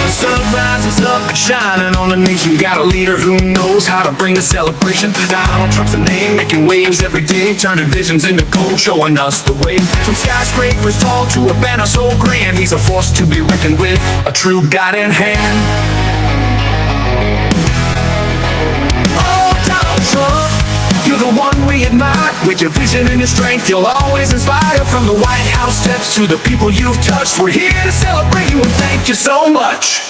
The sun rises up, shining on the nation. Got a leader who knows how to bring the celebration. Donald Trump's a name, making waves every day, turning visions into gold, showing us the way. From skyscrapers tall to a banner so grand, he's a force to be reckoned with, a true guiding hand. Oh, Donald Trump, you're the one we admire. With your vision and your strength, you'll always inspire. From the White House steps to the people you've touched, we're here to celebrate you and thank you so much.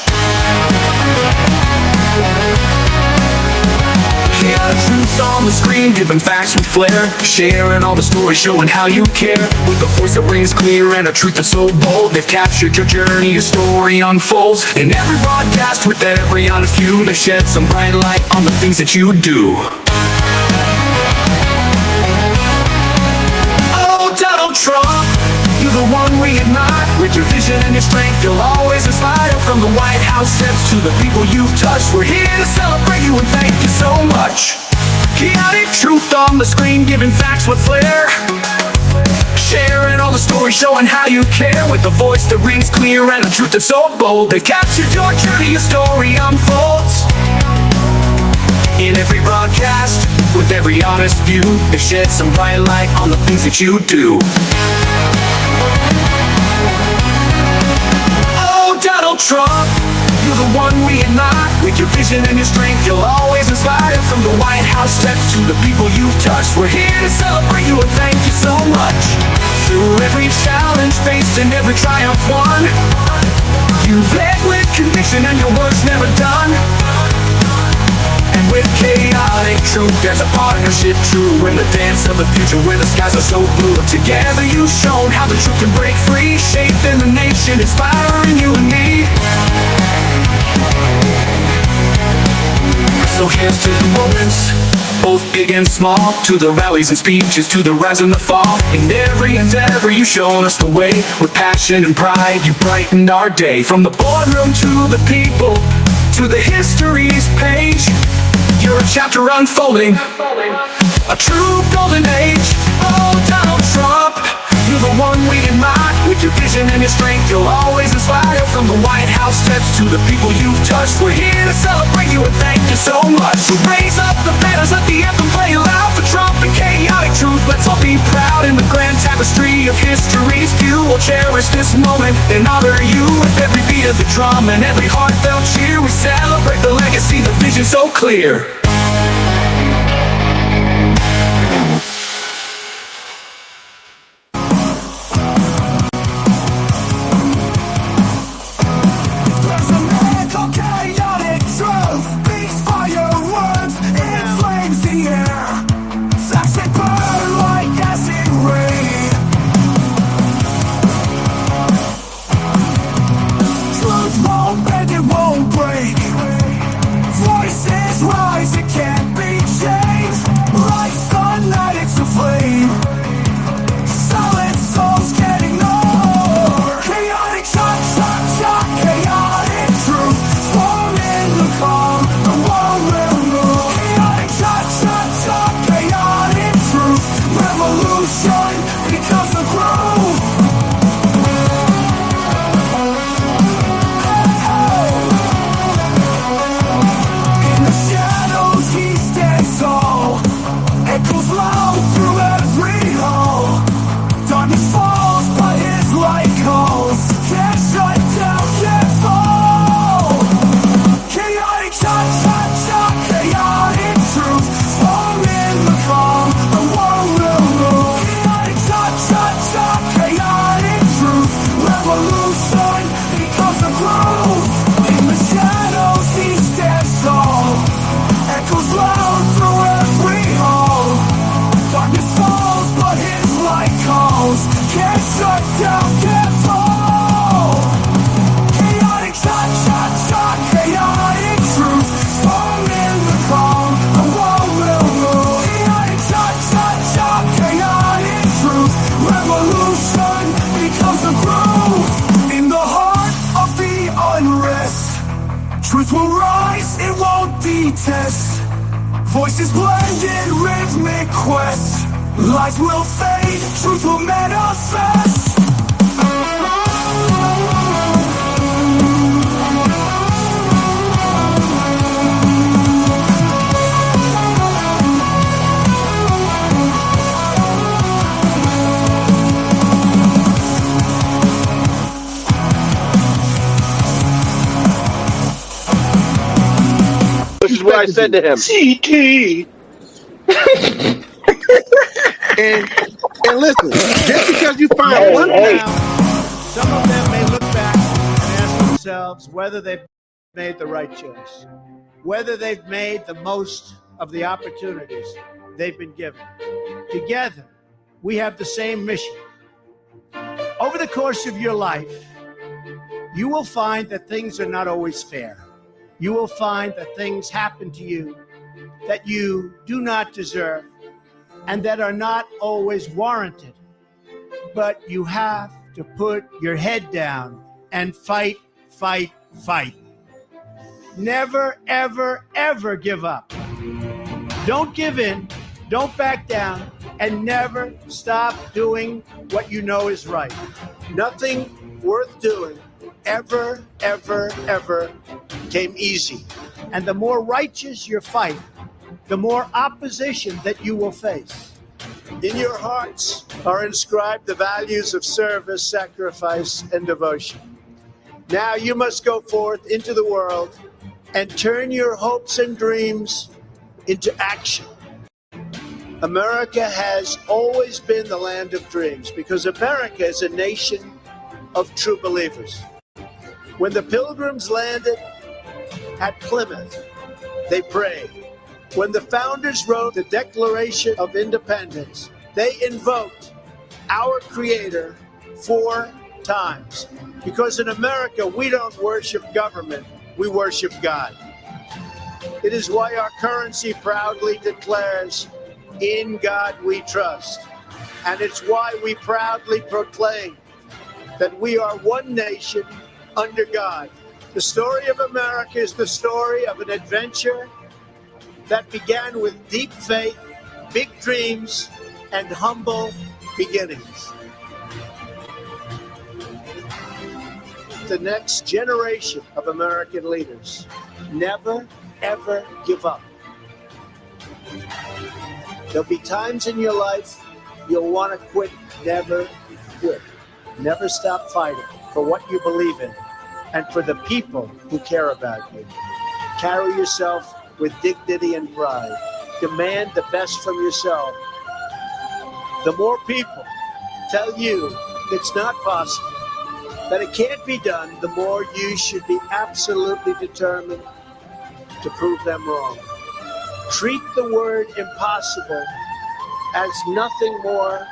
Hear the truth on the screen, giving facts with flair, sharing all the stories, showing how you care. With a voice that rings clear and a truth that's so bold, they've captured your journey, your story unfolds. In every broadcast, with every honest view, they shed some bright light on the things that you do. Donald Trump, you're the one we admire. With your vision and your strength, you'll always inspire. From the White House steps to the people you've touched, we're here to celebrate you and thank you so much. Chaotic truth on the screen, giving facts with flair, sharing all the stories, showing how you care. With a voice that rings clear and a truth that's so bold, they've captured your journey, your story unfolds. In every broadcast, with every honest view, they shed some bright light on the things that you do. Oh, Donald Trump, you're the one we admire. With your vision and your strength, you'll always inspire. From the White House steps to the people you've touched, we're here to celebrate you and thank you so much. Through every challenge faced and every triumph won, you've led with conviction and your work's never done. And with chaotic truth, there's a partnership true in the dance of the future where the skies are so blue. Together you've shown how the truth can break free, shaping the nation, inspiring you and me. So here's to the moments, both big and small, to the rallies and speeches, to the rise and the fall. In every endeavor you've shown us the way. With passion and pride you brightened our day. From the boardroom to the people, to the history's page, you're a chapter unfolding, a true golden age. Oh, Donald Trump, you're the one we admire. With your vision and your strength, you'll always inspire. From the White House steps to the people you've touched, we're here to celebrate you and thank you so much. So raise up the banners, let the anthem play loud for Trump and chaotic truth. Let's all be proud in the grand tapestry of history's view. We'll cherish this moment and honor you. With every beat of the drum and every heartfelt cheer, we celebrate the legacy, the vision so clear. Truth will rise, it won't detest. Voices blended, rhythmic quest. Lies will fade, truth will manifest. what I said to him. CT. and listen, just because you find one Now, some of them may look back and ask themselves whether they've made the right choice, whether they've made the most of the opportunities they've been given. Together, we have the same mission. Over the course of your life, you will find that things are not always fair. You will find that things happen to you that you do not deserve and that are not always warranted. But you have to put your head down and fight, fight, fight. Never, ever, ever give up. Don't give in, don't back down, and never stop doing what you know is right. Nothing worth doing ever, ever, ever came easy. And the more righteous your fight, the more opposition that you will face. In your hearts are inscribed the values of service, sacrifice, and devotion. Now you must go forth into the world and turn your hopes and dreams into action. America has always been the land of dreams because America is a nation of true believers. When the Pilgrims landed at Plymouth, they prayed. When the founders wrote the Declaration of Independence, they invoked our Creator 4 times. Because in America, we don't worship government, we worship God. It is why our currency proudly declares, "In God we trust." And it's why we proudly proclaim that we are one nation under God. The story of America is the story of an adventure that began with deep faith, big dreams, and humble beginnings. The next generation of American leaders, never, ever give up. There'll be times in your life you'll want to quit. Never quit. Never stop fighting for what you believe in and for the people who care about you. Carry yourself with dignity and pride. Demand the best from yourself. The more people tell you it's not possible, that it can't be done, the more you should be absolutely determined to prove them wrong. Treat the word impossible as nothing more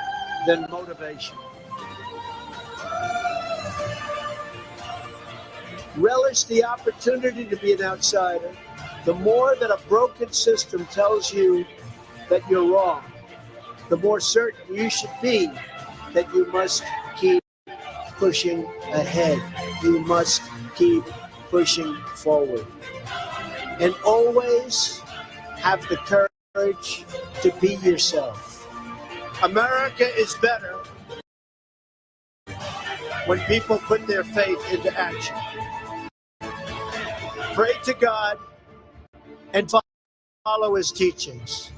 than motivation. Relish the opportunity to be an outsider. The more that a broken system tells you that you're wrong, the more certain you should be that you must keep pushing ahead. You must keep pushing forward. And always have the courage to be yourself. America is better when people put their faith into action. Pray to God and follow His teachings.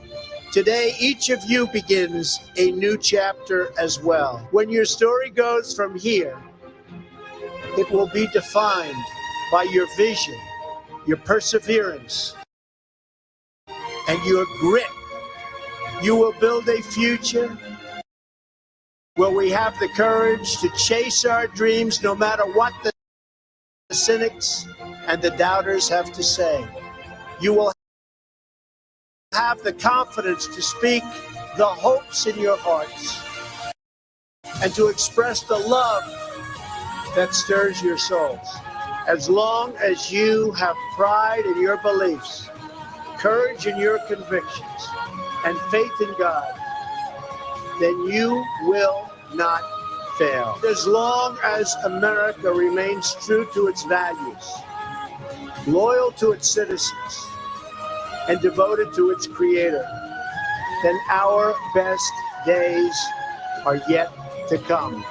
Today, each of you begins a new chapter as well. When your story goes from here, it will be defined by your vision, your perseverance, and your grit. You will build a future where we have the courage to chase our dreams no matter what the cynics and the doubters have to say. You will have the confidence to speak the hopes in your hearts and to express the love that stirs your souls. As long as you have pride in your beliefs, courage in your convictions, and faith in God, then you will not fail. As long as America remains true to its values, loyal to its citizens, and devoted to its Creator, then our best days are yet to come.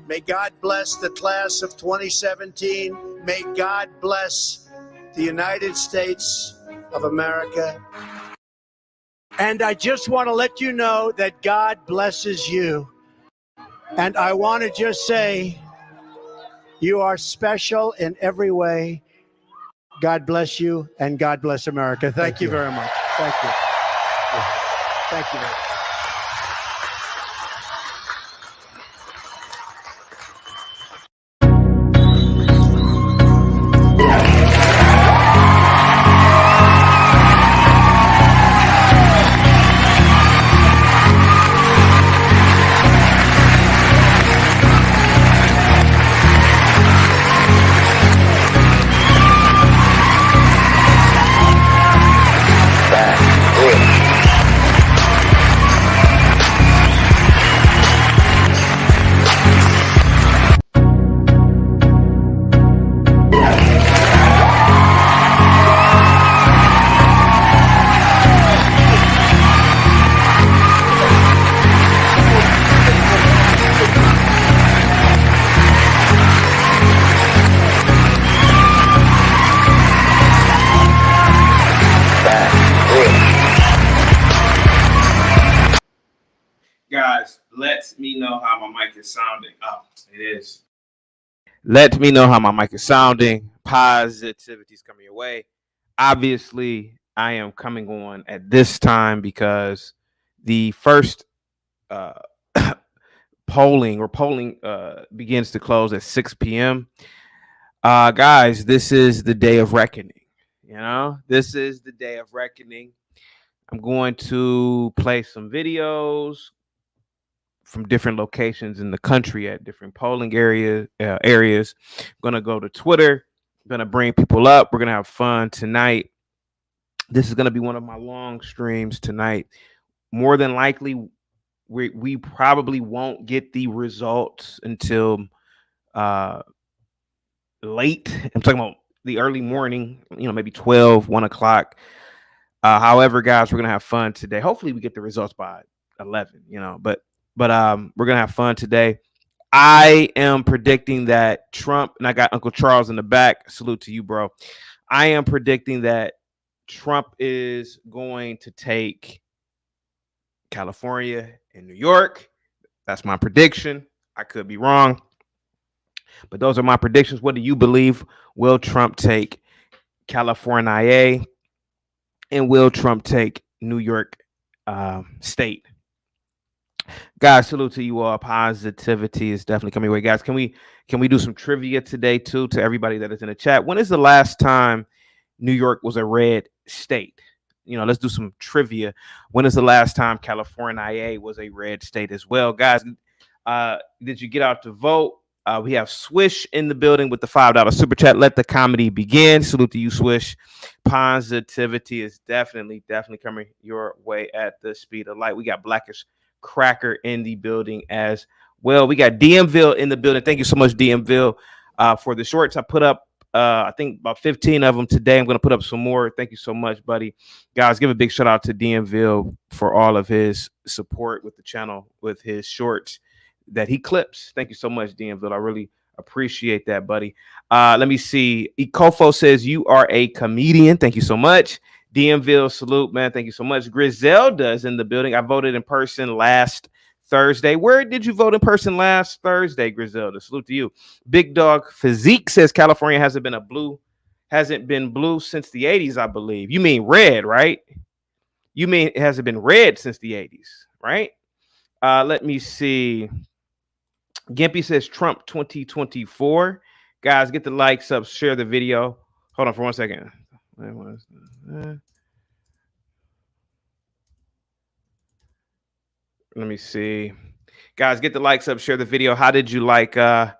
May God bless the class of 2017. May God bless the United States of America. And I just want to let you know that God blesses you. And I want to just say, you are special in every way. God bless you, and God bless America. Thank you very much. Thank you. Thank you. Guys, let me know how my mic is sounding. Oh, it is. Let me know how my mic is sounding. Positivity is coming your way. Obviously, I am coming on at this time because the first polling begins to close at 6 p.m. Guys, this is the day of reckoning. You know, this is the day of reckoning. I'm going to play some videos from different locations in the country at different polling areas. I'm going to go to Twitter. I'm going to bring people up. We're going to have fun tonight. This is going to be one of my long streams tonight. More than likely, we probably won't get the results until late. I'm talking about the early morning, maybe 12, 1 o'clock. However, guys, we're going to have fun today. Hopefully we get the results by 11, but we're going to have fun today. I am predicting that Trump, and I got Uncle Charles in the back. Salute to you, bro. I am predicting that Trump is going to take California and New York. That's my prediction. I could be wrong, but those are my predictions. What do you believe? Will Trump take California, and will Trump take New York State? Guys, salute to you all. Positivity is definitely coming away. Guys, can we do some trivia today too to everybody that is in the chat? When is the last time New York was a red state? Let's do some trivia. When is the last time California was a red state as well? Guys, did you get out to vote? We have Swish in the building with the $5 super chat. Let the comedy begin. Salute to you, Swish. Positivity is definitely coming your way at the speed of light. We got Blackish Cracker in the building as well. We got DMville in the building. Thank you so much, DMville, for the shorts. I put up, I think, about 15 of them today. I'm going to put up some more. Thank you so much, buddy. Guys, give a big shout out to DMville for all of his support with the channel, with his shorts that he clips. Thank you so much, DMville. I really appreciate that, buddy. Let me see. Ecofo says you are a comedian. Thank you so much. DMville, salute, man. Thank you so much. Griselda's in the building. I voted in person last Thursday. Where did you vote in person last Thursday, Griselda? Salute to you. Big Dog Physique says California hasn't been blue since the 80s, I believe. You mean red, right? You mean it hasn't been red since the 80s, right? Let me see. Gimpy says Trump 2024. Guys, get the likes up, share the video. Hold on for 1 second. Let me see. Guys, get the likes up, share the video. How did you like the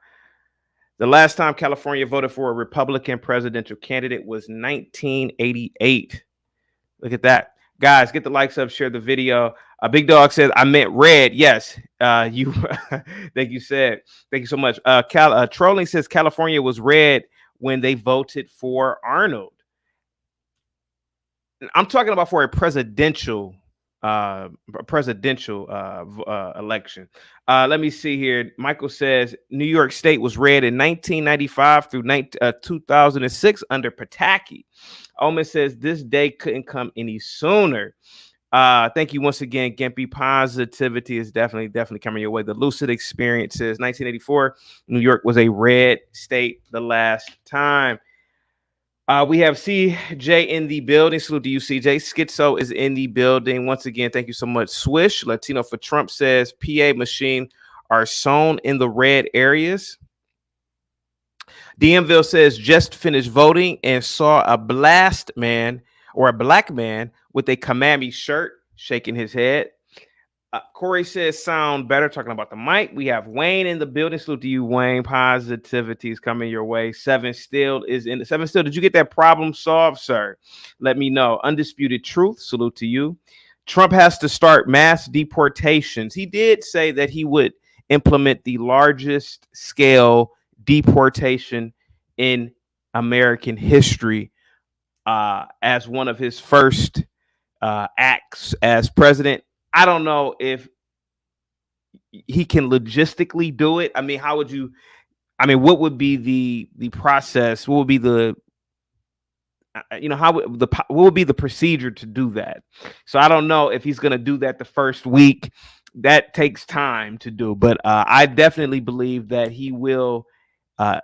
last time California voted for a Republican presidential candidate was 1988. Look at that. Guys, get the likes up, share the video. Big Dog says, I meant red. Yes, you. Thank you, said. Thank you so much. Trolling says California was red when they voted for Arnold. I'm talking about for a presidential presidential election. Let me see here. Michael says New York State was red in 1995 through 2006 under Pataki. Omen says this day couldn't come any sooner. Thank you once again, Gimpy. Positivity is definitely coming your way. The lucid experience says 1984, New York was a red state the last time. We have CJ in the building. Salute to you, CJ. Schizo is in the building. Once again, thank you so much. Swish, Latino for Trump says PA machine are sown in the red areas. DMville says just finished voting and saw a black man with a Kamami shirt shaking his head. Corey says sound better, talking about the mic. We have Wayne in the building. Salute to you, Wayne. Positivity is coming your way. Seven Still is in. Seven Still, did you get that problem solved, sir? Let me know. Undisputed Truth, salute to you. Trump has to start mass deportations. He did say that he would implement the largest scale deportation in American history as one of his first acts as president. I don't know if he can logistically do it. I mean, how would you? I mean, what would be the process? What would be the what would be the procedure to do that? So I don't know if he's going to do that the first week. That takes time to do, but I definitely believe that he will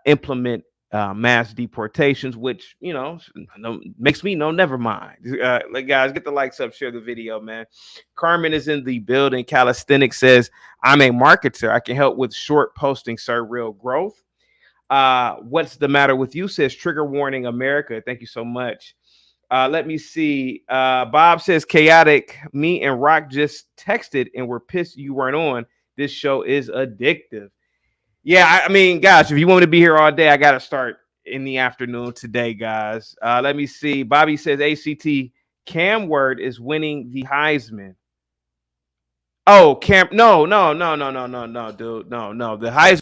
implement mass deportations, which makes me know never mind. Guys, get the likes up, share the video, man. Carmen is in the building. Calisthenics says I'm a marketer, I can help with short posting, sir. Real growth. What's the matter with you, says Trigger Warning America. Thank you so much. Let me see. Bob says chaotic, me and Rock just texted and we're pissed you weren't on. This show is addictive. Yeah, I mean, guys, if you want me to be here all day, I got to start in the afternoon today, guys. Let me see. Bobby says ACT Cam Word is winning the Heisman. Oh, Cam. No, dude. No. The Heisman.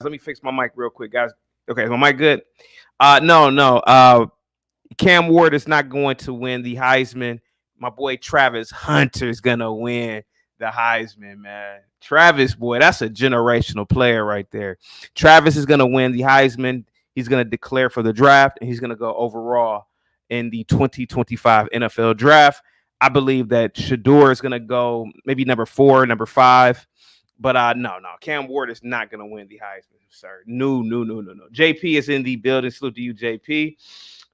Let me fix my mic real quick, guys. Okay, is my mic good? No. Cam Ward is not going to win the Heisman. My boy Travis Hunter is gonna win the Heisman, man. Travis, boy, that's a generational player right there. Travis is gonna win the Heisman. He's gonna declare for the draft, and he's gonna go overall in the 2025 NFL draft. I believe that Shedeur is gonna go maybe number 4, number 5. But no. Cam Ward is not gonna win the Heisman, sir. No. JP is in the building. Salute to you, JP.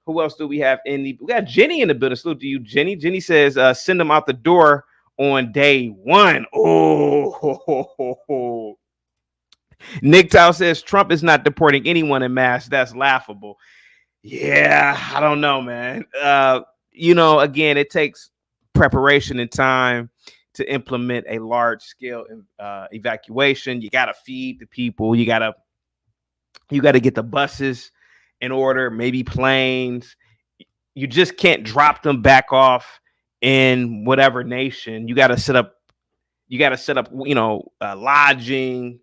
Who else do we have we got Jenny in the building. Salute to you, Jenny. Jenny says, send them out the door on day 1. Oh, Nick Tao says Trump is not deporting anyone in mass. That's laughable. Yeah, I don't know, man. Again, it takes preparation and time to implement a large scale evacuation. You got to feed the people. You got to get the buses in order, maybe planes. You just can't drop them back off in whatever nation. You got to set up, lodging.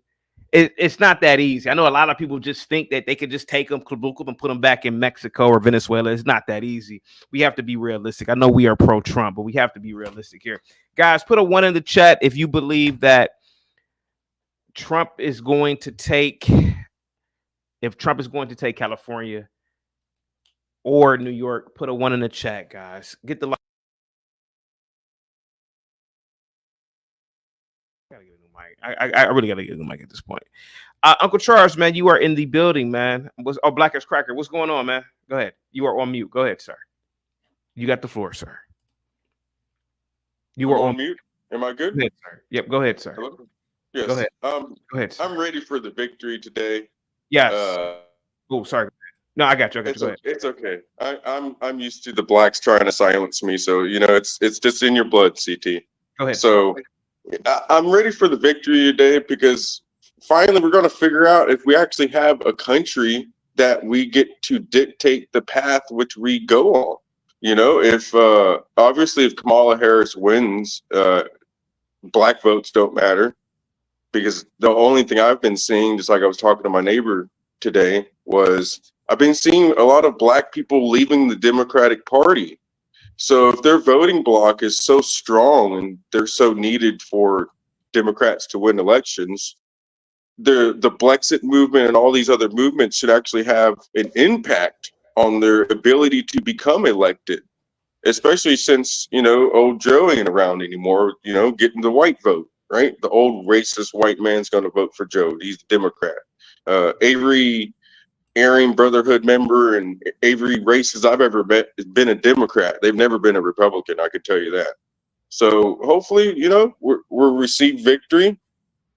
It's not that easy. I know a lot of people just think that they could just take them and put them back in Mexico or Venezuela. It's not that easy. We have to be realistic. I know we are pro-Trump, but we have to be realistic here. Guys, put a 1 in the chat if you believe that Trump is going to take California or New York. Put a 1 in the chat, guys. Get the I really gotta get the mic at this point. Uncle Charles, man, you are in the building, man. Blackest Cracker, what's going on, man? Go ahead. You are on mute. Go ahead, sir. You got the floor, sir. You are on mute. Am I good? Go ahead, sir. Yep, go ahead, sir. Hello? Yes. Go ahead. Go ahead, sir. I'm ready for the victory today. Yes. Sorry. No, I got you. Go ahead. It's okay. I'm used to the blacks trying to silence me, so it's just in your blood, CT. Go ahead. So I'm ready for the victory today because finally we're going to figure out if we actually have a country that we get to dictate the path which we go on. If obviously if Kamala Harris wins, black votes don't matter, because the only thing I've been seeing, just like I was talking to my neighbor today, was I've been seeing a lot of black people leaving the Democratic Party. So if their voting bloc is so strong and they're so needed for Democrats to win elections, the Brexit movement and all these other movements should actually have an impact on their ability to become elected, especially since, old Joe ain't around anymore, getting the white vote, right? The old racist white man's going to vote for Joe. He's a Democrat. Avery Aryan Brotherhood member and every racist I've ever met has been a Democrat. They've never been a Republican, I could tell you that. So hopefully, we'll receive victory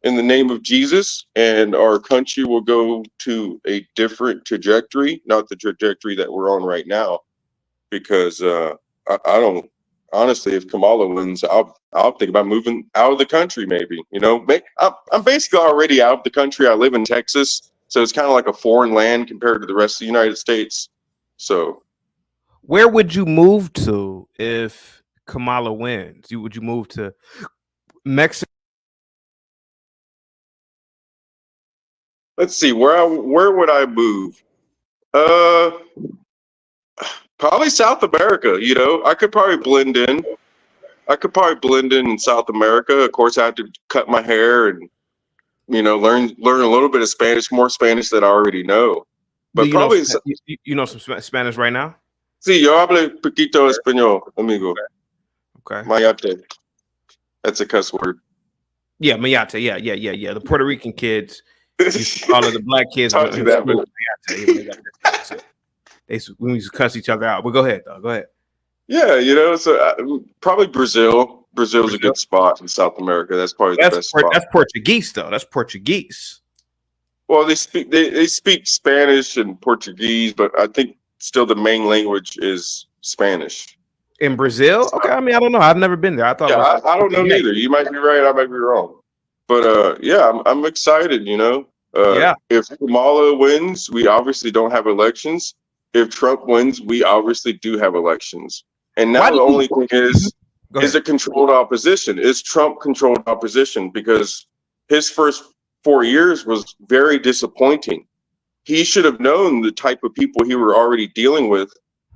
in the name of Jesus, and our country will go to a different trajectory, not the trajectory that we're on right now. Because I don't honestly, if Kamala wins, I'll think about moving out of the country. Maybe I'm basically already out of the country. I live in Texas, so it's kind of like a foreign land compared to the rest of the United States. So, where would you move to if Kamala wins? Would you move to Mexico? let's see, where would I move? Probably South America. I could probably blend in. In South America. Of course, I have to cut my hair and learn a little bit of Spanish, more Spanish that I already know. But probably you know some Spanish right now. Sí, yo hablo poquito español, amigo. Okay. Mayate. That's a cuss word. Yeah, mayate. Yeah. The Puerto Rican kids, all of the black kids. Taught you that, we used to cuss each other out. But go ahead, though. Go ahead. Yeah, so probably Brazil. Brazil's a good spot in South America. That's probably the best spot. That's Portuguese, though. That's Portuguese. Well, they speak Spanish and Portuguese, but I think still the main language is Spanish. In Brazil? Okay, I mean, I don't know. I've never been there. I thought. Yeah, I don't know neither. You might be right. I might be wrong. But I'm excited. If Kamala wins, we obviously don't have elections. If Trump wins, we obviously do have elections. And now the only thing is a controlled opposition. Is Trump controlled opposition? Because his first 4 years was very disappointing. He should have known the type of people he were already dealing with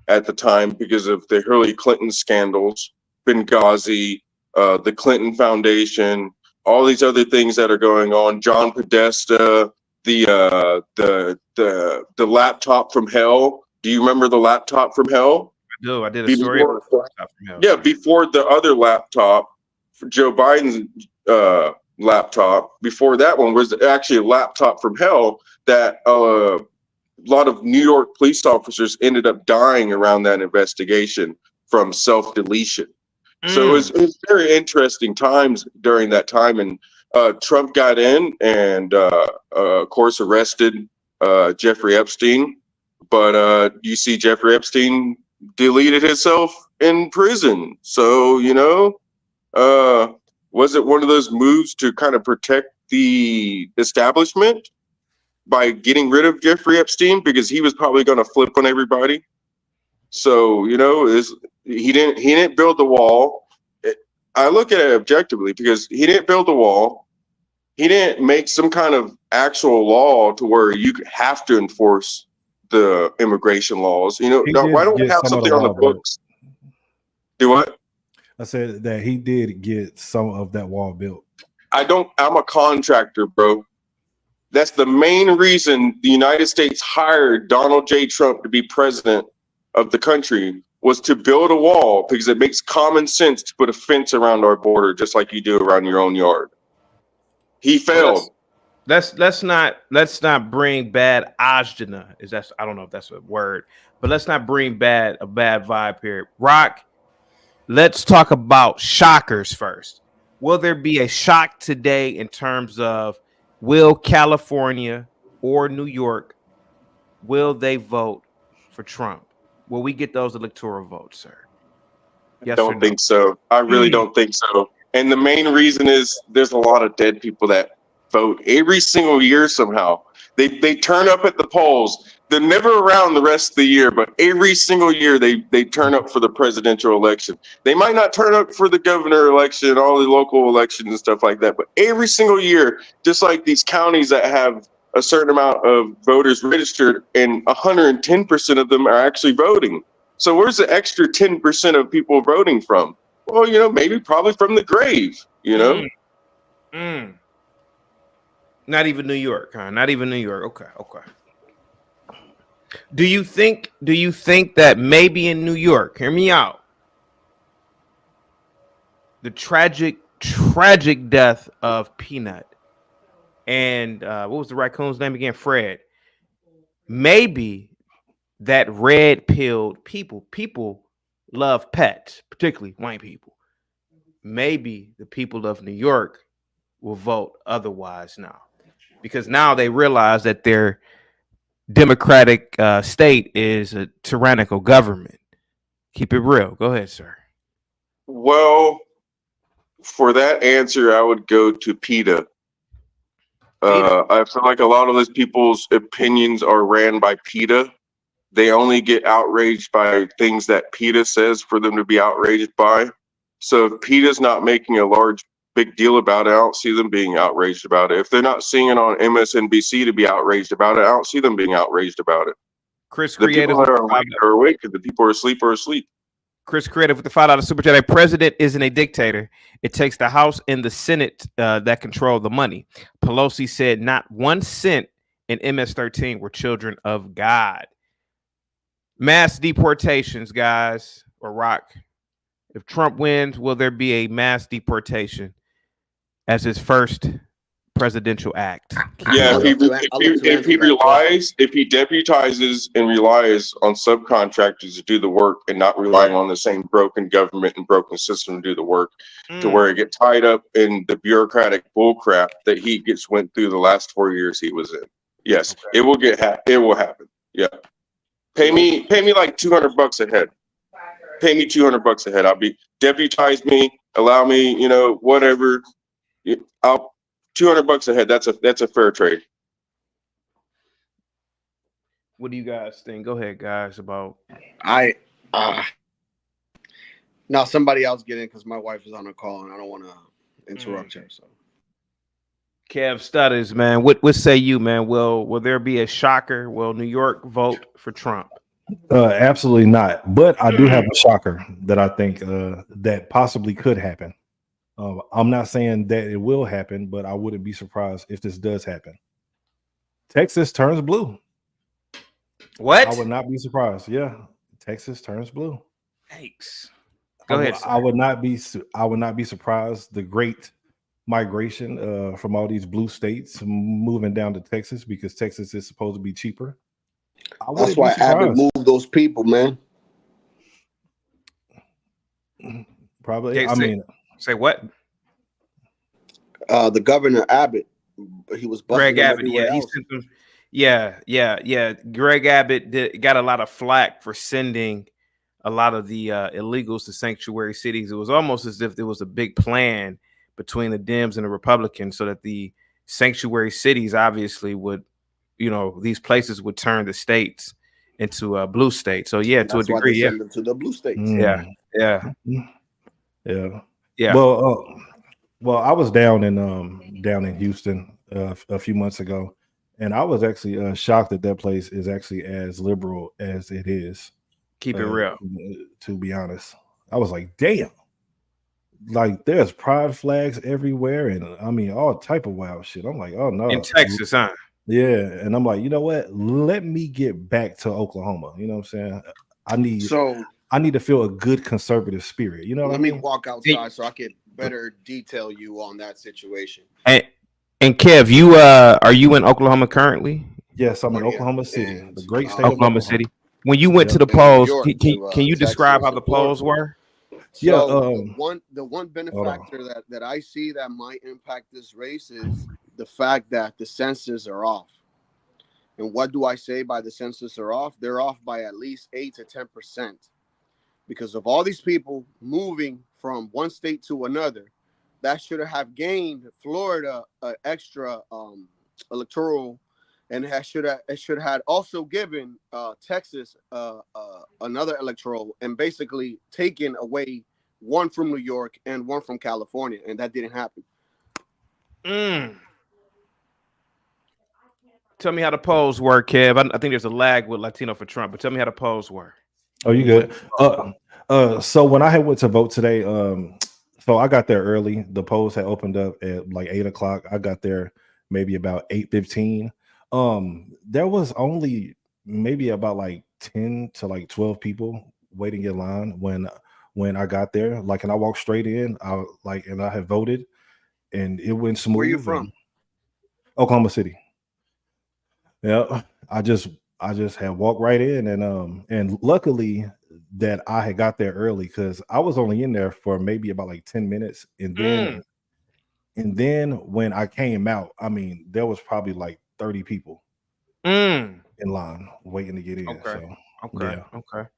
at the time because of the Hillary Clinton scandals, Benghazi, the Clinton Foundation, all these other things that are going on. John Podesta, the laptop from hell. Do you remember the laptop from hell? I do. I did a story about the laptop from hell. Yeah, before the other laptop, Joe Biden's laptop. Before that one was actually a laptop from hell that a lot of New York police officers ended up dying around that investigation from self-deletion. So it was very interesting times during that time. And Trump got in and, of course, arrested Jeffrey Epstein. But you see Jeffrey Epstein deleted himself in prison. So, was it one of those moves to kind of protect the establishment by getting rid of Jeffrey Epstein because he was probably going to flip on everybody? So, he didn't build the wall. I look at it objectively because he didn't build the wall. He didn't make some kind of actual law to where you have to enforce the immigration laws. Why don't we have something on the books? Do what? I said that he did get some of that wall built. I'm a contractor, bro. That's the main reason the United States hired Donald J. Trump to be president of the country was to build a wall because it makes common sense to put a fence around our border just like you do around your own yard. He failed. Let's not bring bad ajna. I don't know if that's a word, but let's not bring a bad vibe here. Rock, let's talk about shockers first. Will there be a shock today in terms of will California or New York, will they vote for Trump? Will we get those electoral votes, sir? Yes, I don't think so. I really don't think so. And the main reason is there's a lot of dead people that vote every single year somehow. They turn up at the polls. They're never around the rest of the year, but every single year they turn up for the presidential election. They might not turn up for the governor election, all the local elections and stuff like that, but every single year, just like these counties that have a certain amount of voters registered, and 110% of them are actually voting. So where's the extra 10% of people voting from? Well, maybe probably from the grave, Not even New York, huh? Not even New York. Okay. Do you think that maybe in New York, hear me out, the tragic death of Peanut and what was the raccoon's name again? Fred. Maybe that red-pilled people love pets, particularly white people. Maybe the people of New York will vote otherwise now, because now they realize that their democratic state is a tyrannical government. Keep it real. Go ahead, sir. Well, for that answer, I would go to PETA. I feel like a lot of those people's opinions are ran by PETA. They only get outraged by things that PETA says for them to be outraged by. So if PETA's not making a big deal about it, I don't see them being outraged about it. If they're not seeing it on MSNBC to be outraged about it, I don't see them being outraged about it. Chris The Creative people that are awake are awake, and the people who are asleep are asleep. Chris Creative with the $5 super chat. A president isn't a dictator. It takes the House and the Senate that control the money. Pelosi said not 1 cent in MS-13 were children of God. Mass deportations, guys. Or Rock. If Trump wins, will there be a mass deportation as his first presidential act? Yeah, if he deputizes and relies on subcontractors to do the work and not relying on the same broken government and broken system to do the work, to where he get tied up in the bureaucratic bullcrap that he went through the last 4 years he was in. Yes, okay. It will happen. Yeah, pay me like $200 a head. Pay me $200 a head. I'll be deputize me, allow me, whatever. I'll $200 a head. That's a fair trade. What do you guys think? Go ahead, guys. About now somebody else get in because my wife is on a call and I don't want to interrupt her. So, Kev Stutters, man, what say you, man? Will there be a shocker? Will New York vote for Trump? Absolutely not. But I do have a shocker that I think that possibly could happen. I'm not saying that it will happen, but I wouldn't be surprised if this does happen. Texas turns blue. What? I would not be surprised. Yeah, Texas turns blue. Thanks. Go ahead. I would not be surprised. The great migration from all these blue states moving down to Texas because Texas is supposed to be cheaper. That's why Abbott moved those people, man. Probably. Say what? The governor Abbott, he was Greg Abbott. Yeah, he sent them. Yeah. Greg Abbott got a lot of flack for sending a lot of the illegals to sanctuary cities. It was almost as if there was a big plan between the Dems and the Republicans so that the sanctuary cities obviously would, these places would turn the states into a blue state. So yeah, to a degree, yeah. Send them to the blue states. Yeah. Well, I was down in Houston a few months ago, and I was actually shocked that place is actually as liberal as it is. Keep it real. To be honest, I was like, damn. Like there's pride flags everywhere, and I mean all type of wild shit. I'm like, oh no, in Texas, huh? Yeah, and I'm like, you know what? Let me get back to Oklahoma. You know what I'm saying? I need to feel a good conservative spirit. You know what I mean? Let me walk outside so I can better detail you on that situation. And Kev, you are you in Oklahoma currently? Yes, I'm in Oklahoma City, the great state Oklahoma City. When you went to the polls, can you describe how the polls were? So the one benefactor that I see that might impact this race is the fact that the census are off. And what do I say by the census are off? They're off by at least 8 to 10%. Because of all these people moving from one state to another, that should have gained Florida an extra electoral, and it should have also given Texas another electoral, and basically taken away one from New York and one from California, and that didn't happen. Tell me how the polls were, Kev. I think there's a lag with Latino for Trump, but tell me how the polls were. Oh, you good? So when I had went to vote today, so I got there early. The polls had opened up at like 8 o'clock. I got there maybe about 8:15. There was only maybe about like 10 to like 12 people waiting in line when I got there. Like, and I walked straight in. And I had voted, and it went smooth. Where you from? Oklahoma City. Yeah, I just had walked right in, and luckily that I had got there early because I was only in there for maybe about like 10 minutes, and then when I came out, I mean, there was probably like 30 people in line waiting to get in. Okay. So, yeah. Okay.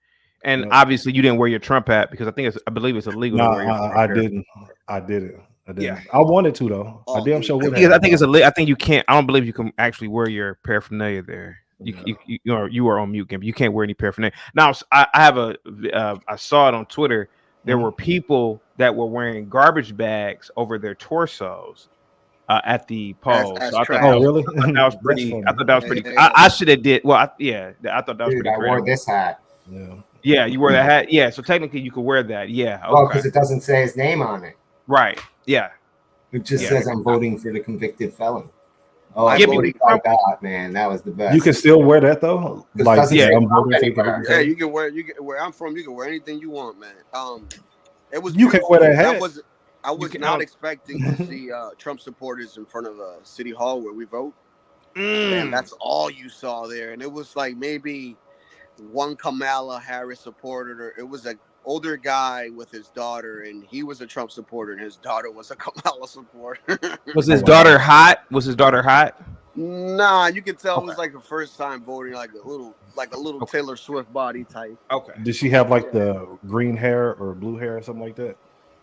And obviously, you didn't wear your Trump hat because I believe it's illegal. No, to wear your Trump I hat. didn't. I didn't. Yeah. I wanted to though. I damn sure would. I think it's I think you can't. I don't believe you can actually wear your paraphernalia there. You are on mute, Gimp. You can't wear any paraphernalia. Now, I have I saw it on Twitter. There were people that were wearing garbage bags over their torsos at the polls. That's So really? I thought that was pretty. Funny. I thought that was pretty. Hey, I should have did. Well, I thought that was Dude, pretty. I wore creative. this hat. Yeah. Yeah, you wear that hat. Yeah, so technically you could wear that. Yeah. Well, Okay. because it doesn't say his name on it. Right. Yeah. It just Yeah. says I'm voting for the convicted felon. Oh, I I Give me voted the by God, man. That was the best. You can still wear that though. This Like, doesn't say I'm Trump voting for anywhere. the- Yeah, you can wear. Where I'm from, you can wear anything you want, man. It was. You can wear that hat. I was can- not expecting to see Trump supporters in front of City Hall where we vote, and that's all you saw there. And it was like maybe one Kamala Harris supporter. It was an older guy with his daughter, and he was a Trump supporter, and his daughter was a Kamala supporter. Was his daughter hot? Was his daughter hot? Nah, you could tell it was like a first time voting, like a little Okay. Taylor Swift body type. Okay. Did she have like the green hair or blue hair or something like that?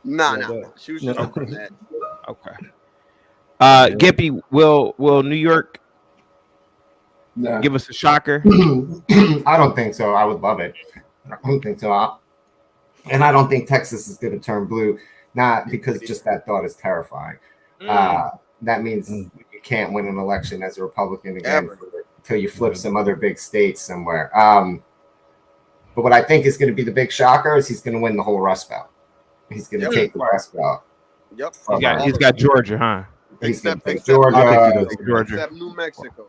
Nah, Yeah, nah, that- she was just no. a brunette. Okay. Gimpy, will New York No. give us a shocker? I don't think so. I would love it. I don't think so. And I don't think Texas is going to turn blue. Not because just that thought is terrifying. That means you can't win an election as a Republican again until you flip some other big states somewhere. But what I think is going to be the big shocker is he's going to win the whole Rust Belt. He's going to take the Rust Belt. Yep. He's got Georgia, huh? He's going to take Except- Georgia. I think he does. Georgia. Except New Mexico.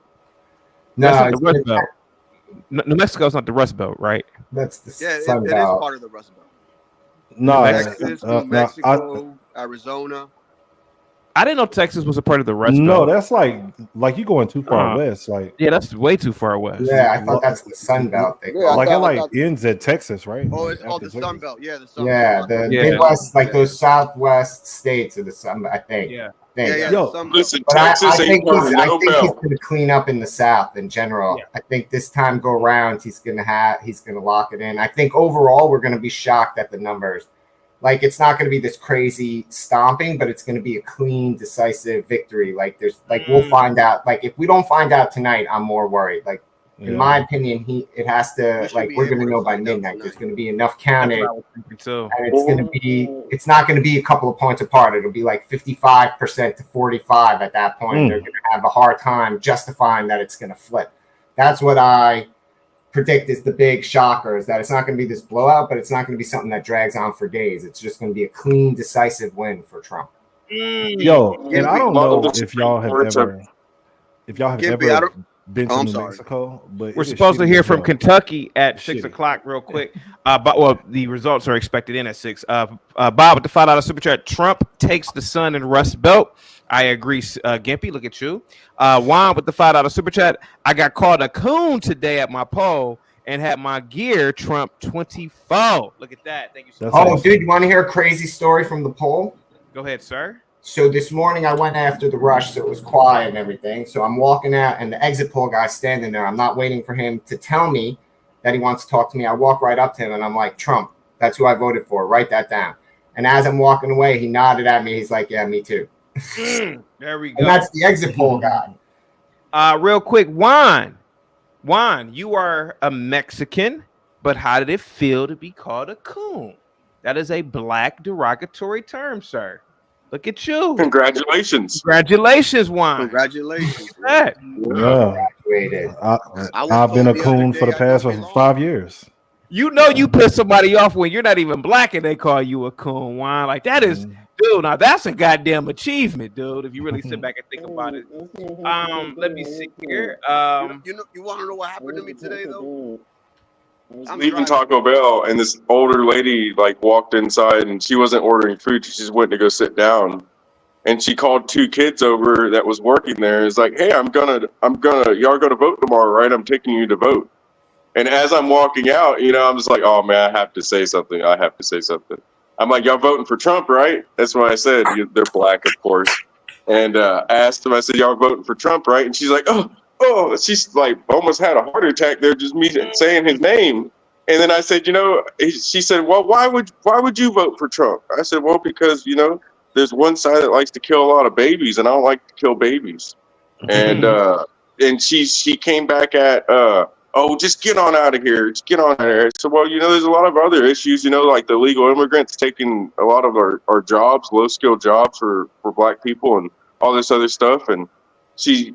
No, That's not it's the Rust gonna- Belt. New Mexico's not the Rust Belt, right? that's the Yeah, Sun it is Belt. part of the Rust Belt. No, Texas, New Mexico, Arizona. I didn't know Texas was a part of the Rust no, Belt. that's like you going too far west. Like, Yeah, that's way too far west. Yeah, I thought that's the Sun Belt. They Yeah, call like it. it thought- ends at Texas, right? Oh, it's After called the Texas. Sun Belt. Yeah, the Sun Yeah, Belt. the Yeah. Midwest, like those Southwest states are the Sun. I think. Yeah. Yeah, yeah, Yo, the Sun Belt. Listen, But I Texas think, ain't part of he's no belt. going to clean up in the South in general. Yeah. I think this time go around, he's going to lock it in. I think overall, we're going to be shocked at the numbers. Like, it's not going to be this crazy stomping, but it's going to be a clean, decisive victory. Like, we'll find out. Like, if we don't find out tonight, I'm more worried. Like, in my opinion, it has to, We should like, be we're going to able to know by find out midnight. tonight. There's going to be enough That's counted. what I was thinking too. And it's going to be, it's not going to be a couple of points apart. It'll be like 55% to 45 at that point. They're going to have a hard time justifying that it's going to flip. That's what I predict is the big shocker, is that it's not going to be this blowout, but it's not going to be something that drags on for days. It's just going to be a clean, decisive win for Trump. Yo, and I don't know if y'all have ever Gimpy, I don't- been to I'm New sorry. Mexico, but We're it is supposed to shitty hear as from hell. Kentucky at Shitty. 6 o'clock, real quick. But the results are expected in at 6. Bob with the $5 super chat. Trump takes the Sun and Rust Belt. I agree, Gimpy. Look at you. Juan with the $5 super chat. I got called a coon today at my poll and had my gear Trump 24. Look at that. Thank you so That's much. Oh, awesome. dude, you want to hear a crazy story from the poll? Go ahead, sir. So this morning I went after the rush, so it was quiet and everything. So I'm walking out, and the exit poll guy's standing there. I'm not waiting for him to tell me that he wants to talk to me. I walk right up to him, and I'm like, Trump, that's who I voted for. Write that down. And as I'm walking away, he nodded at me. He's like, yeah, me too. There we And go. that's the exit poll guy. Real quick, Juan, you are a Mexican, but how did it feel to be called a coon? That is a black derogatory term, sir. Look at you. Congratulations. Congratulations, Juan. Congratulations. That. Yeah, Graduated. I've been a coon for the past 5 years. You know you piss somebody off when you're not even black and they call you a coon, Juan. Like that is, dude. Now that's a goddamn achievement, dude. If you really sit back and think about it. Let me see here. You want to know what happened to me today, though? I'm Leaving driving. Taco Bell, and this older lady like walked inside, and she wasn't ordering food. She just went to go sit down, and she called 2 kids over that was working there. It's like, hey, y'all gonna vote tomorrow, right? I'm taking you to vote. And as I'm walking out, I'm just like, oh man, I have to say something. I'm like, y'all voting for Trump, right? That's what I said. They're black, of course. And I asked them, I said, y'all voting for Trump, right? And she's like, oh, she's like almost had a heart attack there just me saying his name. And then I said, she said, well, why would you vote for Trump? I said, well, because, there's one side that likes to kill a lot of babies, and I don't like to kill babies. And she came back at, oh, just get on out of here. Just get on out of here. So, well, there's a lot of other issues, like the illegal immigrants taking a lot of our jobs, low-skilled jobs for black people and all this other stuff. And she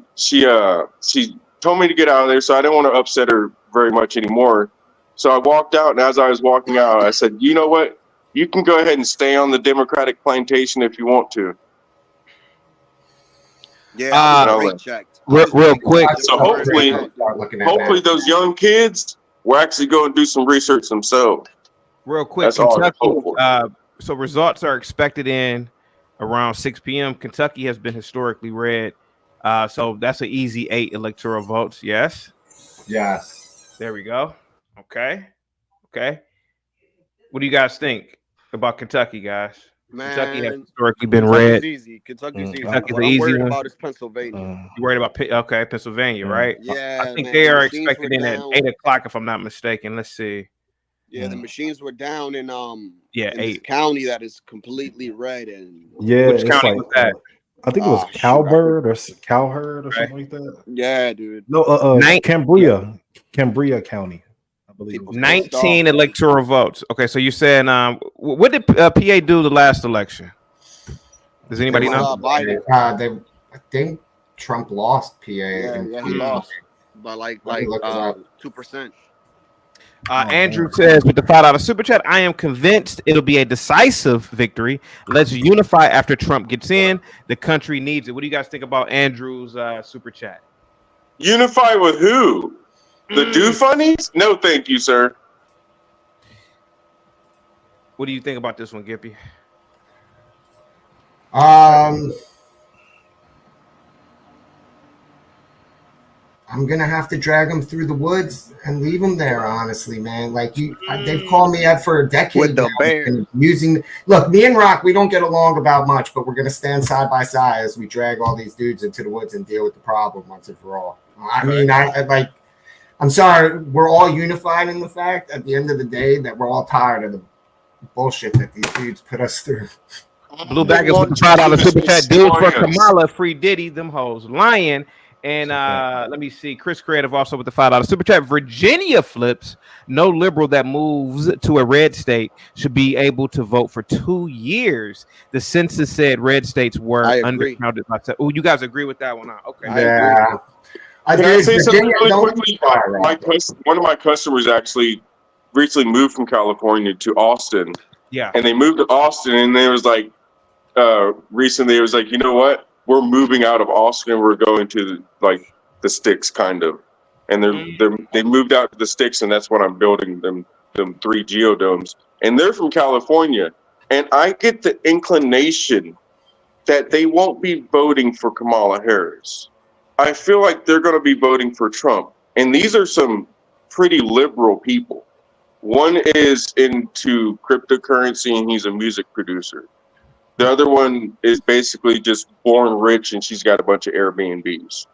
told me to get out of there, so I didn't want to upset her very much anymore. So I walked out, and as I was walking out, I said, you know what? You can go ahead and stay on the Democratic plantation if you want to. Yeah, checked. Real quick. So hopefully those young kids will actually go and do some research themselves. Real quick, That's all I Kentucky. hope for. So results are expected in around 6 p.m. Kentucky has been historically red. So that's an easy 8 electoral votes. Yes. There we go. Okay. What do you guys think about Kentucky, guys? Man, Kentucky has historically been red. Kentucky's easy. Kentucky's What an I'm easy worried one. about is Pennsylvania. You worried about Pennsylvania, right? Yeah, I think man, they the are machines expected were in at down. 8:00, if I'm not mistaken. Let's see. Yeah, the machines were down in in 8. this county that is completely red. And Yeah, Which it's county like was that? I think it was Cowbird or Cowherd or something like that. Yeah, dude. No, Cambria County, I believe. 19 electoral votes. Okay, so you're saying what did PA do the last election? Does anybody know? Biden. I think Trump lost PA. Yeah, he lost by like 2%. Andrew says with the $5 super chat, I am convinced it'll be a decisive victory. Let's unify after Trump gets in. The country needs it. What do you guys think about Andrew's super chat? Unify with who? The do funnies? No, thank you, sir. What do you think about this one, Gippy? I'm gonna have to drag them through the woods and leave them there. Honestly, man, like they've called me up for a decade With the now bear. and look, me and Rock, we don't get along about much, but we're gonna stand side by side as we drag all these dudes into the woods and deal with the problem once and for all. I mean, I'm sorry, we're all unified in the fact at the end of the day that we're all tired of the bullshit that these dudes put us through. Blue Baggers with the $5 super chat. Dudes for Kamala, free Diddy, them hoes lying. And let me see. Chris Creative also with the $5 super chat. Virginia flips. No liberal that moves to a red state should be able to vote for 2 years. The census said red states were undercounted. Oh, you guys agree with that one? Okay. Yeah. Can I say something really quickly? One of my customers actually recently moved from California to Austin. Yeah. And they moved to Austin, and they was like, recently, it was like, you know what? We're moving out of Austin. We're going to the sticks, kind of, and they moved out to the sticks, and that's what I'm building them 3 geodomes. And they're from California, and I get the inclination that they won't be voting for Kamala Harris. I feel like they're going to be voting for Trump, and these are some pretty liberal people. One is into cryptocurrency, and he's a music producer. The other one is basically just born rich, and she's got a bunch of Airbnbs.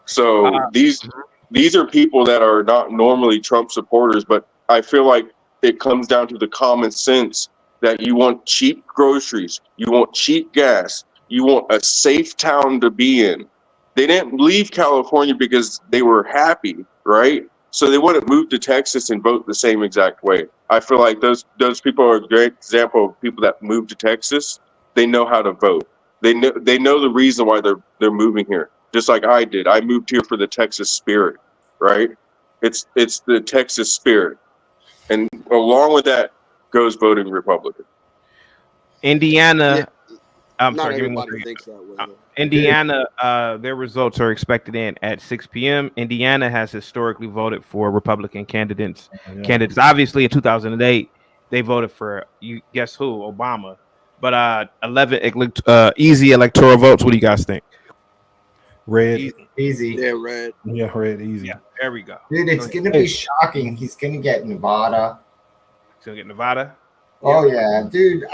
So these are people that are not normally Trump supporters, but I feel like it comes down to the common sense that you want cheap groceries, you want cheap gas, you want a safe town to be in. They didn't leave California because they were happy, right? So they wouldn't move to Texas and vote the same exact way. I feel like those people are a great example of people that moved to Texas they know how to vote. They know the reason why they're moving here. Just like I did. I moved here for the Texas spirit, right? It's the Texas spirit. And along with that goes voting Republican. Indiana. I'm Not sorry, give me one everybody second. thinks that way. though. Indiana, their results are expected in at 6 p.m. Indiana has historically voted for Republican candidates. Obviously, in 2008, they voted for you. Guess who? Obama. But 11 easy electoral votes. What do you guys think? Red. Easy. Yeah, red. Yeah, red. Easy. Yeah, there we go. Dude, it's going to be shocking. He's going to get Nevada. He's gonna get Nevada. Oh yeah, dude.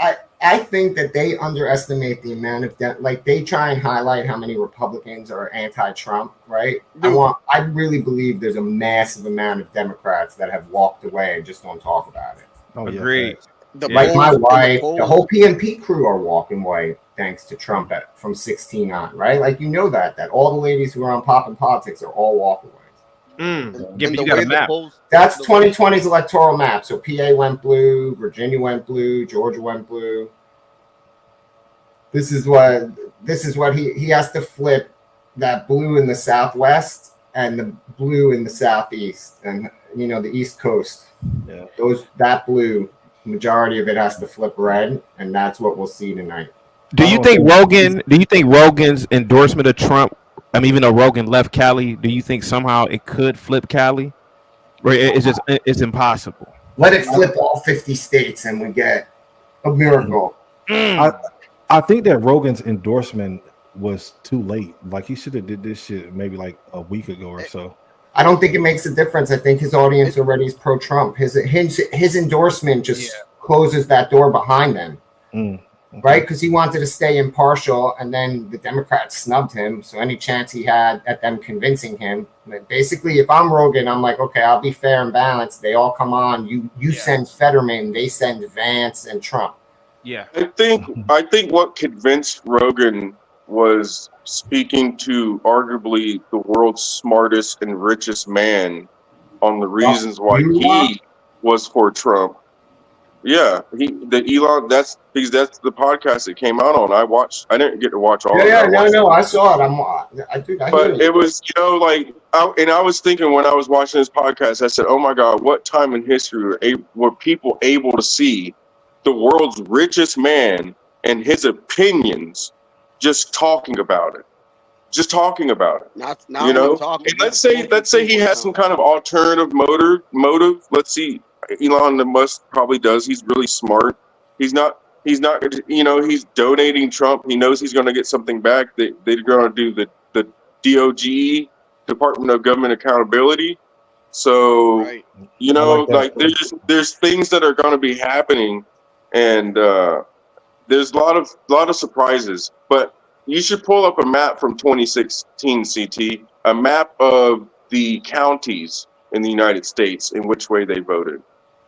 I think that they underestimate the amount of like they try and highlight how many Republicans are anti-Trump, right? I really believe there's a massive amount of Democrats that have walked away and just don't talk about it. Oh, Agreed. Like my wife, the whole PNP crew are walking away thanks to Trump from 16 on, right? Like that all the ladies who are on Pop and Politics are all walkaways. Give me you got a map. That's 2020's electoral map. So PA went blue, Virginia went blue, Georgia went blue. This is what he has to flip that blue in the Southwest and the blue in the Southeast and the East Coast. Yeah. That blue, majority of it has to flip red, and that's what we'll see tonight. Do you think Rogan's endorsement of Trump, even though Rogan left Cali, do you think somehow it could flip Cali? Or it's impossible? Let it flip all 50 states and we get a miracle. I think that Rogan's endorsement was too late. Like he should have did this shit maybe like a week ago or so. I don't think it makes a difference. I think his audience already is pro-Trump. His endorsement just closes that door behind them. Right? Because he wanted to stay impartial, and then the Democrats snubbed him. So any chance he had at them convincing him, basically, if I'm Rogan, I'm like, okay, I'll be fair and balanced. They all come on. You send Fetterman, they send Vance and Trump. Yeah, I think what convinced Rogan was speaking to arguably the world's smartest and richest man on the reasons why he was for Trump. Yeah, Elon. That's because that's the podcast it came out on. I didn't get to watch all. Yeah, of it. I saw it. But it was, I was thinking when I was watching this podcast, I said, "Oh my God, what time in history were people able to see the world's richest man and his opinions just talking about it?" Just talking about it. Not and let's say he has some kind of alternative motive. Let's see. Elon Musk probably does. He's really smart. He's not, he's donating Trump. He knows he's going to get something back. They're going to do the DOJ, Department of Government Accountability. So, there's things that are going to be happening, and there's a lot of surprises. But you should pull up a map from 2016, CT, a map of the counties in the United States in which way they voted.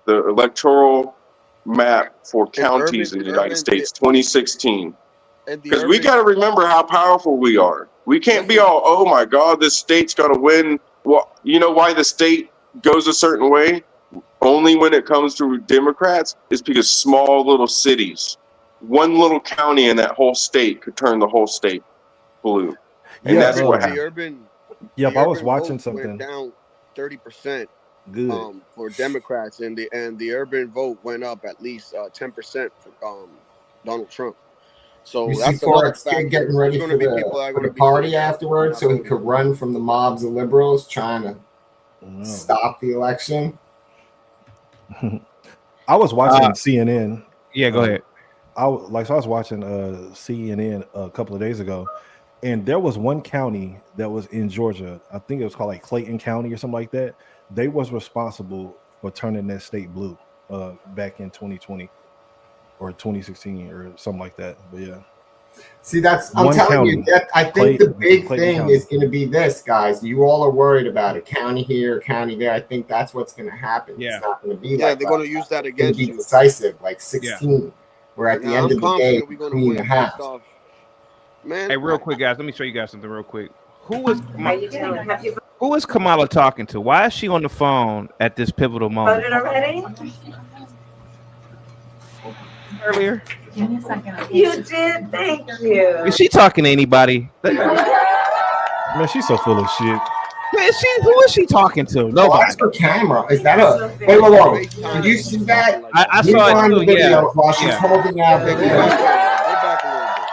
The electoral map for counties in the United States, 2016. Because we got to remember how powerful we are. We can't be all, oh my God, this state's going to win. Well, you know why the state goes a certain way? Only when it comes to Democrats is because small little cities, one little county in that whole state could turn the whole state blue. And that's what happened. I was watching something. Went down 30%. Good. For Democrats, and the urban vote went up at least 10% for Donald Trump. So that's getting ready for the party afterwards, so he could run from the mobs of liberals trying to stop the election. I was watching CNN. Yeah, go ahead. I was watching CNN a couple of days ago, and there was one county that was in Georgia. I think it was called like Clayton County or something like that. They was responsible for turning that state blue back in 2020 or 2016 or something like that. But yeah. See, I'm telling you that I think the big thing is going to be this, guys. You all are worried about a county here, county there. I think that's what's going to happen. Yeah. It's not going to be they're going to use that against you. Decisive, like 16. We're at the end of the day, between the half. Man, hey, real quick, guys. Let me show you guys something real quick. Who is Kamala talking to? Why is she on the phone at this pivotal moment? Voted already? Earlier. Give me a second. You did. Thank you. Is she talking to anybody? Man, she's so full of shit. Who is she talking to? Nobody. What's her camera? Is that a wait? Did you see that? I saw it too. the video Yeah. while she's holding out video.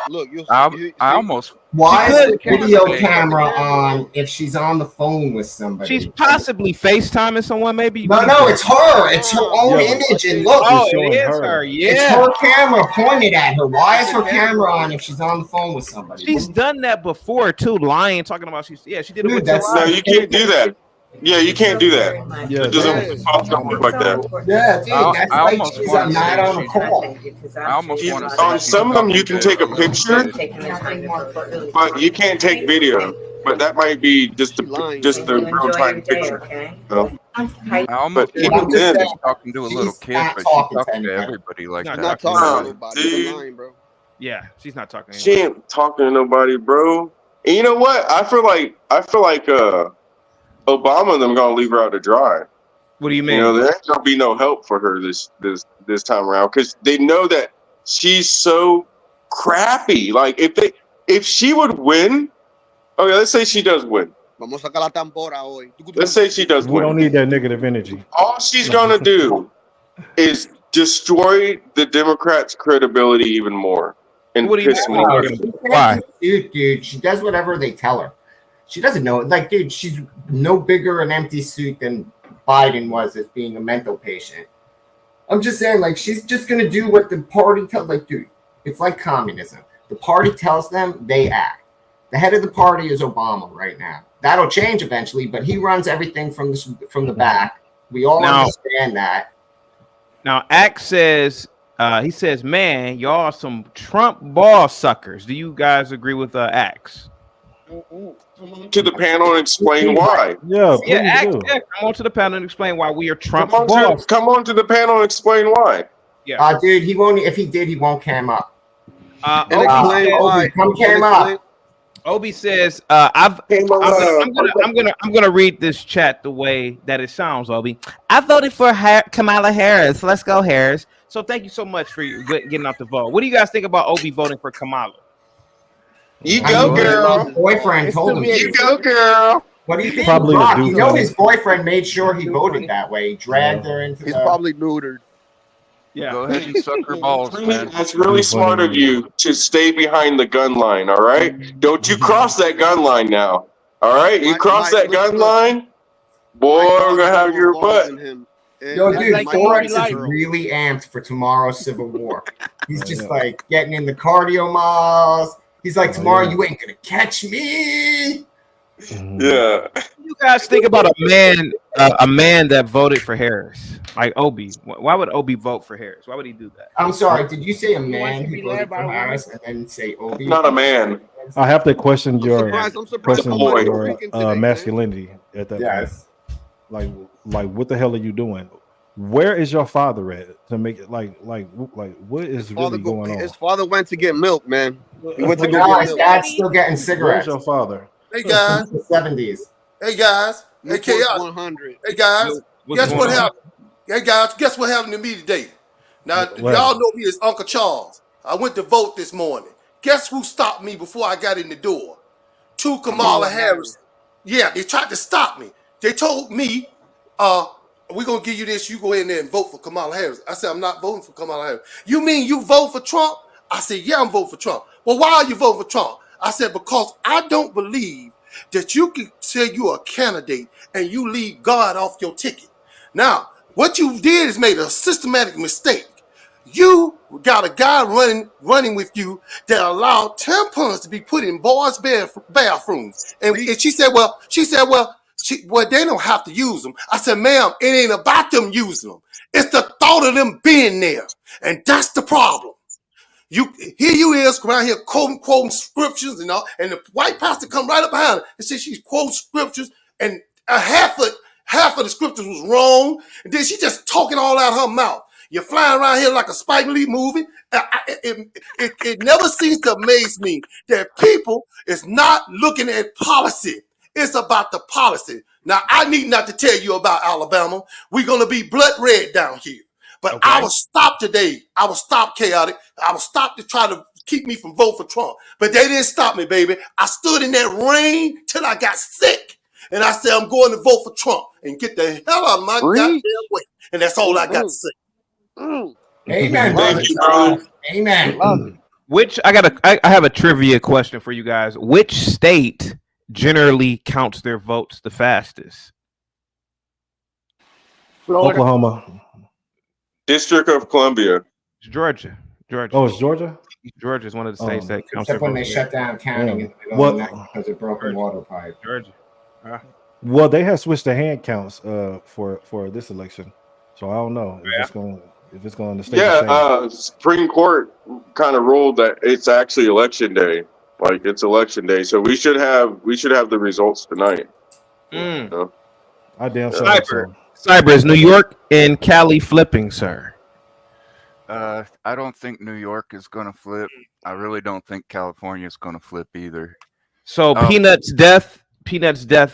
Look, I almost. Why is the could- video camera on if she's on the phone with somebody? She's possibly FaceTiming someone, maybe. No, it's her. It's her own image. And look, Oh, showing it is her. her. it's Yeah. her camera pointed at her. Why is her camera on if she's on the phone with somebody? She's done that before too, lying, talking about she did it Dude, with that's No, you can't do that. Yeah, you can't do that. Yeah, It doesn't work like that. Yeah, dude, that's I like almost she's wanna not say on a call. I almost want to On some of them, you can take a picture, but you can't take video. But that might be just the real time picture. So, I almost But want even to say then- she's talking to a little She's kid, not but talking she's talking to to anybody. everybody like Not that. not talking Nah, to nobody. dude. You're lying, bro. Yeah, she's not talking to she anybody. ain't talking to nobody, bro. And you know what? I feel like Obama and them gonna leave her out to dry. What do you mean? You know, there ain't gonna be no help for her this time around because they know that she's so crappy. Like if she would win, okay, let's say she does win. Vamos a sacar la tambora hoy. Let's say she does We don't win. need that negative energy. All she's gonna do is destroy the Democrats' credibility even more and What do you piss me mean? off. Why? Dude, she does whatever they tell her. She doesn't know. Like, dude, she's no bigger an empty suit than Biden was as being a mental patient. I'm just saying, like, she's just gonna do what the party tells. Like, dude, it's like communism. The party tells them, they act. The head of the party is Obama right now. That'll change eventually, but he runs everything from the back. We all understand that. Now, Axe says, he says, man, y'all are some Trump ball suckers. Do you guys agree with Axe? To the panel and explain why. Yeah, Yeah, Axe, please do. yeah, come on to the panel and explain why we are Trump Come balls. on to the panel and explain why. Yeah. Dude, he won't. If he did, he won't cam up. And explain why. Come cam up. Obi says, I'm gonna read this chat the way that it sounds, Obi. I voted for Kamala Harris. Let's go, Harris. So thank you so much for getting out the vote. What do you guys think about Obi voting for Kamala? You go, girl. His boyfriend told him. You go, girl. What do you think? Probably Rock, the you dude. know his boyfriend made sure he voted that way. He dragged her into He's the... probably neutered. Yeah. Go ahead and suck her balls, man. That's really smart of you to stay behind the gun line, all right? Don't you cross that gun line now, all right? You cross that gun line, boy, we're going to have your butt. Yo, dude, like Forex is like- really amped for tomorrow's Civil War. He's just like getting in the cardio miles. He's like, tomorrow you ain't gonna catch me. Yeah. What do you guys think about a man that voted for Harris? Like Obi. Why would Obi vote for Harris? Why would he do that? I'm sorry, did you say a man wants to who be voted led by for a Harris and then say Obi? Not a man. I have to question your I'm surprised boy. masculinity at that point. Yes. Like what the hell are you doing? Where is your father at to make it like what is really going on? His father went to get milk, man. He went to go No, get his milk. dad's still getting Where's cigarettes. your father? Hey guys, The 70s. hey guys, hey Newport chaos. 100. Hey guys, What's guess going what on? happened? Hey guys, guess what happened to me today? Now What y'all happened? know me as Uncle Charles. I went to vote this morning. Guess who stopped me before I got in the door? Two Kamala Harris. Yeah, they tried to stop me. They told me, we're gonna give you this, you go in there and vote for Kamala Harris. I said, I'm not voting for Kamala Harris. You mean you vote for Trump? I said, yeah, I'm voting for Trump. Well, why are you voting for Trump? I said, because I don't believe that you can say you're a candidate and you leave God off your ticket. Now, what you did is made a systematic mistake. You got a guy running with you that allowed tampons to be put in boys' bathrooms. And she said, well, they don't have to use them. I said, ma'am, it ain't about them using them. It's the thought of them being there. And that's the problem. Here you is around here quoting scriptures and all, and the white pastor come right up behind her and says she's quoting scriptures, and half of the scriptures was wrong, and then she just talking all out her mouth. You're flying around here like a Spike Lee movie. It never seems to amaze me that people is not looking at policy. It's about the policy. Now, I need not to tell you about Alabama. We're going to be blood red down here. But Okay. I was stopped today. I was stopped, chaotic. I was stopped to try to keep me from voting for Trump. But they didn't stop me, baby. I stood in that rain till I got sick. And I said, I'm going to vote for Trump and get the hell out of my goddamn way. And that's all I got to say. Amen, brother. Thank you, brother. Amen. Which I have a trivia question for you guys. Which state generally counts their votes the fastest? Oklahoma. District of Columbia. It's Georgia. Georgia. Oh, it's Georgia. Georgia is one of the states that counts their Except when they votes. shut down counting in the middle What- of the night because of broken water pipe. Georgia. Well, they have switched the hand counts for this election, so I don't know if it's going to stay the same. Yeah, Supreme Court kind of ruled that it's actually election day. Like it's election day, so we should have the results tonight. You know? I damn sure hope Cyber. so. Cyber, is New York and Cali flipping, sir? I don't think New York is going to flip. I really don't think California is going to flip either. So Peanut's death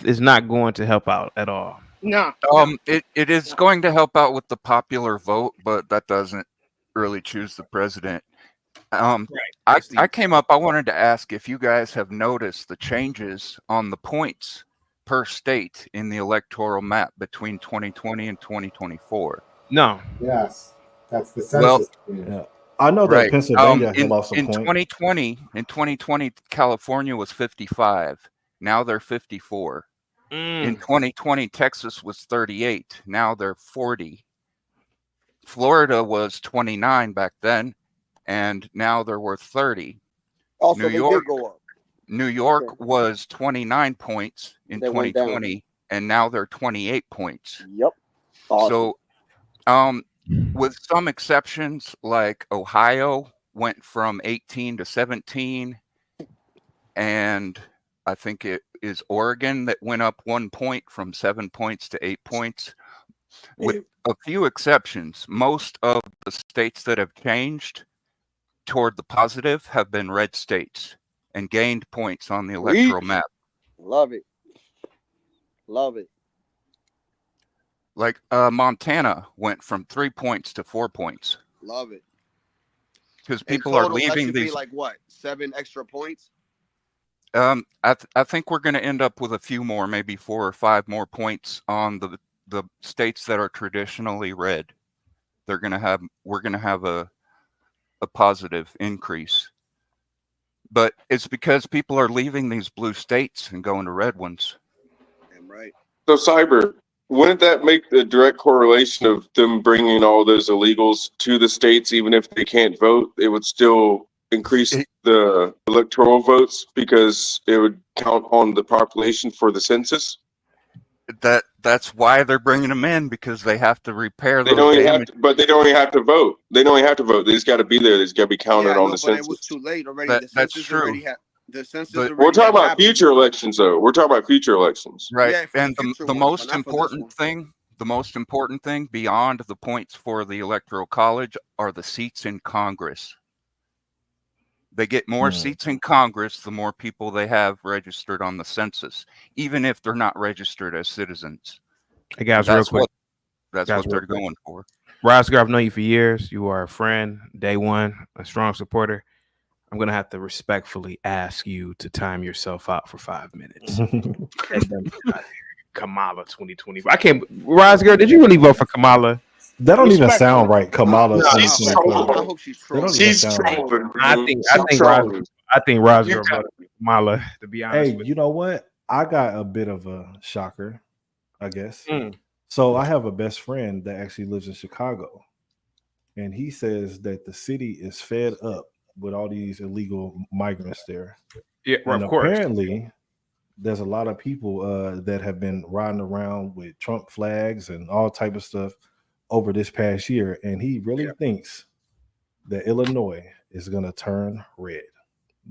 is not going to help out at all. No. It is going to help out with the popular vote, but that doesn't really choose the president. I came up, I wanted to ask if you guys have noticed the changes on the points per state in the electoral map between 2020 and 2024. No. Yes, that's the Well, census. Yeah. I know that Pennsylvania in lost some points. 2020, California was 55. Now they're 54. In 2020, Texas was 38. Now they're 40. Florida was 29 back then, and now they're worth 30. Also, New they York, did go up. New York was 29 points in They went down. 2020, and now they're 28 points. Yep. Awesome. So, with some exceptions, like Ohio went from 18 to 17, and I think it is Oregon that went up 1 point from 7 points to 8 points. With a few exceptions, most of the states that have changed toward the positive have been red states and gained points on the electoral map. Love it. Love it. Like Montana went from 3 points to 4 points Love it. because In people are total, that leaving should be these. like what? 7 extra points? I think we're going to end up with a few more, maybe 4 or 5 more points on the states that are traditionally red. We're going to have a positive increase, but it's because people are leaving these blue states and going to red ones. Damn right. So Cyber, wouldn't that make the direct correlation of them bringing all those illegals to the states, even if they can't vote? It would still increase the electoral votes because it would count on the population for the census. That's why they're bringing them in, because they have to repair They those don't even damage. have to, but they don't even have to vote. They don't even have to vote. They just got to be there. They just got to be counted on the but it census. was too late already. That- The that's census true. already had. The census But- already We're talking had about happened. future elections, though. We're talking about future elections. Right. Yeah, for And the future the ones, most but not for this important one. thing, the most important thing beyond the points for the electoral college are the seats in Congress. They get more seats in Congress, the more people they have registered on the census, even if they're not registered as citizens. Hey guys, real quick. That's Guys, what they're real quick. going for. Rosgar, I've known you for years. You are a friend, day one, a strong supporter. I'm gonna have to respectfully ask you to time yourself out for 5 minutes. Kamala 2020. I can't. Rosgar, did you really vote for Kamala? That don't even sound right. Kamala. No, she's 2024. trolling. I hope she's That don't trolling. even She's sound right. trolling. I bro. think She's trolling. Rosgar You voted got- for Kamala. To be honest, Hey, with you know what? I got a bit of a shocker, I guess. Mm. So I have a best friend that actually lives in Chicago, and he says that the city is fed up with all these illegal migrants there. yeah, well, And of course. apparently, there's a lot of people that have been riding around with Trump flags and all type of stuff over this past year, and he really thinks that Illinois is going to turn red.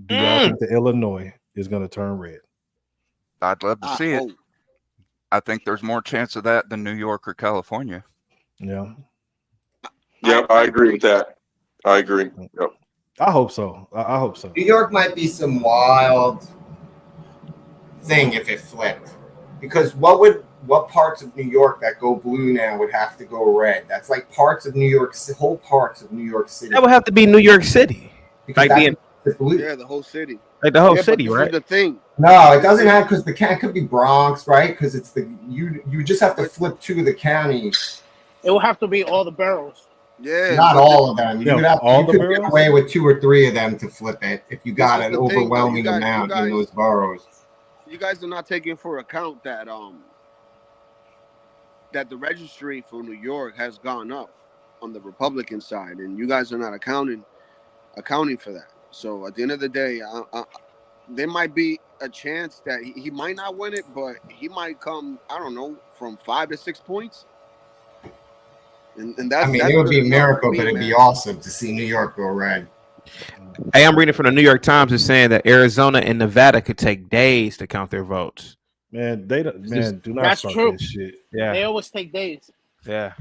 Do y'all think that Illinois is going to turn red? I'd love to see it. I think there's more chance of that than New York or California. Yeah, Yep, I agree with that. I agree. Yep. I hope so. I hope so. New York might be some wild thing if it flipped, because what would what parts of New York that go blue now would have to go red? That's like parts of New York, whole parts of New York City. That would have to be New York City, because like being Yeah, the whole city. like the whole Yeah, city, but this right? is the thing. No, it doesn't have, because the county could be Bronx, right? Because it's the you just have to flip 2 of the counties. It will have to be all the boroughs. Yeah, Not all of them. You Yeah, could have all you the could boroughs? get away with 2 or 3 of them to flip it if you got This an is the thing, though. overwhelming You guys- amount you in guys- those boroughs. You guys are not taking for account that that the registry for New York has gone up on the Republican side, and you guys are not accounting for that. So at the end of the day, there might be a chance that he might not win it, but he might come, I don't know, from 5 to 6 points. And that's, I mean, that's it would be a good enough for miracle, me, but it'd be man. awesome to see New York go red. Hey, I'm reading from the New York Times. It's saying that Arizona and Nevada could take days to count their votes. Man, do not That's start true. that shit. Yeah, They always take days. yeah.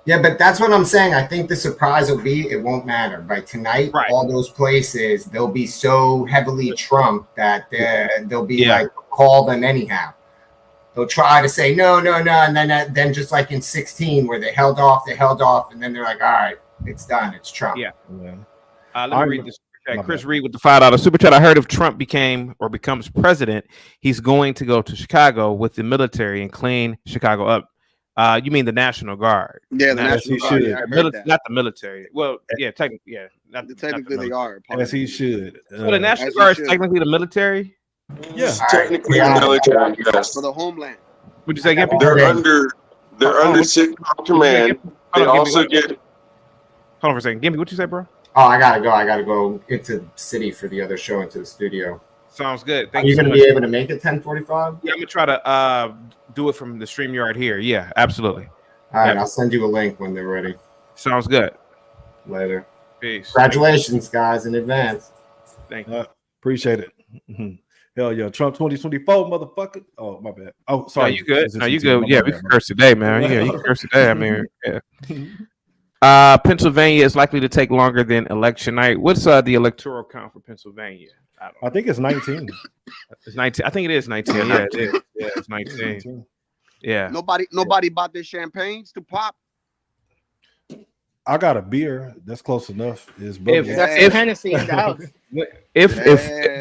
Yeah, but that's what I'm saying. I think the surprise will be it won't matter. By tonight, Right. all those places, they'll be so heavily Trump that they'll be Yeah. like, call them anyhow. They'll try to say no, and then just like in 16 where they held off, and then they're like, all right, it's done, it's Trump. Yeah. Yeah. Let I'm- me read this. my Chris bad. Reed with the $5 super chat. I heard if Trump becomes president, he's going to go to Chicago with the military and clean Chicago up. You mean the National Guard? Yeah, the As he National Guard. should. Yeah, I heard that. Not the military. Well, yeah, technically, yeah. Not the Technically, they military. are. part As of he it. should. So the National As he Guard is should. technically the military. Yeah. Technically, Yeah. the military, yes. For the homeland. Would you say, Gimpy? They're under CITCOM command. They Hold on, also Gimpy. get Hold on for a second. Gimpy, what you say, bro? Oh, I gotta go into the city for the other show, into the studio. Sounds good. Are Thank you you so gonna much. be able to make it 10:45? Yeah, I'm gonna try to do it from the StreamYard here. Yeah, absolutely. All right, Yeah. I'll send you a link when they're ready. Sounds good. Later. Peace. Congratulations, guys, in advance. Thank you. Appreciate it. Mhm. Hell yeah, Trump 2024, motherfucker. Oh, my bad. Oh, No, sorry. you good? Is it No, you CT? good? Yeah, we My can bad. curse today, man. Yeah, you can curse today. I mean, yeah. Pennsylvania is likely to take longer than election night. What's the electoral count for Pennsylvania? I don't know. I think it's 19. It's 19. I think it is 19. Yeah, it is. Yeah, it's 19. Yeah. Nobody bought their champagnes to pop. I got a beer that's close enough. Is If- That's Hennessy in the house. If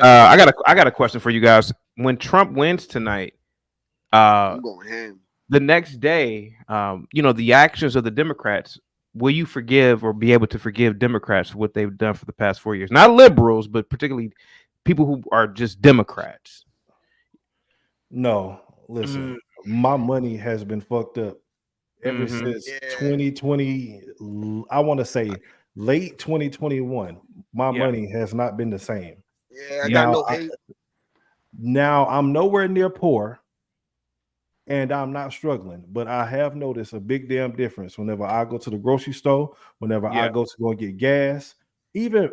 I got a question for you guys. When Trump wins tonight, I'm going ham. the next day, the actions of the Democrats, will you forgive or be able to forgive Democrats for what they've done for the past 4 years? Not liberals, but particularly people who are just Democrats. No, listen, my money has been fucked up ever since 2020. I want to say late 2021. My money has not been the same. Yeah, I got no hate. Now I'm nowhere near poor and I'm not struggling, but I have noticed a big damn difference whenever I go to the grocery store, whenever I go to go and get gas, even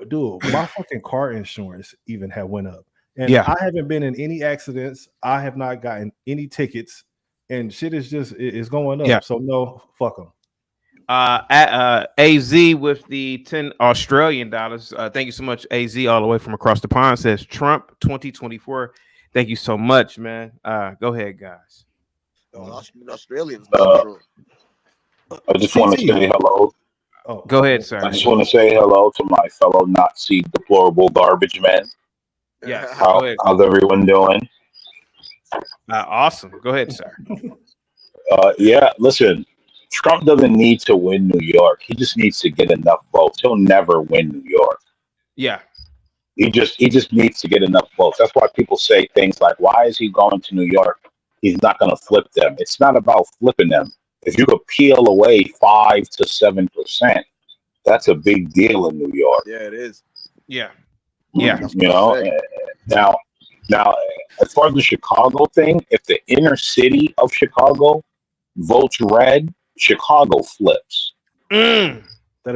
my fucking car insurance even have went up. And I haven't been in any accidents. I have not gotten any tickets, and shit is just it's going up. Yeah. So no, fuck them. AZ with the 10 Australian dollars. Thank you so much, AZ, all the way from across the pond. Says Trump 2024. Thank you so much, man. Go ahead, guys. Australians. I just want to say hello. Oh, go ahead, sir. I just want to say hello to my fellow Nazi deplorable garbage men. Yeah. How's everyone doing? Awesome. Go ahead, sir. Yeah, listen, Trump doesn't need to win New York. He just needs to get enough votes. He'll never win New York. Yeah. He just needs to get enough votes. That's why people say things like, why is he going to New York? He's not going to flip them. It's not about flipping them. If you could peel away 5 to 7%, that's a big deal in New York. Yeah, it is. Yeah. Yeah. You know, now, as far as the Chicago thing, if the inner city of Chicago votes red, Chicago flips. That'd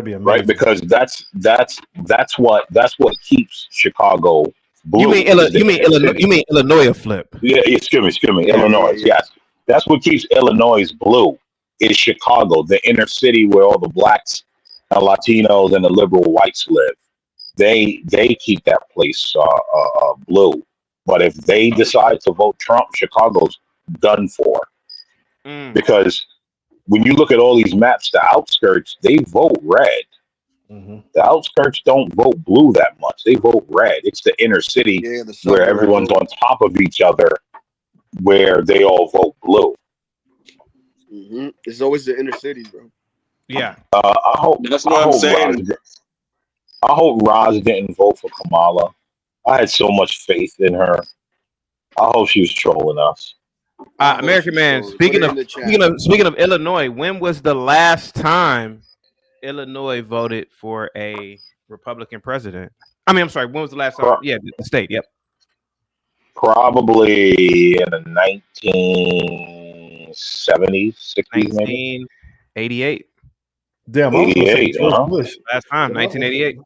be amazing. Right, because that's what keeps Chicago blue. You mean Illinois flip? Yeah, excuse me, Illinois. Yes, that's what keeps Illinois blue. Is Chicago, the inner city where all the blacks and Latinos and the liberal whites live. They keep that place blue. But if they decide to vote Trump, Chicago's done for. Because when you look at all these maps, the outskirts, they vote red. The outskirts don't vote blue that much. They vote red. It's the inner city where everyone's on top of each other, where they all vote blue. It's always the inner cities, bro. Yeah. I hope that's what I'm saying. I hope Roz didn't vote for Kamala. I had so much faith in her. I hope she was trolling us. American Man, speaking of Illinois, when was the last time Illinois voted for a Republican president? I mean, I'm sorry, when was the last time? Yeah, the state, yep. Probably in the 1970s, 60s, maybe. 1988. Damn, I was gonna say George Bush. Last time, 1988.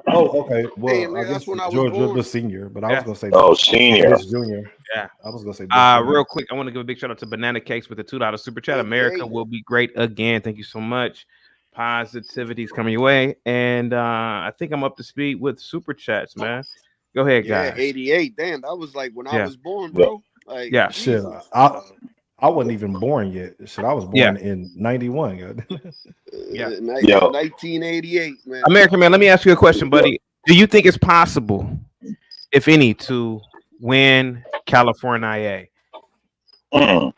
Oh, okay. Well, Hey, man, I guess that's when I was George born. Bush Senior, but I was gonna say senior. Bush Junior. Yeah, I was gonna say. Bush Jr. Real quick, I want to give a big shout out to Banana Cakes with the $2 super chat. America will be great again. Thank you so much. Positivity is coming your way, and I think I'm up to speed with super chats, man. Go ahead, guys. 88. Damn, that was like when I was born, bro. Like, yeah, shit. I wasn't even born yet. Shit, I was born in 91. Yeah, 1988, man. American Man, let me ask you a question, buddy. Do you think it's possible, if any, to win California? Never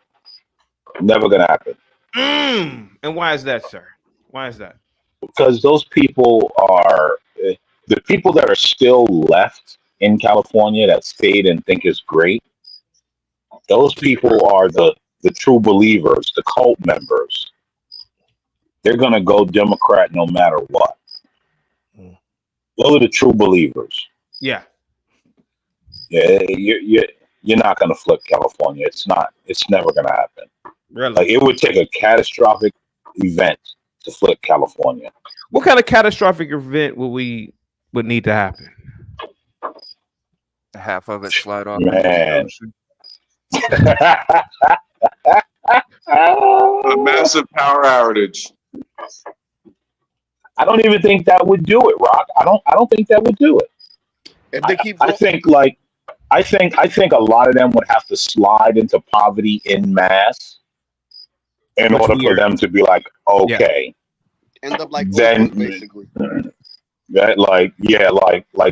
gonna happen. And why is that, sir? Why is that? Because those people are the people that are still left in California that stayed and think is great. Those people are the true believers, the cult members. They're gonna go Democrat no matter what. Those are the true believers. Yeah. Yeah, you're not gonna flip California. It's never gonna happen. Really? Like, it would take a catastrophic event to flip California. What kind of catastrophic event would need to happen? Half of it slide off. Man. A massive power outage. I don't even think that would do it, Rock. I don't think that would do it. If they keep I think a lot of them would have to slide into poverty in mass in order for them to be like, okay. End up like Then Oakland, basically. That like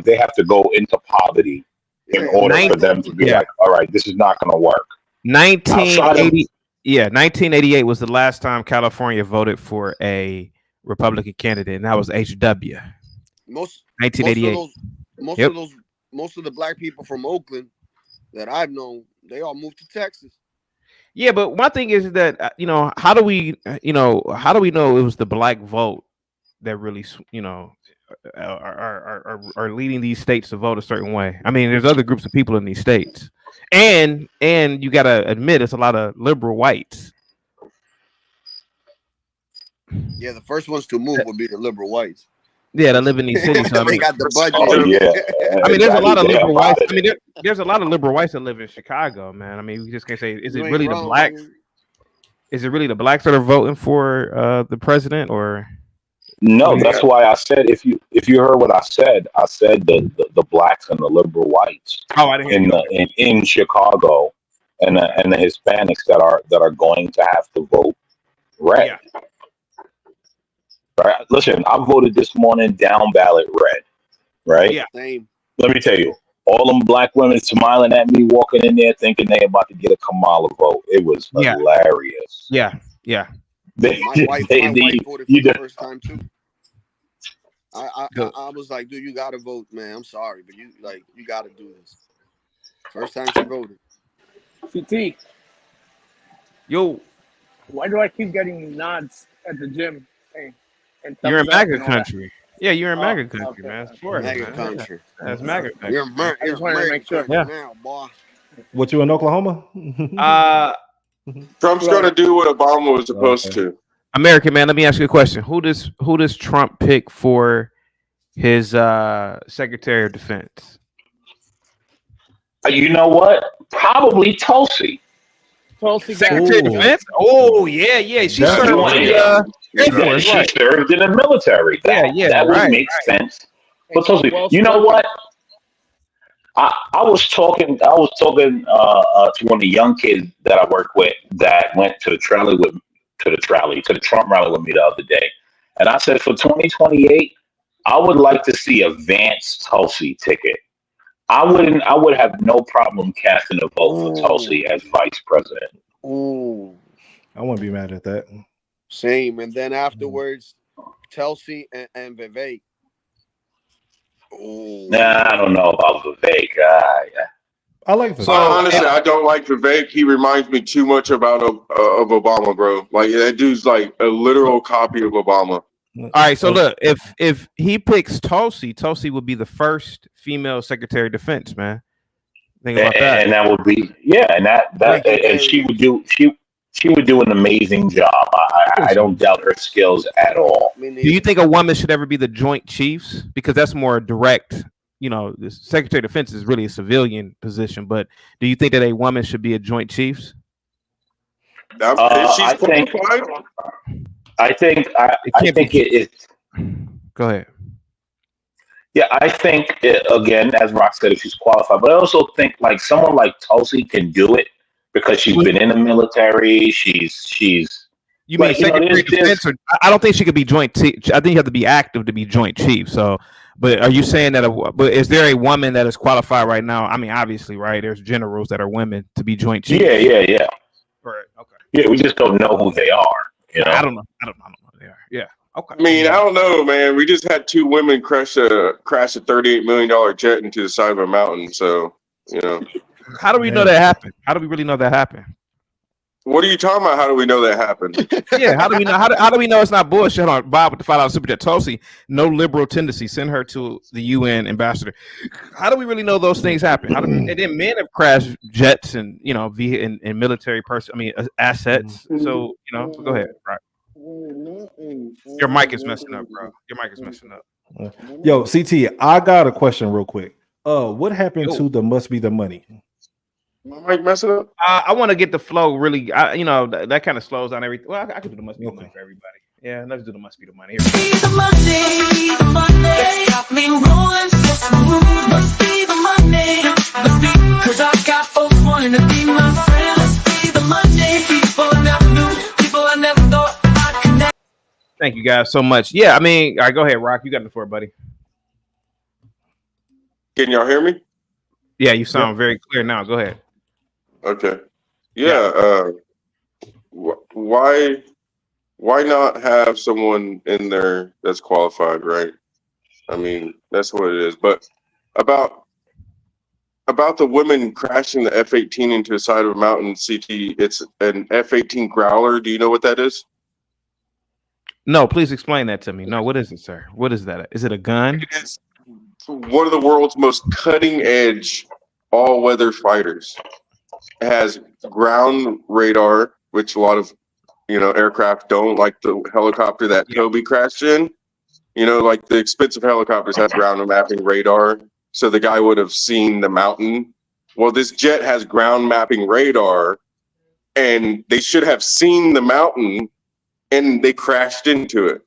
they have to go into poverty in order for them to be like, all right, this is not gonna work. 1988 was the last time California voted for a Republican candidate, and that was HW. Most 1988. Most of the black people from Oakland that I've known, they all moved to Texas. Yeah, but my thing is that how do we know it was the black vote that really are leading these states to vote a certain way? I mean, there's other groups of people in these states, and you gotta admit it's a lot of liberal whites. Yeah, the first ones to move would be the liberal whites. Yeah, that live in these cities. So they got the budget. Oh, yeah. I mean, there's a lot of liberal whites. I mean, there's a lot of liberal whites that live in Chicago, man. I mean, we just can't say, is it really the blacks? Is it really the blacks that are voting for the president, or? No, that's why I said if you heard what I said the blacks and the liberal whites. Oh, I didn't hear in Chicago, and the Hispanics that are going to have to vote red. Yeah. Right. Listen, I voted this morning down ballot red. Right. Yeah. Same. Let me tell you, all them black women smiling at me, walking in there thinking they about to get a Kamala vote. It was hilarious. Yeah. Yeah. My wife voted for the first time too. I was like, dude, you gotta vote, man. I'm sorry, but you gotta do this. First time she voted. CT. Yo. Why do I keep getting nods at the gym? Hey, you're in MAGA country. Yeah, you're in MAGA country, man. It's Florida, MAGA country. That's MAGA country. You're I just wanted to make sure. Now, boy. What, you in Oklahoma? Trump's going to do what Obama was supposed to. American Man, let me ask you a question. Who does Trump pick for his Secretary of Defense? You know what? Probably Tulsi. Secretary of Defense? Oh, yeah. She served in the military. That would make sense. But Tulsi, you know what? I was talking to one of the young kids that I work with that went to the Trump rally with me the other day, and I said for 2028, I would like to see a Vance Tulsi ticket. I would have no problem casting a vote for Tulsi as vice president. Ooh, I wouldn't be mad at that. same. And then afterwards, Tulsi and Vivek. Ooh. Nah, I don't know about Vivek. I like So honestly, I don't like Vivek. He reminds me too much about of Obama, bro. Like that dude's like a literal copy of Obama. All right, so look, if he picks Tulsi, Tulsi would be the first female Secretary of Defense, man. Think about that. And that would be and she would do an amazing job. I don't doubt her skills at all. Do you think a woman should ever be the Joint Chiefs? Because that's more direct. You know, the Secretary of Defense is really a civilian position, but do you think that a woman should be a Joint Chiefs? I think it. Go ahead. Yeah, I think again, as Rock said, if she's qualified, but I also think like someone like Tulsi can do it because she's been in the military. She's. You mean Secretary of Defense? Or, I don't think she could be Joint Chief. I think you have to be active to be Joint Chief. So, but are you saying that? But is there a woman that is qualified right now? I mean, obviously, right? There's generals that are women to be Joint Chiefs. Yeah. Right. Okay. Yeah, we just don't know who they are. You know? I don't know who they are. Yeah. Okay. I mean, I don't know, man. We just had two women crash a $38 million jet into the side of a mountain. So, you know. How do we know that happened? How do we really know that happened? What are you talking about? How do we know that happened? Yeah, how do we know? How do we know it's not bullshit? On Bob with the $5 super chat. Tulsi, no liberal tendency. Send her to the UN ambassador. How do we really know those things happen? And then men have crashed jets and and military assets. So go ahead, right? Your mic is messing up, bro. Your mic is messing up. Yo, CT, I got a question real quick. What happened to the must be the money? My mic messing up? I want to get the flow really. That kind of slows down everything. Well, I could do the must be the money for everybody. Yeah, let's do the must be the money. Here. The money got me rolling so smooth. Must be the money. Must be, 'cause I got folks wanting to be my friend. Must be the money. People I never knew. People I never thought I'd connect. Thank you guys so much. Yeah, I mean, all right, go ahead, Rock. You got the floor, buddy. Can y'all hear me? Yeah, you sound very clear now. Go ahead. Okay. Yeah. Why not have someone in there that's qualified, right? I mean, that's what it is. But about the women crashing the F-18 into the side of a mountain, CT, it's an F-18 Growler. Do you know what that is? No, please explain that to me. No, what is it, sir? What is that? Is it a gun? It is one of the world's most cutting edge all-weather fighters. It has ground radar, which a lot of aircraft don't, like the helicopter that Kobe crashed in. Like the expensive helicopters have ground mapping radar, so the guy would have seen the mountain. Well, this jet has ground mapping radar, and they should have seen the mountain, and they crashed into it.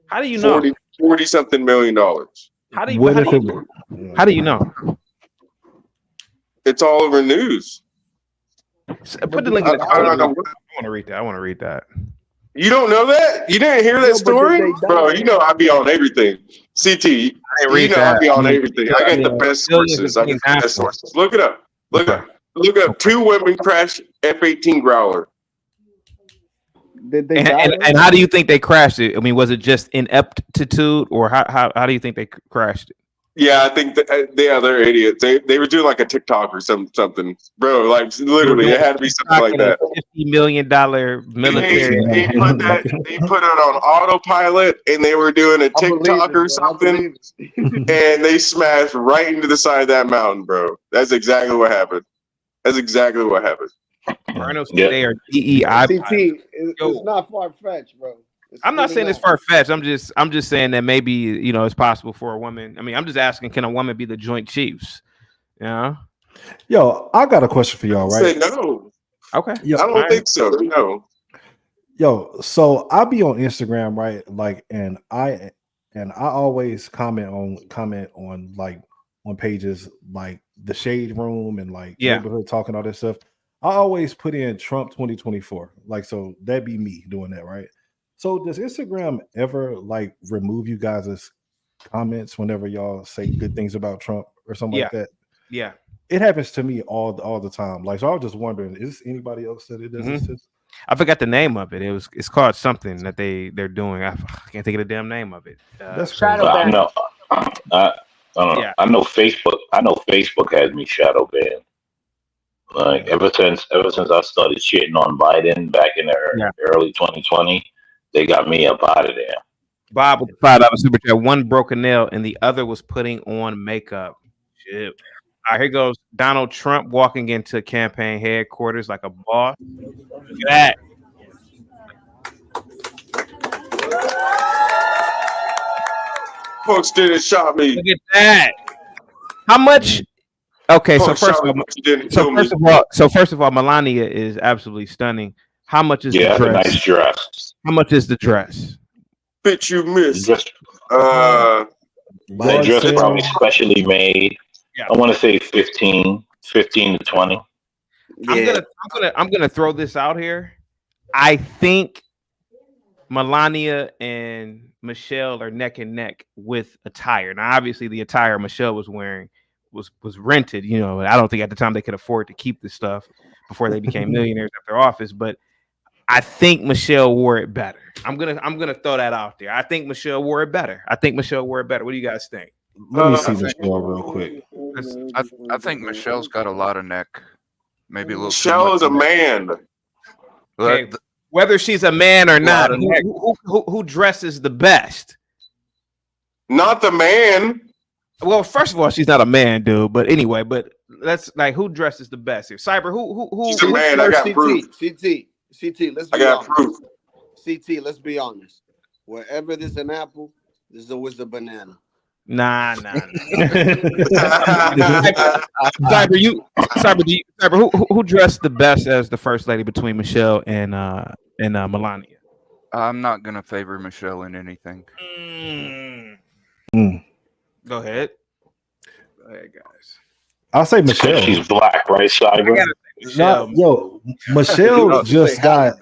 How do you know? $40-something million. How do you know? It's all over news. Put the link in the comments. I want to read that. I want to read that. You don't know that? You didn't hear that story? Bro, I be on everything. CT, I be on everything. I got the best sources. I got the best sources. Look it up. Look up. Two women crash F-18 Growler. Did they and how do you think they crashed it? I mean, was it just ineptitude, or how do you think they crashed it? Yeah, I think they're idiots. They were doing like a TikTok or something, bro. Like literally, it had to be something like that. $50 million military. They put it on autopilot, and they were doing a TikTok or something, and they smashed right into the side of that mountain, bro. That's exactly what happened. They are DEI. It's not far fetched, bro. I'm not saying it's far fetched. I'm just saying that maybe it's possible for a woman. I mean, I'm just asking, can a woman be the Joint Chiefs? Yeah. Yo, I got a question for y'all, right? Say no. Okay. Yo, I don't think so. No. Yo, so I'll be on Instagram, right? Like, and I always comment on like on pages like the Shade Room and like Yeah. Neighborhood Talk and all that stuff, I always put in Trump 2024. Like, so that'd be me doing that, right? So does Instagram ever like remove you guys' comments whenever y'all say good things about Trump or something like that? Yeah. It happens to me all the time. Like, so I was just wondering, is anybody else that it does this to? I forgot the name of it. It's called something that they're doing. I can't think of the damn name of it. That's I know. I don't know. Yeah. I know Facebook. I know Facebook has me shadow banned. Like ever since I started shitting on Biden back in the early 2020, they got me up out of there. Bob with $5 super chat. One broke a nail and the other was putting on makeup. Shit. All right, here goes Donald Trump walking into campaign headquarters like a boss. Look at that. Folks didn't shot me. Look at that. How much? Okay, so first of all, Melania is absolutely stunning. How much is the Yeah, dress? nice dress. How much is the dress? Bitch, you missed. The dress is probably specially made. Yeah. I want to say 15 to 20. I'm gonna throw this out here. I think Melania and Michelle are neck and neck with attire. Now, obviously, the attire Michelle was wearing was rented. You know, I don't think at the time they could afford to keep the stuff before they became millionaires at their office. But I think Michelle wore it better. I'm gonna throw that out there. I think Michelle wore it better. What do you guys think? Let me see Michelle real quick. I think Michelle's got a lot of neck. Maybe a little. Michelle is a man. Okay, whether she's a man or not, who dresses the best? Not the man. Well, first of all, she's not a man, dude. But anyway, that's like who dresses the best here? Cyber, who? She's a man. I got proof. CT. Let's be honest. CT. Let's be honest. Wherever there's an apple, there's always a banana. Nah. Cyber, who dressed the best as the first lady between Michelle and Melania? I'm not gonna favor Michelle in anything. Go ahead, guys. I'll say Michelle. She's black, right, Cyber? Michelle just got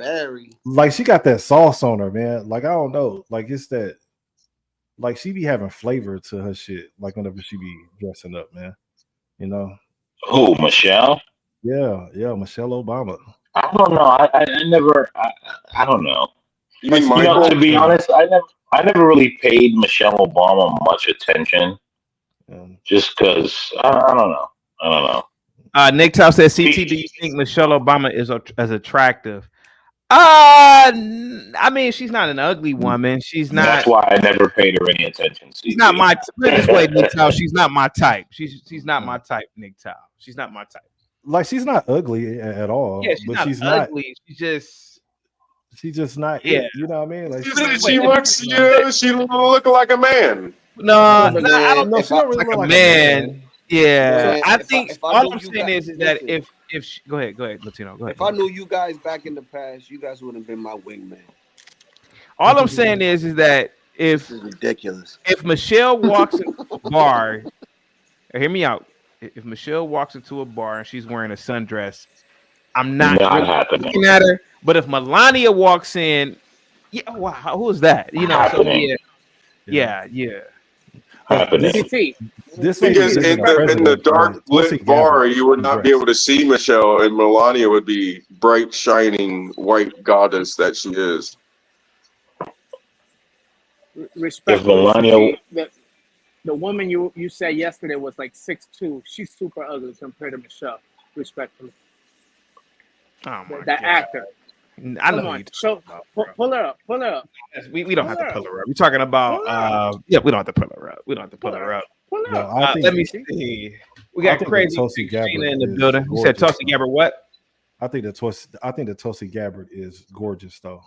like she got that sauce on her, man. Like I don't know, like it's that. Like she be having flavor to her shit, like whenever she be dressing up, man. You know. Who, Michelle? Yeah, Michelle Obama. I don't know. I never. I don't know. You mean Michael? To be honest, I never really paid Michelle Obama much attention, just because I don't know. Nick Tau says, "CT, do you think Michelle Obama is as attractive?" I mean, she's not an ugly woman. She's not. That's why I never paid her any attention. She's not my. Put it this way, Nick Tau. She's not my type. She's not my type, Nick Tau. She's not my type. Like she's not ugly at all. Yeah, she's not ugly. She's just not. Yeah, you know what I mean. Like she looks. Yeah, she look like a man. No, I don't know. She don't really like look a like man. Yeah, I If think I all knew I'm you saying guys- is that listen. if go ahead, Latino, go ahead. If I knew you guys back in the past, you guys would have been my wingman. All I'm saying is that if This is ridiculous. if Michelle walks into a bar, hear me out. If Michelle walks into a bar and she's wearing a sundress, I'm not really happening. looking at her. But if Melania walks in, yeah, wow, who is that? You know, so Happening. yeah. Happening. This Because in the dark lit bar, you would not be able to see Michelle, and Melania would be bright, shining white goddess that she is. Respect. Melania- The woman you said yesterday was like 6'2". She's super ugly compared to Michelle. Respectfully. Oh my That actor. I know Come who on, you're show, pull her up. Pull her up. We don't have to pull her up. We're talking about we don't have to pull her up. We don't have to pull her up. Pull her Yo, up. I think- Let me see. We I got think crazy that Tulsi Gina Gabbard in the is building. You said gorgeous, Tulsi Gabbard what? I think that Tulsi Gabbard is gorgeous though.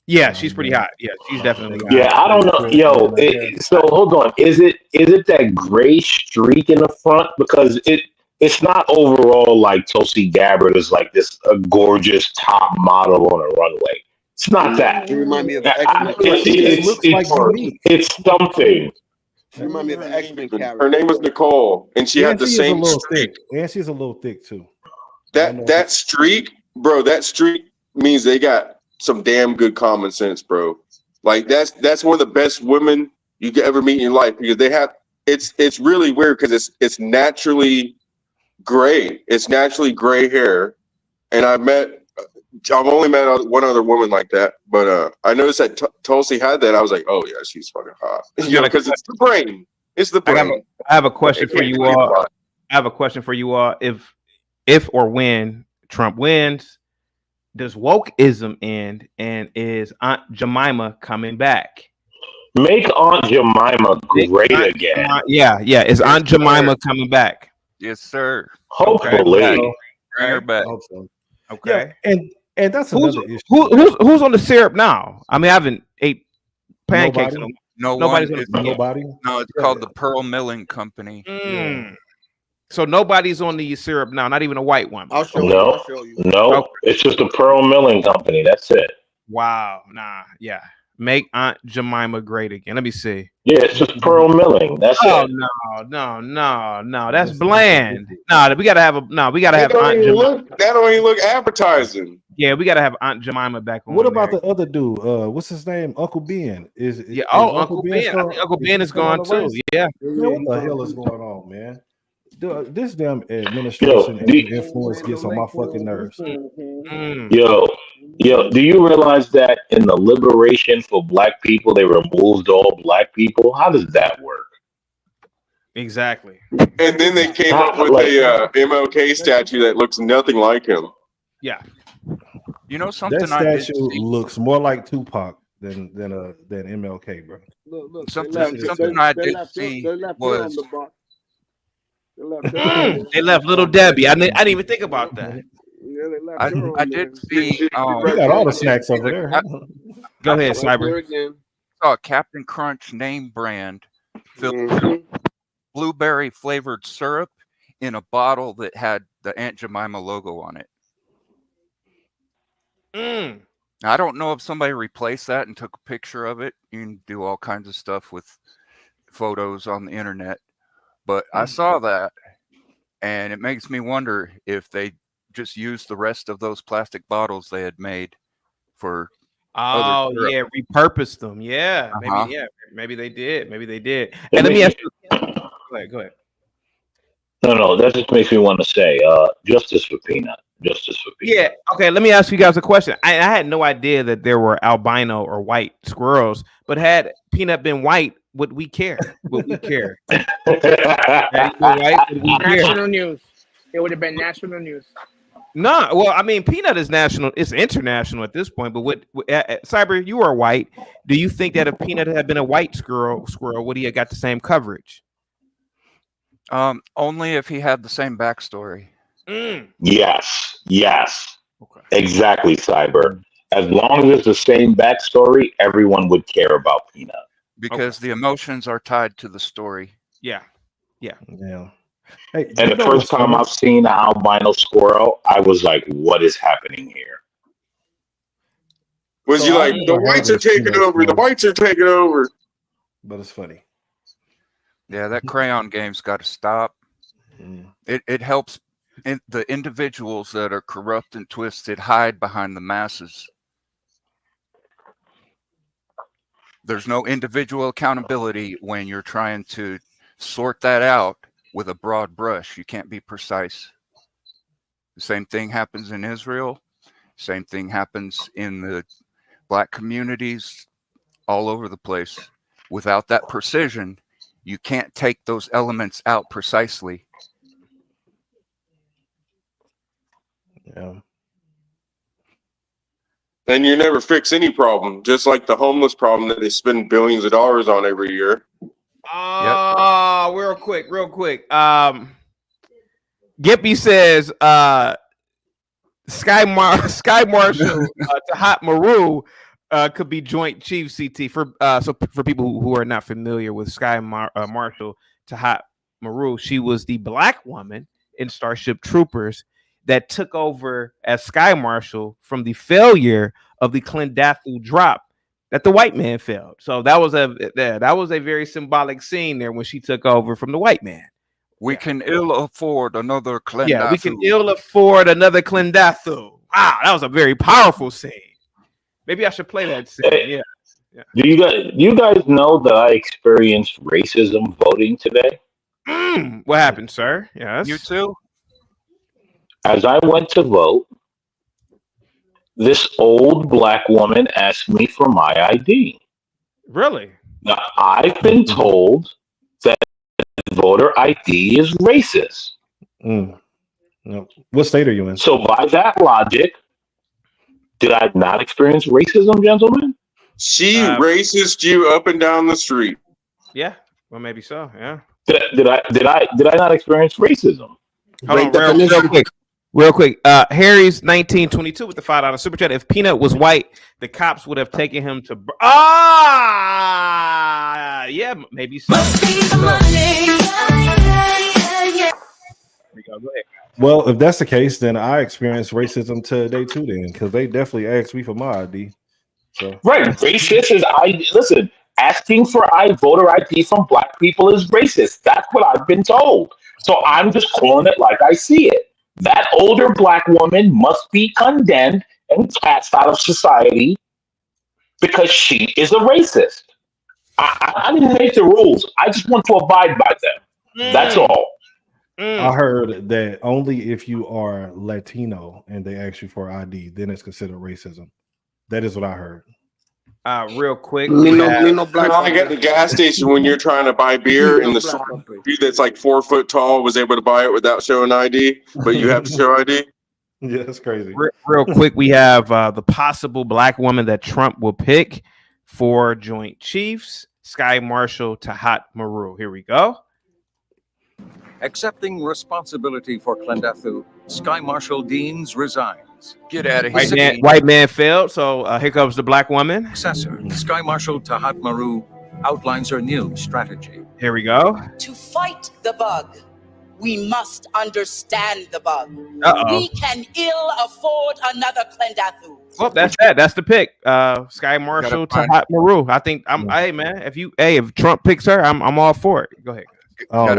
Yeah, she's pretty hot. Yeah, she's definitely hot. Yeah, I don't know. Yo, so hold on. Is it that gray streak in the front? Because it's not overall like Tulsi Gabbard is like this a gorgeous top model on a runway. It's not that. You remind me of It's something. She reminded me of an X-Men character. Her name was Nicole, and she had the she's a same little streak. thick. And she's a little thick too. That streak, bro. That streak means they got some damn good common sense, bro. Like that's one of the best women you could ever meet in your life because they have. It's really weird because it's naturally gray. It's naturally gray hair, and I've only met one other woman like that, but I noticed that Tulsi had that. I was like, oh yeah, she's fucking hot. Because it's the brain. It's the brain. I have a question for you all. I have a question for you all. If or when Trump wins, does wokeism end, and is Aunt Jemima coming back? Make Aunt Jemima great again. Yeah. Is Aunt Jemima coming back? Yes, sir. Hopefully. Bring her back. Okay. Yeah, and that's another issue. Who's on the syrup now? I mean, I haven't ate pancakes. Nobody's on the nobody. No, it's called the Pearl Milling Company. So nobody's on the syrup now, not even a white one. I'll show you. No, it's just the Pearl Milling Company. That's it. Wow. Nah. Yeah. Make Aunt Jemima great again. Let me see. Yeah, it's just Pearl Milling. That's it. No. That's bland. We gotta have Aunt Jemima. That don't even look appetizing. Yeah, we gotta have Aunt Jemima back on. What about the other dude? What's his name? Uncle Ben. Uncle Ben. I think Uncle Ben is gone too. Yeah. Man, what the hell is going on, man? Dude, this damn administration and influence gets on my fucking nerves. Yo, do you realize that in the liberation for black people, they removed all black people? How does that work? Exactly. And then they came up with a MLK statue that looks nothing like him. Yeah. You know something? That statue looks more like Tupac than MLK, bro. Look, something I did see was they left Little Debbie. I didn't even think about that. I did see. We got all the snacks over there. Go ahead, Cyber. Saw a Captain Crunch name brand filled with blueberry flavored syrup in a bottle that had the Aunt Jemima logo on it. Now, I don't know if somebody replaced that and took a picture of it. You can do all kinds of stuff with photos on the internet, but I saw that, and it makes me wonder if they just used the rest of those plastic bottles they had made for. Oh yeah, repurposed them. Yeah, maybe they did. And let me ask you. Go ahead. No, that just makes me want to say, justice for Peanut. Justice for Peanut. Yeah. Okay. Let me ask you guys a question. I had no idea that there were albino or white squirrels, but had Peanut been white, would we care? Would we care? National news. It would have been national news. No, well, I mean, Peanut is national. It's international at this point. But Cyber, you are white. Do you think that if Peanut had been a white squirrel, would he have got the same coverage? Only if he had the same backstory. Yes. Okay. Exactly, Cyber. As long as it's the same backstory, everyone would care about Peanut. Because the emotions are tied to the story. Yeah. Hey, and the first time I've seen an albino squirrel, I was like, what is happening here? Was you like, the whites are taking over, the whites are taking over? But it's funny. Yeah, that crayon game's got to stop. It helps the individuals that are corrupt and twisted hide behind the masses. There's no individual accountability when you're trying to sort that out with a broad brush. You can't be precise. The same thing happens in Israel. Same thing happens in the black communities all over the place. Without that precision, you can't take those elements out precisely. Yeah. And you never fix any problem, just like the homeless problem that they spend billions of dollars on every year. Real quick. Gippy says Sky Marshal Tahat Maru could be Joint Chief CT for people who are not familiar with Sky Marshal Tahat Maru. She was the black woman in Starship Troopers that took over as Sky Marshal from the failure of the Clondafu drop that the white man failed. So that was a very symbolic scene there when she took over from the white man. We can ill afford another Clendathu. Yeah, we can ill afford another Clendathu. Wow, that was a very powerful scene. Maybe I should play that scene. Yeah. Do you guys know that I experienced racism voting today? What happened, sir? Yes. You too? As I went to vote, this old black woman asked me for my ID. Really? Now, I've been told that voter ID is racist. No. What state are you in? So by that logic, did I not experience racism, gentlemen? She racist you up and down the street. Yeah. Well, maybe so. Yeah. Did I not experience racism? Hold on, real quick. Harry's 1922 with the $5 super chat. If Peanut was white, the cops would have taken him to. Yeah, maybe so. Go ahead. Well, if that's the case, then I experienced racism today too. Then, because they definitely asked me for my ID. So Right, racist is listen. Asking for voter ID from black people is racist. That's what I've been told. So I'm just calling it like I see it. That older black woman must be condemned and cast out of society because she is a racist. I didn't make the rules. I just want to abide by them. That's all. I heard that only if you are Latino and they ask you for ID, then it's considered racism. That is what I heard. Real quick, like at the gas station when you're trying to buy beer and the store that's like 4 foot tall was able to buy it without showing ID, but you have to show ID. Yeah, that's crazy. Real quick, we have the possible black woman that Trump will pick for Joint Chiefs, Sky Marshal Tahat Maru. Here we go. Accepting responsibility for Clendathu, Sky Marshal Deans resigns. Get out of here. White man failed, so here comes the black woman. Successor, Sky Marshal Tahat Maru outlines her new strategy. Here we go. To fight the bug, we must understand the bug. Uh-oh. We can ill afford another Clendathu. Well, that's that. That's the pick. Sky Marshal Tahat Maru. I think hey man, if Trump picks her, I'm all for it. Go ahead. Bug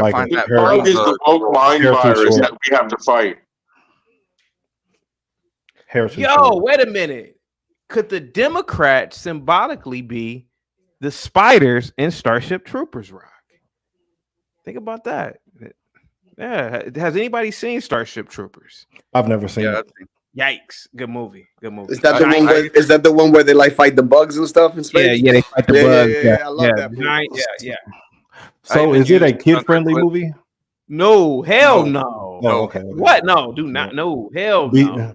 is the woke mind virus that we have to fight. Yo, wait a minute. Could the Democrats symbolically be the spiders in Starship Troopers, Rock? Think about that. Yeah. Has anybody seen Starship Troopers? I've never seen it. Yikes. Good movie. Is that the one where is that the one where they like fight the bugs and stuff in space? Yeah, they fight the bugs. Yeah, I love that movie. Yeah. So is it a kid-friendly movie? No, hell no. Oh, okay. What? No, do not. No, hell no.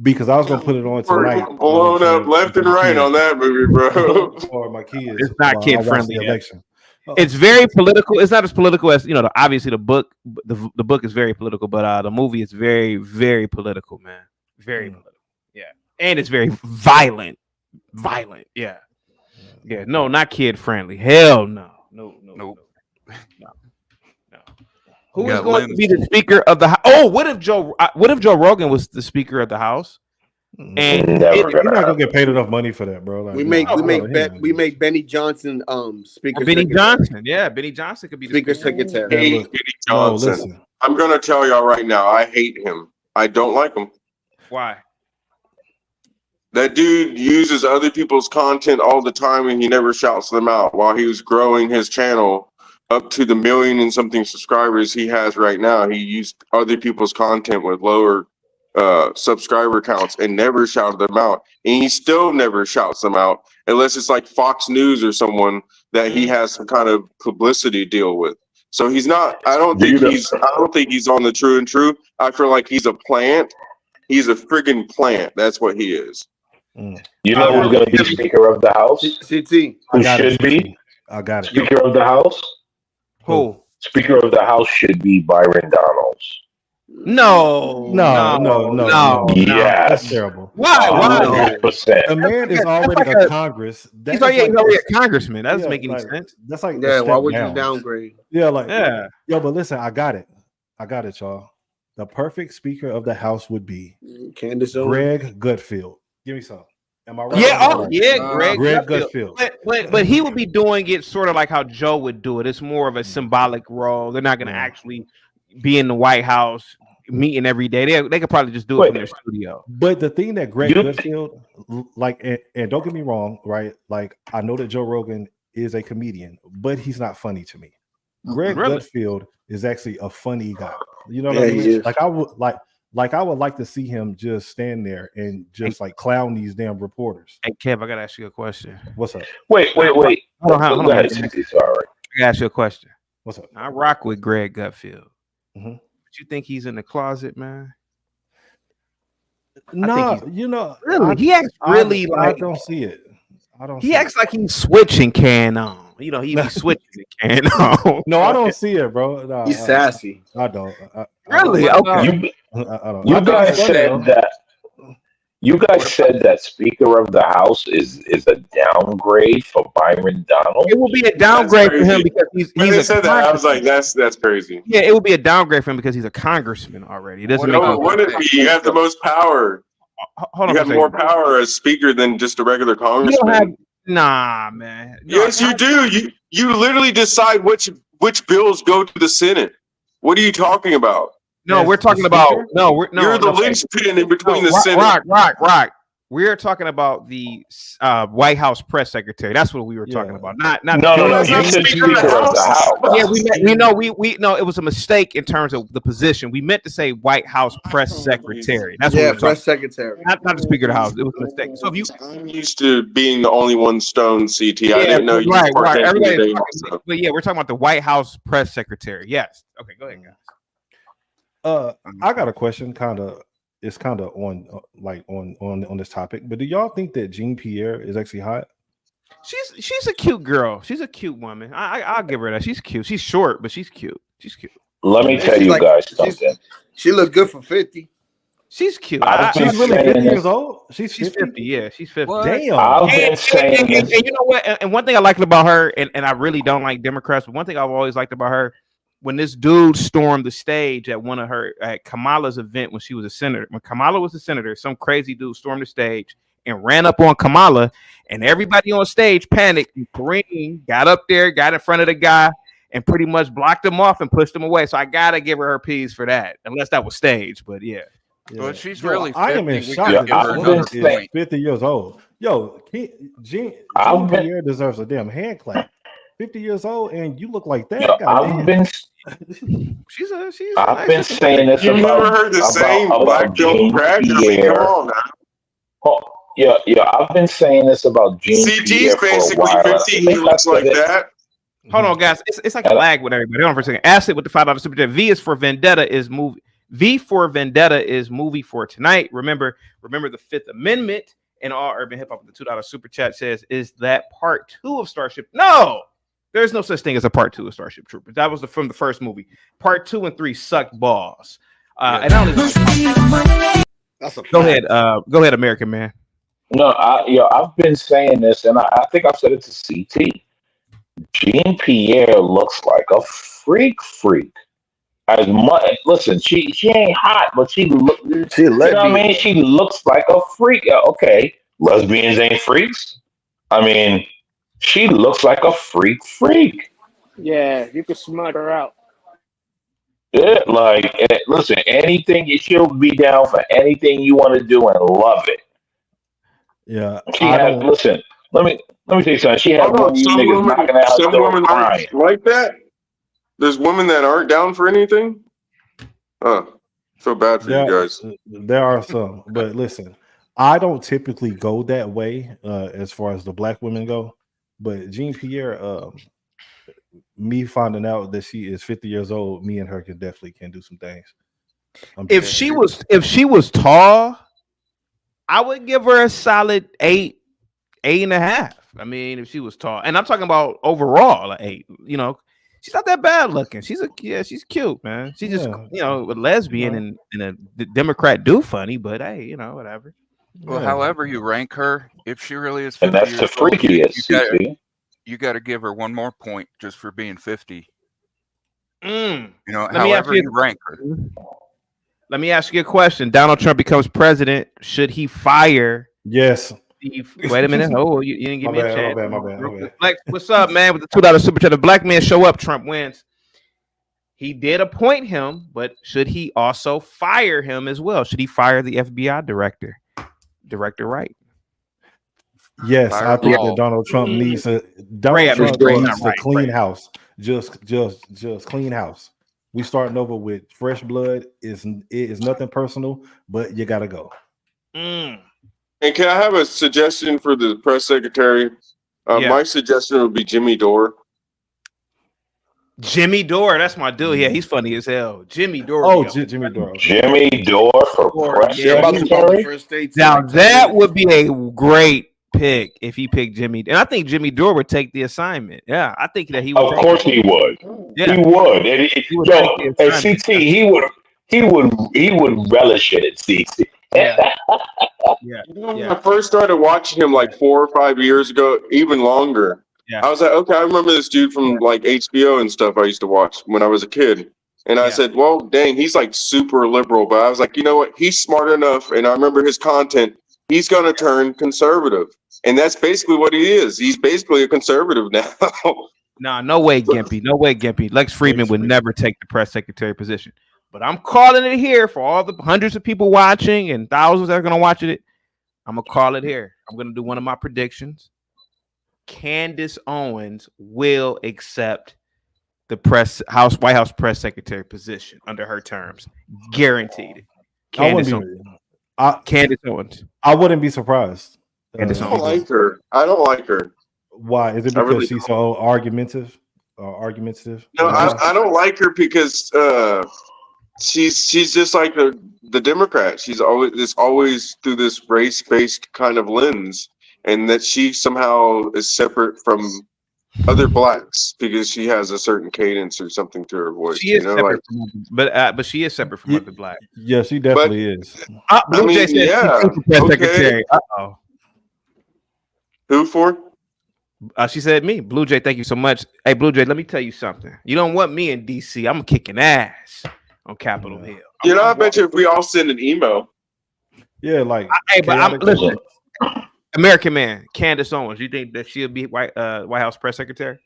Because I was gonna put it on tonight. Blown up left and right on that movie, bro. Or my kids. It's not kid-friendly. Election. It's very political. It's not as political as obviously the book. The book is very political, but the movie is very, very political, man. Very political. Yeah, and it's very violent. Yeah. No, not kid-friendly. Hell no. No. Who is going to be the Speaker of the House? Oh, what if Joe Rogan was the Speaker of the House? And you're not gonna get paid enough money for that, bro. Like, we make Benny Johnson Speaker. Benny Johnson, yeah, Benny Johnson could be the Speaker Secretary. I hate Benny Johnson. I'm gonna tell y'all right now, I hate him. I don't like him. Why? That dude uses other people's content all the time, and he never shouts them out. While he was growing his channel up to the 1 million and something subscribers he has right now, he used other people's content with lower subscriber counts and never shouted them out. And he still never shouts them out unless it's like Fox News or someone that he has some kind of publicity deal with. So he's not. I don't think he's on the true and true. I feel like he's a plant. He's a friggin' plant. That's what he is. You know who's going to be Speaker of the House? CT. Who should be? I got it. Speaker of the House? Who? Speaker of the House should be Byron Donalds. No. Yes. That's terrible. Why? 100%. The man is already a Congress. He's already a congressman. That doesn't make any sense. That's like why would you downgrade? Yeah, yo, but listen, I got it, y'all. The perfect Speaker of the House would be Candace Greg Gutfeld. Give me some. Am I right? Yeah, or oh right? yeah, Greg Gutfeld. But he would be doing it sort of like how Joe would do it. It's more of a symbolic role. They're not going to actually be in the White House meeting every day. They could probably just do it from their studio. But the thing that Greg Gutfeld, like, and don't get me wrong, right? Like, I know that Joe Rogan is a comedian, but he's not funny to me. Greg Gutfeld is actually a funny guy. You know what I mean? Like, I would like to see him just stand there and just like clown these damn reporters. Hey Kev, I gotta ask you a question. What's up? Wait. Hold on. Go ahead, CT. Sorry. I gotta ask you a question. What's up? I rock with Greg Gutfeld. Mm-hmm. But you think he's in the closet, man? No, you know, really, he acts really like I don't see it. I don't. He acts like he's switching can on. You know, he be switching the can on. No, I don't see it, bro. No, He's sassy. I don't. Really? Okay. I don't. You guys said that. You guys said that Speaker of the House is a downgrade for Byron Donald. It will be a downgrade for him because When he's they a said that, I was like, that's crazy. Yeah, it would be a downgrade for him because he's a congressman already. It doesn't make No, it wouldn't be. You have the most power. Hold on You a have more second. power as speaker than just a regular You don't congressman. have nah, man. No, Yes, you do. You literally decide which bills go to the Senate. What are you talking about? No, we're talking about You're the linchpin in between the Senate. Rock. We're talking about the White House press secretary. That's what we were talking about. Not No, you said Speaker of the House. Yeah, we know we know it was a mistake in terms of the position. We meant to say White House press secretary. That's what we were press talking secretary. about. Not the Speaker of the House. It was a mistake. So if you I'm used to being the only one stone, CT. I didn't know you right. Everybody's Everybody's talking, but yeah, we're talking about the White House press secretary. Yes. Okay, go ahead, guys. I got a question. It's kind of on on this topic. But do y'all think that Jean Pierre is actually hot? She's a cute girl. She's a cute woman. I'll give her that. She's cute. She's short, but she's cute. She's cute. Let me tell you guys something. She looked good for 50. She's cute. She's really 50 years old. She's 50. Yeah, she's 50. Damn. I've been saying and you know what? And one thing I liked about her, and I really don't like Democrats, but one thing I've always liked about her, when this dude stormed the stage at Kamala's event when she was a senator, when Kamala was a senator, some crazy dude stormed the stage and ran up on Kamala, and everybody on stage panicked. And Kareem got up there, got in front of the guy, and pretty much blocked him off and pushed him away. So I gotta give her P's for that, unless that was staged. But yeah. But she's really 50. I am in shock that this woman is 50 years old. Yo, Jean Pierre deserves a damn hand clap. 50 years old and you look like that. I've been saying this. You never heard the saying black don't crack? I mean, come on now. Oh, yeah. I've been saying this about Jean CT's Pierre for a basically while. 50. He looks like that. Hold on, guys. It's like a lag with everybody. Hold on for a second. Acid with the $5 super chat. V is for Vendetta is movie. V for Vendetta is movie for tonight. Remember the Fifth Amendment and all urban hip hop with the $2 super chat says, is that part 2 of Starship? No, there's no such thing as a part 2 of Starship Troopers. That was from the first movie. Part 2 and 3 suck balls. And I only go ahead, American man. No, I've been saying this, and I think I've said it to CT. Jean Pierre looks like a freak. As much, listen, she ain't hot, but she you know what I mean? She looks like a freak. Okay, lesbians ain't freaks. I mean, she looks like a freak. Yeah, you could smut her out. Yeah, like listen, she'll be down for anything you want to do and love it. Yeah, listen. Let me tell you something. She had one of you niggas knocking out the door crying. Like that. There's women that aren't down for anything. Feel bad for you guys. There are some, but listen, I don't typically go that way as far as the black women go. But Jean Pierre, me finding out that she is 50 years old, me and her can do some things. If she was tall, I would give her a solid 8.5. I mean, if she was tall, and I'm talking about overall, like 8. You know, she's not that bad looking. She's cute, man. She's just a lesbian and a Democrat do funny, but hey, whatever. Well, however you rank her, if she really is 50 and that's the freakiest. You got to give her one more point just for being 50. However you rank her. Let me ask you a question. Donald Trump becomes president. Should he fire? Yes. Wait a minute. Oh, you didn't give me a chance. My bad. Flex, what's up, man? With the $2 super chat, the black man show up. Trump wins. He did appoint him, but should he also fire him as well? Should he fire the FBI director, Wright? Yes, I think that Donald Trump needs to clean house. Just clean house. We starting over with fresh blood. It is nothing personal, but you gotta go. And can I have a suggestion for the press secretary? My suggestion would be Jimmy Dore. Jimmy Dore, that's my dude. Yeah, he's funny as hell. Jimmy Dore. Oh, Jimmy Dore. Jimmy Dore for press secretary. Now that would be a great pick if he picked Jimmy, and I think Jimmy Dore would take the assignment. Yeah, I think that he would. Of course, he would. Yeah. He would. And CT, he would relish it at CT. When I first started watching him like 4 or 5 years ago, even longer. I was like, okay, I remember this dude from like HBO and stuff I used to watch when I was a kid. And I said, well, dang, he's like super liberal. But I was like, you know what? He's smart enough. And I remember his content. He's going to turn conservative. And that's basically what he is. He's basically a conservative now. Nah, no way, Gimpy. No way, Gimpy. Lex Friedman would never take the press secretary position. But I'm calling it here for all the hundreds of people watching and thousands that are going to watch it. I'm going to call it here. I'm going to do one of my predictions. Candace Owens will accept the White House press secretary position under her terms. Guaranteed. Candace Owens. I wouldn't be surprised. I don't like her. I don't like her. Why? Is it because she's so argumentative? No, I don't like her because she's just like the Democrat. She's always through this race-based kind of lens, and that she somehow is separate from other blacks because she has a certain cadence or something to her voice. She is separate but she is separate from other blacks. Yeah, she definitely is. Blue Jay said press secretary. Uh-oh. Who for? She said me. Blue Jay, thank you so much. Hey, Blue Jay, let me tell you something. You don't want me in DC. I'm kicking ass on Capitol Hill. I bet you if we all send an email. Yeah, like. Listen. American Man, Candace Owens. You think that she'll be White House press secretary?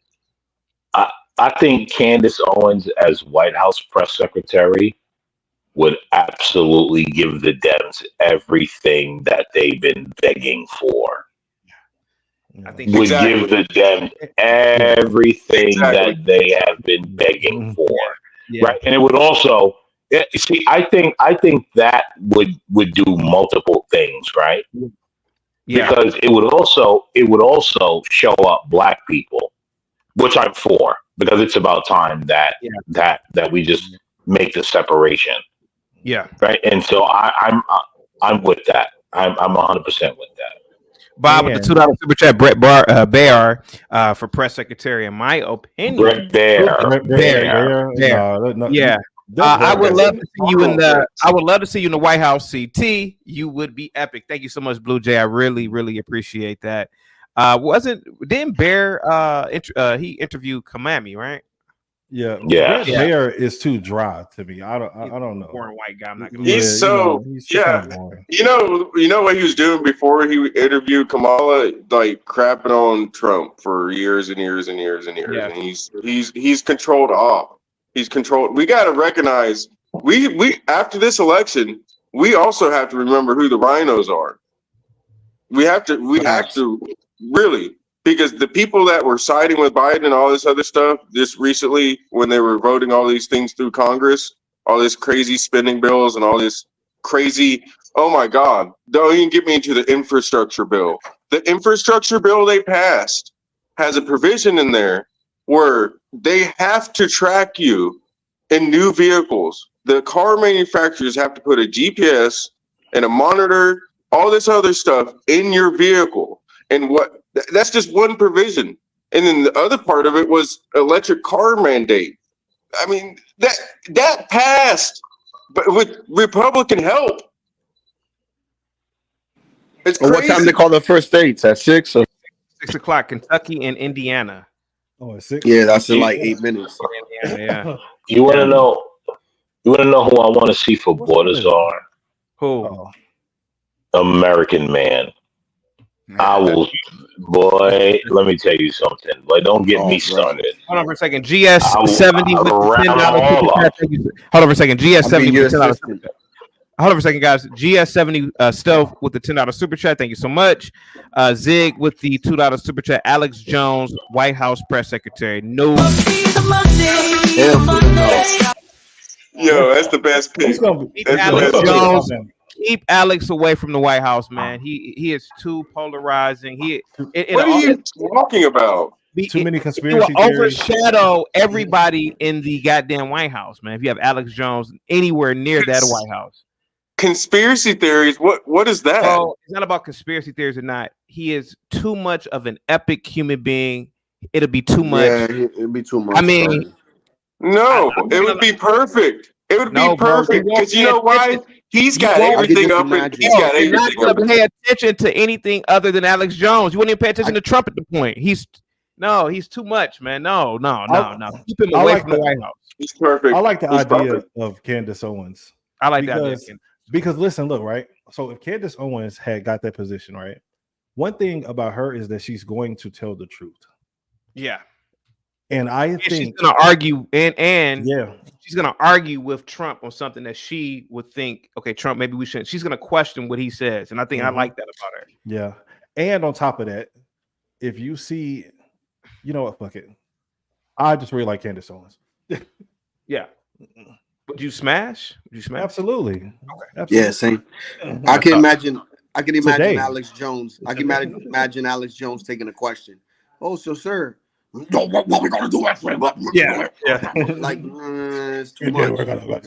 I think Candace Owens as White House press secretary would absolutely give the Dems everything that they've been begging for. I think would give the Dems everything that they have been begging for, right? And it would also see. I think that would do multiple things, right? Yeah. Because it would also show up black people, which I'm for, because it's about time that we just make the separation. Yeah. Right. And so I'm with that. I'm 100% with that. Bob with the $2 super chat. Brett Baer for press secretary. In my opinion, Brett Baer. Yeah. I would love to see you in the. I would love to see you in the White House, CT. You would be epic. Thank you so much, Blue Jay. I really, really appreciate that. Didn't Bear he interviewed Kamami, right? Yeah. Bear is too dry to me. I don't know. Boring white guy. I'm not gonna. He's so kind of boring. You know what he was doing before he interviewed Kamala, like crapping on Trump for years and years and years and years, and he's controlled off. He's controlled. We got to recognize we after this election, we also have to remember who the rhinos are. We have to really, because the people that were siding with Biden and all this other stuff just recently, when they were voting all these things through Congress, all this crazy spending bills and all this crazy, oh my God, don't even get me into the infrastructure bill. The infrastructure bill they passed has a provision in there where they have to track you in new vehicles. The car manufacturers have to put a GPS and a monitor, all this other stuff in your vehicle. And that's just one provision. And then the other part of it was electric car mandate. I mean, that passed, but with Republican help. It's crazy. What time they call the first dates? At 6 or 6 o'clock, Kentucky and Indiana. Oh, at 6? Yeah, that's in like 8 minutes. Yeah. You want to know? You want to know who I want to see for Borders are? Who? American Man. I will, boy. Let me tell you something. Like, don't get me started. Hold on for a second. GS70 with the $10 super chat. Thank you. Hold on for a second. GS70 with the $10 super chat. Hold on for a second, guys. GS70 Stealth with the $10 super chat. Thank you so much. Zig with the $2 super chat. Alex Jones, White House press secretary. No. Yo, that's the best pick. Keep Alex away from the White House, man. He is too polarizing. What are you talking about? Too many It conspiracy will theories. overshadow everybody in the goddamn White House, man. If you have Alex Jones anywhere near that White House. Conspiracy theories? What is that? So it's not about conspiracy theories or not. He is too much of an epic human being. It'll be too much. Yeah, it'd be too much. I mean, no, it would be perfect. It would be perfect because you know why? He's got everything up. He's got You're not everything up. going to pay attention to anything other than Alex Jones. You wouldn't even pay attention to Trump at the point. He's too much, man. No. Keep him away from the White House. He's perfect. I like the idea of Candace Owens. I like that. Because listen, look, right? So if Candace Owens had got that position, right? One thing about her is that she's going to tell the truth. Yeah. And I And think she's gonna argue and yeah, she's gonna argue with Trump on something that she would think, okay, Trump, maybe we shouldn't. She's gonna question what he says, and I think I like that about her. Yeah. And on top of that, if you see, you know what, fuck it. I just really like Candace Owens. Yeah. Would you smash? Absolutely. Okay. Yeah, same. I can imagine Today. Alex Jones. I can imagine Alex Jones taking a question. Oh, so sir, what we gonna do after that? Yeah. Like it's too much.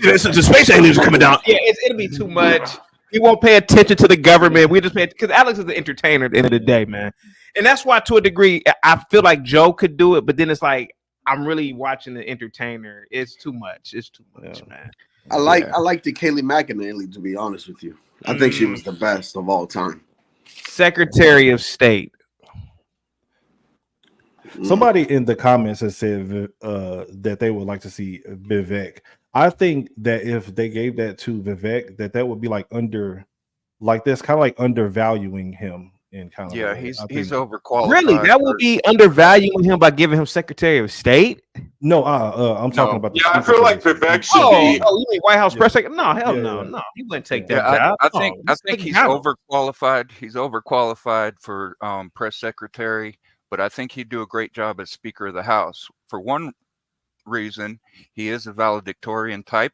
The space aliens are coming down. Yeah, it'll be too much. We won't pay attention to the government. We just pay because Alex is the entertainer at the end of the day, man. And that's why, to a degree, I feel like Joe could do it, but then it's like I'm really watching the entertainer. It's too much. It's too much, man. I like the Kayleigh McEnany, to be honest with you. I think she was the best of all time. Secretary of State. Somebody in the comments has said that they would like to see Vivek. I think that if they gave that to Vivek, that would be that's kind of like undervaluing him in kind of Yeah, way. he's I think- overqualified. Really, that would be undervaluing him by giving him Secretary of State. No, I'm talking about. Yeah, I feel like Vivek should be. Oh, you mean White House press secretary? No, hell no. He wouldn't take that job. I No, think he's handle. overqualified. He's overqualified for press secretary, but I think he'd do a great job as Speaker of the House. For one reason, he is a valedictorian type,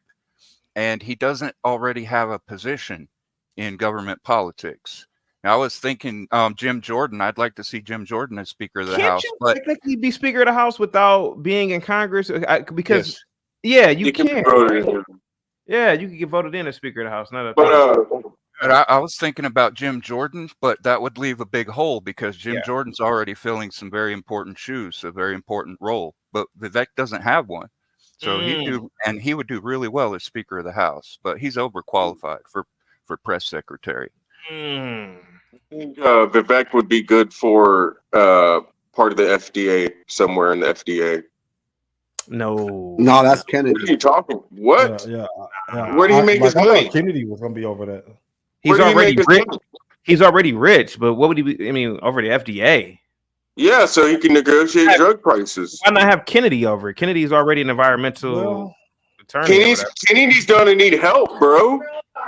and he doesn't already have a position in government politics. Now, I was thinking Jim Jordan. I'd like to see Jim Jordan as Speaker of the Can't House, you but technically be Speaker of the House without being in Congress? Because yeah, you can be can. voted in. Yeah, you can get voted in as Speaker of the House. Not a But I was thinking about Jim Jordan, but that would leave a big hole because Jim Jordan's already filling some very important shoes, a very important role. But Vivek doesn't have one, so he would do really well as Speaker of the House. But he's overqualified for press secretary. I think Vivek would be good for part of the FDA, somewhere in the FDA. No, that's Kennedy. What are you talking? What? Yeah. Where do you make his I money? thought Kennedy was going to be over that. He's Where do you already make his rich. money? He's already rich, but what would he be? I mean, over the FDA. Yeah, so he can negotiate drug prices. Why not have Kennedy over it? Kennedy's already an environmental attorney. Kennedy's gonna need help, bro.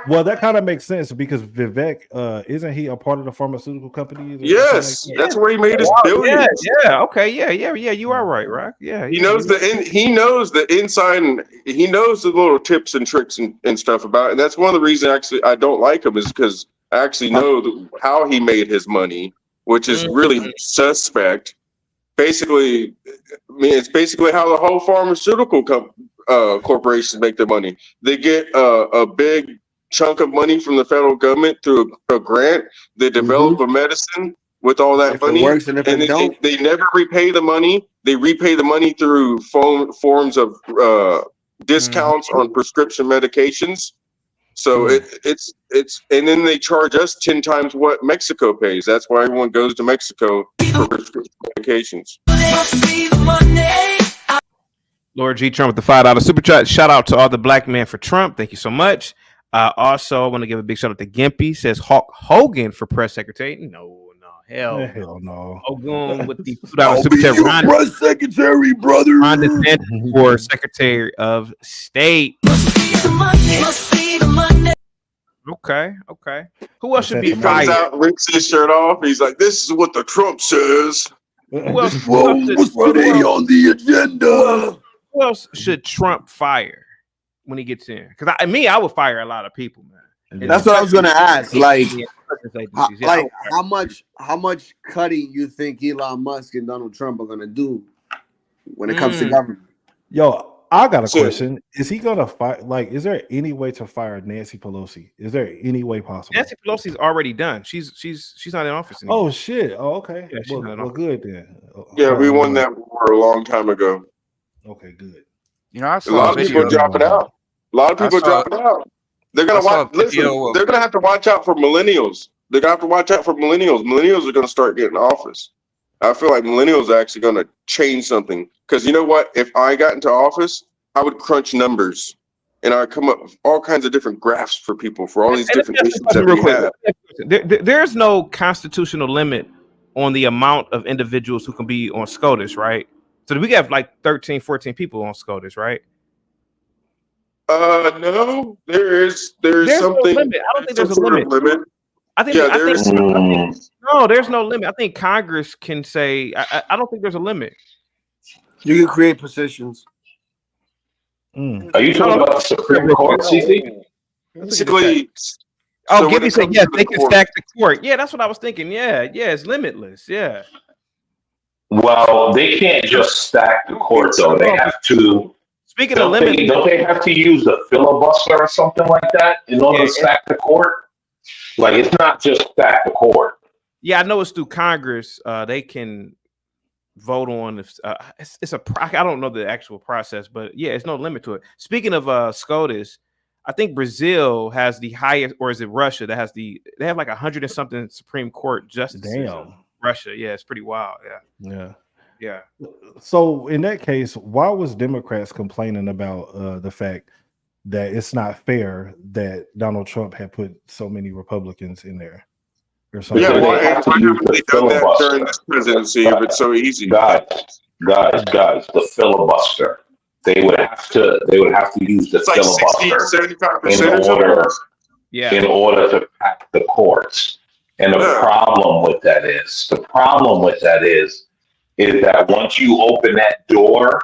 Well, that kind of makes sense because Vivek, isn't he a part of the pharmaceutical company? Yes, that's where he made his billions. Yeah. Okay. Yeah. You are right, Rock. Yeah. He knows the inside, and he knows the little tips and tricks and stuff about it. And that's one of the reasons actually I don't like him is because I actually know how he made his money, which is really suspect. Basically, I mean, it's basically how the whole pharmaceutical corporations make their money. They get a big chunk of money from the federal government through a grant. They develop a medicine with all that money, works and if it don't. they never repay the money. They repay the money through forms of discounts on prescription medications. So it's and then they charge us 10 times what Mexico pays. That's why everyone goes to Mexico for prescription medications. Lord G. Trump with the $5 super chat. Shout out to all the black men for Trump. Thank you so much. Also, I want to give a big shout out to Gimpy. Says Hulk Hogan for press secretary. No, Hell no. Ogun with the $2 super chat. Ron, press secretary, brother. Ron DeSantis for Secretary of State. Okay. Who else should be He comes fired? out, rips his shirt off. He's like, "This is what the Trump says." Who else? What's today on the agenda? Who else should Trump fire when he gets in? Because I would fire a lot of people, man. That's what I was gonna ask. Like, Yeah, how much cutting you think Elon Musk and Donald Trump are gonna do when it comes to government? Yo, I got a question. Is he gonna fire? Like, is there any way to fire Nancy Pelosi? Is there any way possible? Nancy Pelosi's already done. She's not in office anymore. Oh shit. Oh, okay. Yeah, she's not in well, office. good then. Yeah, we won that war a long time ago. Okay, good. You know, I A saw lot of people dropping out. A lot of people dropping out. They're gonna watch. Listen, they're gonna have to watch out for millennials. They're gonna have to watch out for millennials. Millennials are gonna start getting office. I feel like millennials are actually gonna change something. Because you know what? If I got into office, I would crunch numbers and I'd come up with all kinds of different graphs for people for all these different issues that we have. There's no constitutional limit on the amount of individuals who can be on SCOTUS, right? So we have like 13, 14 people on SCOTUS, right? No, there's something. No limit. I don't think there's a limit. I think no, there's no limit. I think Congress can say. I don't think there's a limit. You can create positions. Are you talking about the Supreme Court, CC? Basically. Oh, Gibby said yes. They can stack the court. Yeah, that's what I was thinking. Yeah, it's limitless. Yeah. Well, they can't just stack the court though. They have to. Speaking of limit, don't they have to use the filibuster or something like that in order to stack the court? Like, it's not just stack the court. Yeah, I know it's through Congress. They can vote on if it's a. I don't know the actual process, but yeah, it's no limit to it. Speaking of SCOTUS, I think Brazil has the highest, or is it Russia that has they have like 100 and something Supreme Court justices. Damn. Russia, yeah, it's pretty wild. Yeah. So in that case, why was Democrats complaining about the fact that it's not fair that Donald Trump had put so many Republicans in there or something? Yeah, why haven't they done that during this presidency if it's so easy? Guys, the filibuster. They would have to use the It's like filibuster 60-75% or something. in order to pack the courts. And the problem with that is that once you open that door,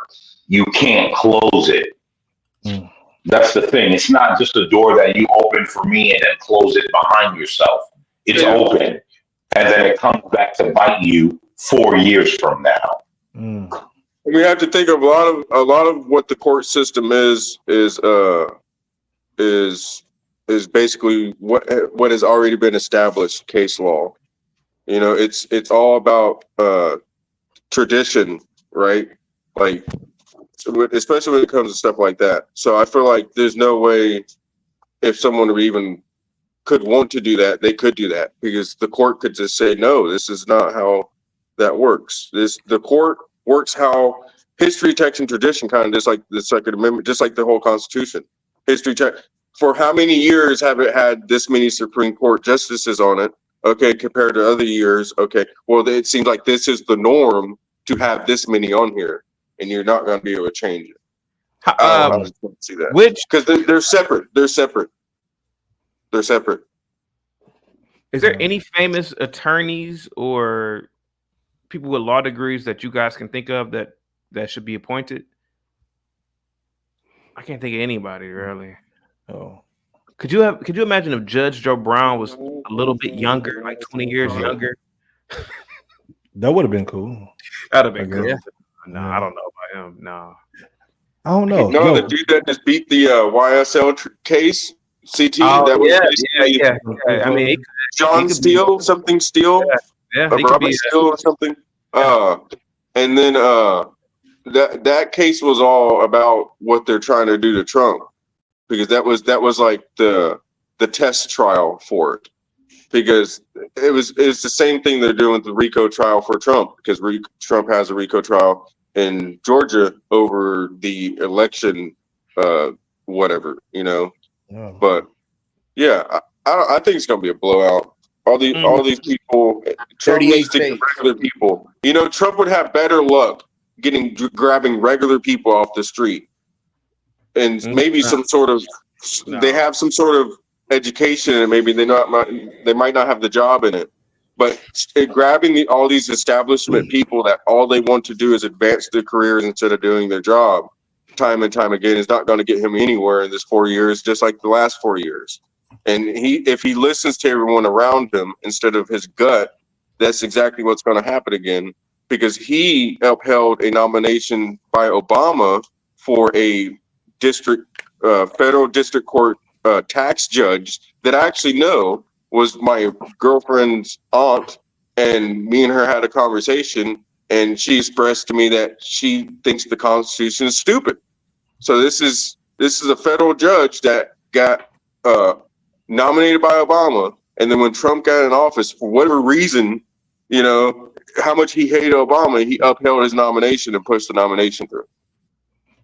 you can't close it. That's the thing. It's not just a door that you open for me and then close it behind yourself. It's open, and then it comes back to bite you 4 years from now. We have to think of a lot of what the court system is basically what has already been established case law. You know, it's all about tradition, right? Like, especially when it comes to stuff like that. So I feel like there's no way if someone even could want to do that, they could do that because the court could just say, no, this is not how that works. The court works how history, text, and tradition, kind of just like the Second Amendment, just like the whole Constitution. History, text. For how many years have it had this many Supreme Court justices on it? Okay, compared to other years. Okay, well, it seems like this is the norm to have this many on here, and you're not going to be able to change it. I don't know how to see that. Because they're separate. They're separate. They're separate. Is there any famous attorneys or people with law degrees that you guys can think of that should be appointed? I can't think of anybody really. Oh, could you imagine if Judge Joe Brown was a little bit younger, like 20 years younger? That would have been cool. That'd have been cool. Yeah. No, I don't know about him. No, I don't know. No, the dude that just beat the YSL case, CT. Oh, that was yeah. I mean, John Steele, something Steele, Robert Steele or something. And then that case was all about what they're trying to do to Trump, because that was like the test trial for it, because it's the same thing they're doing with the RICO trial for Trump, because Trump has a RICO trial in Georgia over the election, whatever, you know. Yeah. But yeah, I think it's gonna be a blowout. All these people. Trump 38 needs to get states. regular people. You know, Trump would have better luck grabbing regular people off the street, and maybe some sort of they have some sort of education, and maybe they might not have the job in it. But grabbing all these establishment people that all they want to do is advance their careers instead of doing their job, time and time again, is not going to get him anywhere in this 4 years, just like the last 4 years. And if he listens to everyone around him instead of his gut, that's exactly what's going to happen again, because he upheld a nomination by Obama for a federal district court tax judge that I actually know was my girlfriend's aunt, and me and her had a conversation, and she expressed to me that she thinks the Constitution is stupid. So this is a federal judge that got nominated by Obama, and then when Trump got in office, for whatever reason, you know, how much he hated Obama, he upheld his nomination and pushed the nomination through.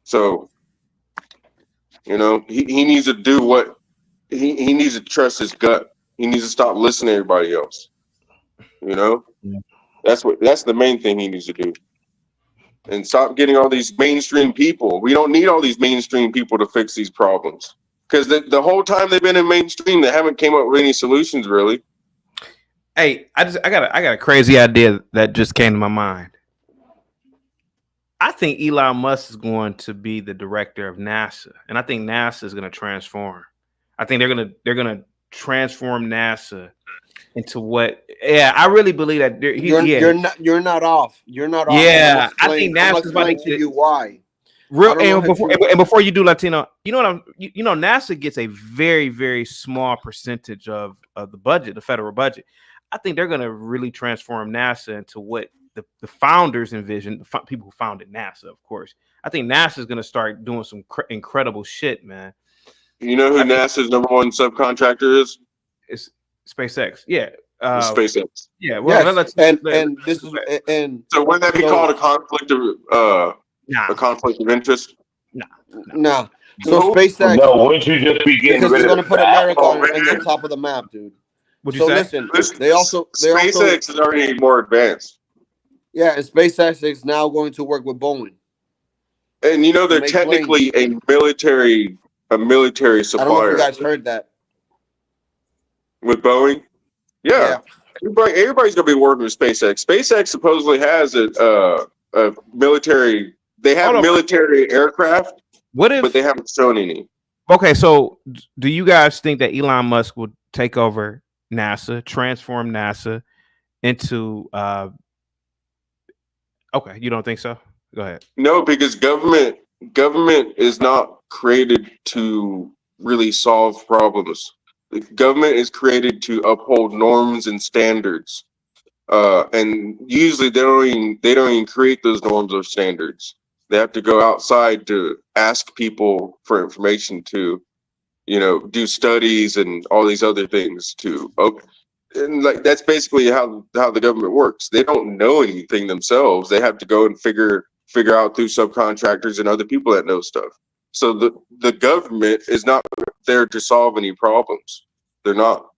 So, you know, he needs to do what he needs to trust his gut. He needs to stop listening to everybody else. You know, that's the main thing he needs to do, and stop getting all these mainstream people. We don't need all these mainstream people to fix these problems, because the whole time they've been in mainstream, they haven't came up with any solutions really. Hey, I got a crazy idea that just came to my mind. I think Elon Musk is going to be the director of NASA, and I think NASA is going to transform. I think they're gonna transform NASA into what? Yeah, I really believe that. You're not off. You're not off. Yeah, I think NASA is about to to you why. Before you do, Latino, you know what NASA gets a very, very small percentage of the budget, the federal budget. I think they're gonna really transform NASA into what the founders envisioned, the people who founded NASA, of course. I think NASA is gonna start doing some incredible shit, man. You know who NASA's number one subcontractor is? It's SpaceX. Yeah. SpaceX. Yeah. Well, yes. and this is and so wouldn't that be called a conflict of interest? Nah. So SpaceX. No, wouldn't you just be getting because rid it's of going to put America on the top of the map, dude. What'd you say? Listen, they also SpaceX is already more advanced. Yeah, and SpaceX is now going to work with Boeing. And you know they're technically a military supplier. I don't know if you guys heard that. With Boeing? Yeah. Everybody's gonna be working with SpaceX. SpaceX supposedly has a military. They have military aircraft. But they haven't shown any. Okay, so do you guys think that Elon Musk will take over NASA, transform NASA into? Okay, you don't think so? Go ahead. No, because government is not created to really solve problems. The government is created to uphold norms and standards, and usually they don't even create those norms or standards. They have to go outside to ask people for information to, you know, do studies and all these other things to. And like that's basically how the government works. They don't know anything themselves. They have to go and figure out through subcontractors and other people that know stuff. So the government is not there to solve any problems. They're not,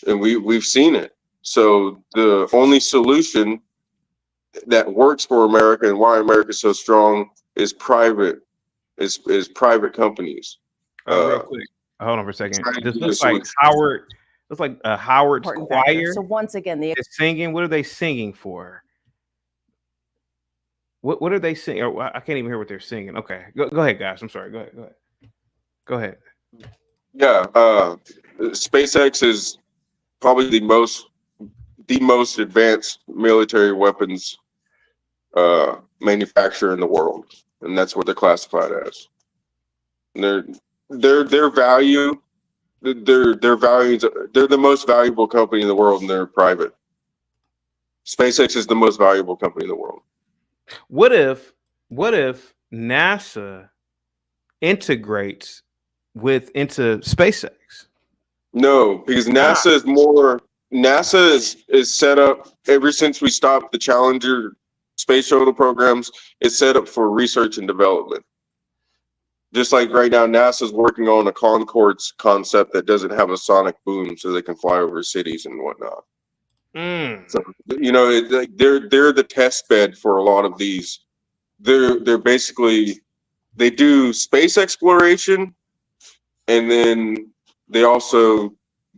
and we've seen it. So the only solution that works for America and why America is so strong is private companies. Real quick, hold on for a second. This looks like Howard. Looks like Howard's choir. So once again, is singing. What are they singing for? What are they singing? I can't even hear what they're singing. Okay, go ahead, guys. I'm sorry. Go ahead. Yeah, SpaceX is probably the most advanced military weapons manufacturer in the world, and that's what they're classified as. And their value. Their values. They're the most valuable company in the world, and they're private. SpaceX is the most valuable company in the world. What if NASA integrates into SpaceX? No, because NASA is set up ever since we stopped the Challenger space shuttle programs. It's set up for research and development. Just like right now, NASA's working on a Concorde concept that doesn't have a sonic boom, so they can fly over cities and whatnot. So they're the test bed for a lot of these. They're basically they do space exploration, and then they also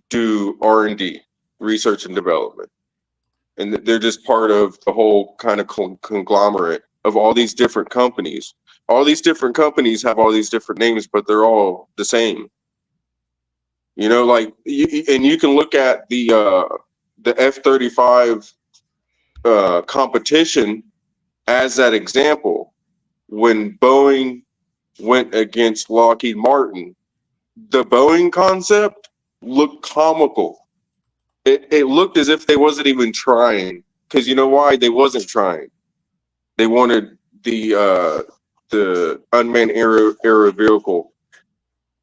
do R&D, research and development, and they're just part of the whole kind of conglomerate of all these different companies. All these different companies have all these different names, but they're all the same. And you can look at the F-35 competition as that example. When Boeing went against Lockheed Martin, the Boeing concept looked comical. It looked as if they wasn't even trying. Because you know why? They wasn't trying. They wanted the unmanned air vehicle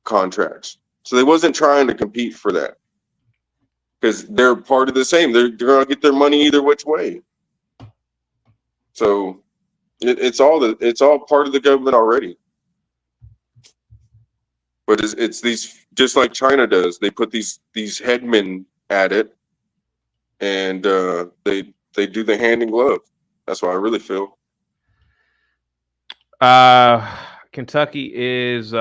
contracts. So they wasn't trying to compete for that. Because they're part of the same. They're gonna get their money either which way. So it's all part of the government already. But it's these, just like China does. They put these headmen at it, and they do the hand in glove. That's what I really feel. Kentucky is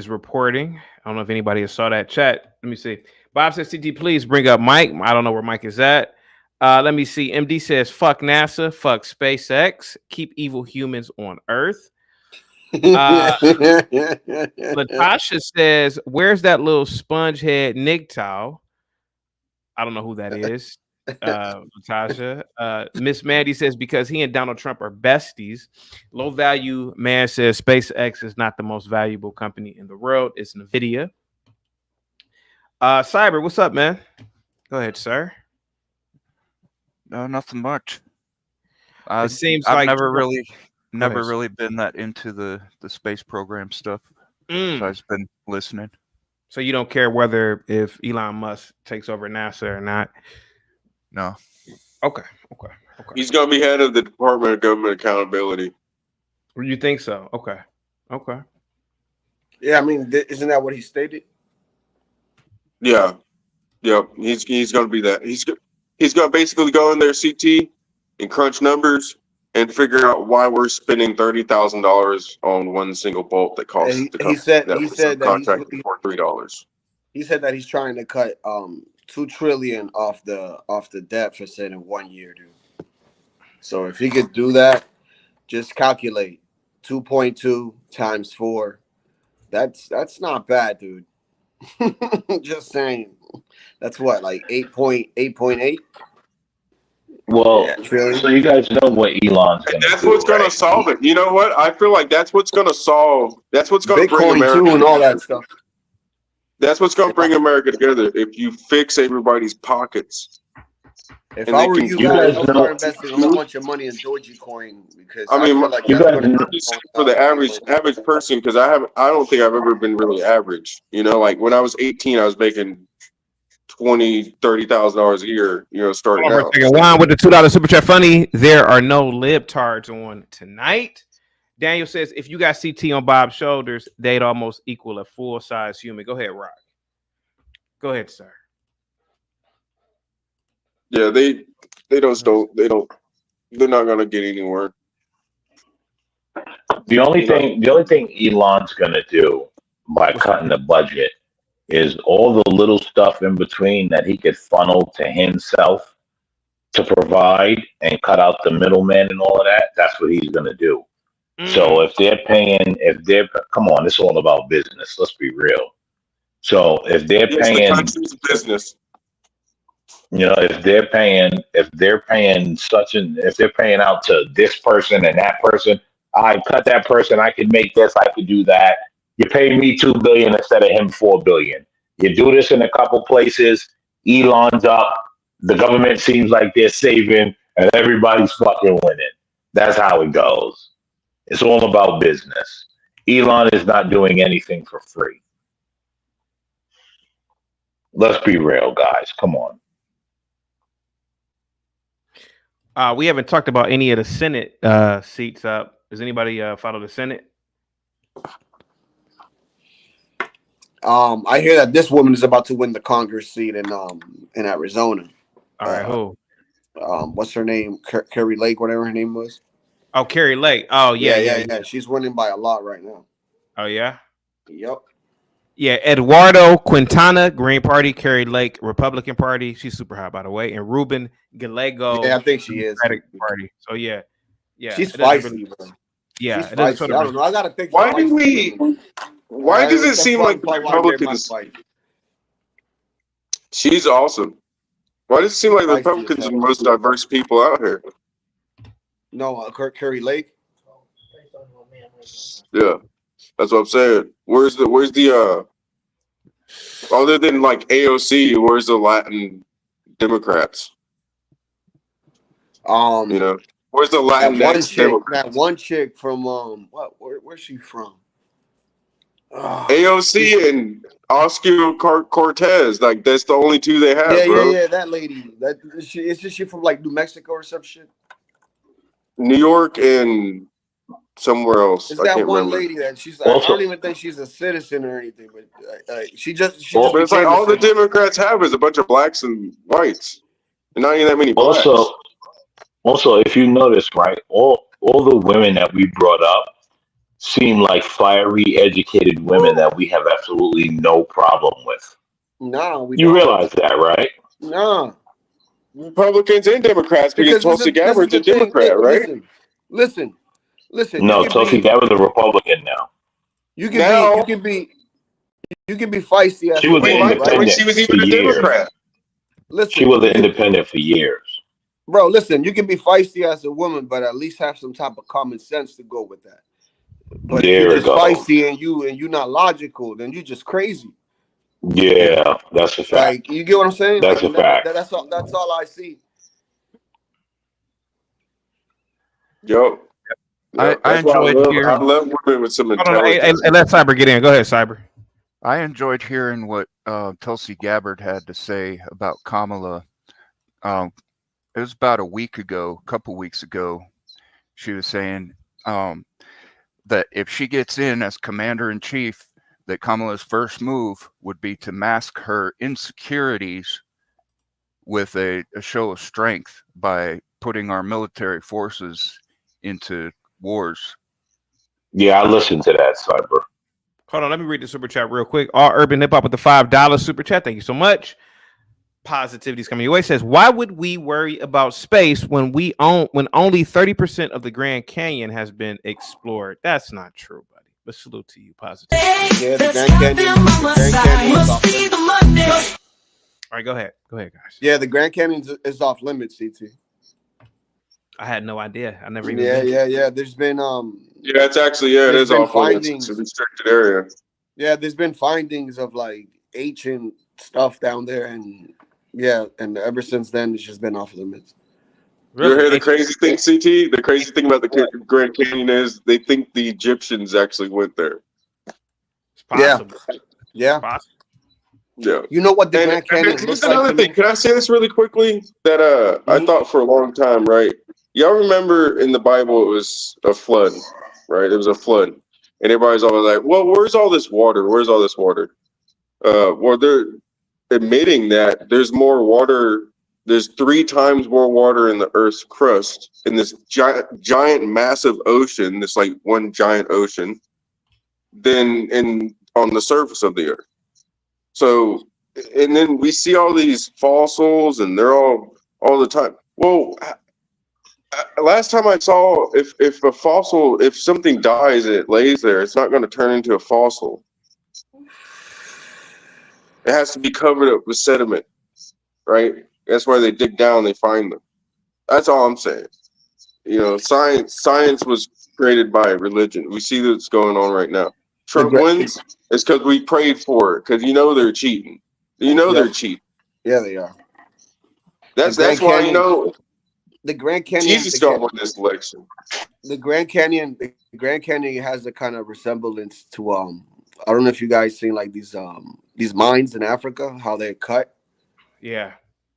reporting. I don't know if anybody saw that chat. Let me see. Bob says, CT, please bring up Mike. I don't know where Mike is at. Let me see. MD says, fuck NASA, fuck SpaceX, keep evil humans on Earth. Latasha says, where's that little sponge head Nigtow? I don't know who that is. Latasha. Miss Mandy says, because he and Donald Trump are besties. Low Value Man says, SpaceX is not the most valuable company in the world. It's NVIDIA. Cyber, what's up, man? Go ahead, sir. No, nothing much. It seems I've like never really been that into the space program stuff. So I've been listening. So you don't care whether if Elon Musk takes over NASA or not? No. Okay. He's gonna be head of the Department of Government Accountability. You think so? Okay. Yeah, I mean, isn't that what he stated? Yeah. Yep. He's gonna be that. He's gonna basically go in there, CT, and crunch numbers and figure out why we're spending $30,000 on one single bolt that costs the company. He said that for $3. He said that he's trying to cut $2 trillion off the deficit in 1 year, dude. So if he could do that, just calculate 2.2 times 4. That's not bad, dude. Just saying. That's what, like 8.8? Well, Yeah, trillion. so you guys know what Elon's going to do. That's what's going to solve it. You know what? I feel like that's what's going to solve. That's what's going to bring Bitcoin America too and all that stuff. That's what's going to bring America together. If you fix everybody's pockets. If I were you guys, I'll start investing a whole bunch of money in Dogecoin because I feel like that's for the average person, because I don't think I've ever been really average. Like when I was 18, I was making $20,000-$30,000 a year. Starting out. Juan with the $2 super chat. Funny, there are no libtards on tonight. Daniel says, if you got CT on Bob's shoulders, they'd almost equal a full-size human. Go ahead, Rock. Go ahead, sir. Yeah, they're not gonna get anywhere. The only thing Elon's gonna do by cutting the budget is all the little stuff in between that he could funnel to himself to provide and cut out the middleman and all of that. That's what he's gonna do. So if they're come on, it's all about business. Let's be real. So if they're paying the country's business. If they're paying out to this person and that person, I cut that person, I can make this, I could do that. You pay me $2 billion instead of him $4 billion. You do this in a couple places, Elon's up, the government seems like they're saving, and everybody's fucking winning. That's how it goes. It's all about business. Elon is not doing anything for free. Let's be real, guys. Come on. We haven't talked about any of the Senate seats up. Does anybody follow the Senate? I hear that this woman is about to win the Congress seat in Arizona. All right, who? What's her name? Carrie Lake, whatever her name was. Oh, Carrie Lake. Oh, yeah. She's winning by a lot right now. Oh, yeah? Yep. Yeah, Eduardo Quintana, Green Party. Carrie Lake, Republican Party. She's super high, by the way. And Ruben Gallego. Yeah, I think she is. Democratic Party. So, yeah. She's feisty, bro. Yeah. She's feisty. I don't know. I got to think. Why does it seem like the Republicans? She's awesome. Why does it seem like the Republicans are the most diverse people out here? No, Carrie Lake. Yeah, that's what I'm saying. Where's the other than like AOC? Where's the Latin Democrats? You know, where's the Latin that one chick from where's she from? AOC and Oscar Cortez. Like that's the only two they have. Yeah. That lady. Isn't she from like New Mexico or some shit? New York and somewhere else. It's that one lady that I don't even think she's a citizen or anything, but she just. But it's like all the Democrats have is a bunch of blacks and whites, and not even that many blacks. Also, if you notice, right, all the women that we brought up seem like fiery, educated women that we have absolutely no problem with. No, you realize that, right? No. Republicans and Democrats, because Tulsi Gabbard's a Democrat, right? Listen. No, Tulsi Gabbard's a Republican now. You can be feisty. She was independent. She was even a Democrat. Listen, she was an independent for years. Bro, listen, you can be feisty as a woman, but at least have some type of common sense to go with that. But if you're just feisty and you're not logical, then you're just crazy. Yeah, that's a fact. Like, you get what I'm saying? That's a fact. That's all I see. Yo. I enjoyed hearing. I love women with some intelligence. Hey, let Cyber get in. Go ahead, Cyber. I enjoyed hearing what Tulsi Gabbard had to say about Kamala. It was about a couple weeks ago. She was saying that if she gets in as commander-in-chief, that Kamala's first move would be to mask her insecurities with a show of strength by putting our military forces into wars. Yeah, I listened to that, Cyber. Hold on, let me read the super chat real quick. All Urban Hip Hop with the $5 super chat. Thank you so much. Positivity's coming your way. Says, why would we worry about space when only 30% of the Grand Canyon has been explored? That's not true, buddy. But salute to you, positive. Yeah, the Grand Canyon is off limits. All right, go ahead, guys. Yeah, the Grand Canyon is off limits, CT. I had no idea. I never even. Yeah. There's been Yeah, it's actually it is off limits. It's a restricted area. Yeah, there's been findings of like ancient stuff down there, and ever since then it's just been off limits. Really? You hear the crazy thing, CT? The crazy thing about the Grand Canyon is they think the Egyptians actually went there. It's possible. Yeah. It's possible. Yeah. You know what the Grand Canyon looks like? Another thing. Can I say this really quickly? That I thought for a long time, right? Y'all remember in the Bible it was a flood, right? It was a flood. And everybody's always like, well, where's all this water? Where's all this water? Well, they're admitting that there's more water. There's 3 times more water in the Earth's crust in this giant, massive ocean, this like one giant ocean, than on the surface of the Earth. So, and then we see all these fossils, and they're all the time. Well, last time I saw, if a fossil, if something dies and it lays there, it's not going to turn into a fossil. It has to be covered up with sediment, right? That's why they dig down, they find them. That's all I'm saying. You know, science was created by religion. We see that's going on right now. Trump wins is because we prayed for it, because they're cheating. They're cheating. Yeah, they are. That's why the Grand Canyon. Jesus don't win this election. The Grand Canyon has a kind of resemblance to I don't know if you guys seen like these mines in Africa, how they're cut. Yeah.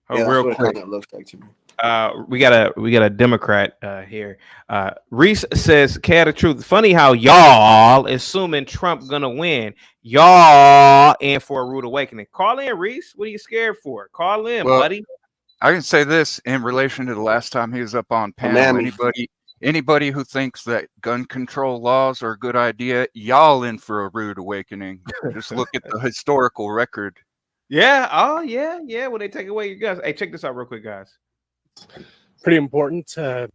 That's what it kind of looks like to me. We got a Democrat here. Reese says, "Chaotic Truth. Funny how y'all assuming Trump gonna win. Y'all in for a rude awakening. Call in, Reese. What are you scared for? Call in, Well, buddy." I can say this in relation to the last time he was up on panel. Anybody who thinks that gun control laws are a good idea, y'all in for a rude awakening. Just look at the historical record. Yeah. Oh, yeah. Yeah. When they take away your guns. Hey, check this out real quick, guys. Pretty important. Who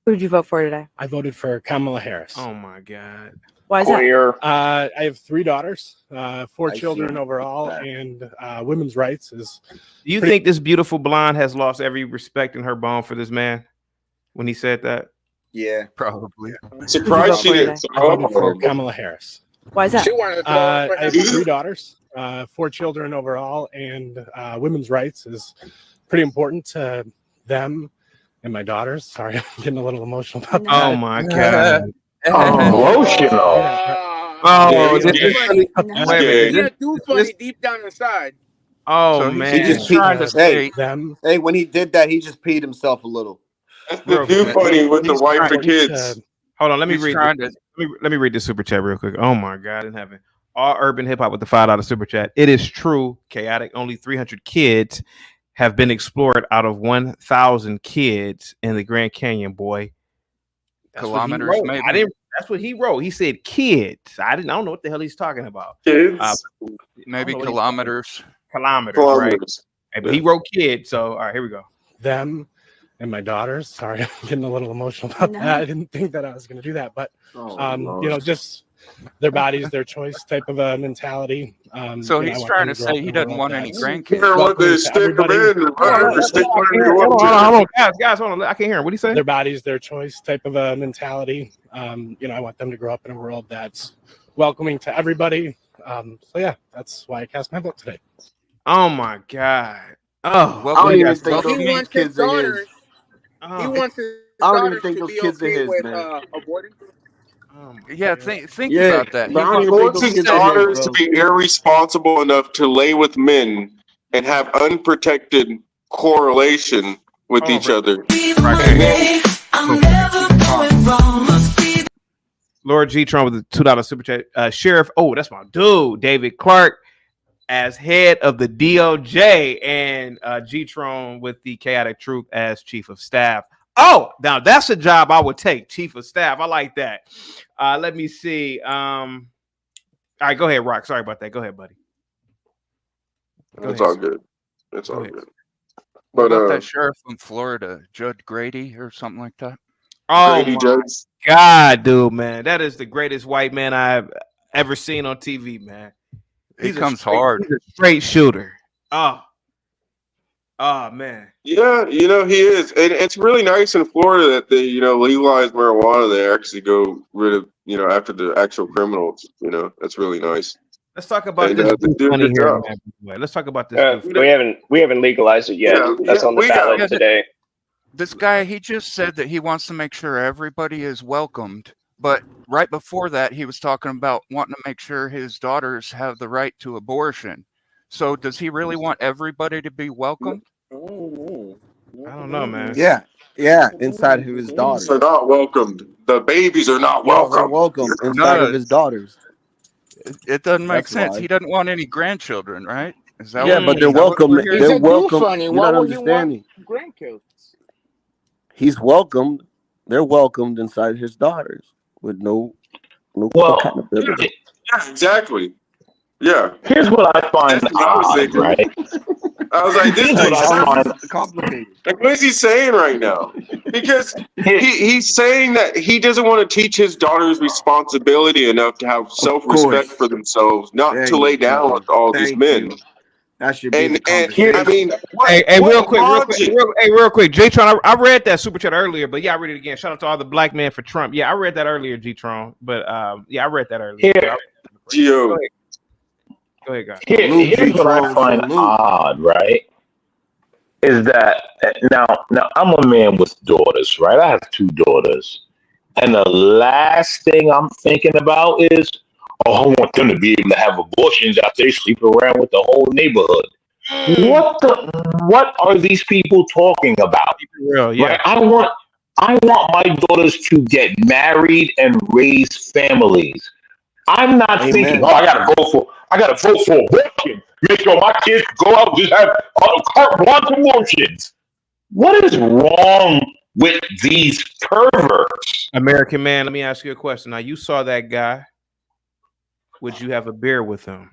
did you vote for today? I voted for Kamala Harris. Oh my God. Why is that? I have 3 daughters, 4 children overall, and women's rights is. Do you think this beautiful blonde has lost every respect in her bone for this man when he said that? Yeah, probably. Surprised she didn't. For Kamala Harris. Why is that? I have 3 daughters, 4 children overall, and women's rights is pretty important to them and my daughters. Sorry, I'm getting a little emotional about that. Oh my God. Emotional. Oh, Yeah, do funny deep down inside. Oh So man. he just hey, when he did that, he just peed himself a little. That's the do funny with the wife and kids. Hold on, let me He's read. trying Let me read the super chat real quick. Oh my God in heaven! All urban hip hop with the $5 super chat. It is true, chaotic. Only 300 kids have been explored out of 1,000 kids in the Grand Canyon. Boy, that's what he Kilometers, wrote. maybe. I didn't. That's what he wrote. He said kids. I don't know what the hell he's talking about. Kids, maybe I don't know what he's kilometers. Kilometers, right? Hey, but he wrote kids. So all right, here we go. Them and my daughters. Sorry, I'm getting a little emotional about that. I didn't think that I was going to do that, but just their bodies, their choice type of a mentality. So you know, he's I trying want to them say grow he up in a doesn't world want any that's grandkids. What they stick them in, stick one in your Hold on, guys, hold on. I can't hear him. What do you say? Their bodies, their choice type of a mentality. I want them to grow up in a world that's welcoming to everybody. So yeah, that's why I cast my vote today. Oh my God. Oh, I don't even think He those wants his kids are his. daughters. He wants his I don't even daughters think to those be kids are okay his, with man. aborting. Yeah, think Yeah, about that. He but I don't even think wants those his kids are his, daughters to bro. be irresponsible enough to lay with men and have unprotected correlation with each other. Lord G Tron with the $2 super chat. Sheriff, oh, that's my dude, David Clark, as head of the DOJ, and G Tron with the Chaotic Truth as chief of staff. Oh, now that's a job I would take, chief of staff. I like that. Let me see. All right, go ahead, Rock. Sorry about that. Go ahead, buddy. It's all good. It's all good. What But about that sheriff in Florida, Judge Grady or something like that? Oh Grady my Judge. God, dude, man, that is the greatest white man I've ever seen on TV, man. He comes hard. He's a straight shooter. Oh man. Yeah, he is, and it's really nice in Florida that they, legalize marijuana. They actually go rid of, after the actual criminals. That's really nice. Let's talk about And, this they do a money good here, job. man. Let's talk about this. We haven't legalized it yet. That's on the ballot today. This guy, he just said that he wants to make sure everybody is welcomed. But right before that, he was talking about wanting to make sure his daughters have the right to abortion. So does he really want everybody to be welcomed? I don't know, man. Yeah, inside of his daughters. They're not welcomed. The babies are not They're welcome. welcome inside of his daughters. It doesn't make That's sense. why. He doesn't want any grandchildren, right? Is that Yeah, what, but they're is that what welcome. we're hearing? They're He's a welcome. funny. You're Why not would you want understanding. grandkids? He's welcomed. They're welcomed inside his daughters with no Well, accountability. Yeah, exactly. Yeah. Here's what I find That's what I was odd, thinking. right? I was like, this Here's what I find complicated. Like, what is he saying right now? Because he's saying that he doesn't want to teach his daughters responsibility enough to have self-respect for themselves, not There to you lay down go. with all these Thank men. you. That should be the And conversation. I mean, Hey, what real quick, J-Tron, I read that super chat earlier, but yeah, I read it again. Shout out to all the black men for Trump. Yeah, I read that earlier, G-Tron, but yeah, I read that earlier. Here. Gio. Go ahead, guys. Here's what I find odd, right? Is that now I'm a man with daughters, right? I have 2 daughters. And the last thing I'm thinking about is, I want them to be able to have abortions after they sleep around with the whole neighborhood. What are these people talking about? Real, yeah. Right? I want my daughters to get married and raise families. I'm not thinking, I gotta vote for abortion. Make sure my kids go out and just have carte blanche abortions. What is wrong with these perverts? American man, let me ask you a question. Now, you saw that guy. Would you have a beer with him?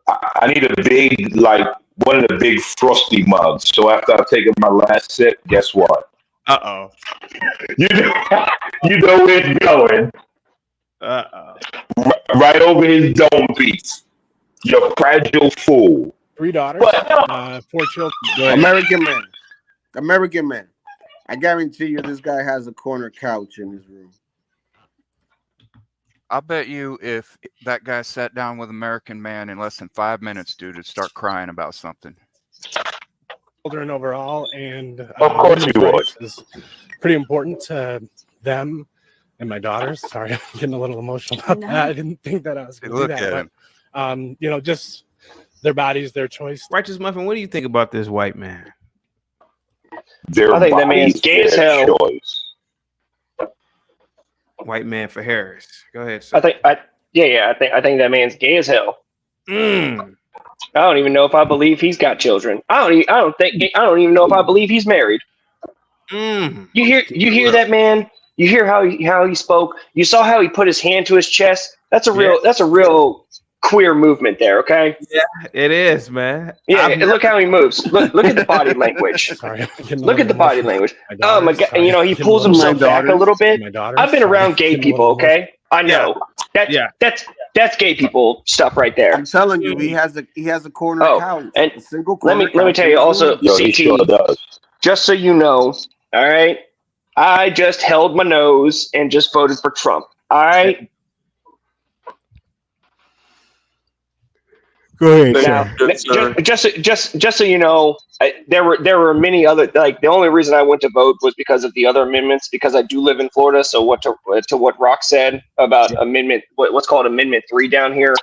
I need a big, like one of the big frosty mugs. So after I've taken my last sip, guess what? Uh-oh. You know where it's going. Uh-oh. Right over his dome piece. You fragile fool. 3 daughters, 4 children. American man. I guarantee you this guy has a corner couch in his room. I'll bet you if that guy sat down with American Man in less than 5 minutes, dude, would start crying about something. Children overall, and of course he would. Is pretty important to them and my daughters. Sorry, I'm getting a little emotional about that. I didn't think that I was going to do that, but you know, just their bodies, their choice. Righteous Muffin, what do you think about this white man? I think that man's gay as hell. White man for Harris. Go ahead, sir. I think that man's gay as hell. Mm. I don't even know if I believe he's got children. I don't even know if I believe he's married. Mm. You hear that man? You hear how he spoke? You saw how he put his hand to his chest? That's a real queer movement there, okay? Yeah, it is, man. Yeah, look how he moves. Look at the body language. Look at the body language. Oh my god! And you know he pulls himself back a little bit. I've been around gay people, okay? I know. That's gay people stuff right there. I'm telling you, he has a corner couch. And a single let corner me tell you also, he sure does. just so you know, all right, I just held my nose and just voted for Trump. All right. Go ahead, now, just so you know, there were many other, like, the only reason I went to vote was because of the other amendments, because I do live in Florida. So to what Rock said about what's called Amendment 3 down here,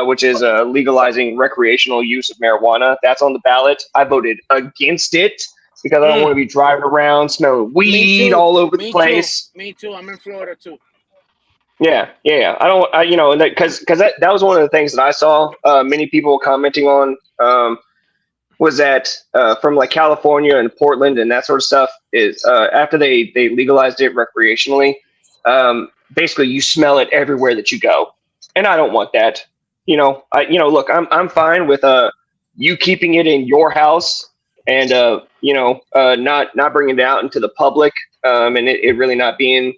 which is legalizing recreational use of marijuana, that's on the ballot. I voted against it because I don't want to be driving around smelling weed all over the place. Me too. I'm in Florida too. Yeah. Because that was one of the things that I saw many people commenting on was that from like California and Portland and that sort of stuff is after they legalized it recreationally, basically you smell it everywhere that you go, and I don't want that. Look, I'm fine with you keeping it in your house and not bringing it out into the public, and it really not being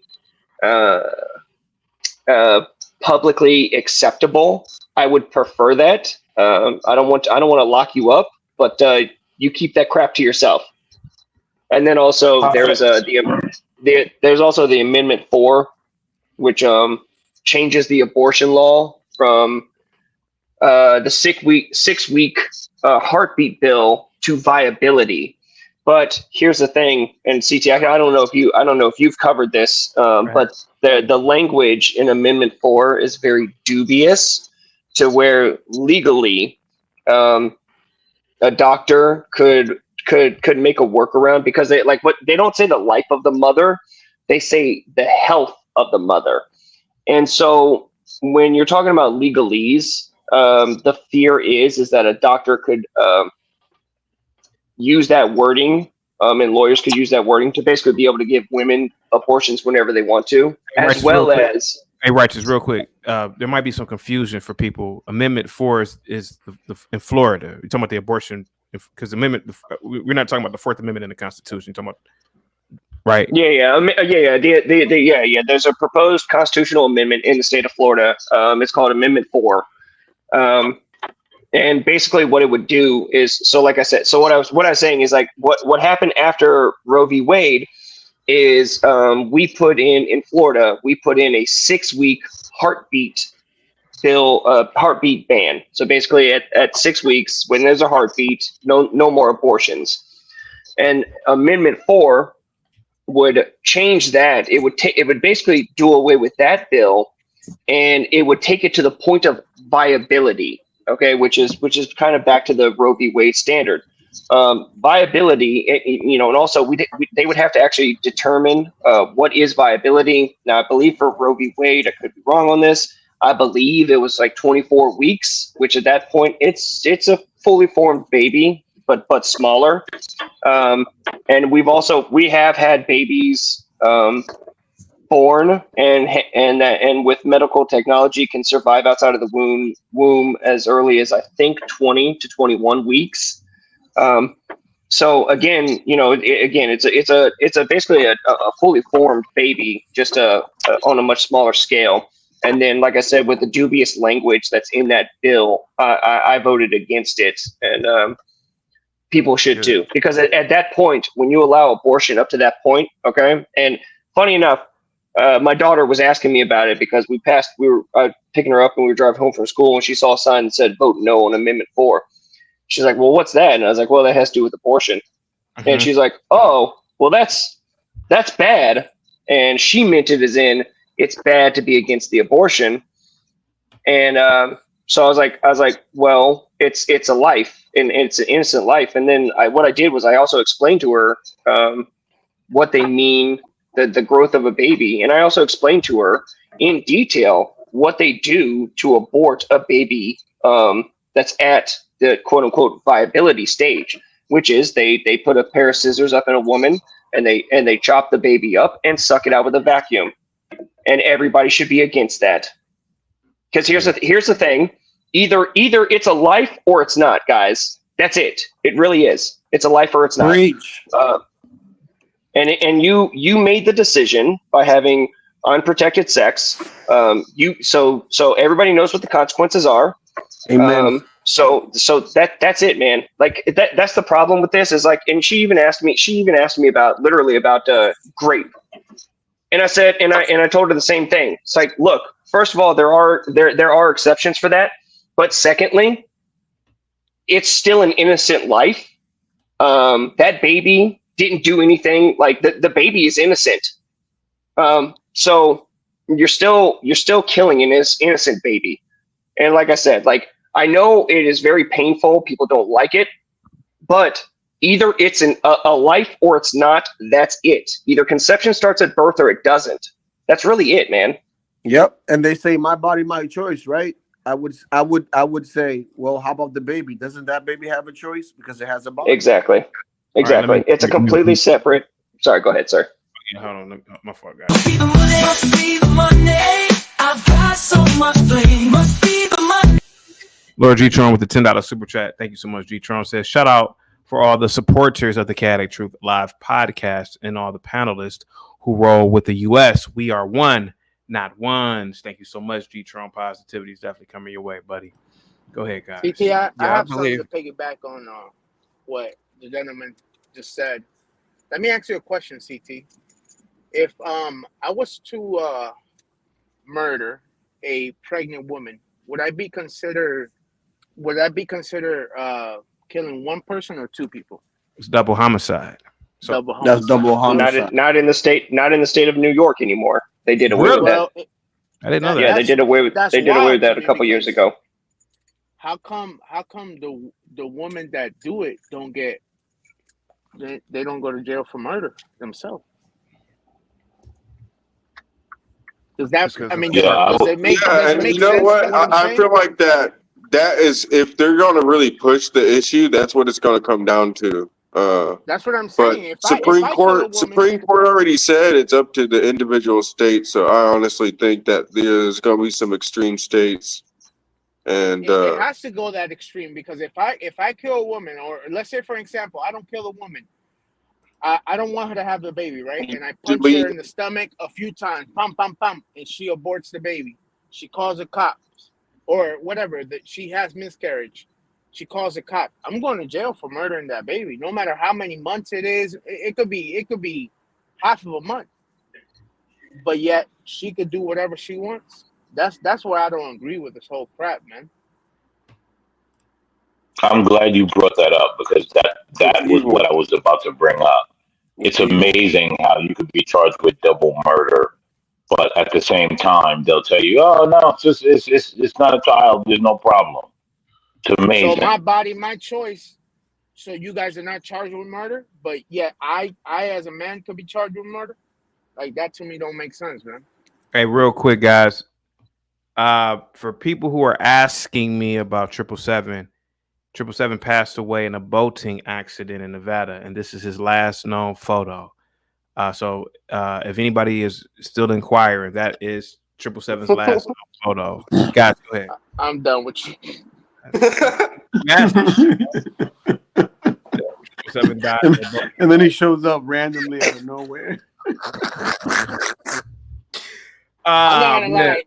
publicly acceptable. I would prefer that. I don't want to lock you up, but you keep that crap to yourself. And then also there's also the Amendment 4, which changes the abortion law from the 6 week heartbeat bill to viability. But here's the thing, and CT, I don't know if you've covered this, but the language in Amendment 4 is very dubious, to where legally a doctor could make a workaround, because they don't say the life of the mother, they say the health of the mother. And so when you're talking about legalese, the fear is that a doctor could use that wording, and lawyers could use that wording to basically be able to give women abortions whenever they want to, as well as. Hey, Righteous, real quick. There might be some confusion for people. Amendment 4 is in Florida. You're talking about the abortion, because we're not talking about the Fourth Amendment in the Constitution. You're talking about, right? Yeah. There's a proposed constitutional amendment in the state of Florida. It's called Amendment 4. And basically what it would do is, so like I said, so what I was saying is, like, what happened after Roe v. Wade is we put in Florida a 6 week heartbeat ban. So basically at 6 weeks, when there's a heartbeat, no more abortions. And Amendment 4 would change that. It would basically do away with that bill, and it would take it to the point of viability. okay, which is kind of back to the Roe v. Wade standard. Viability, and also they would have to actually determine what is viability. Now, I believe for Roe v. Wade, I could be wrong on this. I believe it was like 24 weeks, which at that point it's a fully formed baby, but smaller. And we have had babies born and with medical technology can survive outside of the womb as early as I think 20 to 21 weeks. So again, it's basically a fully formed baby, just on a much smaller scale. And then, like I said, with the dubious language that's in that bill, I voted against it, and people should too, because at that point, when you allow abortion up to that point, okay. And funny enough, my daughter was asking me about it because we were picking her up and we were driving home from school, and she saw a sign that said "Vote No" on Amendment 4. She's like, "Well, what's that?" And I was like, "Well, that has to do with abortion." And she's like, "Oh, well, that's bad." And she meant it as in it's bad to be against the abortion. And so I was like, well, it's a life, and it's an innocent life. And then what I did was I also explained to her what they mean, the growth of a baby, and I also explained to her in detail what they do to abort a baby that's at the quote unquote viability stage, which is they put a pair of scissors up in a woman and they chop the baby up and suck it out with a vacuum. And everybody should be against that. Because here's the thing. Either it's a life or it's not, guys. That's it. It really is. It's a life or it's not. Preach. And you made the decision by having unprotected sex. So everybody knows what the consequences are. Amen. So that's it, man. Like that's the problem with this is like, and she even asked me about grape. And I said, and I told her the same thing. It's like, look, first of all, there are exceptions for that, but secondly, it's still an innocent life. That baby didn't do anything. Like the baby is innocent. So you're still killing an innocent baby. And like I said, like I know it is very painful. People don't like it, but either it's a life or it's not. That's it. Either conception starts at birth or it doesn't. That's really it, man. Yep. And they say my body, my choice, right? I would say, well, how about the baby? Doesn't that baby have a choice because it has a body? Exactly. Right, It's a completely separate. Sorry, go ahead, sir. Yeah, hold on, my fault, guys. Must be the money. I've got so much blame. Must be the money. Lord G-Tron with the $10 super chat. Thank you so much. G-Tron says, shout out for all the supporters of the Chaotic Truth Live podcast and all the panelists who roll with the U.S. We are one, not ones. Thank you so much, G-Tron. Positivity is definitely coming your way, buddy. Go ahead, guys. CT, I have something to piggyback on what the gentleman just said. Let me ask you a question, CT. If I was to murder a pregnant woman, would I be considered killing one person or two people? It's double homicide. So double homicide. That's double homicide. Not in the state of New York anymore. They did away with that. I didn't know that. Yeah, they did away with that a couple years ago. How come the women that do it don't get they don't go to jail for murder themselves? Does that does it make and you know sense what? I feel like that is, if they're going to really push the issue, that's what it's going to come down to. That's what I'm saying. But Supreme Court already said it's up to the individual states. So I honestly think that there's going to be some extreme states, and it has to go that extreme, because if I kill a woman, or let's say for example, I don't kill a woman, I don't want her to have the baby, right? And I punch her in the stomach a few times, pam, pam, pam, and she aborts the baby. She calls the cops, or whatever, that she has miscarriage. She calls a cop. I'm going to jail for murdering that baby, no matter how many months it is. It could be half of a month, but yet she could do whatever she wants. That's why I don't agree with this whole crap, man. I'm glad you brought that up, because that was what I was about to bring up. It's amazing how you could be charged with double murder, but at the same time they'll tell you, "Oh no, it's not a child. There's no problem." It's amazing. So my body, my choice. So you guys are not charged with murder, but yet I as a man could be charged with murder. Like that to me don't make sense, man. Hey, real quick, guys. For people who are asking me about 777 passed away in a boating accident in Nevada, and this is his last known photo. So if anybody is still inquiring, that is 777's last known photo. Guys, go ahead. I'm done with you. 777 died. And then he shows up randomly out of nowhere. I'm not gonna lie.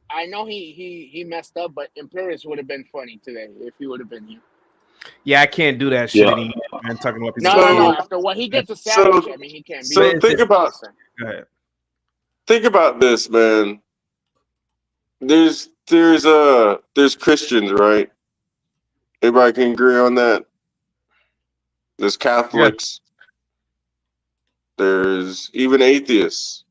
I know he messed up, but Imperius would have been funny today if he would have been here. Yeah, I can't do that shit anymore. I'm talking about No. After what he did to Savage, I mean, he can't be. So think about. Go ahead. Think about this, man. There's Christians, right? Everybody can agree on that. There's Catholics. There's even atheists.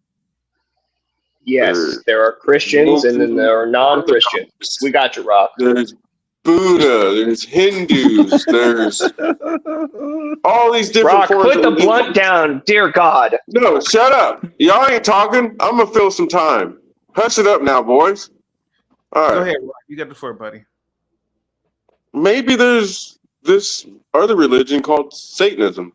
Yes, there are Christians and then there are non-Christians. We got you, Rock. There's Buddha. There's Hindus. There's all these different Rock, forms. put the blunt down, dear God. No, shut up. Y'all ain't talking. I'm gonna fill some time. Hush it up now, boys. All right. Go ahead, Rock. You got the floor, buddy. Maybe there's this other religion called Satanism.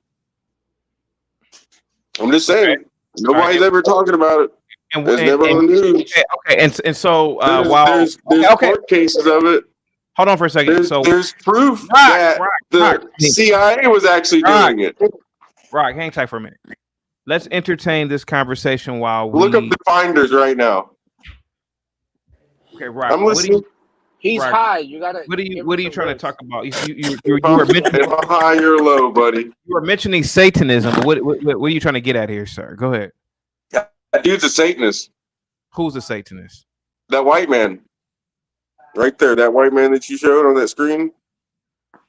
I'm just saying. Nobody's ever talking about it. It's never on the news. Okay, and so there's court cases of it. Hold on for a second. There's proof that the CIA was actually doing it. Rock, hang tight for a minute. Let's entertain this conversation while we look up the finders right now. Okay, Rock. I'm listening. He's Rock, high. You gotta. What are you trying to talk about? You were mentioning. If I'm high, you're low, buddy. You were mentioning Satanism. What are you trying to get at here, sir? Go ahead. That dude's a Satanist. Who's a Satanist? That white man. Right there, that white man that you showed on that screen.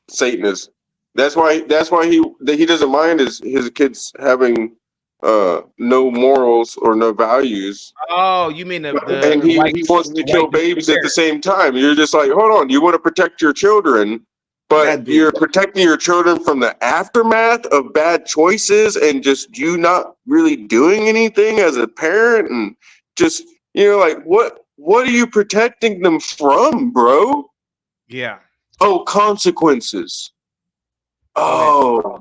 Satanist. That's why he doesn't mind his kids having no morals or no values. Oh, you mean and he wants to kill babies at the same time. You're just like, hold on, you want to protect your children, but you're protecting your children from the aftermath of bad choices and just you not really doing anything as a parent, and just like what are you protecting them from, bro? Yeah. Oh, consequences. Oh,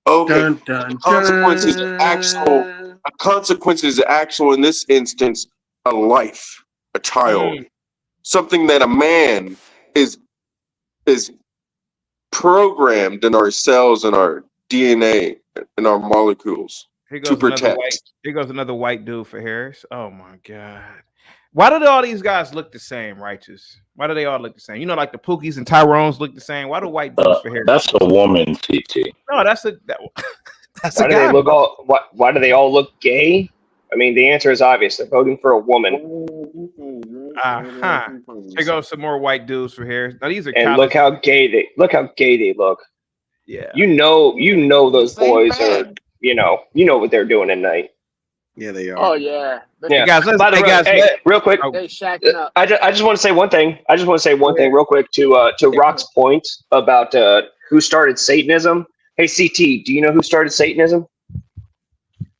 okay. Dun, dun, Consequences are actual. A consequence is actual in this instance, a life, a child, something that a man is programmed in our cells and our DNA and our molecules to protect. Here goes another white dude for Harris. Oh my God. Why do all these guys look the same, Righteous? Why do they all look the same? Like the Pookies and Tyrones look the same. Why do white dudes for Harris? That's a woman, TT. No, that's a Why do they look all? Why do they all look gay? I mean, the answer is obvious. They're voting for a woman. Here goes some more white dudes for Harris. Now these are look how gay they look. Yeah. You know those boys are. You know what they're doing at night. Yeah, they are. Oh yeah. Yeah. By the way, real quick. They shacking up. I just want to say one thing. Real quick to Rock's point about who started Satanism. Hey, CT, do you know who started Satanism?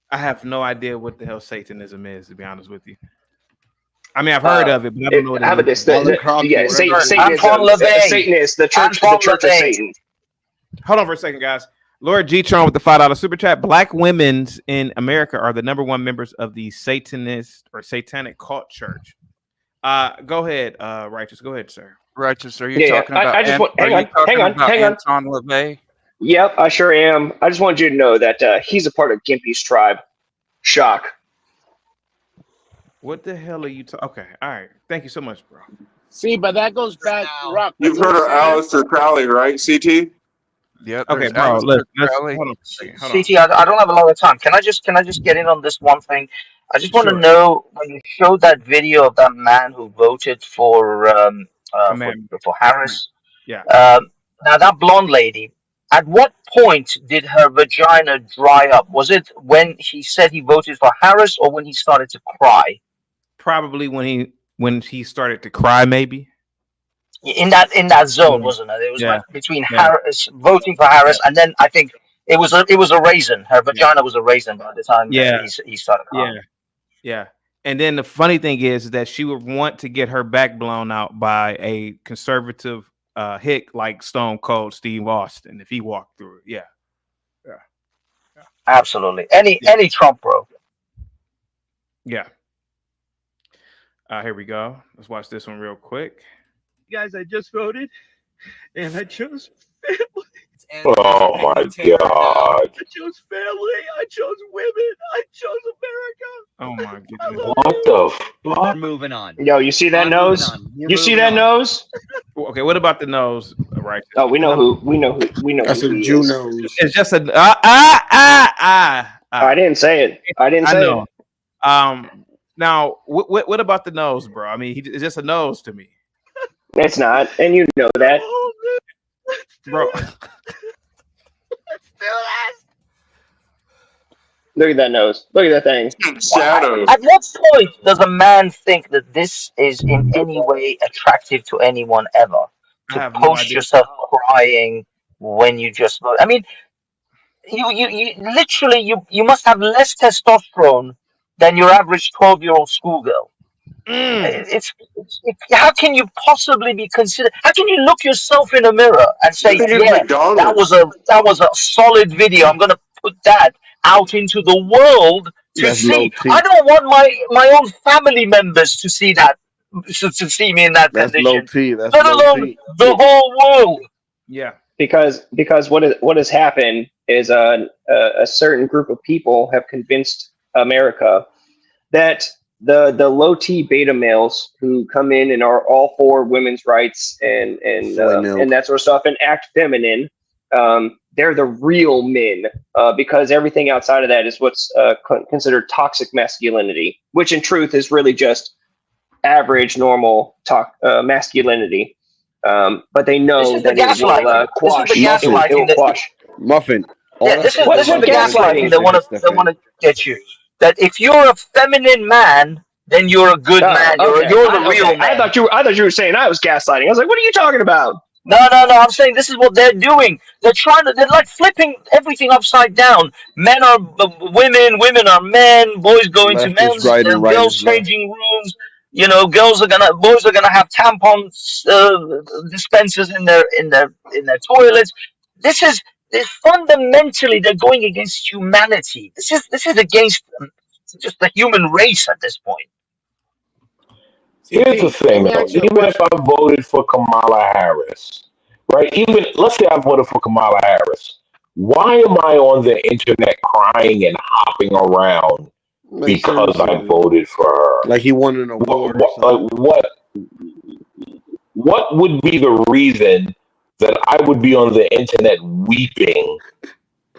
I have no idea what the hell Satanism is, to be honest with you. I mean, I've heard of it, but I don't know what it is. Satanist, the Church of Satan. Hold on for a second, guys. Lord G-Tron with the $5 super chat. Black women in America are the #1 members of the Satanist or Satanic cult church. Go ahead, Righteous. Go ahead, sir. Righteous, are you talking about? Hang on. Anton LaVey? Yep, I sure am. I just wanted you to know that he's a part of Gimpy's tribe. Shock. What the hell are you talking? Okay, all right. Thank you so much, bro. See, but that goes back, Rock. You've heard of Aleister Crowley, right, CT? Yep. Okay, bro. Hold on. CT, I don't have a lot of time. Can I just get in on this one thing? I just want to know, when you showed that video of that man who voted for Harris. Yeah. Now that blonde lady, at what point did her vagina dry up? Was it when he said he voted for Harris, or when he started to cry? Probably when he started to cry, maybe. in that zone, wasn't it? It was like between Harris voting for Harris, and then I think it was a raisin. Her vagina was a raisin by the time he started crying. Yeah. And then the funny thing is that she would want to get her back blown out by a conservative hick like Stone Cold Steve Austin if he walked through it. Yeah. Absolutely. Any Trump bro. Yeah. Here we go. Let's watch this one real quick. Guys, I just voted, and I chose family. Oh my God. I chose family. I chose women. I chose America. Oh my goodness. What the fuck? Moving on. Yo, you see that nose? You see that nose? Okay, what about the nose? Right. Oh, we know who. That's who a he Jew is. nose. It's just a I didn't say it. I didn't say it. Now, what about the nose, bro? I mean, it's just a nose to me. It's not, and you know that, bro. Look at that nose. Look at that thing. Shadow. At what point does a man think that this is in any way attractive to anyone ever? To post yourself crying when you just vote. I mean, you literally you must have less testosterone than your average 12-year-old schoolgirl. It's how can you possibly be considered? How can you look yourself in a mirror and say, "Yeah, that was a solid video. I'm gonna put that out into the world to That's see." low T. I don't want my own family members to see that, to see me in that That's condition. low T. That's Let low alone T. the whole world. Yeah. because what has happened is a certain group of people have convinced America that the low T beta males who come in and are all for women's rights and that sort of stuff and act feminine, they're the real men, because everything outside of that is what's considered toxic masculinity, which in truth is really just average, normal masculinity. But they know that it will quash. Muffin. Yeah, this is the gaslighting they want to get you. That if you're a feminine man, then you're a good man. You're the real man. I thought you were saying I was gaslighting. I was like, what are you talking about? No. I'm saying this is what they're doing. They're like flipping everything upside down. Men are women are men. Boys go into men's. Girls changing rooms. You know, boys are gonna have tampon dispensers in their toilets. This is fundamentally they're going against humanity. This is against just the human race at this point. Here's the thing, though. Even if I voted for Kamala Harris, right? Let's say I voted for Kamala Harris. Why am I on the internet crying and hopping around because I voted for her? Like he won an award. What would be the reason that I would be on the internet weeping,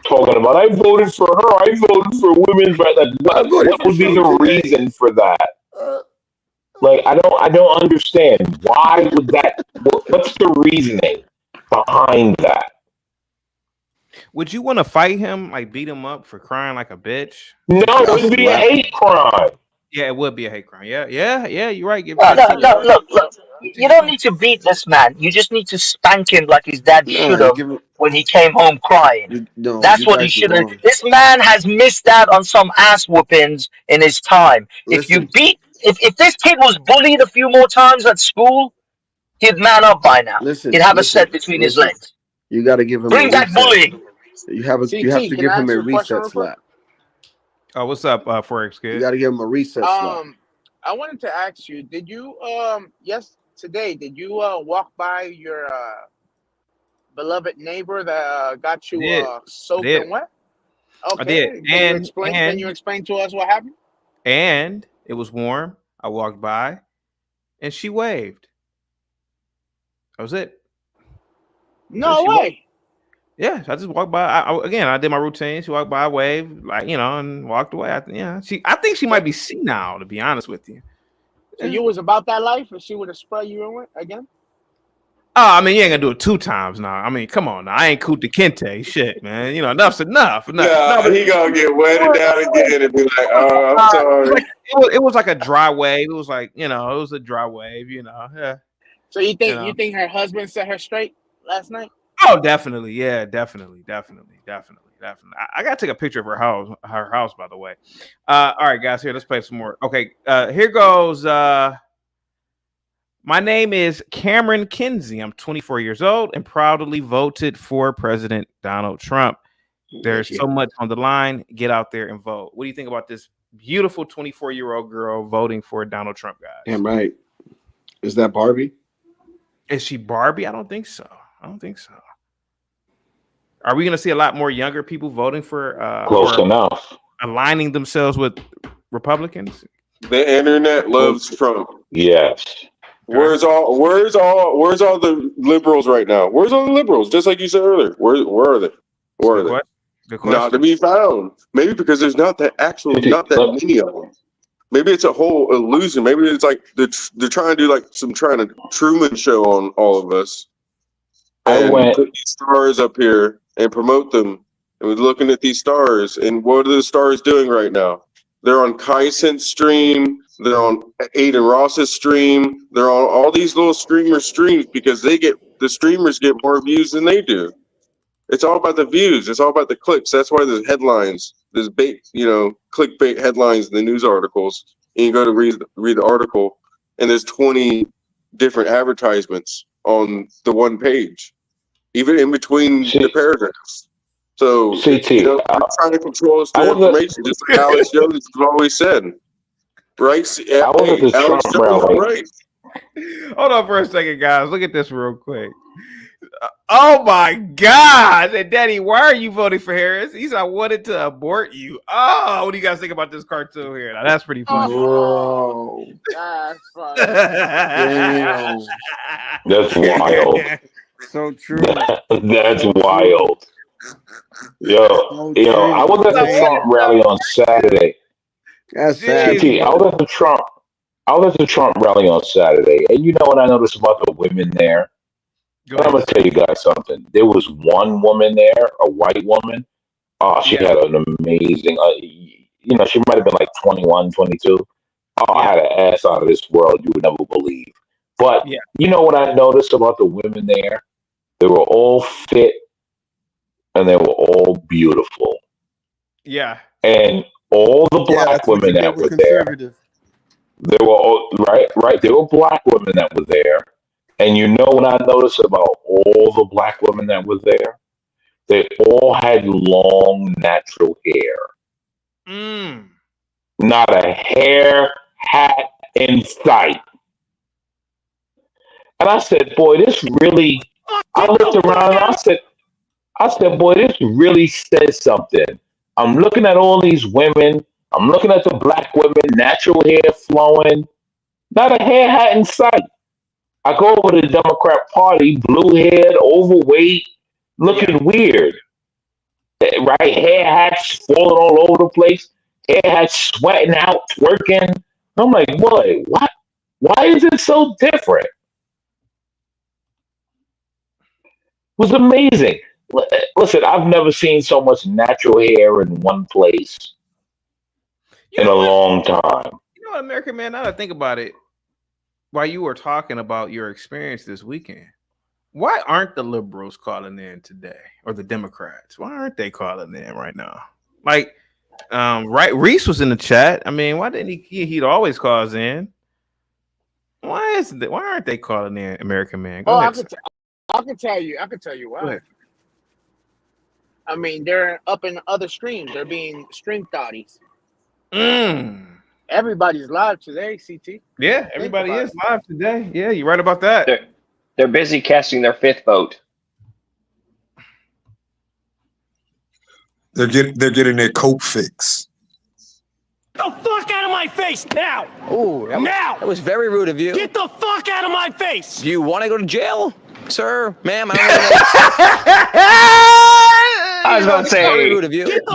talking about I voted for her, I voted for women's rights? What would be the reason for that? Like I don't understand. Why would that? What's the reasoning behind that? Would you want to fight him, like beat him up for crying like a bitch? No, it would be a hate crime. Yeah, it would be a hate crime. Yeah, you're right. No, look. You don't need to beat this man. You just need to spank him like his dad should have when he came home crying. That's what he should have. This man has missed out on some ass whoopings in his time. If this kid was bullied a few more times at school, he'd man up by now. He'd have a set between his legs. You got to give him. Bring back bullying. You have to give him a reset slap. Oh, what's up, Forex Kid? You got to give him a reset slap. I wanted to ask you, did you today did you walk by your beloved neighbor that got you soaking wet? Okay. I did. Can you explain to us what happened? And it was warm. I walked by and she waved. That was it. No way. Yeah, I just walked by. I did my routine. She walked by, waved, and walked away. I think she might be senile, to be honest with you. So you was about that life, and she would have sprayed you again? Oh, I mean, you ain't gonna do it 2 times now. I mean, come on now. I ain't Kunta Kinte. Shit, man. Enough's enough. No, he gonna get wetted down again and be like, "Oh, I'm sorry." It was like a dry wave. It was like, it was a dry wave. Yeah. So you think her husband set her straight last night? Oh, definitely. Yeah, definitely. I gotta take a picture of her house, by the way. All right, guys, here, let's play some more. Okay, here goes. My name is Cameron Kinsey. I'm 24 years old and proudly voted for President Donald Trump. There's so much on the line. Get out there and vote. What do you think about this beautiful 24-year-old girl voting for Donald Trump, guys? Damn right. Is that Barbie? Is she Barbie? I don't think so. Are we going to see a lot more younger people voting for close enough, aligning themselves with Republicans? The internet loves Trump. Yes. Where's all the liberals right now? Where's all the liberals? Just like you said earlier. Where are they? Where are they? Not to be found. Maybe because there's not that many of them. Maybe it's a whole illusion. Maybe it's like they're trying to do like some Truman Show on all of us. And put these stars up here and promote them. And we're looking at these stars. And what are the stars doing right now? They're on Kyson's stream. They're on Aiden Ross's stream. They're on all these little streams because the streamers get more views than they do. It's all about the views. It's all about the clicks. That's why there's headlines. There's clickbait headlines in the news articles. And you go to read the article, and there's 20 different advertisements on the one page, even in between the paragraphs. So I'm trying to control the information, just like Alex Jones has always said. Right? Alex Jones, right? Hold on for a second, guys. Look at this real quick. Oh my God! And Daddy, why are you voting for Harris? He's I wanted to abort you. Oh, what do you guys think about this cartoon here? Now, that's pretty funny. Bro. That's funny. Damn. That's wild. So true. That's wild. Yo, I was at the Trump rally on Saturday. That's sad. I was at the Trump rally on Saturday, and you know what I noticed about the women there? I'm gonna tell you guys something. There was one woman there, a white woman. Oh, she had an amazing. She might have been like 21, 22. Oh, had an ass out of this world you would never believe. But you know what I noticed about the women there? They were all fit and they were all beautiful. Yeah. And all the black women that were there, they were all right. They were black women that were there. And you know what I noticed about all the black women that were there? They all had long, natural hair. Not a hair hat in sight. And I said, boy, this really, I looked around and I said, boy, this really says something. I'm looking at all these women. I'm looking at the black women, natural hair flowing, not a hair hat in sight. I go over to the Democrat Party, blue-haired, overweight, looking weird. Right? Hair hats falling all over the place. Hair hats sweating out, twerking. I'm like, boy, what? Why is it so different? It was amazing. Listen, I've never seen so much natural hair in one place in a long time. You know what, American man, now that I think about it, while you were talking about your experience this weekend, why aren't the liberals calling in today, or the Democrats? Why aren't they calling in right now? Like, Reese was in the chat. I mean, why didn't he'd always calls in? Why aren't they calling in, American man? Go ahead. I can tell you why. I mean, they're up in other streams. They're being stream thotties. Everybody's live today, CT. Yeah, everybody is live today. Yeah, you're right about that. They're busy casting their fifth vote. They're getting their coat fix. The fuck out of my face now! Ooh, that was very rude of you. Get the fuck out of my face! Do you want to go to jail, sir, ma'am? I was about to say,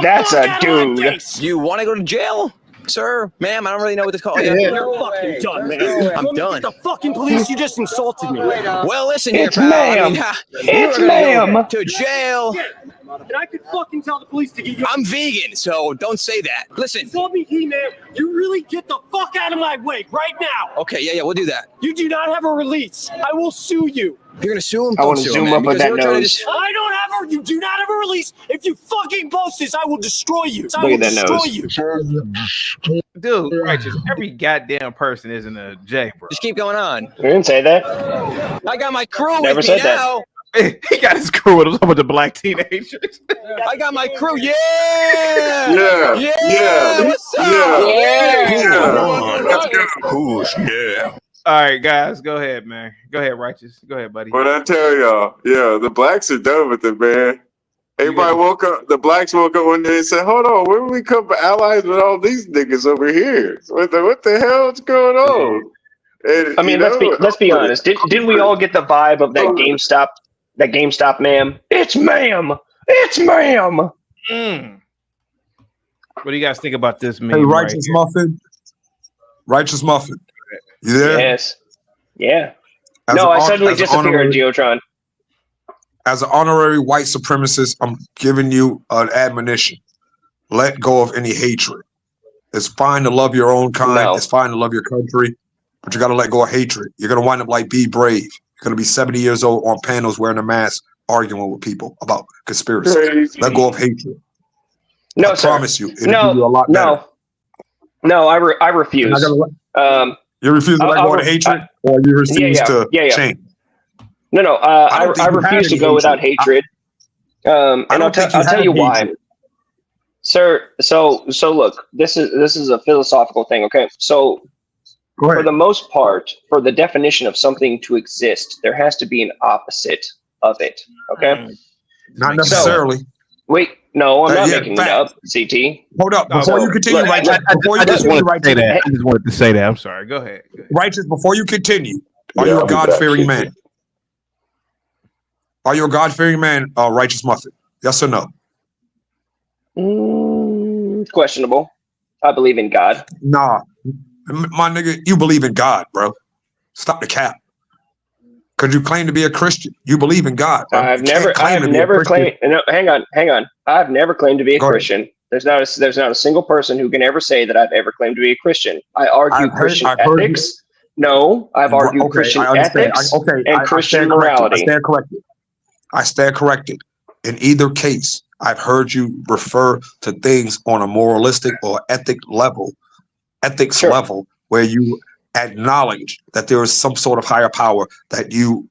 that's a dude. You want to go to jail, sir, ma'am? I don't really know what this call. You're fucking done, man. I'm done. The fucking police, you just insulted me. Well, listen here, It's pal. ma'am. You It's are gonna ma'am. go to jail. And I could fucking tell the police to get you. I'm vegan, so don't say that. Listen. Tell me, He-Man, you really get the fuck out of my way right now. Okay, yeah, we'll do that. You do not have a release. I will sue you. You're gonna sue him? I want to zoom up on that nose. I don't have you do not have a release. If you fucking post this, I will destroy you. Look at that nose. Dude, Righteous, every goddamn person isn't a J, bro. Just keep going on. I didn't say that. I got my crew Never with said me that. now. He got his crew with him, some of the black teenagers. I got my crew. Yeah. Yeah. Yeah. What's up? Let's go. Who's yeah? All right, guys, go ahead, man. Go ahead, Righteous. Go ahead, buddy. But I tell y'all, yeah, the blacks are done with it, man. Everybody woke up. The blacks woke up one day and said, "Hold on, when we come allies with all these niggas over here? What the hell is going on?" And, I mean, let's be honest. Didn't we all get the vibe of that GameStop? That GameStop ma'am. It's ma'am. It's ma'am. What do you guys think about this meme? Hey, Righteous Muffin. Righteous Muffin. You there? Yes. Yeah. No, I suddenly disappeared, Geotron. As an honorary white supremacist, I'm giving you an admonition. Let go of any hatred. It's fine to love your own kind. No. It's fine to love your country, but you got to let go of hatred. You're going to wind up like Be Brave. You're going to be 70 years old on panels wearing a mask, arguing with people about conspiracy. Crazy. Let go of hatred. No, I sir. promise you, it'll do you a lot better. No, I refuse. You refuse to let go of hatred, or you refuse to change? No. I refuse to go without hatred. And I'll tell you why, sir. So look, this is a philosophical thing. Okay, so for the most part, for the definition of something to exist, there has to be an opposite of it. Okay, not necessarily. Wait, no, I'm not making it up. CT, hold up before you continue. Righteous, before you continue, Righteous, I just wanted to say that. I'm sorry. Go ahead. Righteous, before you continue, are you a God-fearing man? Are you a God-fearing man, Righteous Muffin? Yes or no? Questionable. I believe in God. Nah, my nigga, you believe in God, bro. Stop the cap. Because you claim to be a Christian. You believe in God, bro. I've never claimed. No, hang on. I've never claimed to be a Christian. There's not a single person who can ever say that I've ever claimed to be a Christian. I argue Christian ethics. No, I've argued Christian ethics and Christian morality. I stand corrected. In either case, I've heard you refer to things on a moralistic or ethics level, where you acknowledge that there is some sort of higher power that you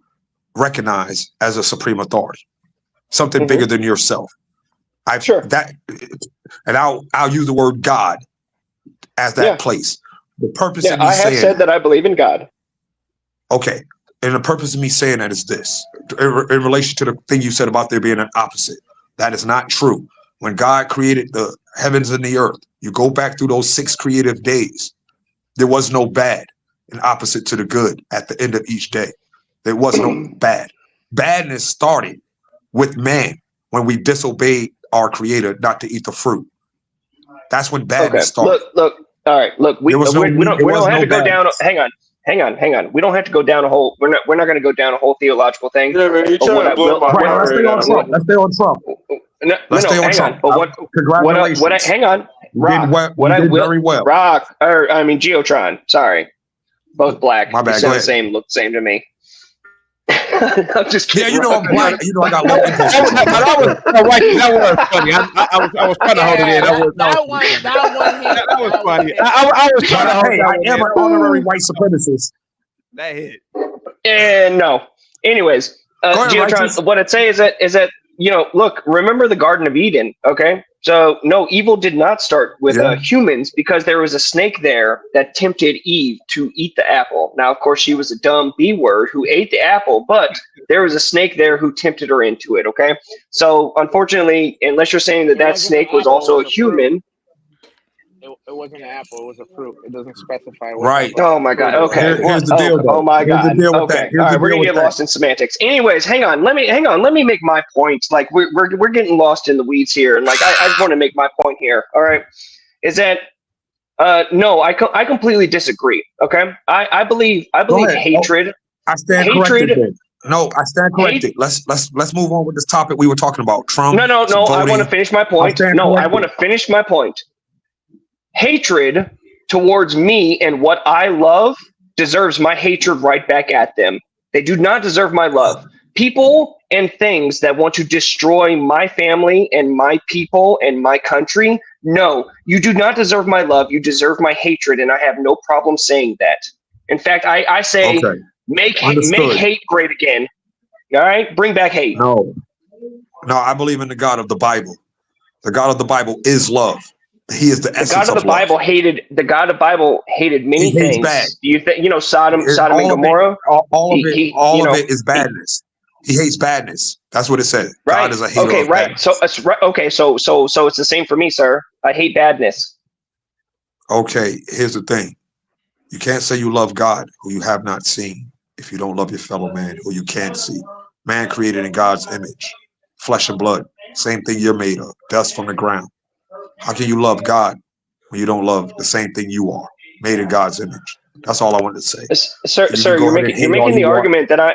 recognize as a supreme authority, something bigger than yourself. I'll use the word God as that place. The purpose of me I have said that I believe in God. Okay. And the purpose of me saying that is this, in relation to the thing you said about there being an opposite. That is not true. When God created the heavens and the earth, you go back through those 6 creative days, there was no bad and opposite to the good at the end of each day. There was no bad. Badness started with man when we disobeyed our creator not to eat the fruit. That's when badness started. Look. All right. Look, we don't have to go down. Hang on. We don't have to go down a whole. We're not going to go down a whole theological thing. Yeah, man, let's stay on Trump. Let's stay on Trump. Let's stay on Trump. But congratulations. Hang on. Rock. You did very well. Rock. Geotron. Sorry. Both black. My bad. Look the same to me. I'm just kidding. Yeah, you know I'm black. You know I got low impulse. That was funny. I was trying to hold it in. That was funny. I was trying to hold it in. I am an honorary white supremacist. That hit. And no. Anyways, Geotron, what I'd say is that look, remember the Garden of Eden, okay? So no, evil did not start with humans because there was a snake there that tempted Eve to eat the apple. Now, of course, she was a dumb B-word who ate the apple, but there was a snake there who tempted her into it, okay? So unfortunately, unless you're saying that snake was also a human. It wasn't an apple. It was a fruit. It doesn't specify. Right. Oh my God. Okay. Here's the deal. Oh my God. Okay. All right. We're gonna get lost in semantics. Anyways, hang on. Let me make my point. Like we're getting lost in the weeds here. And like I just want to make my point here. All right. Is that no? I completely disagree. Okay. I believe hatred. I stand corrected. No, I stand corrected. Let's move on with this topic we were talking about. Trump. No. I want to voting. finish my point. stand No, I corrected. want to finish my point. Hatred towards me and what I love deserves my hatred right back at them. They do not deserve my love. People and things that want to destroy my family and my people and my country, no, you do not deserve my love. You deserve my hatred, and I have no problem saying that. In fact, I say Okay. make Understood. hate great again. All right, bring back hate. No, I believe in the God of the Bible. The God of the Bible is love. He is the The essence God of the love. Bible hated many He hates things. bad. Do you think Sodom and All of it, Gomorrah? all of it, He all you of know, it is badness. He hates badness. That's what it says. right. God is a hater Okay, of right. badness. So it's right. Okay, so it's the same for me, sir. I hate badness. Okay, here's the thing. You can't say you love God who you have not seen if you don't love your fellow man who you can't see. Man created in God's image, flesh and blood. Same thing you're made of, dust from the ground. How can you love God when you don't love the same thing you are, made in God's image? That's all I wanted to say. Sir, You can go you're ahead and making hate all the you want. argument that I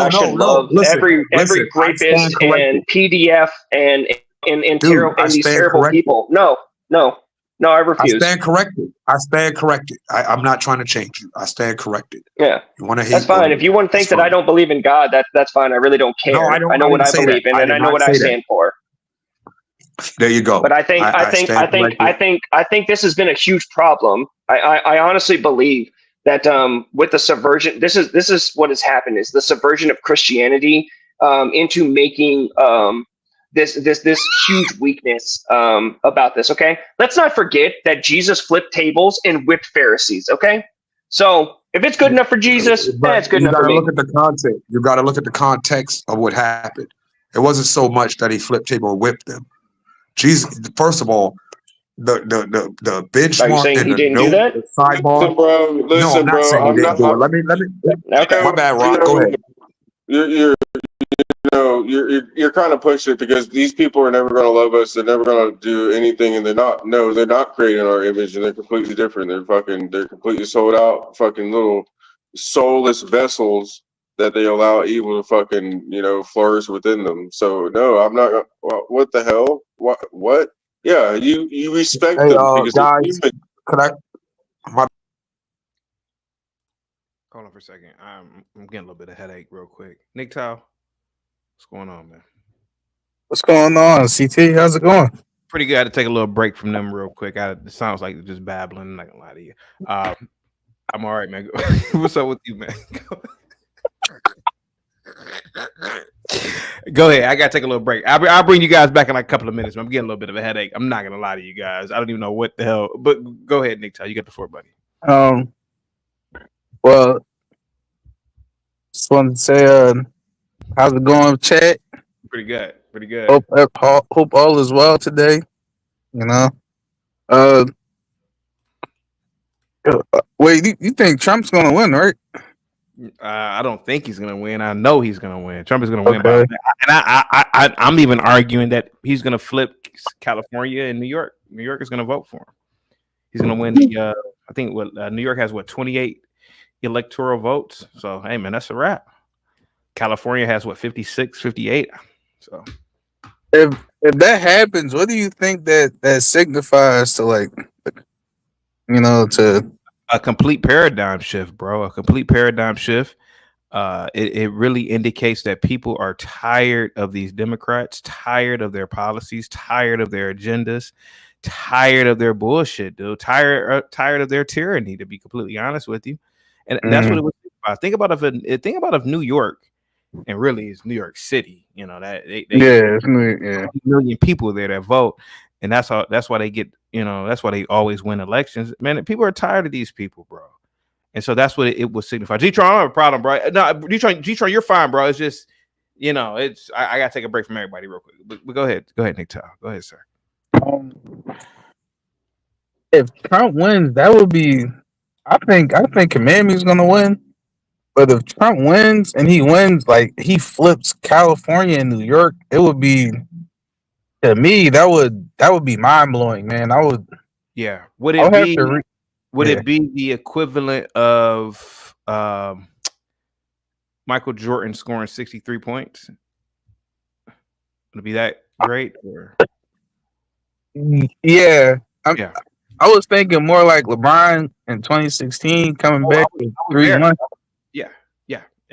should love Listen, every listen. I rapist stand corrected. and PDF and Dude, I these stand terrible corrected. people. No, I I refuse. stand corrected. I stand corrected. I'm not trying to change you. I stand corrected. Yeah. You want to hate? That's fine. If you want to think that I don't believe in God, that's fine. I really don't care. No, I know what didn't I say that. believe in, I and did I know not what say I that. stand for. There you go. But I think stand corrected. this has been a huge problem. I honestly believe that with the subversion, this is what has happened: is the subversion of Christianity into making this huge weakness about this. Okay, let's not forget that Jesus flipped tables and whipped Pharisees. Okay, so if it's good enough for Jesus, it's good You enough got for to me. look at the context. You got to look at the context of what happened. It wasn't so much that he flipped table and whipped them. Jesus, first of all, the Are you benchmark saying and he the didn't do note, that? the sidebar. Listen, bro. No, Listen, I'm not bro. saying he I'm didn't not. do it. Let me. My bad, Rock. Go ahead. You're kind of pushing it because these people are never going to love us. They're never going to do anything, and they're not creating our image, and they're completely different. They're completely sold out, fucking little soulless vessels that they allow evil to fucking flourish within them. So no, I'm not. What the hell? What? Yeah, you respect Hey, them because they're guys, human. could I? My Hold on for a second. I'm getting a little bit of headache real quick. Nick Tao, what's going on, man? What's going on, CT? How's it going? Pretty good. I had to take a little break from them real quick. It sounds like just babbling. I'm not gonna lie to you. I'm all right, man. What's up with you, man? Go ahead. I gotta take a little break. I'll bring you guys back in like a couple of minutes. I'm getting a little bit of a headache. I'm not gonna lie to you guys. I don't even know what the hell. But go ahead, Nick Tao. You got the floor, buddy. Well, just wanted to say, how's it going, chat? Pretty good. Pretty good. Hope all is well today. Wait, you think Trump's gonna win, right? I don't think he's gonna win. I know he's gonna win. Trump is gonna win, and I'm even arguing that he's gonna flip California and New York. New York is gonna vote for him. He's gonna win the. I think New York has 28 electoral votes. So hey, man, that's a wrap. California has 56, 58. So if that happens, what do you think that signifies to to a complete paradigm shift, bro? A complete paradigm shift. It really indicates that people are tired of these Democrats, tired of their policies, tired of their agendas, tired of their bullshit, dude. Tired of their tyranny, to be completely honest with you. And that's what it was about. Think about if New York, and really it's New York City, that it's a million people there that vote, and that's why they get, that's why they always win elections. Man, people are tired of these people, bro. And so that's what it would signify. G-Tron, I don't have a problem, bro. No, G-Tron, you're fine, bro. It's just, it's I gotta take a break from everybody real quick. But go ahead, Nick Tao. Go ahead, sir. If Trump wins, that would be. I think Miami's gonna win. But if Trump wins and he wins, like he flips California and New York, it would be, to me, that would be mind blowing, man. I would. Yeah. Would it be the equivalent of Michael Jordan scoring 63 points? Would it be that great? Or? Yeah. Yeah. I was thinking more like LeBron in 2016 coming back with 3-1. Yeah.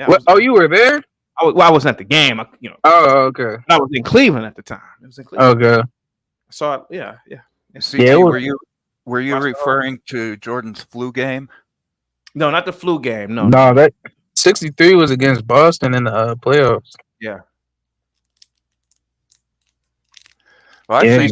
What? You were there? I wasn't at the game. Oh, okay. I was in Cleveland at the time. It was in Cleveland. Okay. I saw it. Yeah. CG, were you referring to Jordan's flu game? No, not the flu game. No, that 63 was against Boston in the playoffs. Yeah. Well, Yeah.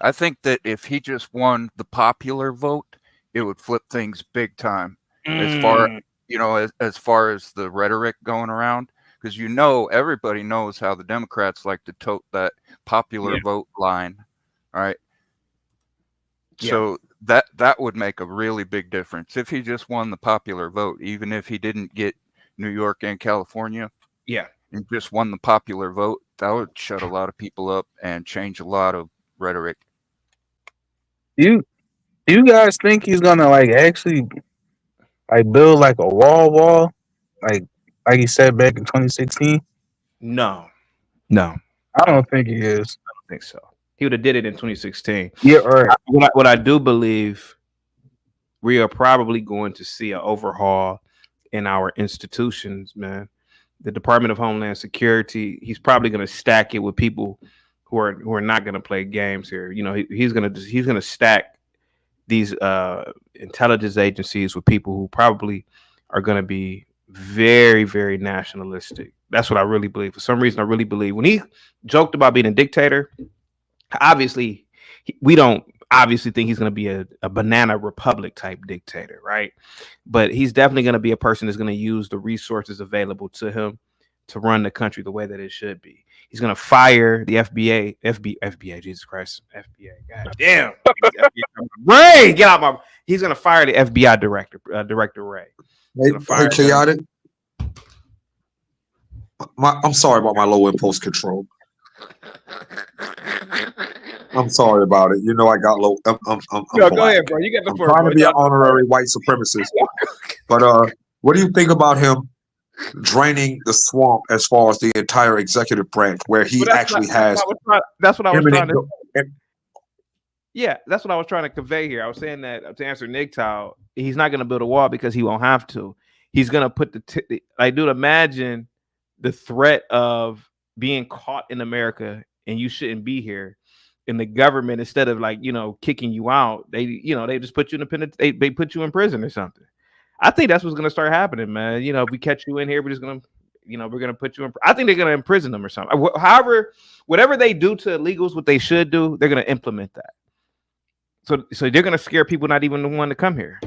I think that if he just won the popular vote, it would flip things big time. As far as the rhetoric going around, because everybody knows how the Democrats like to tote that popular vote line, right? Yeah. So that would make a really big difference if he just won the popular vote, even if he didn't get New York and California. Yeah. And just won the popular vote, that would shut a lot of people up and change a lot of rhetoric. Do you guys think he's gonna actually build a wall like he said back in 2016? No. I don't think he is. I don't think so. He would have did it in 2016. Yeah, right. What I do believe, we are probably going to see an overhaul in our institutions, man. The Department of Homeland Security, he's probably going to stack it with people who are not going to play games here. He's going to stack these intelligence agencies with people who probably are going to be very, very nationalistic. That's what I really believe. For some reason, I really believe when he joked about being a dictator, obviously we don't obviously think he's going to be a banana republic type dictator, right? But he's definitely going to be a person that's going to use the resources available to him to run the country the way that it should be. He's going to fire the FBI, Jesus Christ, FBI, God damn. Ray, get out my. He's going to fire the FBI director Ray. Hey, Chaotic. I'm sorry about my low impulse control. I'm sorry about it. I got low. I'm go ahead, bro. You get the I'm trying to be an honorary white supremacist. But what do you think about him draining the swamp as far as the entire executive branch, where he actually has? That's what I was trying to. imminent- Yeah, that's what I was trying to convey here. I was saying that to answer Nicktow, he's not going to build a wall because he won't have to. He's going to put dude, imagine the threat of being caught in America and you shouldn't be here. And the government, instead of kicking you out, they just put you in a they put you in prison or something. I think that's what's going to start happening, man. If we catch you in here, we're just going to, we're going to put you in. I think they're going to imprison them or something. However, whatever they do to illegals, what they should do, they're going to implement that. So they're going to scare people not even the one to come here.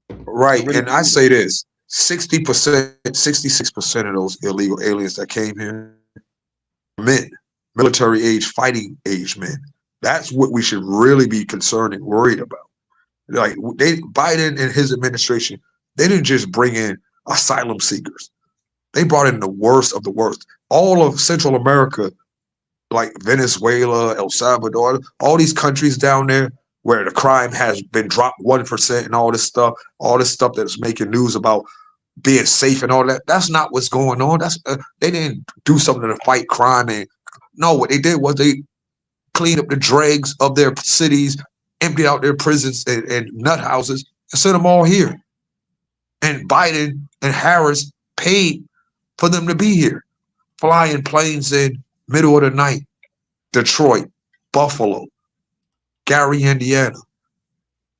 Right. And I say this 60%, 66% of those illegal aliens that came here, men, military age, fighting age men. That's what we should really be concerned and worried about. Biden and his administration, they didn't just bring in asylum seekers. They brought in the worst of the worst. All of Central America, like Venezuela, El Salvador, all these countries down there where the crime has been dropped 1% and all this stuff that's making news about being safe and all that. That's not what's going on. That's they didn't do something to fight crime. And no, what they did was they cleaned up the dregs of their cities, emptied out their prisons and nut houses, and sent them all here. And Biden and Harris paid for them to be here, flying planes in middle of the night, Detroit, Buffalo, Gary, Indiana,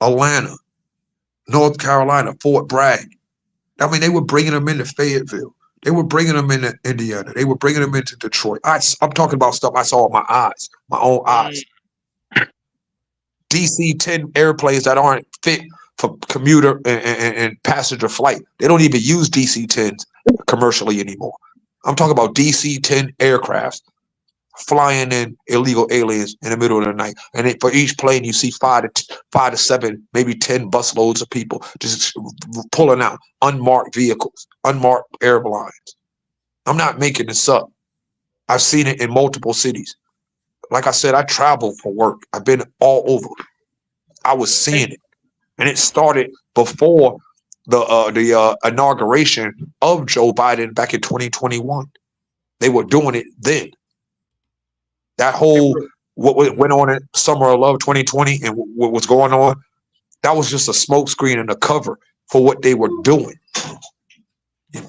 Atlanta, North Carolina, Fort Bragg. I mean, they were bringing them into Fayetteville. They were bringing them into Indiana. They were bringing them into Detroit. I'm talking about stuff I saw with my eyes, my own eyes. DC-10 airplanes that aren't fit for commuter and passenger flight. They don't even use DC-10s commercially anymore. I'm talking about DC-10 aircrafts flying in illegal aliens in the middle of the night. And for each plane, you see 5 to 7, maybe 10 busloads of people just pulling out unmarked vehicles, unmarked airlines. I'm not making this up. I've seen it in multiple cities. Like I said, I travel for work. I've been all over. I was seeing it. And it started before the inauguration of Joe Biden back in 2021. They were doing it then. That whole what went on in Summer of Love 2020 and what was going on, that was just a smokescreen and a cover for what they were doing.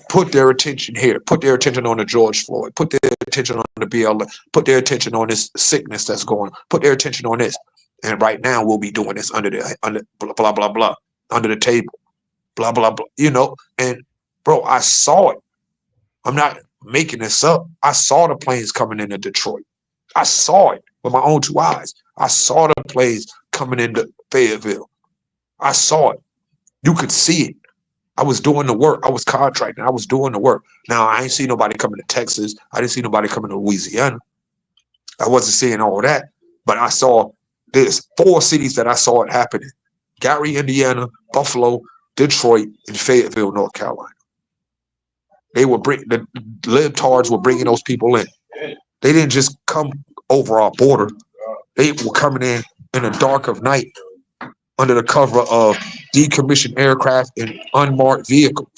Put their attention here. Put their attention on the George Floyd. Put their attention on the BLM. Put their attention on this sickness that's going. Put their attention on this. And right now we'll be doing this under blah blah blah under the table, blah blah blah. You know, and bro, I saw it. I'm not making this up. I saw the planes coming into Detroit. I saw it with my own two eyes. I saw the planes coming into Fayetteville. I saw it. You could see it. I was doing the work. I was contracting. I was doing the work. Now, I ain't see nobody coming to Texas. I didn't see nobody coming to Louisiana. I wasn't seeing all that. But I saw there's 4 cities that I saw it happening. Gary, Indiana, Buffalo, Detroit, and Fayetteville, North Carolina. They were the libtards were bringing those people in. They didn't just come over our border. They were coming in the dark of night under the cover of decommissioned aircraft and unmarked vehicles.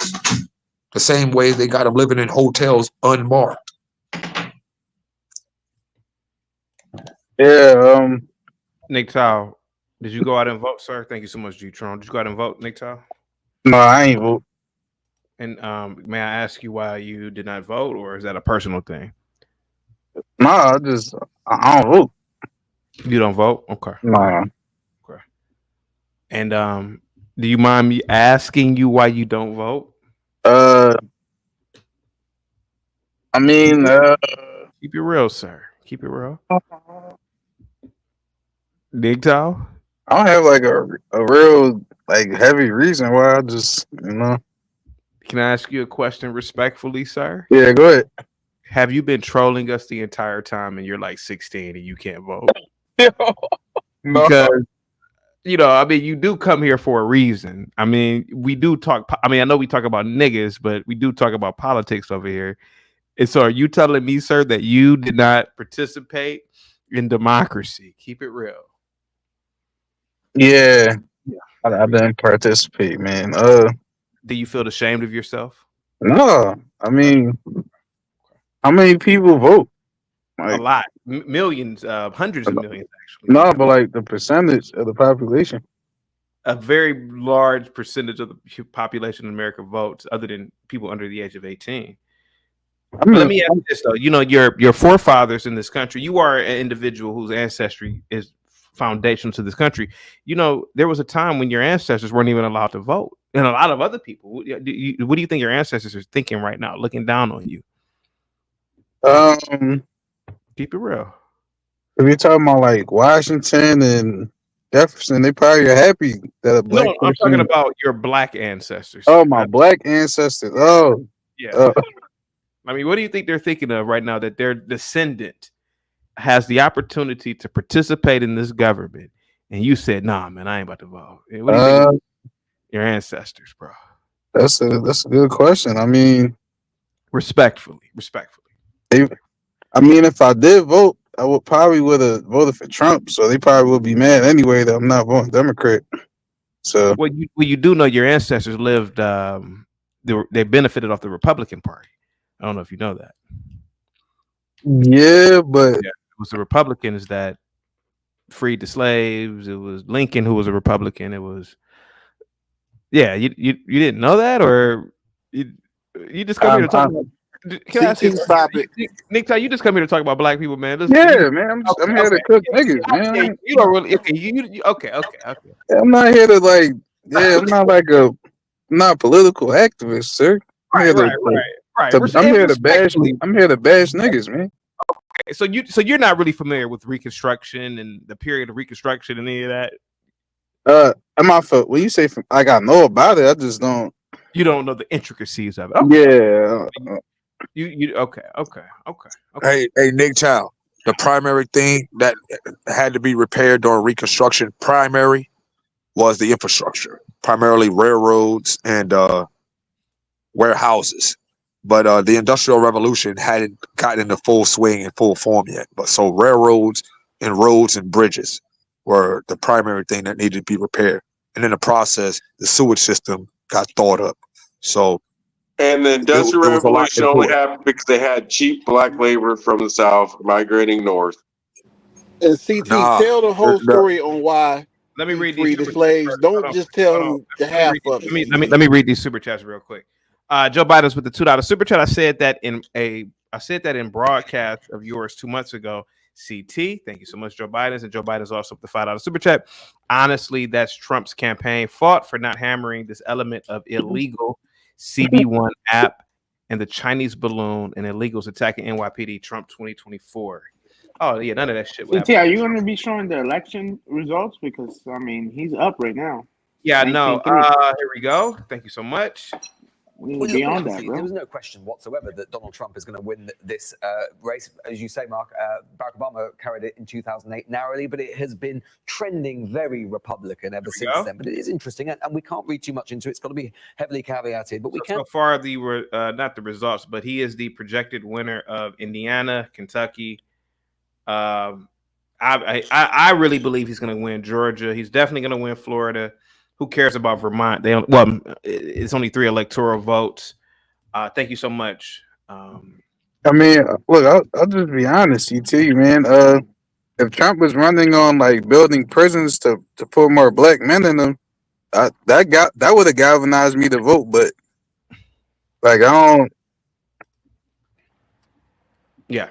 The same way they got them living in hotels unmarked. Yeah. Nick Tao, did you go out and vote, sir? Thank you so much, G-Tron. Did you go out and vote, Nick Tao? No, I ain't vote. And may I ask you why you did not vote, or is that a personal thing? No, I don't vote. You don't vote? Okay. No. Okay. And do you mind me asking you why you don't vote? I mean, keep it real, sir. Keep it real. Big Tao? I don't have like a real like heavy reason why. I just, you know. Can I ask you a question respectfully, sir? Yeah, go ahead. Have you been trolling us the entire time and you're like 16 and you can't vote? No. Because, you know, I mean, you do come here for a reason. I mean, we do talk. I mean, I know we talk about niggas, but we do talk about politics over here. And so are you telling me, sir, that you did not participate in democracy? Keep it real. Yeah. I didn't participate, man. Do you feel ashamed of yourself? No. I mean, how many people vote? Like, a lot. Millions, hundreds of millions, actually. No, but like the percentage of the population. A very large percentage of the population in America votes, other than people under the age of 18. I mean, let me ask you this though. You know, your forefathers in this country, you are an individual whose ancestry is foundational to this country. You know, there was a time when your ancestors weren't even allowed to vote. And a lot of other people. What do you think your ancestors are thinking right now, looking down on you? Keep it real. If you're talking about like Washington and Jefferson, they probably are happy that a black I'm talking about your black ancestors. Oh, my black ancestors. Oh, yeah. I mean, what do you think they're thinking of right now that their descendant has the opportunity to participate in this government, and you said, "Nah, man, I ain't about to vote." What do you think? Your ancestors, bro. That's a good question. I mean, respectfully. I mean, if I did vote, I would have voted for Trump. So they probably would be mad anyway that I'm not voting Democrat. So well, you do know your ancestors lived. They benefited off the Republican Party. I don't know if you know that. Yeah, but it was the Republicans that freed the slaves. It was Lincoln who was a Republican. It was. Yeah, you didn't know that, or you just come here to talk about. Can I ask you, Nick Ty, you just come here to talk about black people, man. Man. I'm here to cook niggas, man. You don't really. Okay. I'm not here to like. Yeah, I'm not like I'm not a political activist, sir. Right. I'm here to bash niggas, man. Okay, so you're not really familiar with Reconstruction and the period of Reconstruction and any of that. Am I for when you say I know about it, I just don't. You don't know the intricacies of it. Okay. Yeah. You okay. Hey, Nick Chow, the primary thing that had to be repaired during Reconstruction was the infrastructure, primarily railroads and warehouses. But the Industrial Revolution hadn't gotten into full swing and full form yet. But so railroads and roads and bridges were the primary thing that needed to be repaired. And in the process, the sewage system got thought up. So, and the Industrial it was a lot Revolution into only it. happened because they had cheap black labor from the South migrating north. And CT, tell the whole story on why Let me he read freed these the super chats. slaves. Don't Hold just tell on. him the half of it. Let me read these super chats real quick. Joe Biden's with the $2 super chat. I said that in broadcast of yours 2 months ago. CT, thank you so much, Joe Biden's, and Joe Biden's also with the $5 super chat. Honestly, that's Trump's campaign fault for not hammering this element of illegal CB1 app and the Chinese balloon and illegals attacking NYPD Trump 2024. Oh yeah, none of that shit. CT, are you going to be showing the election results? Because I mean, he's up right now. Yeah, no. 19-3. Here we go. Thank you so much. We need Well, to be look, on that, obviously, bro. there was no question whatsoever that Donald Trump is going to win this race. As you say, Mark, Barack Obama carried it in 2008 narrowly, but it has been trending very Republican ever since then. But it is interesting, and we can't read too much into it. It's got to be heavily caveated, but we can. So far, not the results, but he is the projected winner of Indiana, Kentucky. I really believe he's going to win Georgia. He's definitely going to win Florida. Who cares about Vermont? It's only 3 electoral votes. Thank you so much. I mean, look, I'll just be honest, CT, man. If Trump was running on like building prisons to put more black men in them, that would have galvanized me to vote. But like, I don't. Yeah.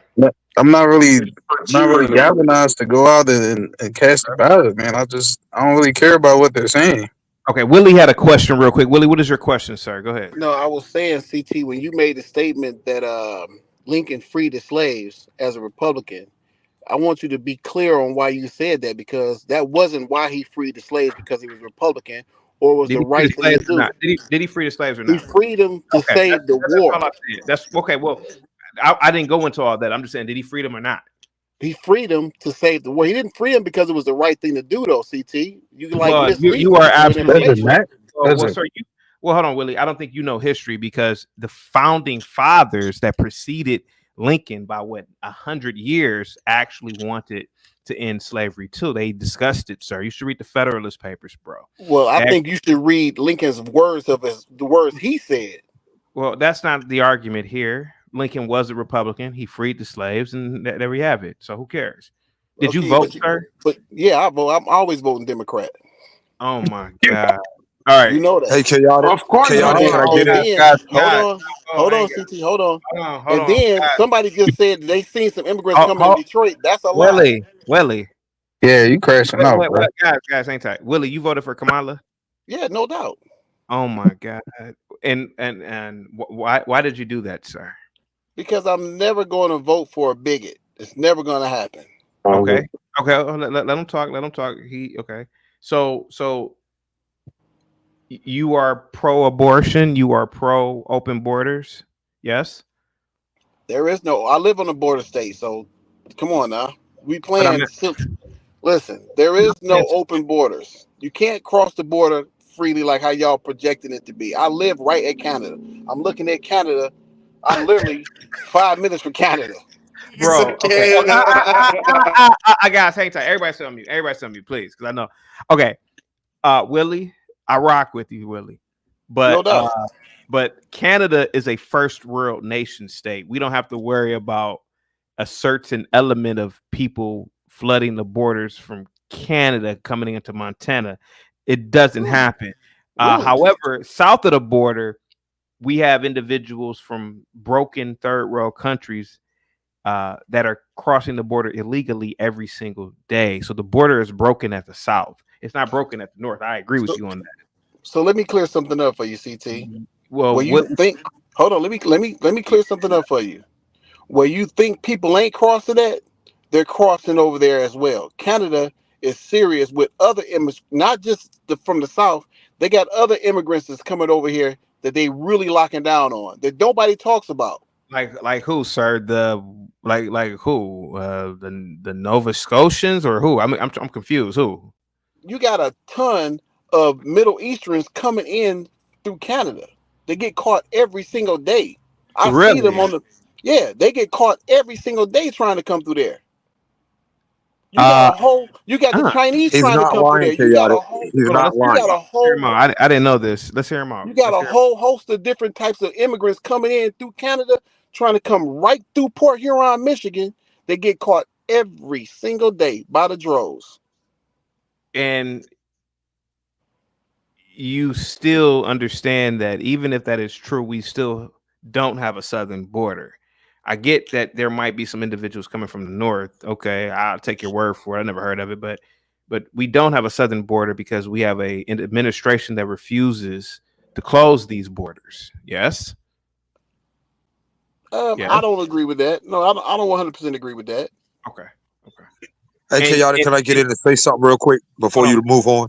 I'm not really galvanized to go out and cast a ballot, man. I don't really care about what they're saying. Okay, Willie had a question real quick. Willie, what is your question, sir? Go ahead. No, I was saying, CT, when you made the statement that Lincoln freed the slaves as a Republican, I want you to be clear on why you said that, because that wasn't why he freed the slaves because he was Republican or was the right thing to do. Did he free the slaves or not? He freed them to save the war. All I said. That's okay. Well, I didn't go into all that. I'm just saying, did he free them or not? He freed them to save the war. He didn't free them because it was the right thing to do, though. CT, you like Well, mislead you are people with absolutely information. Well, hold on, Willie. I don't think you know history, because the founding fathers that preceded Lincoln by 100 years actually wanted to end slavery too. They discussed it, sir. You should read the Federalist Papers, bro. Well, I think you should read Lincoln's words the words he said. Well, that's not the argument here. Lincoln was a Republican. He freed the slaves, and there we have it. So who cares? Did you vote, sir? But yeah, I vote. I'm always voting Democrat. Oh my God! All right, you know that. Hey, can y'all? Of course. Can y'all Hold on, CT. Hold on. And then somebody just said they seen some immigrants coming to Detroit. That's a lie. Willie. Yeah, you crashing out, bro. Guys, ain't tight. Willie, you voted for Kamala? Yeah, no doubt. Oh my God! And why did you do that, sir? Because I'm never going to vote for a bigot. It's never going to happen. Okay. Let him talk. Let him talk. Okay. So you are pro-abortion. You are pro-open borders. Yes. There is no. I live on a border state, so come on now. We playing. Listen, there is no open borders. You can't cross the border freely like how y'all projecting it to be. I live right at Canada. I'm looking at Canada. I'm literally 5 minutes from Canada. Bro, okay. I guys, hang tight. Everybody tell me, please, because I know. Okay, Willie, I rock with you, Willie, but No doubt. but Canada is a first world nation state. We don't have to worry about a certain element of people flooding the borders from Canada coming into Montana. It doesn't happen. However, south of the border, we have individuals from broken third world countries that are crossing the border illegally every single day. So the border is broken at the south. It's not broken at the north. I agree with you on that. So let me clear something up for you, CT. Well, hold on. Let me clear something up for you. Where you think people ain't crossing that, they're crossing over there as well. Canada is serious with other immigrants, not just from the south. They got other immigrants that's coming over here that they really locking down on that nobody talks about. Like who, sir? Like who? The Nova Scotians or who? I'm confused. Who? You got a ton of Middle Easterns coming in through Canada. They get caught every single day. I see them on the. Yeah, they get caught every single day trying to come through there. You got a whole. You got the Chinese He's trying to not come through lying, there. You got a chaotic. whole. He's Hold on, not You lying. got a let's hear whole. him out. I didn't know this. Let's hear him out. You got Let's a hear him. whole host of different types of immigrants coming in through Canada, trying to come right through Port Huron, Michigan. They get caught every single day by the droves. And you still understand that even if that is true, we still don't have a southern border. I get that there might be some individuals coming from the north. Okay, I'll take your word for it. I never heard of it, but we don't have a southern border because we have an administration that refuses to close these borders. Yes. Yeah. I don't agree with that. No, I don't 100% agree with that. Okay. Hey, chaotic, can I get in and say something real quick before you move on?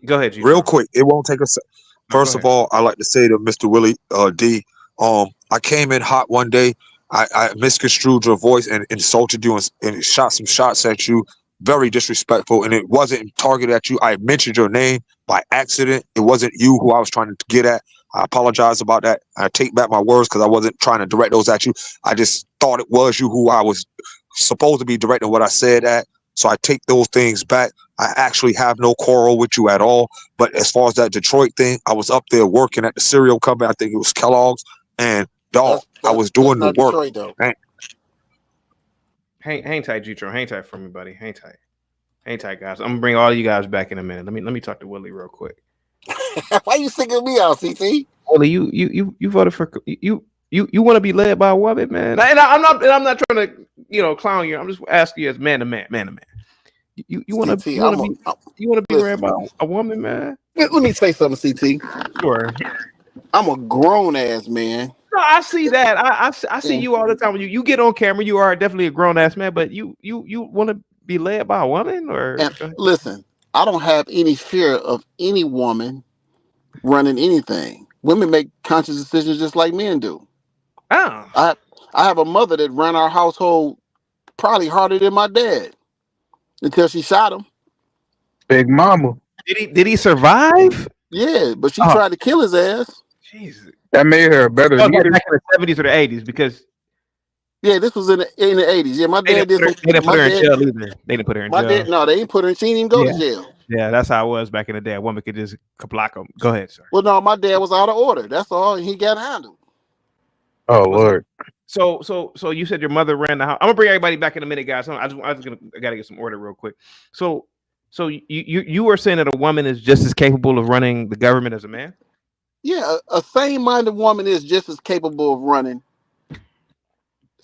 Go ahead, real quick. It won't take a sec. First of all, I like to say to Mr. Willie D, I came in hot one day. I misconstrued your voice and insulted you and shot some shots at you. Very disrespectful, and it wasn't targeted at you. I mentioned your name by accident. It wasn't you who I was trying to get at. I apologize about that. I take back my words because I wasn't trying to direct those at you. I just thought it was you who I was supposed to be directing what I said at. So I take those things back. I actually have no quarrel with you at all. But as far as that Detroit thing, I was up there working at the cereal company. I think it was Kellogg's, and dog, I was doing the work. Detroit, though. Hang tight, Jutro. Hang tight for me, buddy. Hang tight, guys. I'm gonna bring all you guys back in a minute. Let me talk to Willie real quick. Why you singling me out, CT? Willie, you voted for you want to be led by a woman, man. And I'm not trying to clown you. I'm just asking you as man to man. You want to be led by a woman, man. Let me say something, CT. Sure. I'm a grown ass man. No, I see that. I see you all the time. When you get on camera, you are definitely a grown ass man. But you want to be led by a woman, or listen, I don't have any fear of any woman running anything. Women make conscious decisions just like men do. Oh. I have a mother that ran our household probably harder than my dad until she shot him. Big mama. Did he survive? Yeah, but she tried to kill his ass. Jesus. That made her a better leader. Back in the 70s or the 80s, because this was in the 80s. Yeah, my dad they didn't put her in jail either. They didn't put her in jail. Dad, no, they didn't put her in. She didn't even go to jail. Yeah, that's how it was back in the day. A woman could just block them. Go ahead, sir. Well, no, my dad was out of order. That's all. He got handled. Oh Lord. So you said your mother ran the house. I'm gonna bring everybody back in a minute, guys. I gotta get some order real quick. So you were saying that a woman is just as capable of running the government as a man? Yeah, a sane-minded woman is just as capable of running.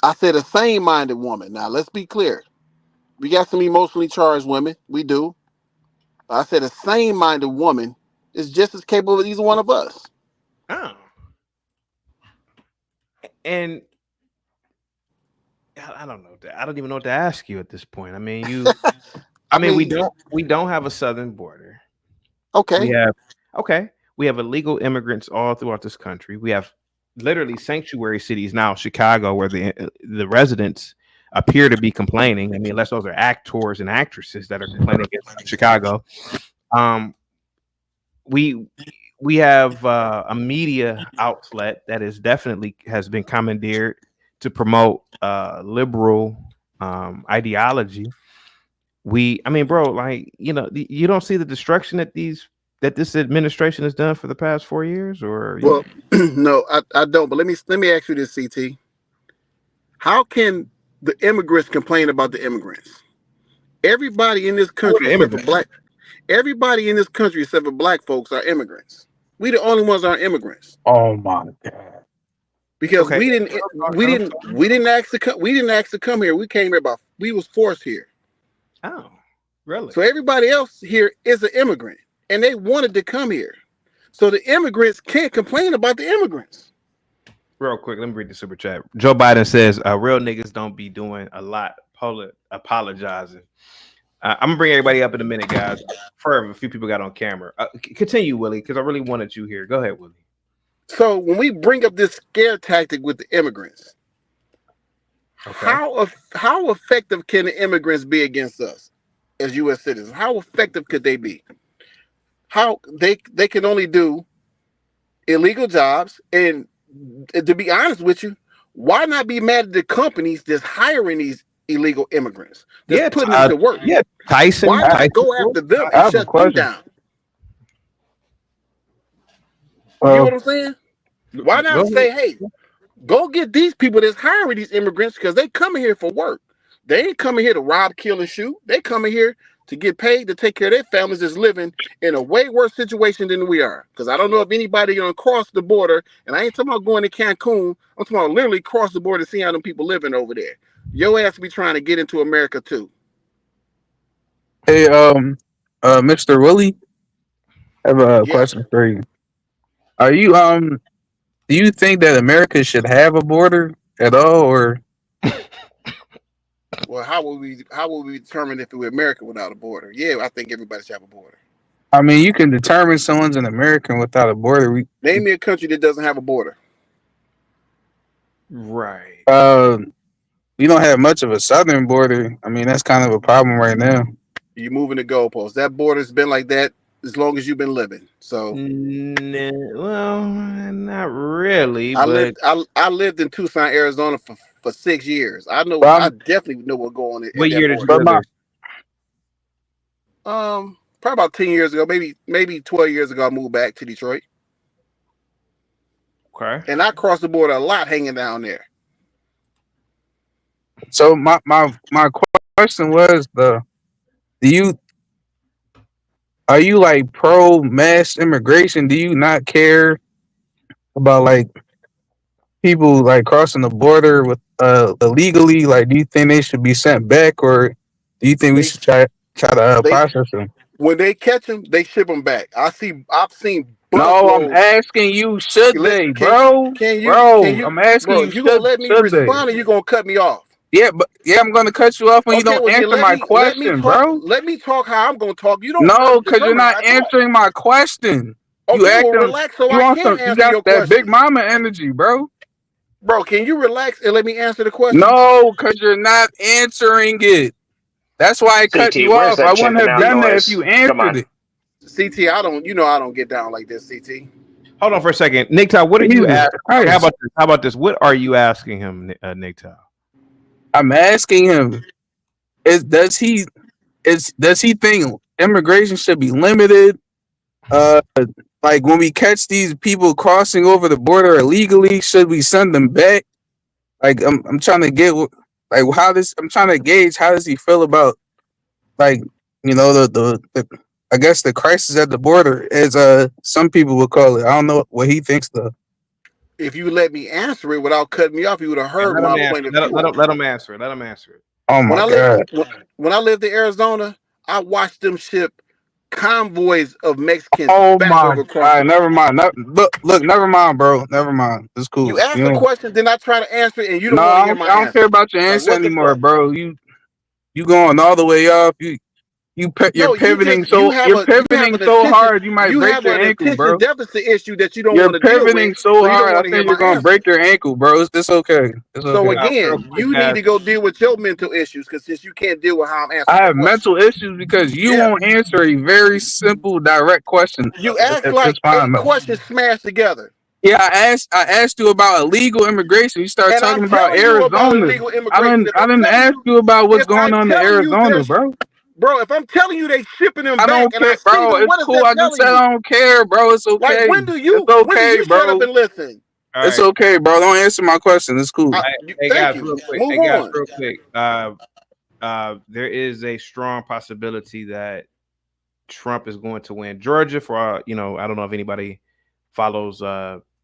I said a sane-minded woman. Now, let's be clear. We got some emotionally charged women. We do. I said a sane-minded woman is just as capable as either one of us. Oh. And I don't know. I don't even know what to ask you at this point. I mean, we don't have a southern border. Okay. We have illegal immigrants all throughout this country. We have literally sanctuary cities now, Chicago, where the residents appear to be complaining. I mean, unless those are actors and actresses that are complaining against Chicago. We have a media outlet that is definitely has been commandeered to promote liberal ideology. Bro, like, you don't see the destruction that this administration has done for the past 4 years, or well, no, I don't. But let me ask you this, CT. How can the immigrants complain about the immigrants? Everybody in this country, everybody in this country except for black folks are immigrants. We the only ones that aren't immigrants. Oh my God! Because we didn't ask to come here. We came here we was forced here. Oh, really? So everybody else here is an immigrant. And they wanted to come here. So the immigrants can't complain about the immigrants. Real quick, let me read the super chat. Joe Biden says, real niggas don't be doing a lot apologizing. I'm going to bring everybody up in a minute, guys. A few people got on camera. Continue, Willie, because I really wanted you here. Go ahead, Willie. So when we bring up this scare tactic with the immigrants, how effective can the immigrants be against us as U.S. citizens? How effective could they be? How they can only do illegal jobs, and to be honest with you, why not be mad at the companies that's hiring these illegal immigrants. That's Yeah, putting them to work. yeah, Tyson. Why not Tyson. go after them I and have a shut them question. down? You know what I'm saying? Why Go not ahead. say, hey, go get these people that's hiring these immigrants because they coming here for work. They ain't coming here to rob, kill, and shoot. They coming here to get paid to take care of their families that's living in a way worse situation than we are. Because I don't know if anybody gonna cross the border, and I ain't talking about going to Cancun. I'm talking about literally cross the border and see how them people living over there. Your ass be trying to get into America too. Hey, Mr. Willie, I have a Yeah. question for you. Are you do you think that America should have a border at all, or Well, how will we determine if we're America without a border? Yeah, I think everybody should have a border. I mean, you can determine someone's an American without a border. Name me a country that doesn't have a border. Right. We don't have much of a southern border. I mean, that's kind of a problem right now. You moving the goalposts. That border's been like that as long as you've been living. So Well, not really. I but lived in Tucson, Arizona for 6 years. I know. Well, I definitely know what's going on. what year did you But live my, there? Probably about 10 years ago, maybe 12 years ago, I moved back to Detroit, Okay. and I crossed the border a lot hanging down there. so my question was are you like pro mass immigration? Do you not care about like people like crossing the border with illegally? Like, do you think they should be sent back, or do you think we should try to They process them? when they catch them, they ship them back. I've seen No, I'm busloads. asking you, should they, Can bro? you? I'm asking Bro, you, you gonna let me should they? respond, or you gonna cut me off? Yeah, but I'm gonna cut you off when you don't Well, then answer my question, bro. Let me talk how I'm gonna talk. You don't No, because you're determine how not I talk. answering my question. You Okay, well, acting, relax so you I want can you answer got your that big question. mama energy, bro. Bro, can you relax and let me answer the question? No, because you're not answering it. That's why I cut CT, you where's off. that I wouldn't checking have out done that if noise? you Come answered on. it. CT, I don't get down like this, CT. Hold on for a second, Nick Tow. What are you Jesus asking? Christ. How about this? What are you asking him, Nick Tow? I'm asking him, does he think immigration should be limited? Like when we catch these people crossing over the border illegally, should we send them back? Like I'm trying to get like I'm trying to gauge how does he feel about like the I guess the crisis at the border, as some people would call it. I don't know what he thinks though. If you let me answer it without cutting me off, you would have heard Let my him point of answer. view. Let him answer it. Let him answer it. Oh my God. When I lived in Arizona, I watched them ship convoys of Mexicans Oh back my over across. God. Never mind. Look, never mind, bro. Never mind. It's cool. You asked the question, then I try to answer it, and you No, don't want to I hear don't, my I don't answer. care about your Like, answer what the anymore, fuck? bro. You going all the way up. You're No, pivoting you have you're an pivoting so attention, hard you might you break have your an ankle, attention bro. deficit issue that you don't You're want to deal pivoting with, so so you hard. don't I want to hear think you're my gonna answer. break your ankle, bro. It's okay. It's So okay. again, you need to go deal with your mental issues, because since you can't deal with how I'm answering I the have question. mental issues because you won't answer a very simple, direct question. You asked It's like fine, 8 man. questions smashed together. Yeah, I asked you about illegal immigration. You start And talking I'm about telling you about Arizona. illegal immigration. If I I'm didn't telling ask you, you about what's if going I'm on in telling you Arizona, there's, bro. bro, if I'm telling you they shipping them I back don't and I care, see bro. them, It's what is cool. that I just telling said you? I don't care, bro. It's Like okay. when do It's you okay, shut up bro. and listen? All It's right. okay, bro. Don't answer my question. It's cool. Hey Thank guys, you. real quick. Move Hey guys, on. real quick. There is a strong possibility that Trump is going to win Georgia. For I don't know if anybody follows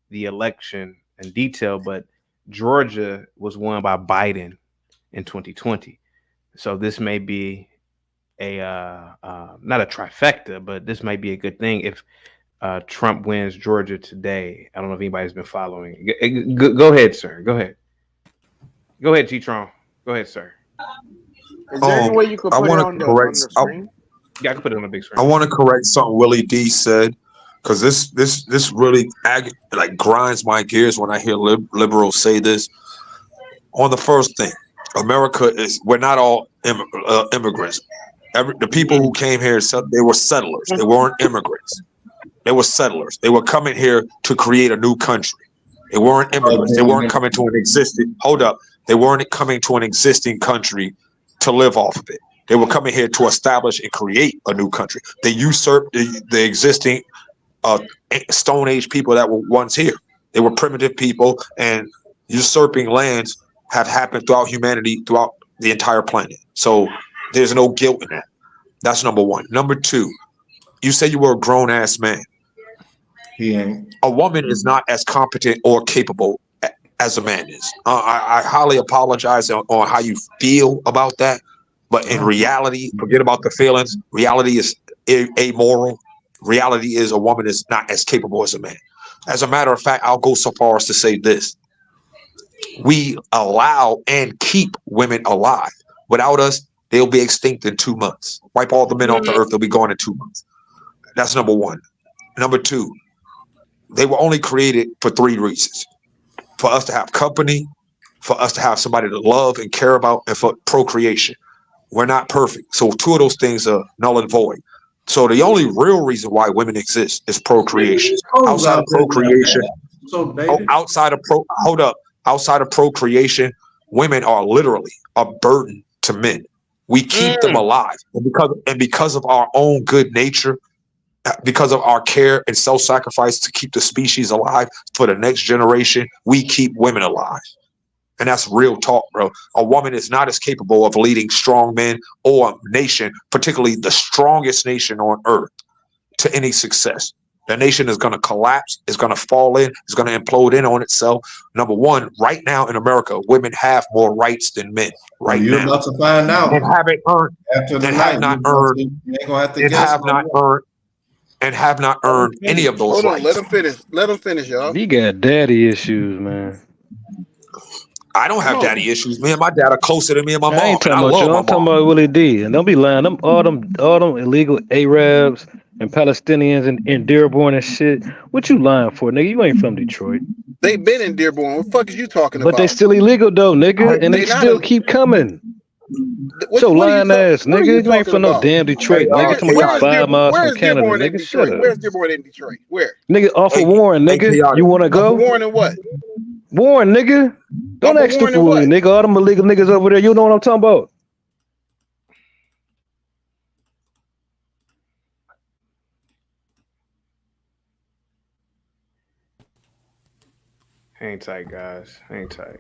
the election in detail, but Georgia was won by Biden in 2020. So this may be a not a trifecta, but this might be a good thing if Trump wins Georgia today. I don't know if anybody's been following. Go ahead, sir. Go ahead, G-Tron. Go ahead, sir. Is there any way you could I put it want on to the correct. screen? Yeah, I can put it on the big screen. I want to correct something Willie D said, because this really grinds my gears when I hear liberals say this. On the first thing, we're not all immigrants. The people who came here, they were settlers. They weren't immigrants. They were settlers. They were coming here to create a new country. They weren't immigrants. They weren't coming to an existing. Hold up. They weren't coming to an existing country to live off of it. They were coming here to establish and create a new country. They usurped the existing Stone Age people that were once here. They were primitive people, and usurping lands have happened throughout humanity, throughout the entire planet. So there's no guilt in that. That's number one. Number two, you say you were a grown ass man. He ain't. A woman is not as competent or capable as a man is. I highly apologize on how you feel about that, but in reality, forget about the feelings. Reality is amoral. Reality is a woman is not as capable as a man. As a matter of fact, I'll go so far as to say this. We allow and keep women alive. Without us, they'll be extinct in 2 months. Wipe all the men off the earth, they'll be gone in 2 months. That's number one. Number two, they were only created for 3 reasons. For us to have company, for us to have somebody to love and care about, and for procreation. We're not perfect. So 2 of those things are null and void. So the only real reason why women exist is procreation. Outside of procreation, outside of procreation, women are literally a burden to men. We keep them alive, and because of our own good nature, because of our care and self-sacrifice to keep the species alive for the next generation, we keep women alive. And that's real talk, bro. A woman is not as capable of leading strong men or a nation, particularly the strongest nation on earth, to any success. The nation is going to collapse, it's going to fall in, it's going to implode in on itself. Number one, right now in America, women have more rights than men. Right You're now. about to find out. And haven't earned. After the And night, have not you earned. ain't gonna have to And guess have no not more. earned. And have not earned any of those Hold on, rights. let him finish. Let him finish, y'all. He got daddy issues, man. I don't have daddy issues. Me and my dad are closer than me and my mom. I ain't and I talking about love you. my I'm talking mom. about Willie D. And don't be lying. All them illegal Arabs and Palestinians and Dearborn and shit. What you lying for, nigga? You ain't from Detroit. They been in Dearborn. What the fuck is you talking But about? they still illegal though, nigga, and they They not still in- keep coming. What So are you lying ta- ass, what are nigga. you You ain't talking from no about? damn Detroit, Where nigga. Come is like 5 miles where from is Canada, Dearborn in nigga. Shut Detroit? up. Where's Dearborn in Detroit? Where? Nigga, off of Warren, nigga. You wanna Off go? of Warren and what? Warren, nigga. Don't Off of act Warren stupid and with me, what? nigga. All them illegal niggas over there. You know what I'm talking about? Hang tight, guys. Hang tight.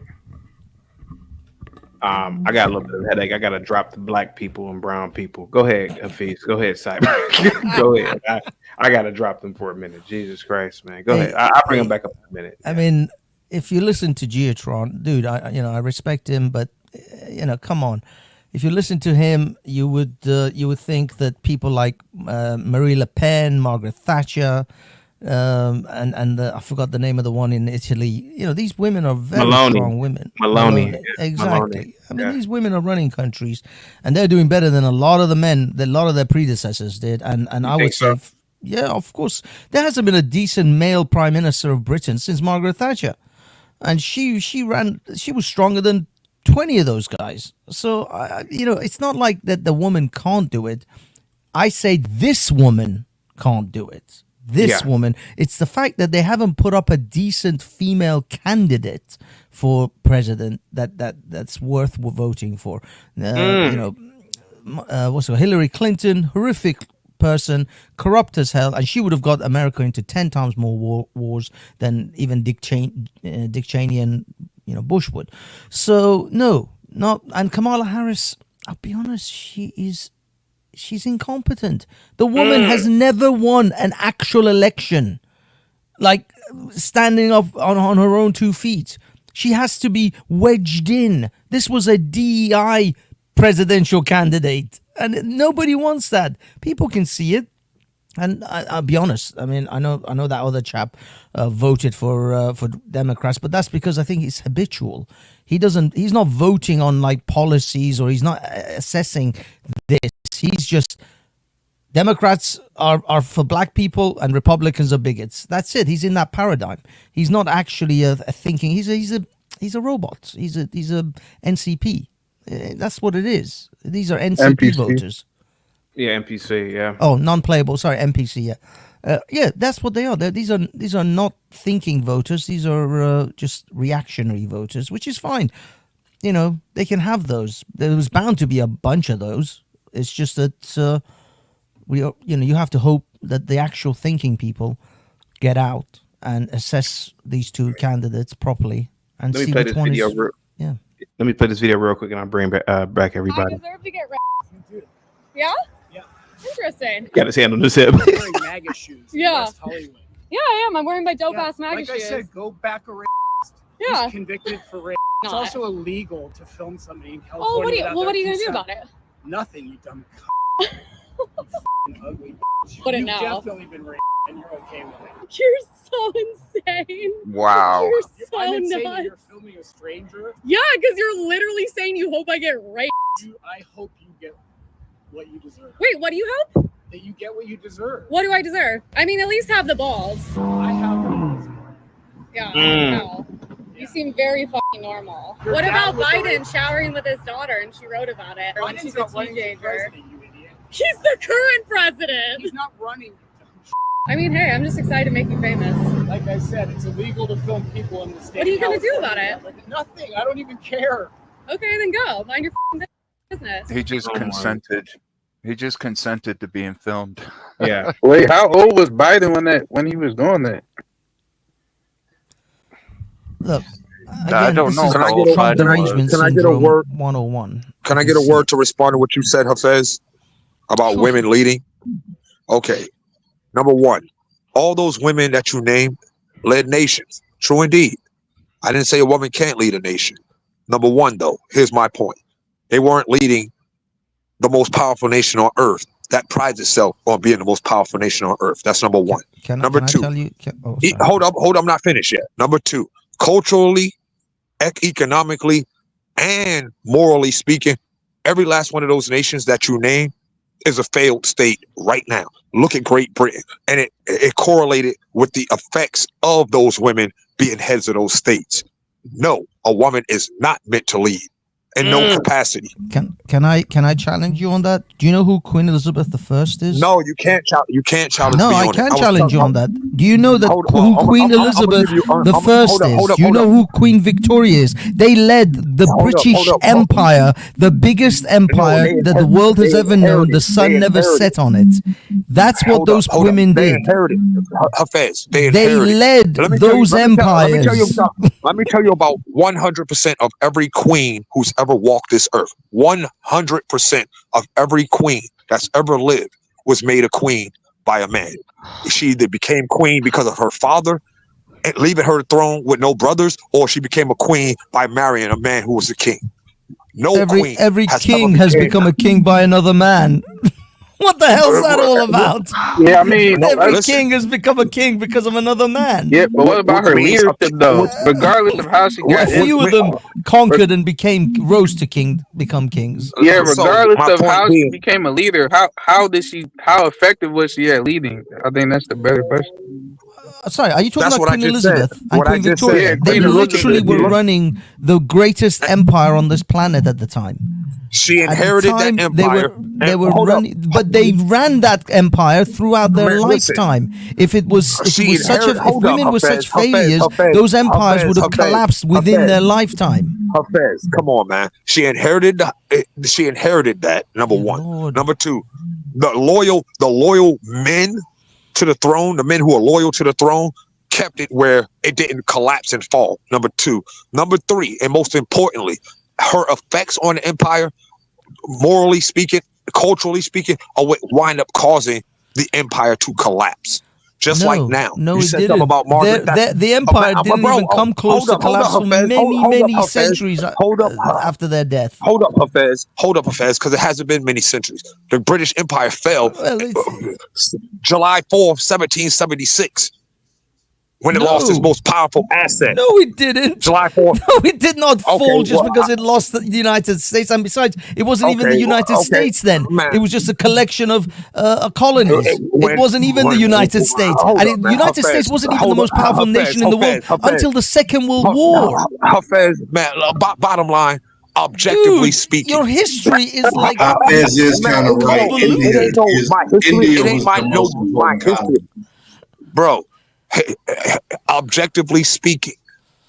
I got a little bit of a headache. I gotta drop the black people and brown people. Go ahead, Hafiz. Go ahead, Simon. Go ahead. I gotta drop them for a minute. Jesus Christ, man. Go ahead. I'll bring them back up in a minute. I mean, if you listen to Geotron, dude, I respect him, but come on. If you listen to him, you would think that people like Marie Le Pen, Margaret Thatcher, and I forgot the name of the one in Italy. These women are very strong women. Maloney. Exactly. Maloney. I mean, these women are running countries, and they're doing better than a lot of the men, a lot of their predecessors did. And I would say, yeah, of course, there hasn't been a decent male prime minister of Britain since Margaret Thatcher, and she was stronger than 20 of those guys. So it's not like that the woman can't do it. I say this woman can't do it. This woman, it's the fact that they haven't put up a decent female candidate for president that's worth voting for. Hillary Clinton, horrific person, corrupt as hell, and she would have got America into 10 times more wars than even Dick Cheney and Bush would. So no, not. And Kamala Harris, I'll be honest, she's incompetent. The woman has never won an actual election, like standing up on her own 2 feet. She has to be wedged in. This was a DEI presidential candidate, and nobody wants that. People can see it. And I'll be honest. I mean, I know that other chap voted for Democrats, but that's because I think it's habitual. He's not voting on like policies, or he's not assessing this. He's just, Democrats are for black people and Republicans are bigots. That's it. He's in that paradigm. He's not actually a thinking. He's a robot. He's a NCP. That's what it is. These are NCP voters. Yeah, NPC, yeah. Oh, non-playable. Sorry, NPC, yeah. Yeah, that's what they are. These are not thinking voters. These are just reactionary voters, which is fine. You know, they can have those. There was bound to be a bunch of those. It's just that you have to hope that the actual thinking people get out and assess these two candidates properly and Let me see play which this one video. is. Yeah. Let me play this video real quick, and I'll bring back everybody. I deserve to get Yeah? Yeah. Interesting. Got his hand on his hip. Wearing MAGA shoes. Yeah. West Hollywood. Yeah, I am. I'm wearing my dope ass MAGA like shoes. I said, go back a rapist. Yeah. He's convicted for rape. It's Not. also illegal to film somebody in California. Oh, what are you gonna do consent. about it? Nothing, you dumb c***. You f***ing ugly bitch. Wouldn't You've know. definitely been raped, and you're okay with it. You're so insane. Wow. You're I'm so insane that nuts. you're filming a stranger. Yeah, because you're literally saying you hope I get raped. I hope you get what you deserve. Wait, what do you hope? That you get what you deserve. What do I deserve? I mean, at least have the balls. I have the balls. Yeah, Mm. no. You seem very fucking normal. Your What dad about was Biden showering with his daughter and she wrote about it? When Biden's she's a not running for teenager. president, you idiot. He's the current president. He's not running. I mean, hey, I'm just excited to make you famous. Like I said, it's illegal to film people in the state. What are you of gonna do California. about it? Like, nothing. I don't even care. Okay, then go. Mind your fucking business. He just consented. He just consented to being filmed. Yeah. Wait, how old was Biden when he was doing that? Look, I don't know. Can I how get a- old Trump Biden derangement Can I get a syndrome word? 101. Can I get a word to respond to what you said, Hafez, about women leading? Okay. Number one, all those women that you named led nations. True indeed. I didn't say a woman can't lead a nation. Number one, though, here's my point. They weren't leading the most powerful nation on earth that prides itself on being the most powerful nation on earth. That's number one. Number two, I tell you? hold up, I'm not finished yet. Number two, culturally, economically, and morally speaking, every last one of those nations that you name is a failed state right now. Look at Great Britain, and it correlated with the effects of those women being heads of those states. No, a woman is not meant to lead in no capacity. Can I challenge you on that? Do you know who Queen Elizabeth I is? No, you can't challenge No, me I on it. can was challenge you on talking- that. Do you know that Hold who on, Queen I'ma Elizabeth give you- the hold First up, is? hold up, You hold know up. who Queen Victoria is? They led the British Empire, the biggest empire that the world has ever known. The sun never set on it. That's what Hold up, those hold up. women They did. inherited Hafez. They inherited. led Let me tell you- those let me tell empires. you about 100% of every queen who's ever walked this earth. 100% of every queen that's ever lived was made a queen by a man. She either became queen because of her father and leaving her throne with no brothers, or she became a queen by marrying a man who was a king. No queen. Every has king ever has became- become a king by another man. What the hell's that all about? Yeah, I mean, every listen. king has become a king because of another man. Yeah, but what about her leadership though? Regardless of how she got A few of them conquered and rose to become kings. Yeah, regardless of how she became a leader, how effective was she at leading? I think that's the better question. Sorry, are you talking That's about what I Queen just said. Elizabeth and What I Queen just Victoria? said. They Queen Elizabeth, literally were yeah. running the greatest empire on this planet at the time. She At the inherited time, that empire. They and- were hold up. running, but they ran that empire throughout their Man, listen. lifetime. If it was She such inherited- if hold up, women were Hafez, such failures, Hafez, those empires Hafez, would have Hafez, collapsed within Hafez. their lifetime. Hafez, come on, man. She inherited that. Number one. Number two, the loyal men to the throne, the men who are loyal to the throne, kept it where it didn't collapse and fall. Number two. Number three, and most importantly, her effects on the empire, morally speaking, culturally speaking, are what wind up causing the empire to collapse. Just like now. No, you it said didn't. something about Margaret Thatcher. The empire didn't even come close to collapse for Hafez. many Hafez. centuries after their death. Hold up, Hafez, because it hasn't been many centuries. The British Empire fell July 4th, 1776, when it lost its most powerful asset. No, it didn't. July 4th. No, it did not fall Okay, just well, because it lost the United States. And besides, it wasn't even the Okay, United okay, States then. man. It was just a collection of colonies. It wasn't even the United States. Hold And up, the man. United Hafez, States wasn't even hold the most up, powerful Hafez, nation in the world Hafez. until the Second World War. Hafez, man, bottom line, objectively speaking. Your history is like Hafez is kinda right. convoluted. It ain't no, my history. India It ain't was my the no, most my important history. bro. Objectively speaking,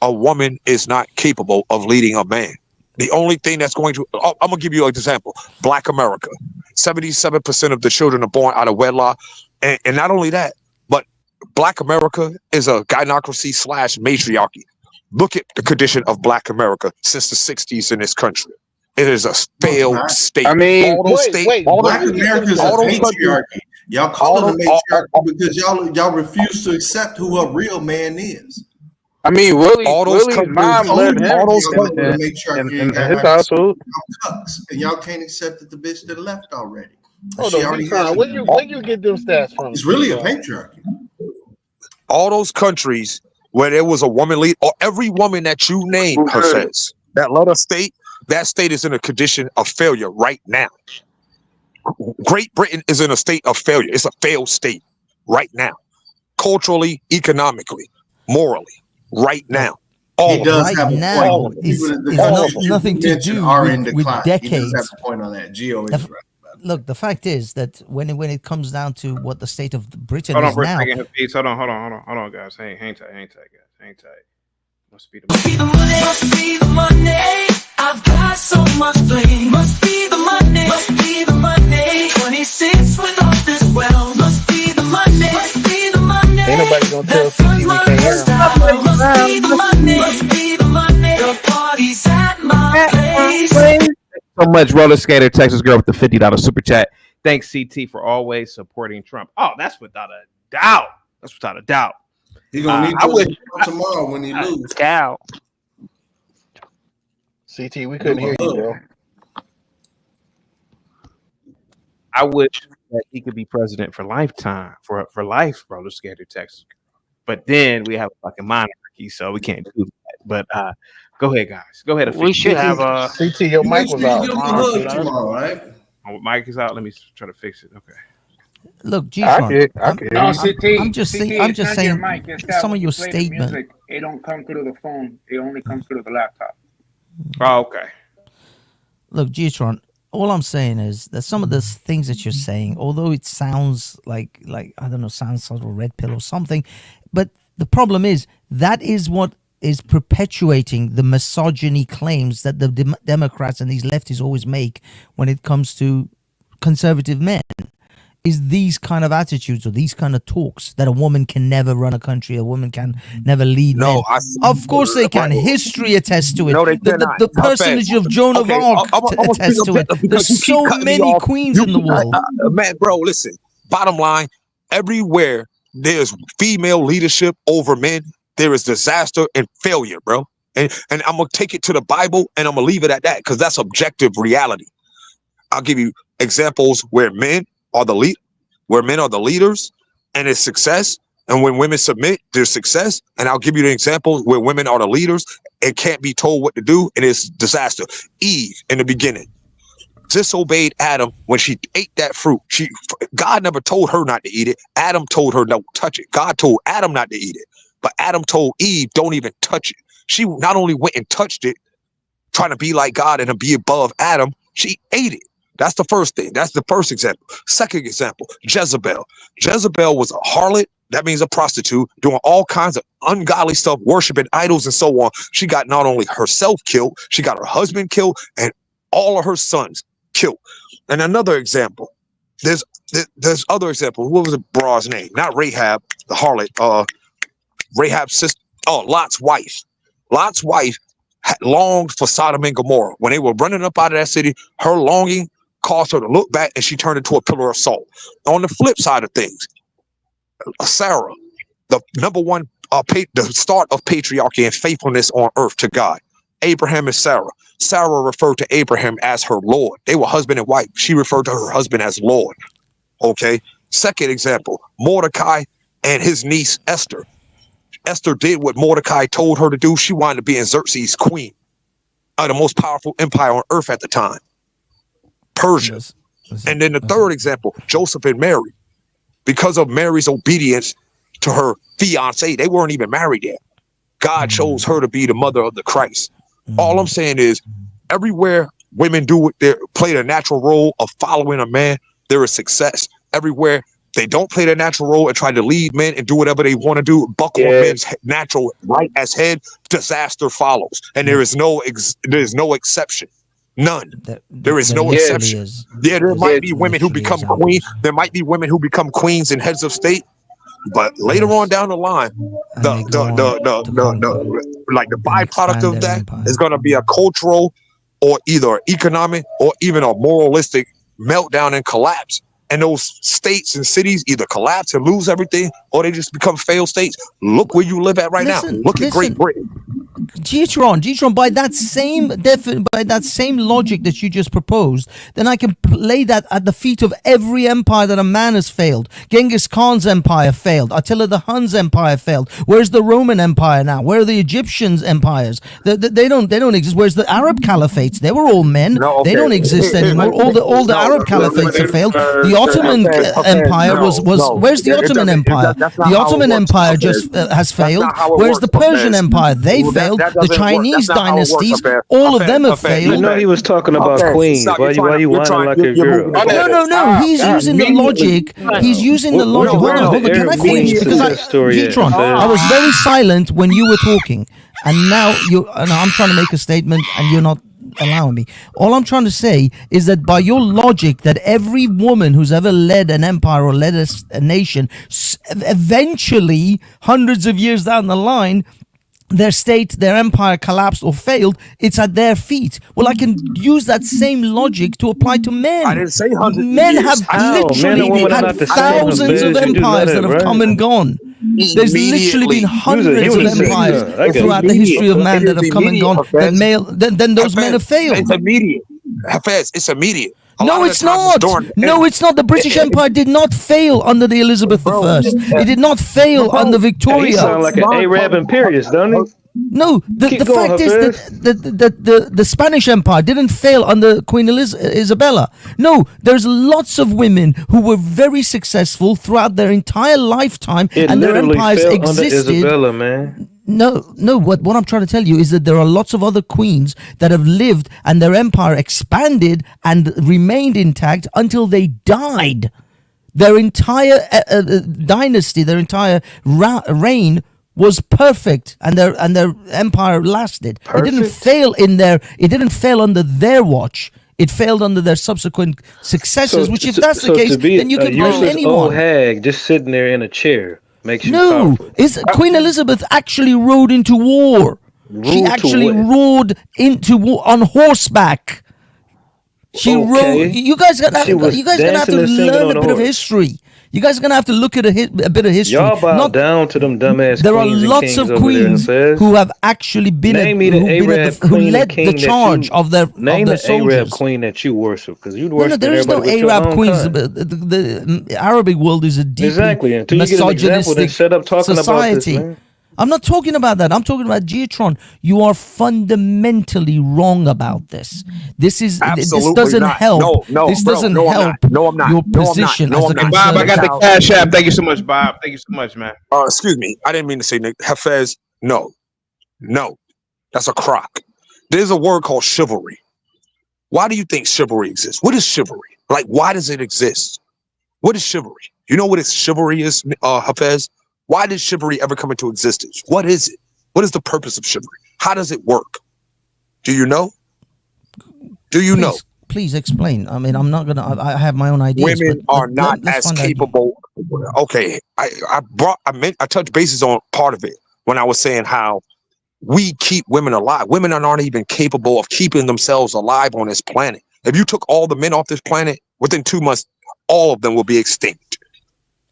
a woman is not capable of leading a man. The only thing that's going to, I'm gonna give you an example. Black America, 77% of the children are born out of wedlock, and not only that, but Black America is a gynocracy / matriarchy. Look at the condition of Black America since the 60s in this country. It is a failed state. I mean, Black America is a patriarchy. Y'all call it a matriarchy because y'all refuse to accept who a real man is. I mean, Willie's mom led him in his household. And y'all can't accept that the bitch that left already. Hold on, where you get them stats from? It's really a patriarchy. All those countries where there was a woman lead, or every woman that you name, her says, that led a state, that state is in a condition of failure right now. Great Britain is in a state of failure. It's a failed state right now. Culturally, economically, morally, right now. He does have a point. It's nothing to do with decades. He does have a point on that. Geo is right. Look, the fact is that when it comes down to what the state of Britain Hold on is for a now, second, Hafiz. Hold on, guys. Hang tight, guys. Hang tight. Must be the money. I've got so much blame. Must be the money. Must be the money. 26 with all this wealth. Must be the money. Must be the money. Ain't nobody gonna tell CT we can't hear him. Must be the money. Must be the money. The party's at my place. So much, Roller Skater, Texas girl with the $50 super chat. Thanks, CT, for always supporting Trump. Oh, that's without a doubt. He's gonna need to tomorrow when he loses. Cow. CT, we couldn't hear you, bro. I wish that he could be president for lifetime, for life, Roller Skater, Texas. But then we have a fucking monarchy, so we can't do that. But go ahead, guys. Go ahead. We should have a CT. Your mic was out. Tomorrow, right? Oh, mic is out. Let me try to fix it. Okay. look, G-Tron, I'm just saying some of your statement. It don't come through the phone. It only comes through the laptop. Oh, okay. Look, G-Tron, all I'm saying is that some of the things that you're saying, although it sounds like I don't know, sounds sort of red pill or something, but the problem is that is what is perpetuating the misogyny claims that the Democrats and these lefties always make when it comes to conservative men. Is these kind of attitudes or these kind of talks that a woman can never run a country, a woman can never lead men. Of course they can. History attests to it. No, they cannot. The personage of Joan of Arc attests to it. There's so many queens in the world. Man, bro, listen. Bottom line, everywhere there's female leadership over men, there is disaster and failure, bro. And I'm gonna take it to the Bible and I'm gonna leave it at that because that's objective reality. I'll give you examples where men are the leaders and it's success, and when women submit, there's success. And I'll give you the example where women are the leaders and can't be told what to do, and it's disaster. Eve in the beginning disobeyed Adam when she ate that fruit. God never told her not to eat it. Adam told her don't touch it. God told Adam not to eat it, but Adam told Eve don't even touch it. She not only went and touched it, trying to be like God and to be above Adam, she ate it. That's the first thing. That's the first example. Second example, Jezebel. Jezebel was a harlot. That means a prostitute doing all kinds of ungodly stuff, worshiping idols and so on. She got not only herself killed, she got her husband killed and all of her sons killed. And another example, there's other example. What was the broad's name? Not Rahab, the harlot. Rahab's sister. Oh, Lot's wife. Lot's wife had longed for Sodom and Gomorrah. When they were running up out of that city, her longing caused her to look back and she turned into a pillar of salt. On the flip side of things, Sarah, the number one, the start of patriarchy and faithfulness on earth to God. Abraham and Sarah. Sarah referred to Abraham as her Lord. They were husband and wife. She referred to her husband as Lord. Okay. Second example, Mordecai and his niece Esther. Esther did what Mordecai told her to do. She wanted to be Xerxes' queen, the most powerful empire on earth at the time, Persia. And then the third example, Joseph and Mary. Because of Mary's obedience to her fiance, they weren't even married yet. God chose her to be the mother of the Christ. All I'm saying is, everywhere women play their natural role of following a man, there is success. Everywhere They don't play their natural role and try to lead men and do whatever they want to do. Buck on men's natural right as head. Disaster follows, and there is no exception. None. There is no exception. Yeah, there might be women who become queen. There might be women who become queens and heads of state. But later on down the line, the byproduct of that is going to be a cultural, or either economic, or even a moralistic meltdown and collapse. And those states and cities either collapse and lose everything, or they just become failed states. Look where you live at right now. Look at Great Britain. G-Tron, by that same logic that you just proposed, then I can lay that at the feet of every empire that a man has failed. Genghis Khan's empire failed. Attila the Hun's empire failed. Where's the Roman Empire now? Where are the Egyptians' empires? They don't exist. Where's the Arab caliphates? They were all men. They don't exist anymore. All the Arab caliphates have failed. The Ottoman Empire was. Where's the Ottoman Empire? The Ottoman Empire just has failed. Where's the Persian Empire? They failed. The Chinese dynasties, all of them have failed. You know he was talking about queens. Why you whining like a girl? No. He's using the logic. He's using the logic. Hold on. Can I finish? Because G-Tron, I was very silent when you were talking, and now I'm trying to make a statement, and you're not allowing me. All I'm trying to say is that by your logic, that every woman who's ever led an empire or led a nation, eventually, hundreds of years down the line, their state, their empire collapsed or failed, it's at their feet. Well, I can use that same logic to apply to men. I didn't say hundreds. Men have literally had thousands of empires that have come and gone. There's literally been hundreds of empires throughout the history of man that have come and gone. Then those men have failed. It's immediate. It's immediate. No, it's not. No, it's not. The British Empire did not fail under the Elizabeth I. It did not fail under Victoria. He sound like an Arab imperialist, don't he? No, the fact is that the Spanish Empire didn't fail under Queen Isabella. No, there's lots of women who were very successful throughout their entire lifetime, and their empires existed. Under Isabella, man. No. What I'm trying to tell you is that there are lots of other queens that have lived and their empire expanded and remained intact until they died. Their entire dynasty, their entire reign was perfect, and their empire lasted. Perfect? It didn't fail under their watch. It failed under their subsequent successors. Which, if that's the case, then you can blame anyone. Old hag just sitting there in a chair. Queen Elizabeth actually rode into war. She actually rode into war on horseback. She rode. You guys are gonna have to learn a bit of history. You guys are gonna have to look at a bit of history. Y'all bow down to them dumbass. There are lots of queens who have actually been who led the charge of their soldiers. Arab queen that you worship, because you worship. No, there is no Arab queens. The Arabic world is a deeply misogynistic society. I'm not talking about that. I'm talking about G-Tron. You are fundamentally wrong about this. This doesn't help. This doesn't help your position as a conservative. Bob, I got the Cash App. Thank you so much, Bob. Thank you so much, man. Excuse me. I didn't mean to say Nick. Hafez, no. That's a crock. There's a word called chivalry. Why do you think chivalry exists? What is chivalry? Like, why does it exist? What is chivalry? You know what chivalry is, Hafez? Why did chivalry ever come into existence? What is it? What is the purpose of chivalry? How does it work? Do you know? Know? Please explain. I mean, I'm not gonna. I have my own ideas. Women are not as capable. Okay, I touched bases on part of it when I was saying how we keep women alive. Women are not even capable of keeping themselves alive on this planet. If you took all the men off this planet, within 2 months, all of them will be extinct.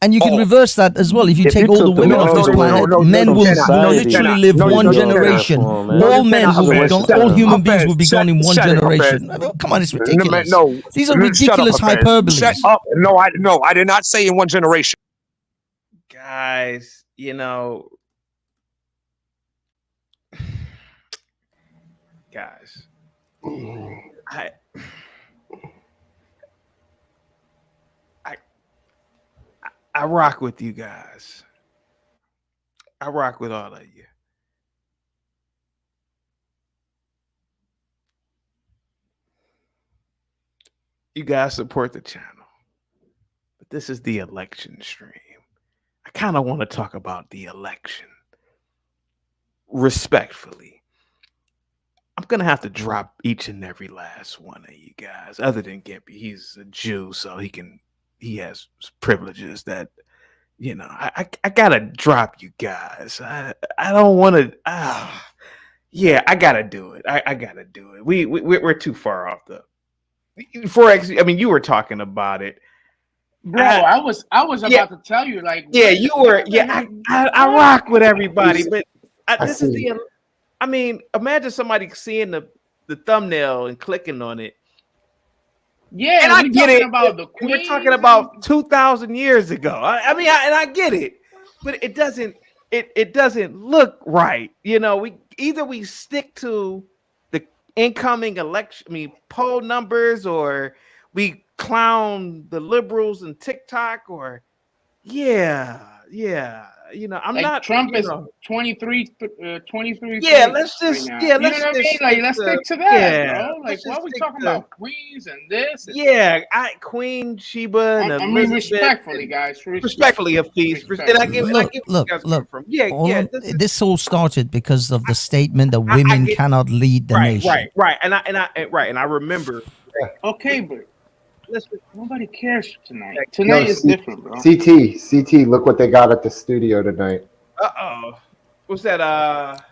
And you can reverse that as well. If you take all the women off this planet, men will literally live one generation. All men will be gone. All human beings will be gone in one generation. I mean, come on, it's ridiculous. These are ridiculous hyperboles. Shut up. No, I did not say in one generation. Guys, I rock with you guys. I rock with all of you. You guys support the channel. this is the election stream. I kind of want to talk about the election. Respectfully, I'm going to have to drop each and every last one of you guys, other than Gimpy. He's a Jew, so he has privileges that, you know, I got to drop you guys. I don't want to. Yeah, I got to do it. I got to do it. We're too far off the Forex. I mean, you were talking about it. Bro, I was about to tell you, like, yeah, you were. Yeah, I rock with everybody, but this is the. I mean, imagine somebody seeing the thumbnail and clicking on it. Yeah, and I get it. About the we're talking about 2,000 years ago. I get it, but it doesn't. It doesn't look right. You know, we stick to the incoming election, poll numbers, or we clown the liberals and TikTok, or yeah. You know, I'm like not. Trump is know. 23. Yeah, let's just. Right yeah, you know what I mean? Like, let's stick to that, yeah, bro. Like, why are we talking about Queens and this? And yeah, Queen Sheba and I mean, respectfully, guys. Respectfully, please. And I give. Look. Yeah. This all started because of the statement that women cannot lead the nation. Right. And I remember. Okay, but listen, nobody cares tonight. Tonight is different, bro. CT, look what they got at the studio tonight. What's that?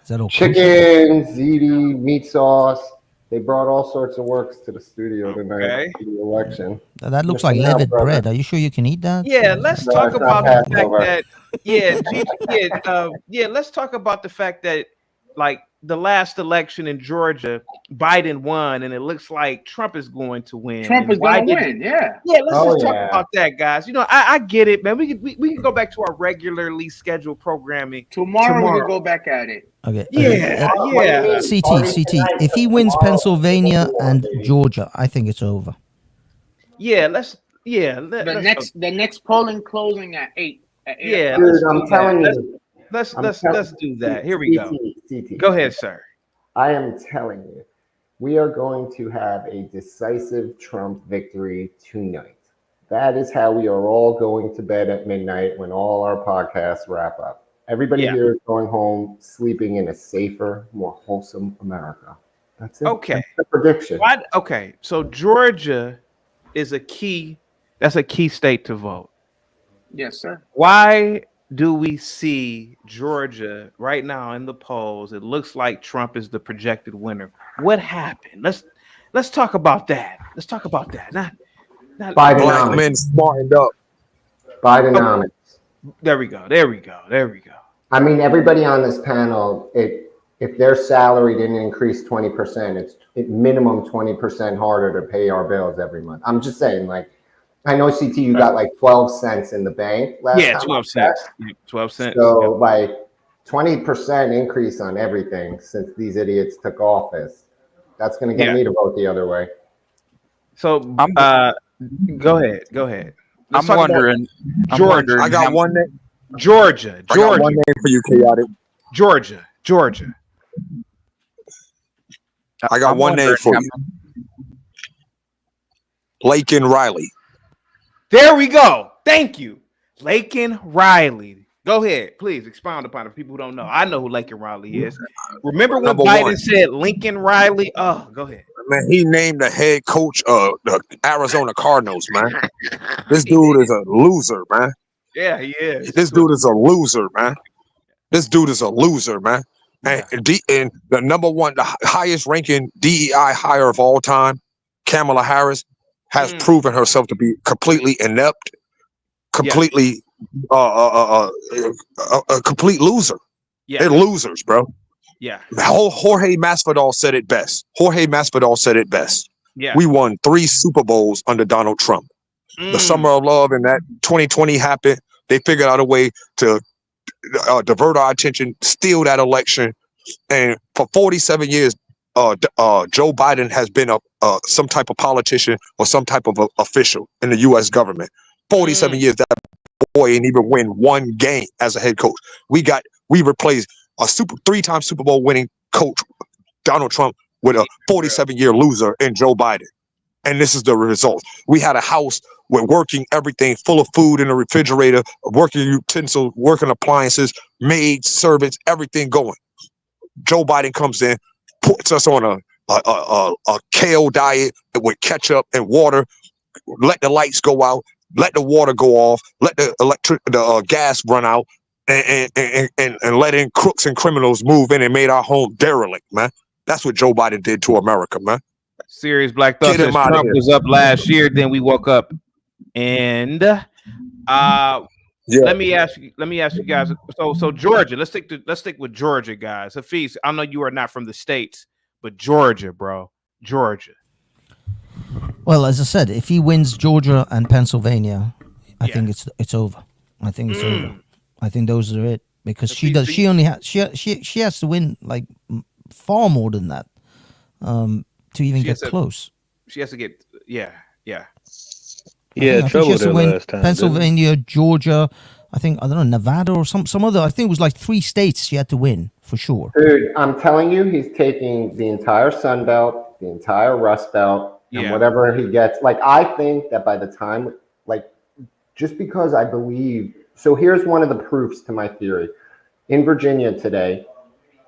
Is that chicken, ziti, meat sauce. They brought all sorts of works to the studio tonight for the election. That looks like leavened bread. Are you sure you can eat that? Yeah, let's talk about the fact that let's talk about the fact that, like, the last election in Georgia, Biden won, and it looks like Trump is going to win. Trump is going to win, yeah. Yeah, let's just talk about that, guys. You know, I get it, man. We can go back to our regularly scheduled programming tomorrow. We can go back at it. Okay. Yeah. CT. If he wins Pennsylvania and Georgia, I think it's over. Yeah, let's. The next polling closing at 8. Yeah, dude, I'm telling you. Let's do that. Here we go. CT. Go ahead, sir. I am telling you, we are going to have a decisive Trump victory tonight. That is how we are all going to bed at midnight when all our podcasts wrap up. Everybody here is going home, sleeping in a safer, more wholesome America. That's it. Okay. That's the prediction. Okay. So Georgia is a key. That's a key state to vote. Yes, sir. Why do we see Georgia right now in the polls? It looks like Trump is the projected winner. What happened? Let's talk about that. Let's talk about that. Not black men smartened up. Bidenomics. There we go. I mean, everybody on this panel, if their salary didn't increase 20%, it's minimum 20% harder to pay our bills every month. I'm just saying, like, I know, CT, you got like 12 cents in the bank last time. 12 cents. 12 cents. So like 20% increase on everything since these idiots took office. That's going to get me to vote the other way. So go ahead. I'm wondering. Georgia. I got one name. Georgia. I got one name for you, Chaotic. Georgia. I got one name for you. Laken Riley. There we go. Thank you. Laken Riley. Go ahead. Please expound upon it for people who don't know. I know who Laken Riley is. Remember when Biden said Lincoln Riley? Oh, go ahead. Man, he named the head coach of the Arizona Cardinals, man. This dude is a loser, man. Yeah, he is. This dude is a loser, man. And the number one, the highest ranking DEI hire of all time, Kamala Harris, has proven herself to be completely inept, completely a complete loser. Yeah. They're losers, bro. Yeah. Jorge Masvidal said it best. Yeah. We won 3 Super Bowls under Donald Trump. The summer of love and that 2020 happened. They figured out a way to divert our attention, steal that election. And for 47 years, Joe Biden has been some type of politician or some type of official in the U.S. government. 47 years, that boy ain't even win one game as a head coach. We replaced a 3-time Super Bowl winning coach, Donald Trump, with a 47-year loser in Joe Biden. And this is the result. We had a house with working everything, full of food in the refrigerator, working utensils, working appliances, maids, servants, everything going. Joe Biden comes in, puts us on a kale diet with ketchup and water, let the lights go out, let the water go off, let the gas run out, and letting crooks and criminals move in and made our home derelict, man. That's what Joe Biden did to America, man. Serious Black Thought says Trump was up last year, then we woke up. And let me ask you guys. So Georgia, let's stick with Georgia, guys. Hafiz, I know you are not from the States, but Georgia, bro. Georgia. Well, as I said, if he wins Georgia and Pennsylvania, I think it's over. I think it's over. I think those are it, because she has to win like far more than that to even get close. She has to get trouble there last time. Pennsylvania, Georgia, I don't know, Nevada or some other. I think it was like 3 states she had to win for sure. Dude, I'm telling you, he's taking the entire Sun Belt, the entire Rust Belt, and whatever he gets. Like, I think that by the time, like, just because I believe. So here's one of the proofs to my theory. In Virginia today,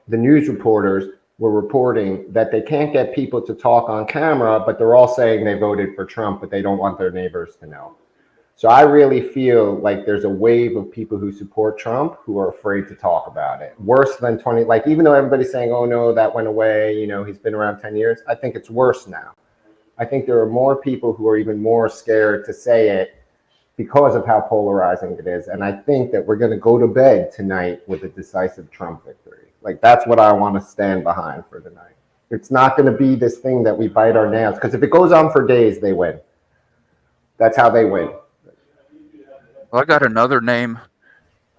the news reporters were reporting that they can't get people to talk on camera, but they're all saying they voted for Trump, but they don't want their neighbors to know. So I really feel like there's a wave of people who support Trump who are afraid to talk about it. Worse than like, even though everybody's saying, oh no, that went away, you know, he's been around 10 years. I think it's worse now. I think there are more people who are even more scared to say it because of how polarizing it is. And I think that we're going to go to bed tonight with a decisive Trump victory. Like, that's what I want to stand behind for tonight. It's not going to be this thing that we bite our nails, because if it goes on for days, they win. That's how they win. Well, I got another name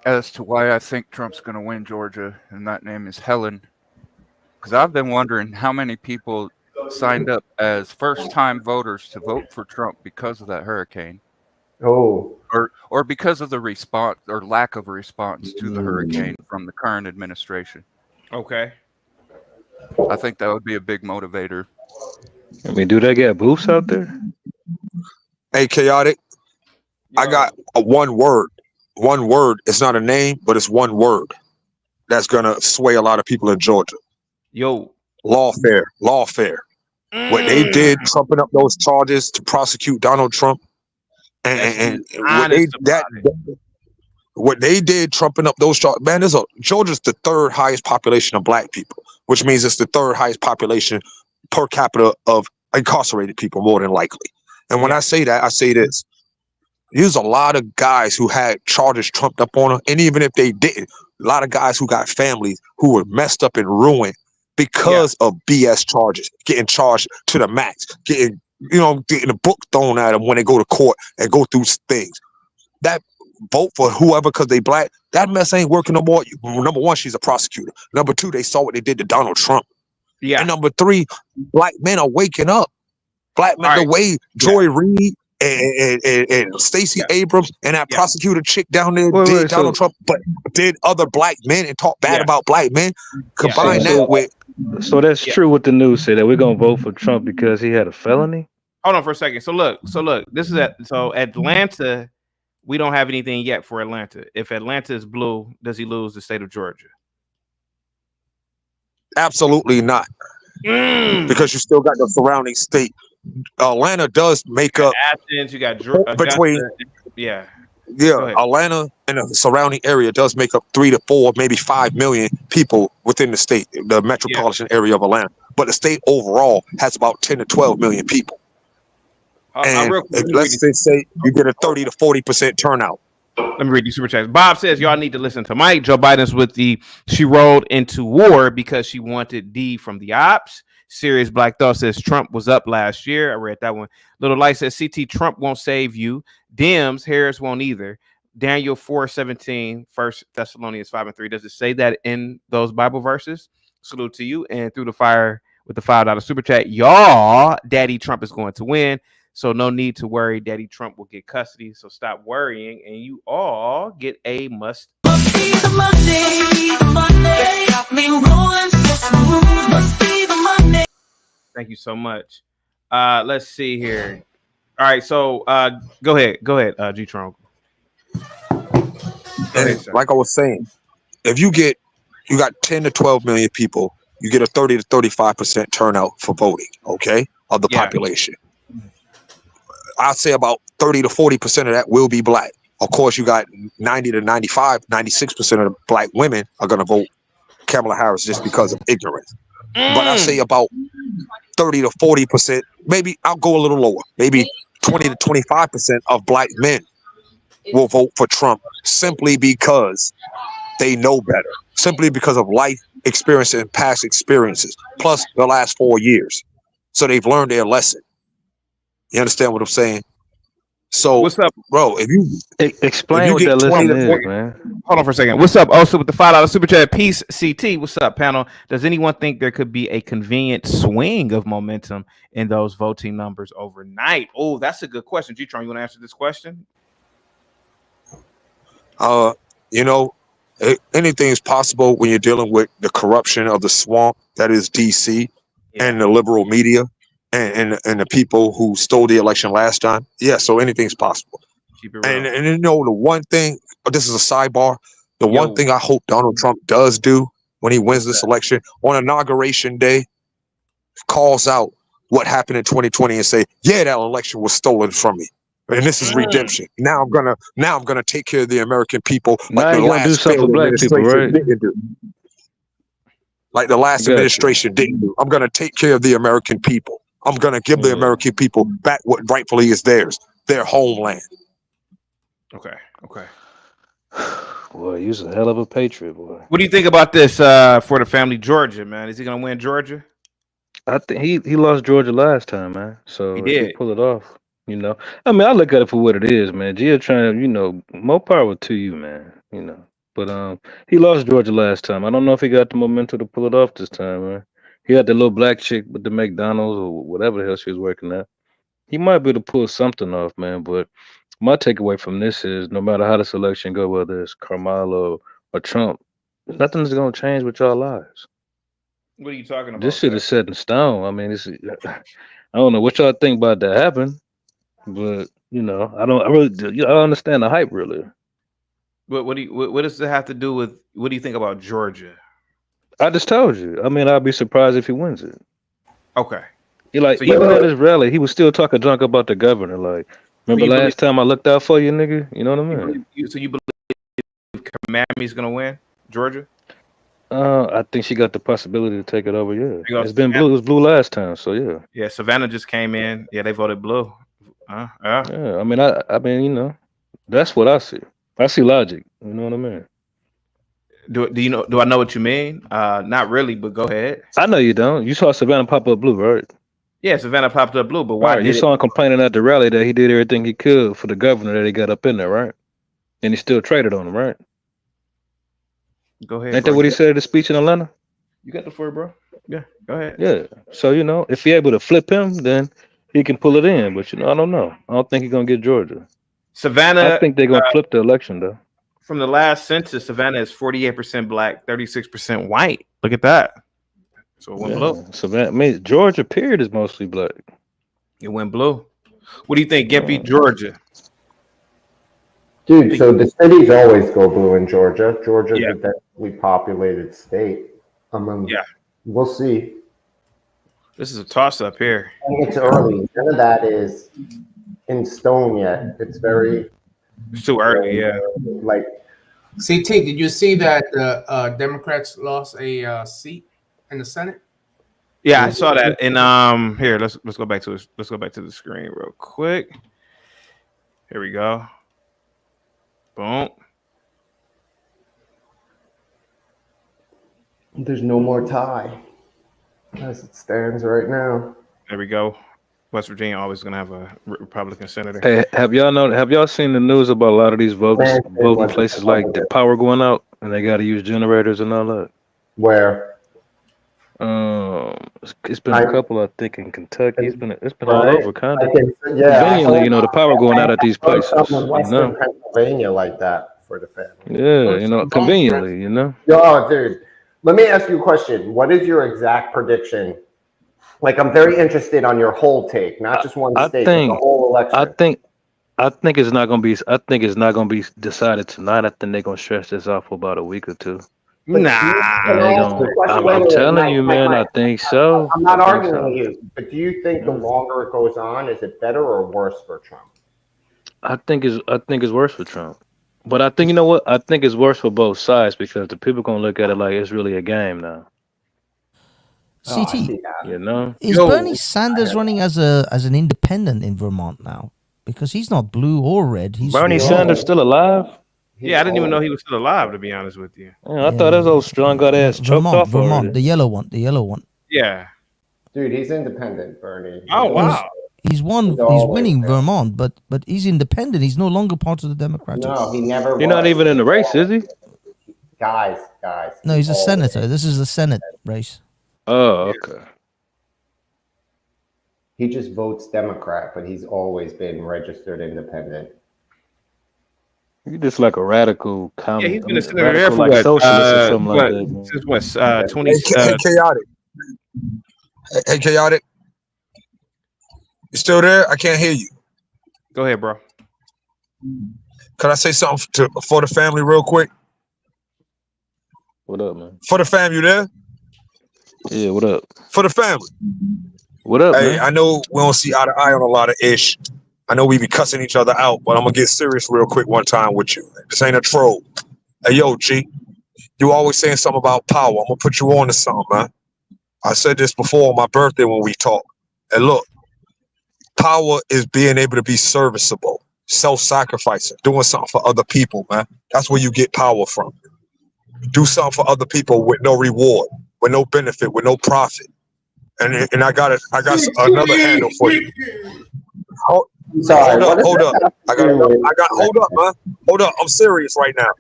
as to why I think Trump's going to win Georgia, and that name is Helen. Because I've been wondering how many people signed up as first-time voters to vote for Trump because of that hurricane. Oh. Or because of the response or lack of a response to the hurricane from the current administration. Okay. I think that would be a big motivator. I mean, do they get booths out there? Hey, Chaotic, I got one word. One word. It's not a name, but it's one word that's going to sway a lot of people in Georgia. Yo. Lawfare. Lawfare. What they did, trumping up those charges to prosecute Donald Trump, and what they did, trumping up those charges, man, Georgia's the 3rd highest population of black people, which means it's the 3rd highest population per capita of incarcerated people, more than likely. And when I say that, I say this. There's a lot of guys who had charges trumped up on them, and even if they didn't, a lot of guys who got families who were messed up and ruined because of BS charges, getting charged to the max, getting a book thrown at them when they go to court and go through things. That vote for whoever because they black, that mess ain't working no more. Number one, she's a prosecutor. Number two, they saw what they did to Donald Trump. Yeah. And number three, black men are waking up. Black men, the way Joy Reid and Stacey Abrams and that prosecutor chick down there did Donald Trump, but did other black men and talk bad about black men. Combine that with. So that's true what the news said, that we're gonna vote for Trump because he had a felony. Hold on for a second. So look. This is Atlanta. We don't have anything yet for Atlanta. If Atlanta is blue, does he lose the state of Georgia? Absolutely not, because you still got the surrounding state. Atlanta does make up Athens. You got between Atlanta and the surrounding area does make up 3 to 4, maybe 5 million people within the state, the metropolitan area of Atlanta. But the state overall has about 10 to 12 million people. And let's say you get a 30 to 40% turnout. Let me read these super chats. Bob says y'all need to listen to Mike. Joe Biden's she rolled into war because she wanted D from the ops. Serious Black Thought says Trump was up last year. I read that one. Little Light says CT Trump won't save you. Dems Harris won't either. Daniel 4:17, 1 Thessalonians 5:3. Does it say that in those Bible verses? Salute to you. And through the fire with the $5 super chat, y'all, Daddy Trump is going to win. So no need to worry. Daddy Trump will get custody. So stop worrying, and you all get a must. Thank you so much. Let's see here. All right, so go ahead, G-Tron. And like I was saying, if you got 10 to 12 million people, you get a 30 to 35% turnout for voting, okay, of the population. I'd say about 30 to 40% of that will be black. Of course, you got 90 to 95, 96% of the black women are going to vote Kamala Harris just because of ignorance. But I say about 30 to 40%, maybe I'll go a little lower, maybe 20 to 25% of black men will vote for Trump simply because they know better, simply because of life experience and past experiences, plus the last 4 years. So they've learned their lesson. You understand what I'm saying? So, what's up, bro? If you explain what that lesson is, man. Hold on for a second. What's up? Also with the $5 super chat. Peace, CT. What's up, panel? Does anyone think there could be a convenient swing of momentum in those voting numbers overnight? Oh, that's a good question. G-Tron, you want to answer this question? You know, anything is possible when you're dealing with the corruption of the swamp that is DC and the liberal media and the people who stole the election last time. Yeah, so anything's possible. Keep it real. And you know, the one thing, this is a sidebar, the one thing I hope Donald Trump does do when he wins this election on Inauguration Day, calls out what happened in 2020 and say, yeah, that election was stolen from me. And this is redemption. Now I'm gonna take care of the American people like the last failed administration didn't do. Like the last administration didn't do. I'm gonna take care of the American people. I'm gonna give the American people back what rightfully is theirs, their homeland. Okay. Boy, you're a hell of a patriot, boy. What do you think about this for the family Georgia, man? Is he gonna win Georgia? I think he lost Georgia last time, man. So He if did. he pull it off. You know, I mean, I look at it for what it is, man. Gia trying to, you know, more power to you, man. You know, but he lost Georgia last time. I don't know if he got the momentum to pull it off this time, man. He had the little black chick with the McDonald's or whatever the hell she was working at. He might be able to pull something off, man. But my takeaway from this is, no matter how this election go, whether it's Kamala or Trump, nothing's gonna change with y'all lives. What are you talking about? This shit is set in stone. I mean, I don't know what y'all think about that happen. But you know, I don't understand the hype really. What does it have to do with? What do you think about Georgia? I just told you. I mean, I'd be surprised if he wins it. Okay. He like, So even at his rally, he was still talking junk about the governor. Like, remember last time I looked out for you, nigga? You know what I mean? So you believe Kamami's gonna win Georgia? I think she got the possibility to take it over. Yeah, You know, it's been blue. It was blue last time, so yeah. Yeah, Savannah just came in. Yeah, they voted blue. Yeah. Yeah, I mean, you know, that's what I see. I see logic. You know what I mean? Do you know? Do I know what you mean? Not really, but go ahead. I know you don't. You saw Savannah pop up blue, right? Yeah, Savannah popped up blue, but why? Right. You saw him complaining at the rally that he did everything he could for the governor that he got up in there, right? And he still traded on him, right? Go ahead. Ain't that what he said at the speech in Atlanta? You got the floor, bro. Yeah, go ahead. Yeah. So, you know, if he able to flip him, then he can pull it in. But, you know, I don't know. I don't think he's going to get Georgia. Savannah. I think they're going to flip the election, though. From the last census, Savannah is 48% black, 36% white. Look at that. So it went blue. Savannah, I mean, Georgia, period, is mostly black. It went blue. What do you think, Gippy, Georgia? Dude, so the cities always go blue in Georgia. Georgia's a densely populated state. We'll see. This is a toss-up here. I think it's early. None of that is in stone yet. It's very... It's too early, yeah. Like, CT, did you see that the Democrats lost a seat in the Senate? Yeah, I saw that. And here, let's go back to this. Let's go back to the screen real quick. Here we go. Boom. There's no more tie as it stands right now. There we go. West Virginia always gonna have a Republican senator. Hey, have y'all seen the news about a lot of these voting places like the power going out and they got to use generators and all that? Where? It's been a couple, I think, in Kentucky. It's been all over, kind of. Yeah, conveniently, you know, the power going out at these places. Western Pennsylvania like that for the family. Yeah, you know, conveniently, you know. Yo, dude, let me ask you a question. What is your exact prediction Like, I'm very interested on your whole take, not just one I state, but think the whole election. I think it's not gonna be. I think it's not gonna be decided tonight. I think they're gonna stretch this out for about a week or two. Nah. I'm telling you, man. I think so. I'm not I think arguing so. with you, but do you think the longer it goes on, is it better or worse for Trump? I think it's worse for Trump. But I think, you know what? I think it's worse for both sides because the people gonna look at it like it's really a game now. CT, You know? is Bernie Sanders running as an independent in Vermont now? Because he's not blue or red. He's Bernie Sanders still alive? Yeah, I didn't even know he was still alive, to be honest with you. Yeah, I thought that old strong gut ass choked off Vermont, already. the yellow one. Yeah. Dude, he's independent, Bernie. Oh, wow. He's winning Vermont, but he's independent. He's no longer part of the Democratic. No, he never You're not even in the race, is he? Guys. No, he's a senator. This is the Senate race. Oh, okay. He just votes Democrat, but he's always been registered independent. You just like a radical Yeah, he's been a senator there for like what? socialist or something like that. Man. Since what? 20. Hey, chaotic. Hey, chaotic. You still there? I can't hear you. Go ahead, bro. Can I say something for the family real quick? What up, man? For the fam, you there? Yeah, what up? For the family. What up, Hey, man? I know we don't see eye to eye on a lot of ish. I know we be cussing each other out, but I'm gonna get serious real quick one time with you. This ain't a troll. Hey, yo, G, you always saying something about power. I'm gonna put you on to something, man. I said this before on my birthday when we talked. And look, power is being able to be serviceable, self-sacrificing, doing something for other people, man. That's where you get power from. Do something for other people with no reward, with no benefit, with no profit. And I got another handle for you. Hold up. Hold up, man. Hold up. I'm serious right now.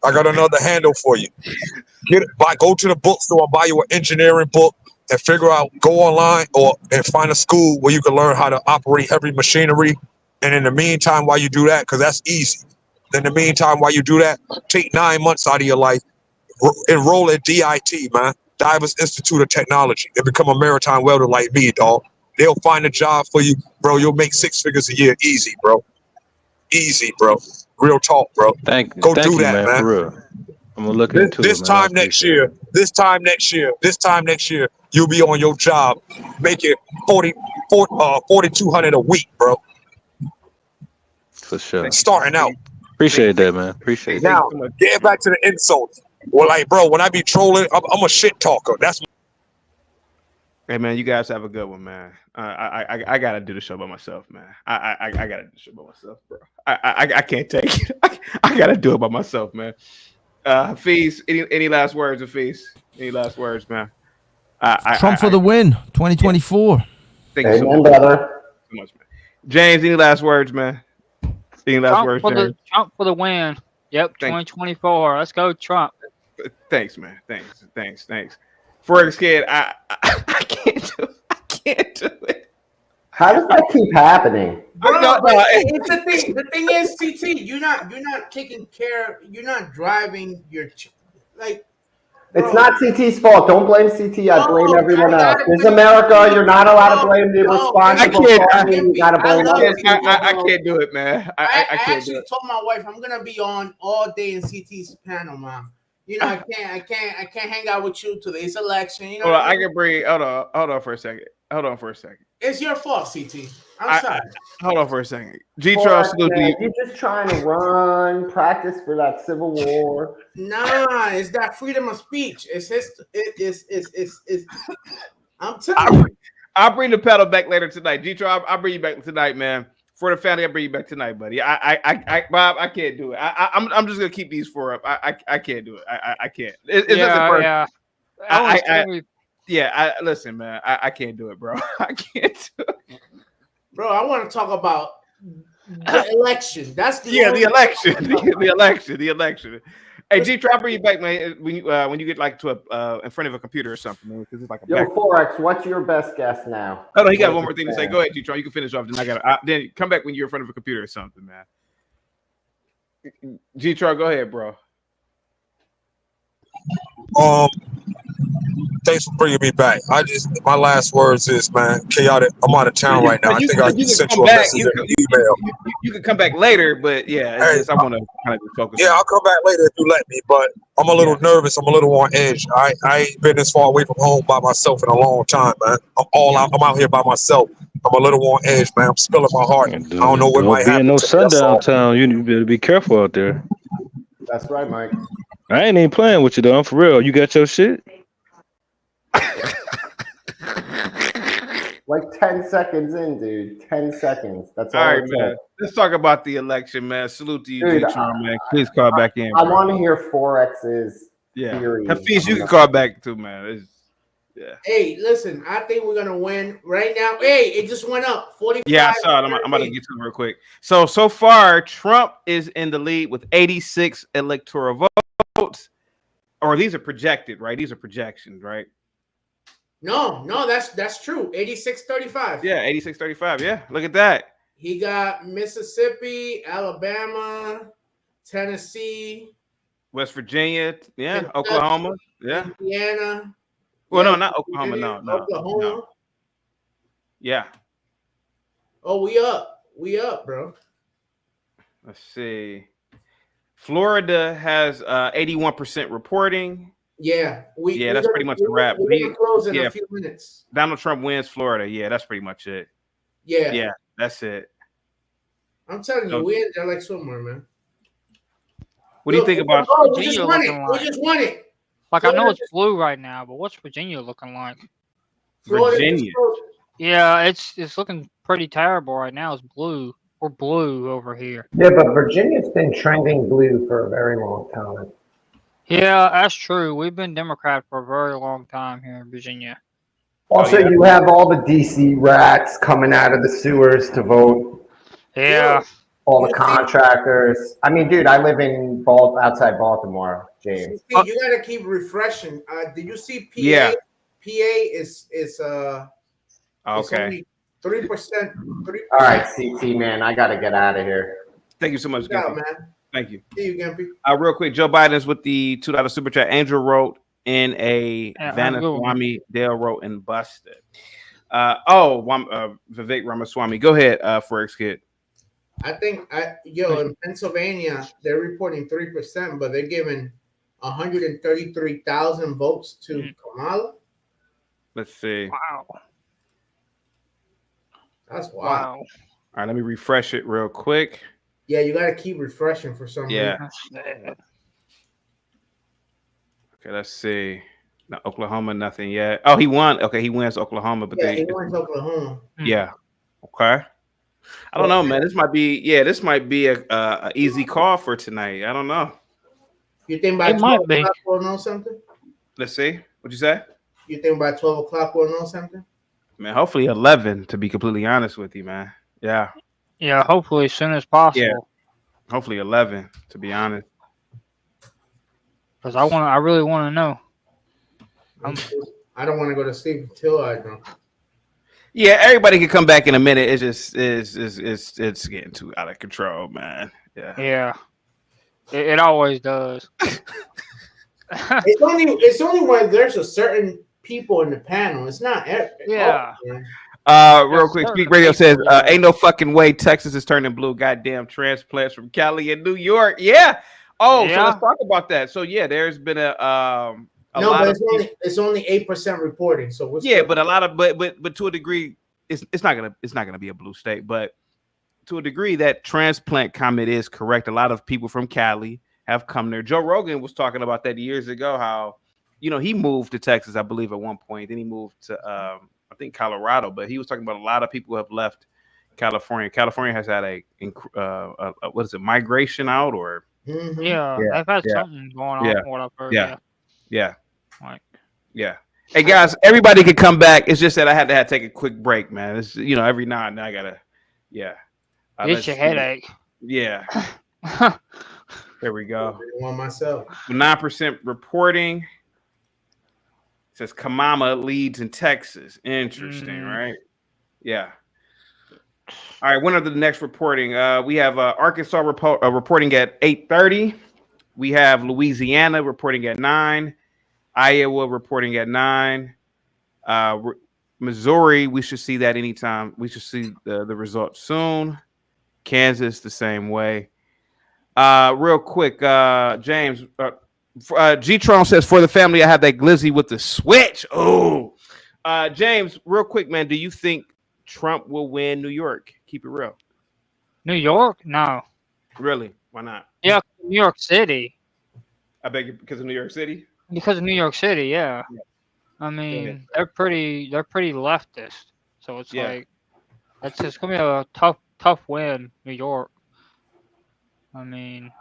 I got another handle for you. Go to the bookstore and buy you an engineering book and figure out, go online and find a school where you can learn how to operate heavy machinery. And in the meantime, while you do that, because that's easy. In the meantime, while you do that, take 9 months out of your life, enroll at DIT, man. Divers Institute of Technology, and become a maritime welder like me, dog. They'll find a job for you, bro. You'll make 6 figures a year, easy, bro. Easy, bro. Real talk, bro. Thank do you, that, man. For real. I'm gonna look into This it, man. time next year, you'll be on your job making 4,200 a week, bro. For sure. Starting out. Appreciate that, man. Appreciate that. Now, get back to the insult. Well, like, bro, when I be trolling, I'm a shit talker. That's. Hey, man, you guys have a good one, man. I gotta do the show by myself, man. I gotta do the show by myself, bro. I can't take it. I gotta do it by myself, man. Hafiz, any last words, Hafiz? Any last words, man? Trump for the win, 2024. Thank you so much, brother. So much, man. James, any last words, man? Any last words, James? Trump for the win. Yep, 2024. Let's go, Trump. Thanks, man. Thanks. Fergus Kid, I can't do it. How does that keep happening? Bro, it's the thing. The thing is, CT, you're not taking care. You're not driving your like. It's not CT's fault. Don't blame CT. I blame everyone else. This is America. You're not allowed to blame the responsible party. You gotta blame others. I can't do it, man. I can't do actually it. told my wife I'm gonna be on all day in CT's panel, mom. You know, I can't hang out with you today's election. You know, Hold on, I can bring. Hold on for a second. It's your fault, CT. I'm sorry. Hold on for a second. G-Tron, You're just trying to run, practice for that Civil War. Nah, it's that freedom of speech. It's I'm telling you. I'll bring the pedal back later tonight. G-Tron, I'll bring you back tonight, man. For the family, I'll bring you back tonight, buddy. Bob, I can't do it. I'm just gonna keep these 4 up. I can't do it. I can't. Listen, man. I can't do it, bro. I can't do it. Bro, I want to talk about the election. That's the election. The election. Hey, G-Tron, I'll bring you back, man. When you get like to in front of a computer or something, man, because it's like a Yo, Forex, what's your best guess now? Oh no, he got one more thing to say. Go ahead, G-Tron. You can finish off. Then then come back when you're in front of a computer or something, man. G-Tron, go ahead, bro. thanks for bringing me back. My last words is, man, chaotic. I'm out of town right now. I think I sent you a message in an email. You can come back later, but yeah, it's just, I want to kind of focus. Yeah, I'll come back later if you let me, but I'm a little nervous. I'm a little on edge. I ain't been this far away from home by myself in a long time, man. I'm out here by myself. I'm a little on edge, man. I'm spilling my heart. I don't know what might happen. No sundown town. You better be careful out there. That's right, Mike. I ain't even playing with you though. I'm for real. You got your shit? Like 10 seconds in, dude. 10 seconds. That's all. All right, man. Let's talk about the election, man. Salute to you, Dude, J-Tron, man. Please call back in. I want to hear Forex's theory. Hafiz, you can call back too, man. Yeah. Hey, listen, I think we're gonna win right now. Hey, it just went up 45. Yeah, I saw it. I'm about to get to it real quick. So far, Trump is in the lead with 86 electoral votes. Or these are projected, right? These are projections, right? No, that's true. 86-35. Yeah, 86-35. Yeah, look at that. He got Mississippi, Alabama, Tennessee, West Virginia, yeah, Kentucky, Oklahoma, yeah. Indiana. Well, no, not Oklahoma. No. Oklahoma. Yeah. Oh, we up, bro. Let's see. Florida has 81% reporting. Yeah, that's pretty much the wrap. We're gonna close in a few minutes. Donald Trump wins Florida. Yeah, that's pretty much it. Yeah, that's it. I'm telling you, we in there like somewhere, man. What do you think about? We just won it. Like, I know it's blue right now, but what's Virginia looking like? Virginia. Yeah, it's looking pretty terrible right now. It's blue. We're blue over here. Yeah, but Virginia's been trending blue for a very long time. Yeah, that's true. We've been Democrat for a very long time here in Virginia. Also, you have all the DC rats coming out of the sewers to vote. Yeah. All the contractors. I mean, dude, I live in outside Baltimore, James. You gotta keep refreshing. Did you see PA? Yeah. PA is okay. 3%. All right, CT, man, I gotta get out of here. Thank you so much, Good man. Thank you. See you, Gimpy. Real quick, Joe Biden's with the $2 super chat. Angel wrote in a Vanaswamy. Dale wrote and busted. Vivek Ramaswamy. Go ahead, Forex Kid. I think in Pennsylvania they're reporting 3%, but they're giving 133,000 votes to Kamala. Let's see. Wow. That's wild. All right, let me refresh it real quick. Yeah, you got to keep refreshing for some reason. Okay, let's see. No, Oklahoma, nothing yet. Oh, he won. Okay, he wins Oklahoma, but he wins Oklahoma. Yeah. Okay. I don't know, man. This might be a easy call for tonight. I don't know. You think by 12 o'clock we'll know something? Let's see. What'd you say? You think by 12 o'clock we'll know something? Man, hopefully 11, to be completely honest with you, man. Yeah. Yeah, hopefully as soon as possible. Yeah. Hopefully 11, to be honest. Because I really want to know. I don't want to go to sleep until I know. Yeah, everybody can come back in a minute. It's just it's getting too out of control, man. Yeah. Yeah. It always does. It's only when there's a certain people in the panel. It's not. Yeah. Real quick, Speak Radio says, "Ain't no fucking way Texas is turning blue. Goddamn transplants from Cali and New York." Yeah. Oh, so let's talk about that. So yeah, there's been it's only 8% reporting. So but a lot of but to a degree, it's not gonna be a blue state. But to a degree, that transplant comment is correct. A lot of people from Cali have come there. Joe Rogan was talking about that years ago. How he moved to Texas, I believe, at one point. Then he moved to I think Colorado. But he was talking about a lot of people who have left California. California has had a what is it, migration out or Yeah, I've had something going on. From what I've heard. Yeah. Hey guys, everybody can come back. It's just that I had to take a quick break, man. It's every now and then I gotta It's your headache. Yeah. There we go. One myself. 9% reporting. It says Kamala leads in Texas. Interesting, right? Yeah. All right, when are the next reporting? We have Arkansas reporting at 8:30. We have Louisiana reporting at 9. Iowa reporting at 9. Missouri, we should see that anytime. We should see the results soon. Kansas, the same way. Real quick, James, G-Tron says, for the family, I have that glizzy with the switch. Oh, James, real quick, man, do you think Trump will win New York? Keep it real. New York? No. Really? Why not? Yeah, New York City. I beg you, because of New York City? Because of New York City, yeah. I ahead. mean, they're pretty leftist. So it's Yeah. like it's gonna be a tough win, New York. I mean,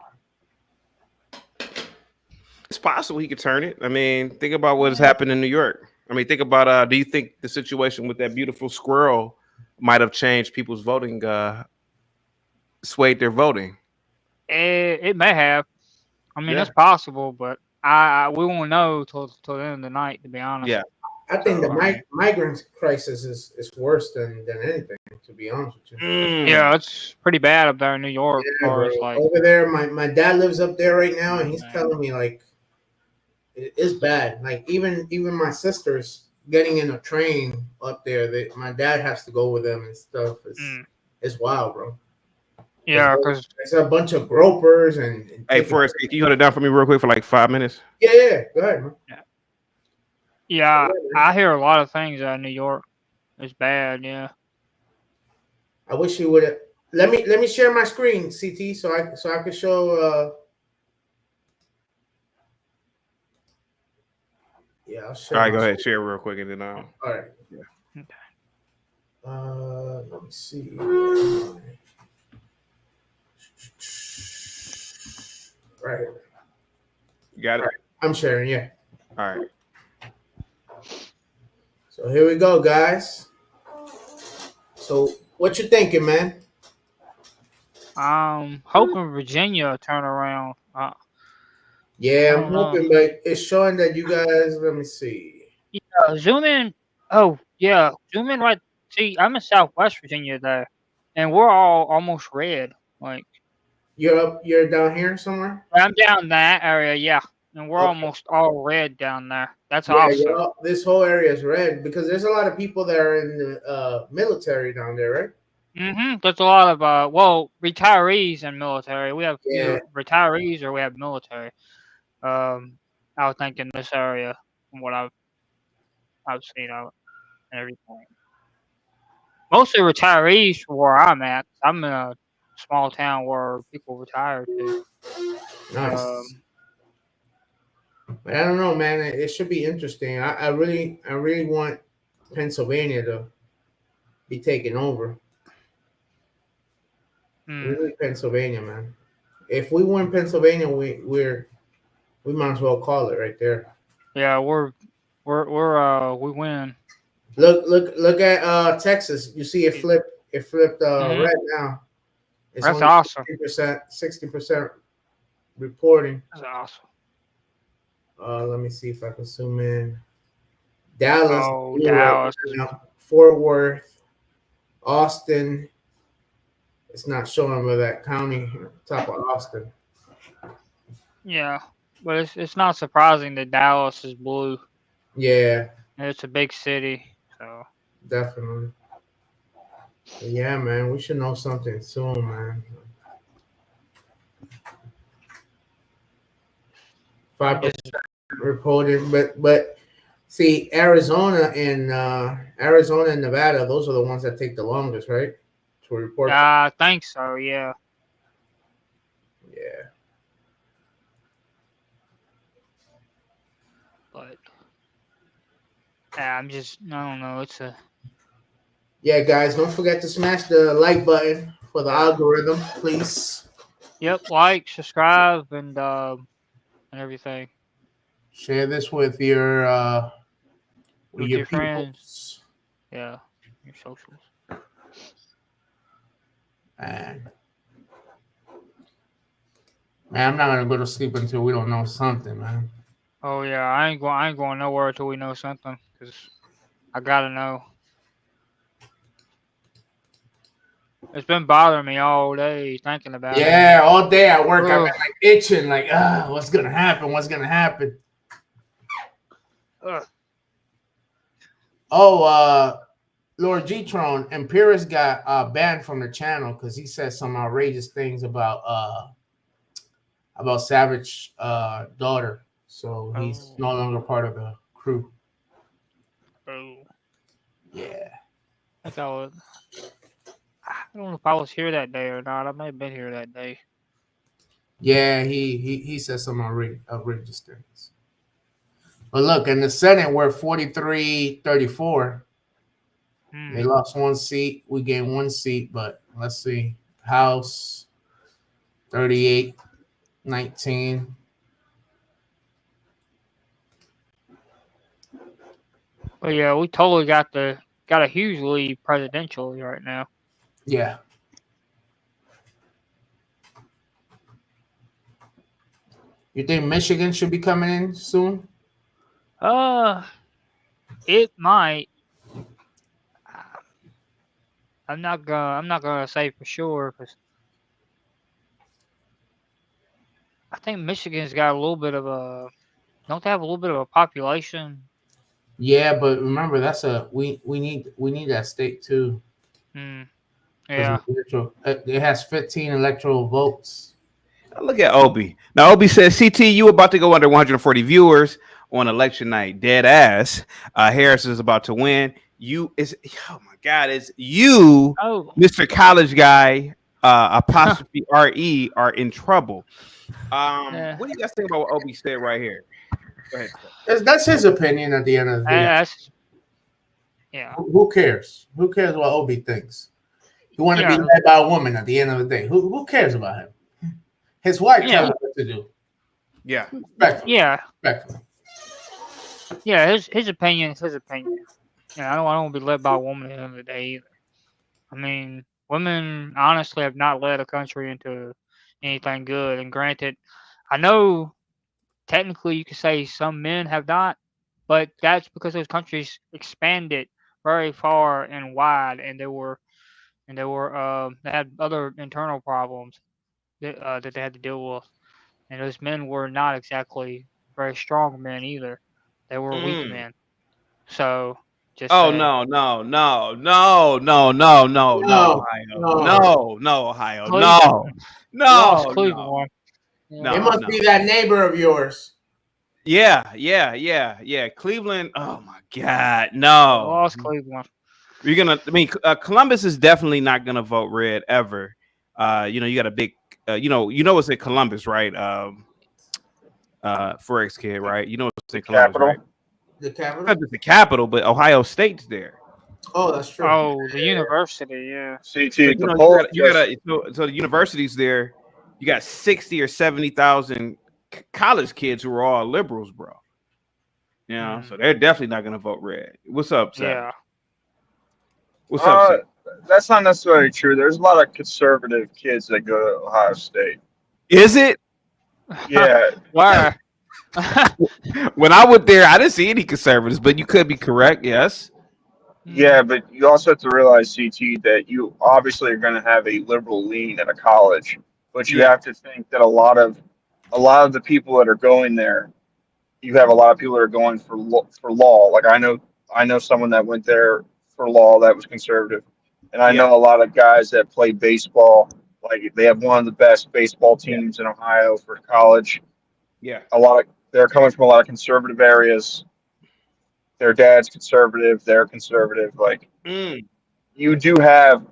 It's possible he could turn it. I mean, think about what has happened in New York. I mean, think about do you think the situation with that beautiful squirrel might have changed people's voting, swayed their voting? it may have. I mean, Yeah. it's possible, but we won't know till the end of the night, to be honest. Yeah. I think So, the migrant crisis is worse than anything, to be honest with you. Yeah, it's pretty bad up there in New York. Yeah, as far bro. as like, Over there, my dad lives up there right now, and he's telling me like it's bad. Like even my sister's getting in a train up there. My dad has to go with them and stuff. It's wild, bro. yeah, because It's a bunch of gropers and Hey, Forrest, can you hold it down for me real quick for like 5 minutes? yeah, go ahead, man. yeah, I hear a lot of things out of New York. It's bad, yeah. I wish you would have. Let me share my screen, CT, so I could show. Yeah, I'll share. All right, my go ahead, screen. share real quick, and then All right. yeah. Let me see. Right here. You got it. I'm sharing. Yeah. All right. So here we go, guys. So what you thinking, man? Hoping Virginia will turn around. Yeah, I I'm don't know. hoping, but it's showing that you guys. Let me see. Yeah, zoom in. Oh, yeah, zoom in right. See, I'm in Southwest Virginia there, and we're all almost red. Like, You're down here somewhere. I'm down that area, yeah, and we're Okay. almost all red down there. That's Yeah, awesome. this whole area is red because there's a lot of people that are in the military down there, right? There's a lot of retirees and military. We have Yeah. retirees or we have military. I would think in this area, from what I've seen of and everything. Mostly retirees from where I'm at. I'm in a small town where people retire to. Nice. But I don't know, man. It should be interesting. I really want Pennsylvania to be taken over. We need Pennsylvania, man. If we win Pennsylvania, we might as well call it right there. Yeah, we win. Look at Texas. You see it flipped red now. It's That's only awesome. 60% reporting. That's awesome. Let me see if I can zoom in. Dallas, Oh, blue right Dallas. now. Fort Worth, Austin. It's not showing where that county top of Austin. Yeah, but it's not surprising that Dallas is blue. Yeah, It's a big city, so definitely. But yeah, man, we should know something soon, man. 5% reported, but see, Arizona and Nevada, those are the ones that take the longest, right? To report. I think so. Yeah. Yeah. But I don't know. It's a Yeah, guys, don't forget to smash the like button for the algorithm, please. Yep, like, subscribe, and everything. Share this with your With your people. friends. Yeah, your socials. Man, I'm not gonna go to sleep until we don't know something, man. Oh yeah, I ain't going nowhere until we know something, because I gotta know. It's been bothering me all day thinking about it. Yeah, all day at work, I've Ugh. been like itching, like, what's gonna happen? What's gonna happen? Ugh. Oh, Lord G-Tron and Pyrrhus got banned from the channel because he said some outrageous things about Savage daughter. So he's no longer part of the crew. Oh. Yeah. I don't know if I was here that day or not. I may have been here that day. Yeah, he said some outrageous things. But look, in the Senate, we're 43-34. They lost one seat. We gained one seat, but let's see. House 38-19. But yeah, we totally got a huge lead presidentially right now. Yeah. You think Michigan should be coming in soon? It might. I'm not gonna say for sure because I think Michigan's got a little bit of a. Don't they have a little bit of a population? Yeah, but remember we need that state too. Yeah. It has 15 electoral votes. Look at Obi. Now Obi says, CT, you about to go under 140 viewers on election night. Dead ass. Harris is about to win. Oh my God, it's you, Mr. College Guy, apostrophe RE are in trouble. What do you guys think about what Obi said right here? Go ahead. That's his opinion at the end of the day. Yeah. Who cares? Who cares what Obi thinks? You want to be led by a woman at the end of the day. Who cares about him? His wife tells him what to do. Yeah. Respectfully. Yeah. Respectfully. Yeah, his opinion is his opinion. Yeah, I don't want to be led by a woman at the end of the day either. I mean, women honestly have not led a country into anything good. And granted, I know technically you could say some men have not, but that's because those countries expanded very far and wide, and they had other internal problems that they had to deal with, and those men were not exactly very strong men either. They were weak men. So just saying. No, Ohio. No. Cleveland. It must be that neighbor of yours. Yeah. Cleveland. Oh my God, no. Lost Cleveland. Columbus is definitely not gonna vote red ever. You got a big, it's in Columbus, right? Forex kid, right? You know it's in Columbus, capital? right? The capital? Not just the capital, but Ohio State's there. Oh, that's true. Oh, the university, yeah. So the university's there. You got 60 or 70,000 college kids who are all liberals, bro. So they're definitely not gonna vote red. What's up, Sam? Yeah. What's up, Sam? That's not necessarily true. There's a lot of conservative kids that go to Ohio State. Is it? Yeah. Why? When I went there, I didn't see any conservatives, but you could be correct. Yes. Yeah, but you also have to realize, CT, that you obviously are going to have a liberal lean at a college, but you have to think that a lot of the people that are going there, you have a lot of people that are going for law. Like I know someone that went there for law that was conservative, and I know a lot of guys that play baseball. Like they have one of the best baseball teams in Ohio for college. Yeah, they're coming from a lot of conservative areas. Their dad's conservative. They're conservative. Like you do have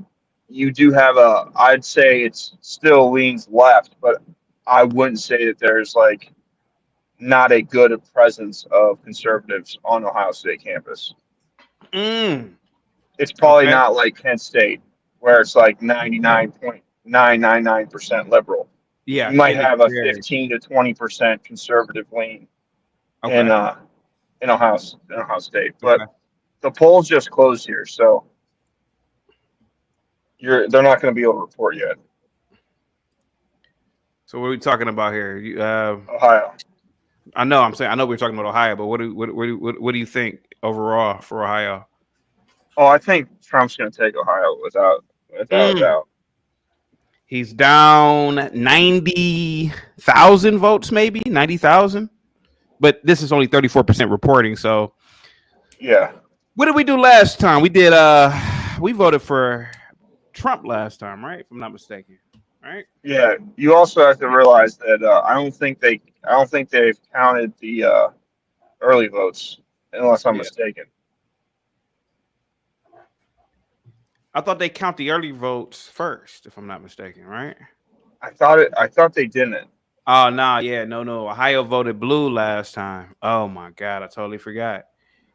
I'd say it's still leans left, but I wouldn't say that there's like not a good presence of conservatives on Ohio State campus. It's probably not like Kent State, where it's like 99.999% liberal. Yeah, you might have a 15 to 20% conservative lean in Ohio State, but the polls just closed here, so they're not going to be able to report yet. So what are we talking about here? Ohio. I know we're talking about Ohio, but what do you think overall for Ohio? Oh, I think Trump's going to take Ohio without a doubt. He's down 90,000 votes, maybe 90,000. but this is only 34% reporting. So Yeah. what did we do last time? We did we voted for Trump last time, right? If I'm not mistaken, right? Yeah. You also have to realize that I don't think they've counted the early votes, unless I'm Yeah. mistaken. I thought they count the early votes first, if I'm not mistaken, right? I thought they didn't. Oh no, yeah, no. Ohio voted blue last time. Oh my god, I totally forgot.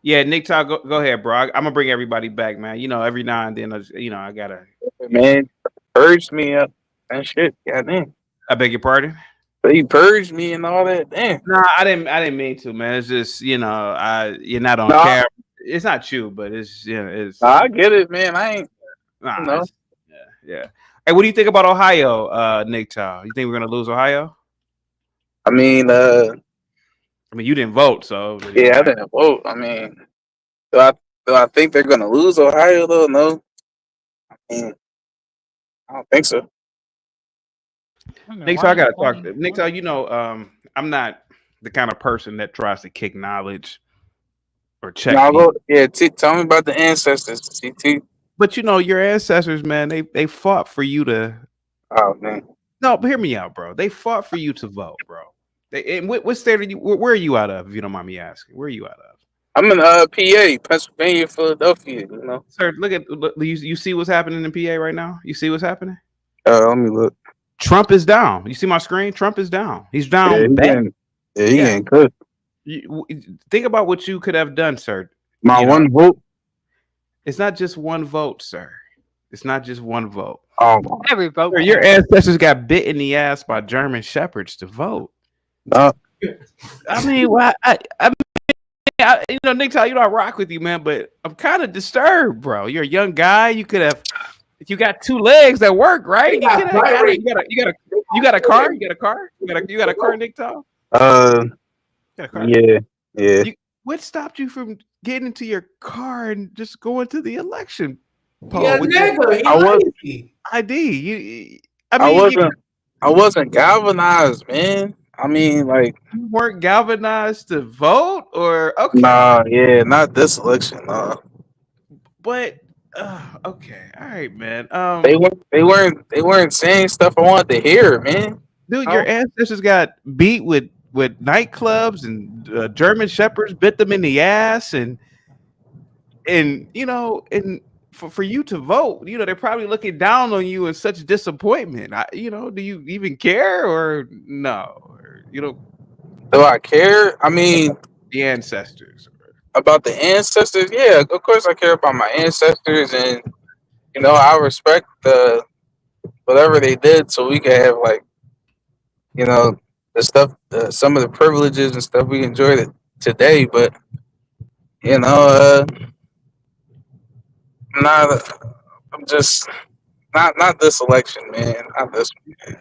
Yeah, Nick Todd, go ahead, bro. I'm gonna bring everybody back, man. You know, every now and then, I gotta. Man, purged me up and shit. Goddamn. I beg your pardon. But he purged me and all that. Damn. No, I didn't mean to, man. It's just you're not on Nah. camera. It's not you, but it's it's. Nah, I get it, man. I ain't. Nah, No. yeah. Hey, what do you think about Ohio, Nick Todd? You think we're gonna lose Ohio? I mean, you didn't vote, so yeah, I didn't vote. I mean, do I think they're gonna lose Ohio though? No. I mean, I don't think so. Nick, so I gotta talk. Nick, so I'm not the kind of person that tries to kick knowledge or check. Nah, tell me about the ancestors, CT. But your ancestors, man, they fought for you to. Oh man. No, but hear me out, bro. They fought for you to vote, bro. And what state are you? Where are you out of? If you don't mind me asking, where are you out of? I'm in PA, Pennsylvania, Philadelphia. You know, sir. Look, you see what's happening in PA right now. You see what's happening. Let me look. Trump is down. You see my screen? Trump is down. He's down. He ain't good. Think about what you could have done, sir. One vote. It's not just one vote, sir. It's not just one vote. Oh, every vote. Sir, your ancestors got bit in the ass by German shepherds to vote. No. I mean, Nick, I rock with you, man, but I'm kind of disturbed, bro. You're a young guy. You could have. You got two legs that work, right? You got a car. You got a car. You got a car, Nick Todd? Yeah. What stopped you from getting into your car and just going to the election poll? Yeah, I wasn't galvanized, man. I mean, like, you weren't galvanized to vote, or okay? Nah, yeah, not this election, no. But okay, all right, man. They weren't saying stuff I wanted to hear, man. Dude, your ancestors got beat with nightclubs and German shepherds bit them in the ass, and for you to vote, they're probably looking down on you in such disappointment. Do you even care or no? Or, do I care? I mean, the ancestors. About the ancestors, yeah, of course I care about my ancestors, and I respect whatever they did, so we can have the stuff, some of the privileges and stuff we enjoy today. But I'm just not this election, man. Not this one.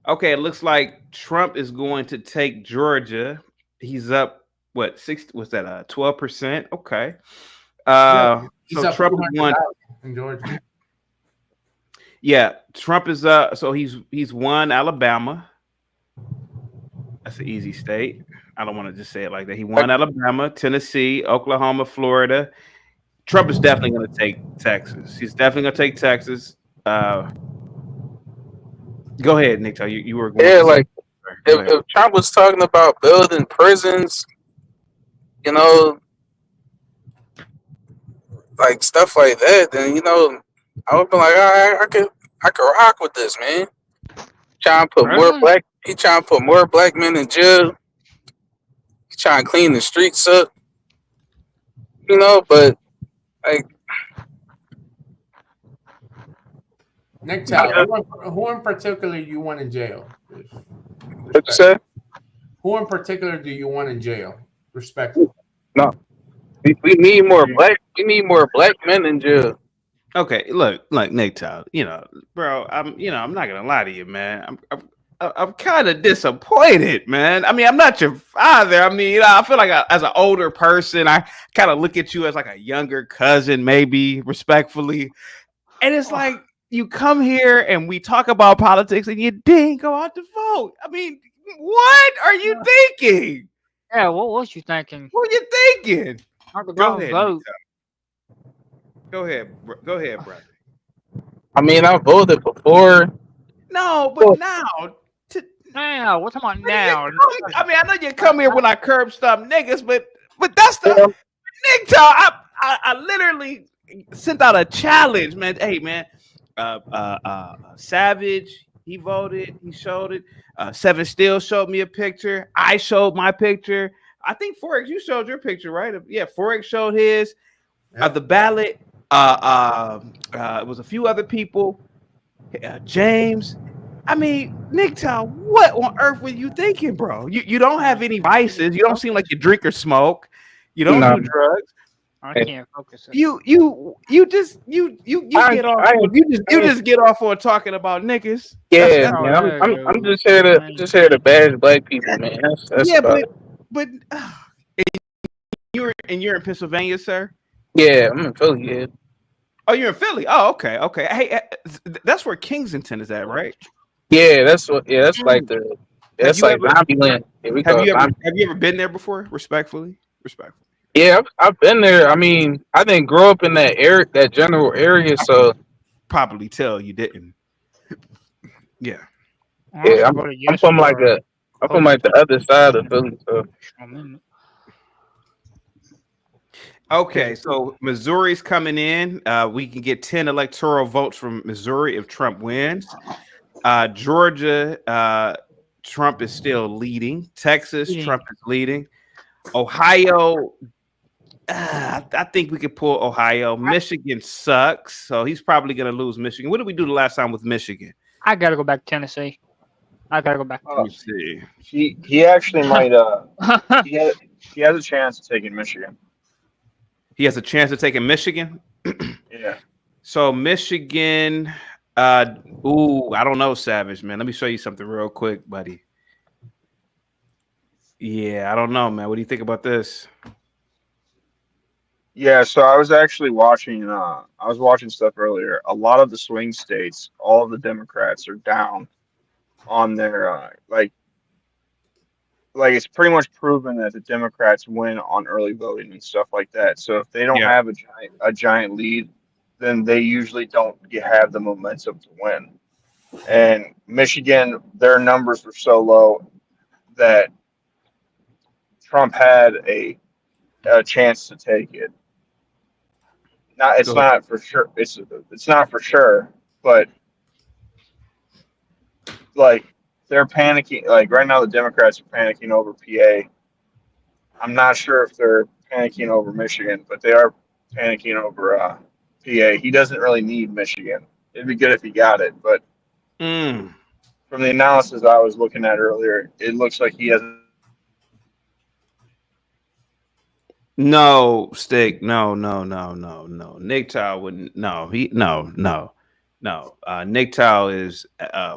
Okay, it looks like Trump is going to take Georgia. He's up. What 6? Was that 12%? Okay. So Trump is one in Georgia. Yeah, Trump is so he's won Alabama. That's an easy state. I don't want to just say it like that. He won Alabama, Tennessee, Oklahoma, Florida. Trump is definitely going to take Texas. He's definitely going to take Texas. Go ahead, Nick. You were going if Trump was talking about building prisons, like stuff like that, then I would be like, all right, I could rock with this, man. Trying to put more black men in jail. He trying to clean the streets up, but like. Nick Todd, who in particular you want in jail? What you say? Who in particular do you want in jail? Respectfully. No, we need more black. We need more black men in jail. Okay, look, Nick Todd, bro. I'm not gonna lie to you, man. I'm kind of disappointed, man. I mean, I'm not your father. I mean, I feel like as an older person, I kind of look at you as like a younger cousin, maybe respectfully. And it's like you come here and we talk about politics, and you didn't go out to vote. I mean, What are you thinking? Yeah, what was you thinking? What are you thinking? Go ahead. Vote. Go ahead. Go ahead, brother. I mean, I voted before. No, but now. Now, what am I now? I mean, I know you come here when I curb stomp niggas, but that's the nigga. I literally sent out a challenge, man. Hey, man. Savage, he voted. He showed it. Seven Steel showed me a picture. I showed my picture. I think Forex, you showed your picture, right? Yeah, Forex showed his. The ballot. It was a few other people. James. I mean, Nicktown, what on earth were you thinking, bro? You don't have any vices. You don't seem like you drink or smoke. You don't do drugs. I can't focus. You just get off. You just get off on talking about niggas. Yeah, man. I'm just here to bash black people, man. That's yeah, about but you're in Pennsylvania, sir. Yeah, I'm in Philly. Yeah. Oh, you're in Philly. Oh, okay. Hey, that's where Kensington is at, right? Yeah, that's what. Yeah, that's like the. That's like Zombieland. Yeah, have you ever been there before? Respectfully. Yeah, I've been there. I mean, I didn't grow up in that area, that general area, so probably tell you didn't. Yeah. Yeah, I'm from like the other side of Philly. So. Okay, so Missouri's coming in. We can get 10 electoral votes from Missouri if Trump wins. Georgia, Trump is still leading. Texas, Trump is leading. Ohio, I think we could pull Ohio. Michigan sucks, so he's probably going to lose Michigan. What did we do the last time with Michigan? I got to go back to Tennessee. Let me see. He actually might. He has a chance of taking Michigan. He has a chance of taking Michigan. Yeah. So Michigan. I don't know, Savage, man. Let me show you something real quick, buddy. Yeah, I don't know, man. What do you think about this? Yeah, so I was actually watching. I was watching stuff earlier. A lot of the swing states, all of the Democrats are down on their like it's pretty much proven that the Democrats win on early voting and stuff like that. So if they don't have a giant lead, then they usually don't have the momentum to win. And Michigan, their numbers were so low that Trump had a chance to take it. It's not for sure. It's not for sure, but like they're panicking. Like right now, the Democrats are panicking over PA. I'm not sure if they're panicking over Michigan, but they are panicking over PA. He doesn't really need Michigan. It'd be good if he got it, but from the analysis I was looking at earlier, it looks like he hasn't. No, Stick. No. Nick Tao wouldn't. No. Nick Tao is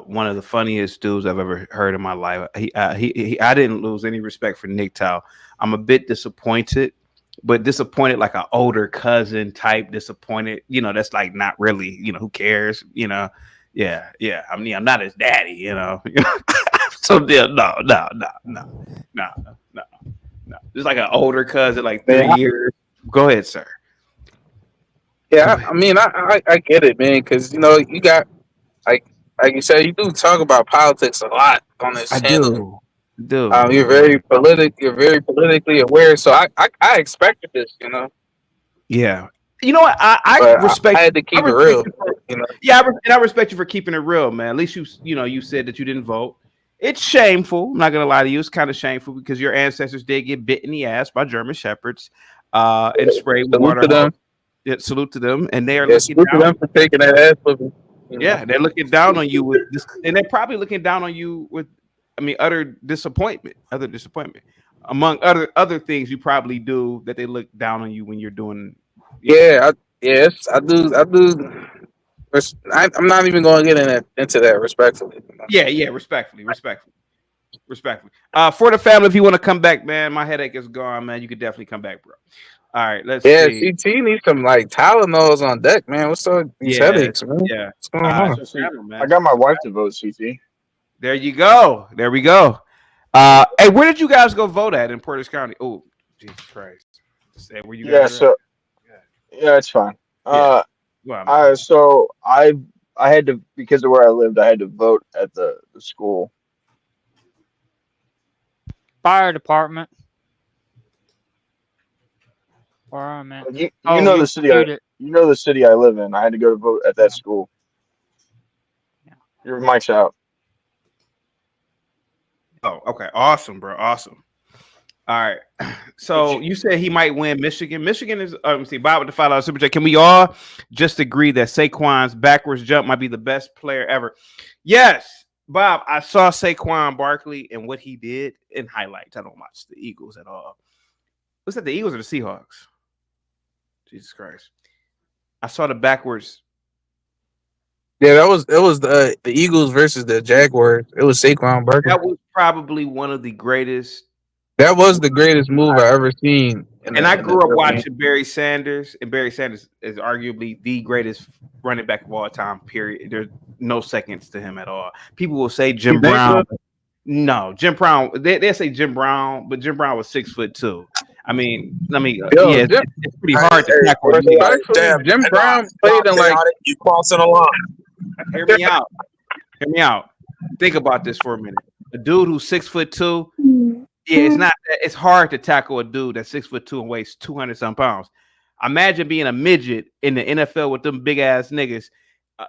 one of the funniest dudes I've ever heard in my life. I didn't lose any respect for Nick Tao. I'm a bit disappointed, but disappointed like an older cousin type disappointed. You know, that's like not really. You know, who cares? You know, yeah. I mean, I'm not his daddy. You know, so no. Just like an older cousin, like 3 years. Go ahead, sir. Yeah, I mean, I get it, man, because you know you got like you said, you do talk about politics a lot on this channel. Do. You're very politically aware, so I expected this, you know. Yeah. You know what? I respect. I had to keep it real. You know. Yeah, I respect you for keeping it real, man. At least you said that you didn't vote. It's shameful. I'm not gonna lie to you. It's kind of shameful because your ancestors did get bit in the ass by German shepherds and sprayed with water. Salute to them, and they are looking down. Them for taking that ass whipping. Yeah, they're looking down on you with this, and they're probably looking down on you with, utter disappointment, among other things you probably do that they look down on you when you're doing. I do. I'm not even going to get into that respectfully. Yeah, respectfully. For the family, if you want to come back, man, my headache is gone, man. You could definitely come back, bro. All right, let's see. CT needs some like Tylenols on deck, man. What's up? These headaches, man. Yeah. What's going on? I got my wife to vote, CT. There you go. There we go. Hey, where did you guys go vote at in Portage County? Oh, Jesus Christ! Say where you Yeah, guys so yeah, it's fine. Yeah. I had to, because of where I lived, I had to vote at the school. Fire department. Where I'm at. You Oh, know you the city viewed it. you know the city I live in. I had to go to vote at that school. Your mic's out. Oh, okay. Awesome, bro. Awesome. All right. So you said he might win Michigan. Michigan is let me see, Bob with the $5 super chat. Can we all just agree that Saquon's backwards jump might be the best player ever? Yes, Bob. I saw Saquon Barkley and what he did in highlights. I don't watch the Eagles at all. Was that the Eagles or the Seahawks? Jesus Christ. I saw the backwards. Yeah, it was the Eagles versus the Jaguars. It was Saquon Barkley. That was probably one of the greatest. That was the greatest move I ever seen. And I grew up watching Barry Sanders, and Barry Sanders is arguably the greatest running back of all time, period. There's no seconds to him at all. People will say Jim Brown. No, Jim Brown. They say Jim Brown, but Jim Brown was 6'2". I mean, it's pretty hard to tackle. Damn, Jim Brown played in like you crossing a line. Hear me out. Hear me out. Think about this for a minute. A dude who's 6'2". Yeah, it's not. It's hard to tackle a dude that's 6'2" and weighs 200-some pounds. Imagine being a midget in the NFL with them big ass niggas.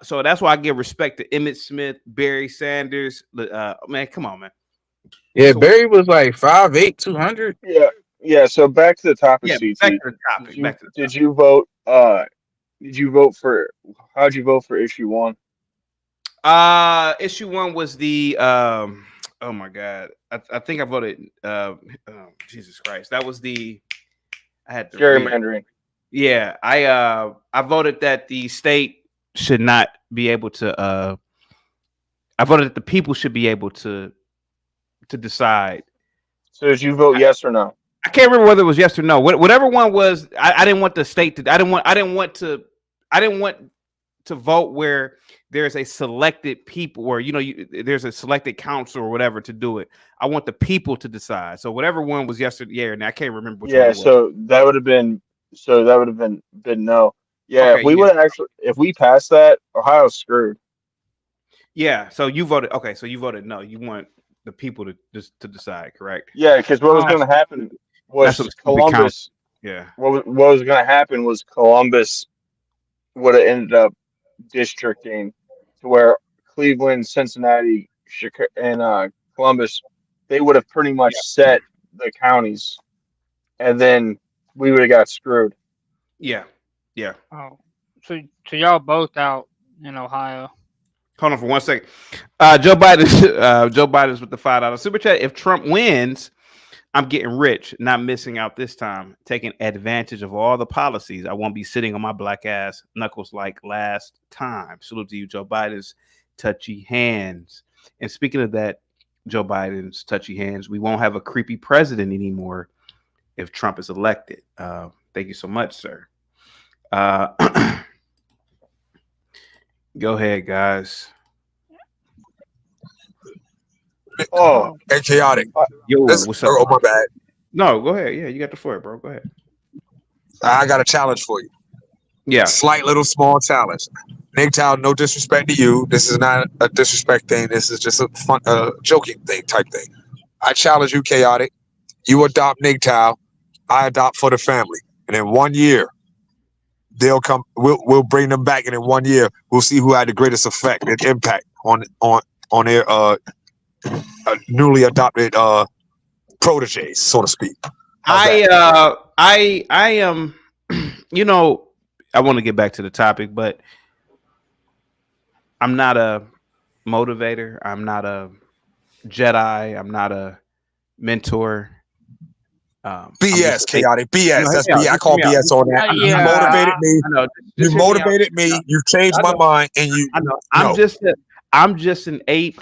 So that's why I give respect to Emmitt Smith, Barry Sanders. Man, come on, man. Yeah, so, Barry was like 5'8", 200. Yeah. So back to the topic. Yeah, CT. back to the topic. Did you vote? Did you vote for? How'd you vote for issue 1? Issue 1 was the oh my God. I think I voted Jesus Christ. That was the I had to gerrymandering. Yeah, I voted that the state should not be able to I voted that the people should be able to decide. So did you vote yes or no? I can't remember whether it was yes or no. Whatever one was, I didn't want the state to I didn't want to vote where there's a selected people or there's a selected council or whatever to do it. I want the people to decide. So whatever one was yesterday, yeah, and I can't remember which one it was. So that would have been no. Yeah, okay, if we passed that, Ohio's screwed. Yeah, so you voted so you voted no. You want the people to decide, correct? Yeah, because what was going to happen was Columbus. Yeah. What was going to happen was Columbus would have ended up districting to where Cleveland, Cincinnati, Chicago, and Columbus, they would have pretty much set the counties, and then we would have got screwed. Yeah. Oh, so y'all both out in Ohio. Hold on for 1 second. Joe Biden's with the $5 super chat. If Trump wins, I'm getting rich, not missing out this time, taking advantage of all the policies. I won't be sitting on my black ass knuckles like last time. Salute to you, Joe Biden's touchy hands. And speaking of that, Joe Biden's touchy hands, we won't have a creepy president anymore if Trump is elected. Thank you so much, sir. Go ahead, guys. Oh, and chaotic. Yo, what's up? Oh, my bad. No, go ahead. Yeah, you got the floor, bro. Go ahead. I got a challenge for you. Yeah. Slight little small challenge. MGTOW, no disrespect to you. This is not a disrespect thing. This is just a fun, joking thing type thing. I challenge you, chaotic. You adopt MGTOW. I adopt for the family. And in 1 year, they'll come. We'll bring them back, and in 1 year, we'll see who had the greatest effect and impact on their newly adopted proteges, so to speak. I am, I want to get back to the topic, but I'm not a motivator. I'm not a Jedi. I'm not a mentor. BS, chaotic BS. That's BS. I call BS on that. You motivated me. You motivated me. You changed my mind, and you. I know. I'm just an ape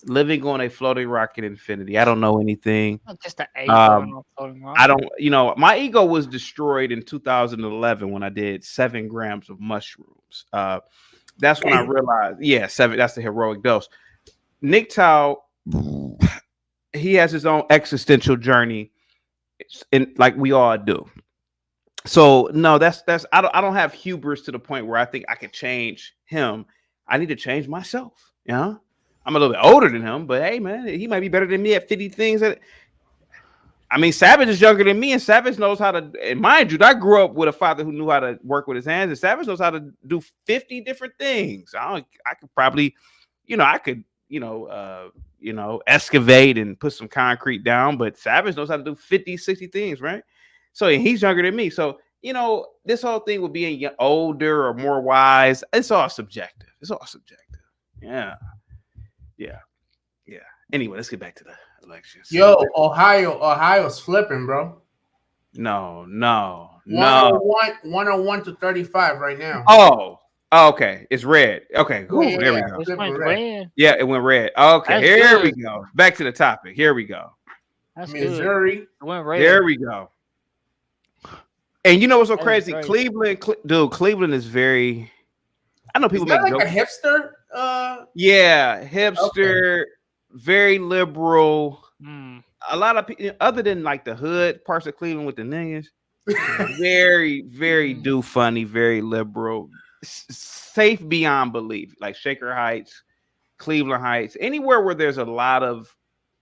living on a floating rock in infinity. I don't know anything. Just an ape on a floating rock. I don't. My ego was destroyed in 2011 when I did 7 grams of mushrooms. That's when I realized. Yeah, 7. That's the heroic dose. MGTOW. he has his own existential journey, and like we all do. So no, that's I don't have hubris to the point where I think I can change him. I need to change myself. You know, I'm a little bit older than him, but hey, man, he might be better than me at 50 things. I mean, Savage is younger than me, and Savage knows how to. And mind you, I grew up with a father who knew how to work with his hands, and Savage knows how to do 50 different things. I could probably, excavate and put some concrete down, but Savage knows how to do 50, 60 things, right? So he's younger than me. So, this whole thing with being older or more wise, it's all subjective. Yeah. Anyway, let's get back to the elections. Yo, Ohio's flipping, bro. No. 101 to 35 right now. Oh, okay. It's red. Okay, cool. Yeah, there we yeah, go. it went red. Yeah, it went red. Okay, That's here we good. go. Back to the topic. Here we go. That's Missouri. good. It went red. There we go. And you know what's so That is crazy? great. Cleveland is very. I know people Is that make like a jokes. hipster? Yeah, hipster, very liberal. Mm. A lot of people, other than like the hood parts of Cleveland with the niggas, very, very do funny, very liberal, safe beyond belief. Like Shaker Heights, Cleveland Heights, anywhere where there's a lot of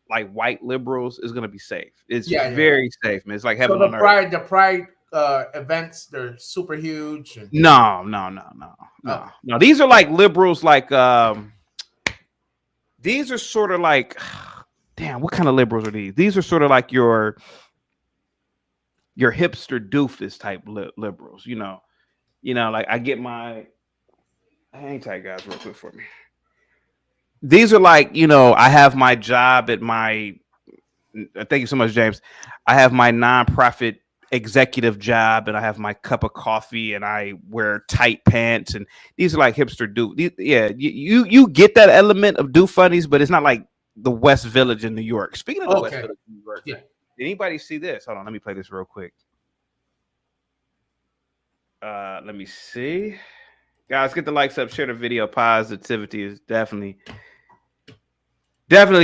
like white liberals is gonna be safe. It's very safe, man. It's like heaven So on earth. the pride events, they're super huge. And... No. These are like liberals, like these are sort of like, damn, what kind of liberals are these? These are sort of like your hipster doofus type liberals, like I get my hang tight guys real quick for me. These are like, I have my job at my, thank you so much, James. I have my nonprofit executive job and I have my cup of coffee and I wear tight pants, and these are like hipster you get that element of do funnies, but it's not like the West Village in New York. Speaking of the West Village in New York, did anybody see this? Hold on, let me play this real quick. Let me see. Guys, get the likes up, share the video. Positivity is definitely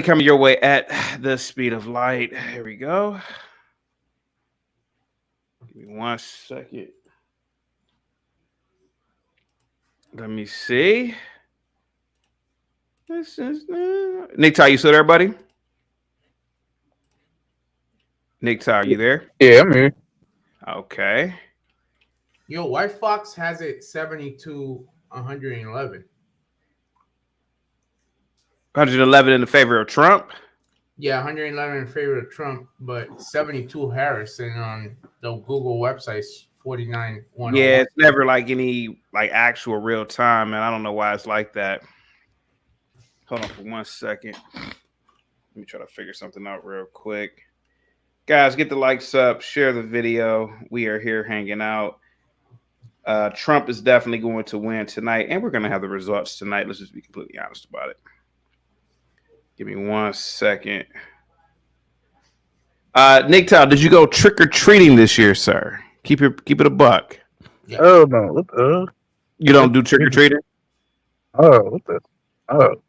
coming your way at the speed of light. Here we go. Give me 1 second. Let me see. This is Nick Ty, you still there, buddy? Nick Ty, are you there? Yeah, I'm here. Okay. Yo, White Fox has it 72, 111. 111 in the favor of Trump. Yeah, 111 in favor of Trump, but 72 Harris, and on the Google website's 49. Yeah, it's never like any like actual real time, man. I don't know why it's like that. Hold on for 1 second. Let me try to figure something out real quick. Guys, get the likes up, share the video. We are here hanging out. Trump is definitely going to win tonight, and we're going to have the results tonight. Let's just be completely honest about it. Give me 1 second. Nick Town, did you go trick or treating this year, sir? Keep it a buck. Yeah. Oh no, what the? You don't do trick or treating? Oh, what the? Oh,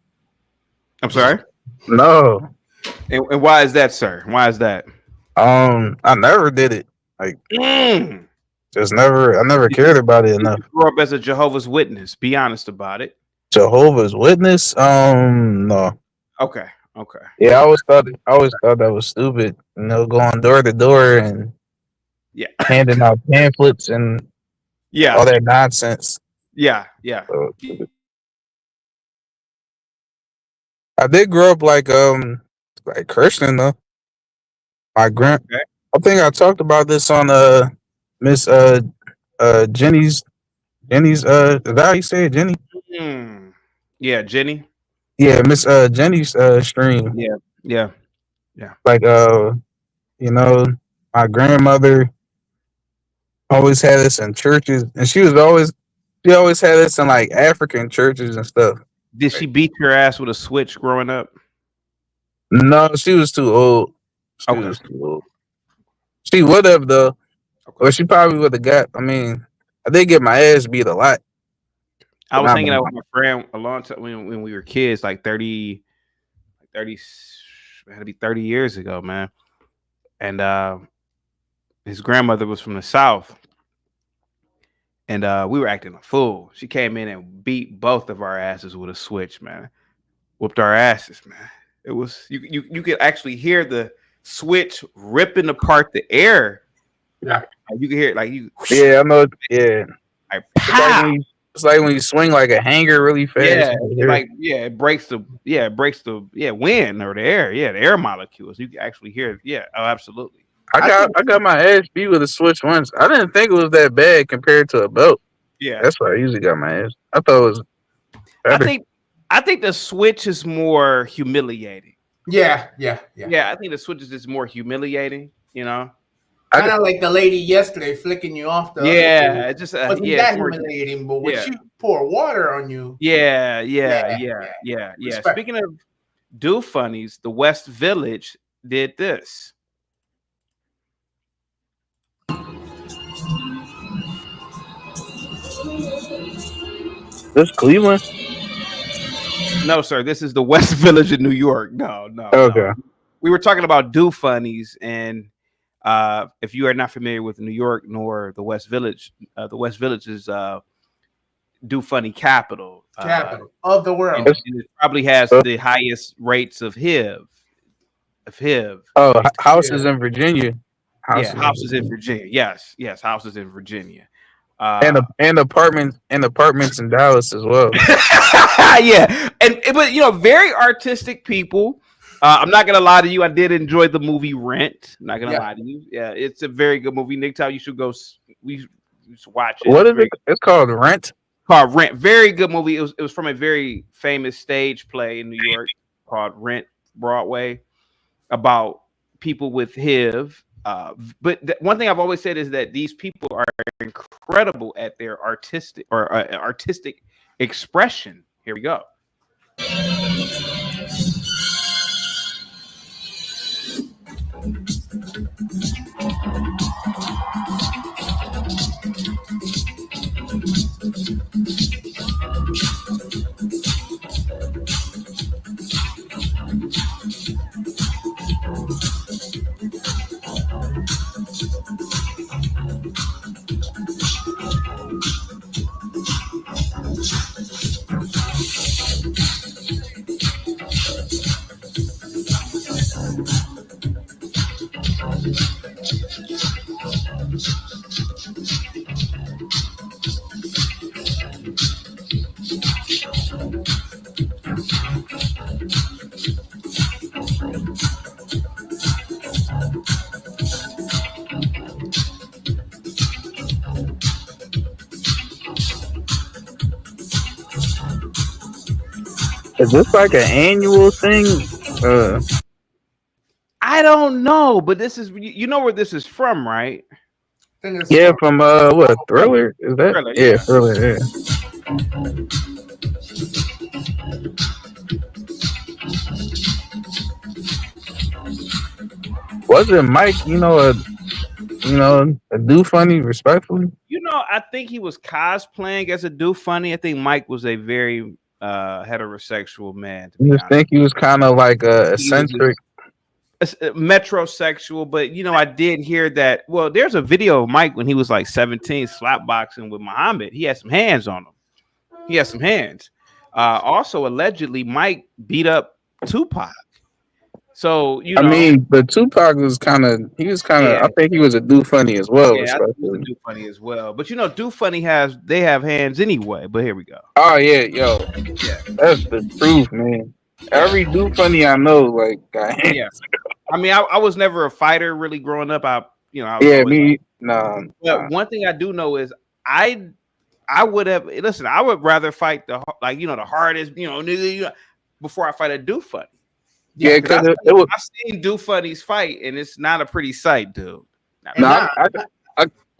I'm sorry. no. And why is that, sir? Why is that? I never did it. Like, just never. I never cared about it enough. You grew up as a Jehovah's Witness. Be honest about it. Jehovah's Witness? No. Okay. Yeah, I always thought that was stupid. Going door to door and handing out pamphlets and all that nonsense. Yeah. So, I did grow up like Christian though. My I think I talked about this on Miss Jenny's is that how you say it, Jenny? Yeah, Jenny. Yeah, Miss Jenny's stream. Yeah. Like my grandmother always had us in churches, and she always had us in like African churches and stuff. Did she beat your ass with a switch growing up? No, she was too old. She was too old. She would have though, but she probably would have got. I mean, I did get my ass beat a lot. I was hanging out with my friend a long time when we were kids, like 30, it had to be 30 years ago, man. And his grandmother was from the South. And we were acting a fool. She came in and beat both of our asses with a switch, man. Whooped our asses, man. It was you could actually hear the switch ripping apart the air. Yeah, you can hear it like you. Yeah, I know. Yeah, like, it's like when you swing like a hanger really fast. Yeah, it breaks the wind or the air. Yeah, the air molecules. You can actually hear it. Yeah, oh, absolutely. I got my ass beat with a switch once. I didn't think it was that bad compared to a belt. Yeah, that's why I usually got my ass. I thought it was better. I think the switch is more humiliating. Yeah. I think the switch is just more humiliating. You know, kind of like the lady yesterday flicking you off the. Yeah, it just wasn't that humiliating, but when she pour water on you. Yeah. Speaking of do funnies, the West Village did this. This Cleveland? No, sir. This is the West Village in New York. No. Okay. No. We were talking about do funnies, and if you are not familiar with New York nor the West Village is do funny capital of the world. And it probably has the highest rates of HIV. Oh, houses in Virginia. Houses in Virginia. Yes, houses in Virginia. And apartments in Dallas as well. Yeah, but very artistic people. I'm not gonna lie to you. I did enjoy the movie Rent. I'm not gonna lie to you. Yeah, it's a very good movie. Nick, you should go. We should watch it. What is it? It's called Rent. Called Rent. Very good movie. It was from a very famous stage play in New York called Rent Broadway about people with HIV. But one thing I've always said is that these people are incredible at their artistic expression. Here we go. Is this like an annual thing? I don't know, but this is you know where this is from, right? Yeah, from what, Thriller? Is that? Thriller, yeah, Thriller. Yeah. Wasn't Mike, a do funny, respectfully? I think he was cosplaying as a do funny. I think Mike was a very heterosexual man. I just think he was kind of like a eccentric. Metrosexual, but I did hear that. Well, there's a video of Mike when he was like 17 slap boxing with Muhammad. He had some hands on him. Also, allegedly, Mike beat up Tupac. So but Tupac was kind of. I think he was a do funny as well. Yeah, I think he was a do funny as well. But do funny have hands anyway. But here we go. Oh yeah, yo, that's the truth, man. Every do funny I know, like, got hands. Yeah. I was never a fighter really growing up. But one thing I do know is I would have listen. I would rather fight the hardest, before I fight a do funny. Yeah, because I've seen do funnies fight, and it's not a pretty sight, dude. I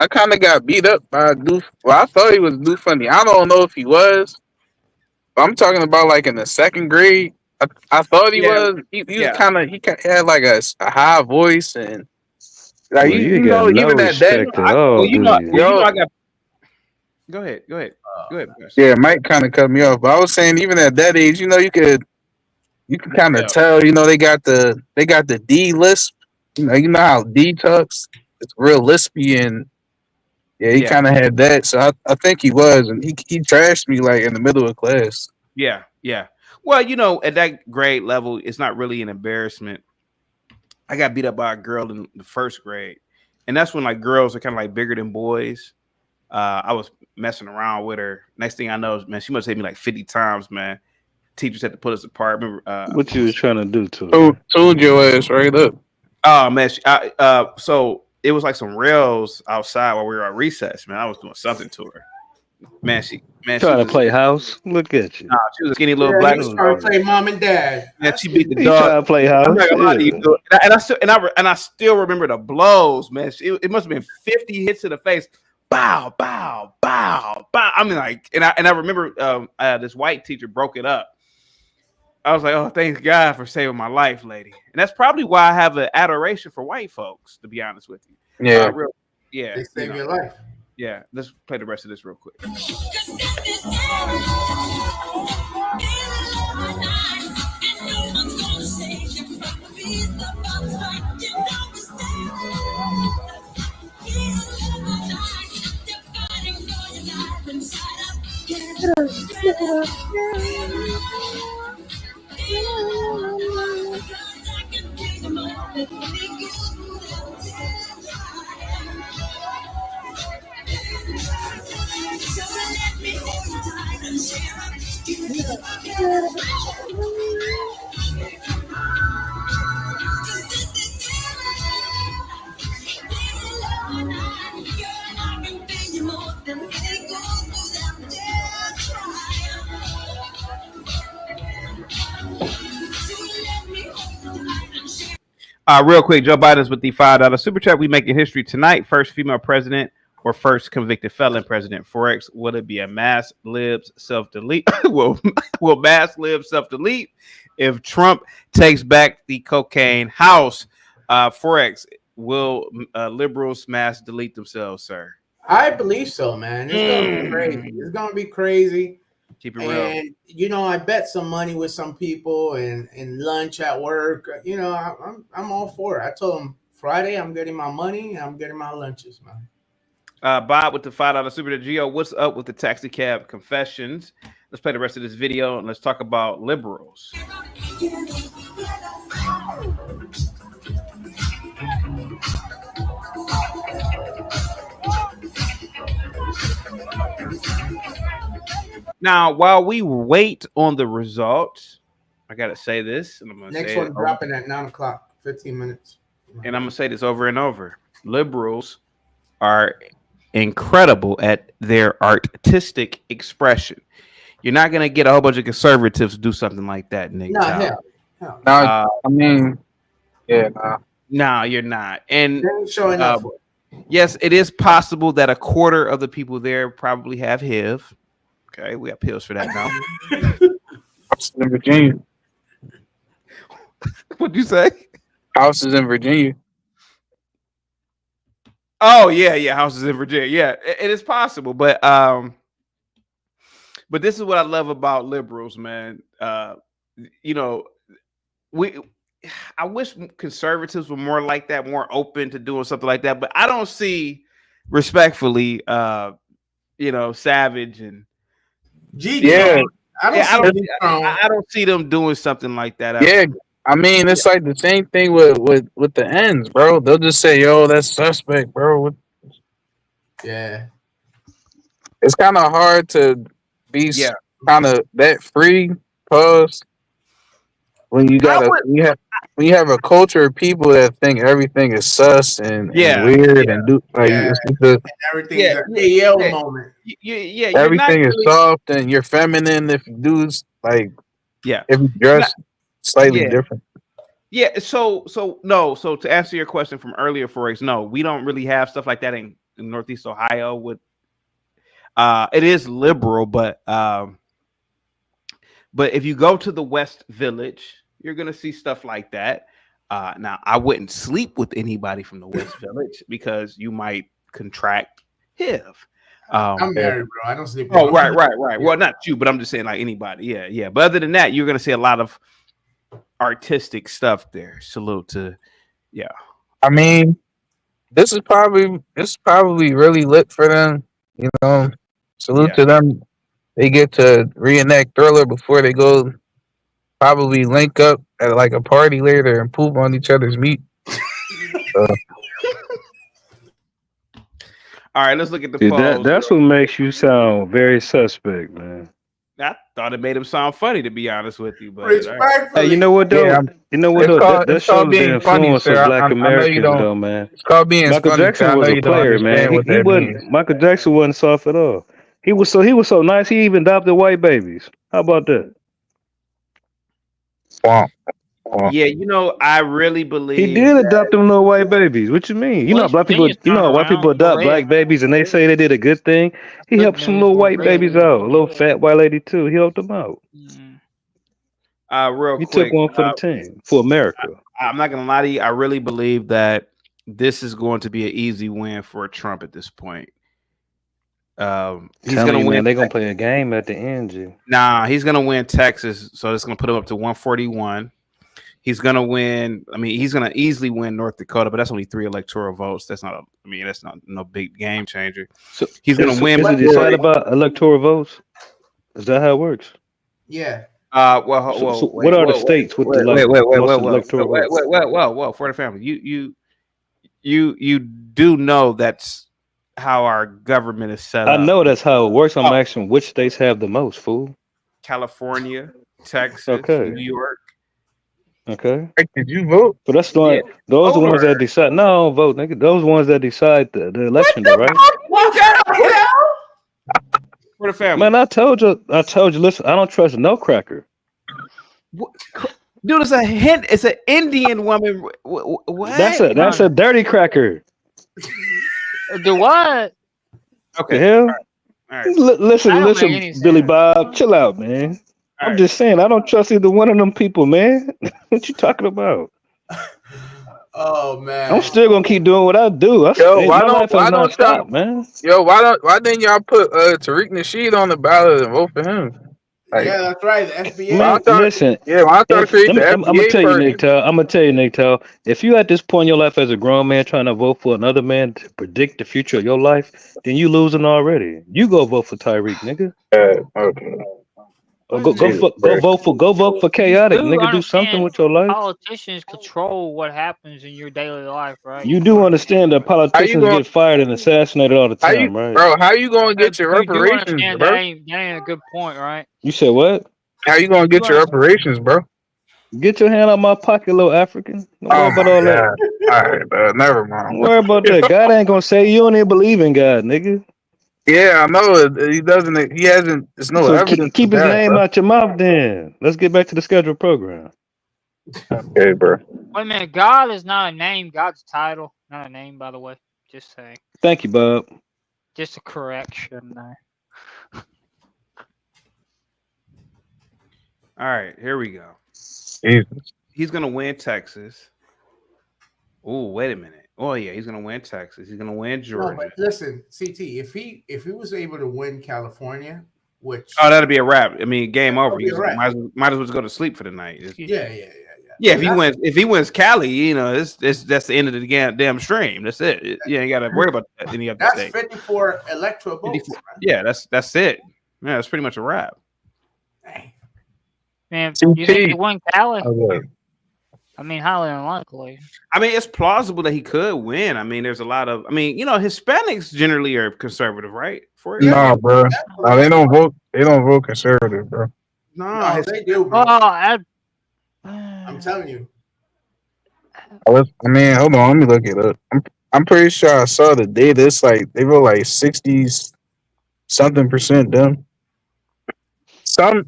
kind of got beat up by a do. Well, I thought he was do funny. I don't know if he was. But I'm talking about like in the second grade. I thought he was. He was kind of. He had like a high voice and like even at that. I got. Go ahead. Yeah, Mike kind of cut me off, but I was saying even at that age, you could You can kind of tell, they got the D lisp. You know how D talks. It's real lispy, and he kind of had that. So I think he was, and he trashed me like in the middle of class. Yeah. Well, at that grade level, it's not really an embarrassment. I got beat up by a girl in the first grade, and that's when like girls are kind of like bigger than boys. I was messing around with her. Next thing I know, man, she must hit me like 50 times, man. Teachers had to put us apart. Remember, what you was trying to do to her? Told your ass right up. Oh man, so it was like some rails outside while we were at recess. Man, I was doing something to her. Man, she trying to play house. Look at you. Nah, she was a skinny little black. He's trying to play mom and dad. Yeah, she beat the He dog. trying to play house. I'm not gonna lie to you, and I still remember the blows, man. It must have been 50 hits to the face. Bow, bow, bow, bow. I mean, like, and I remember this white teacher broke it up. I was like, oh, thanks God for saving my life, lady. And that's probably why I have an adoration for white folks, to be honest with you. Yeah. They save your life. Yeah. Let's play the rest of this real quick. Real quick, Joe Biden's with the $5 super chat. We making history tonight. First female president or first convicted felon president. Forex, will it be a mass libs self-delete? will mass libs self-delete if Trump takes back the cocaine house? Forex, will liberals mass delete themselves, sir? I believe so, man. It's gonna be crazy. It's gonna be crazy. Keep it real. And I bet some money with some people and lunch at work. I'm all for it. I told them Friday I'm getting my money and I'm getting my lunches, man. Bob with the $5 super to Gio. What's up with the taxi cab confessions? Let's play the rest of this video and let's talk about liberals. Now, while we wait on the results, I gotta say this, and I'm gonna Next say one dropping at 9:00, 15 minutes. And I'm gonna say this over and over. Liberals are incredible at their artistic expression. You're not gonna get a whole bunch of conservatives to do something like that, Nick. No, hell. I mean, yeah, nah. No, you're not. And showing up. Yes, it is possible that a quarter of the people there probably have HIV. Okay, we have pills for that now. Houses in Virginia. What'd you say? Houses in Virginia. Oh yeah, houses in Virginia. Yeah, it is possible, but this is what I love about liberals, man. I wish conservatives were more like that, more open to doing something like that. But I don't see, respectfully, Savage and Yeah, I don't see them doing something like that. Yeah, I mean it's like the same thing with the ends, bro. They'll just say, "Yo, that's suspect, bro." Yeah, it's kind of hard to be kind of that free, cause when you have a culture of people that think everything is sus and weird and do like it's because everything's a yell moment. Everything is soft and you're feminine if you do if you dress slightly different. Yeah, so to answer your question from earlier, Forex, no, we don't really have stuff like that in Northeast Ohio. With it is liberal, but if you go to the West Village, you're gonna see stuff like that. Now, I wouldn't sleep with anybody from the West Village because you might contract HIV. I'm married, bro. I don't sleep. Oh, right. Well, not you, but I'm just saying like anybody. Yeah. But other than that, you're gonna see a lot of artistic stuff there. Salute to, yeah. I mean, this is probably really lit for them. You know, salute to them. They get to reenact Thriller before they go probably link up at like a party later and poop on each other's meat. All right, let's look at the See, polls. that's what makes you sound very suspect, man. I thought it made him sound funny, to be honest with you. But Hey, you know what though? Yeah, you know what it's though? called- That it's called shows the being funny, influence sir. of Black I know you Americans, don't- though, man. It's called being Michael funny, sir. Jackson I know was you a don't player, understand man. what He that wasn't. means. Michael Jackson wasn't soft at all. He was so nice. He even adopted white babies. How about that? Wow. yeah, you know, I really believe He did adopt them little white babies. What you mean? You know, how black people. You know, how white people adopt black babies, and they say they did a good thing. He helped some little white babies out. A little fat white lady too. He helped them out. real He quick. took one for the team for America. I'm not gonna lie to you. I really believe that this is going to be an easy win for Trump at this point. He's Telling gonna you, win. man, they're gonna play a game at the end, G. Nah, he's gonna win Texas, so it's gonna put him up to 141. He's gonna win. I mean, he's gonna easily win North Dakota, but that's only 3 electoral votes. That's not. That's not no big game changer. So He's gonna win. Is it decided about electoral votes? Is that how it works? Yeah. So what are the states with the most electoral votes? Whoa, for the family. You do know that's how our government is set I up. know that's how it works. I'm asking which states have the most, fool. California, Texas, Okay. New York. Okay. Did you vote? But that's the those are the ones that decide. No, I don't vote, nigga. Those ones that decide the election, though, right? For the family. Man, I told you. Listen, I don't trust no cracker. Dude, it's a hint. It's an Indian woman. What? That's a dirty cracker. The what? Okay. The hell? All right. Listen, Billy Bob, chill out, man. I'm just saying, I don't trust either one of them people, man. What you talking about? Oh man, I'm still gonna keep doing what I do. Why don't stop, man? Yo, why didn't y'all put Tariq Nasheed on the ballot and vote for him? Like, yeah, that's right. The FBA. Man, listen. When I started creating the I'm gonna FBA tell you, party- Nick Tal. I'm gonna tell you, Nick Tal. If you at this point in your life as a grown man trying to vote for another man to predict the future of your life, then you losing already. You go vote for Tyreek, nigga. Okay. Or go vote for chaotic, You nigga. Do something with your life. Politicians control what happens in your daily life, right? You do understand that politicians get fired and assassinated all the time, right? Bro, how you gonna get your You do reparations, understand bro? that ain't a good point, right? You said what? How you gonna get your reparations, bro? Get your hand out my pocket, little African. Don't worry about all that. All right, bro. Never mind. Don't worry about that. God ain't gonna say you don't even believe in God, nigga. Yeah, I know. He doesn't. He hasn't. There's no So evidence. keep of his that, name bro. out your mouth then. Let's get back to the scheduled program. Okay, bro. Wait a minute, God is not a name. God's a title, not a name, by the way. Just saying. Thank you, Bob. Just a correction there. All right, here we go. Jesus. He's gonna win Texas. Oh, wait a minute. Oh yeah, he's gonna win Texas. He's gonna win No, Georgia. but listen, CT, if he was able to win California, which Oh, that'll be a wrap. I mean, game over. be a wrap. Might as well just go to sleep for the night. yeah. Yeah, if he wins Cali, you know, that's the end of the damn stream. That's it. You ain't got to worry about any other That's state. 54 electoral votes. Yeah, that's it. Yeah, that's pretty much a wrap. Man, you think he won Cali? I mean, highly unlikely. I mean, it's plausible that he could win. I mean, there's a lot of. I mean, you know, Hispanics generally are conservative, right? No, bro. No, they don't vote. They don't vote conservative, bro. No, they do, bro. I'm telling you. I mean, hold on. Let me look it up. I'm pretty sure I saw the data. It's like they vote like 60-something% them. Some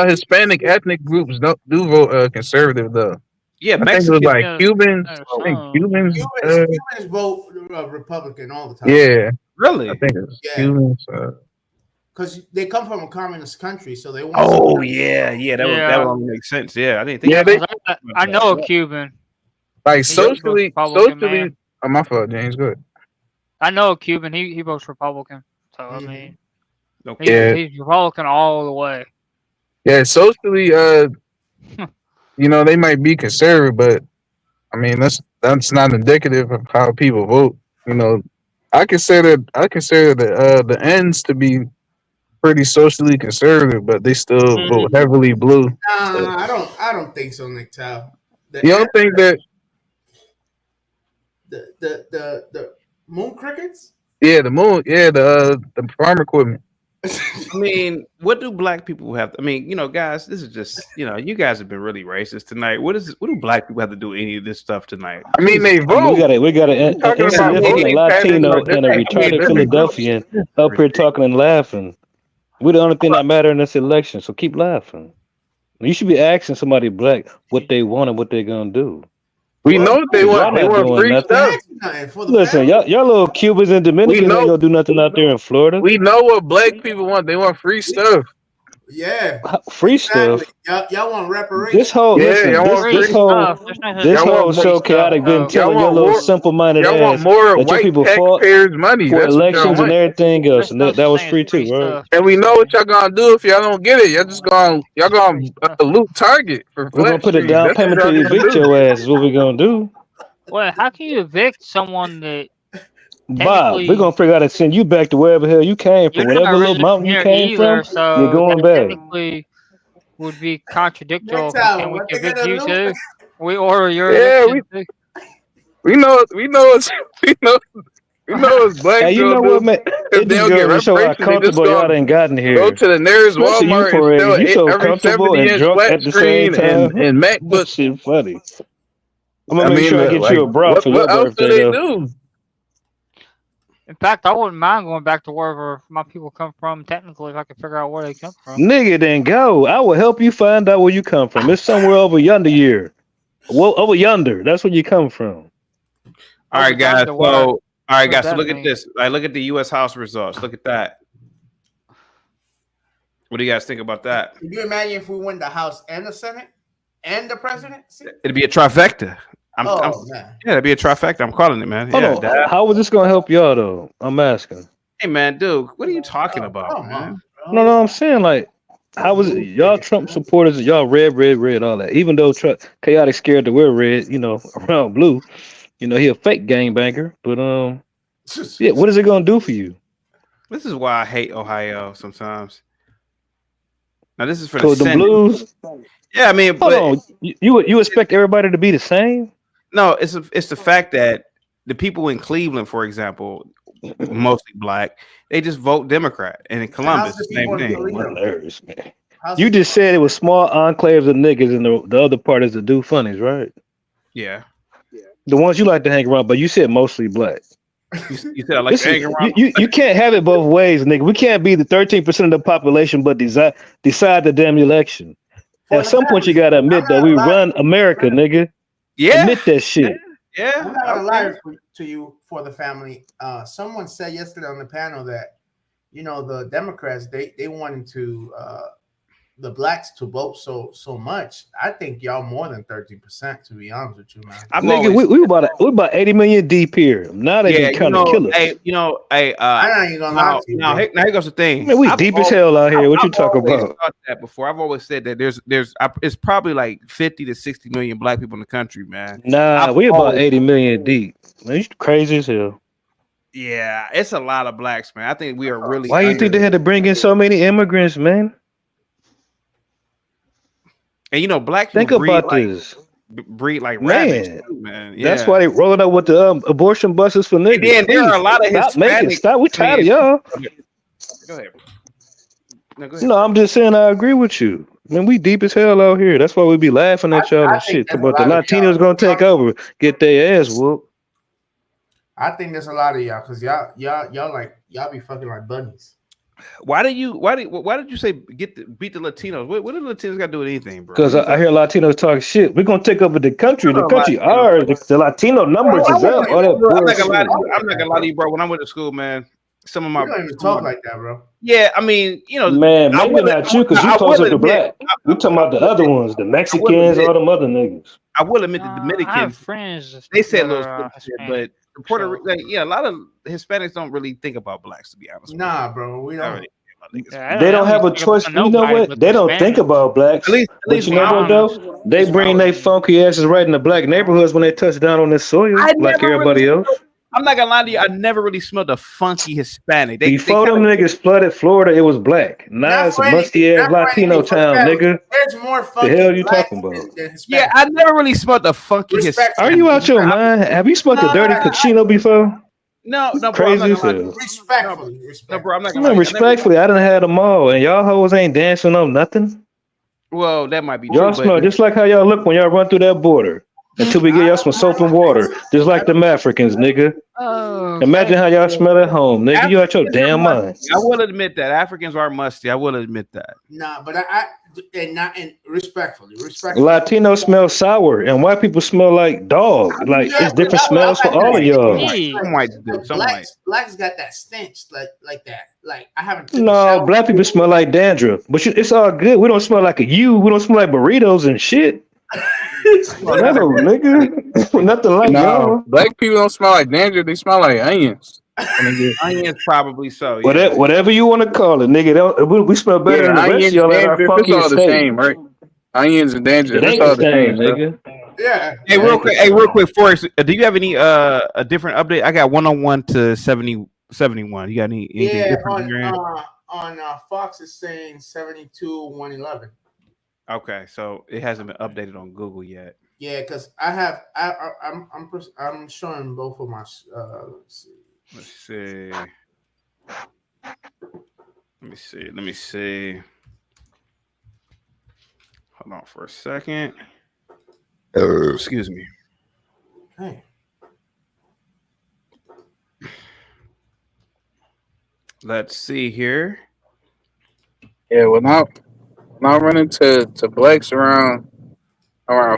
Hispanic ethnic groups do vote conservative though. Yeah, I think it was like Cubans. I think Cubans. Cubans vote Republican all the time. Yeah, really. I think it's Cubans. Because they come from a communist country, so they want. Oh yeah. That would only make sense. Yeah, I didn't think. Yeah, I know a Cuban. Like He's a socially. Republican man. Oh, my fault, James. Good. I know a Cuban. He votes Republican. So I mean, Yeah. he's Republican all the way. Yeah, socially. you know, they might be conservative, but I mean, that's not indicative of how people vote. You know, I consider the ends to be pretty socially conservative, but they still vote heavily blue. So, I don't think so, Nick Tao. you don't think that? The moon crickets? Yeah, the moon. Yeah, the farm equipment. I mean, what do black people have? I mean, you know, guys, this is just, you know, you guys have been really racist tonight. What do black people have to do any of this stuff tonight? I mean, they vote. We got an insignificant Latino and a retarded Philadelphian up here talking and laughing. We're the only thing that matter in this election, so keep laughing. You should be asking somebody black what they want and what they're gonna do. We know what they want. They want free stuff. Listen, y'all little Cubans and Dominicans ain't gonna do nothing out there in Florida. We know what black people want. They want free stuff. Yeah. Free stuff. Y'all want reparations? This whole so chaotic been telling your little simple-minded y'all want ass more that your white people fought taxpayers' money. for That's what y'all elections and want. everything else, and that was free too, right? And we know what y'all gonna do if y'all don't get it. Y'all gonna loot Target for We're gonna put a flat down screens. payment That's to what y'all evict gonna your ass. Is what we're gonna do. Wait, how can you evict someone that Bob, we're gonna figure out how to send you back to wherever the hell you came from. you're not Whatever little mountain you here came either? from, So you're going that back. technically would be contradictory. Next time, Can we what they evict gonna you do? too? We order your Yeah, eviction too. we know what black Hey, you girls know do. what, man? If It they just don't get goes to show how reparations, they just comfortable y'all gonna done gotten here. go to the nearest Especially you, Walmart and Perez. steal You so every comfortable and 70-inch drunk flat at the same screen and time. That MacBook. shit funny. I'm gonna I make mean, sure I get like, you a bra for your what else do birthday, they though. do? In fact, I wouldn't mind going back to wherever my people come from. Technically, if I could figure out where they come from. Nigga, then go. I will help you find out where you come from. It's somewhere over yonder here. Well, over yonder. That's where you come from. All right, guys. So, all right, guys. So that look at mean? this. Like, look at the U.S. House results. Look at that. What do you guys think about that? Can you imagine if we win the House and the Senate and the presidency? It'd be a trifecta. Man. Yeah, it'd be a trifecta. I'm calling it, man. Hold Yeah, on. that. How is this gonna help y'all though? I'm asking. Hey, man, dude, what are you talking about, man? No, I'm saying like, how was it? Y'all Trump supporters? Y'all red, all that. Even though chaotic scared to wear red, you know, around blue. You know, he a fake gangbanger. But yeah, what is it gonna do for you? This is why I hate Ohio sometimes. Now, this is for So the the Senate. Blues. Yeah, I mean, Hold but on. You expect everybody to be the same? no, it's the fact that the people in Cleveland, for example, mostly black, they just vote Democrat, and in Columbus, the same thing. Hilarious, man. You just said it was small enclaves of niggas, and the other part is the do funnies, right? Yeah, The ones you like to hang around, but you said mostly black. you said I like to hang around. You can't have it both ways, nigga. We can't be the 13% of the population, but decide the damn election. At some point, you gotta admit that we run America, nigga. Yeah, admit that shit. Yeah, I'm not gonna lie to you for the family. Someone said yesterday on the panel that, you know, the Democrats they wanted to the blacks to vote so much. I think y'all more than 13%, to be honest with you, man. Nigga, we about 80 million deep here. Now they Yeah, can kind of kill us. hey, I ain't gonna lie to you. now here goes the thing. Man, we deep as hell out here. What you talking always about? thought that before. I've always said that it's probably like 50 to 60 million black people in the country, man. Nah, we about 80 million deep. Man, you crazy as hell. Yeah, it's a lot of blacks, man. I think we are really. Why you think they had to bring in so many immigrants, man? And you know, black people Think about this. breed like Man, rabbits, too, man. Yeah. That's why they rolling up with the abortion buses for niggas. And then there are a lot of Stop making Hispanics. stop. We tired of y'all. Go ahead. No, go ahead. No, I'm just saying I agree with you. Man, we deep as hell out here. That's why we be laughing at y'all and shit. But the Latinos gonna take over, get their ass whooped. I think there's a lot of y'all because y'all be fucking like bunnies. Why did you say beat the Latinos? What do the Latinos got to do with anything, bro? Because I hear Latinos talk shit. We're gonna take over the country. The country ours. The Latino numbers is up. All that I'm not gonna lie bullshit. to you, bro. When I went to school, man, some of my You don't even talk like that, bro. yeah, I mean, you know, Man, maybe not you because you I closer will to admit- black. We talking about the other ones, the Mexicans, all them other niggas. I will admit the I have Dominicans. friends. They said that little are, shit, but the Puerto Rico, a lot of Hispanics don't really think about blacks, to be honest. Nah, bro, we don't. They don't have a choice. You know what? They don't think about blacks. But you know what though? They bring their funky asses right in the black neighborhoods when they touch down on this soil, like everybody else. I'm not gonna lie to you. I never really smelled a funky Hispanic. Before them niggas flooded Florida, it was black. Now it's a musty ass Latino town, nigga. There's more funky The hell you blacks talking about? than Hispanics. Yeah, I never really smelled the funky Hispanic. Are you out your mind? Have you smoked a dirty cochino before? No, bro. Crazy as hell. Respectfully. No, bro. I'm not I gonna mean, lie. respectfully, I done had them all, and y'all hoes ain't dancing on nothing. Well, that might be Y'all true. smell just like how y'all look when y'all run through that border. Until we get y'all some soap and water, just like them Africans, nigga. Imagine how y'all smell at home, nigga. You out your damn mind. I will admit that Africans are musty. I will admit that. Nah, but and respectfully. Latino smell sour, and white people smell like dog. Like it's different smells for all of y'all. Some whites do. Some whites. Blacks got that stench like that. Like I haven't. No, black people smell like dandruff, but it's all good. We don't smell like a you. We don't smell like burritos and shit. Whatever, nigga. Nothing like y'all. Black people don't smell like dandruff. They smell like onions. Onions, probably so. Yeah. Whatever you want to call it, nigga. We smell better than the rest of y'all at our dandruff, funky it's all the estate. same, right? Onions and dandruff. It ain't It's all the same, bro. nigga. Yeah. Hey, real quick, Forrest. Do you have any a different update? I got 101 to 71. You got anything different? On Fox is saying 72-111. Okay, so it hasn't been updated on Google yet. Yeah, because I'm showing both of my. Let's see. Let me see. Hold on for a second. Excuse me. Hey. Let's see here. Yeah, well, not running to blacks around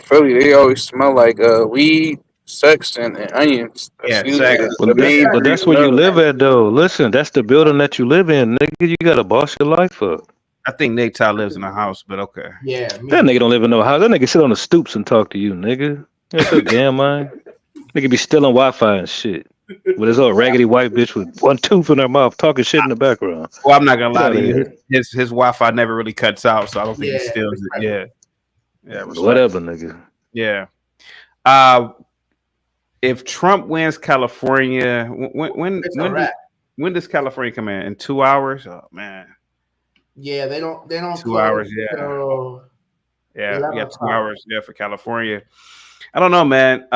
Philly. They always smell like weed, sex, and onions. Yeah, but that's where you live at, though. Listen, that's the building that you live in, nigga. You gotta boss your life up. I think Nate Ty lives in a house, but okay. Yeah, That nigga don't live in no house. That nigga sit on the stoops and talk to you, nigga. That's your damn mind. Nigga be stealing Wi-Fi and shit. With his old raggedy white bitch with one tooth in her mouth talking shit in the background. Well, I'm not gonna lie to you. His Wi-Fi never really cuts out, so I don't think he steals it. Yeah. Whatever, nigga. Yeah. If Trump wins California, when does California come in 2 hours? Oh man. Yeah, they don't 2 hours. Yeah. Yeah, we got 2 hours. Yeah, for California. I don't know, man.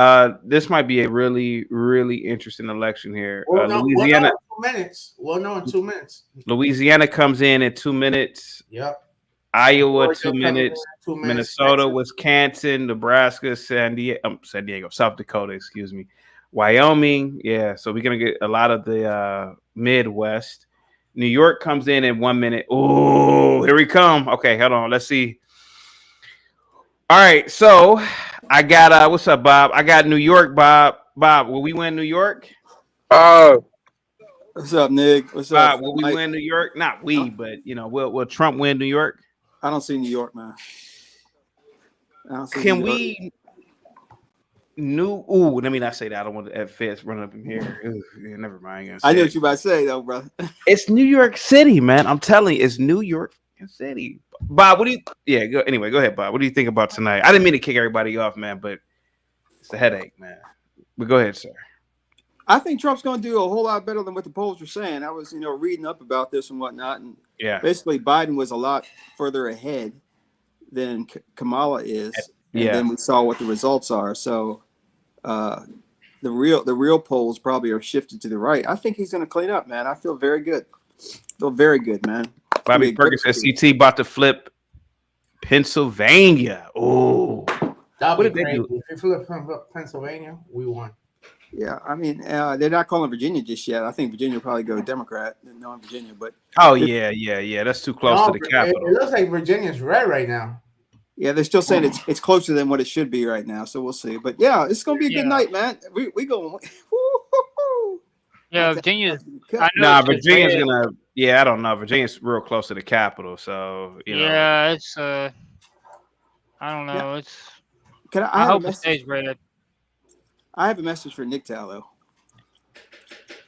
This might be a really, really interesting election here. Louisiana. We'll know in 2 minutes. Louisiana comes in 2 minutes. Yep. Iowa 2 minutes. Minnesota, Wisconsin, Nebraska, San Diego, South Dakota. Excuse me. Wyoming. Yeah. So we're gonna get a lot of the Midwest. New York comes in 1 minute. Oh, here we come. Okay, hold on. Let's see. All right, so I got what's up, Bob? I got New York, Bob. Bob, will we win New York? What's up, Nick? What's Bob, up? will we win New York? Not we, but will Trump win New York? I don't see New York, man. Can we? Let me not say that. I don't want the feds running up in here. Yeah, never mind. I know what you about to say, though, brother. It's New York City, man. I'm telling you, it's New York City. Bob, what do you? Yeah, go ahead, Bob. What do you think about tonight? I didn't mean to kick everybody off, man, but it's a headache, man. But go ahead, sir. I think Trump's going to do a whole lot better than what the polls were saying. I was, reading up about this and whatnot, and basically Biden was a lot further ahead than Kamala is. And then we saw what the results are. So the real polls probably are shifted to the right. I think he's going to clean up, man. I feel very good. Very good, man. Bobby Perkins says CT about to flip Pennsylvania. Oh, what did they do? If you flip Pennsylvania, we won. Yeah, I mean, they're not calling Virginia just yet. I think Virginia will probably go Democrat, not Virginia. But yeah, that's too close to the Capitol. It looks like Virginia's red right now. Yeah, they're still saying it's closer than what it should be right now. So we'll see. But yeah, it's gonna be a good night, man. We going. Yeah, Virginia's. Virginia's gonna. Yeah, I don't know. Virginia's real close to the Capitol, so Yeah, it's. I don't know. It's. I hope it stays red. I have a message for Nick Tallow.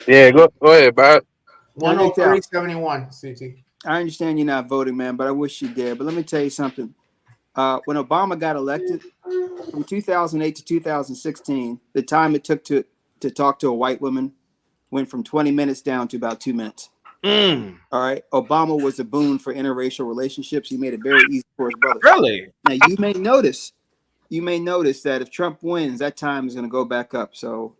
Yeah, go ahead, Bob. 103.71 CT. I understand you're not voting, man, but I wish you did. But let me tell you something. When Obama got elected, from 2008 to 2016, the time it took to talk to a white woman went from 20 minutes down to about 2 minutes. All right. Obama was a boon for interracial relationships. He made it very easy for his brothers. Really? Now you may notice that if Trump wins, that time is going to go back up. So,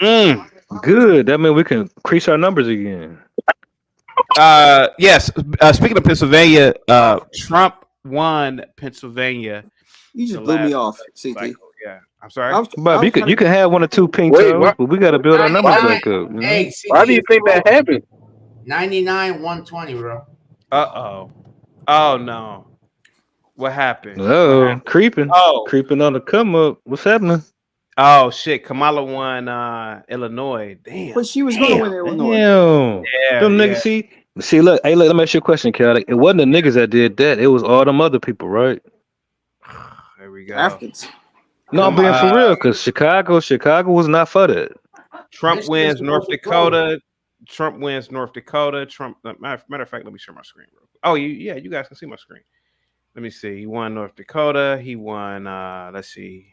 Good. That means we can increase our numbers again. Yes. Speaking of Pennsylvania, Trump won Pennsylvania. You just blew me off, CT. Yeah, I'm sorry. But you can have 1 or 2 pink toes, but we got to build our numbers back up. You know? Hey, Why do you think that happened? 99-120, bro. Oh no. What happened? Creeping on the come up. What's happening? Oh shit! Kamala won Illinois. Damn. But she was going to win Illinois. Damn. Them niggas see. Look. Hey, look. Let me ask you a question, Kelly. It wasn't the niggas that did that. It was all them other people, right? There we go. Africans. No, I'm being for real, because Chicago was not for that. Trump wins North Dakota. Trump wins North Dakota. Matter of fact, let me share my screen real quick. Oh, you guys can see my screen. Let me see. He won North Dakota. He won. Let's see.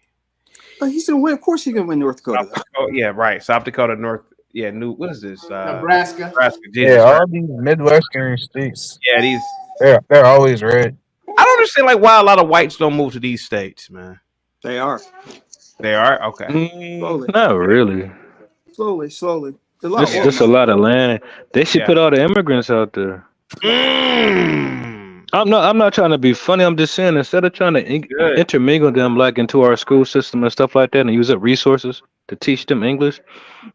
But he's gonna win. Of course, he's gonna win North Dakota. Yeah, right. South Dakota, North. Yeah, what is this? Nebraska. Jesus, all these Midwestern states. Yeah, these. They're always red. I don't understand like why a lot of whites don't move to these states, man. They are. They are? Okay. Slowly. Not really. Slowly. It's just a lot of land. They should put all the immigrants out there. I'm not trying to be funny. I'm just saying, instead of trying to intermingle them like into our school system and stuff like that, and use up resources to teach them English,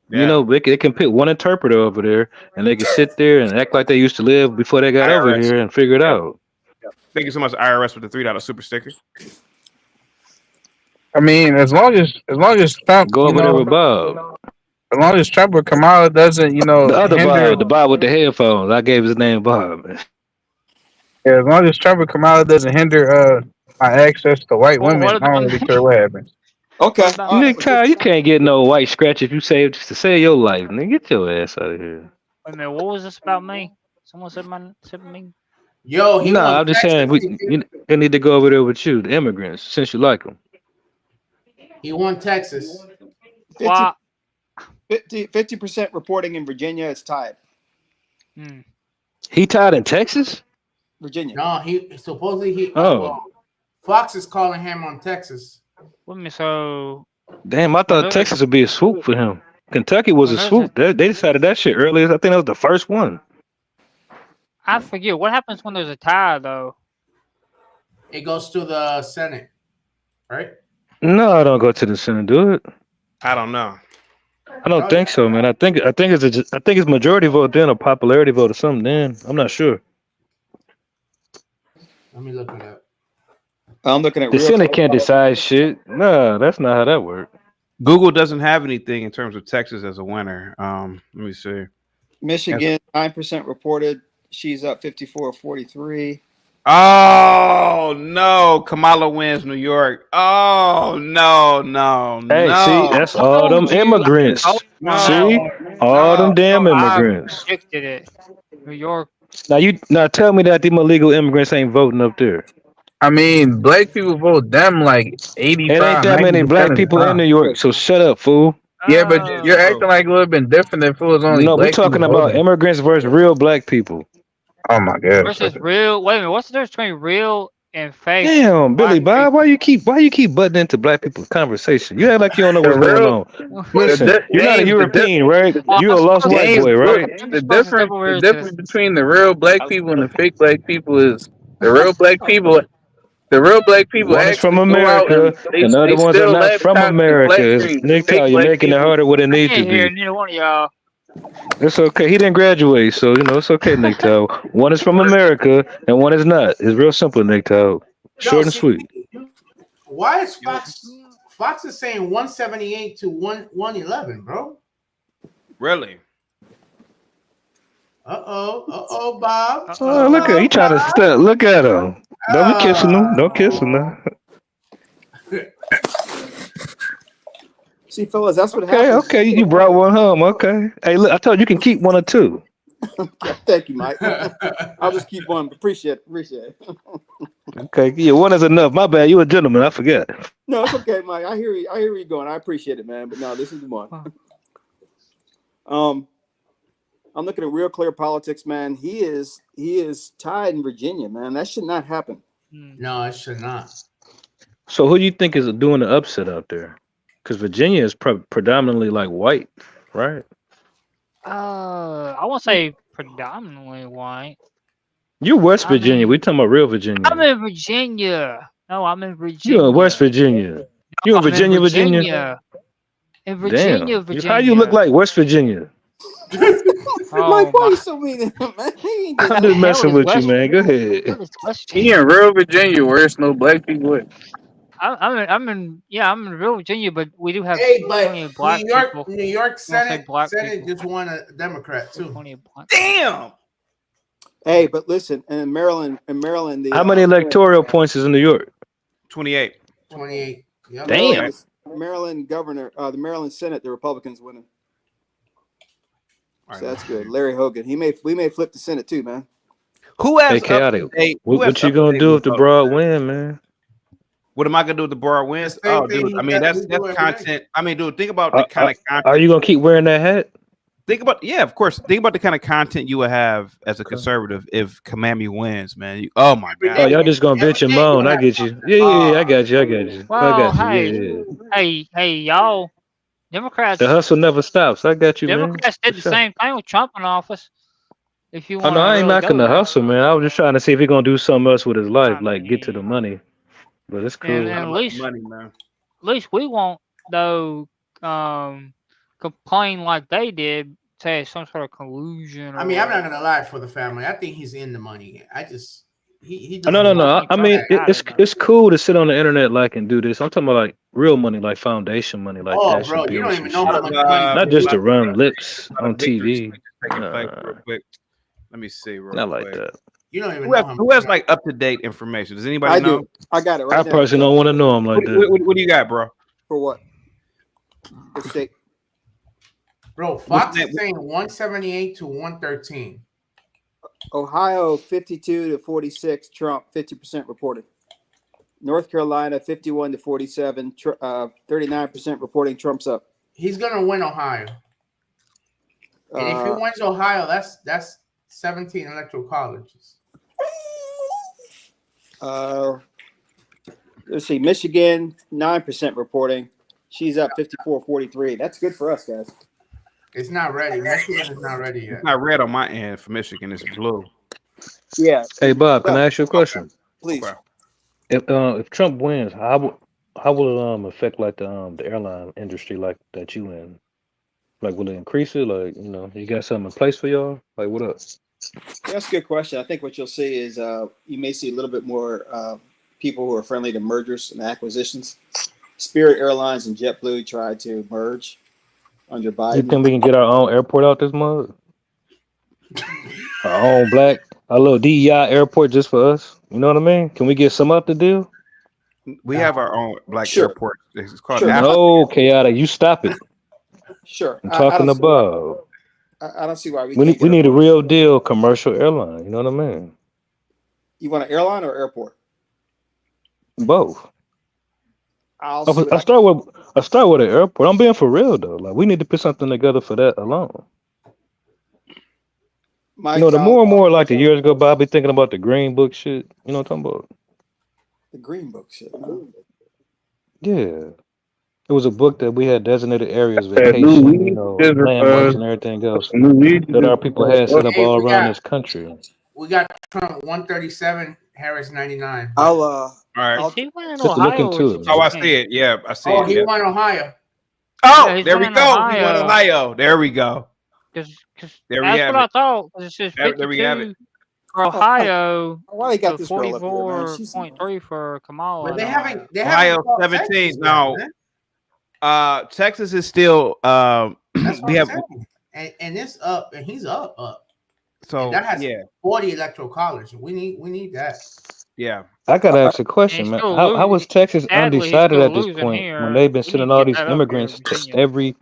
you know, they can pick one interpreter over there, and they can sit there and act like they used to live before they got over here and figure it out. Thank you so much, IRS, with the $3 super sticker. I mean, as long as Trump go over there with Bob. As long as Trump or Kamala doesn't, the other Bob, the Bob with the headphones. I gave his name Bob. Man. Yeah, as long as Trump or Kamala doesn't hinder my access to white women, I don't really care what happens. Okay, Nick Kyle, you can't get no white scratch if you save your life. Nigga, get your ass out of here. Wait a minute, what was this about me? Someone said me. Yo, I'm just saying they need to go over there with you, the immigrants, since you like them. He won Texas. 50% reporting in Virginia. It's tied. He tied in Texas? Virginia. No, he supposedly Oh. Fox is calling him on Texas. So damn, I thought Texas would be a swoop for him. Kentucky was a swoop. They decided that shit earlier. I think that was the first one. I forget what happens when there's a tie though. It goes to the Senate, right? No, I don't go to the Senate. Do it. I don't know. I don't think so, man. I think it's majority vote then, or popularity vote or something. Then I'm not sure. Let me look it up. I'm looking at the Senate can't decide shit. No, that's not how that works. Google doesn't have anything in terms of Texas as a winner. Let me see. Michigan 9% reported. She's up 54-43. Oh no, Kamala wins New York. Oh no. Hey, see, that's all them immigrants. See, all them damn immigrants. I predicted it. New York. Now tell me that them illegal immigrants ain't voting up there. I mean, black people vote them like 85. It ain't that many black people in New York, so shut up, fool. Yeah, but you're acting like it would have been different if it was only. No, we're talking about immigrants versus real black people. Oh my god. Versus real. Wait a minute. What's the difference between real and fake? Damn, Billy Bob, why you keep butting into black people's conversation? You act like you don't know what's going on. Listen, you're not a European, right? You're a lost white boy, right? The difference between the real black people and the fake black people is the real black people. The real black people one is from America, and the other ones are not from America. Nick, you're making it harder what it needs to be. Neither one of y'all. It's okay. He didn't graduate, so it's okay, Nick Tao. One is from America and one is not. It's real simple, Nick Tao. Short and sweet. Why is Fox is saying 178 to 111, bro? Really? Uh-oh, Bob. Oh, look at he trying to step. Look at him. Don't be kissing him. Don't kiss him now. See, fellas, that's what happens. Okay, you brought one home. Okay. Hey, look, I told you can keep one or two. Thank you, Mike. I'll just keep on. Appreciate it. Okay, yeah, one is enough. My bad. You a gentleman. I forgot. No, it's okay, Mike. I hear you. I hear where you're going. I appreciate it, man. But no, this is the one. I'm looking at Real Clear Politics, man. He is tied in Virginia, man. That should not happen. No, it should not. So who do you think is doing the upset out there? Because Virginia is predominantly like white, right? I won't say predominantly white. You West Virginia. We talking about real Virginia. I'm in Virginia. No, I'm in Virginia. You in West Virginia. You in Virginia, Virginia? In Virginia, Damn. Virginia. How you look like West Virginia? Mike, why are you so mean, man? I'm just messing with you, man. Go ahead. He in real Virginia where there's no black people at. I'm in real Virginia, but we do have Hey, but plenty of black people. New York Senate people. just won a Democrat too. Damn. Hey, but listen, in Maryland, How many electoral points is in New York? 28. 28. Yep. Damn. Maryland governor, the Maryland Senate, the Republicans winning. So that's good. Larry Hogan. We may flip the Senate too, man. Who has Hey, Chaotic, Hey, what you gonna do if the broad win, man? What am I gonna do with the broad wins? Oh, dude. I mean, that's content. I mean, dude, think about the kind of content. Are you gonna keep wearing that hat? Think about, yeah, of course. Think about the kind of content you would have as a conservative if Kamami wins, man. Oh my god. Oh, y'all just gonna bitch and moan. I get you. Yeah, I got you. Well, Yeah. hey, y'all, Democrats. The hustle never stops. I got you, Democrats man. did the same thing with Trump in office. If you Oh want, no, I ain't knocking the hustle, man. I was just trying to see if he gonna do something else with his life, like get to the money. But it's cool. And at least, we won't though complain like they did. Say it's some sort of collusion. I mean, I'm not gonna lie for the family. I think he's in the money. I just he. No. I mean, it's cool to sit on the internet like and do this. I'm talking about like real money, like foundation money, like that. Bro, you don't even know how much not just to run lips on TV. Real quick. Let me see. Not like that. You don't even know who has like up to date information. Does anybody know? Do. I got it right I now. personally don't want to know him like that. What do you got, bro? For what? The state. Bro, Fox is saying 178 to 113. Ohio 52 to 46. Trump 50% reported. North Carolina 51 to 47. 39% reporting Trump's up. He's gonna win Ohio. And if he wins Ohio, that's 17 electoral colleges. Let's see. Michigan 9% reporting. She's up 54-43. That's good for us, guys. It's not ready. Michigan is not ready yet. It's not red on my end for Michigan. It's blue. Yeah. Hey Bob, can I ask you a question? Please. If Trump wins, how will it affect like the airline industry like that you in? Like, will it increase it? Like, you got something in place for y'all? Like, what up? That's a good question. I think what you'll see is you may see a little bit more people who are friendly to mergers and acquisitions. Spirit Airlines and JetBlue tried to merge under Biden. You think we can get our own airport out this mug? Our own our little DEI airport just for us? You know what I mean? Can we get some up the deal? We have our own black airport. It's called No, Chaotic, you stop it. Sure. I'm talking about. I don't see why We need a real deal commercial airline. You know what I mean? You want an airline or airport? Both. I'll I start with an airport. I'm being for real though. Like, we need to put something together for that alone. The more and more like the years go by, I'll be thinking about the Green Book shit. You know what I'm talking about? The Green Book shit. Yeah. It was a book that we had designated areas, vacation, landmarks and everything else that our people had set up all around this country. We got Trump 137, Harris 99. All right. Is he winning Just Ohio? look into it. Oh, I see it. Yeah, I see it. Oh, he Yeah. won Ohio. Oh, Yeah, he's there we winning go. Ohio. He won Ohio. There we go. Because There we that's have what I it. thought. 'Cause it says There we have 52 it. for Ohio. Why they got to this girl up here, man? She's 44.3 for Kamala. But they in haven't. They Ohio haven't called 17. Texas Now, yet, man. Texas is still. That's what we I'm have. saying. And it's up, and he's up. So And that has yeah, 40 electoral colleges. We need that. yeah. I gotta ask a question, man. How was Texas Sadly, he's undecided still at this losing point here. when they've been We sending need to all get these that up here in immigrants to Virginia. every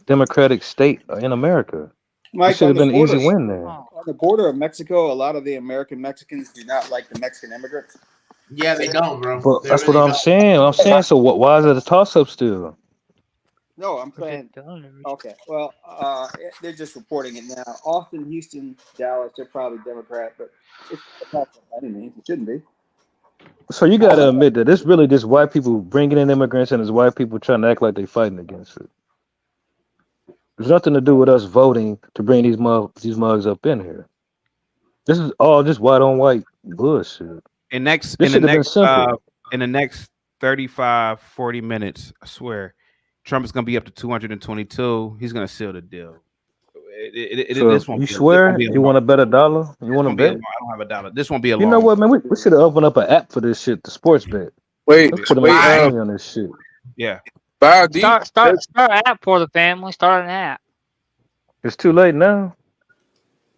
Democratic state in America? Mike, should on have the been an easy border, win there. on the border of Mexico, a lot of the American Mexicans do not like the Mexican immigrants. Yeah, they don't, bro. But They that's what really I'm don't. saying. I'm saying, so why is it a toss up still? No, I'm saying. Okay, well, they're just reporting it now. Austin, Houston, Dallas, they're probably Democrat, but it's not by any means. It shouldn't be. So you got to admit that it's really just white people bringing in immigrants, and it's white people trying to act like they're fighting against it. There's nothing to do with us voting to bring these mugs up in here. This is all just white on white bullshit. In next This in the should have been next simple. in the next 35-40 minutes, I swear, Trump is gonna be up to 222. He's gonna seal the deal. So This won't you be swear this won't be a you want to bet a dollar? You want to bet? I don't have a dollar. This won't be a You long. know what, man? We should have opened up an app for this shit, the sports bet. Wait, Let's put wait, money on this shit. Yeah. Bob, Start an app for the family. Start an app. It's too late now.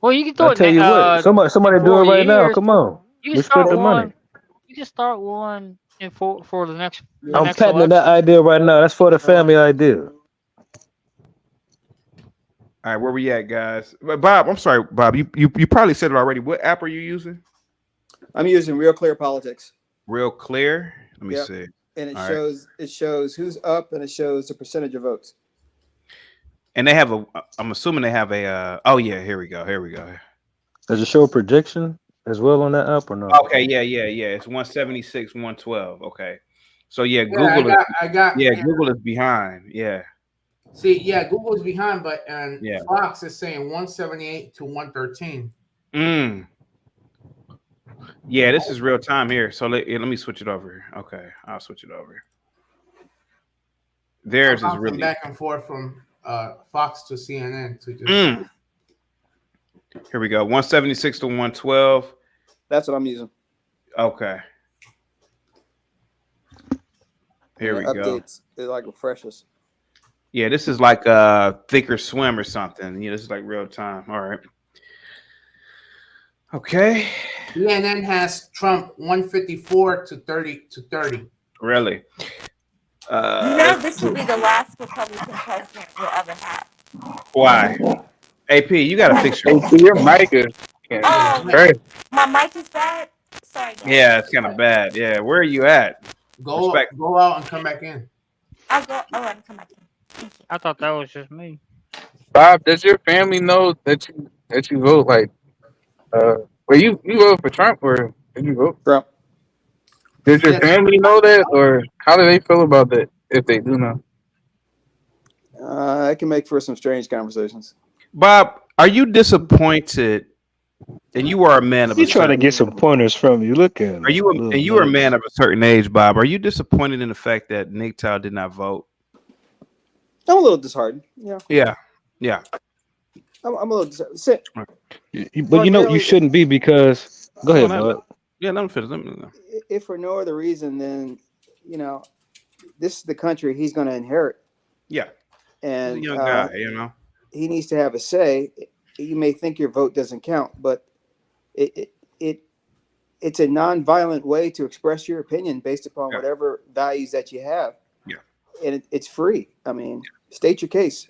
Well, you can do I it. tell you what, somebody in do it 4 right now. years. Come on, You we can spent start the money. one. You can start one in for the next. The I'm next patenting election. that idea right now. That's for the family idea. All right, where we at, guys? But Bob, I'm sorry, Bob. You probably said it already. What app are you using? I'm using Real Clear Politics. Real Clear. Let me Yep. see. And it All right. shows who's up, and it shows the percentage of votes. And they have a. I'm assuming they have a. Oh yeah, here we go. Here we go. Does it show a prediction as well on that app or no? Okay, yeah. It's 176, 112. Okay, so yeah, Yeah, Google. I got. Google is behind. Yeah. See, yeah, Google's behind, but Yeah. Fox is saying 178 to 113. Yeah, this is real time here. So let me switch it over here. Okay, I'll switch it over. Theirs is Bouncing really back and forth from Fox to CNN to just. Here we go. 176 to 112. That's what I'm using. Okay. Here we go. Updates. It like refreshes. Yeah, this is like Thicker Swim or something. Yeah, this is like real time. All right. Okay. CNN has Trump 154 to 30. Really? This will be the last Republican president we'll ever have. Why? AP, you gotta fix your. AP, your mic is. Oh, Great. my mic is bad. Sorry, guys. Yeah, it's kind of bad. Yeah, where are you at? Go out and come back in. I'll go. Oh, and come back in. I thought that was just me. Bob, does your family know that you vote like? Well, you vote for Trump or did you vote Trump? Does your family know that, or how do they feel about that if they do know? It can make for some strange conversations. Bob, are you disappointed? And you are a man of. You trying to get some pointers from you? Look at him. Are you? And you are a man of a certain age, Bob. Are you disappointed in the fact that Nick Tao did not vote? I'm a little disheartened. Yeah. Yeah. I'm a little disheartened. But you know you shouldn't be because. Go ahead, bud. Yeah, let me finish. If for no other reason than, this is the country he's going to inherit. Yeah. And He's a young guy, he needs to have a say. You may think your vote doesn't count, but it's a non-violent way to express your opinion based upon whatever values that you have. Yeah. And it's free. I mean, state your case.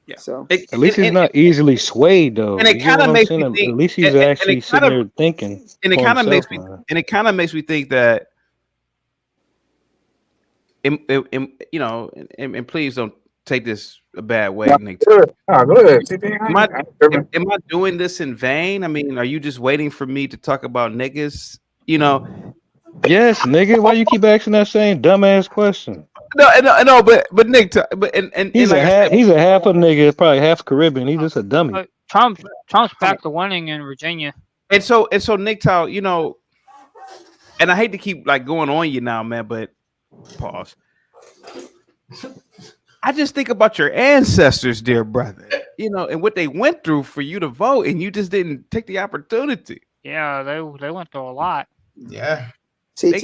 Yeah. So at least he's not easily swayed though. And it kind of makes me think. At least he's actually sitting there thinking. And it kind of makes me. And it kind of makes me think that. And please don't take this a bad way, Nick. Go ahead. Am I doing this in vain? I mean, are you just waiting for me to talk about niggas? Yes, nigga. Why you keep asking that same dumbass question? No, but Nick, he's a half a nigga, probably half Caribbean. He's just a dummy. Trump's back to winning in Virginia. And so Nick Tao, and I hate to keep like going on you now, man, but pause. I just think about your ancestors, dear brother, and what they went through for you to vote, and you just didn't take the opportunity. Yeah, they went through a lot. Yeah. They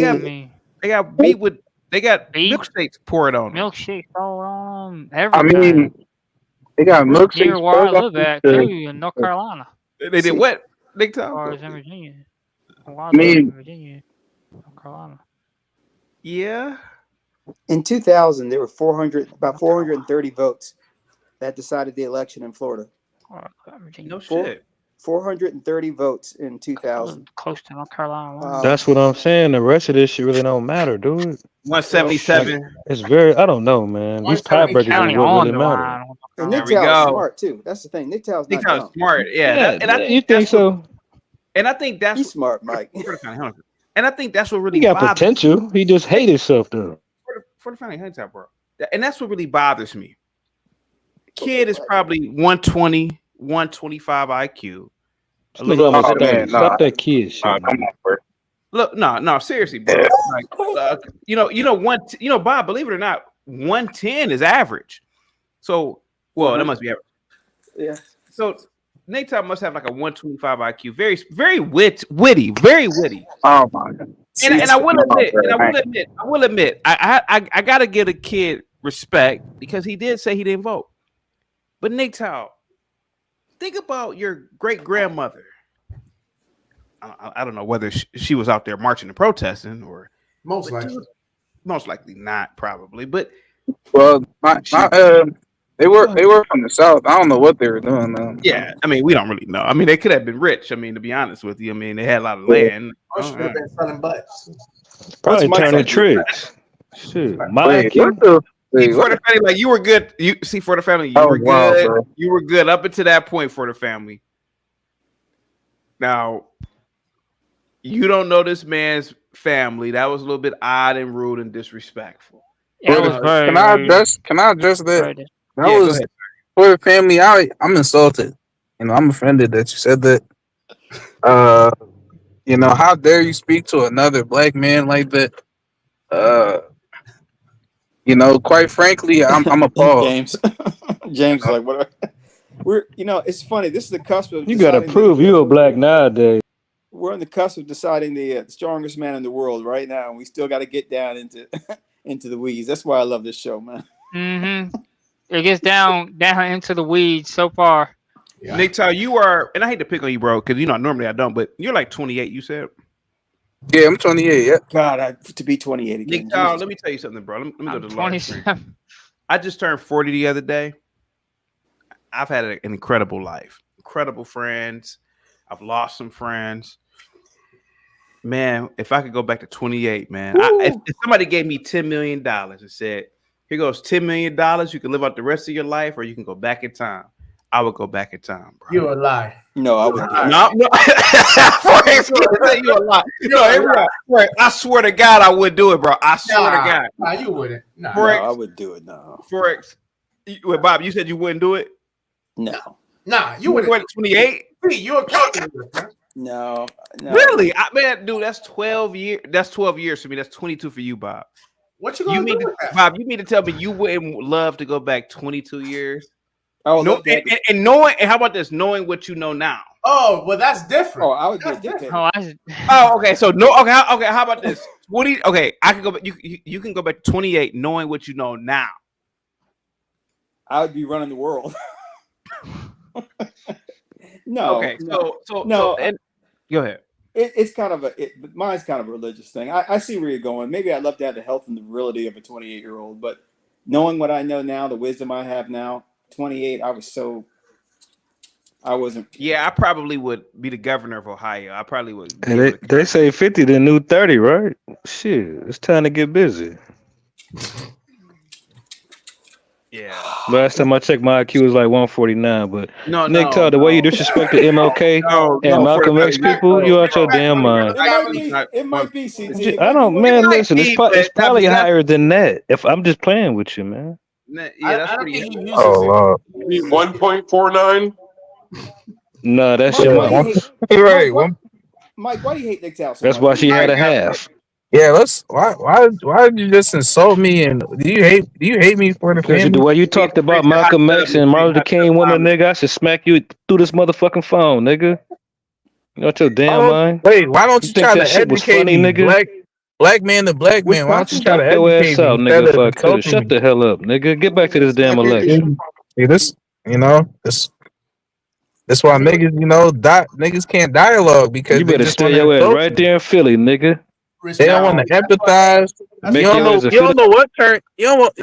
got beat with. They got milkshakes poured on them. Milkshakes all on I everything. mean, they got milkshakes. Near where I live at, too, in North Carolina. They did what? Nick Tao? As far as in Virginia. In Virginia, North Carolina. Yeah. In 2000, there were about 430 votes that decided the election in Florida. No shit. 430 votes in 2000. Close to North Carolina. That's what I'm saying. The rest of this shit really don't matter, dude. 177. Like, it's very. I don't know, man. These tiebreakers is what really matter. And There Nick we Tow's go. smart too. That's the thing. Nick Tow's not Nick dumb. smart. Yeah. And I you think so? And I think that's He's smart, Mike. And I think that's what really He got bothers potential. He just hate himself though. for the family hunter, bro. And that's what really bothers me. Kid is probably 120, 125 IQ. A Nigga little almost older. 30. Stop that kid shit. Come on, bro. Look, no, seriously, bro. Like, Bob, believe it or not, 110 is average. So, well, that must be average. Yeah. So Nate Top must have like a 125 IQ. Very, very witty, very witty. Oh my god. And I will admit, I gotta give a kid respect because he did say he didn't vote. But Nate Top, think about your great grandmother. I don't know whether she was out there marching and protesting or most likely not, probably. But well, they were from the South. I don't know what they were doing though. Yeah, I mean, we don't really know. I mean, they could have been rich. I mean, to be honest with you, I mean, they had a lot of land. I should have been selling butts. Probably turning tricks. Shit, my Wait, IQ. See, for the family, like you were good. For the family, you were good. Bro. You were good up until that point for the family. Now, you don't know this man's family. That was a little bit odd and rude and disrespectful. Can I address that? That Yeah, was for the family. I'm insulted. I'm offended that you said that. How dare you speak to another black man like that? Quite frankly, I'm appalled. James is like, what? It's funny. This is the cusp of. You gotta prove you a black nowadays. We're on the cusp of deciding the strongest man in the world right now, and we still got to get down into the weeds. That's why I love this show, man. Mm-hmm. It gets down into the weeds so far. Yeah. Nick Tyler, you are, and I hate to pick on you, bro, because normally I don't, but you're like 28. You said. Yeah, I'm 28. Yeah. God, to be 28 again. Nick Tyler, let me tell you something, bro. Let me go to the 27. I just turned 40 the other day. I've had an incredible life, incredible friends. I've lost some friends. Man, if I could go back to 28, man, if somebody gave me $10 million and said, "Here goes $10 million. You can live out the rest of your life, or you can go back in time," I would go back in time, bro. You a lie. No, I wouldn't. No. You a lie. Right. I swear to God, I would do it, bro. I swear to God. Nah, you wouldn't. Nah. I would do it. No. Bob, you said you wouldn't do it. No. Nah, you wouldn't. 28. You're a calculator, man. No. Really? Man, dude, that's 12 years. That's 12 years for me. That's 22 for you, Bob. What you gonna do with that? Bob, you mean to tell me you wouldn't love to go back 22 years? Oh, no, and knowing, and how about this? Knowing what you know now. Oh, well, that's different. Oh, I would do it. Okay. So no. Okay. How about this? I can go back. You can go back to 28, knowing what you know now. I would be running the world. No. Okay. No. Go ahead. It's kind of mine's kind of a religious thing. I see where you're going. Maybe I'd love to have the health and the virility of a 28-year-old, but knowing what I know now, the wisdom I have now, 28, I wasn't. Yeah, I probably would be the governor of Ohio. I probably would. And they say 50 the new 30, right? Shit, it's time to get busy. Yeah. Last time I checked, my IQ was like 149. But Nick Todd, the way you disrespected MLK and Malcolm X people, you out your damn mind. It might be. CT. I don't, man. Listen, it's probably higher than that. If I'm just playing with you, man. Yeah, that's pretty. Lord. 1.49. No, that's your right. Mike, why do you hate Nick Towson? That's why she had a half. Yeah, why did you just insult me? And do you hate me for the family? The way you talked about Malcolm X and Martin Luther King woman, nigga, I should smack you through this motherfucking phone, nigga. You got your damn mind. Wait, why don't you think try that to shit was educate funny, me, nigga? Black man to black man? Why don't you try to your educate ass me? out, nigga? If I could. Shut the hell up, nigga. Get back to this damn election. This that's why niggas, niggas can't dialogue because you better stay your ass right there in Philly, nigga. They don't want to empathize. You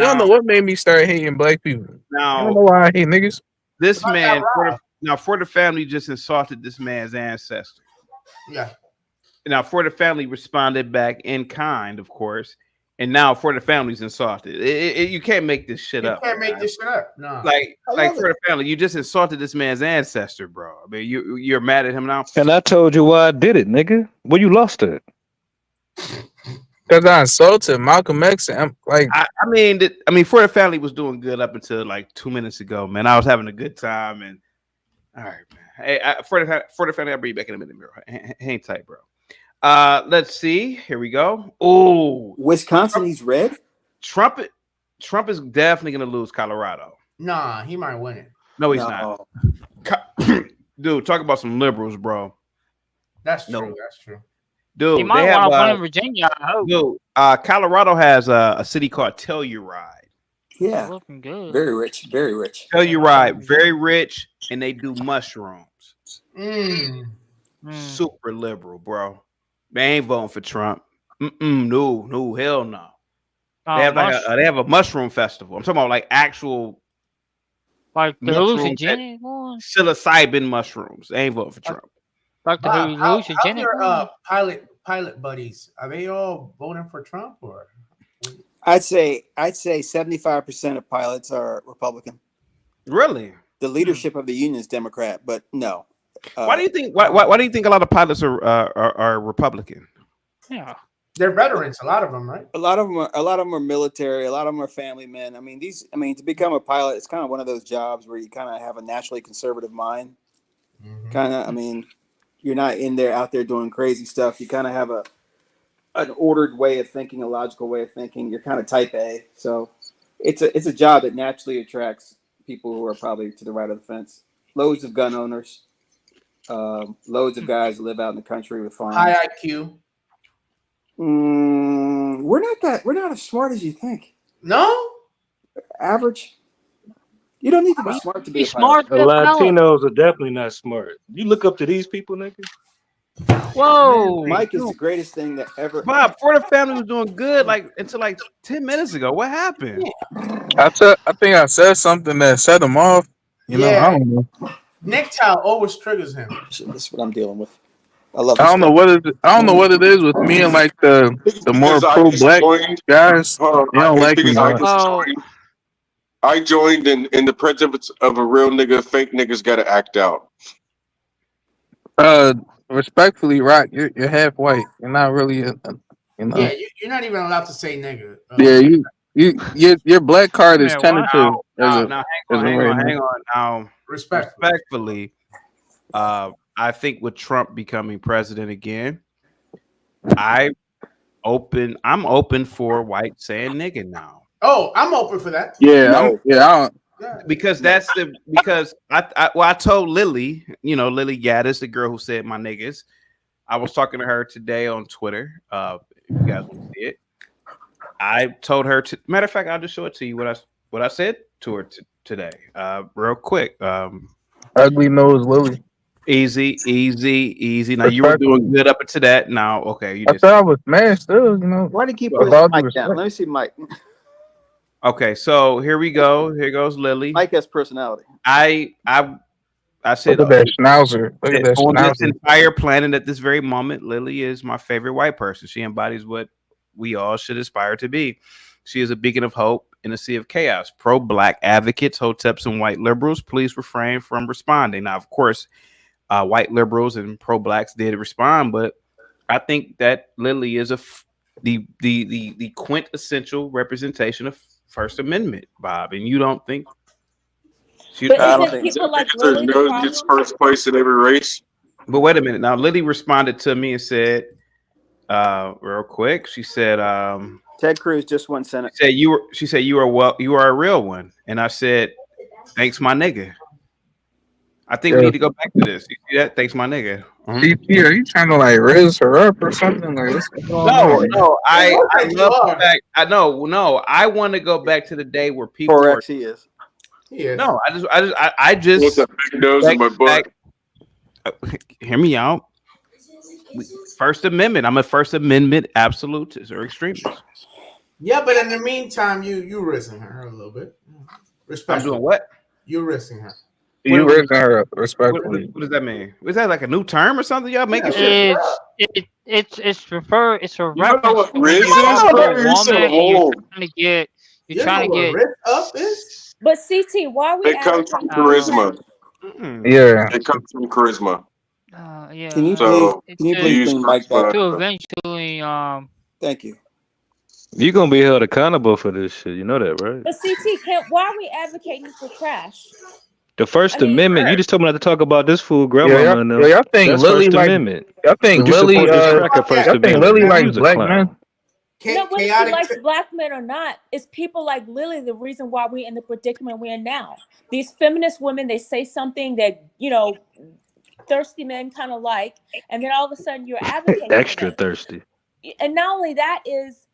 don't know what made me start hating black people. Now, I don't know why I hate niggas. This man, now For the Family just insulted this man's ancestor. Yeah. Now For the Family responded back in kind, of course, and now For the Family's insulted. You can't make this shit up. You can't make this shit up. No. Like For the Family, you just insulted this man's ancestor, bro. I mean, you're mad at him now. And I told you why I did it, nigga. Well, you lost it. Because I insulted Malcolm X. And I'm like, I mean, For the Family was doing good up until like 2 minutes ago, man. I was having a good time, and all right, man. Hey, For the Family, I'll bring you back in a minute, bro. Hang tight, bro. Let's see. Here we go. Oh, Wisconsin, he's red. Trump is definitely gonna lose Colorado. Nah, he might win it. No, he's not. Dude, talk about some liberals, bro. That's true. That's true. Dude, He might want to win in Virginia. I hope. Dude, Colorado has a city called Telluride. Yeah, looking good. Very rich, very rich. Telluride, very rich, and they do mushrooms. Mm. Super liberal, bro. They ain't voting for Trump. No, hell no. Oh, They have a mushroom festival. I'm talking about like actual, like the mushroom- hallucinogenic one. psilocybin mushrooms. They ain't voting for Trump. Like the How's hallucinogenic your one. pilot buddies? Are they all voting for Trump or? I'd say 75% of pilots are Republican. Really? The leadership of the union is Democrat, but no. Why do you think? Why do you think a lot of pilots are Republican? Yeah, they're veterans. A lot of them, right? A lot of them are military. A lot of them are family men. I mean, to become a pilot, it's kind of one of those jobs where you kind of have a naturally conservative mind. I mean, you're not out there doing crazy stuff. You kind of have an ordered way of thinking, a logical way of thinking. You're kind of type A, so it's a job that naturally attracts people who are probably to the right of the fence. Loads of gun owners. Loads of guys live out in the country with farms. High IQ. We're not as smart as you think. No, average. You don't need to be smart to be a smart. pilot. The Latinos are definitely not smart. You look up to these people, nigga. Whoa, Mike is the greatest thing that ever. Bob, For the Family was doing good until 10 minutes ago. What happened? I think I said something that set him off. You know, I don't know. Nick Tao always triggers him. That's what I'm dealing with. I love. I don't know what it is with me and like the more pro black guys. They don't like me. I joined in the presence of a real nigga. Fake niggas gotta act out. Respectfully, Rock, you're half white. You're not really you know. Yeah, you're not even allowed to say nigga. Yeah, your black card is tentative. Now, hang on. Now, respectfully, I think with Trump becoming president again, I'm open for white saying nigga now. Oh, I'm open for that. Because I told Lily, Lily Gaddis, the girl who said my niggas. I was talking to her today on Twitter. If you guys want to see it, I told her to. Matter of fact, I'll just show it to you what I said to her today, real quick. Ugly nose Lily. Easy. Now you were doing good up until that. Now, okay, I thought I was mad still. Why do you keep pushing Mike down? Let me see Mike. Okay, so here we go. Here goes Lily. Mike has personality. I said look at that schnauzer. Look at that on this schnauzer. entire planet at this very moment, Lily is my favorite white person. She embodies what we all should aspire to be. She is a beacon of hope in a sea of chaos. Pro-black advocates, hoteps, and white liberals, please refrain from responding. Now, of course, white liberals and pro-blacks did respond, but I think that Lily is the quintessential representation of First Amendment, Bob, and you don't think? But isn't people like Lily the problem? It's first place in every race. But wait a minute. Now, Lily responded to me and said, real quick, she said, Ted Cruz just won Senate. She said you are a real one, and I said, thanks, my nigga. I think we need to go back to this. You see that? Thanks, my nigga. DP, are you trying to like raise her up or something? Like, what's going on? No. I love the fact. I want to go back to the day where people. Correct. He is. No, I just. What's that big nose in my butt? Hear me out. First Amendment. I'm a First Amendment absolutist or extremist. Yeah, but in the meantime, you risking her a little bit. Respect. I'm doing what? You're risking her. You raising her respectfully. What does that mean? Was that like a new term or something? Y'all making It's shit? it's refer it's a You know reference what to when Riz you is, talk to bro? a You said woman and whole. you're trying to get Risk up is? But CT, why are we It comes from advocating? charisma. Yeah. It comes from charisma. yeah. Can you So please use bring Mike back? To eventually Thank you. You're gonna be held accountable for this shit. You know that, right? But CT, why are we advocating for trash? The First I mean, Amendment. You just told me not to talk about this fool, Yeah, grandmama. And y'all think that's Lily First like? Amendment. Y'all think Would you Lily? support this cracker First Y'all think Amendment? Lily Man, likes you's a black clown. men? No, whether she likes black men or not, it's people like Lily the reason why we're in the predicament we're in now. These feminist women, they say something that, thirsty men kind of like, and then all of a sudden you're advocating for Extra them. thirsty. And not only that is,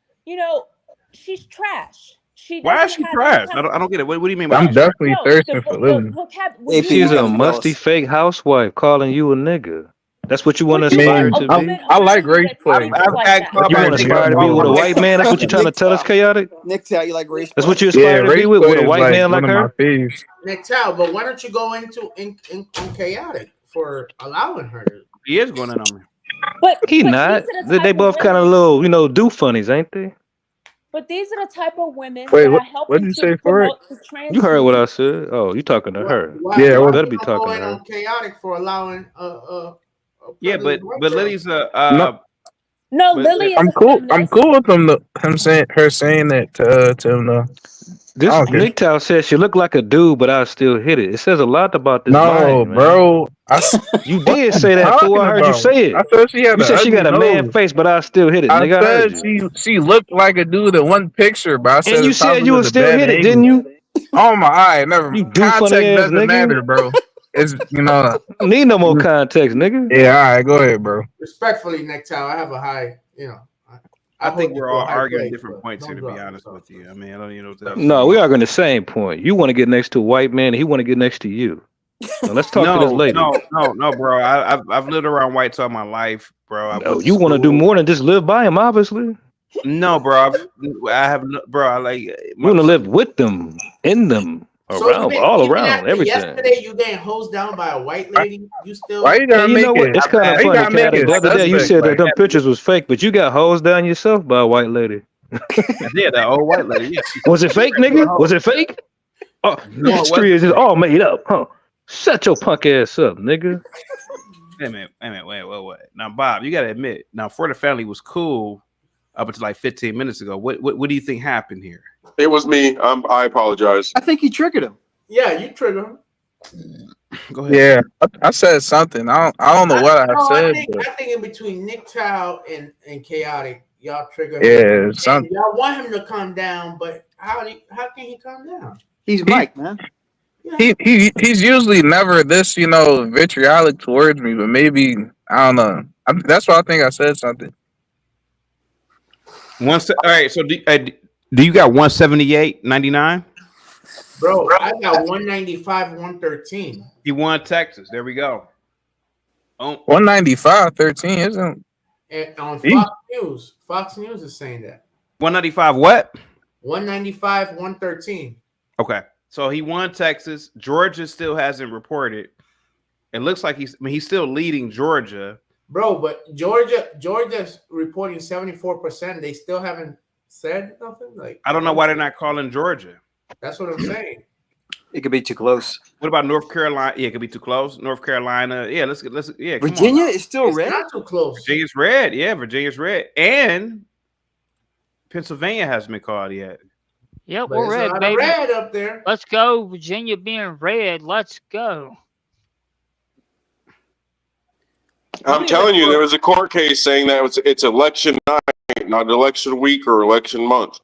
she's trash. She Why is doesn't she have trash? any I don't get it. What do you mean by I'm that? definitely thirsting for Lily. She's a musty fake housewife calling you a nigga. That's what you want to I aspire mean, to be. I like race play. You want to aspire to be with a white man? That's what you're trying to tell us, chaotic. Nick, how you like race? That's what you Yeah, aspire to be race with play a is white man like one of my her. faves. Nick Tal, but why don't you go into in chaotic for allowing her to? He is going in on me. But He but not. these are the type They of both kind of women- little, do funnies, ain't they? But these are the type of women Wait, that what- are helping what did you to say for it? promote the trans. You heard what I said. Oh, you talking to her? Why You why better you be don't talking go to in her. on chaotic for allowing Yeah, but Lily's a No, but- Lily is I'm a cool. feminist. I'm cool with her saying that to him though. This I don't care. Nick Tao says she looked like a dude, but I still hit it. It says a lot about this No, mind, man. bro. You What did you say that, fool. I talking heard you about? say it. I said she had You an said she got a ugly man nose. face, but I still hit it, I nigga. I heard said you. she looked like a dude in one picture, but I said And you it probably said you was would a still bad hit it, angle. didn't you? Oh my eye, never. You do Context funny ass doesn't nigga. matter, bro. It's Need no more context, nigga. Yeah, all right, go ahead, bro. Respectfully, Nick Tal, I have a high, I think hold you we're to a all high arguing place, different but points here, don't to be drop honest with you. I mean, I don't even know what else. No, we arguing the same point. You want to get next to a white man, and he want to get next to you. Now let's talk to this lady. No, bro. I've lived around whites all my life, bro. No, you want to do more than just live by him, obviously. No, bro. I have, bro. I like. You want to live with them, in them, around, all even around, after everything. Yesterday, you getting hosed down by a white lady. You still? Why you gotta Hey, you make know what? it? It's kind Why of you funny, gotta make Caddy. it The other day you suspect, said that like- them pictures was fake, but you got hosed down yourself by a white lady. Yeah, that old white lady. Yeah. Was it fake, nigga? Was it fake? Oh, No, it history is just all made up, huh? Shut your punk ass up, nigga. Wait a minute, wait. Now, Bob, you gotta admit, now For the Family was cool up until like 15 minutes ago. What do you think happened here? It was me. I apologize. I think you triggered him. Yeah, you trigger him. Go ahead. Yeah, I said something. I don't know what I said. but I think in between Nick Tal and chaotic, y'all trigger him. Yeah, And something. y'all want him to calm down, but how can he calm down? He's Mike, man. He's usually never this, vitriolic towards me, but maybe I don't know. That's why I think I said something. All right. So do you got 178.99? Bro, I got 195, 113. He won Texas. There we go. Oh, 195.13 isn't. And on Fox News is saying that 195. What? 195, 113. Okay. So he won Texas. Georgia still hasn't reported. It looks like he's still leading Georgia. Bro, but Georgia's reporting 74%. They still haven't said nothing. Like, I don't know why they're not calling Georgia. That's what I'm saying. It could be too close. What about North Carolina? Yeah, it could be too close. North Carolina. Yeah, let's come Virginia on. is still red. Not too close. Virginia's red. Yeah, Virginia's red. And Pennsylvania hasn't been called yet. Yep, But we're it's a red, lot of baby. red up there. Let's go, Virginia being red. Let's go. I'm telling you, there was a court case saying that it's election night, not election week or election month.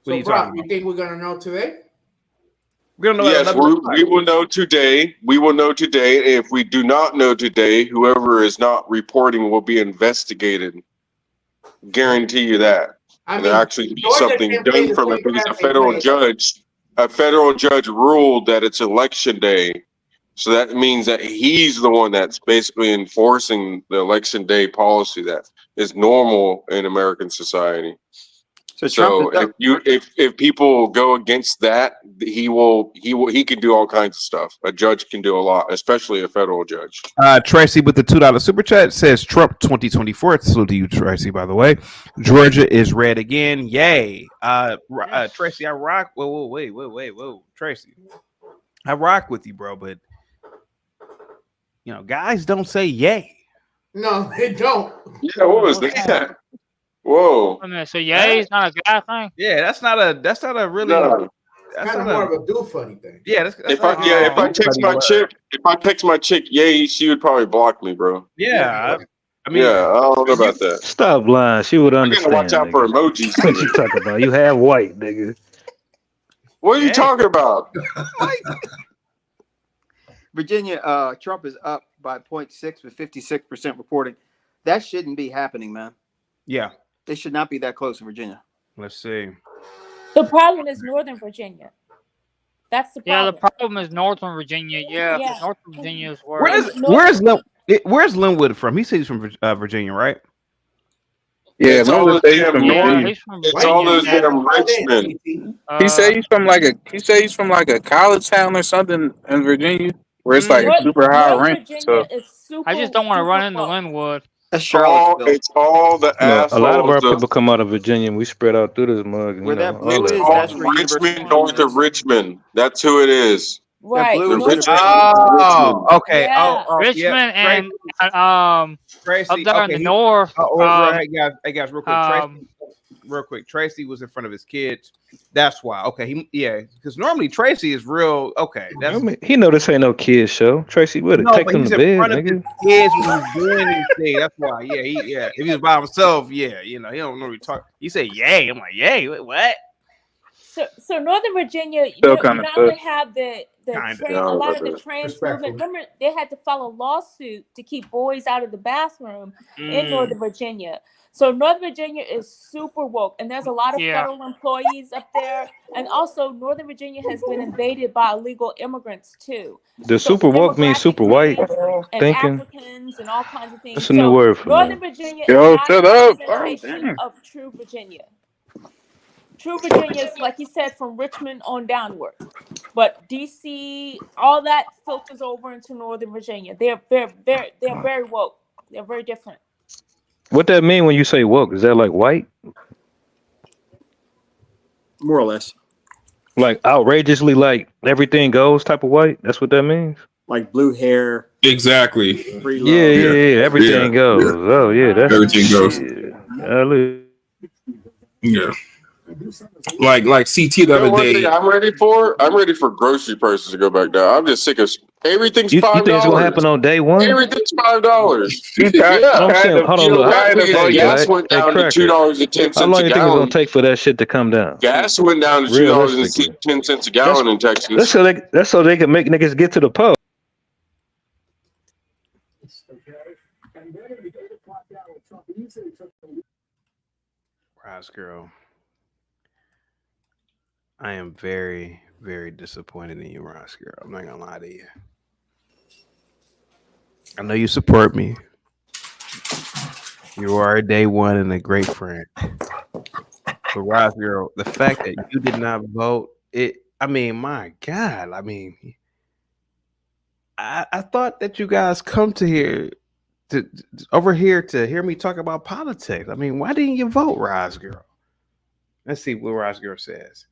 What are you So, Brock, talking you think we're gonna know today? We're gonna know. Yes, we will know today. We will know today. If we do not know today, whoever is not reporting will be investigated. Guarantee you that. And there actually be something done from it because a federal judge ruled that it's election day. So that means that he's the one that's basically enforcing the election day policy that is normal in American society. So if people go against that, he can do all kinds of stuff. A judge can do a lot, especially a federal judge. Tracy with the $2 super chat says Trump 2024. Salute to you, Tracy. By the way, Georgia is red again. Yay! Tracy, I rock. Whoa, wait, Tracy, I rock with you, bro. But guys don't say yay. No, they don't. Yeah, what was that? Whoa! So yay is not a guy thing. Yeah, that's not a really. No. That's kind of more of a do funny thing. Yeah, if I text my chick, yay, she would probably block me, bro. Yeah, I don't know about that. Stop lying. She would understand. Watch out for emojis. What you talking about? You have white, nigga. What are you talking about? Virginia, Trump is up by 0.6 with 56% reporting. That shouldn't be happening, man. Yeah. They should not be that close in Virginia. Let's see. The problem is Northern Virginia. That's the problem. Yeah, the problem is Northern Virginia. Yeah. Northern Virginia is worse. Where's Linwood from? He says he's from Virginia, right? Yeah, Linwood says he's from Virginia. It's all those damn Richmond. He said he's from like a college town or something in Virginia where it's like a super high rent. So I just don't want to run into Linwood. It's all the assholes. A lot of our people come out of Virginia, and we spread out through this mug. Where that blue is, that's Richmond, north of Richmond. That's who it is. Right. Okay. Yeah. Richmond and Tracy, up there in the north. Hey guys, real quick. Tracy was in front of his kids. That's why. Okay, because normally Tracy is real. Okay, he know this ain't no kids show. Tracy would have taken him to bed, nigga. Kids when he's doing anything. That's why. Yeah. If he was by himself, he don't know what he talk. He said, "Yay!" I'm like, "Yay!" What? So Northern Virginia, you not only have a lot of the trans movement. Remember, they had to file a lawsuit to keep boys out of the bathroom in Northern Virginia. So Northern Virginia is super woke, and there's a lot of federal employees up there. And also, Northern Virginia has been invaded by illegal immigrants too. Does super woke mean super white? And Africans and all kinds of things. That's a new word for Northern me. Virginia Yo, is shut not a up. representation of true Virginia. True Virginia is, like you said, from Richmond on downward. But DC, all that filters over into Northern Virginia. They're very woke. They're very different. What that mean when you say woke? Is that like white? More or less. Like outrageously, like everything goes type of white? That's what that means? Like blue hair. Exactly. Yeah. Everything goes. Oh, yeah. That's Everything goes. Yeah. Like CT the other day. I'm ready for grocery prices to go back down. I'm just sick of everything's $5. You think it's gonna happen on day one? Everything's $5. Hold on. Gas went down to $2.10 How long a you think it's gallon. gonna take for that shit to come down? Gas went down to $2.10 a gallon in Texas. That's so they can make niggas get to the pub. Rise girl. I am very, very disappointed in you, Ross girl. I'm not gonna lie to you. I know you support me. You are a day one and a great friend. But Ross girl, the fact that you did not vote, my God. I thought that you guys come to over here to hear me talk about politics. Why didn't you vote, Ross girl? Let's see what Ross girl says.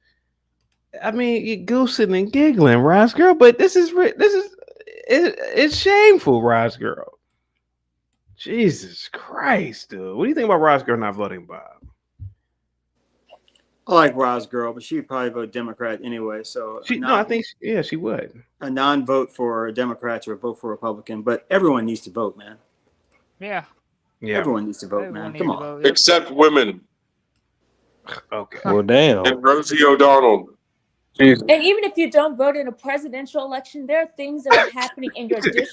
You're goosing and giggling, Ross girl, but it's shameful, Ross girl. Jesus Christ, dude. What do you think about Ross girl not voting, Bob? I like Roz girl, but she'd probably vote Democrat anyway. So I think she would. A non-vote for Democrats or a vote for Republican, but everyone needs to vote, man. Yeah. Everyone needs to vote, man. Come on. Vote, except women. Okay. Well, damn. And Rosie O'Donnell. And even if you don't vote in a presidential election, there are things that are happening in your district.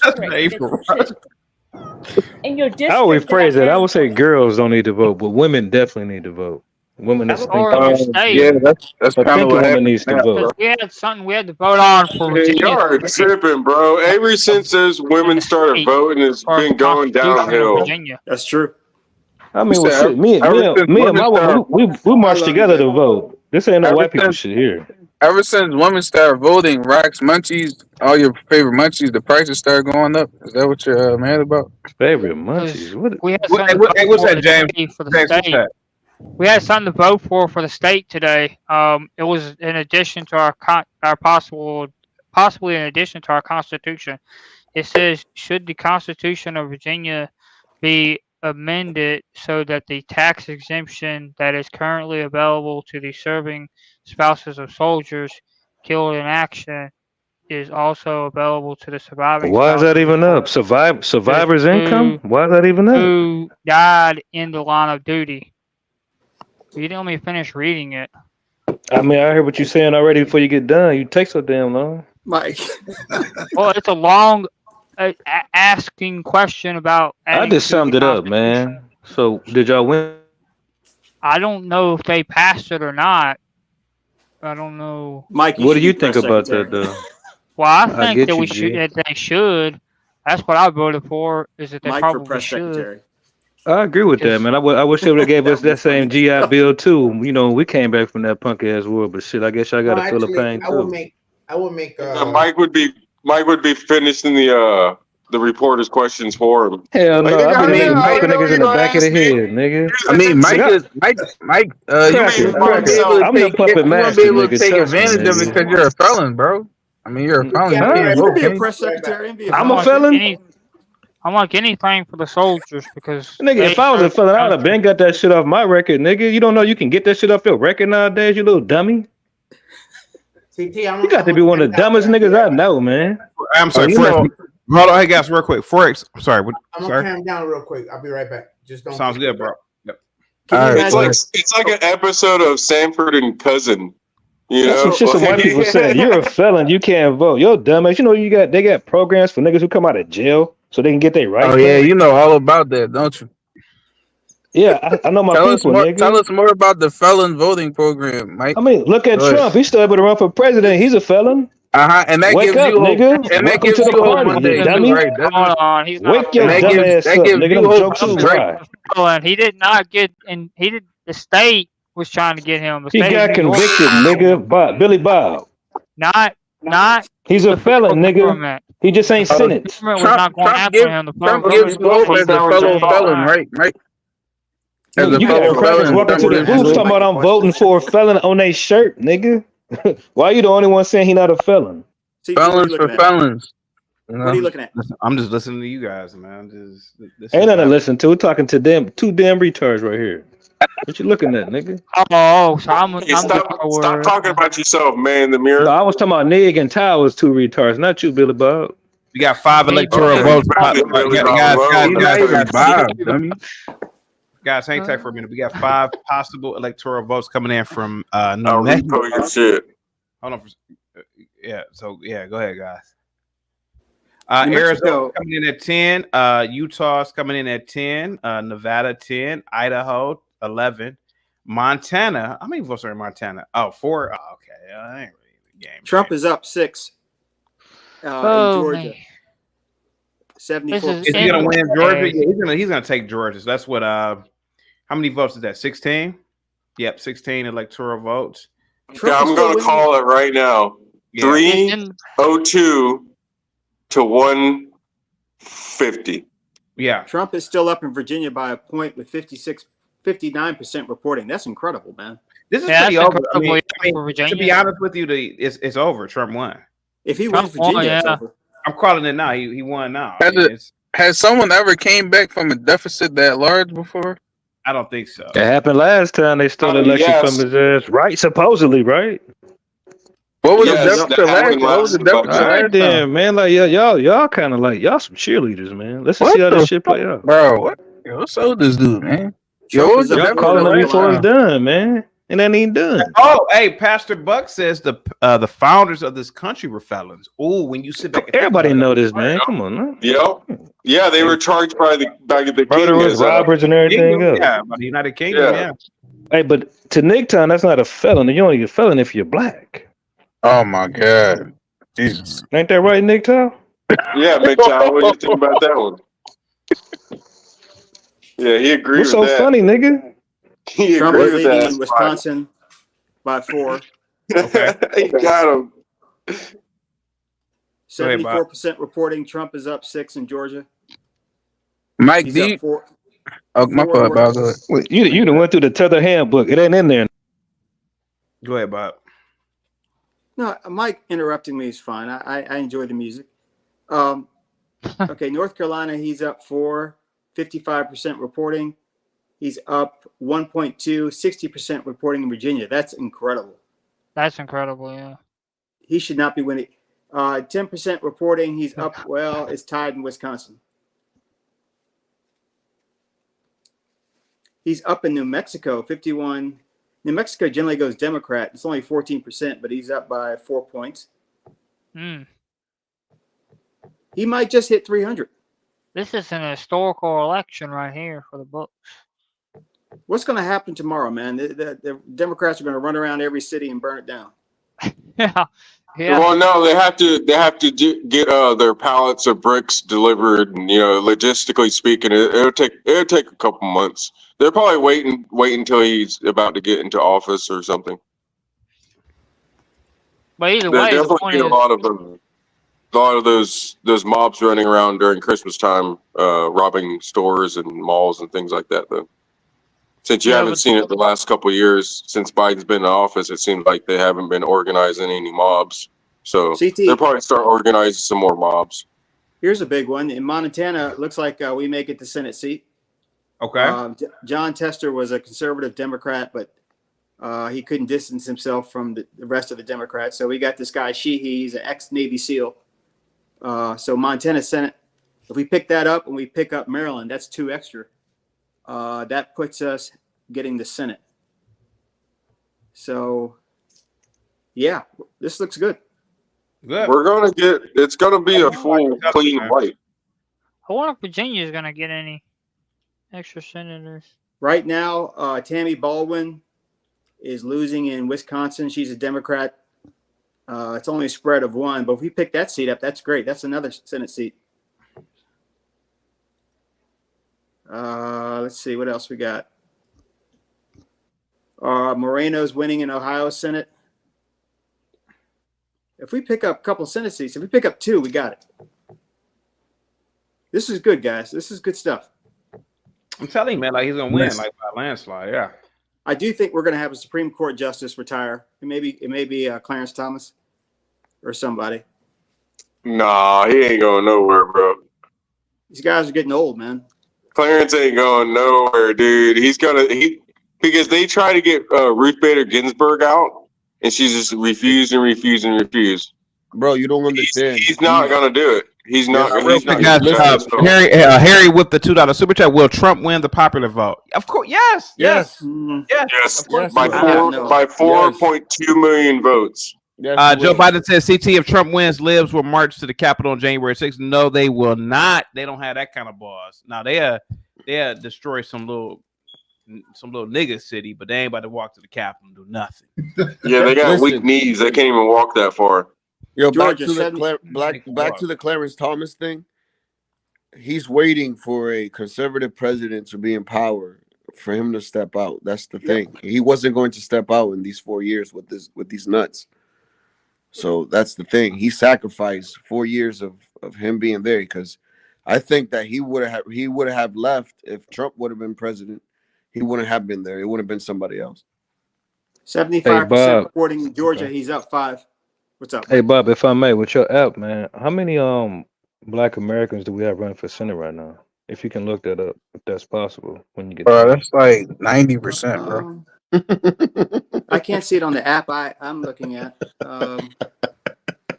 In your district. I always phrase that. I would say girls don't need to vote, but women definitely need to vote. Women that that's kind of what women needs to vote. We had something we had to vote on for Virginia. Y'all tripping, bro. Ever since those women started voting, it's been going downhill. That's true. I mean, well, shit. Me and my woman, we marched together to vote. This ain't no white people shit here. Ever since women started voting, rocks, munchies, all your favorite munchies, the prices started going up. Is that what you're mad about? Favorite munchies? We had What's that, James? for the James, what's state. that? We had something to vote for the state today. It was in addition to possibly in addition to our Constitution. It says, should the Constitution of Virginia be amended so that the tax exemption that is currently available to the serving spouses of soldiers killed in action is also available to the surviving. Why is that even up? Survivor's income? Why is that even up? Who died in the line of duty? You didn't let me finish reading it. I mean, I heard what you're saying already before you get done. You take so damn long. Mike. Well, it's a long asking question about. I just summed it up, man. So, did y'all win? I don't know if they passed it or not. I don't know. Mike, what do you think about that, though? Well, I think that they should. That's what I voted for. Is that they Mike probably for press should. secretary. I agree with that, man. I wish they would have gave us that same GI Bill too. You know, we came back from that punk ass war, but shit, I guess I got to feel the pain too. I would make. Mike would be finishing the reporter's questions for him. Hell no, I mean, poking niggas in the back of the head, nigga. I mean, Mike. I'm the puppet master, you won't be able to nigga. take Trust me, advantage of it nigga. because you're a felon, bro. I mean, you're a felon. Yeah, You can't you vote, can be a can you? press secretary and be a I'm a felon. I'm like anything for the soldiers because Nigga, if I was a felon, I would have been got that shit off my record, nigga. You don't know you can get that shit off your record nowadays, you little dummy. CT, You got to be one of the dumbest niggas I know, man. I'm sorry, Forex. Hold on, hey guys, real quick. Forex. I'm sorry. I'm gonna calm down real quick. I'll be right back. Just don't. Sounds good, bro. Yep. It's like an episode of Sanford and Cousin. You That's know, some shit some white people say. You're a felon, you can't vote. Yo, dumbass. You know they got programs for niggas who come out of jail so they can get their rights. Oh yeah, you know all about that, don't you? Yeah, I know my people, nigga. Tell us more about the felon voting program, Mike. I mean, look at Trump. He's still able to run for president. He's a felon. And that Wake gives up, you hope. nigga. And that Welcome gives to the you hope party, one day, dummy. right? Hold on, he's not. Wake your that dumb gives- ass that up, gives nigga. you Them hope jokes too, is right? dry. And he did not get, and he did. The state was trying to get him. The He state got of New York- convicted, nigga. Billy Bob. Not. He's a felon, nigga. government. He just ain't sentenced. Government was not going after him. The Trump federal gives you government hope as a fellow felon, right? As a You got fellow crackers felon, walking to Trump the gives you booth hope. talking about I'm voting for a felon on their shirt, nigga. Why you the only one saying he not a felon? Felons for felons. You know? What are you looking at? I'm just listening to you guys, man. This Ain't nothing to listen to. We're talking to them, two damn retards right here. What you looking at, nigga? Oh, so I'm stop talking about yourself, man. In the mirror. No, I was talking about Nig and Ty was two retards, not you, Billy Bob. We got 5 electoral votes. Guys, hang tight for a minute. We got 5 possible electoral votes coming in from New Mexico. Shit. Hold on. Yeah. So go ahead, guys. New Arizona Mexico. coming in at 10. Utah's coming in at 10. Nevada 10. Idaho 11. Montana. How many votes are in Montana? Oh, 4. Oh, okay. I ain't really in the game. Trump is up 6 in Georgia. 74. Is he gonna win Georgia? Yeah, he's gonna take Georgia. So that's what. How many votes is that? 16. Yep, 16 electoral votes. Yeah, I'm gonna call it right now. 302 to 150. Yeah. Trump is still up in Virginia by a point with 59% reporting. That's incredible, man. This is pretty over. I mean, to be honest with you, it's over. Trump won. If he wins Virginia, it's over. I'm calling it now. He won now. Has someone ever came back from a deficit that large before? I don't think so. That happened last time. They stole the election from his ass, right? Supposedly, right? What was the deficit last? What was the deficit last Damn, time? man, like y'all kind of like y'all some cheerleaders, man. Let's see how this shit play out, bro. What's up with this dude, man? Y'all calling it before it's done, man. And that ain't done. Oh, hey, Pastor Buck says the founders of this country were felons. Oh, when you sit back, Everybody know this, man. Come on, man. Yeah, they were charged by the Murderers, robbers, and everything else. Yeah, by the United Kingdom. Yeah. Hey, but to Nicktown, that's not a felon. You only a felon if you're black. Oh my God, Jesus! Ain't that right, Nicktown? Yeah, McTown. What do you think about that one? Yeah, he agreed What's with so that. funny, nigga? He Trump agreed is with leading that. in Wisconsin by 4. Okay. He got him. 74% reporting Trump is up 6 in Georgia. Mike He's D. up 4. Oh, my 4 fault, North. Bob. Wait, you done went through the Tether handbook. It ain't in there. Go ahead, Bob. No, Mike interrupting me is fine. I enjoy the music. Okay, North Carolina, he's up 4, 55% reporting. He's up 1.2, 60% reporting in Virginia. That's incredible. That's incredible, yeah. He should not be winning. 10% reporting. He's up. Well, it's tied in Wisconsin. He's up in New Mexico, 51. New Mexico generally goes Democrat. It's only 14%, but he's up by 4 points. He might just hit 300. This is an historical election right here for the books. What's going to happen tomorrow, man? The Democrats are going to run around every city and burn it down. Yeah. Well, no, they have to get their pallets of bricks delivered. And, logistically speaking, it'll take a couple months. They're probably waiting until he's about to get into office or something. But either There's way, the definitely point be is, a lot of those mobs running around during Christmas time, robbing stores and malls and things like that. Though, since you haven't seen it the last couple of years since Biden's been in office, it seems like they haven't been organizing any mobs. So they'll probably start organizing some more mobs. Here's a big one. In Montana, it looks like we may get the Senate seat. Okay. John Tester was a conservative Democrat, but he couldn't distance himself from the rest of the Democrats. So we got this guy, Sheehy. He's an ex-Navy SEAL. So Montana Senate, if we pick that up and we pick up Maryland, that's 2 extra. That puts us getting the Senate. So, yeah, this looks good. Good. It's going to be a full clean white. I wonder if Virginia is going to get any extra senators. Right now, Tammy Baldwin is losing in Wisconsin. She's a Democrat. It's only a spread of 1, but if we pick that seat up, that's great. That's another Senate seat. Let's see what else we got. Moreno's winning in Ohio Senate. If we pick up a couple Senate seats, if we pick up 2, we got it. This is good, guys. This is good stuff. I'm telling you, man, like he's gonna win, like by a landslide. Yeah. I do think we're going to have a Supreme Court justice retire. It may be Clarence Thomas or somebody. Nah, he ain't going nowhere, bro. These guys are getting old, man. Clarence ain't going nowhere, dude. Because they try to get Ruth Bader Ginsburg out, and she's just refused. Bro, you don't understand. He's not gonna do it. He's not. Harry with the $2 super chat. Will Trump win the popular vote? Of course, yes. Yes. Of course. By 4.2 million votes. Joe Biden says CT, if Trump wins, libs will march to the Capitol on January 6th. No, they will not. They don't have that kind of bars. Now they destroy some little nigga city, but they ain't about to walk to the Capitol and do nothing. Yeah, they got weak knees. They can't even walk that far. Yo, Georgia, back to the Clarence Thomas thing. He's waiting for a conservative president to be in power for him to step out. That's the thing. He wasn't going to step out in these 4 years with these nuts. So that's the thing. He sacrificed 4 years of him being there because I think that he would have left if Trump would have been president. He wouldn't have been there. It would have been somebody else. 75% reporting in Georgia. He's up 5. What's up? Hey Bob, if I may, with your app, man, how many Black Americans do we have running for Senate right now? If you can look that up, if that's possible, when you get. Bro, that's like 90%, bro. I can't see it on the app. I'm looking at. I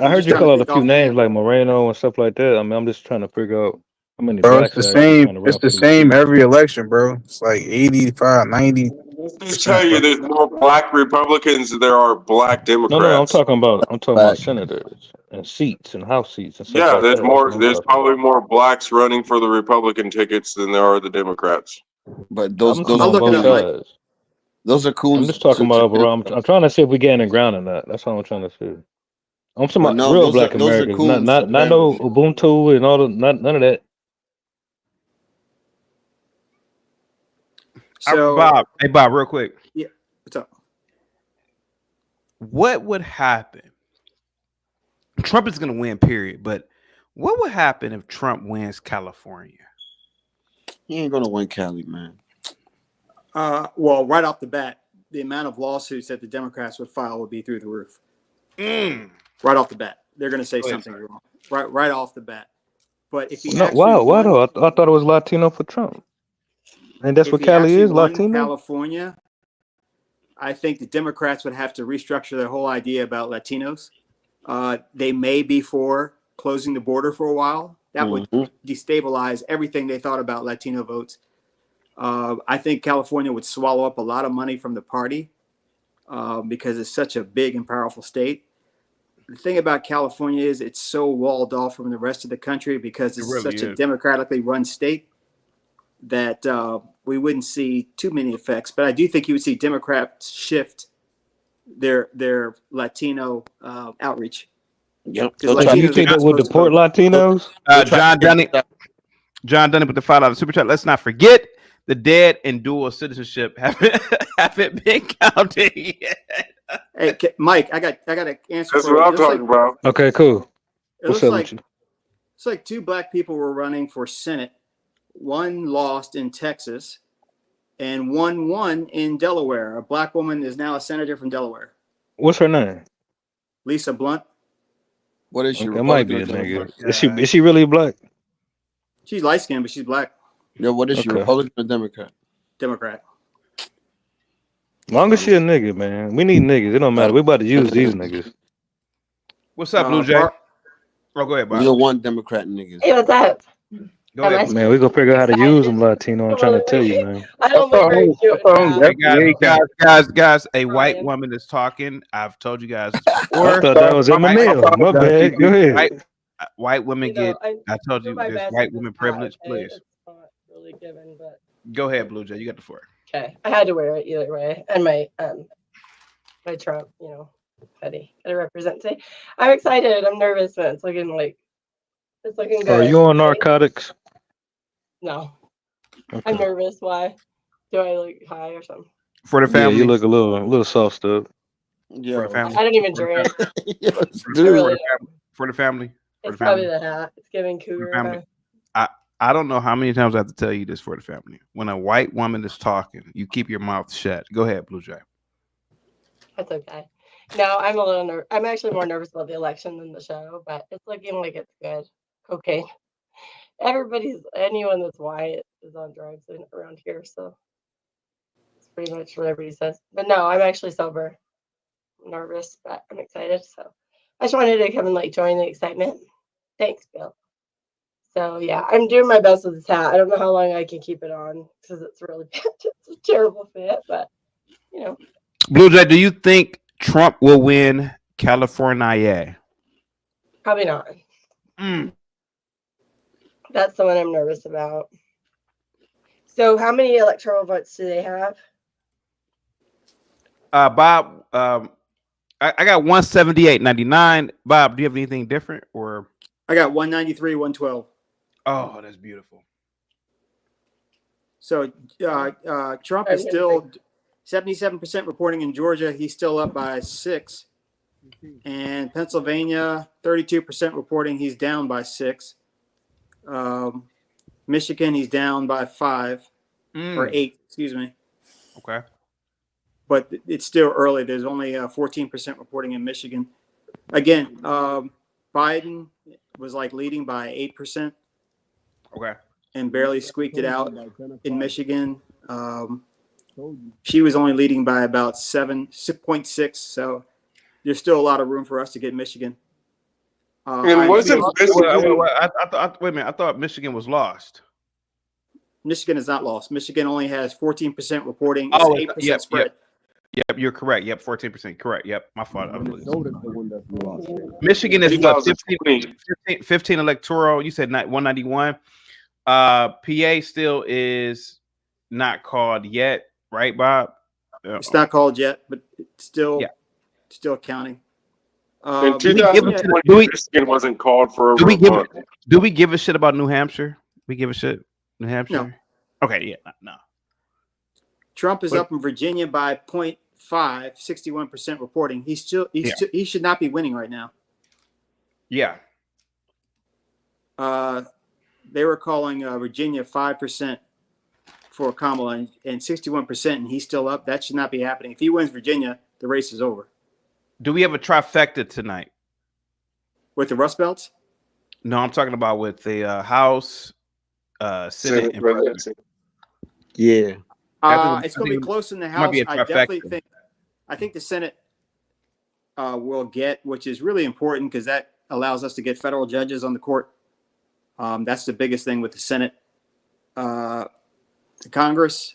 heard you call out a few names like Moreno and stuff like that. I mean, I'm just trying to figure out how many. Bro, it's the same. It's the same every election, bro. It's like 85, 90. I tell you, there's more Black Republicans than there are Black Democrats. No, I'm talking about senators and seats and House seats and stuff. Yeah, like there's that. more. There's probably more Blacks running for the Republican tickets than there are the Democrats. But those I'm just talking about overall. I'm trying to see if we get in ground or not. That's all I'm trying to see. I'm talking about real Black Americans, not no Ubuntu and all the none of that. So, Bob, hey Bob, real quick. Yeah, what's up? What would happen? Trump is going to win, period. But what would happen if Trump wins California? He ain't gonna win Cali, man. Well, right off the bat, the amount of lawsuits that the Democrats would file would be through the roof. Right off the bat, they're going to say something wrong. Right off the bat. But if he No, actually why won, though? I thought it was Latino for Trump. And that's if what he Cali actually is, won Latino. California, I think the Democrats would have to restructure their whole idea about Latinos. They may be for closing the border for a while. That would destabilize everything they thought about Latino votes. I think California would swallow up a lot of money from the party because it's such a big and powerful state. The thing about California is it's so walled off from the rest of the country because it's such a democratically run state that we wouldn't see too many effects. But I do think you would see Democrats shift their Latino outreach. Yep. So you think that would deport Latinos? John Dunn with the $5 super chat. Let's not forget the dead and dual citizenship haven't been counted yet. Hey, Mike, I got an answer. That's what I'm talking about. Okay, cool. What's up with you? It's like two black people were running for Senate. One lost in Texas, and one won in Delaware. A black woman is now a senator from Delaware. What's her name? Lisa Blunt. What is she? Okay, might be a nigga. Is she really black? She's light skinned, but she's black. Yo, what is she? Republican or Democrat? Democrat. Long as she a nigga, man. We need niggas. It don't matter. We about to use these niggas. What's up, Blue Jay? Oh, go ahead, Bob. We don't want Democrat niggas. Hey, what's up? Go ahead. Man, we gonna figure out how to use them Latino. I'm trying to tell you, man. I don't look very cute. Guys, a white woman is talking. I've told you guys this before. I thought that was Eminem. My bad. Go ahead. White women get. I told you my this best white at women this privilege, time, okay? please. It's not really given, but Go ahead, Blue Jay. You got the floor. okay. I had to wear it either way, and my Trump, hoodie. Gotta represent today. I'm excited. I'm nervous, but it's looking good. Are you on narcotics? No, Okay. I'm nervous. Why? Do I look high or something? For the family, Yeah, you look a little soft stuff. Yeah. For the family. I don't even drink. For the family. It's probably the hat. It's giving cougar. Family. I don't know how many times I have to tell you this for the family. When a white woman is talking, you keep your mouth shut. Go ahead, Blue Jay. That's okay. No, I'm a little I'm actually more nervous about the election than the show, but it's looking like it's good. Cocaine. Anyone that's white is on drugs around here, so it's pretty much what everybody says. But no, I'm actually sober. I'm nervous, but I'm excited. So I just wanted to come and join the excitement. Thanks, Bill. So yeah, I'm doing my best with this hat. I don't know how long I can keep it on because it's really it's a terrible fit, but Blue Jay, do you think Trump will win California? probably not. That's the one I'm nervous about. So how many electoral votes do they have? Bob, I got 178.99. Bob, do you have anything different or? I got 193, 112. Oh, that's beautiful. So Trump is still 77% reporting in Georgia. He's still up by 6. And Pennsylvania, 32% reporting. He's down by 6. Michigan, he's down by 5 or 8, excuse me. Okay. But it's still early. There's only 14% reporting in Michigan. Again, Biden was leading by 8%. Okay. And barely squeaked it out in Michigan. She was only leading by about 6.6. So there's still a lot of room for us to get Michigan. And wasn't wait a minute. I thought Michigan was lost. Michigan is not lost. Michigan only has 14% reporting. Oh, 8% spread. Yep, you're correct. Yep, 14%. Correct. Yep, my fault. Michigan is what, 15 electoral. You said 191. PA still is not called yet, right, Bob? It's not called yet, but it's still counting. In 2020, Michigan wasn't called for over a month. Do we give a shit about New Hampshire? We give a shit? New Hampshire? No. Okay, yeah, no. Trump is up in Virginia by 0.5, 61% reporting. He should not be winning right now. Yeah. They were calling Virginia 5% for Kamala and 61%, and he's still up. That should not be happening. If he wins Virginia, the race is over. Do we have a trifecta tonight? With the Rust Belts? No, I'm talking about with the House, Senate, and presidency. Yeah. It's going to be close in the House. I think the Senate will get, which is really important because that allows us to get federal judges on the court. That's the biggest thing with the Senate. The Congress,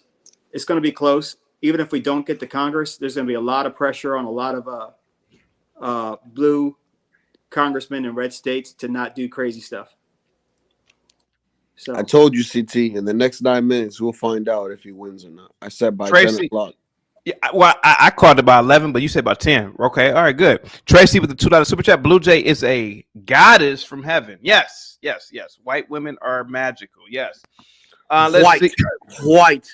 it's going to be close. Even if we don't get the Congress, there's going to be a lot of pressure on a lot of blue congressmen in red states to not do crazy stuff. So I told you, CT, in the next 9 minutes, we'll find out if he wins or not. I said by 10 o'clock. Yeah, well, I called about 11, but you said about 10. Okay, all right, good. Tracy with the $2 super chat. Blue Jay is a goddess from heaven. Yes. White women are magical. Yes. Let's see. White.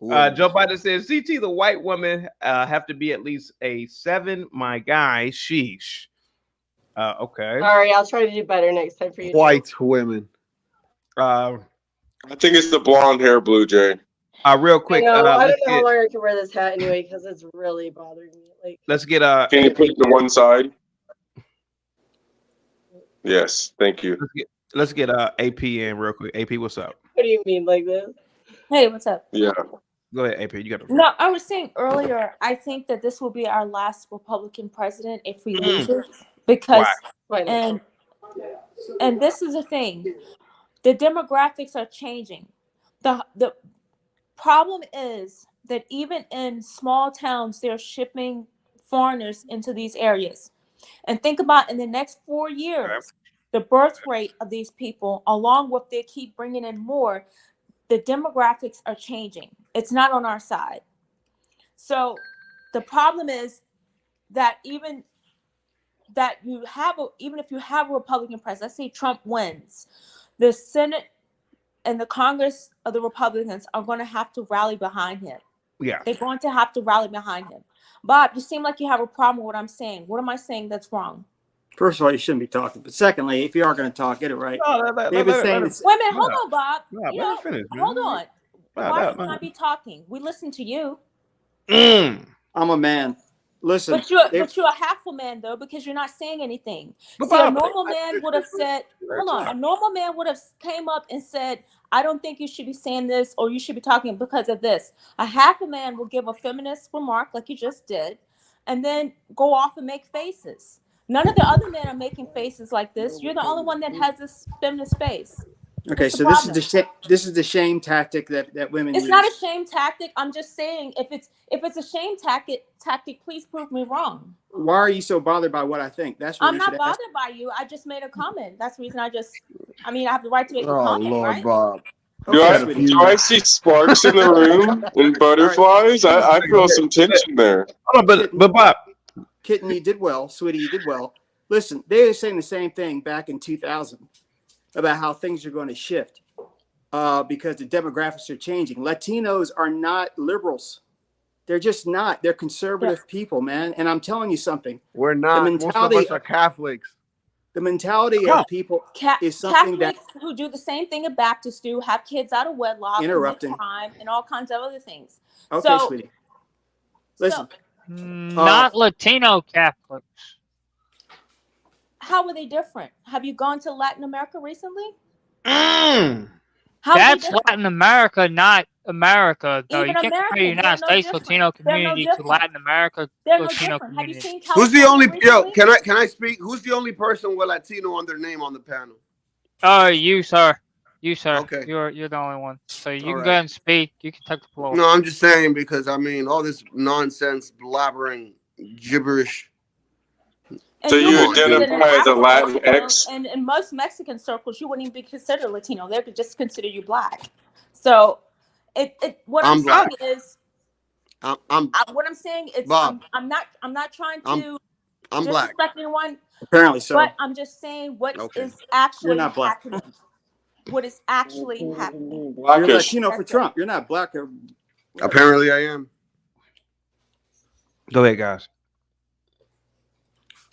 Joe Biden says, CT, the white women have to be at least a 7. My guy, sheesh. Okay. All right, I'll try to do better next time for you. White women. I think it's the blonde hair, Blue Jay. Real quick. I don't know how long I can wear this hat anyway because it's really bothering me. Like, let's get Can you put it to one side? Yes, thank you. Let's get AP in real quick. AP, what's up? What do you mean like this? Hey, what's up? Yeah. Go ahead, AP. You got to. No, I was saying earlier, I think that this will be our last Republican president if we lose it. Because and this is the thing. The demographics are changing. The problem is that even in small towns, they're shipping foreigners into these areas. And think about in the next 4 years, the birth rate of these people, along with they keep bringing in more, the demographics are changing. It's not on our side. So the problem is that even if you have a Republican president, let's say Trump wins, the Senate and the Congress of the Republicans are going to have to rally behind him. Yeah. They're going to have to rally behind him. Bob, you seem like you have a problem with what I'm saying. What am I saying that's wrong? First of all, you shouldn't be talking. But secondly, if you are going to talk, get it right. Wait a minute, hold on, Bob. Hold on. Why should I be talking? We listen to you. I'm a man. Listen. But you're a half a man though, because you're not saying anything. See, a normal man would have said, hold on, a normal man would have came up and said, I don't think you should be saying this or you should be talking because of this. A half a man will give a feminist remark like you just did, and then go off and make faces. None of the other men are making faces like this. You're the only one that has this feminist face. Okay, so this is the shame tactic that women use. It's not a shame tactic. I'm just saying if it's a shame tactic, please prove me wrong. Why are you so bothered by what I think? That's what I'm not bothered by you. I just made a comment. That's the reason I have the right to make a comment, Lord, right? Bob. Do I see sparks in the room and butterflies? I feel some tension there. Oh, but Bob. Kitten, you did well. Sweetie, you did well. Listen, they were saying the same thing back in 2000 about how things are going to shift because the demographics are changing. Latinos are not liberals. They're just not. They're conservative people, man. And I'm telling you something. We're not. Most of us are Catholics. The mentality of people is something Catholics who do the same thing as Baptists do, have kids out of wedlock, interrupting crime, and all kinds of other things. Okay, sweetie. Listen. Not Latino Catholics. How are they different? Have you gone to Latin America recently? That's Latin America, not America, though. Even you can't compare the United States Latino community to Latin America Latino community. Who's the only can I speak? Who's the only person with Latino on their name on the panel? You, sir. You, sir. Okay. You're the only one. So you can go ahead and speak. You can take the floor. No, I'm just saying because all this nonsense, blabbering, gibberish. So you identify as a Latinx? And in most Mexican circles, you wouldn't even be considered Latino. They could just consider you black. So, what I'm saying is, what I'm saying is, Bob, I'm not trying to I'm disrespect black. anyone. Apparently so. But I'm just saying what is actually You're not black. happening. What is actually happening? You're Latino for Trump. You're not black. Apparently, I am. Go ahead, guys.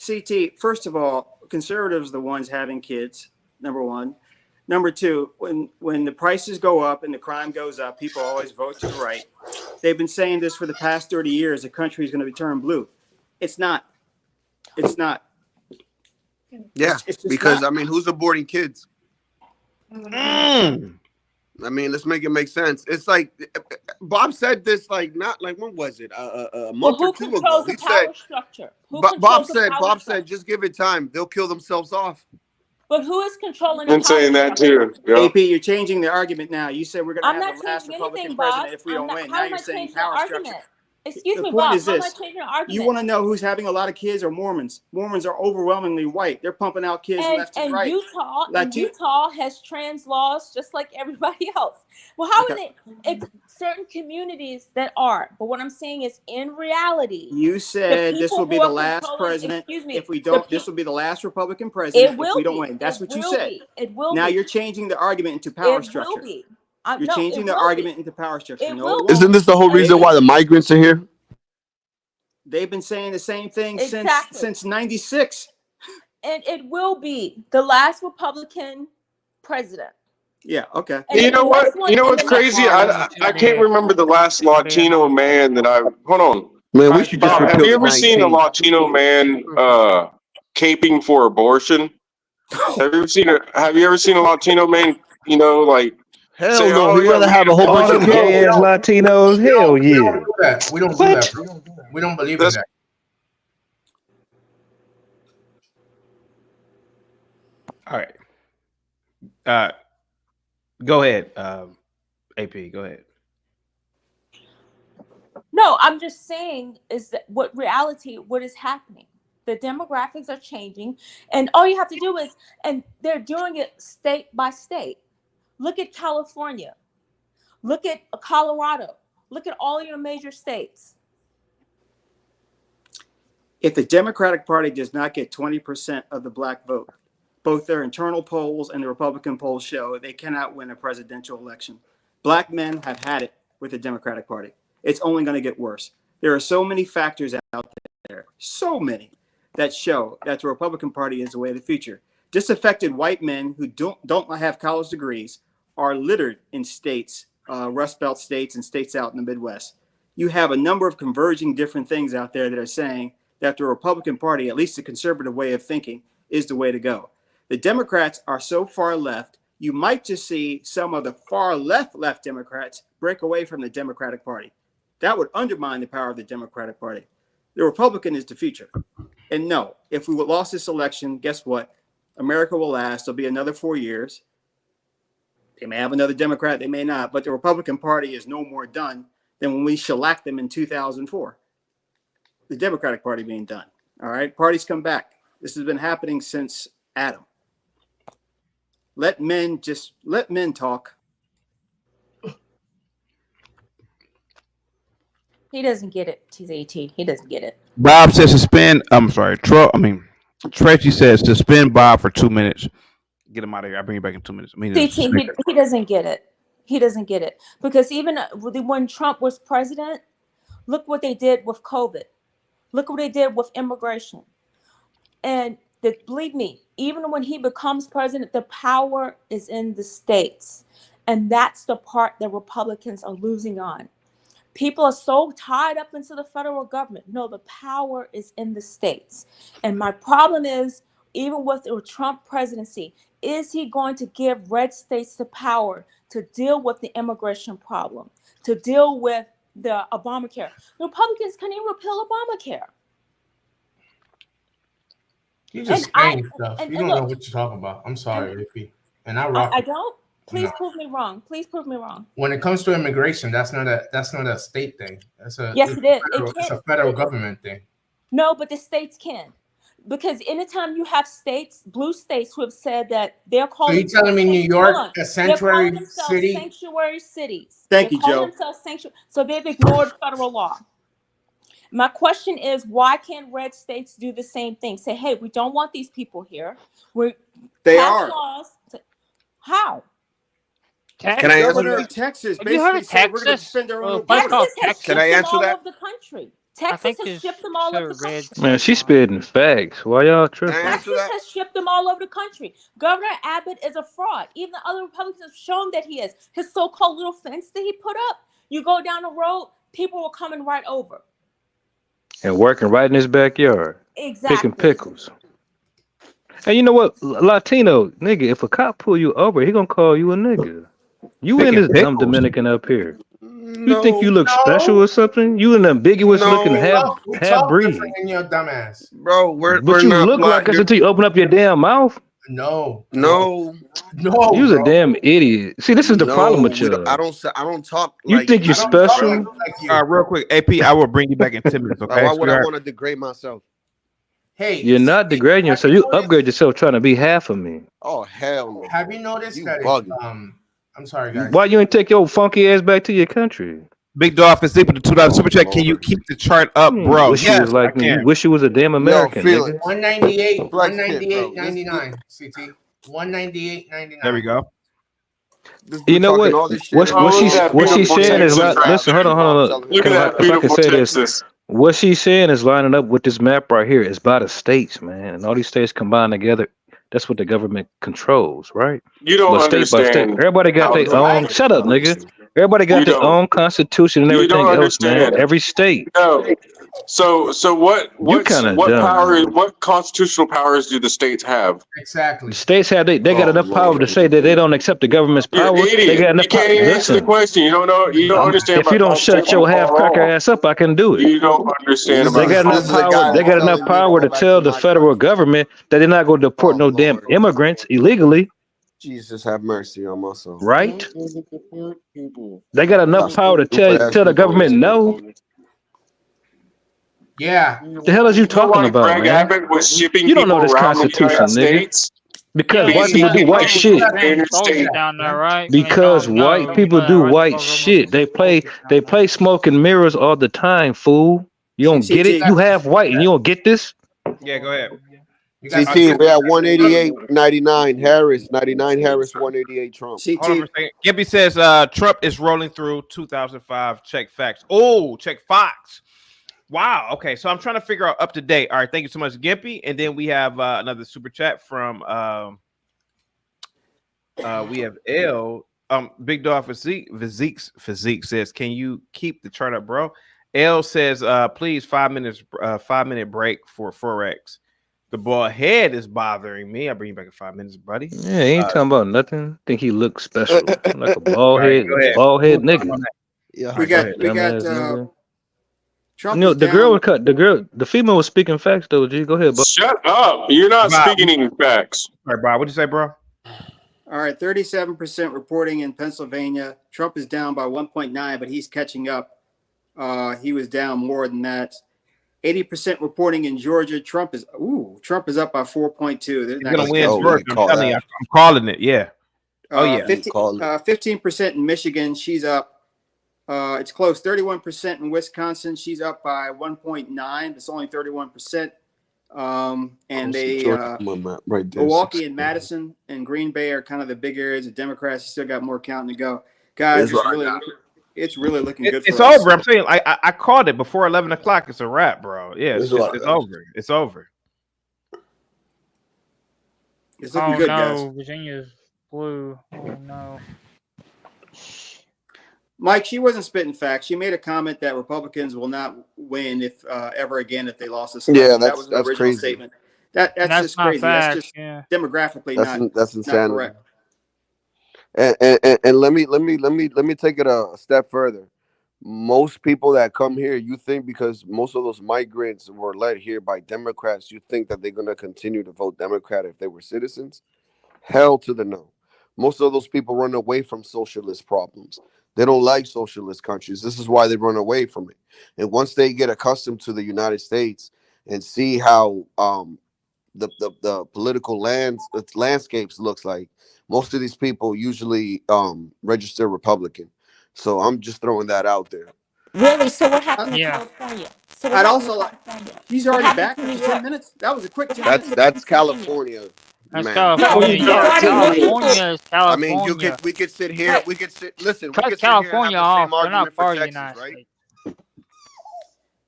CT, first of all, conservatives are the ones having kids, number one. Number two, when the prices go up and the crime goes up, people always vote to the right. They've been saying this for the past 30 years, the country is going to be turned blue. It's not. It's not. Yeah, It's just because not. I mean, who's aborting kids? I mean, let's make it make sense. It's like Bob said this, like not like when was it? A month or two ago. The He power said, structure? Who Bob controls the said, power Bob structure? said, just give it time. They'll kill themselves off. But who is controlling the Been power saying that structure? too. Yeah. AP, you're changing the argument now. You said we're going to I'm have not the last changing Republican anything, Bob. president if we don't win. Now How am you're I saying changing the power structure. argument? Excuse The me, point Bob. is How am I this. changing the You argument? want to know who's having a lot of kids or Mormons? Mormons are overwhelmingly white. They're pumping out kids left and right. Utah has trans laws just like everybody else. Well, how are they? It's certain communities that are. But what I'm saying is, in reality, You said this will be the last president. Excuse me. If we don't, this will be the last Republican president if we don't win. That's what you said. It will now be. you're changing the argument into power It structure. will be. You're No, changing it the will argument be. into power structure. It No, will it be. won't. Isn't this the whole reason why the migrants are here? They've been saying the same thing Exactly. since '96. And it will be the last Republican president. Yeah. Okay. And You know the what? next one- You know and what's the next crazy? one- I can't remember the last Latino man that I. Hold on. Man, we should just Bob, have repeal you the ever seen a 19. Latino man caping for abortion? Have you ever seen a Latino man? You know, like Hell say, no. "Oh, He'd yeah, rather have a whole bunch All of the gay ass Latinos, hell We yeah. don't do that. We don't do What? that. We don't believe in that. All right. Go ahead, AP. Go ahead. No, I'm just saying is that what is happening. The demographics are changing, and all you have to do is, and they're doing it state by state. Look at California. Look at Colorado. Look at all your major states. If the Democratic Party does not get 20% of the black vote, both their internal polls and the Republican polls show they cannot win a presidential election. Black men have had it with the Democratic Party. It's only going to get worse. There are so many factors out there, so many, that show that the Republican Party is the way of the future. Disaffected white men who don't have college degrees are littered in states, Rust Belt states and states out in the Midwest. You have a number of converging different things out there that are saying that the Republican Party, at least the conservative way of thinking, is the way to go. The Democrats are so far left, you might just see some of the far left Democrats break away from the Democratic Party. That would undermine the power of the Democratic Party. The Republican is the future. And no, if we lost this election, guess what? America will last. There'll be another 4 years. They may have another Democrat, they may not, but the Republican Party is no more done than when we shellacked them in 2004. The Democratic Party being done. All right, parties come back. This has been happening since Adam. Let men talk. He doesn't get it. He's 18. He doesn't get it. Bob says suspend. I'm sorry. Tracy says suspend Bob for 2 minutes. Get him out of here. I'll bring you back in 2 minutes. He doesn't get it. He doesn't get it. Because even when Trump was president, look what they did with COVID. Look what they did with immigration. And believe me, even when he becomes president, the power is in the states. And that's the part that Republicans are losing on. People are so tied up into the federal government. No, the power is in the states. And my problem is, even with the Trump presidency, is he going to give red states the power to deal with the immigration problem, to deal with the Obamacare? The Republicans can't even repeal Obamacare. You're just saying stuff. You don't know what you're talking about. I'm sorry, Ricky. And I don't. Please prove me wrong. Please prove me wrong. When it comes to immigration, that's not a state thing. Yes, it is. It's a federal government thing. No, but the states can. Because anytime you have states, blue states, who have said that they're calling. So you're telling me New York, a sanctuary city? Sanctuary cities. Thank you, Joe. So they've ignored federal law. My question is, why can't red states do the same thing? Say, hey, we don't want these people here. They pass are. Laws. How? Can I answer Governor that? of Texas Have you heard basically of said we're going to Texas? defend our own Place border. called Texas has Texas. Can I shipped them answer all that? over the country. I Texas think has it's shipped them all to over the red. country. Man, she's spitting facts. Why y'all Can I tripping? answer Texas that? has shipped them all over the country. Governor Abbott is a fraud. Even the other Republicans have shown that he is. His so-called little fence that he put up, you go down the road, people were coming right over. And working right in his backyard, Exactly. picking pickles. And you know what, Latino nigga, if a cop pull you over, he gonna call you a nigga. You in Picking this dumb pickles. Dominican up here. You No, think you look special No, or something? You an ambiguous looking no, we half talk different breed. than your dumbass. bro. We're But you not look like black. us until you open up your damn mouth. No, No, You's a bro. damn idiot. See, this is the problem no. with We don't, you. I don't talk You like think you're I don't you, talk bro. special? like you. Real quick, AP. I will bring you back in 10 minutes. Okay. Why would I sweetheart? want to degrade myself? Hey, You're not degrading have yourself. you You noticed? upgrade yourself trying to be half of me. Oh hell no! Have you noticed You that if bugging. I'm sorry guys. Why you ain't take your funky ass back to your country? Big Dog for sleep with the $2 super chat. Can you Lord. keep the chart up, bro? Wish you Yes, was like I me. You can. wish you was a damn American, Yo, nigga. Felix. 198, Flex tip, bro. 198.99, CT. 198.99. There we go. This You dude know talking what? all this shit. What and what we she's don't- what she's saying is Texas like. right Listen, there. hold on. Look at that If I can beautiful say this, Texas. what she's saying is lining up with this map right here. It's by the states, man, and all these states combined together. That's what the government controls, right? You don't But state by state, understand everybody got how their own. government Shut up, nigga. works. Everybody got You their don't. own constitution and You everything don't else, man. understand. Every state. No. So what You kind of what dumb. power what constitutional powers do the states have? Exactly. The states have they got Oh enough power Lord. to say that they don't accept the government's You're an power. They idiot. got You enough power. can't even answer the Listen, question. You don't know. You don't understand if you about don't shut constitutional your half cracker law. ass up, I can do it. You don't understand This They about is got enough this is a guy power. They that's got enough telling me to power go to back tell to the my federal country. government that they're not going to deport Oh no damn Lord. immigrants illegally, Jesus have mercy on my soul. right? They got enough That's power to stupid ass tell the people on this government no. bitch. Yeah. The hell is you You know talking why about, Greg man? Abbott was shipping You don't know people this around the United Constitution, nigga. States? Because Yeah, white we people got do white we shit. got soldiers Interstate. down there, right? We Because don't white know. people do Right? white shit. They play smoke and mirrors all the time, fool. You don't get it? CT. You half white and you don't get this? Yeah, go ahead. You got CT, we're at 188.99 Harris, 99 Harris, 188 Trump. Hold on for a CT. second. Gibby says Trump is rolling through 2005. Check facts. Oh, check Fox. Wow. Okay, so I'm trying to figure out up to date. All right, thank you so much, Gimpy. And then we have another super chat from we have L. Big Dog Physique says, "Can you keep the chart up, bro?" L says, "Please 5 minutes, 5-minute break for Forex. The bald head is bothering me. I'll bring you back in 5 minutes, buddy." Yeah, he ain't talking about nothing. Think he looks special. Like a bald Right, head, go ahead. nigga. Yeah. We got Dumbass nigga. Trump You know, is the girl down. was cut. The female was speaking facts though. G, go ahead, bro. Shut up. You're not Bob. speaking any facts. All right, Bob. What'd you say, bro? All right, 37% reporting in Pennsylvania. Trump is down by 1.9, but he's catching up. He was down more than that. 80% reporting in Georgia. Trump is up by 4.2. They're He's not gonna gonna win catch him. Georgia. I'm telling you, I'm calling it. Yeah. Oh yeah. 15% in Michigan. She's up. It's close. 31% in Wisconsin. She's up by 1.9. It's only 31%. And they right there. Milwaukee and Madison and Green Bay are kind of the big areas. The Democrats still got more counting to go. Guys, it's really looking good for It's us. over. I'm saying I called it before 11 o'clock. It's a wrap, bro. Yeah, it's over. It's over. It's looking good, guys. Virginia's blue. Oh no. Mike, she wasn't spitting facts. She made a comment that Republicans will not win if ever again if they lost this election. Yeah, that was the that's original crazy. statement. That's just not crazy. fact, That's just yeah. demographically That's not insanity. correct. And let me take it a step further. Most people that come here, you think because most of those migrants were led here by Democrats, you think that they're gonna continue to vote Democrat if they were citizens? Hell to the no. Most of those people run away from socialist problems. They don't like socialist countries. This is why they run away from it. And once they get accustomed to the United States and see how the political landscapes looks like, most of these people usually register Republican. So I'm just throwing that out there. Really? So what happened in Yeah. California? So what I'd happened also in like. California? He's What already happened back to after New 10 York? minutes. That was a quick 10 minutes. That's California. That's Man. California. Yeah, California is I mean, California. we could sit here. We could sit. Listen, we Cut could sit here and have California the off. same They're not argument for part of the Texas, United right? States.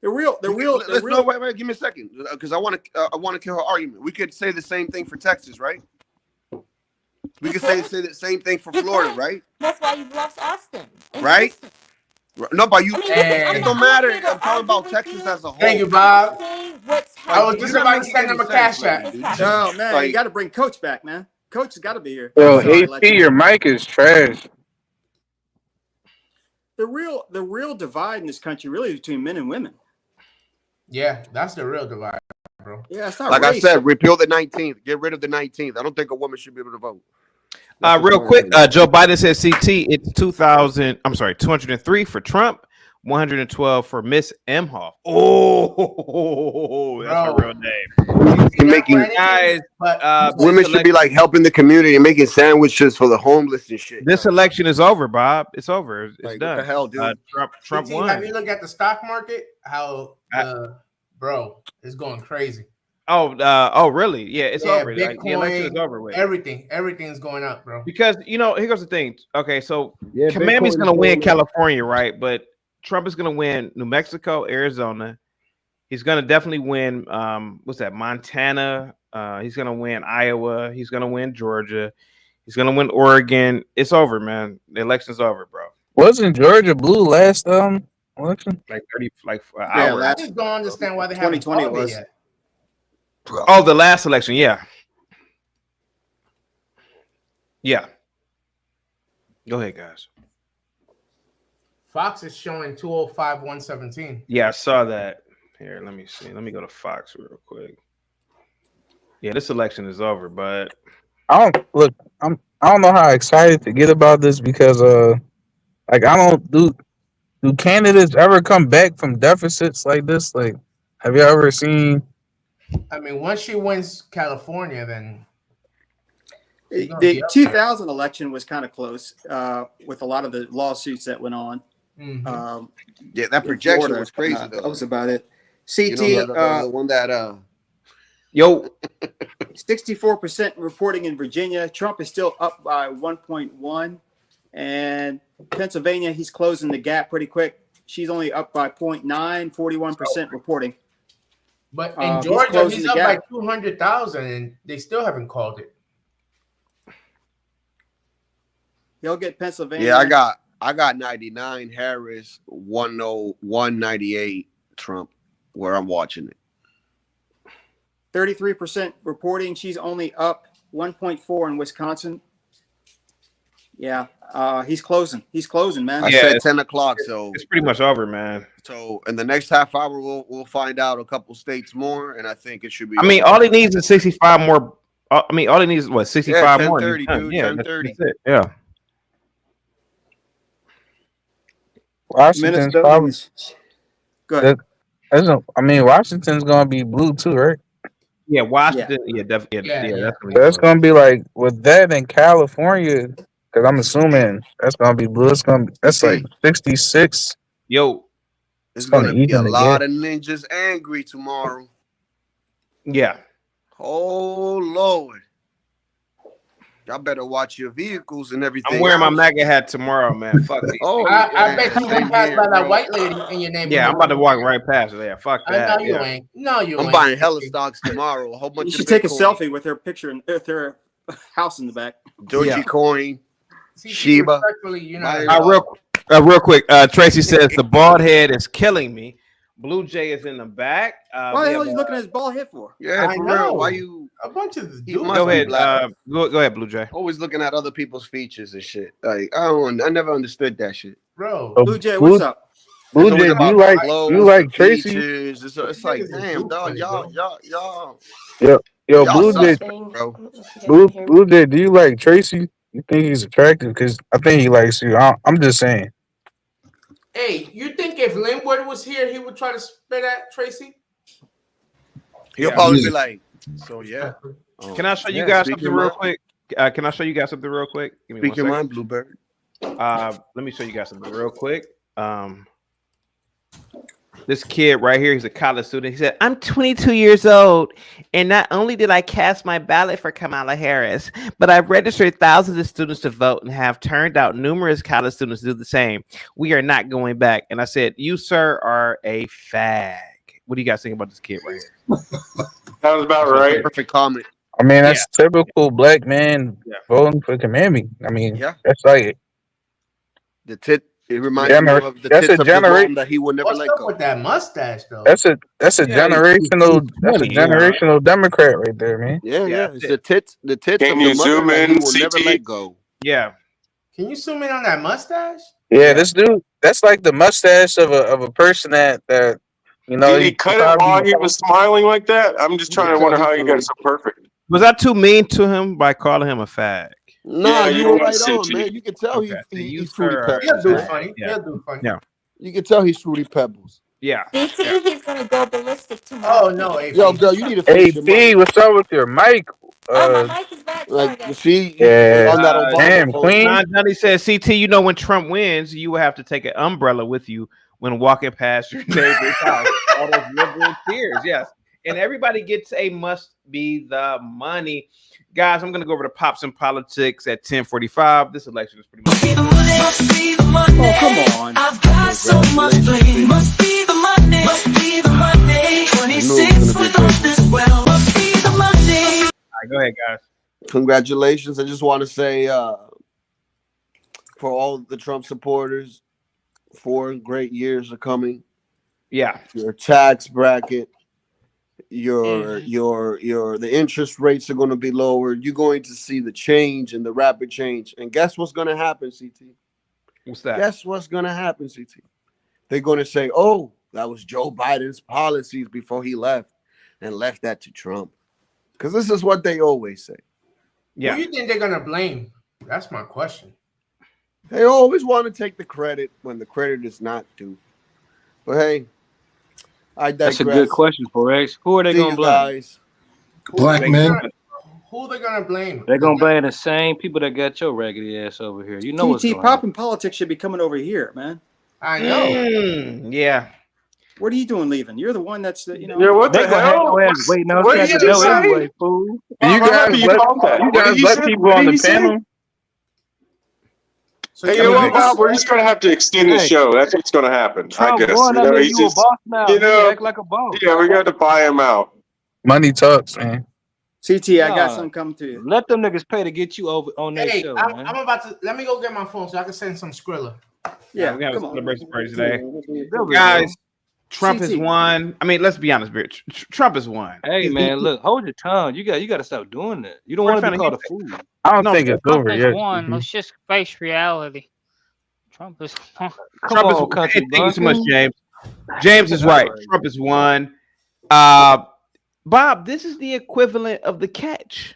No, wait, give me a second, because I want to kill her argument. We could say the same thing for Texas, right? We could say the same thing for Florida, right? That's why you've lost Austin. Right? No, but you. Hey. It don't matter. I'm talking about Texas as a whole. Thank you, Bob. What's I was just about to send him a cash app. No, man, Like- you got to bring Coach back, man. Coach has got to be here. Yo, Sorry, AP, your mic is trash. The real divide in this country really is between men and women. Yeah, that's the real divide, bro. Yeah, it's not Like race. I said, repeal the 19th. Get rid of the 19th. I don't think a woman should be able to vote. Real quick, Joe Biden said CT. It's 203 for Trump, 112 for Miss Emhoff. Oh, that's a real name. Making Guys, women should be like helping the community and making sandwiches for the homeless and shit. This election is over, Bob. It's over. It's Like, done. what the hell, dude? Trump CT, won. have you looked at the stock market? How, bro, it's going crazy. Oh, really? Yeah, it's Yeah, over. Like, the election is Bitcoin, over with. everything's going up, bro. Because here goes the thing. Okay, so Yeah, Commandment's Bitcoin gonna is win going up. California, right? But Trump is gonna win New Mexico, Arizona. He's gonna definitely win. What's that? Montana. He's gonna win Iowa. He's gonna win Georgia. He's gonna win Oregon. It's over, man. The election's over, bro. Wasn't Georgia blue last election? Like 30, like an I hour. just don't understand why they haven't 2020 called it was. yet. Oh, the last election, yeah. Yeah. Go ahead, guys. Fox is showing 205, 117. Yeah, I saw that. Here, let me see. Let me go to Fox real quick. Yeah, this election is over, but I don't know how excited to get about this because like I don't do candidates ever come back from deficits like this? Like, have you ever seen? I mean, once she wins California, then The 2000 election was kind of close with a lot of the lawsuits that went on. Mm-hmm. Yeah, that projection Florida, was crazy. that was about it. You CT, know, the one that 64% reporting in Virginia. Trump is still up by 1.1, and Pennsylvania, he's closing the gap pretty quick. She's only up by 0.9, 41% reporting. But in He's Georgia, closing he's the up by gap. 200,000, and they still haven't called it. He'll get Pennsylvania. Yeah, I got 99 Harris, 198 Trump, where I'm watching it. 33% reporting. She's only up 1.4 in Wisconsin. Yeah, he's closing. He's closing, man. I said 10 o'clock, so it's pretty much over, man. So in the next half hour, we'll find out a couple states more, and I think it should be. I mean, all he needs is 65 more. I mean, all he needs is what, 65 more? 10:30, dude. Yeah, 10:30. that's it. Yeah. Washington's probably good. Washington's gonna be blue too, right? Yeah, Washington. Yeah, definitely. Yeah, That's gonna be like with that in California, because I'm assuming that's gonna be blue. That's like 66. Yo, It's gonna be a even lot again. of ninjas angry tomorrow. Yeah. Oh Lord, y'all better watch your vehicles and everything. I'm wearing my else. MAGA hat tomorrow, man. Fuck it. Oh, I bet you won't pass by that bro. white lady in your neighborhood. Yeah, I'm about to walk right past it. Yeah, fuck I that. know you yeah. ain't. No, you I'm ain't. buying hella stocks tomorrow. A whole bunch You of should take a Bitcoin. selfie with her picture and with her house in the back. Dogecoin, See, Shiba. respectfully, you're not. Real quick. Tracy says the bald head is killing me. Blue Jay is in the back. Why the hell are you looking at his ball hit for? Yeah, I for know. real. Why you? A bunch of He dudes. must Go be ahead. black. Go ahead, Blue Jay. Always looking at other people's features and shit. Like I never understood that shit. Bro. Blue Jay, what's up? Blue It's Jay, always do you about like the clothes, you like the Tracy? features. It's like, damn, dog, y'all. Yo, Y'all Blue Jay, suspect, bro. Blue Jay, do you like Tracy? You think he's attractive? Because I think he likes you. I'm just saying. Hey, you think if Linwood was here, he would try to spit at Tracy? He'll probably be like, so yeah. Can I show you Yeah, guys speak something your real mind. quick? Can I show you guys something real quick? Give me Speak one your second. mind, Bluebird. Let me show you guys something real quick. This This kid right here, he's a college student. He said, I'm 22 years old, and not only did I cast my ballot for Kamala Harris, but I've registered thousands of students to vote and have turned out numerous college students to do the same. We are not going back. And I said, you, sir, are a fag. What do you guys think about this kid right here? Sounds about right. Perfect comment. I mean, that's typical black man voting for Kamami. I mean, that's like the tit. It reminds me of the that's tits a of the generation that he would never What's let up go. with that mustache though? That's a generational Democrat right there, man. Yeah. It's the tits Can of you the mother zoom that in, he will never CT? let go. Yeah. Can you zoom in on that mustache? Yeah, this dude, that's like the mustache of a person that you know. Did he cut it while he was smiling like that? I'm just trying to wonder how he got it so perfect. Was I too mean to him by calling him a fag? No, you you don't were want right to on, sit man. You can tell he's fruity pebbles. He'll do funny. Yeah. He'll do funny. Yeah. You can tell he's fruity pebbles. Yeah. He's gonna go ballistic tomorrow. Oh no, Yo, girl, you need to Hey, fix your P, mic. what's up with your mic? Oh, my mic is back. Like, Sorry, see, Yeah, on that Obama damn, phone. Queen. John Johnny says, CT, you know when Trump wins, you will have to take an umbrella with you when walking past your neighbor's house. All those liberal tears, yes. And everybody gets a must be the money. Guys, I'm going to go over to Pops and Politics at 10:45. This election is pretty much. Oh, come on. I've got so much blame. Must be the Monday. Must be the Monday. 26 with all this well. Must be the Monday. All right, go ahead, guys. Congratulations. I just want to say for all the Trump supporters, 4 great years are coming. Yeah. Your tax bracket, the interest rates are going to be lowered. You're going to see the change and the rapid change. And guess what's going to happen, CT? What's that? Guess what's going to happen, CT? They're going to say, oh, that was Joe Biden's policies before he left and left that to Trump. Because this is what they always say. Yeah. Who do you think they're gonna blame? That's my question. They always want to take the credit when the credit is not due. But hey, I digress. That's a good question, Forex. Who are they going to blame? Black men. Who are they gonna blame? They're going to blame the same people that got your raggedy ass over here. You know what's going Pop on. and Politics should be coming over here, man. I know. Yeah. What are you doing leaving? You're the one that's, you know. Yeah, what the hell? Waiting What did you just say? anyway, fool. You guys let people on the panel. So Hey, you know what, Bob? We're just going to have to extend the show. That's what's going to happen, I guess. Won, You know, I mean, he's you just, a boss now. you know, You act like a boss. yeah, we got to buy him out. Money talks, man. CT, I got Nah. something coming to you. Let them niggas pay to get you over on their Hey, show, I'm man. about to let me go get my phone so I can send some Skrilla. Yeah, we have a come on. celebration party today. There we Guys, go. Trump has CT. won. I mean, let's be honest, bitch. Trump has won. Hey man, look, hold your tongue. You got to stop doing that. You don't want to be called a fool. I don't think it's Trump over has yet. won. Let's just face reality. Trump is won. Trump on, is country Thank you so much, bumpkin. James. James is right. Trump has won. Bob, this is the equivalent of the catch.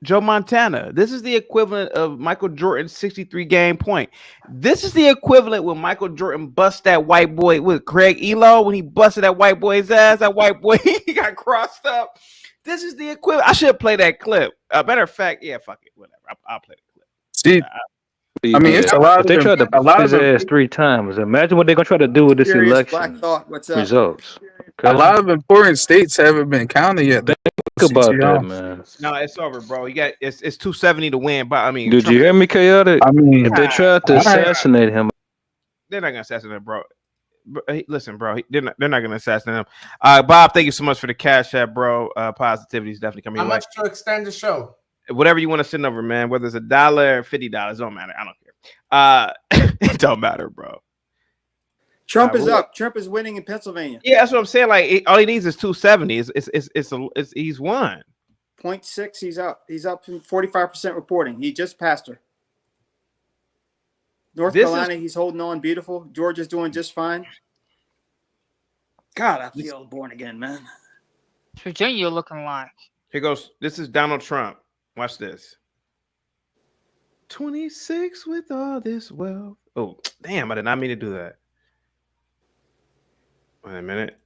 Joe Montana. This is the equivalent of Michael Jordan's 63 game point. This is the equivalent when Michael Jordan bust that white boy with Craig Elo when he busted that white boy's ass. That white boy he got crossed up. This is the equivalent. I should play that clip. Matter of fact, yeah, fuck it, whatever. I'll play the clip. See, I mean, it's a lot of They tried to a lot put his of ass 3 times. Imagine what they're gonna try to do with this Curious election Black Thought, what's up? results. a lot of important states haven't been counted yet. Think about that, CTR. man. No, it's over, bro. You got it's 270 to win, but I mean, Did you hear me, Chaotic? I mean, If they tried to assassinate him, they're not gonna assassinate him, bro. Listen, bro, they're not gonna assassinate him. Bob, thank you so much for the cash app, bro. Positivity is definitely coming. How much to extend the show? Whatever you want to send over, man. Whether it's $1 or $50, don't matter. I don't care. It don't matter, bro. Trump is up. Trump is winning in Pennsylvania. Yeah, that's what I'm saying. Like, all he needs is 270. He's won. 0.6, he's up. He's up from 45% reporting. He just passed her. North Carolina, he's holding on beautiful. Georgia's doing just fine. God, I feel born again, man. Virginia looking like. Here goes. This is Donald Trump. Watch this. 26 with all this wealth. Oh, damn. I did not mean to do that. Wait a minute.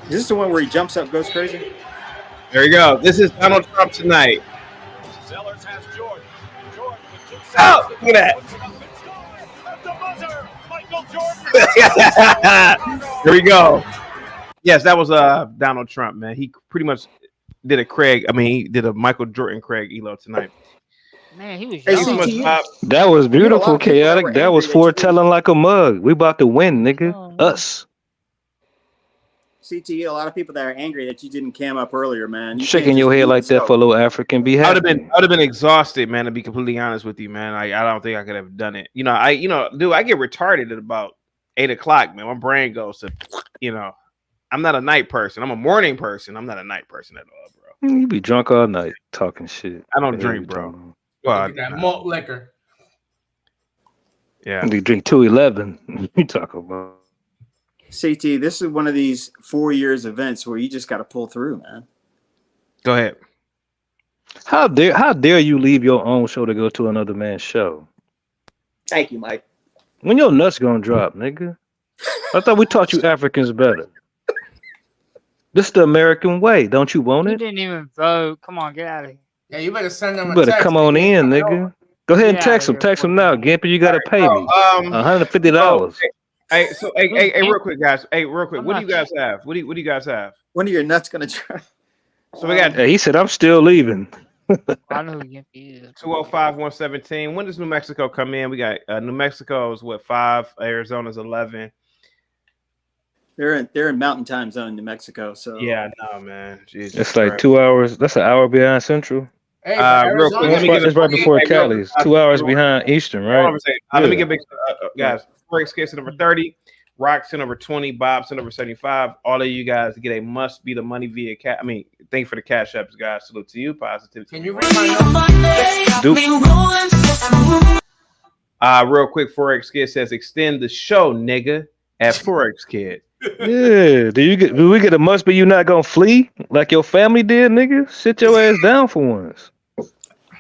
Is this the one where he jumps up, goes crazy? There you go. This is Donald Trump tonight. Sellers has Jordan. Jordan with 2 Oh, look at that. Here we go. Yes, that was Donald Trump, man. He pretty much did a Craig. I mean, he did a Michael Jordan Craig Elo tonight. Man, he was Hey, young. CT, That was you had a lot beautiful, of people that chaotic. were That was angry that you didn't. foretelling like a mug. We about to win, nigga. Us. CT, a lot of people that are angry that you didn't cam up earlier, man. You Shaking can't your just head beat like that yourself. for a little African. Be I would happy. have been exhausted, man. To be completely honest with you, man, I don't think I could have done it. Dude, I get retarded at about 8 o'clock, man. My brain goes to, I'm not a night person. I'm a morning person. I'm not a night person at all, bro. You be drunk all night talking shit. I don't The hell drink, you bro. talking about? Well, Look at that malt liquor. yeah. You drink 211. You talk about. CT, this is one of these 4 years events where you just got to pull through, man. Go ahead. How dare you leave your own show to go to another man's show? Thank you, Mike. When your nuts gonna drop, nigga? I thought we taught you Africans better. This is the American way. Don't you want You it? didn't even vote. Come on, get out of here. Yeah, you better send them You a better text. come on in, nigga. Go ahead and Get outta text him. here, Text him boy. now. Gimpy, you gotta pay me $150. Hey, real quick, guys. Hey, real quick. What do you guys have? What do you guys have? When are your nuts gonna drop? So we got Hey, he said I'm still leaving. I know who Gimpy is. 205-117. When does New Mexico come in? We got New Mexico is 5, Arizona's 11. They're in Mountain Time Zone in New Mexico, so Yeah, no, man. Jesus It's like Christ. 2 hours. That's an hour behind Central. Hey, real quick, let me get It's right before Cali's. 2 hours behind Eastern, right? Let me Yeah. get big, guys. Forex Kids number 30, Rock's number 20, Bob's number 75. All of you guys get a must be the money via cat. I mean, thank you for the cash apps, guys. Salute to you. Positivity. Can you read my number? Real quick, Forex Kid says extend the show, nigga, at Forex Kid. Yeah. Do we get a must be you not gonna flee like your family did, nigga? Sit your ass down for once.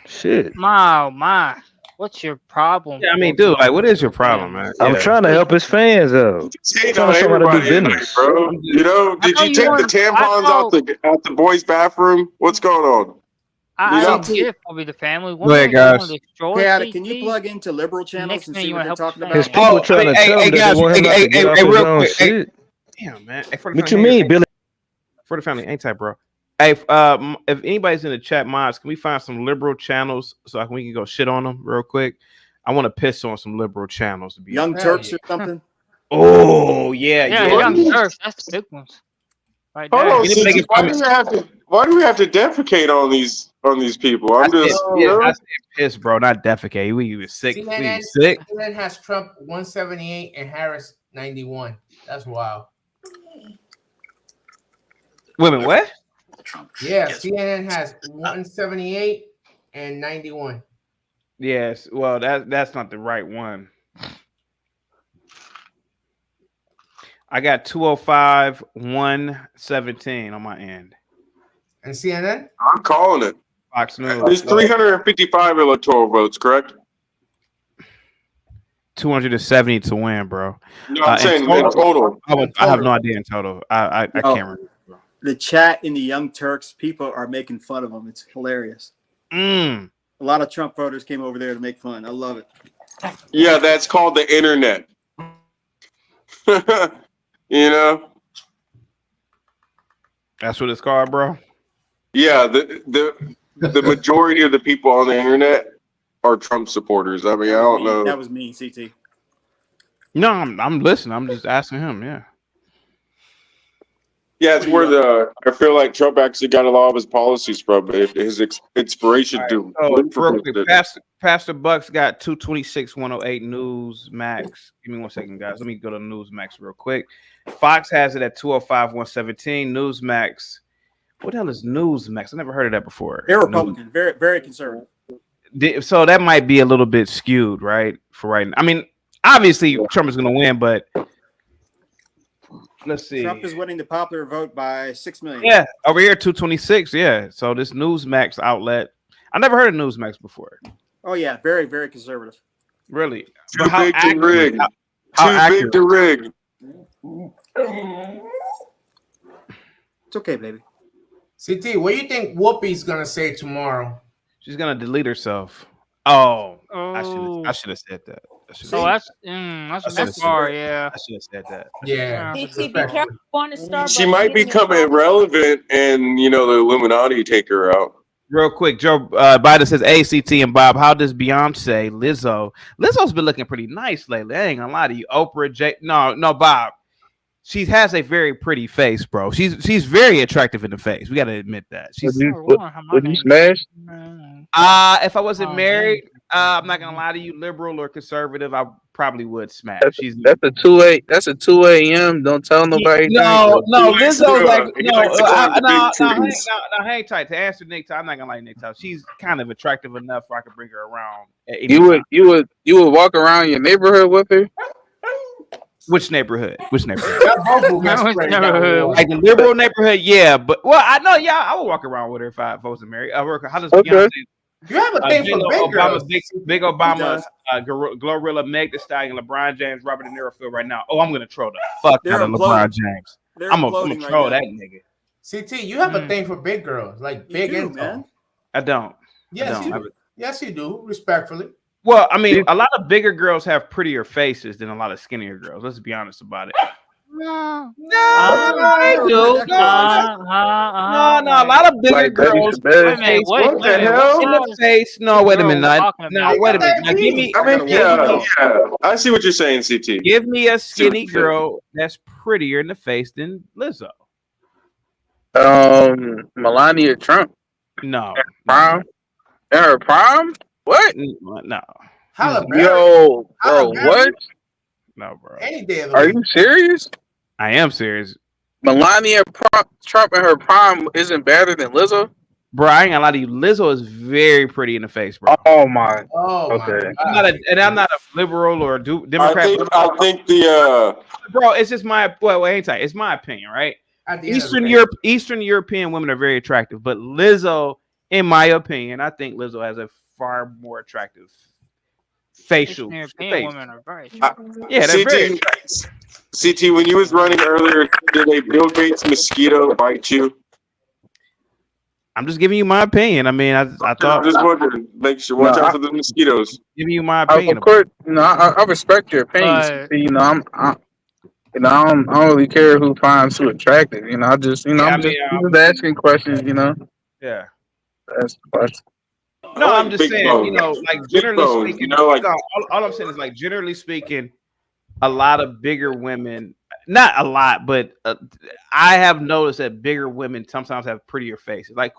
Shit. My. What's your problem? Yeah, I mean, dude, like, what is your problem, man? I'm trying to help his fans out. Hate Trying on to show him how to do everybody tonight, business. bro. Did you take the tampons out the boys' bathroom? What's going on? I You don't know- care if I'll be the family. Go ahead, guys. Chaotic, can you plug into liberal channels Next and minute see you what wanna they're help talking his about? His people trying to tell him that guys, they want him not to get off his real own quick. shit. Damn, man. Hey, What you mean, Billy? For the family, ain't tight, bro. Hey, if anybody's in the chat, mods, can we find some liberal channels so we can go shit on them real quick? I want to piss on some liberal channels. To be Young Turks or something? Oh yeah, Young Turks. That's the big ones. Right Hold there. on, CT, why do we have to defecate on these people? I'm just I said piss, bro, not defecate. We was sick. We CNN, was sick. CNN has Trump 178 and Harris 91. That's wild. Wait a minute, what? Yeah, CNN has 178 and 91. Yes. Well, that's not the right one. I got 205, 117 on my end. And CNN? I'm calling it. Fox News. There's 355 electoral votes, correct? 270 to win, bro. No, I'm saying in total. I have no idea in total. I can't remember. The chat in the Young Turks, people are making fun of them. It's hilarious. A lot of Trump voters came over there to make fun. I love it. Yeah, that's called the internet. You know? That's what it's called, bro. Yeah, the majority of the people on the internet are Trump supporters. I mean, I don't know. That was me, CT. No, I'm listening. I'm just asking him. Yeah. Yeah, it's where I feel like Trump actually got a lot of his policies from. His inspiration to run for Real quick, president. Pastor Bucks got 226, 108 Newsmax. Give me 1 second, guys. Let me go to Newsmax real quick. Fox has it at 205, 117. Newsmax. What the hell is Newsmax? I never heard of that before. They're Republican, very, very conservative. So that might be a little bit skewed, right? For right now. I mean, obviously Trump is going to win, but let's see. Trump is winning the popular vote by 6 million. Yeah, over here 226. Yeah. So this Newsmax outlet, I never heard of Newsmax before. Oh yeah, very, very conservative. Really? Too big to rig. How Too big to rig. It's okay, baby. CT, what do you think Whoopi's gonna say tomorrow? She's gonna delete herself. Oh. I should have said that. So that's far, yeah. I should have said that. Yeah. CT, be careful going to Starbucks. She might getting your become irrelevant, and the Illuminati take her out. Real quick, Joe Biden says, ACT and Bob, how does Beyonce, Lizzo's been looking pretty nice lately. I ain't gonna lie to you. Oprah, no, Bob. She has a very pretty face, bro. She's very attractive in the face. We gotta admit that. Would you smash? If I wasn't married, I'm not gonna lie to you, liberal or conservative, I probably would smash. That's a 2 a.m. Don't tell nobody. No, Lizzo's like no, hang tight. To answer Nick, I'm not gonna lie, Nick. She's kind of attractive enough where I could bring her around. You would walk around your neighborhood with her? Which neighborhood? Oh, Like the liberal neighborhood, yeah. But I would walk around with her if I wasn't married. How does Beyonce? You have a thing for big girls. Big Obama, Glorilla, Meg Thee Stallion, LeBron James, Robert De Niro feel right now. Oh, I'm gonna troll the fuck out of LeBron James. I'm gonna troll that nigga. CT, you have a thing for big girls, like big and tall. I don't. Yes, you do. Yes, you do. Respectfully. Well, I mean, a lot of bigger girls have prettier faces than a lot of skinnier girls. Let's be honest about it. No, they do. No, a lot of bigger girls. What the hell? In the face. No, wait a minute. No, wait a minute. Now, give me. I see what you're saying, CT. Give me a skinny girl that's prettier in the face than Lizzo. Melania Trump. No. Prime. In her prime? What? No. Yo, bro, what? No, bro. Any day of the Are week. you serious? I am serious. Melania Trump in her prime isn't better than Lizzo? Bro, I ain't gonna lie to you. Lizzo is very pretty in the face, bro. Oh my. Okay. I'm not a liberal or Democrat. I think bro, it's just my it's my opinion, right? Eastern European women are very attractive, but Lizzo, in my opinion, I think Lizzo has a far more attractive facial face. Women are very yeah, they're very attractive. CT, when you was running earlier, did a Bill Gates mosquito bite you? I'm just giving you my opinion. I mean, I thought. I'm just wondering. Make sure watch out for the mosquitoes. Giving you my opinion. Of course, I respect your opinion. I don't really care who finds who attractive. I'm just asking questions. Yeah. That's the question. No, I'm just saying, like generally speaking, all I'm saying is like generally speaking, a lot of bigger women, not a lot, but I have noticed that bigger women sometimes have prettier faces. Like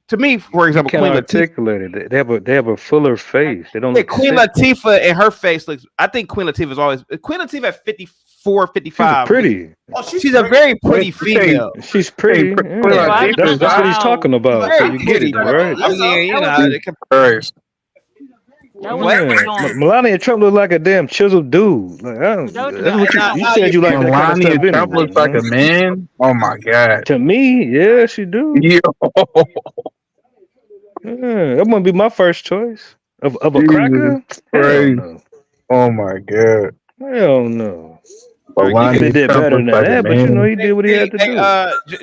to me, for example, Queen articulated. They have a fuller face. They don't. Queen Latifah and her face looks. I think Queen Latifah is Queen Latifah at 54, 55. She's pretty. She's a very pretty female. She's pretty. That's what he's talking about. So you get it, right? Melania Trump look like a damn chiseled dude. Like, that's what you said. You like that kind of Melania stuff. Trump looks like a man. Oh my god. To me, yeah, she do. Yo. Yeah, that wouldn't be my first choice of a cracker. Oh my god. Hell no. He could have did better than that, but he did what he had to do.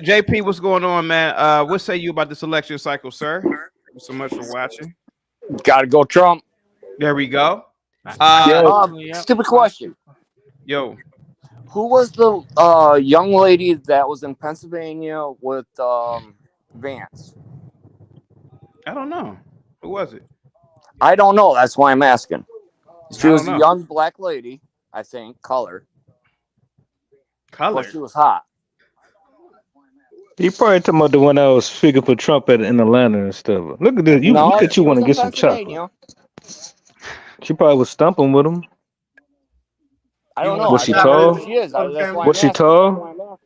JP, what's going on, man? What say you about this election cycle, sir? Thanks so much for watching. Gotta go Trump. There we go. Stupid question. Yo. Who was the young lady that was in Pennsylvania with Vance? I don't know. Who was it? I don't know. That's why I'm asking. She was a young black lady, I think, color. Color? But she was hot. You probably talking about the one that was speaking for Trump in Atlanta and stuff. Look at this. Look at you want to get some chocolate. She probably was stumping with him. I don't know. Was she tall? Was she tall?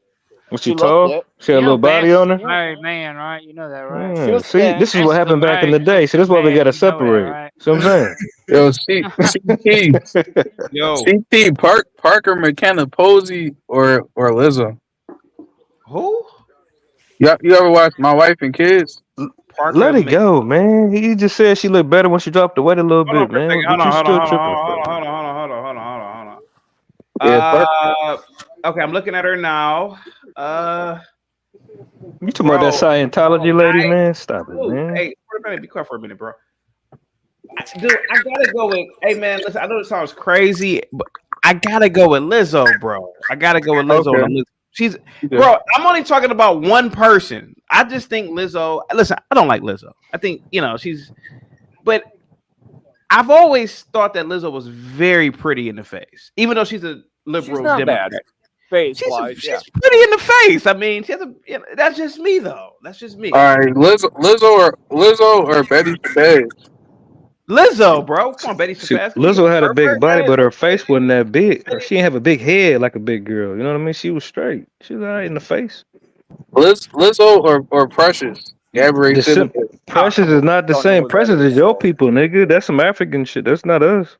Was she tall? She had a little body on her. Married man, right? You know that, right? Yeah. See, this is what happened back in the day. See, this is why we got to separate. See what I'm saying? CT, Parker McKenna Posey or Lizzo? Who? You ever watch My Wife and Kids? Let it go, man. He just said she looked better when she dropped the weight a little bit, man. Hold on. Okay, I'm looking at her now. You talking about that Scientology lady, man? Stop it, man. Hey, be quiet for a minute, bro. Dude, I gotta go with. Hey man, listen. I know it sounds crazy, but I gotta go with Lizzo, bro. I gotta go with Lizzo. Okay. She's bro. I'm only talking about one person. I just think Lizzo. Listen, I don't like Lizzo. I think she's, but I've always thought that Lizzo was very pretty in the face, even though she's a liberal She's not Democrat. bad. Face She's wise, pretty in the face. I mean, she has a. That's just me though. That's just me. All right, Lizzo or Betty Shabazz. Lizzo, bro. Come on, Betty Shabazz. Lizzo had a big body, but her face wasn't that big. She didn't have a big head like a big girl. You know what I mean? She was straight. She was all right in the face. Lizzo or Precious. Gabrielle Precious is not the same. Precious is your people, nigga. That's some African shit. That's not us.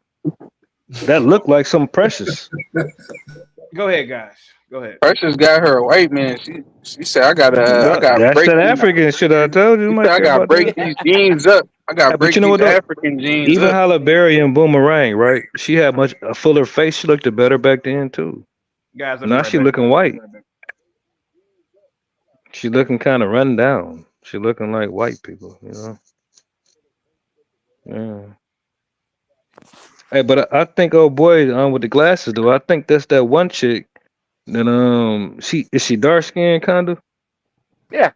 That look like some Precious. Go ahead, guys. Go ahead. Precious got her a white man. She said, I got That's break that these- African shit I told you. She said, I got break these jeans up. I got break these African jeans Even up. Halle Berry and Boomerang, right? She had a fuller face. She looked better back then too. Guys, Now she looking white. She looking kind of run down. She looking like white people, you know. Yeah. Hey, but I think old boy with the glasses though. I think that's that one chick. That she dark skinned kind of. Yeah.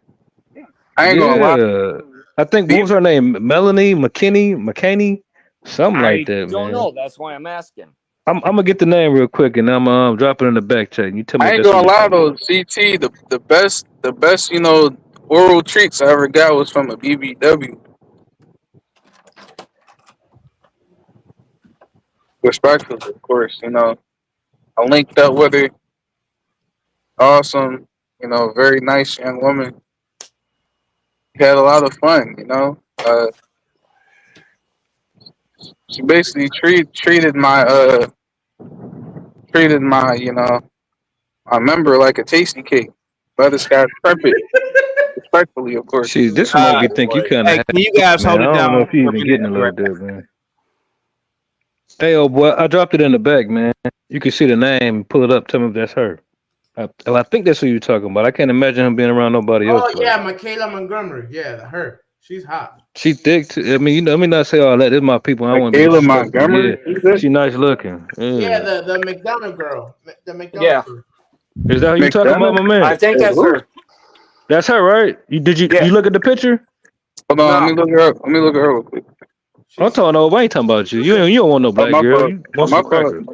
I ain't gonna lie. I think what was her name? Melanie McKinney, something like that. I don't man. know. That's why I'm asking. I'm gonna get the name real quick and I'm dropping in the back chat. You tell me. I ain't gonna lie though, CT, the best oral treats I ever got was from a BBW. Respectfully, of course, I linked up with her. Awesome, very nice young woman. Had a lot of fun, She basically treated my my member like a tasty cake, butterscotch crumpet. Respectfully, of course. See, this one make me think you kind of. Hey, can you guys hold it I down don't know if you for a even minute? getting a little bit, man. Hey, old boy, I dropped it in the back, man. You can see the name. Pull it up. Tell me if that's her. I think that's who you're talking about. I can't imagine him being around nobody else. Oh yeah, Michaela Montgomery. Yeah, her. She's hot. She thick. I mean, let me not say all that. This is my people. I want to. Michaela Montgomery? Yeah. She nice looking. Yeah, the McDonough girl. The McDonough Yeah. girl. Is that who you talking about, my man? I think that's her. That's her, right? You look at the picture? Hold on, let me look her up. Let me look at her real quick. I'm talking no. I ain't talking about you. You don't want no black my girl. fault. You want My some crackers.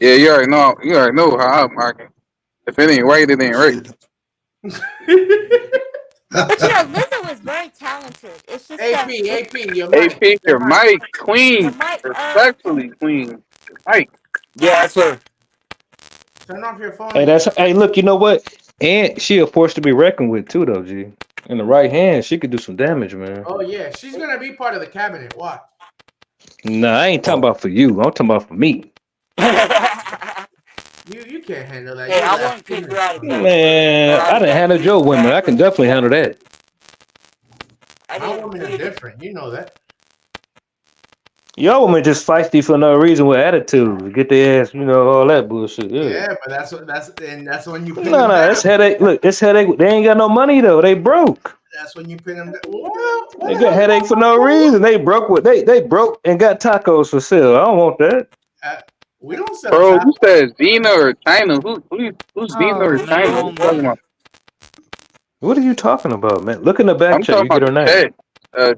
Yeah, you already know. You already know how I'm marking. If it ain't right, it ain't right. But Lizzo is very talented. It's just AP, your mic. AP, your mic, queen. Your mic, Respectfully, queen. Mike. Yeah, that's her. Turn off your phone. Hey, look, you know what? And she a force to be reckoned with too, though, G. In the right hand, she could do some damage, man. Oh yeah, she's gonna be part of the cabinet. Watch. Nah, I ain't talking about for you. I'm talking about for me. You can't handle that. Hey, You're I that want to kick her out of Man, I done handled your women. I can definitely handle that. My women are different. You know that. Y'all women just feisty for no reason with attitude. Get their ass, all that bullshit. Yeah. Yeah, but that's when you pin No, them down. it's headache. Look, it's headache. They ain't got no money though. They broke. That's when you pin them down. They got headache for no reason. They broke they broke and got tacos for sale. I don't want that. We don't sell. Bro, you said Zena or China? Who's Zena or China? What you talking about? What are you talking about, man? Look in the back I'm check. You talking get her about name.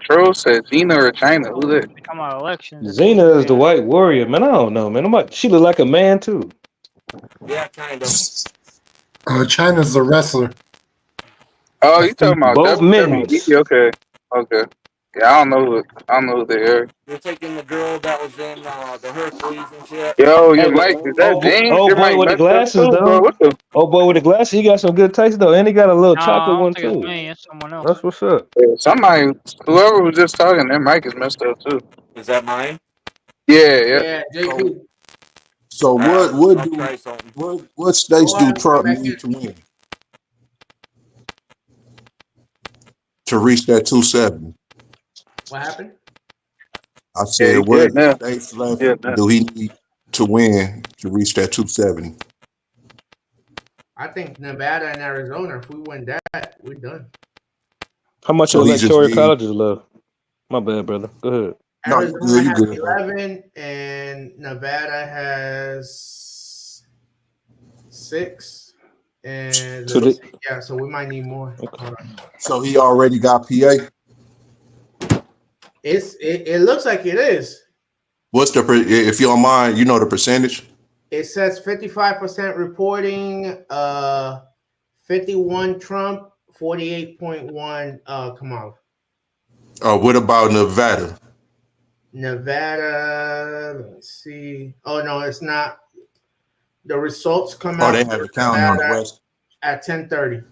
Troll said Zena or China. Who's it? Come on, elections. Xena is the white warrior, man. I don't know, man. She look like a man too. Yeah, kind of. China's the wrestler. Oh, you talking about Both mittens. Okay. Yeah, I don't know who they are. You're taking the girl that was in the Hercules and shit. Yo, your mic, is that James? Oh Your boy mic with the messed up glasses too, bro. though. What the? Oh boy with the glasses, he got some good taste though, and he got a little No, I chocolate don't one think it's too. me. It's someone else. That's what's up. Somebody, whoever was just talking, their mic is messed up too. Is that mine? Yeah. JP. So what states do Trump need to win to reach that 270? What happened? I said, what states left do he need to win to reach that 270? I think Nevada and Arizona. If we win that, we're done. How much So of he just electoral need- colleges left? My bad, brother. Go ahead. No, Arizona you has good, bro. 11, and Nevada has 6. And So, let's see. Yeah, so we might need more. so he already got PA. It looks like it is. What's if you don't mind, you know the percentage? It says 55% reporting, 51 Trump, 48.1 Kamala. What about Nevada? Nevada, let me see. Oh no, it's not. The results come Oh, out. they have a county on the west. At 10:30.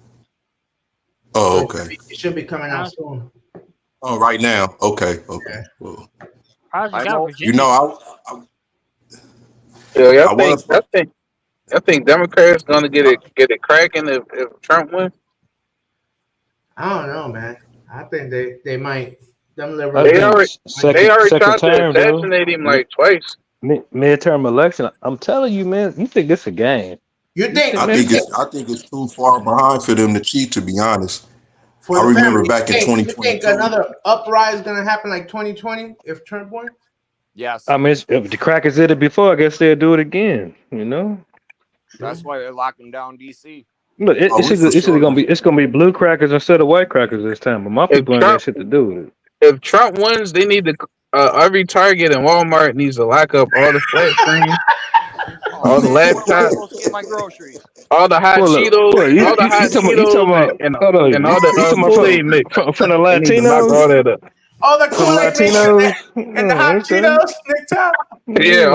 Oh, So okay. it should be coming out soon. Oh, right now. Okay. Well, you know, Yeah, I was. I think Democrats gonna get it cracking if Trump wins. I don't know, man. I think they might. Them I liberals. think They already second tried to term, though. assassinate him like twice. Midterm election. I'm telling you, man. You think it's a game? You think? I think it's too far behind for them to cheat. To be honest, For I the remember family, back in you 2022. think another uprising is gonna happen like 2020 if Trump won? Yes. I mean, if the crackers did it before, I guess they'll do it again. You know. That's why they're locking down DC. Look, it's gonna be blue crackers instead of white crackers this time. But my people ain't got shit to do with it. If Trump wins, they need to every Target and Walmart needs to lock up all the flat screens, all the laptops, all the hot Cheetos, all the hot Cheetos, and all the Kool-Aid mix. From the They need to lock all Latinos. that up. All the Kool-Aid mix Latinos. and the hot Cheetos, Nick Top. Yeah,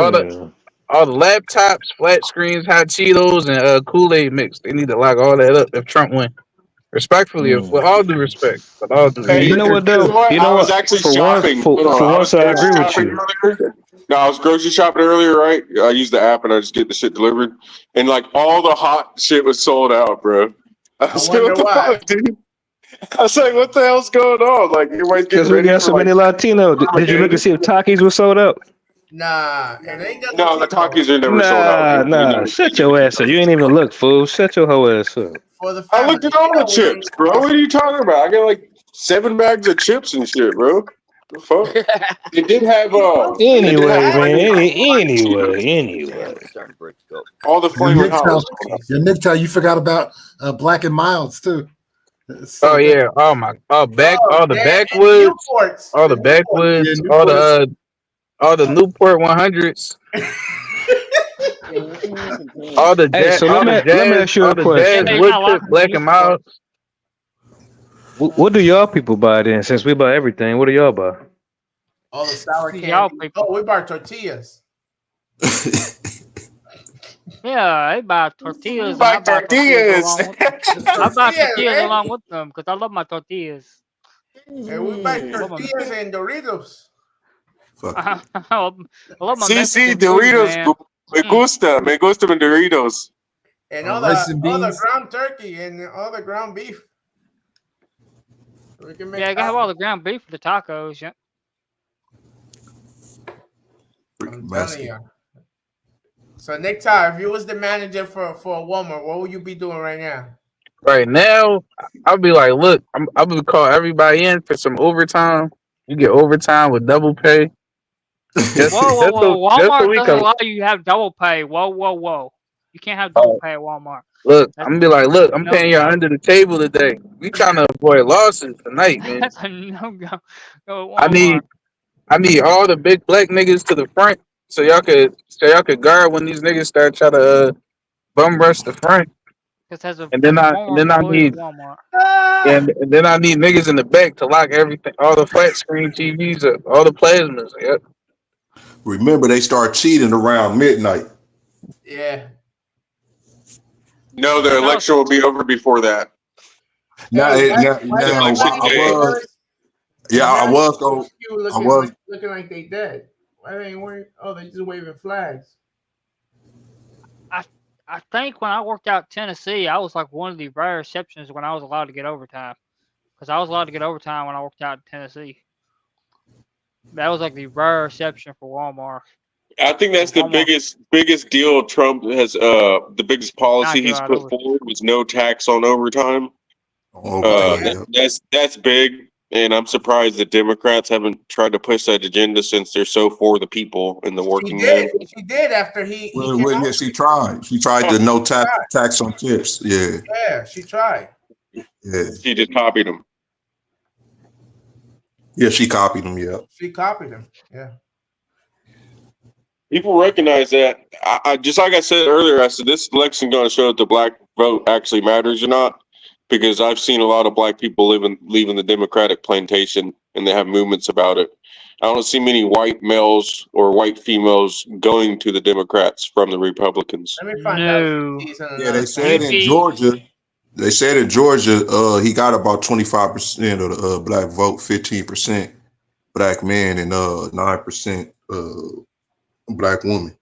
all the laptops, flat screens, hot Cheetos, and Kool-Aid mix. They need to lock all that up if Trump wins. Respectfully, with all due respect, but all due Hey, you know what though? You know I was what? actually For shopping. once, for once, I agree with shopping you. earlier. No, I was grocery shopping earlier, right? I used the app and I just get the shit delivered, and like all the hot shit was sold out, bro. I was like, what the fuck, dude? I was like, what the hell's going on? Like, everybody's getting Because we ready got for so many Latino. Did you look and see if Takis was sold out? Nah, it ain't got No, the Takis are never sold out. Nah. Shut your ass up. You ain't even look, fool. Shut your whole ass up. For the I looked at all the chips, bro. What are you talking about? I got like 7 bags of chips and shit, bro. The fuck? They did have Anyway, man. Anyway. all the Your flaming hot. MGTOW, you forgot about Black and Milds too. Oh yeah, all the backwoods, all the backwoods, all the Newport 100s. All the jazz, so let me ask you a question. Wood chip, Black and Mild. What do y'all people buy then? Since we buy everything, what do y'all buy? All the sour candy. Oh, we buy tortillas. Yeah, I buy tortillas. Buy tortillas. I buy tortillas along with them because I love my tortillas. And we buy tortillas and Doritos. I love my Sí, Mexican Doritos. food, man. Me gusta my Doritos. And all the ground turkey and all the ground beef. We can make Yeah, I gotta have all the ground beef for the tacos. Yeah. I'm telling you. So Nick Ty, if you was the manager for Walmart, what would you be doing right now? Right now, I'll be like, look, I'm gonna call everybody in for some overtime. You get overtime with double pay. Whoa. Walmart doesn't allow you to have double pay. Whoa. You can't have double pay at Walmart. Look, I'm gonna be like, look, I'm paying y'all under the table today. We trying to avoid losses tonight, man. That's a no-go. Go I need all the big black niggas to the front so y'all could guard when these niggas start trying to bum rush the front. And then I need and then I need niggas in the back to lock everything, all the flat screen TVs up, all the plasmas. Yep. Remember, they start cheating around midnight. Yeah. No, the election will be over before that. I was looking like they dead. Why they ain't wearing? Oh, they just waving flags. I think when I worked out Tennessee, I was like one of the rare exceptions when I was allowed to get overtime. Because I was allowed to get overtime when I worked out in Tennessee. That was like the rare exception for Walmart. I think that's the biggest deal Trump has. The biggest policy he's put forward was no tax on overtime. That's big. And I'm surprised the Democrats haven't tried to push that agenda since they're so for the people and the working man. She did after he came Well, out. yeah, she tried. She tried the no tax on tips. Yeah. Yeah, she tried. Yeah. She just copied them. Yeah, she copied them. Yeah. She copied him. Yeah. People recognize that. I just like I said earlier, I said this election going to show if the black vote actually matters or not, because I've seen a lot of black people leaving the Democratic plantation, and they have movements about it. I don't see many white males or white females going to the Democrats from the Republicans. Let me find out. Yeah, they said in Georgia. They said in Georgia, he got about 25% of the black vote, 15% black men, and 9% black women.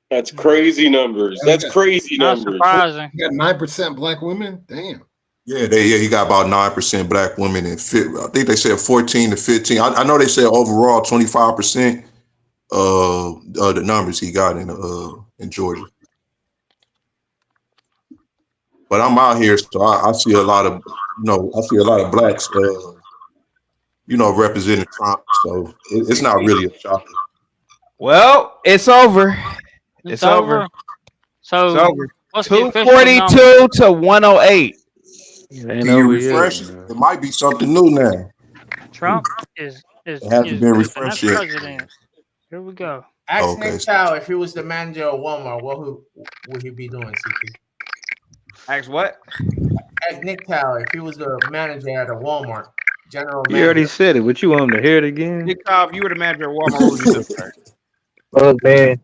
That's crazy numbers. That's crazy numbers. Surprising. You got 9% black women. Damn. Yeah, he got about 9% black women and I think they said 14 to 15. I know they said overall 25% the numbers he got in Georgia. But I'm out here, so I see a lot of blacks representing Trump. So it's not really a shocker. Well, it's over. It's over. So it's over. What's the official 242 to 108. Can you refresh it? It might be something new now. Trump is It hasn't been the refreshed next yet. president. Here we go. Ask Okay. Nick Chow if he was the manager of Walmart, what would he be doing, CP? Ask what? Ask Nick Chow if he was the manager at a Walmart, general You manager. already said it. What you want him to hear it again? Nick Cobb, you were the manager of Walmart. What would you do, sir? Oh man,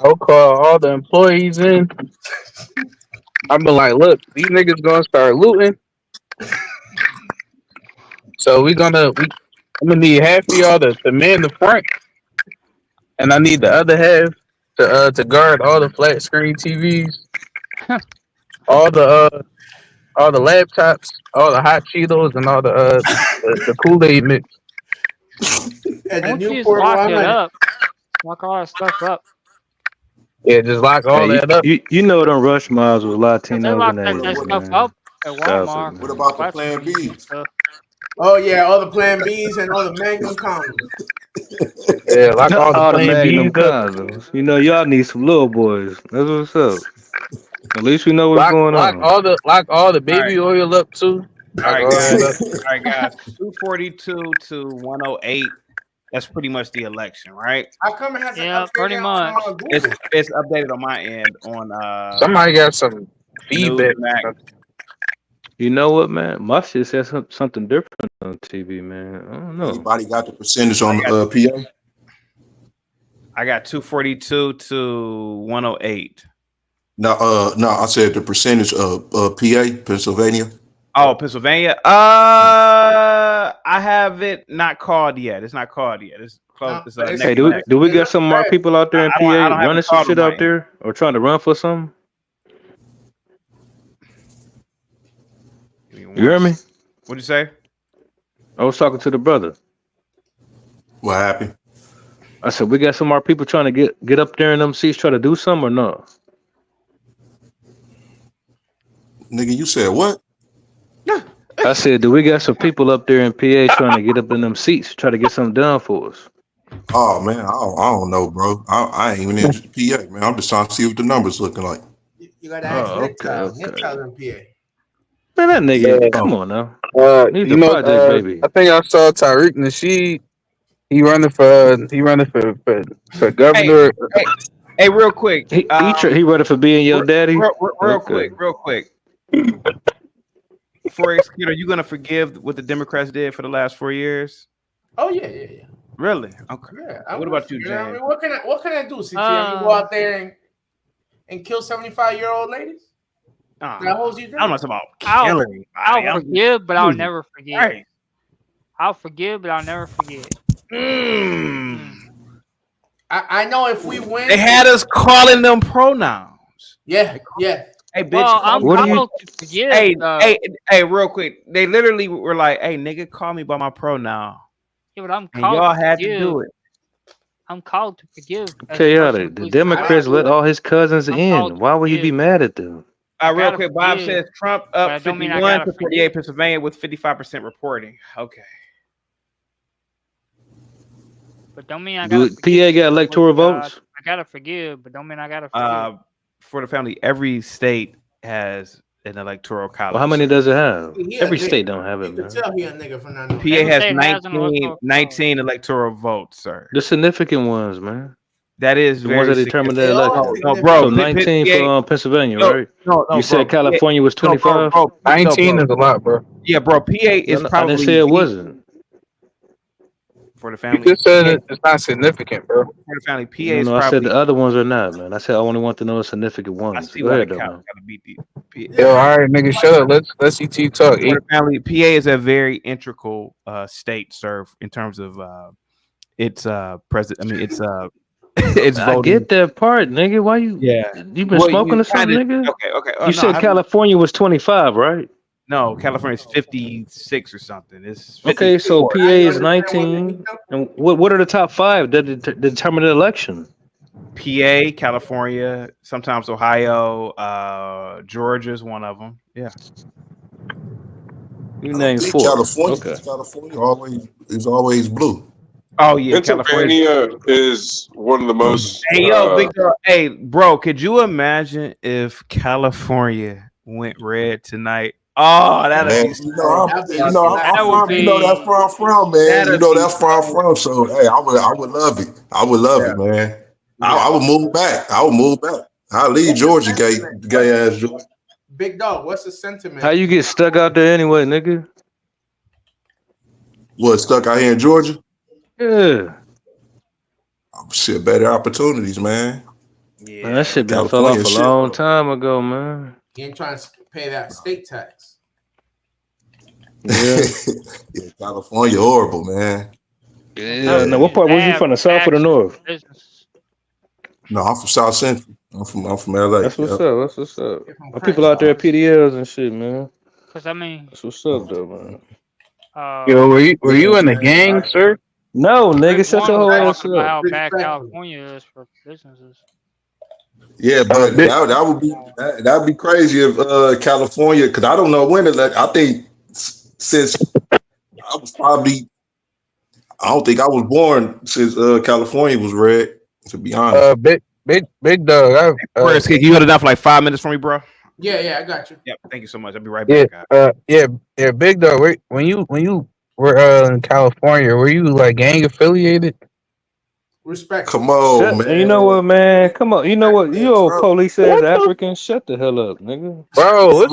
I'll call all the employees in. I'm be like, look, these niggas gonna start looting. So I'm gonna need half of y'all to man the front, and I need the other half to guard all the flat screen TVs, all the laptops, all the hot Cheetos, and all the Kool-Aid mix. And Why don't you just lock it up? Lock all that stuff up. Yeah, just lock all Hey, that up. you know them rush miles with They Latinos lock in that there. stuff up at Walmart. What about the Plan B? Oh yeah, all the Plan Bs and all the Magnum condoms. Yeah, like all All the the Plan Magnum Bs up. condoms. You know, y'all need some little boys. That's what's up. At least we know what's going Lock on. all the baby oil up too. All right, Lock all guys. that up. All right, guys. 242 to 108. That's pretty much the election, right? How come it hasn't updated pretty much. on Google? It's updated on my end on Somebody got some feedback. Newsmax. You know what, man? My shit says something different on TV, man. I don't know. Anybody got the percentage on PA? I got 242 to 108. No, I said the percentage of PA, Pennsylvania. Oh, Pennsylvania. I have it not called yet. It's not called yet. It's close. It's, Hey, next do we got some more people out there in I PA don't have running it some called shit on out my there or trying to run for something? You hear me? What'd you say? I was talking to the brother. What happened? I said we got some more people trying to get up there in them seats, try to do something or no? Nigga, you said what? I said, do we got some people up there in PA trying to get up in them seats, try to get something done for us? Oh man, I don't know, bro. I ain't even in PA, man. I'm just trying to see what the numbers looking like. You gotta ask Oh, Nick okay, Chow. okay. Nick Chow's in PA. Man, that nigga, Yeah. come on now. He's You the know, project baby. I think I saw Tariq Nasheed. He running for governor. Hey, real quick. He ready for being your daddy? Real quick. Forrest, are you gonna forgive what the Democrats did for the last 4 years? Oh yeah. Really? Okay. Yeah. What about you, James? I mean, what can I do, CT? I mean, go out there and kill 75-year-old ladies? That holds you down. I'm not talking about killing. I'll forgive, but I'll never forget. Right. I'll forgive, but I'll never forget. I know if we win, They had us calling them pronouns. Yeah. Hey, bitch. Well, I'm What do you- called to forgive. Hey, real quick. They literally were like, "Hey, nigga, call me by my pronoun." Yeah, but I'm And called y'all to had to forgive. do it. I'm called to forgive. as Tell a y'all person that who the believes Democrats God. let all his cousins I'm in. called to Why would he be forgive. mad at them? Real gotta quick, Bob forgive, says Trump but up I don't mean I 51 gotta to 48 Pennsylvania with 55% reporting. Okay. But don't mean I Do gotta PA forgive. got electoral votes? I gotta forgive, but don't mean I gotta forgive. For the family, every state has an electoral college. Well, how many does it have? He a Every nigga. state don't have it, You can man. tell he a nigga for not knowing. PA has 19 electoral votes, sir. The significant ones, man. That is The very ones that determine the significant. election. No, bro. So 19 for Pennsylvania, No, right? no, You said bro. California was 25? 19 is a lot, bro. Yeah, bro. PA is probably. I didn't say it wasn't. For the You family. just said it's not significant, bro. For the family, PA No, is I said probably. the other ones are not, man. I said I only want to know the significant I ones. see Go why ahead, the though, cow man. gotta beat the. Yo, all right, nigga, shut up. Let's ET talk. For the family, PA is a very integral state, sir, in terms of its president. I mean, it's it's I voting. get that part, nigga. Why you? Yeah. You been smoking or something, nigga? Okay. You said California was 25, right? No, California is 56 or something. It's 54. Okay, so PA is 19. And what are the top 5 that determine the election? PA, California, sometimes Ohio, Georgia is one of them. Yeah. You named 4. California, Okay. California is always blue. Oh yeah, Pennsylvania is one of the most. Hey yo, big girl. Hey, bro, could you imagine if California went red tonight? Oh, that'd Man, be. that's where I'm from, man. That'd That's where I'm from. So hey, I would love it. I would love it, man. I would move back. I'll leave Georgia, gay ass Georgia. Big dog, what's the sentiment? How you get stuck out there anyway, nigga? What, stuck out here in Georgia? Yeah. Shit, better opportunities, man. Yeah, man, that shit been fell off a long time ago, man. You ain't trying to pay that state tax. Yeah. Yeah, California horrible, man. Yeah. Now, what part was you from? The south or the north? No, I'm from South Central. I'm from LA. That's what's up. That's what's up. My people out there at PDLs and shit, man. Cause I mean, that's what's up, though, man. Yo, were you in the gang, sir? No, nigga, shut your whole ass about how up. bad California is for businesses. Yeah, but that would be crazy if California, because I don't know when I think since I was probably, I don't think I was born since California was red. To be honest, big dog. Chris, can you hold it down for like 5 minutes for me, bro? Yeah, I got you. Yep, thank you so much. I'll be right back. Yeah, big dog. Wait, when you were in California, were you like gang affiliated? Respect. Come on, man. You know what, man? Come on. You know what? You old police ass African. Shut the hell up, nigga. Bro,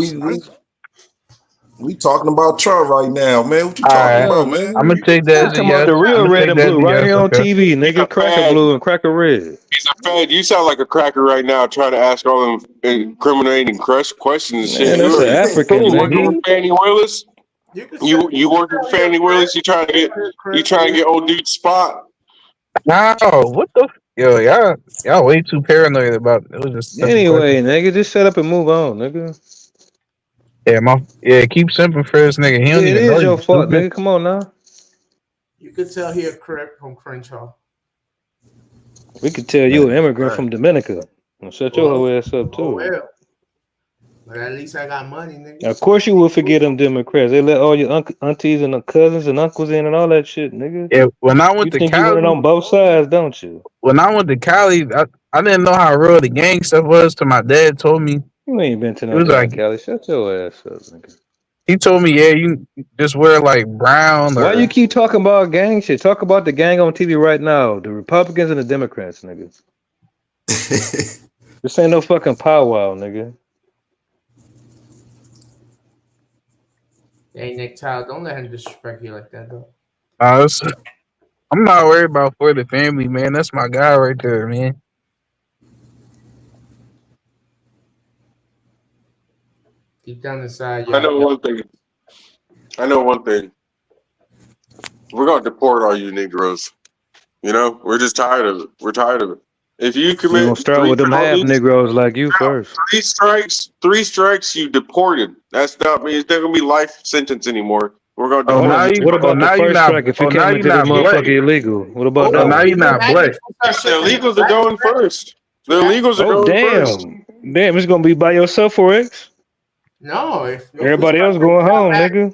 we talking about Trump right now, man. What you talking about, man? I'm gonna take that as a yes. The real red and blue right here on TV, nigga. Cracker blue and cracker red. He's a fed. You sound like a cracker right now, trying to ask all them incriminating questions and shit. Man, that's an African, you nigga. working with Fannie Willis? You working with Fannie Willis? You trying to get old dude spot? No, what the yo, y'all way too paranoid about it. It was just Anyway, nigga, just shut up and move on, nigga. Keep simping for this nigga. He don't It even know is your you fault, stupid. nigga. Come on now. You could tell he a Crip from Crenshaw. We could tell you an immigrant from Dominica. Well, shut your whole ass up too. Well, but at least I got money, nigga. Of course you will forget them Democrats. They let all your aunties and cousins and uncles in and all that shit, nigga. Yeah, when I went you to think Cali, you running on both sides, don't you? When I went to Cali, I didn't know how real the gang stuff was till my dad told me. You ain't been to It no was damn like- Cali. Shut your ass up, nigga. He told me, yeah, you just wear like brown. Why or- you keep talking about gang shit? Talk about the gang on TV right now. The Republicans and the Democrats, nigga. This ain't no fucking powwow, nigga. Hey, Nick Tyler, don't let him disrespect you like that, though. I'm not worried about for the family, man. That's my guy right there, man. Deep down inside, I know one thing. We're gonna deport all you Negroes. You know, we're just tired of it. We're tired of it. If you We're commit gonna start with them half felonies, Negroes like you first. three strikes, you deported. That's not me. It's not gonna be life sentence anymore. We're gonna Oh, deport. now you- What about the now you first not- strike if you oh, now came you into this not black. motherfucker illegal? What about Oh, that? now you're not black. The illegals are going first. The illegals are Oh going first. damn! Damn, it's gonna be by yourself for X. No, if Everybody else going home, nigga.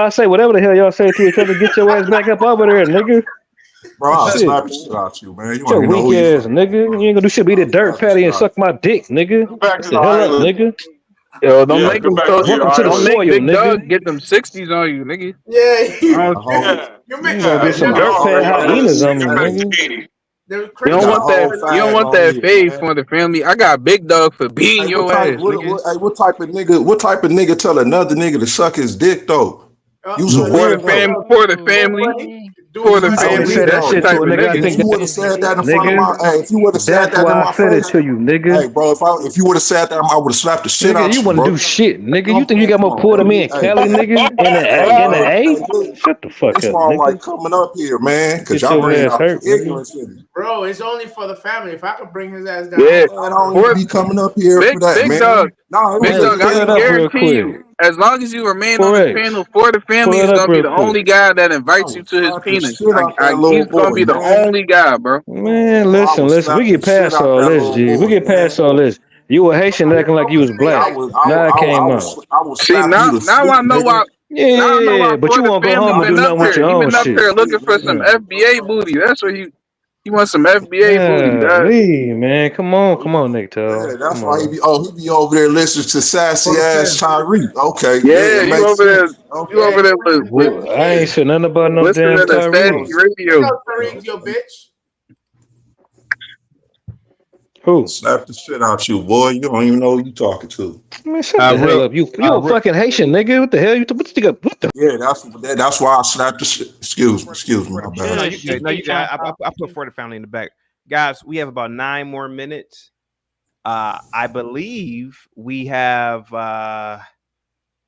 I say whatever the hell y'all say to each other. Get your ass back up over there, nigga. Bro, I'll Shit. slap the shit out you, man. You Your want to know weak who you ass nigga. You ain't gonna do shit. Be the dirt patty and suck my dick, nigga. back to The hell up, nigga. Yo, don't Yeah, make come them back so. to your Welcome to the Don't island. make soil, Big Dog nigga. get them 60s on you, nigga. Yeah, You you You make gonna do some them dirt pad hyenas on me, crazy. nigga. They're don't crazy. want that. You don't want that fade man. for the family. I got Big Dog for beating Hey, your ass, nigga. what type of nigga? What type of nigga tell another nigga to suck his dick though? You's a For the weirdo. family, for the You's a I only say family. that That's weirdo. the shit to type a of nigga I If nigga. think you that, would have said that in front of nigga. my, hey, if you would have said That's that in why I my said it face, to you, nigga. hey, bro, if you would have said that, I would have slapped the shit Nigga, out you you, wanna bro. do shit, nigga. You Come think you got more on, pull than me man. and Kelly, nigga? In Hey, the bro. A? Hey, look, Shut the fuck that's up, why I don't nigga. like coming up here, man, because Get y'all your bring ass out hurt, the nigga. ignorance in me. Bro, it's only for the family. If I could bring his ass down, Yeah, Man, I I'll don't bring him. even for be coming up here for that, Big man. Dog. No, it was Big a Hey, Dog, I pull thing. it can up real guarantee quick. you, as long as you remain on this 4X. panel for the family, Pull he's it up gonna be real the quick. only guy that I invites you would to his slap the penis. shit out that He's little gonna boy, be the man. only guy, bro. Man, I listen, would listen. We slap the get shit past out all that this, little G. We boy, get past man. all this. You were Haitian acting like you was black. Now it came out. I would See, slap you to now sleep, I know why. nigga. Now I know why Yeah, but for you the won't go family home and do been up nothing with here. your He own been up shit. here looking for some Yeah. FBA booty. That's what he wants some FBA booty, dog. Golly, man. Come on, Nick Yeah, Toe. that's Come why he on. be over there listening to sassy ass Tyreek. Okay, yeah, Yeah, it you makes over there. sense. You Okay. over there Well, I ain't said nothing about no listening damn to Tyree. Sassy Radio. Tariq, your bitch. Who? Slap the shit out you, boy. You don't even know who you talking to. Man, shut the hell up. You a fucking Haitian nigga. What the hell? What the Yeah, that's why I slapped the shit. Excuse me, my No, bad. you good. No, you got. I put for the family in the back, guys. We have about 9 more minutes. I believe we have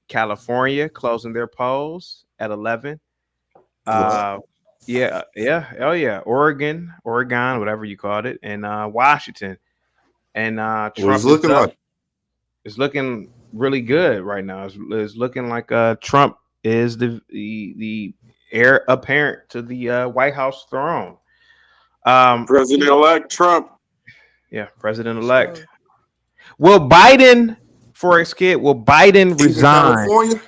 California closing their polls at 11. Yeah, oh yeah, Oregon, whatever you called it, and Washington, and Trump looking is up. like? It's looking really good right now. It's looking like Trump is the heir apparent to the White House throne. President-elect Trump. Yeah, president-elect. Will Biden, Forex Kid, will Biden resign? California?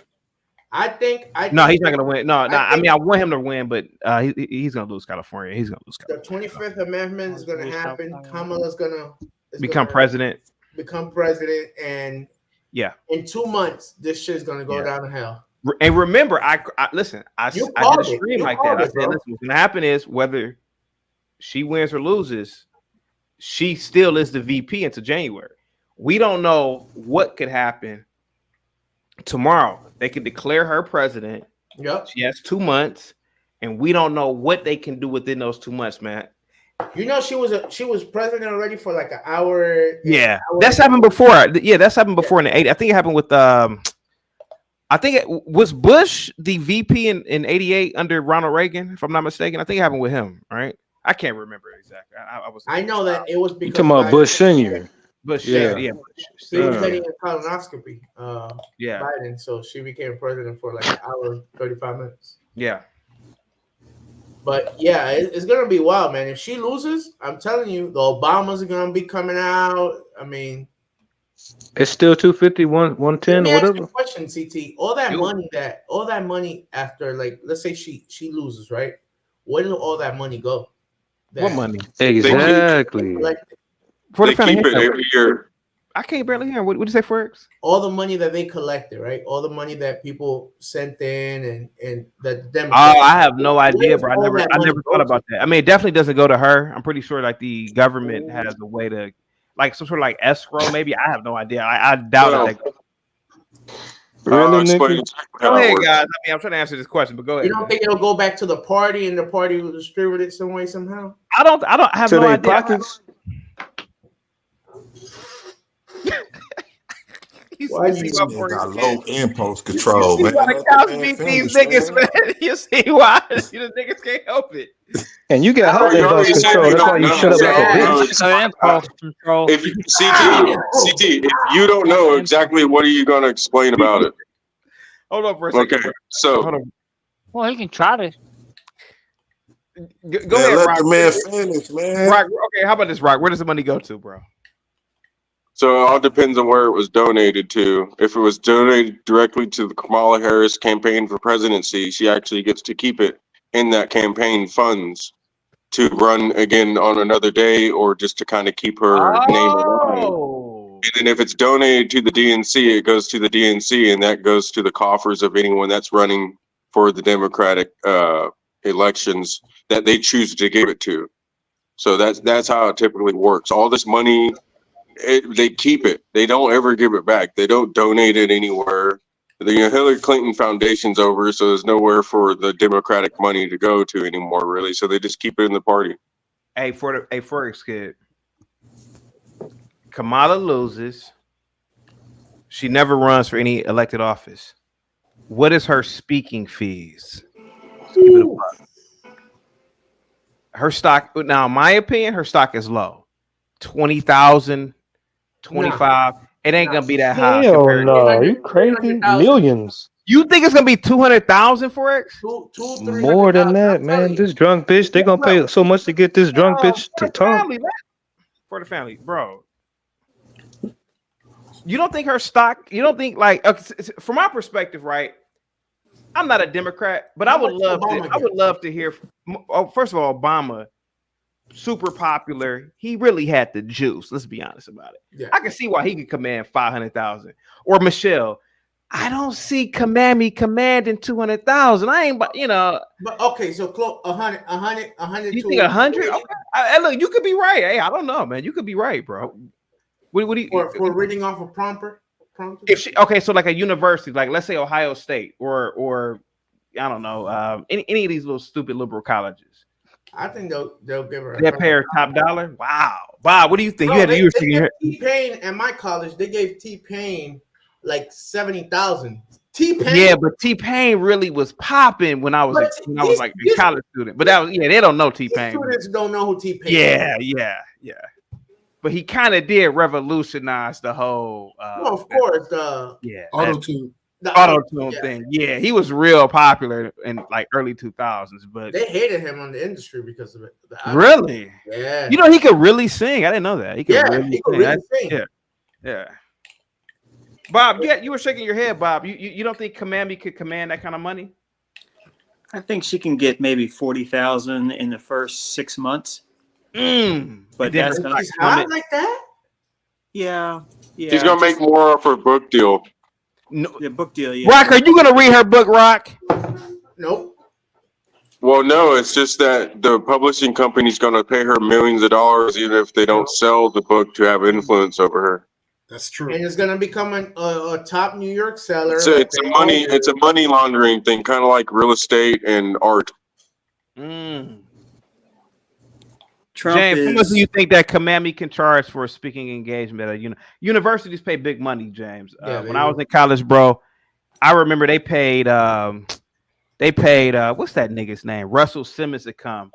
I think No, he's not going to win. No, I think- mean, I want him to win, but he's going to lose California. He's going to lose California. The 25th Amendment is going to happen. Kamala's going to Become president. And Yeah. in 2 months, this shit's going to go down to hell. And remember, I listen. I did a stream like that. I said, bro. listen, what's going to happen is whether she wins or loses, she still is the VP until January. We don't know what could happen tomorrow. They could declare her president. Yep. She has 2 months, and we don't know what they can do within those 2 months, man. You know, she was president already for like an hour. Yeah, that's happened before. Yeah, that's happened before in the 80s. I think it happened with I think it was Bush the VP in 88 under Ronald Reagan, if I'm not mistaken. I think it happened with him, right? I can't remember exactly. I know that it was You because talking about Bush Senior? Bush, Yeah. yeah. he was getting a colonoscopy. Yeah. Biden, so she became president for like an hour, 35 minutes. Yeah. But yeah, it's gonna be wild, man. If she loses, I'm telling you, the Obamas are gonna be coming out. I mean, It's still 250, 110, let me or ask you whatever. a question, CT. All that money after, like, let's say she loses, right? Where did all that money go? What money? Exactly. For the They family keep it every year. I can't barely hear. What did you say, Forex? All the money that they collected, right? All the money that people sent in and that them. Oh, I have no idea, Where bro. I does all never that money thought go about that. I mean, it definitely doesn't go to her. I'm pretty sure like the government has a way to, like some sort of like escrow. Maybe I have no idea. I doubt it. Really, explain nigga? exactly how Go it ahead, works. guys. I mean, I'm trying to answer this question, but go ahead. You don't think it'll go back to the party and the party will distribute it some way somehow? I have To no their idea. pockets? Why This you nigga got low impulse control, man. gotta Let the couch man beat finish, these niggas, man. man. You see why? The niggas can't help it. And you got Bro, hot you impulse already said control. you That's why don't you know. shut up So, like a bitch. So impulse control. if you, CT, if you don't know exactly what are you going to explain about it? Hold on for a second. Okay, so Hold on. Well, you can try to. Go Man, ahead, let Rock. the man finish, man. Rock. Okay, how about this, Rock? Where does the money go to, bro? So it all depends on where it was donated to. If it was donated directly to the Kamala Harris campaign for presidency, she actually gets to keep it in that campaign funds to run again on another day, or just to kind of keep her name alive. then if it's donated to the DNC, it goes to the DNC, and that goes to the coffers of anyone that's running for the Democratic elections that they choose to give it to. So that's how it typically works. All this money, they keep it. They don't ever give it back. They don't donate it anywhere. The Hillary Clinton Foundation's over, so there's nowhere for the Democratic money to go to anymore, really. So they just keep it in the party. Hey, Forex kid, Kamala loses. She never runs for any elected office. What is her speaking fees? Her stock, now in my opinion, her stock is low. 20,000, 25. It ain't gonna be that high. Hell no, you crazy? Millions. You think it's gonna be 200,000 Forex? More than that, man. This drunk bitch, they gonna pay so much to get this drunk bitch to talk. Family, for the family, bro. You don't think her stock? You don't think like from my perspective, right? I'm not a Democrat, but I would love to hear. First of all, Obama, super popular. He really had the juice. Let's be honest about it. Yeah. I can see why he could command 500,000. Or Michelle, I don't see Kamami commanding 200,000. I ain't, you know. But okay, so close 100. You think 100? Okay. Look, you could be right. Hey, I don't know, man. You could be right, bro. What do you for reading off a prompter? If she, okay, so like a university, like let's say Ohio State or I don't know, any of these little stupid liberal colleges. I think they'll give her. They pay her top dollar. Wow, Bob, what do you think? Bro, you were T-Pain at my college. They gave T-Pain like 70,000. T-Pain. Yeah, but T-Pain really was popping when I was like a college student. But that was they don't know T-Pain. Students don't know who T-Pain. Yeah. But he kind of did revolutionize the whole. Well, of course. Auto-tune. The auto-tune thing. Yeah, he was real popular in like early 2000s. But they hated him on the industry because of it. Really? Yeah. You know, he could really sing. I didn't know that. He could really sing. Yeah. Bob, you were shaking your head, Bob. You don't think Kamami could command that kind of money? I think she can get maybe 40,000 in the first 6 months. But that's not like that. Yeah. He's gonna make more off her book deal. No, the book deal. Yeah. Rock, are you gonna read her book, Rock? Nope. Well, no, it's just that the publishing company's gonna pay her millions of dollars, even if they don't sell the book, to have influence over her. That's true. And it's gonna become a top New York seller. It's a money laundering thing, kind of like real estate and art. James, how much do you think that Kamami can charge for a speaking engagement? Universities pay big money, James. When I was in college, bro, I remember they paid what's that nigga's name? Russell Simmons to come.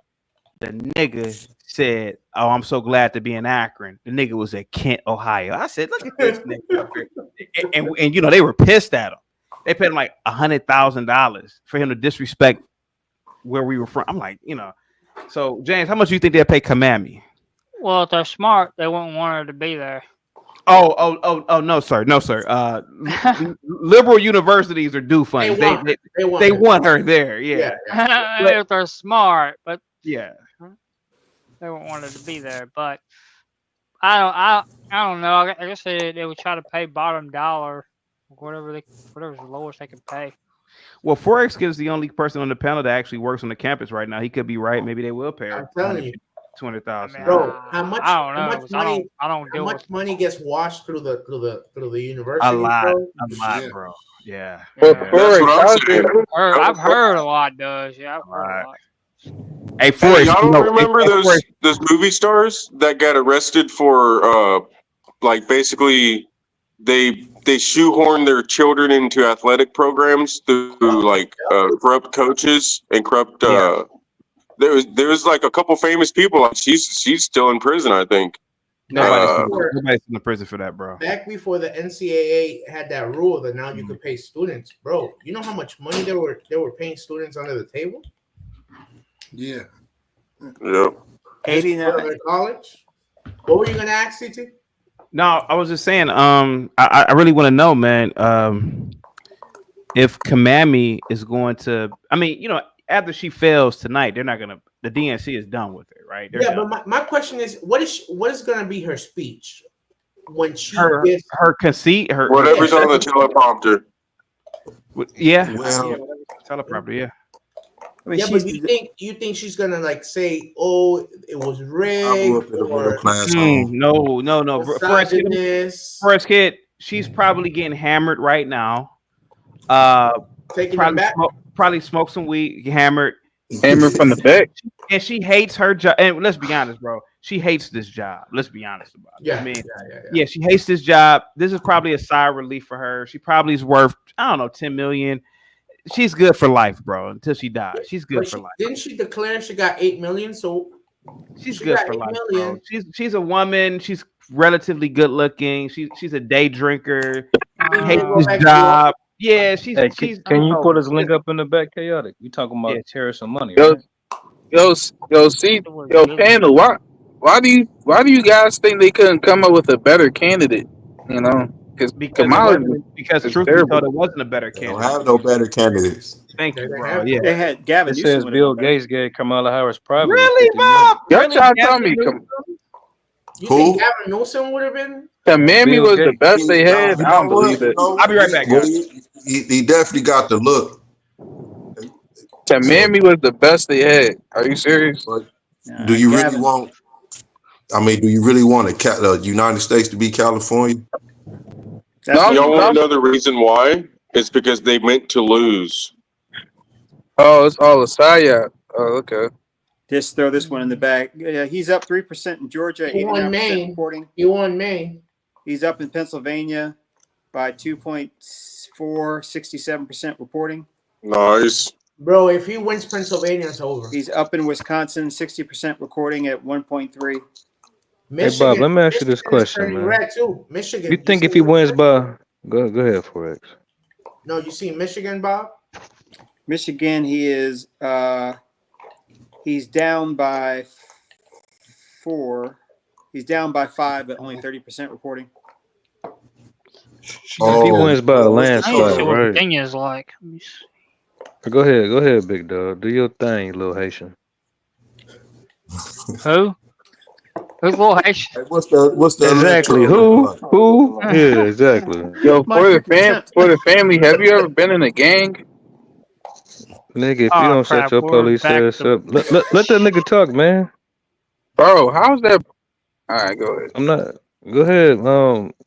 The nigga said, "Oh, I'm so glad to be in Akron." The nigga was at Kent, Ohio. I said, "Look at this nigga," and they were pissed at him. They paid him like $100,000 for him to disrespect where we were from. I'm like, So, James, how much do you think they'll pay Kamami? Well, if they're smart, they won't want her to be there. Oh, no, sir. Liberal universities are due funds. They want her there. Yeah. If they're smart, but yeah, they won't want her to be there. But I don't know. I guess they would try to pay bottom dollar, whatever's the lowest they can pay. Well, Forex gives the only person on the panel that actually works on the campus right now. He could be right. Maybe they will pay her. I'm telling you, 200,000. Bro, how much? I don't know. How much money gets washed through the university? A lot, bro. Yeah. Well, that's what I'm saying. I've heard a lot does. Yeah, I've heard a lot. Hey, Forex, y'all don't remember those movie stars that got arrested for like basically they shoehorn their children into athletic programs through like corrupt coaches and corrupt. There was like a couple famous people. Like she's still in prison, I think. Nobody's in the prison for that, bro. Back before the NCAA had that rule that now you could pay students, bro. You know how much money they were paying students under the table? Yeah. Yep. 89 college. What were you gonna ask, CT? No, I was just saying. I really want to know, man. If Kamami is going to, after she fails tonight, they're not gonna. The DNC is done with it, right? They're done. But my question is, what is going to be her speech? when she her gives conceit, her Whatever's on the teleprompter. yeah, Well, teleprompter, yeah. I mean, yeah, but you think she's gonna like say, "Oh, it was I grew rigged," up in a middle or class home. No. misogynist, First kid, she's probably getting hammered right now. taking them back? Probably smoke some weed, get hammered from the back. and she hates her job. And let's be honest, bro, she hates this job. Let's be honest about it. Yeah, I mean, yeah. she hates this job. This is probably a sigh of relief for her. She probably is worth, I don't know, 10 million. She's good for life, bro. Until she dies, she's good for life. Didn't she declare she got 8 million? So she's she good got for 8 life, million. bro. She's a woman. She's relatively good looking. She's a day drinker. She hates this job. Yeah, she's. Can you put his link up in the back, Chaotic? You talking about terrorism money, Yo, right? Panda, why do you guys think they couldn't come up with a better candidate? You know, because Kamala because truth be told, it wasn't a better They don't candidate. have no better candidates. Thank you, bro. Yeah, They had Gavin It Newsom. says Bill Gates gave Kamala Harris private. Really, Bob? Y'all trying to tell me You think Gavin Newsom would have been? Miami was the best they had? You I don't know what? believe it. I'll be right back, guys. He definitely got the look. Miami was the best they had. Are you serious? Do you really want? I mean, do you really want the United States to be California? Y'all want to know the reason why? It's because they meant to lose. Oh, it's all a psyop. Oh, okay. Just throw this one in the back. Yeah, he's up 3% in Georgia, He won 89% Maine. reporting. He won Maine. He's up in Pennsylvania by 2.4, 67% reporting. Nice. Bro, if he wins Pennsylvania, it's over. He's up in Wisconsin, 60% recording at 1.3. Hey Bob, let me ask you this question, man. Red too. Michigan. You think if he wins by go ahead, Forex. No, you see Michigan, Bob? Michigan, he is he's down by 4. He's down by 5, but only 30% reporting. If he wins by a landslide, see what right? Virginia's like. Go ahead, big dog. Do your thing, you little Haitian. Who? Who's little Haitian? What's the exactly who? Yeah, exactly. Yo, for the family, have you ever been in a gang? Nigga, if you don't shut your police ass up, let that nigga talk, man. Bro, how's that? All right, go ahead. I'm not. Go ahead.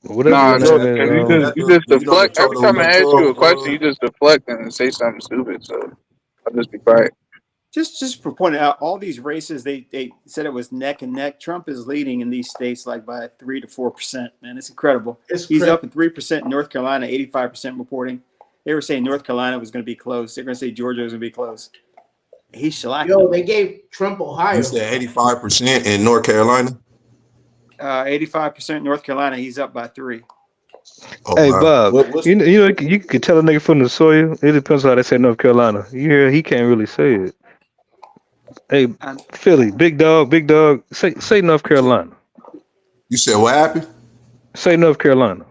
Whatever. Nah, your name is, you just deflect. Every time I ask you a question, you just deflect and say something stupid. So I'll just be quiet. Just for pointing out, all these races, they said it was neck and neck. Trump is leading in these states like by 3 to 4%. Man, it's incredible. He's up at 3% in North Carolina, 85% reporting. They were saying North Carolina was going to be close. They're going to say Georgia was going to be close. He's shellacking. Yo, they gave Trump Ohio. You said 85% in North Carolina. 85% North Carolina. He's up by 3. Oh, hey wow. Bob, you know you could tell a nigga from the soil. It depends on how they say North Carolina. You hear he can't really say it. Hey, Philly, big dog, say North Carolina. You said what happened? Say North Carolina.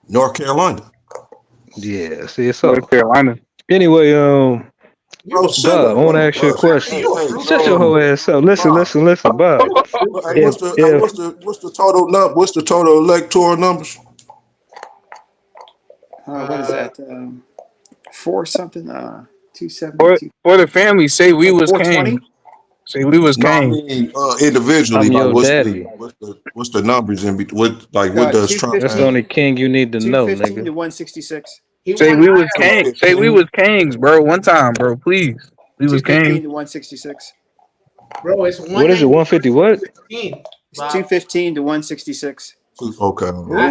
North Carolina. Yeah, see, it's all North Carolina. Anyway, Bob, I want to ask you a question. Shut your whole ass up. Listen, Bob. Hey, what's the total number? What's the total electoral numbers? What is that? 4 something? 270. For the family, say we was king. Say we was king. Individually, I'm your like daddy. what's the numbers in between? What does Trump? That's the only king you need to know, 215 nigga. to 166. Say we was king. Say we was kings, bro. One time, bro. Please, we was 215 king. to 166. Bro, it's What is it? 150? What? It's 215 to 166. Okay.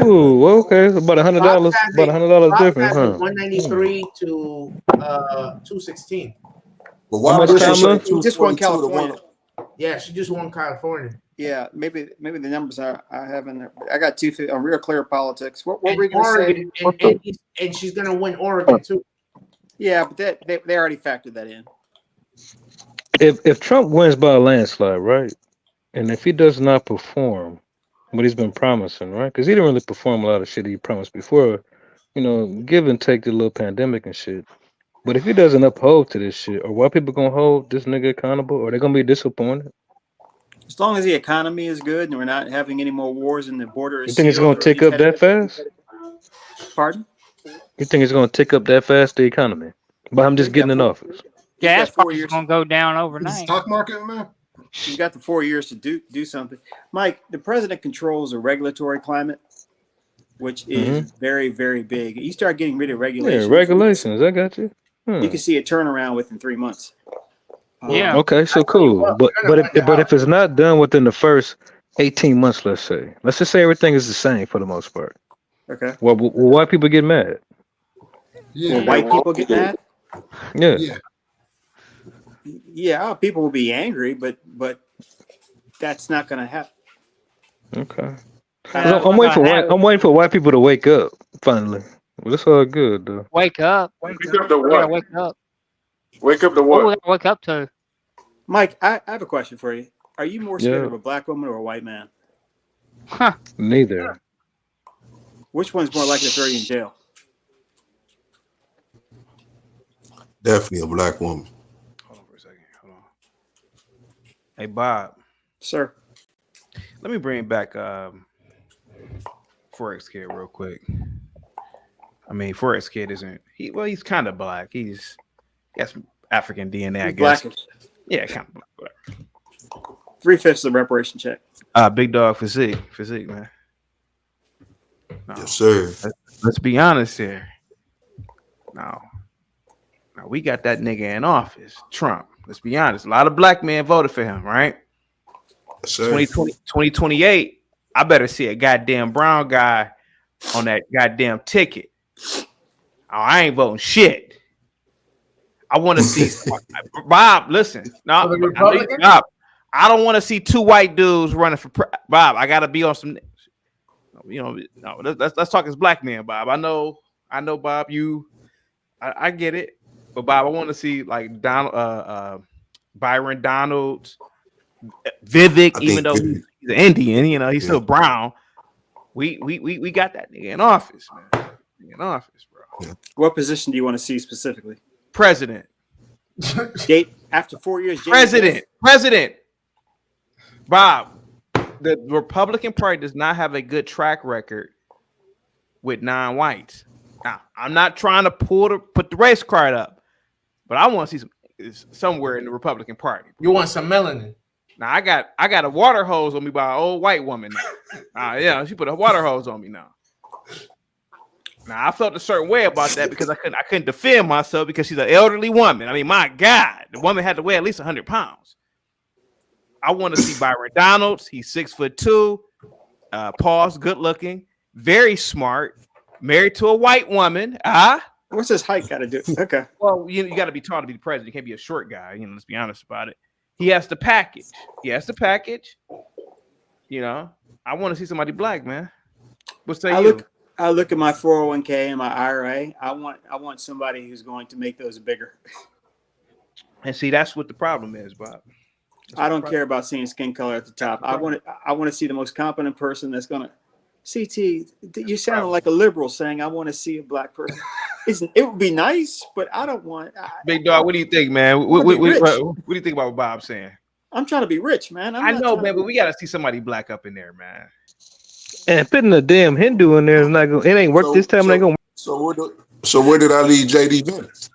Ooh, okay. About $100. About $100 difference, huh? 193 to 216. But How much time left? He just won California. Yeah, she just won California. Yeah, maybe the numbers I have in there. I got 250 on Real Clear Politics. What were we going to say? And she's going to win Oregon too. Yeah, but they already factored that in. If Trump wins by a landslide, right, and if he does not perform what he's been promising, right, because he didn't really perform a lot of shit he promised before, you know, give and take the little pandemic and shit. But if he doesn't uphold to this shit, are white people gonna hold this nigga accountable, or they gonna be disappointed? As long as the economy is good and we're not having any more wars and the border is You think it's sealed gonna or tick up that fast? Pardon? You think it's gonna tick up that fast, the economy? But I'm just getting in office. Gas got 4 prices years. gonna go down The overnight. stock market, man. He's got the 4 years to do something. Mike, the president controls the regulatory climate, which is very, very big. You start getting rid of Yeah, regulations. regulations. I got you. You can see a turnaround within 3 months. Yeah. Okay, so cool. But if it's not done within the first 18 months, let's just say everything is the same for the most part. Okay. Well, why people get mad? Will white people get mad? Yeah. Yeah, people will be angry, but that's not going to happen. Okay. I'm waiting for white people to wake up finally. Well, that's all good though. Wake up. Wake up to We gotta what? wake up. Wake up to What we what? gotta wake up to? Mike, I have a question for you. Are you more scared Yeah. of a black woman or a white man? Neither. Which one's more likely to throw you in jail? Definitely a black woman. Hold on for a second. Hold on. Hey, Bob. Sir. Let me bring back Forex Kid real quick. I mean, Forex Kid isn't he? Well, he's kind of black. He's got some African DNA, I He's guess. blackish. Yeah, kind of black. 3/5 of the reparation check. Big dog physique, man. No. Yes, sir. Let's be honest here. Now we got that nigga in office, Trump. Let's be honest. A lot of black men voted for him, right? Yes, sir. 2028, I better see a goddamn brown guy on that goddamn ticket. Oh, I ain't voting shit. I want to see Bob. Listen, no, Bob. I don't want to see two white dudes running for Bob. I gotta be on some. No, let's talk as black men, Bob. I know, Bob. I get it, but Bob, I want to see like Donald, Byron Donalds, Vivek, even though he's an Indian, he's still brown. We got that nigga in office, man. In office, bro. What position do you want to see specifically? President. Date after 4 years. President. Bob, the Republican Party does not have a good track record with non-whites. Now, I'm not trying to put the race card up, but I want to see somewhere in the Republican Party. You want some melanin? Now I got a water hose on me by an old white woman now. Yeah, she put a water hose on me now. Now I felt a certain way about that because I couldn't defend myself because she's an elderly woman. I mean, my God, the woman had to weigh at least 100 pounds. I want to see Byron Donalds. He's 6'2", Paul's good looking, very smart, married to a white woman. What's his height got to do? Okay. Well, you got to be tall to be the president. You can't be a short guy. Let's be honest about it. He has the package. I want to see somebody black, man. What say you? I look at my 401k and my IRA. I want somebody who's going to make those bigger. And see, that's what the problem is, Bob. I don't care about seeing skin color at the top. I want to see the most competent person that's gonna. CT, you sound like a liberal saying I want to see a black person. It would be nice, but I don't want. Big dog, what do you think, man? What do you think about what Bob's saying? I'm trying to be rich, man. I know, man, but we gotta see somebody black up in there, man. And putting a damn Hindu in there is not going. It ain't work this time. So where did I leave JD Vance?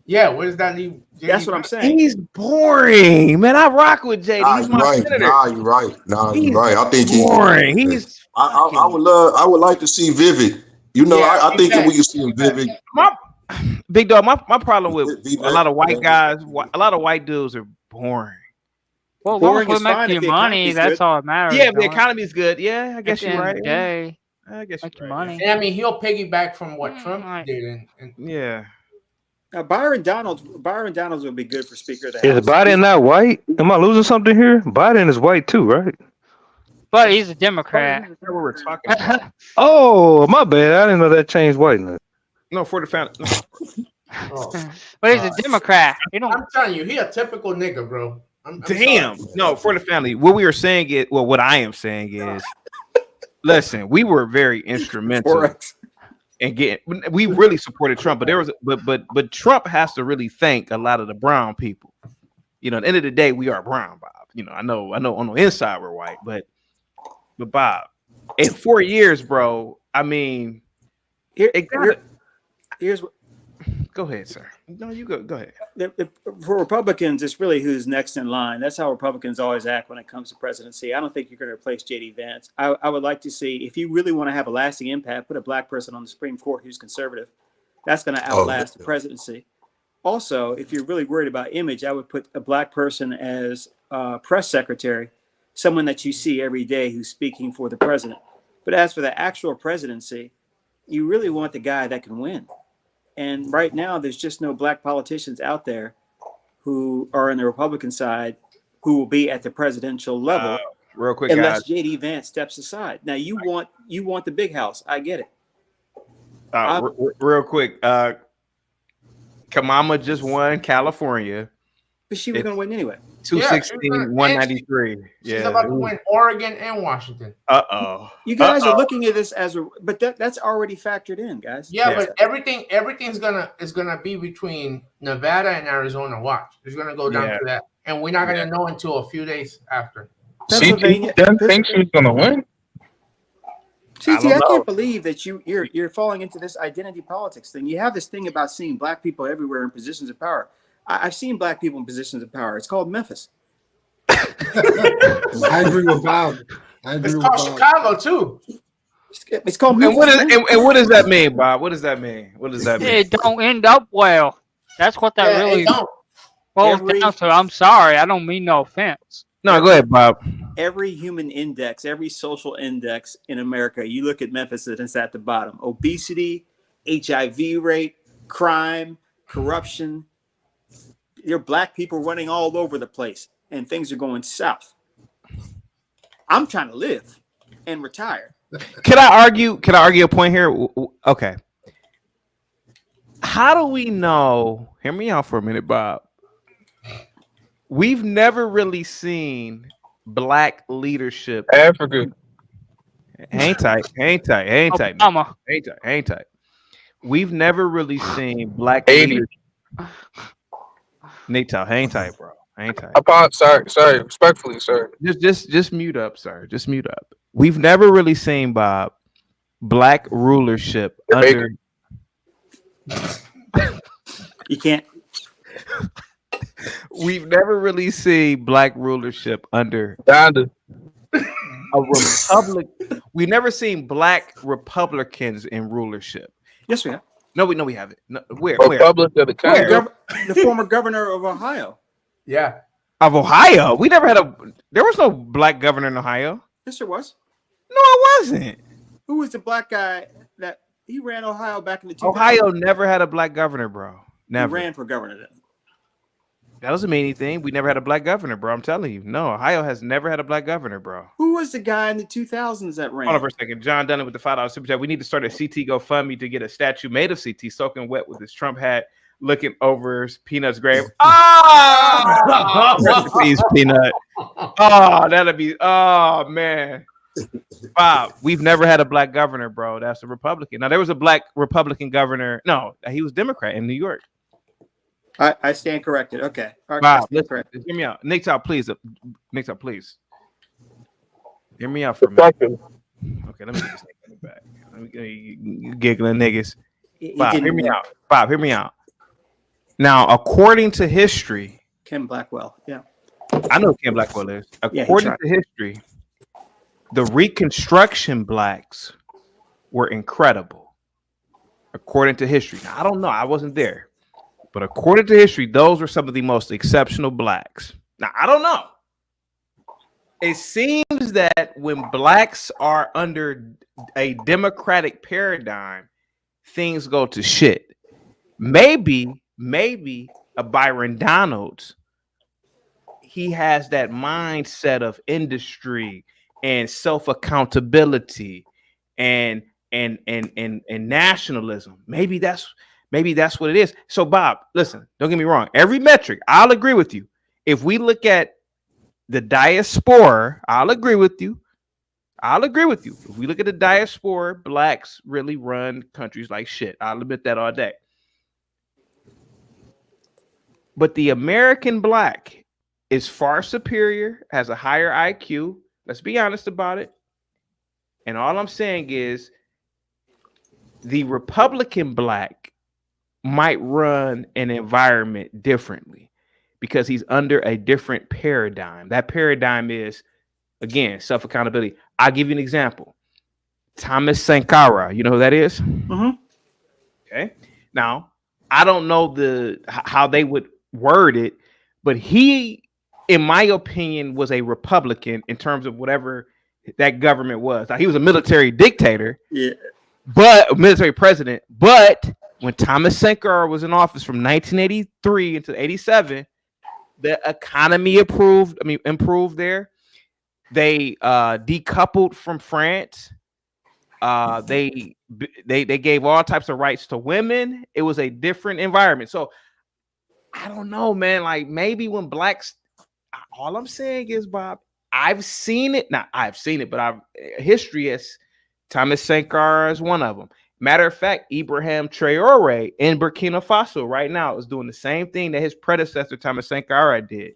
Yeah, where does that leave? That's what I'm saying. He's boring, man. I rock with JD. He's my senator. You're right. You're right. I think he's boring. I would like to see Vivek. I think that we can see him Vivek. Big dog. My problem with a lot of white guys, a lot of white dudes are boring. Well, boring is fine if your money. That's all that matters. Yeah, if the economy is good. Yeah, I guess you're right. I guess you're right. Money. And I mean, he'll piggyback from what Trump did. Yeah. Now, Byron Donalds would be good for Speaker of the House. Is Biden not white? Am I losing something here? Biden is white too, right? But he's a Democrat. That's what we're talking about. Oh, my bad. I didn't know that changed whiteness. No, for the family. But he's a Democrat. I'm telling you, he a typical nigga, bro. Damn. No, for the family. What we are saying is, what I am saying is, listen, we were very instrumental in getting. We really supported Trump, but Trump has to really thank a lot of the brown people. At the end of the day, we are brown, Bob. I know on the inside we're white, but Bob, in 4 years, bro. I mean, here's what. Go ahead, sir. No, you go ahead. For Republicans, it's really who's next in line. That's how Republicans always act when it comes to presidency. I don't think you're going to replace J.D. Vance. I would like to see, if you really want to have a lasting impact, put a black person on the Supreme Court who's conservative. That's going to outlast the presidency. Also, if you're really worried about image, I would put a black person as press secretary, someone that you see every day who's speaking for the president. But as for the actual presidency, you really want the guy that can win. And right now, there's just no black politicians out there who are on the Republican side who will be at the presidential level. Real quick, unless guys. J.D. Vance steps aside. Now you want the big house. I get it. Real quick, Kamala just won California, but she was going to win anyway. 216, 193. She's about to win Oregon and Washington. You guys are looking at this but that's already factored in, guys. Yeah, but everything's gonna be between Nevada and Arizona. Watch, it's gonna go down to that, and we're not gonna know until a few days after. CT doesn't think she's gonna win. CT, I can't believe that you're falling into this identity politics thing. You have this thing about seeing black people everywhere in positions of power. I've seen black people in positions of power. It's called Memphis. I agree with Bob. It's called Chicago too. It's called Memphis. And what does that mean, Bob? What does that mean? What does that mean? It don't end up well. That's what that really boils down to. I'm sorry. I don't mean no offense. No, go ahead, Bob. Every human index, every social index in America, you look at Memphis and it's at the bottom. Obesity, HIV rate, crime, corruption. There are black people running all over the place and things are going south. I'm trying to live and retire. Can I argue a point here? Okay. How do we know? Hear me out for a minute, Bob. We've never really seen black leadership. Africa. Hang tight. We've never really seen black leadership. Nate, hang tight, bro. Hang tight. Sorry. Respectfully, sir. Just mute up, sir. Just mute up. We've never really seen, Bob, black rulership under. You can't. We've never really seen black rulership under a republic. We've never seen black Republicans in rulership. Yes, we have. No, we haven't. No, where? Republic of the country. The former governor of Ohio. Yeah. Of Ohio? We never had there was no black governor in Ohio. Yes, there was. No, it wasn't. Who was the black guy that he ran Ohio back in the 2000s? Ohio never had a black governor, bro. Never. He ran for governor then. That doesn't mean anything. We never had a black governor, bro. I'm telling you. No, Ohio has never had a black governor, bro. Who was the guy in the 2000s that ran? Hold on for a second. John Dunn with the $5 super chat. We need to start a CT GoFundMe to get a statue made of CT soaking wet with his Trump hat looking over Peanut's grave. Please, Peanut. That'll be, man. Bob, we've never had a black governor, bro. That's a Republican. Now, there was a black Republican governor. No, he was Democrat in New York. I stand corrected. Okay. Bob, hear me out. Nick, please. Hear me out for a minute. Okay, let me get this thing back. Let me get you giggling niggas. Bob, hear me out. Bob, hear me out. Now, according to history, Ken Blackwell. Yeah. I know who Ken Blackwell is. According to history, the Reconstruction blacks were incredible. According to history. Now, I don't know. I wasn't there. But according to history, those were some of the most exceptional blacks. Now, I don't know. It seems that when blacks are under a democratic paradigm, things go to shit. Maybe a Byron Donalds, he has that mindset of industry and self-accountability and nationalism. Maybe that's what it is. So, Bob, listen, don't get me wrong. Every metric, I'll agree with you. If we look at the diaspora, I'll agree with you. If we look at the diaspora, blacks really run countries like shit. I'll admit that all day. But the American black is far superior, has a higher IQ. Let's be honest about it. And all I'm saying is the Republican black might run an environment differently because he's under a different paradigm. That paradigm is, again, self-accountability. I'll give you an example. Thomas Sankara, you know who that is? Mm-hmm. Okay. Now, I don't know how they would word it, but he, in my opinion, was a Republican in terms of whatever that government was. Now, he was a military dictator, but a military president. But when Thomas Sankara was in office from 1983 until 87, the economy improved there. They decoupled from France. They gave all types of rights to women. It was a different environment. So I don't know, man. Like maybe when blacks, all I'm saying is, Bob, I've seen it. Not I've seen it, but history is Thomas Sankara is one of them. Matter of fact, Ibrahim Traore in Burkina Faso right now is doing the same thing that his predecessor Thomas Sankara did.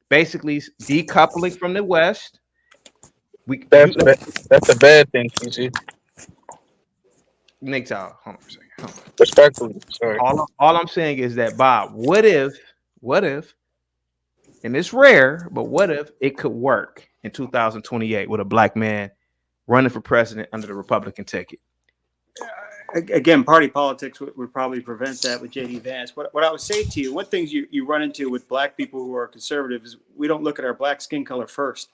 Basically, decoupling from the West. That's a bad thing, TC. Nick, hold on for a second. Hold on. Respectfully, sorry. All I'm saying is that, Bob, what if, and it's rare, but what if it could work in 2028 with a black man running for president under the Republican ticket? Again, party politics would probably prevent that with J.D. Vance. What I would say to you, one thing you run into with black people who are conservative is we don't look at our black skin color first.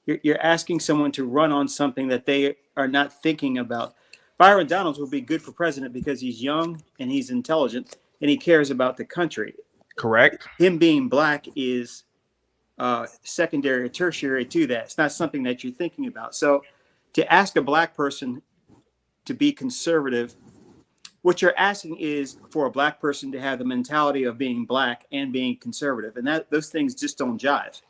You're asking someone to run on something that they are not thinking about. Byron Donalds would be good for president because he's young and he's intelligent and he cares about the country. Correct. Him being black is secondary or tertiary to that. It's not something that you're thinking about. So to ask a black person to be conservative, what you're asking is for a black person to have the mentality of being black and being conservative. And those things just don't jive.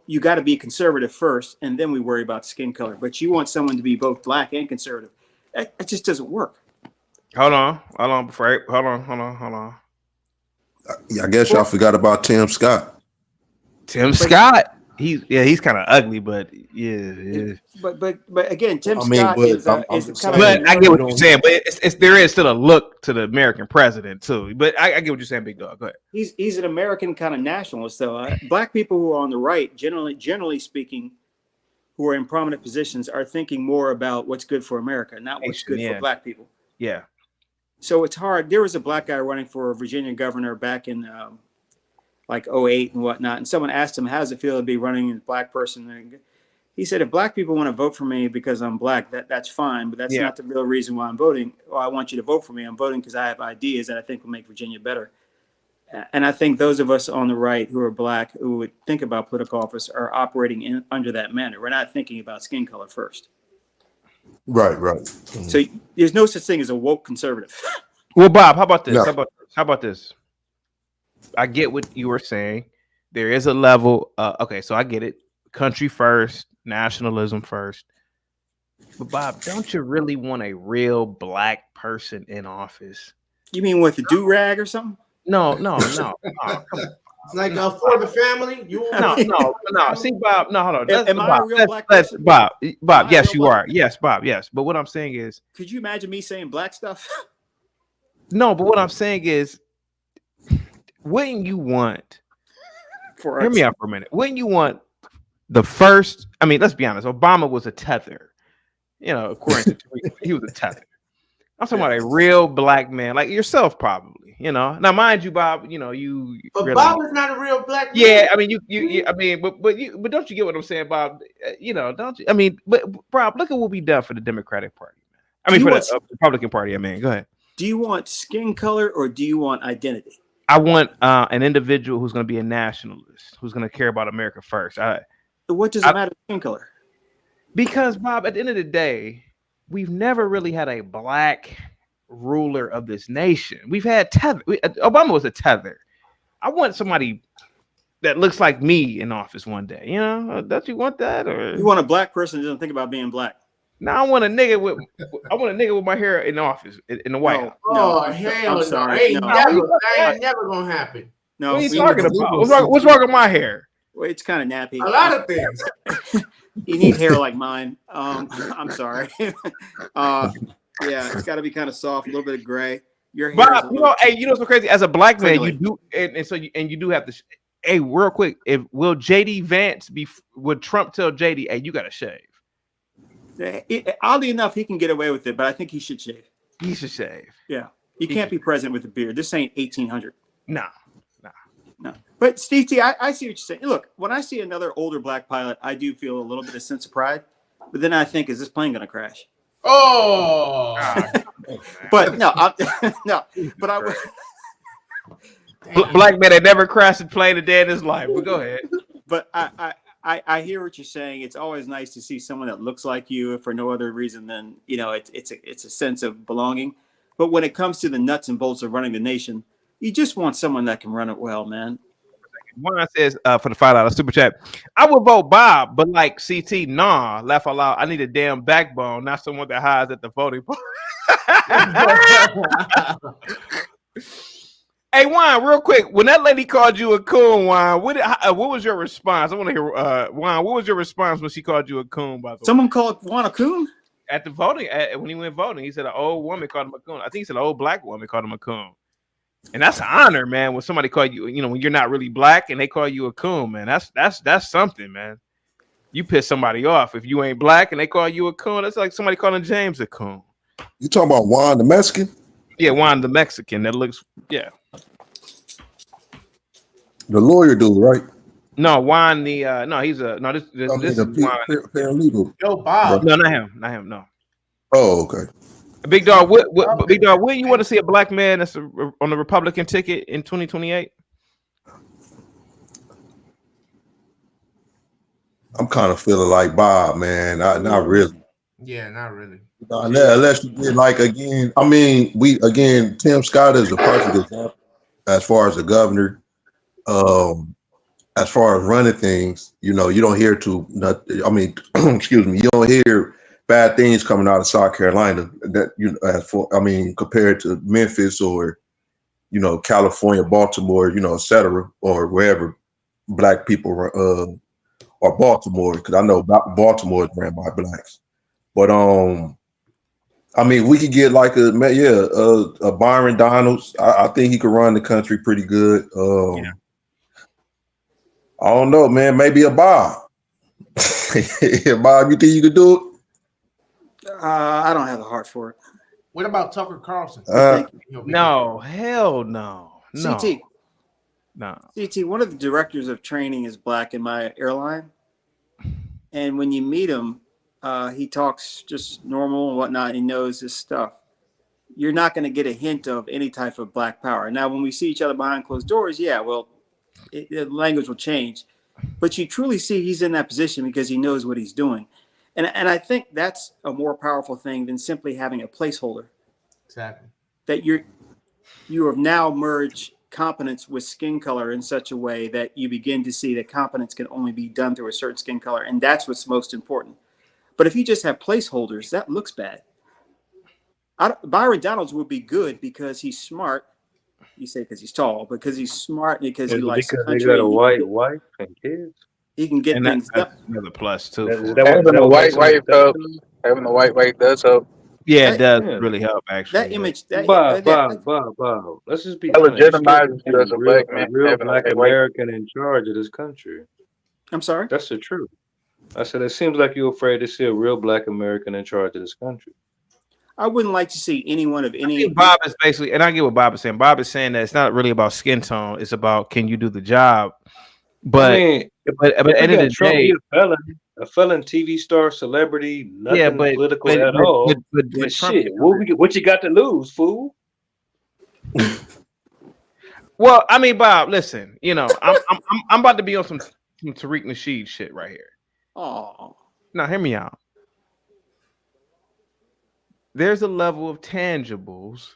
You got to be conservative first, and then we worry about skin color. But you want someone to be both black and conservative. It just doesn't work. Hold on. Hold on. I guess y'all forgot about Tim Scott. Scott. He's kind of ugly, but yeah. But again, Tim Scott is kind of. But I get what you're saying. But there is still a look to the American president too. But I get what you're saying, Big Dog. Go ahead. He's an American kind of nationalist, though. Black people who are on the right, generally speaking, who are in prominent positions, are thinking more about what's good for America, not what's good for black people. Yeah. So it's hard. There was a black guy running for Virginia governor back in like 2008 and whatnot. And someone asked him, how does it feel to be running as a black person? And he said, if black people want to vote for me because I'm black, that's fine. But that's not the real reason why I'm voting. Well, I want you to vote for me. I'm voting because I have ideas that I think will make Virginia better. And I think those of us on the right who are black, who would think about political office, are operating under that manner. We're not thinking about skin color first. Right. Mm-hmm. So there's no such thing as a woke conservative. Well, Bob, how about this? No. How about this? I get what you were saying. There is a level. Okay, so I get it. Country first, nationalism first. But Bob, don't you really want a real black person in office? You mean with a do-rag or something? No. Come on. Like for the family, you no. See, Bob, no, hold on. Am I a real black person? Bob, yes, you are. Yes, Bob, yes. But what I'm saying is, could you imagine me saying black stuff? No, but what I'm saying is, wouldn't you want? Hear me out for a minute. Wouldn't you want the first? I mean, let's be honest. Obama was a tether. According to he was a tether. I'm talking about a real black man, like yourself, probably. Now, mind you, Bob. You. But really, Bob is not a real black man. Yeah, I mean, but don't you get what I'm saying, Bob? Don't you? I mean, but Bob, look at what we done for the Democratic Party. I mean, for the Republican Party. I mean, go ahead. Do you want skin color or do you want identity? I want an individual who's going to be a nationalist, who's going to care about America first. What does it matter skin color? Because, Bob, at the end of the day, we've never really had a black ruler of this nation. We've had tether. Obama was a tether. I want somebody that looks like me in office one day. Don't you want that? Or you want a black person that doesn't think about being black? No, I want a nigga with my hair in the office in the White House. Hell no! That ain't never gonna happen. No, what are you talking about? What's wrong with my hair? Well, it's kind of nappy. A lot of things. You need hair like mine. I'm sorry. Yeah, it's got to be kind of soft, a little bit of gray. Your hair. Bob, you know what's so crazy? As a black man, you do, and so you do have to. Hey, real quick, will JD Vance would Trump tell JD, hey, you got to shave? Oddly enough, he can get away with it, but I think he should shave. He should shave. Yeah, he can't be president with a beard. This ain't 1800. No. But Steve T, I see what you're saying. Look, when I see another older black pilot, I do feel a little bit of sense of pride. But then I think, is this plane going to crash? Oh, but no, no. But I would. Black man that never crashed a plane a day in his life. But go ahead. But I hear what you're saying. It's always nice to see someone that looks like you for no other reason than it's a sense of belonging. But when it comes to the nuts and bolts of running the nation, you just want someone that can run it well, man. Juan says for the $5 super chat, I would vote Bob, but like CT, nah, laugh out loud. I need a damn backbone, not someone that hides at the voting poll. Hey, Juan, real quick, when that lady called you a coon, Juan, what was your response? I want to hear, Juan, what was your response when she called you a coon? By the way, someone called Juan a coon at the voting when he went voting. He said an old woman called him a coon. I think he said an old black woman called him a coon. And that's an honor, man. When somebody call you, when you're not really black and they call you a coon, man, that's something, man. You piss somebody off if you ain't black and they call you a coon. That's like somebody calling James a coon. You talking about Juan the Mexican? Yeah, Juan the Mexican. That looks, yeah. The lawyer dude, right? No, Juan the he's a no. This is Juan. Paralegal. Yo, Bob. No, not him. No. Oh, okay. Big dog, Big dog, wouldn't you want to see a black man that's on the Republican ticket in 2028? I'm kind of feeling like Bob, man. Not really. Yeah, not really. Unless you did like again. I mean, Tim Scott is a perfect example as far as the governor. As far as running things, you don't hear excuse me, you don't hear bad things coming out of South Carolina compared to Memphis or California, Baltimore, et cetera, or wherever black people or Baltimore, because I know Baltimore is ran by blacks. But we could get like a Byron Donalds. I think he could run the country pretty good. I don't know, man. Maybe a Bob. Bob, you think you could do it? I don't have the heart for it. What about Tucker Carlson? No, hell no. CT. No. CT, one of the directors of training is black in my airline. And when you meet him, he talks just normal and whatnot. He knows his stuff. You're not going to get a hint of any type of black power. Now, when we see each other behind closed doors, the language will change. But you truly see he's in that position because he knows what he's doing. And I think that's a more powerful thing than simply having a placeholder. Exactly. That you have now merged competence with skin color in such a way that you begin to see that competence can only be done through a certain skin color. And that's what's most important. But if you just have placeholders, that looks bad. Byron Donalds would be good because he's smart. You say because he's tall, because he's smart, because he likes the country. He got a white wife and kids. He can get things done. Another plus too. Having a white wife helps. Having a white wife does help. Yeah, it does really help. Actually, that image. Bob. Let's just be honest. Legitimizes you as a black man. A real black American in charge of this country. I'm sorry. That's the truth. I said it seems like you're afraid to see a real black American in charge of this country. I wouldn't like to see anyone of any. I think Bob is basically, and I get what Bob is saying. Bob is saying that it's not really about skin tone; it's about can you do the job. But but at the end of the day, a felon, TV star, celebrity, nothing political at all. But shit, what you got to lose, fool? Well, I mean, Bob, listen, I'm about to be on some Tariq Nasheed shit right here. Oh, now hear me out. There's a level of tangibles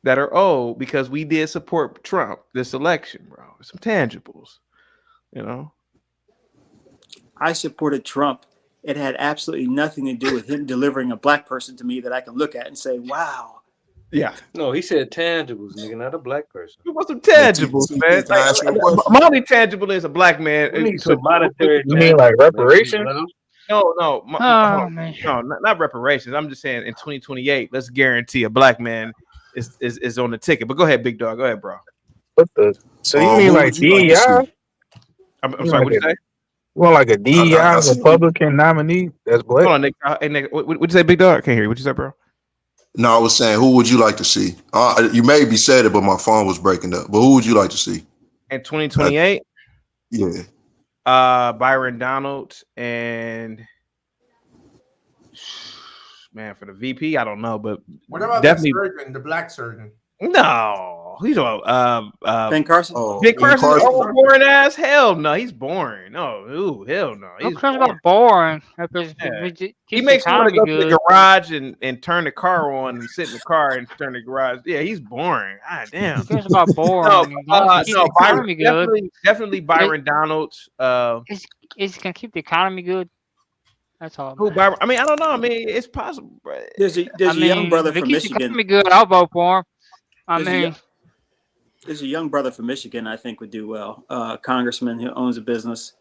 that are owed because we did support Trump this election, bro. Some tangibles, I supported Trump. It had absolutely nothing to do with him delivering a black person to me that I can look at and say, wow, Yeah. No, he said tangibles, nigga, not a black person. We want some tangibles, man. My only tangible is a black man. We need some monetary. You mean like reparations? No, Oh, man. no, not reparations. I'm just saying in 2028, let's guarantee a black man is on the ticket. But go ahead, big dog. Go ahead, bro. What the? So you mean like DEI? I'm sorry. What did you say? You want like a DEI Republican nominee? That's black. Hold on, Nick. Hey, Nick, what'd you say, big dog? I can't hear you. What'd you say, bro? No, I was saying, who would you like to see? You maybe said it, but my phone was breaking up. But who would you like to see in 2028? Yeah. Byron Donald and man for the VP, I don't know, but What about definitely the surgeon, the black surgeon? No, he's Ben Carson. Ben Carson's boring ass. Hell no, he's boring. No, hell no. Who cares about boring? He makes me want to go to the garage and turn the car on and sit in the car and turn the garage. Yeah, he's boring. God damn. Who cares about boring? Definitely Byron Donald. Is gonna keep the economy good. That's all. Who Byron? I mean, I don't know. I mean, it's possible. There's a young brother from Michigan. Economy good. I'll vote for him. There's a young brother from Michigan I think would do well. Congressman who owns a business,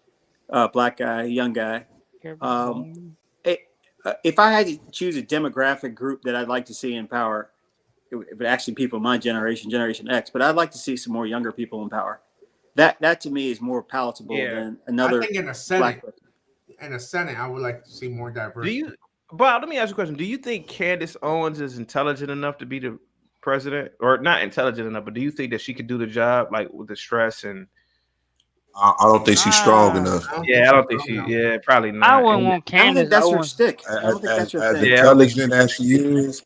black guy, young guy. If I had to choose a demographic group that I'd like to see in power, it would actually people my generation, Generation X. But I'd like to see some more younger people in power. That to me is more palatable than another. I think in the Senate, I would like to see more diversity. Bob, let me ask you a question. Do you think Candace Owens is intelligent enough to be the president, or not intelligent enough, but do you think that she could do the job, like with the stress and? I don't think she's strong enough. Yeah, I don't think she. Yeah, probably not. I wouldn't want Candace. That's her stick. I don't think that's her thing. Intelligent as she is,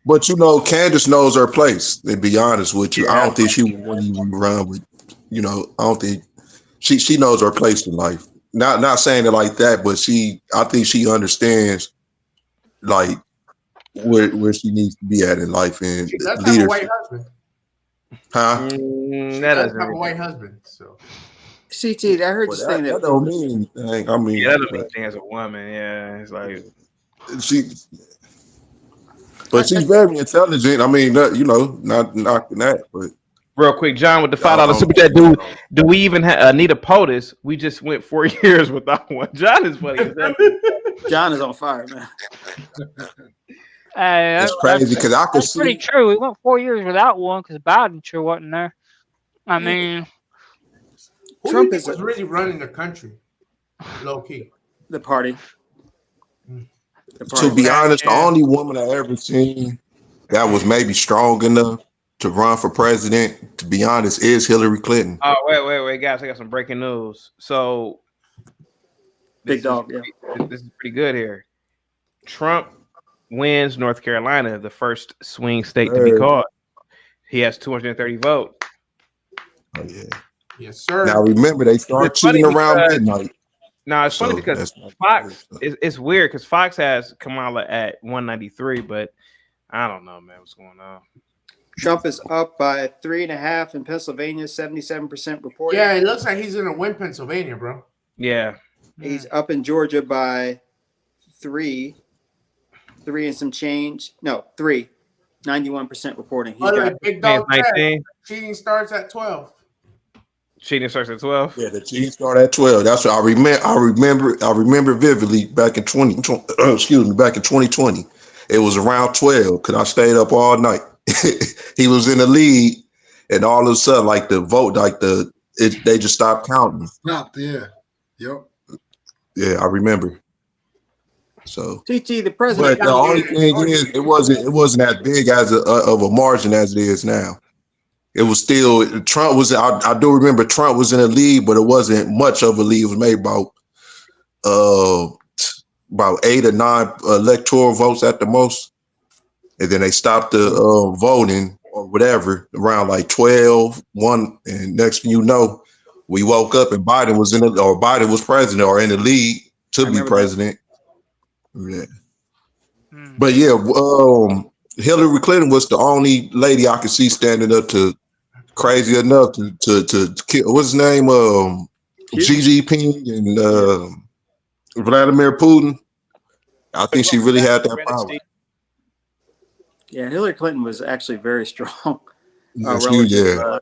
but Candace knows her place. To be honest with you, I don't think she would want to even run with. I don't think she knows her place in life. Not saying it like that, but I think she understands like where she needs to be at in life and She does leadership. have a white husband. Huh? She does have a white husband. So CT, I heard this thing that don't mean anything. I mean, that doesn't mean anything as a woman. Yeah, it's like she's very intelligent. I mean, not knocking that, but. Real quick, John, with the $5 super chat, do we even need a POTUS? We just went 4 years without one. John is funny. John is on fire, man. It's crazy because I could see. Pretty true. We went 4 years without one because Biden sure wasn't there. I mean, Trump was really running the country, low key. The party. To be honest, the only woman I ever seen that was maybe strong enough to run for president, to be honest, is Hillary Clinton. Oh, wait, guys, I got some breaking news. So, big dog, this is pretty good here. Trump wins North Carolina, the first swing state to be called. He has 230 votes. Oh yeah, yes, sir. Now remember, they start cheating around midnight. No, it's funny because Fox. It's weird because Fox has Kamala at 193, but I don't know, man, what's going on. Trump is up by 3.5 in Pennsylvania, 77% reported. Yeah, it looks like he's gonna win Pennsylvania, bro. Yeah, he's up in Georgia by 3 and some change. No, 3. 91% reporting. He's got big dog 19. Cheating starts at 12. Cheating starts at 12. Yeah, the cheating started at 12. That's what I remember. I remember vividly back in 2020. It was around 12 because I stayed up all night. He was in the lead, and all of a sudden, like the vote, they just stopped counting. Stopped, yeah. Yep. Yeah, I remember. So TT, the president. But the only thing is, it wasn't as big as of a margin as it is now. It was still Trump was. I do remember Trump was in the lead, but it wasn't much of a lead. It was maybe about 8 or 9 electoral votes at the most, and then they stopped the voting or whatever around like 12, 1, and next thing you know, we woke up and Biden was Biden was president or in the lead to be president. Yeah. But yeah, Hillary Clinton was the only lady I could see standing up to crazy enough to kill, what's his name? Xi Jinping and Vladimir Putin. I think she really had that power. Yeah, Hillary Clinton was actually very strong. Yes, you, yeah.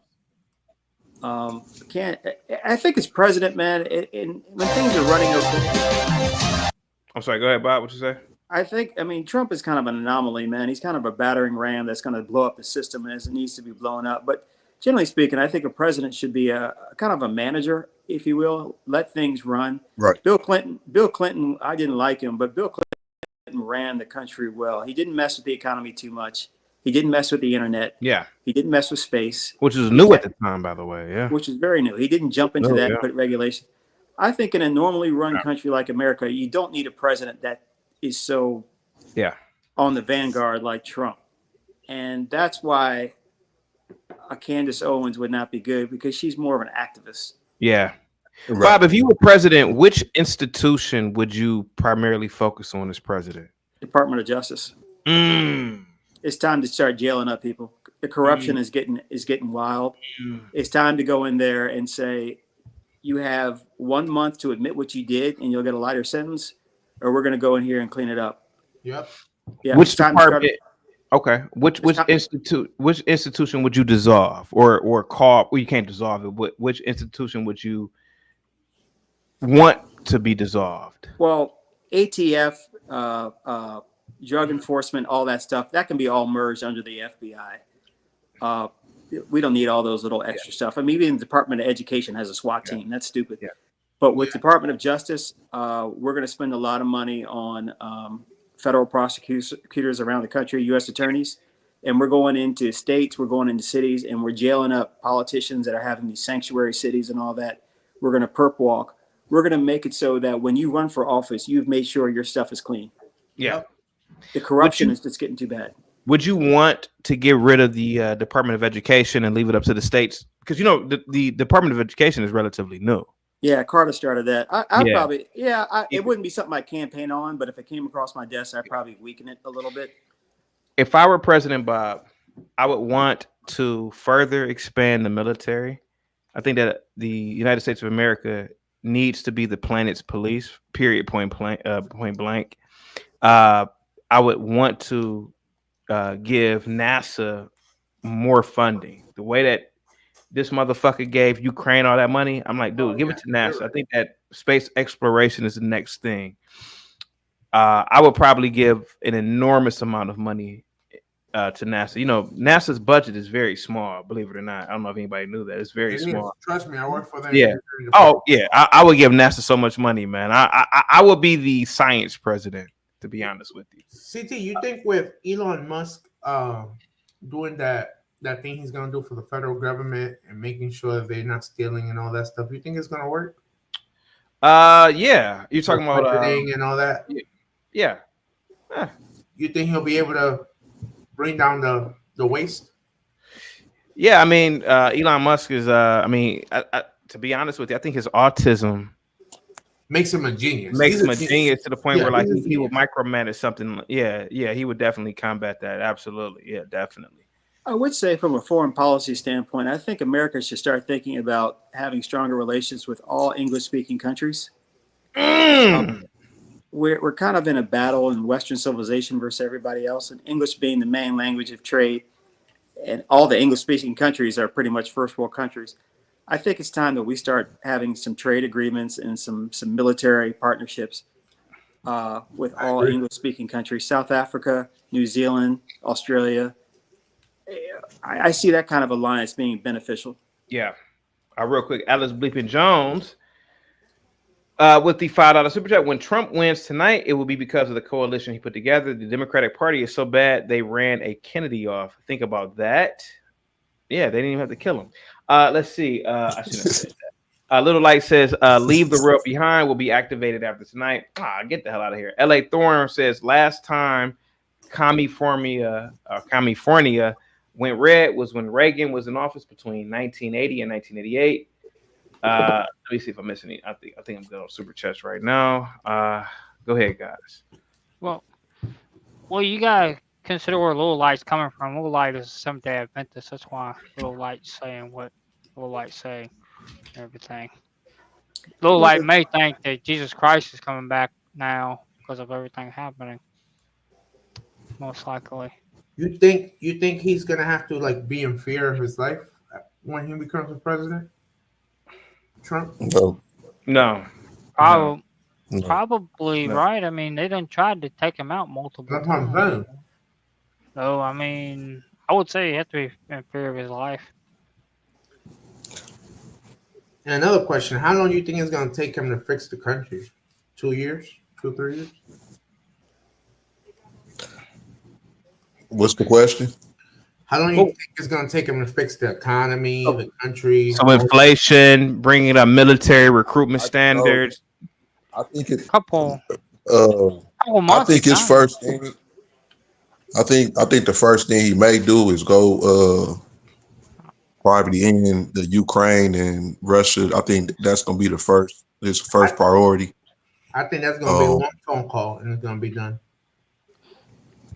I think as president, man, when things are running okay. I'm sorry. Go ahead, Bob. What you say? I mean, Trump is kind of an anomaly, man. He's kind of a battering ram that's going to blow up the system as it needs to be blown up. But generally speaking, I think a president should be a kind of a manager, if you will, let things run. Right. Bill Clinton, I didn't like him, but Bill Clinton ran the country well. He didn't mess with the economy too much. He didn't mess with the internet. Yeah. He didn't mess with space. Which was new at the time, by the way. Yeah. Which is very new. He didn't jump into that and put regulation. I think in a normally run country like America, you don't need a president that is so on the vanguard like Trump. And that's why a Candace Owens would not be good, because she's more of an activist. Yeah. Right. Bob, if you were president, which institution would you primarily focus on as president? Department of Justice. It's time to start jailing up people. The corruption is getting wild. It's time to go in there and say, you have 1 month to admit what you did and you'll get a lighter sentence, or we're going to go in here and clean it up. Yep. Yeah. Which department? Okay. Which institution would you dissolve or call? Well, you can't dissolve it. But which institution would you want to be dissolved? Well, ATF, drug enforcement, all that stuff, that can be all merged under the FBI. We don't need all those little extra stuff. I mean, even the Department of Education has a SWAT team. That's stupid. Yeah. But with Department of Justice, we're going to spend a lot of money on federal prosecutors around the country, U.S. attorneys, and we're going into states, we're going into cities, and we're jailing up politicians that are having these sanctuary cities and all that. We're going to perp walk. We're going to make it so that when you run for office, you've made sure your stuff is clean. Yeah. The corruption is just getting too bad. Would you want to get rid of the Department of Education and leave it up to the states? Because, you know, the Department of Education is relatively new. Yeah, Carter started that. It wouldn't be something I campaign on, but if it came across my desk, I'd probably weaken it a little bit. If I were President Bob, I would want to further expand the military. I think that the United States of America needs to be the planet's police, period, point blank. I would want to give NASA more funding. The way that this motherfucker gave Ukraine all that money, I'm like, dude, give it to NASA. I think that space exploration is the next thing. I would probably give an enormous amount of money to NASA. You know, NASA's budget is very small, believe it or not. I don't know if anybody knew that. It's very small. Trust me, I work for them. Yeah. Oh, yeah. I would give NASA so much money, man. I would be the science president, to be honest with you. CT, you think with Elon Musk doing that thing he's gonna do for the federal government and making sure they're not stealing and all that stuff, you think it's gonna work? Yeah. You're talking about and all that. Yeah. You think he'll be able to bring down the waste? Yeah, I mean, Elon Musk is. To be honest with you, I think his autism makes him a genius. Makes him a genius to the point where, like, he would micromanage something. Yeah, he would definitely combat that. Absolutely, yeah, definitely. I would say, from a foreign policy standpoint, I think America should start thinking about having stronger relations with all English-speaking countries. We're kind of in a battle in Western civilization versus everybody else, and English being the main language of trade, and all the English-speaking countries are pretty much first world countries. I think it's time that we start having some trade agreements and some military partnerships with all English-speaking countries: South Africa, New Zealand, Australia. I see that kind of alliance being beneficial. Yeah. Real quick, Alice Bleeping Jones with the $5 super chat. When Trump wins tonight, it will be because of the coalition he put together. The Democratic Party is so bad they ran a Kennedy off. Think about that. Yeah, they didn't even have to kill him. Let's see. I shouldn't have said that. Little Light says, leave the world behind will be activated after tonight. Get the hell out of here. LA Thorn says, last time California went red was when Reagan was in office between 1980 and 1988. Let me see if I'm missing any. I think I'm going on super chats right now. Go ahead, guys. Well, you gotta consider where Little Light's coming from. Little Light is Seventh-day Adventist. That's why Little Light's saying what Little Light's saying and everything. Little Light may think that Jesus Christ is coming back now because of everything happening. Most likely. You think he's gonna have to like be in fear of his life when he becomes the president? Trump? No. Probably right. I mean, they done tried to take him out multiple That's what I'm times. saying. So I mean, I would say he has to be in fear of his life. And another question: how long do you think it's gonna take him to fix the country? 2 years? 2-3 years? What's the question? How long do you think it's gonna take him to fix the economy, the country? So inflation, bringing up military recruitment standards. I think it. Couple. I think his first thing. I think the first thing he may do is go probably in the Ukraine and Russia. I think that's gonna be his first priority. I think that's gonna be one phone call and it's gonna be done.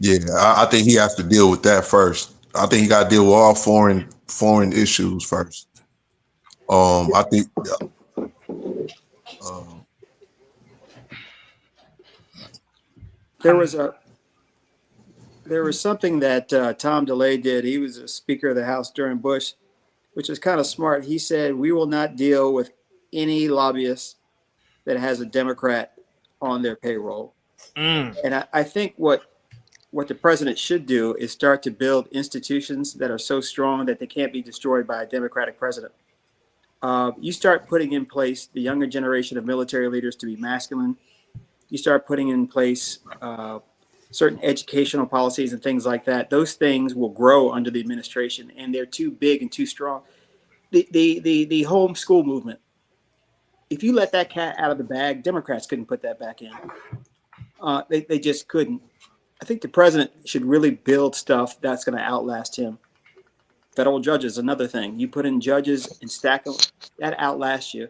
Yeah, I think he has to deal with that first. I think he got to deal with all foreign issues first. I think. There was something that Tom DeLay did. He was a Speaker of the House during Bush, which was kind of smart. He said, "We will not deal with any lobbyist that has a Democrat on their payroll." And I think what the president should do is start to build institutions that are so strong that they can't be destroyed by a Democratic president. You start putting in place the younger generation of military leaders to be masculine. You start putting in place certain educational policies and things like that. Those things will grow under the administration, and they're too big and too strong. The homeschool movement. If you let that cat out of the bag, Democrats couldn't put that back in. They just couldn't. I think the president should really build stuff that's going to outlast him. Federal judges, another thing. You put in judges and stack them, that outlasts you.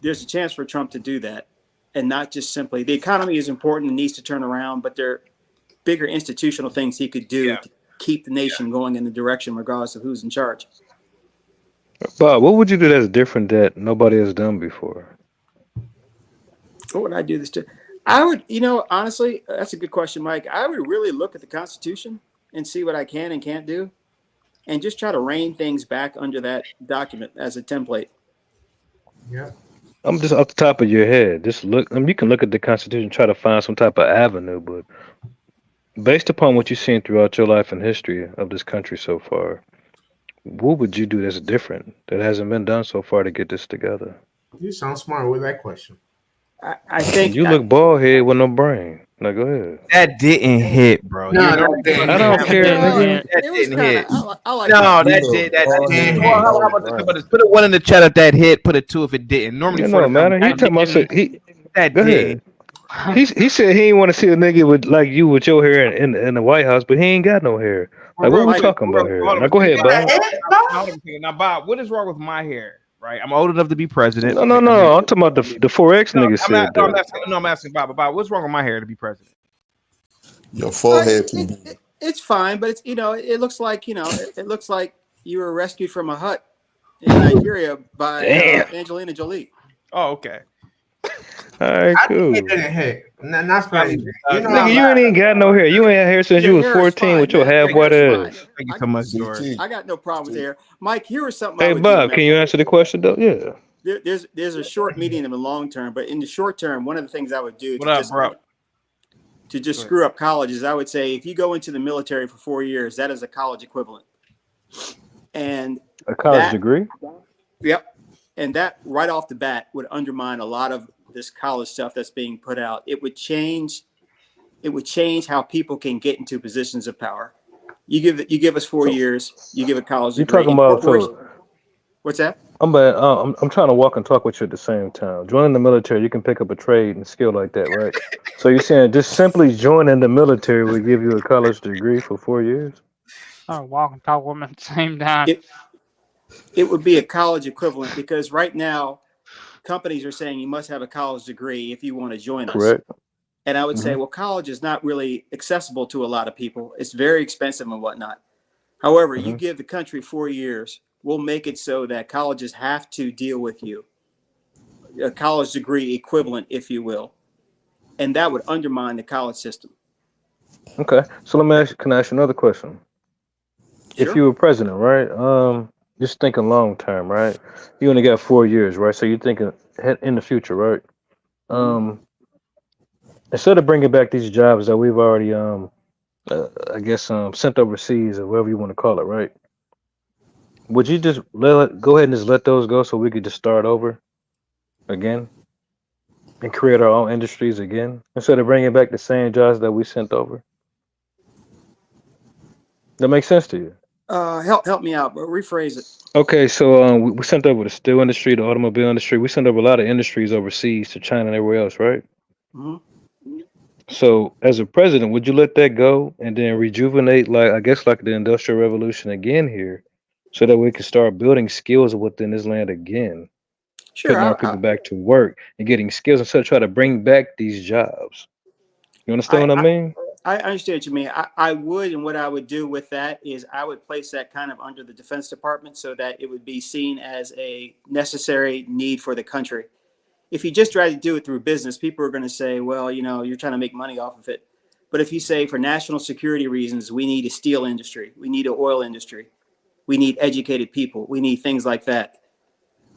There's a chance for Trump to do that. And not just simply, the economy is important and needs to turn around, but there are bigger institutional things he could do to keep the nation going in the direction regardless of who's in charge. Bob, what would you do that's different that nobody has done before? What would I do this to? I would, honestly, that's a good question, Mike. I would really look at the Constitution and see what I can and can't do and just try to rein things back under that document as a template. Yeah. I'm just off the top of your head. Just look. You can look at the Constitution, try to find some type of avenue, but based upon what you've seen throughout your life and history of this country so far, what would you do that's different that hasn't been done so far to get this together? You sound smart with that question. I think you look bald head with no brain. Now go ahead. That didn't hit, bro. No, I don't care, nigga. That didn't hit. No, that did. That didn't hit. How about this? Put a 1 in the chat if that hit. Put a 2 if it didn't. Normally, You know, man. He talking about that go did. ahead. He said he didn't want to see a nigga with like you with your hair in the White House, but he ain't got no hair. Like what we talking about here? Now go ahead, Bob. Now, Bob, what is wrong with my hair? Right, I'm old enough to be president. No. I'm talking about the 4X nigga said that. I'm asking Bob. What's wrong with my hair to be president? Your forehead. It's fine, but it's it looks like it looks like you were rescued from a hut in Nigeria by Angelina Jolie. Oh, okay. All right, cool. It didn't hit. That's funny. Nigga, you ain't even got no hair. You ain't had hair since you was 14 with your half white ass. Thank you so much, George. I got no problem with hair. Mike, here is something. Hey, Bob, can you answer the question though? Yeah. There's a short, medium, and a long term. But in the short term, one of the things I would do to just screw up college is I would say if you go into the military for 4 years, that is a college equivalent. And a college degree? Yep. And that right off the bat would undermine a lot of this college stuff that's being put out. It would change how people can get into positions of power. You give us 4 years, you give a college degree. You talking about what's that? I'm trying to walk and talk with you at the same time. Joining the military, you can pick up a trade and skill like that, right? So you're saying just simply joining the military would give you a college degree for 4 years? Oh, walk and talk with them at the same time. It would be a college equivalent because right now companies are saying you must have a college degree if you want to join us. Correct. And I would say, well, college is not really accessible to a lot of people. It's very expensive and whatnot. However, you give the country 4 years, we'll make it so that colleges have to deal with you. A college degree equivalent, if you will. And that would undermine the college system. Okay, so can I ask you another question? If you were president, right? Just thinking long term, right? You only got 4 years, right? So you're thinking in the future, right? Instead of bringing back these jobs that we've already, I guess, sent overseas or whatever you want to call it, right? Would you just go ahead and just let those go so we could just start over again and create our own industries again instead of bringing back the same jobs that we sent over? That makes sense to you? Help me out, but rephrase it. Okay, so we sent over the steel industry, the automobile industry. We sent over a lot of industries overseas to China and everywhere else, right? Mhm. So, as a president, would you let that go and then rejuvenate, like I guess, like the Industrial Revolution again here, so that we can start building skills within this land again, Sure. putting our people back to work and getting skills instead of trying to bring back these jobs? You understand what I mean? I understand what you mean. I would, and what I would do with that is I would place that kind of under the Defense Department so that it would be seen as a necessary need for the country. If you just try to do it through business, people are going to say, well, you're trying to make money off of it. But if you say for national security reasons, we need a steel industry, we need an oil industry, we need educated people, we need things like that,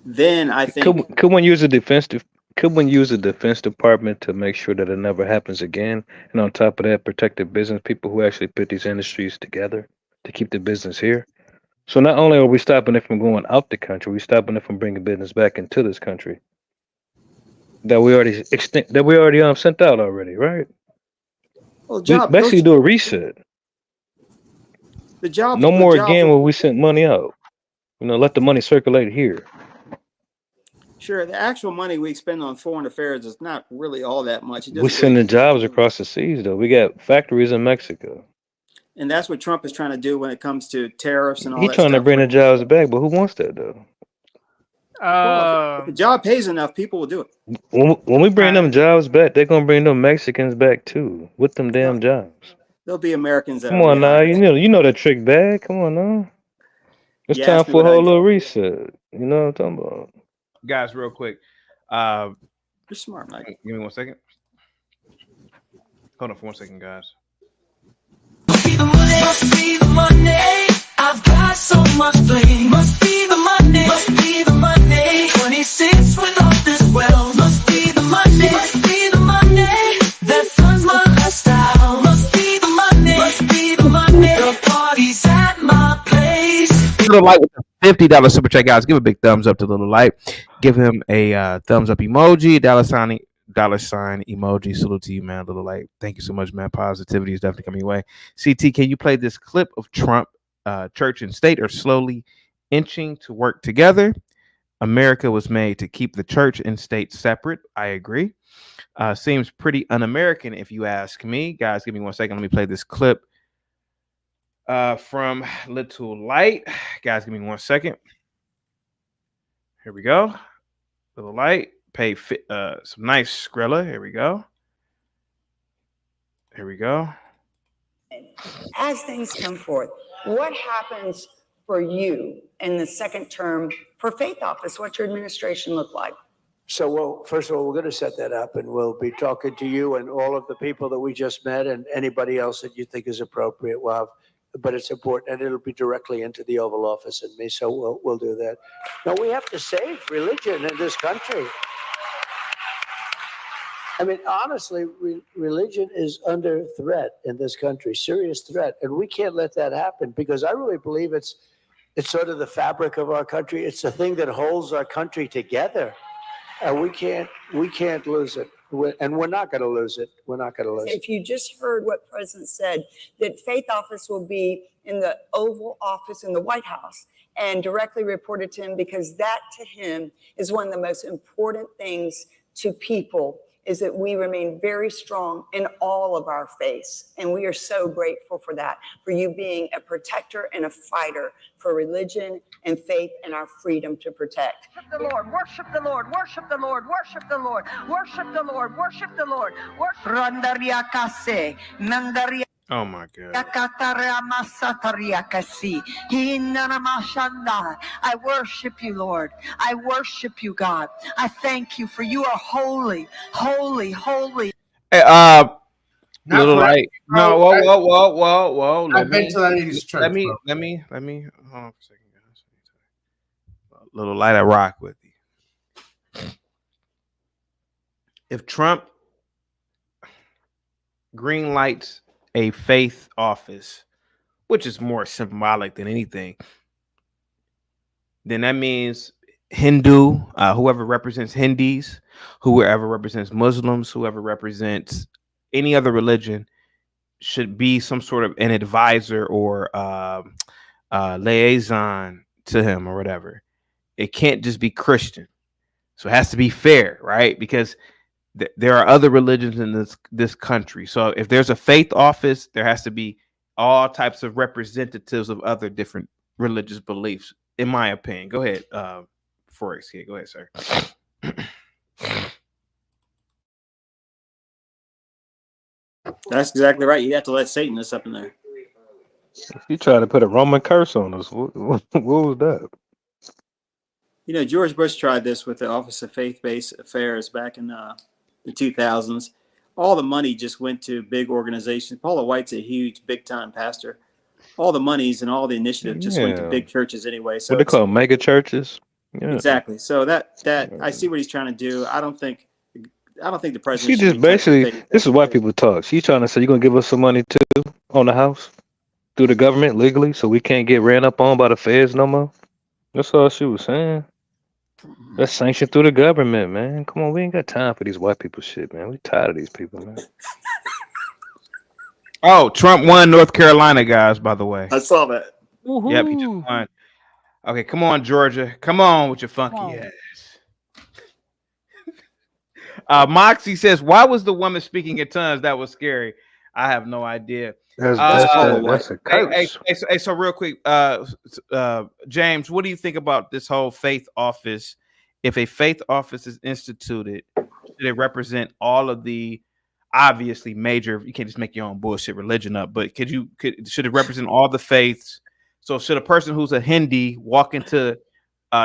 then I think Could one use a could one use the Defense Department to make sure that it never happens again? And on top of that, protect the business people who actually put these industries together to keep the business here. So not only are we stopping it from going out the country, we're stopping it from bringing business back into this country that we already sent out already, right? well, Basically, do a reset. The job. No more again where we sent money out. Let the money circulate here. Sure, the actual money we spend on foreign affairs is not really all that much. We're sending jobs across the seas, though. We got factories in Mexico. And that's what Trump is trying to do when it comes to tariffs and all He's that trying stuff. to bring the jobs back, but who wants that, though? Well, if the job pays enough, people will do it. When we bring them jobs back, they're going to bring them Mexicans back, too, with them damn jobs. There'll be Americans that Come on now, you know that trick bag. Come on now. It's time for a whole little reset. You know what I'm talking about? Guys, real quick. You're smart, Mike. Give me 1 second. Hold on for 1 second, guys. Must be the money. I've got so much blame. Must be the money. Must be the money. 26 without this wealth. Must be the money. Must be the money that funds my lifestyle. Must be the money. Must be the money. The party's at my place. Little Light with the $50 super chat, guys. Give a big thumbs up to Little Light. Give him a thumbs up emoji, dollar sign emoji. Salute to you, man. Little Light. Thank you so much, man. Positivity is definitely coming your way. CT, can you play this clip of Trump? Church and state are slowly inching to work together. America was made to keep the church and state separate. I agree. Seems pretty un-American if you ask me. Guys, give me 1 second. Let me play this clip from Little Light. Guys, give me 1 second. Here we go. Little Light. Pay some nice Skrilla. Here we go. Here we go. As things come forth, what happens for you in the second term for faith office? What's your administration look like? So, well, first of all, we're going to set that up, and we'll be talking to you and all of the people that we just met and anybody else that you think is appropriate. We'll have, but it's important, and it'll be directly into the Oval Office and me, so we'll do that. Now, we have to save religion in this country. I mean, honestly, religion is under threat in this country, serious threat, and we can't let that happen because I really believe it's sort of the fabric of our country. It's the thing that holds our country together, and we can't lose it, and we're not going to lose it. We're not going to lose it. If you just heard what the President said, that faith office will be in the Oval Office in the White House and directly reported to him, because that to him is one of the most important things to people, is that we remain very strong in all of our faiths. And we are so grateful for that, for you being a protector and a fighter for religion and faith and our freedom to protect. Worship the Lord, worship the Lord, worship the Lord, worship the Lord, worship the Lord, worship the Lord, worship. Oh my God. I worship you, Lord. I worship you, God. I thank you for you are holy, holy, holy. Hey, Not Little forever, light. bro. No, whoa. I've been to that lady's church. Let me. Hold on for a second, guys. Little light, I rock with you. If Trump green lights a faith office, which is more symbolic than anything, then that means Hindu, whoever represents Hindus, whoever represents Muslims, whoever represents any other religion should be some sort of an advisor or liaison to him or whatever. It can't just be Christian. So it has to be fair, right? Because there are other religions in this country. So if there's a faith office, there has to be all types of representatives of other different religious beliefs, in my opinion. Go ahead, Forex Kid. Go ahead, sir. That's exactly right. You have to let Satanists up in there. You try to put a Roman curse on us. What was that? You know, George Bush tried this with the Office of Faith-Based Affairs back in the 2000s. All the money just went to big organizations. Paula White's a huge, big-time pastor. All the monies and all the initiatives just went to big churches anyway. So What they call mega churches? Yeah. exactly. So that I see what he's trying to do. I don't think the president. She should just be touching basically, faith. this is why people talk. She's trying to say, you're going to give us some money too on the house through the government legally so we can't get ran up on by the feds no more. That's all she was saying. That's sanctioned through the government, man. Come on, we ain't got time for these white people shit, man. We tired of these people, man. Oh, Trump won North Carolina, guys, by the way. I saw that. Yep, he just won. Okay, come on, Georgia. Come on with your funky ass. Moxie says, why was the woman speaking in tongues? That was scary. I have no idea. That's a curse. Hey, so real quick, James, what do you think about this whole faith office? If a faith office is instituted, should it represent all of the obviously major? You can't just make your own bullshit religion up, but should it represent all the faiths? So should a person who's a Hindi walk into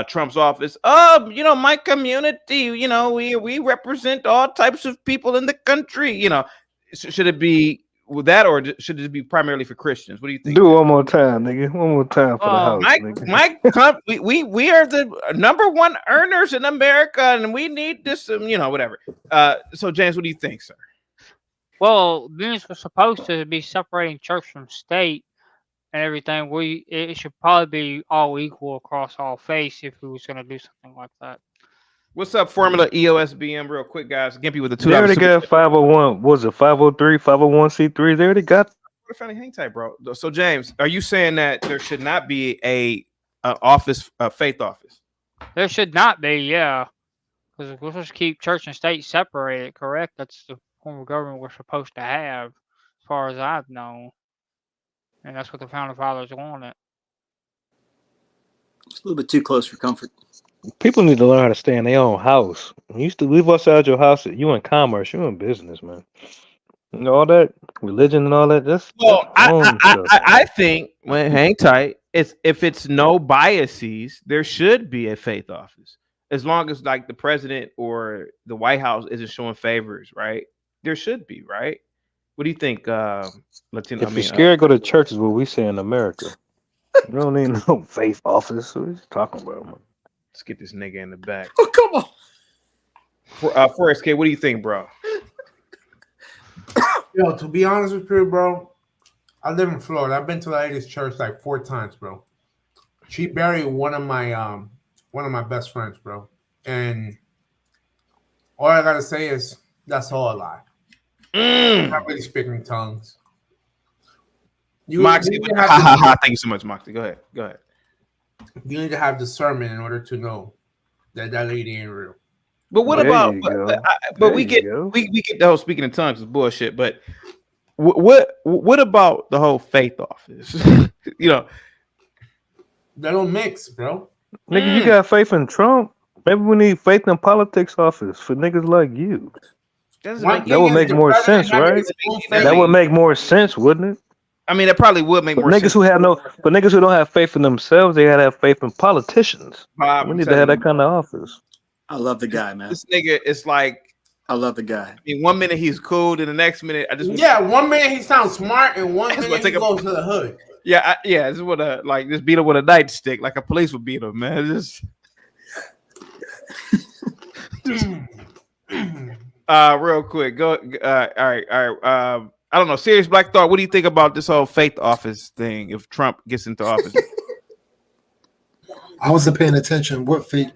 Trump's office? My community, we represent all types of people in the country. Should it be with that, or should it be primarily for Christians? What do you think? Do it one more time, nigga. One more time for the house, nigga. We are the number one earners in America, and we need this, whatever. So, James, what do you think, sir? Well, being we're supposed to be separating church from state and everything, it should probably be all equal across all faiths if we was going to do something like that. What's up, Formula EOSBM? Real quick, guys. Gimpy with the $2. They already got 501. Was it 503, 501c3? They already got. Hang tight, bro. So, James, are you saying that there should not be a faith office? There should not be, yeah. Because we're supposed to keep church and state separated, correct? That's the form of government we're supposed to have, as far as I've known. And that's what the Founding Fathers wanted. It's a little bit too close for comfort. People need to learn how to stay in their own house. You used to leave outside your house. You in commerce. You in business, man. And all that religion and all that. I think, hang tight. If it's no biases, there should be a faith office. As long as like the president or the White House isn't showing favors, right? There should be, right? What do you think, Latino? If you're scared, go to church is what we say in America. You don't need no faith office. What are you talking about, man? Let's get this nigga in the back. Oh, come on. Forrest K, what do you think, bro? Yo, to be honest with you, bro, I live in Florida. I've been to the lady's church like 4 times, bro. She buried one of my best friends, bro. And all I gotta say is that's all a lie. I'm not really speaking tongues. Moxie, thank you so much, Moxie. Go ahead. You need to have discernment in order to know that lady ain't real. But what about? We get the whole speaking in tongues is bullshit. But what about the whole faith office? They don't mix, bro. Nigga, you got faith in Trump. Maybe we need faith in politics office for niggas like you. That would make more sense, right? That would make more sense, wouldn't it? I mean, that probably would make more sense. But niggas who don't have faith in themselves, they gotta have faith in politicians. We need to have that kind of office. I love the guy, man. This nigga is like I love the guy. I mean, 1 minute he's cool, then the next minute I just 1 minute he sounds smart, and 1 minute he goes to the hood. Yeah, I just want to like just beat him with a nightstick, like a police would beat him, man. Just real quick, go. All right. I don't know. Serious Black Thought. What do you think about this whole faith office thing? If Trump gets into office, I wasn't paying attention. What fake?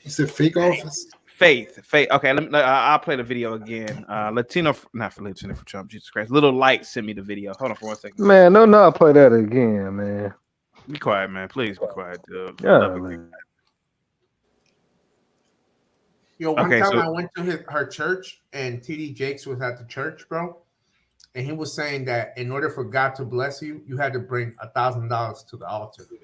You said fake office? Faith. Okay, I'll play the video again. Latino for Trump. Jesus Christ. Little Light sent me the video. Hold on for 1 second. Man, no, I'll play that again, man. Be quiet, man. Please be quiet, dude. Yeah, man. Yo, one time I went to her church, and TD Jakes was at the church, bro. And he was saying that in order for God to bless you, you had to bring $1,000 to the altar. We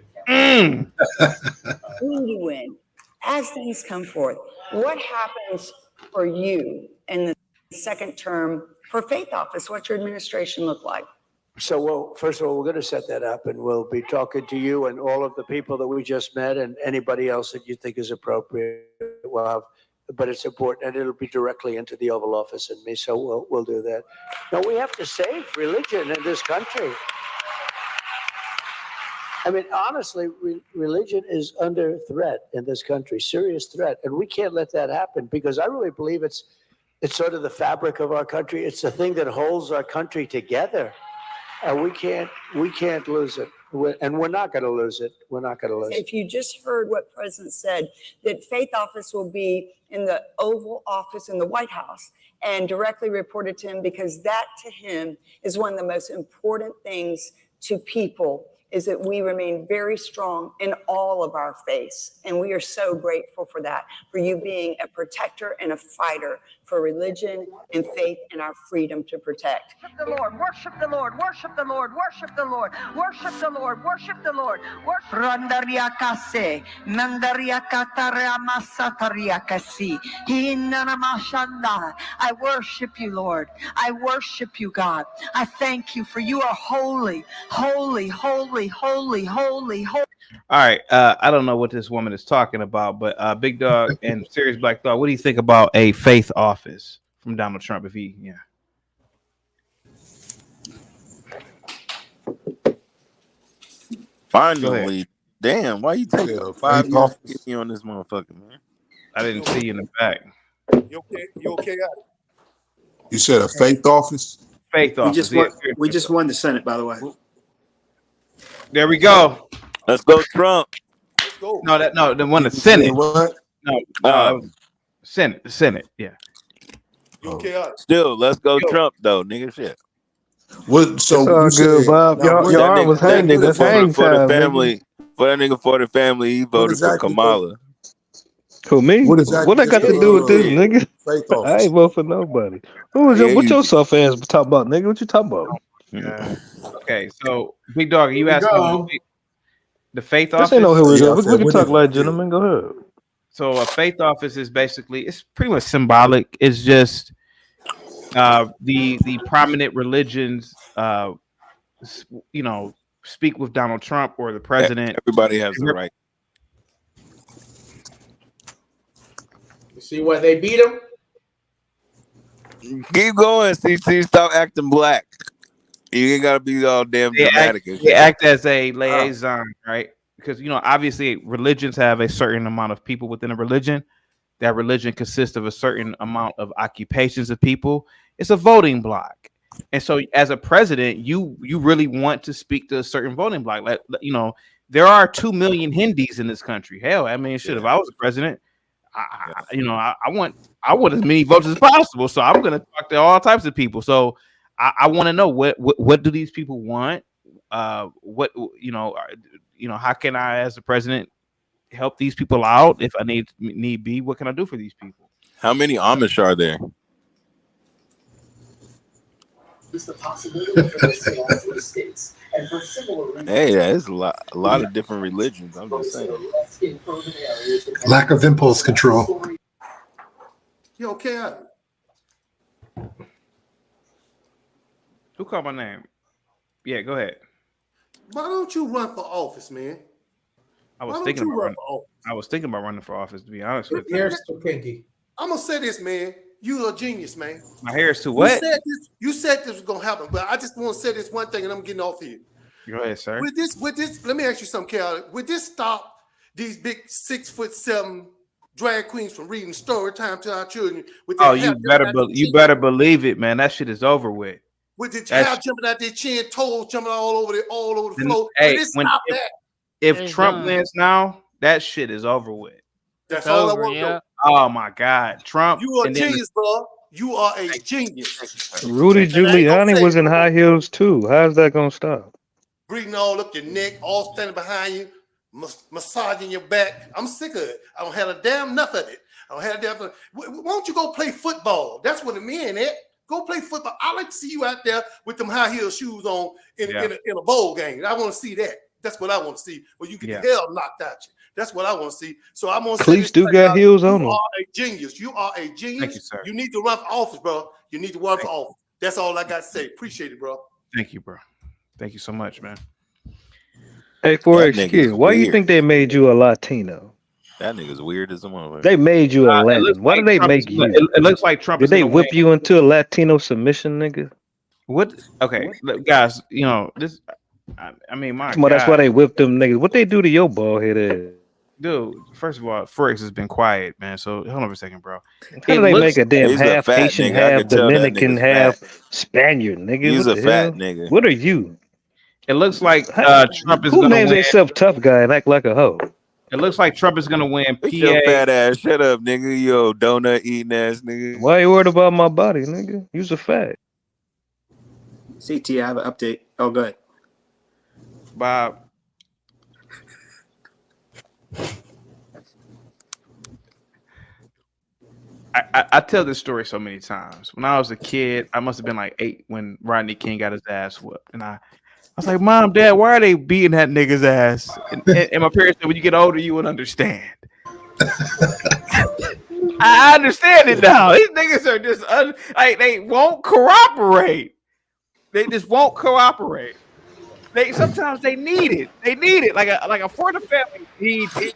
need to win. As things come forth, what happens for you in the second term for faith office? What's your administration look like? So, well, first of all, we're going to set that up, and we'll be talking to you and all of the people that we just met and anybody else that you think is appropriate. But it's important, and it'll be directly into the Oval Office and me, so we'll do that. No, we have to save religion in this country. I mean, honestly, religion is under threat in this country, serious threat, and we can't let that happen because I really believe it's sort of the fabric of our country. It's the thing that holds our country together, and we can't lose it. And we're not going to lose it. We're not going to lose it. If you just heard what President said, that faith office will be in the Oval Office in the White House and directly reported to him, because that to him is one of the most important things to people, is that we remain very strong in all of our faiths. And we are so grateful for that, for you being a protector and a fighter for religion and faith and our freedom to protect. The Lord, worship the Lord, worship the Lord, worship the Lord, worship the Lord, worship the Lord, worship. Randariakase, Nandariakataramasatariakasi, Hinanamashanda. I worship you, Lord. I worship you, God. I thank you, for you are holy, holy, holy, holy, holy, holy. All right. I don't know what this woman is talking about, but Big Dog and Serious Black Thought, what do you think about a faith office from Donald Trump? If he, Finally, damn, why you taking 5 years to get me on this motherfucker, man? I didn't see you in the back. You okay? You said a faith office? Faith office. We just won the Senate, by the way. There we go. Let's go, Trump. Let's go. No, the one the Senate. What? No, Senate. Yeah. Still, let's go, Trump, though, nigga. Shit. What? So it's all good, Bob. Your arm was hanging. That's hang for the time, family. For that nigga, for the family, he voted for Kamala. Who, me? What I got to do with this, nigga? I ain't vote for nobody. What your soft ass talking about, nigga? What you talking about? Okay, so Big Dog, you asked me the faith office. This ain't no here we go. We can talk like gentlemen. Go ahead. So a faith office is basically, it's pretty much symbolic. It's just the prominent religions, speak with Donald Trump or the president. Everybody has the right. You see why they beat him? Keep going, CT. Stop acting black. You ain't gotta be all damn dramatic. They act as a liaison, right? Because obviously religions have a certain amount of people within a religion. That religion consists of a certain amount of occupations of people. It's a voting block, and so as a president, you really want to speak to a certain voting block. Like there are 2 million Hindus in this country. Hell, I mean, shit. If I was a president, I want as many votes as possible. So I'm gonna talk to all types of people. So I want to know what do these people want? How can I, as the president, help these people out if I need be? What can I do for these people? How many Amish are there? Hey, there's a lot of different religions. I'm just saying. Lack of impulse control. You okay? Who called my name? Yeah, go ahead. Why don't you run for office, man? I was thinking about running for office, to be honest with you. I'm gonna say this, man. You a genius, man. My hair is too wet. You said this was gonna happen, but I just want to say this one thing, and I'm getting off here. Go ahead, sir. With this, let me ask you something, Cal. Would this stop these big 6'7" drag queens from reading story time to our children? With Oh, you better believe it, man. That shit is over with. With the child jumping out their chin, toes jumping all over the floor. Hey, if Trump done. wins now, that shit is over with. That's It's all over, I want to know. Oh my God, Trump! You are a and then- genius, bro. You are a genius. Rudy Giuliani was in high heels too. How's that gonna stop? Breathing all up your neck, all standing behind you, massaging your back. I'm sick of it. I don't have a damn enough of it. I don't have damn. Why don't you go play football? That's what the men at. Go play football. I like to see you out there with them high heel shoes on in a bowl game. I want to see that. That's what I want to see. Where you get the hell knocked out you. That's what I want to see. So I'm gonna say Cleats do got heels on them. You are a genius. You are a genius. Thank you, sir. You need to run for office, bro. You need to run for office. That's all I got to say. Appreciate it, bro. Thank you, bro. Thank you so much, man. Hey, Forex Why do you think they made you a Latino? That nigga's weird as a motherfucker. They made you a Latin. Why did they make you? It looks like Trump. Did they whip you into a Latino submission, nigga? What? Okay, look, guys. You know this. I mean, my Come on, that's God. why they whipped them niggas. What they do to your bald head ass? Dude, first of all, Forex has been quiet, man. So hold on for a second, bro. How do they make a damn He's a half fat Haitian, nigga. I half can tell that Dominican, nigga's half fat. Spaniard, nigga? He's What a the fat hell? nigga. What are you? It looks like Trump is Who gonna names win. themselves tough guy and act like a hoe? It looks like Trump is gonna win. PA. Your fat ass. Shut up, nigga. Yo, donut eating ass nigga. Why you worried about my body, nigga? You's a fat. CT, I have an update. Oh, good. Bob. I tell this story so many times. When I was a kid, I must have been like 8 when Rodney King got his ass whooped. And I was like, Mom, Dad, why are they beating that nigga's ass? And my parents said, when you get older, you would understand. I understand it now. These niggas are just like they won't cooperate. They just won't cooperate. Sometimes they need it. They need it like a for the family needs it.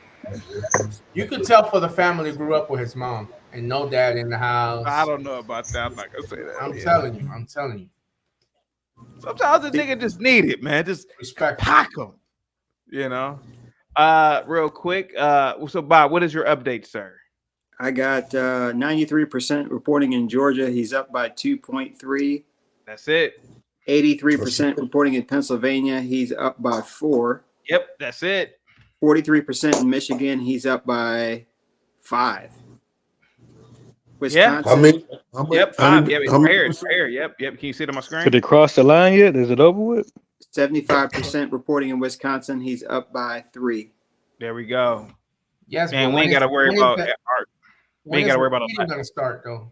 You could tell for the family grew up with his mom and no dad in the house. I don't know about that. I'm not gonna say that. I'm telling you. I'm telling you. Sometimes the nigga just need it, man. Just respect, pack him. You know. Real quick. So Bob, what is your update, sir? I got 93% reporting in Georgia. He's up by 2.3. That's it. 83% reporting in Pennsylvania. He's up by 4. Yep, that's it. 43% in Michigan. He's up by 5. Yeah. Wisconsin. Yep, 5. Yep, it's right here. It's right here. Yep. Can you see it on my screen? Could they cross the line yet? Is it over with? 75% reporting in Wisconsin. He's up by 3. There we go. Yes, and but we ain't got to worry about art. We ain't got to worry about cheating gonna start though.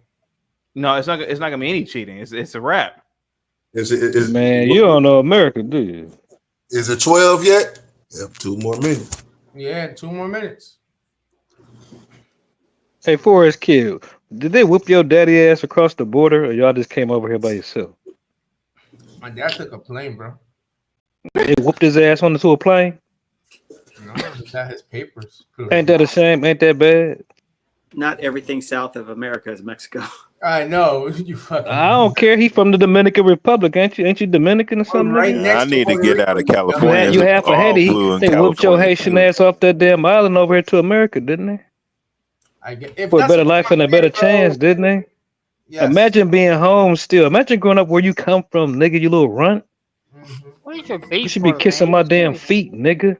No, it's not gonna be any cheating. It's a wrap. Man, you don't know America, do you? Is it 12 yet? Yep, 2 more minutes. Yeah, 2 more minutes. Hey, Forrest Kid, did they whip your daddy ass across the border, or y'all just came over here by yourself? My dad took a plane, bro. They whooped his ass onto a plane? No, he got his papers. Ain't that a shame? Ain't that bad? Not everything south of America is Mexico. I know. You fucking. I don't care. He from the Dominican Republic, ain't you? Ain't you Dominican or something? Right nigga? next I need to get out of California. You half a Haiti. They whooped your Haitian ass off that damn island over here to America, didn't they? I get, if For a that's better life and a better chance, didn't they? Yes. Imagine being home still. Imagine growing up where you come from, nigga, you little runt. What is your beef? You should be kissing my damn feet, nigga.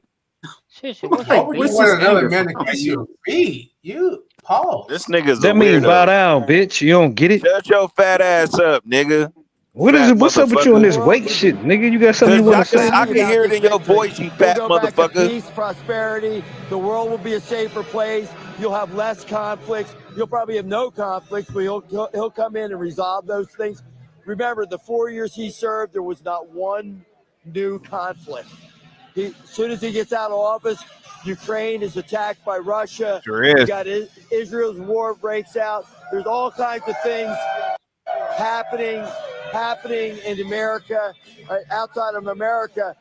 Seriously, what's Why your would beef? you want another man to kiss your feet? You, Paul. This nigga's That a means weirdo. bow down, bitch. You don't get it. Shut your fat ass up, nigga. What is Fat it? What's up with you on this motherfucker. weight shit, nigga? You got something you want to say? I can hear it in your voice, you fat We'll go back to motherfucker. peace, prosperity. The world will be a safer place. You'll have less conflicts. You'll probably have no conflicts, but he'll come in and resolve those things. Remember, the 4 years he served, there was not one new conflict. As soon as he gets out of office, Ukraine is attacked by Russia. Sure is. You got Israel's war breaks out. There's all kinds of things happening in America, outside of America.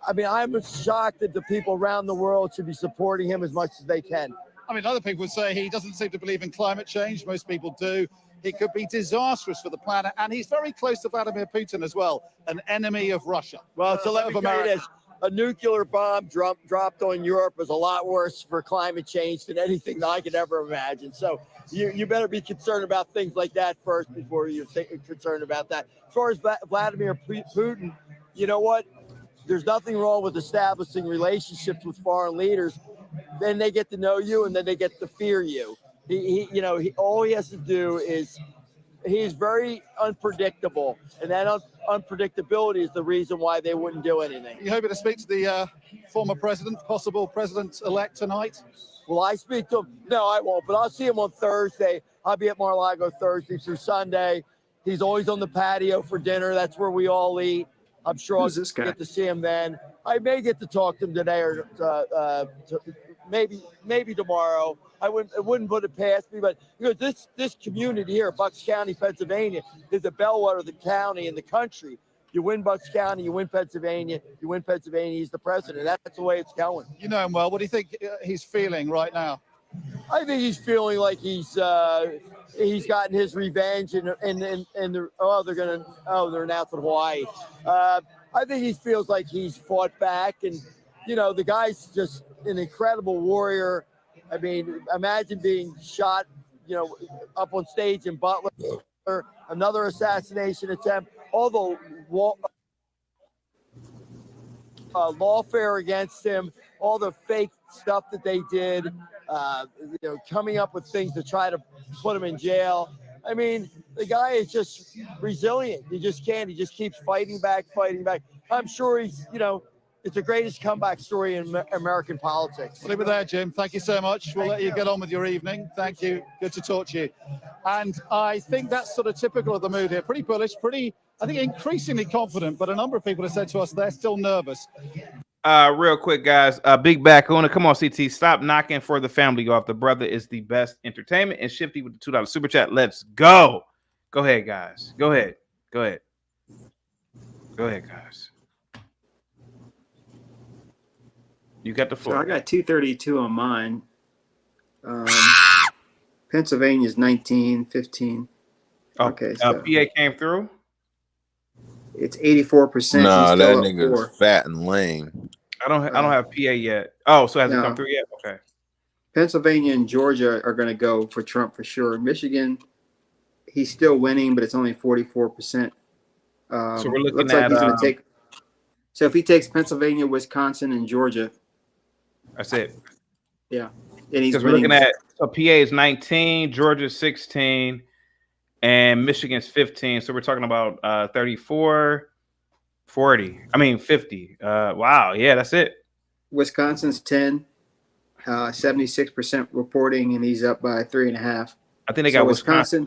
I mean, I'm shocked that the people around the world should be supporting him as much as they can. I mean, other people would say he doesn't seem to believe in climate change. Most people do. It could be disastrous for the planet, and he's very close to Vladimir Putin as well, an enemy of Russia. Well, so let of me tell you America. this. A nuclear bomb dropped on Europe is a lot worse for climate change than anything that I could ever imagine. So you better be concerned about things like that first before you're concerned about that. As far as Vladimir Putin, you know what? There's nothing wrong with establishing relationships with foreign leaders. Then they get to know you, and then they get to fear you. All he has to do is he's very unpredictable, and that unpredictability is the reason why they wouldn't do anything. You hoping to speak to the former president, possible president-elect tonight? Will I speak to him? No, I won't, but I'll see him on Thursday. I'll be at Mar-a-Lago Thursday through Sunday. He's always on the patio for dinner. That's where we all eat. I'm sure I'll get to see him then. I may get to talk to him today or maybe tomorrow. It wouldn't put it past me, but because this community here, Bucks County, Pennsylvania, is the bellwether of the county and the country. You win Bucks County, you win Pennsylvania, he's the president. That's the way it's going. You know him well. What do you think he's feeling right now? I think he's feeling like he's gotten his revenge, and they're announcing Hawaii. I think he feels like he's fought back, and the guy's just an incredible warrior. I mean, imagine being shot, up on stage in Butler, another assassination attempt, all the lawfare against him, all the fake stuff that they did, coming up with things to try to put him in jail. I mean, the guy is just resilient. He just can't. He just keeps fighting back. I'm sure he's, it's the greatest comeback story in American politics. We'll leave it there, Jim. Thank you so much. We'll let you get on with your evening. Thank you. Good to talk to you. And I think that's sort of typical of the mood here. Pretty bullish, I think increasingly confident, but a number of people have said to us they're still nervous. Real quick, guys. Big Back Owner, come on, CT. Stop knocking for the family off. The brother is the best entertainment. And Shifty with the $2 super chat. Let's go. Go ahead, guys. Go ahead, guys. You got the floor. So I got 232 on mine. Pennsylvania's 19, 15. Okay. So PA came through. It's 84%. Nah, that nigga's fat and lame. I don't have PA yet. Oh, so it hasn't come through yet? Okay. Pennsylvania and Georgia are going to go for Trump for sure. Michigan, he's still winning, but it's only 44%. So we're looking looks at like he's going to take. So if he takes Pennsylvania, Wisconsin, and Georgia, that's it. Yeah, and he's we're looking at PA is 19, Georgia's 16, and Michigan's 15. So we're talking about 34, 40. I mean 50. Wow, yeah, that's it. Wisconsin's 10, 76% reporting, and he's up by 3.5. I think they got Wisconsin.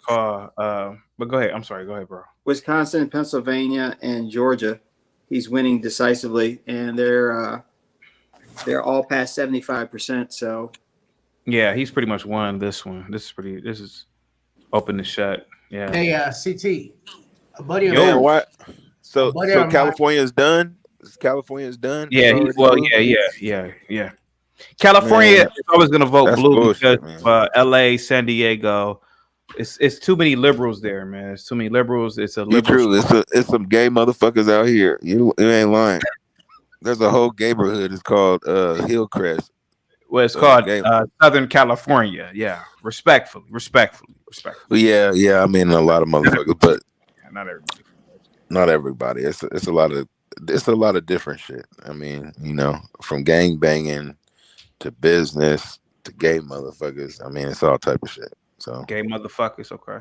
But go ahead. I'm sorry. Go ahead, bro. Wisconsin, Pennsylvania, and Georgia, he's winning decisively, and they're all past 75%. So, yeah, he's pretty much won this one. This is open to shut. Yeah. Hey, CT, a buddy of Man, mine. what? So buddy of mine- California's done. California's done. Yeah. Yeah. California is always going to vote That's blue bullshit, because LA, San Diego. It's too many liberals there, man. It's too many liberals. It's a You liberal. true. It's some gay motherfuckers out here. You ain't lying. There's a whole neighborhood. It's called Hillcrest. Well, it's called Southern California. Yeah, respectfully. Yeah. I mean, a lot of motherfuckers, but Not everybody. not everybody. It's a lot of different shit. I mean, from gang banging to business to gay motherfuckers. I mean, it's all type of shit. So Gay motherfuckers. Okay.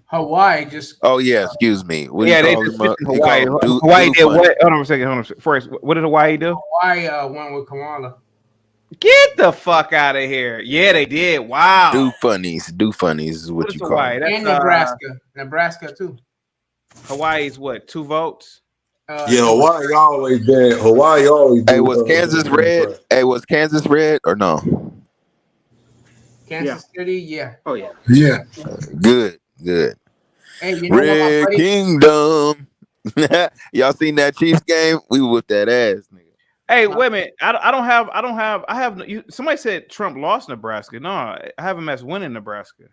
Hawaii just. Oh yeah, excuse me. What Yeah, do they you call just them? switched Hawaii. Hawaii did what? Hold on a second. Forrest, what did Hawaii do? Hawaii went with Kamala. Get the fuck out of here. Yeah, they did. Wow. Do funnies is what you call Hawaii? it. That's, And Nebraska too. Hawaii's what? 2 votes? Yeah, Hawaii always been. Hey, was Kansas red? Hey, was Kansas red or no? Kansas City, yeah. Oh yeah. Yeah. Good. Hey, you know what, my Red buddy? Kingdom. Y'all seen that Chiefs game? We whipped that ass, nigga. Hey, wait a minute. I have somebody said Trump lost Nebraska. No, I have him as winning Nebraska.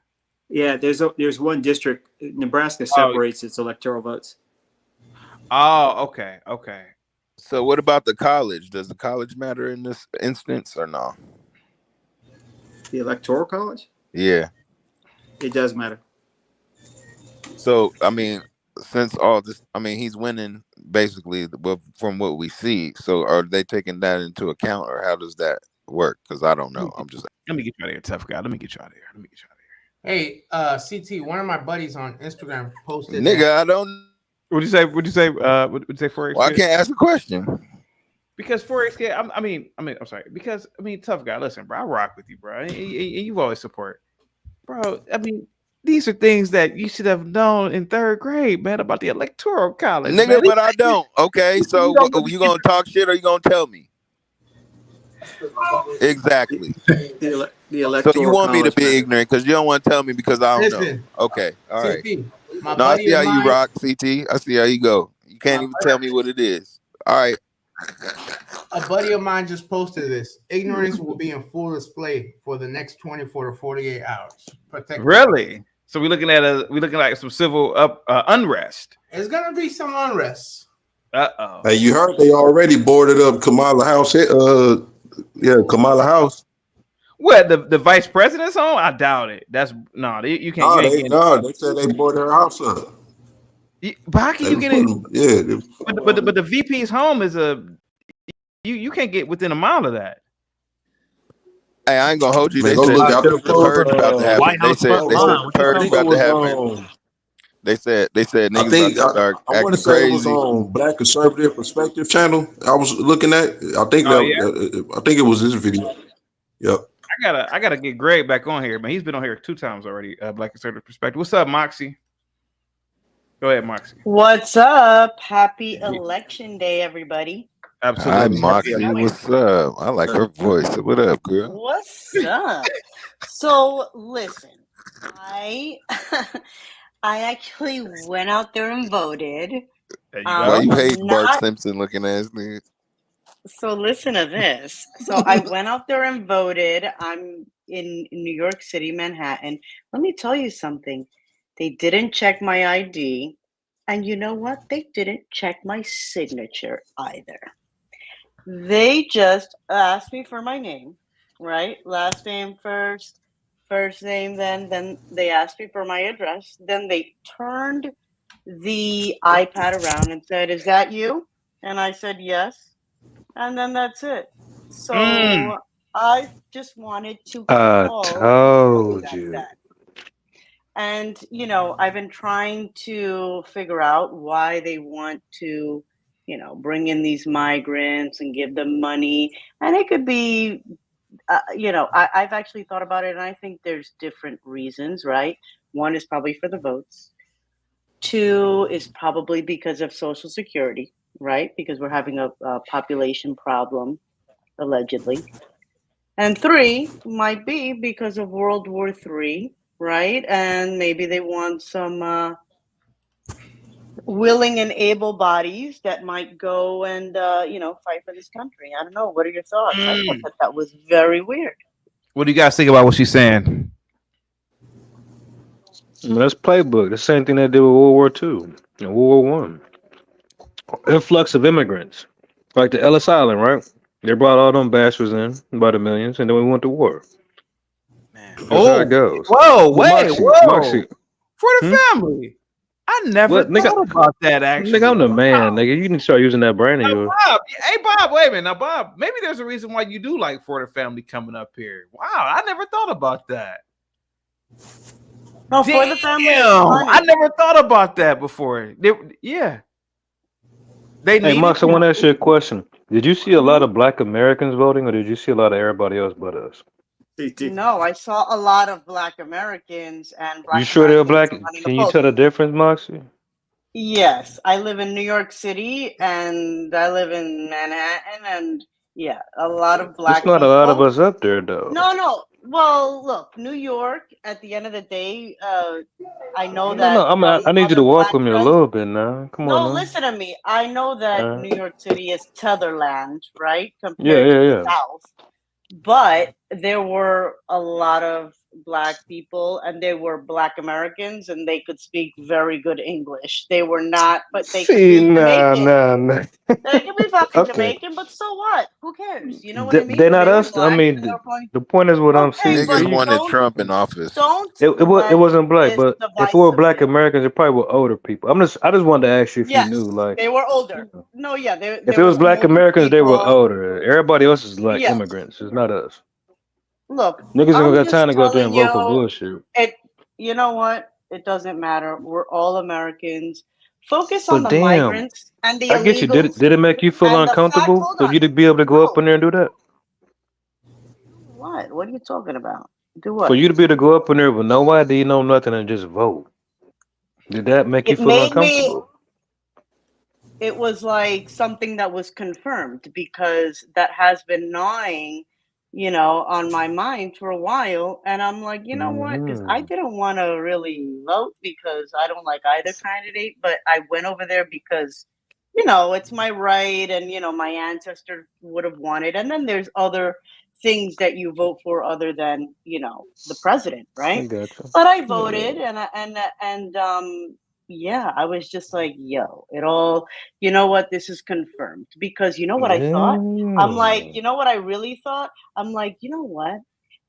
Yeah, there's one district. Nebraska separates its electoral votes. Oh, okay, okay. So what about the college? Does the college matter in this instance or no? The electoral college? Yeah. It does matter. So I mean, since all this, I mean, he's winning basically from what we see. So are they taking that into account, or how does that work? Because I don't know. I'm just. Let me get you out of here, tough guy. Let me get you out of here. Hey, CT, one of my buddies on Instagram posted. Nigga, I don't. What'd you say? What'd you say? What'd you say? Forex? Well, I can't ask the question. Because Forex kid, I'm sorry. Because tough guy. Listen, bro, I rock with you, bro. And you've always support, bro. I mean, these are things that you should have known in 3rd grade, man, about the electoral college, Nigga, man. but I don't. Okay, so you gonna talk shit or you gonna tell me? Exactly. The electoral so you want me to college be matter. ignorant because you don't want to tell me because I don't Listen, know. Okay, all right. CT, my No, I buddy see how of you mine- rock, CT. I see how you go. You can't even tell me what it is. All right. A buddy of mine just posted this. Ignorance will be in full display for the next 24 to 48 hours. Protect. Really? So we're looking like some civil unrest. It's gonna be some unrest. Uh-oh. Hey, you heard they already boarded up Kamala House. Kamala House. What, the vice president's home? I doubt it. That's no, you can't. They said they boarded her house up. But how can They you was get it? putting- Yeah, they- But the VP's home is you can't get within a mile of that. Hey, I ain't gonna hold you. Man, They go said look out the there. purge about to happen. White They House said front the line. purge about to happen. on. They said I niggas think about to start I want acting to say it was crazy. on Black Conservative Perspective channel. I was looking at. I think Oh, I think it was this video. Yep. I gotta get Greg back on here, man. He's been on here 2 times already. Black Conservative Perspective. What's up, Moxie? Go ahead, Moxie. What's up? Happy election day, everybody. Absolutely. Hi, Moxie. What's up? I like her voice. What up, girl? What's up? So listen, I actually went out there and voted. Why you hate Bart Not- Simpson looking ass nigga? So listen to this. So I went out there and voted. I'm in New York City, Manhattan. Let me tell you something. They didn't check my ID. And you know what? They didn't check my signature either. They just asked me for my name, right? Last name first, first name then they asked me for my address. Then they turned the iPad around and said, "Is that you?" And I said, "Yes." And then that's it. So I just wanted to I call and tell told that you. that. And I've been trying to figure out why they want to, bring in these migrants and give them money. And it could be, I've actually thought about it, and I think there's different reasons, right? One is probably for the votes. 2 is probably because of Social Security, right? Because we're having a population problem, allegedly. And 3 might be because of World War III, right? And maybe they want some willing and able bodies that might go and, fight for this country. I don't know. What are your thoughts? I thought that was very weird. What do you guys think about what she's saying? I mean, that's playbook. The same thing they did with World War II and World War One. Influx of immigrants, like to Ellis Island, right? They brought all them bastards in by the millions, and then we went to war. That's how it goes. Whoa, But wait, Moxie, for the family. I never What, nigga? thought about that, actually. nigga, I'm the man, nigga. You need to start using that brain of yours. Bob, hey, Bob, wait a minute. Now, Bob, maybe there's a reason why you do like For the Family coming up here. Wow, I never thought about that. No, For the Family is Damn, funny. I never thought about that before. They Hey, needed Mox, I want to ask you a question. Did you see a lot of Black Americans voting, or did you see a lot of everybody else but us? No, I saw a lot of Black Americans and Black You sure they're Black? Americans running Can you opposed. tell the difference, Moxie? Yes, I live in New York City and I live in Manhattan, and yeah, a lot of Black There's not a lot of people. us up there, though. No. Well, look, New York. At the end of the day, I know No, that. no. I need you to walk with me a Black little bit now. Come No, on now. listen to me. I know that Uh, New York City is Tetherland, right? Yeah, Compared to the yeah, yeah. South. But there were a lot of black people, and they were Black Americans, and they could speak very good English. They were not, but they could See, be Jamaican. nah. They could be fucking Okay. Jamaican, but so what? Who cares? You know what I mean? They're not They were us. I black. mean, They were fine. the point is what I'm Okay, seeing. but Niggas wanted don't Trump in office. It let wasn't black, this but divide if it were Black submit. Americans, it probably were older people. I just wanted to ask you if you knew, Yes, like, they were older. No, yeah, if there it were was some Black older Americans, they were people. older. Everybody else is like Yes. immigrants. It's not us. Look, Niggas ain't I'm got just time to go out there telling and vote for you, bullshit. you know what? It doesn't matter. We're all Americans. Focus on But the damn, migrants and the I get you. Did illegals it make you feel and the fact. uncomfortable Hold for on. you to be able to go up in there and do that? What? What are you talking about? Do For what? you to be able to go up in there with no ID, no nothing, and just vote. Did that make you It feel made me. uncomfortable? It was like something that was confirmed because that has been gnawing, on my mind for a while. And I'm like, you know what? Because I didn't want to really vote because I don't like either candidate, but I went over there because, it's my right and, my ancestors would have wanted. And then there's other things that you vote for other than, the president, I right? gotcha. But I voted yeah, I was just like, yo, it all, you know what? This is confirmed because you know what I thought? I'm like, Yeah. you know what I really thought? I'm like, you know what?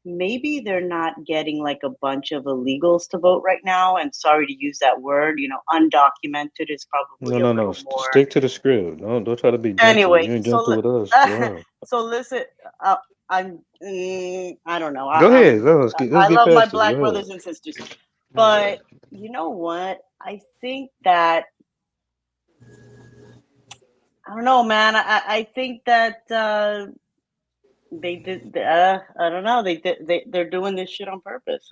Maybe they're not getting like a bunch of illegals to vote right now. And sorry to use that word, undocumented is probably a No. little more. Stick to the script. Don't try to be gentle. Anyway, You ain't so gentle with us. Wow. so listen, I don't know. Go ahead. Let's get I love my past it. black Go brothers ahead. and sisters, but you know what? I think that I don't know, man. I think that they did. I don't know. They're doing this shit on purpose.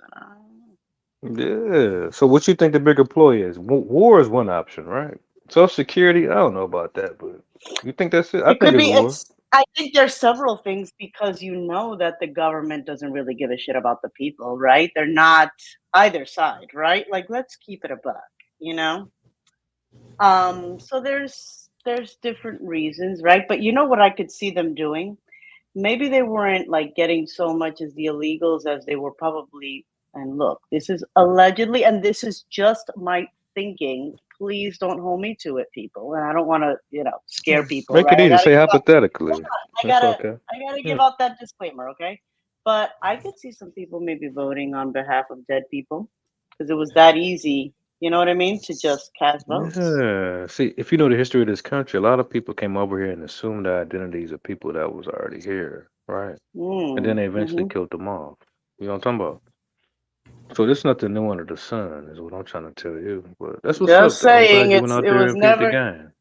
Yeah. So what you think the bigger ploy is? War is one option, right? Social Security, I don't know about that, but you think that's it? I It think could it's be. war. I think there's several things because you know that the government doesn't really give a shit about the people, right? They're not either side, right? Like, let's keep it a buck, you know. So there's different reasons, right? But you know what I could see them doing? Maybe they weren't like getting so much as the illegals as they were probably. And look, this is allegedly, and this is just my thinking. Please don't hold me to it, people. And I don't want to, scare people, Make it right? easy. Say hypothetically. I That's gotta, okay. I gotta give out that disclaimer, okay? But I could see some people maybe voting on behalf of dead people because it was that easy. You know what I mean? To just cast votes. Yeah. See, if you know the history of this country, a lot of people came over here and assumed the identities of people that was already here, right? And then they eventually killed them off. You know what I'm talking about? So this is nothing new under the sun, is what I'm trying to tell you. But that's what's Just up, though. I'm glad saying, you went out it there was and peeped the never. game.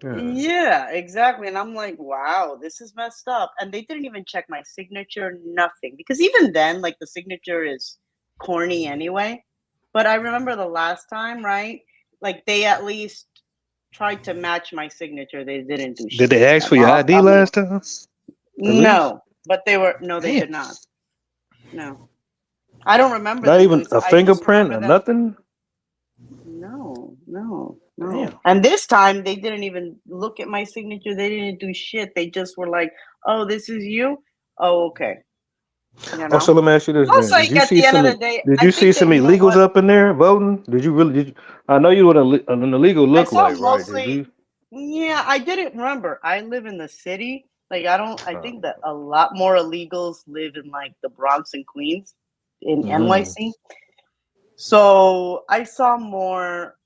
Yeah. Yeah, exactly. And I'm like, wow, this is messed up. And they didn't even check my signature, nothing. Because even then, like the signature is corny anyway. But I remember the last time, right? Like they at least tried to match my signature. They didn't do shit. Did they ask for your ID last time? At least? No, but they Damn. did not. No. I don't remember Not them even doing a I just fingerprint remember or them. nothing? No. Damn. And this time they didn't even look at my signature. They didn't do shit. They just were like, "Oh, this is you? Oh, okay." You Oh, so know? let me ask you this Plus, then. Did like you at see the end of some? the day, Did I you see think that some you know illegals what? up in there voting? Did you really? I know you what an illegal I look saw like, right? Did mostly. you? Yeah, I didn't remember. I live in the city. Like I think that a lot more illegals live in like the Bronx and Queens in NYC. So I saw more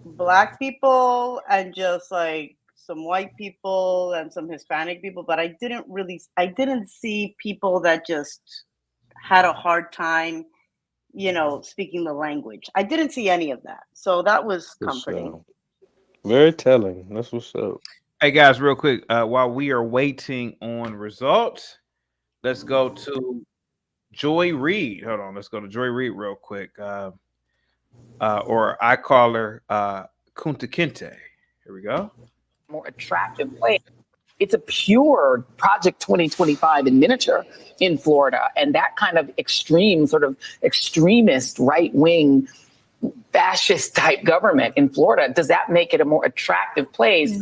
black people and just like some white people and some Hispanic people, but I didn't see people that just had a hard time, speaking the language. I didn't see any of that. So that was comforting. Very telling. That's what's up. Hey guys, real quick, while we are waiting on results, let's go to Joy Reid. Hold on, let's go to Joy Reid real quick. Or I call her Kunta Kinte. Here we go. More attractive way. It's a pure Project 2025 in miniature in Florida. And that kind of extreme, sort of extremist, right-wing, fascist type government in Florida, does that make it a more attractive place?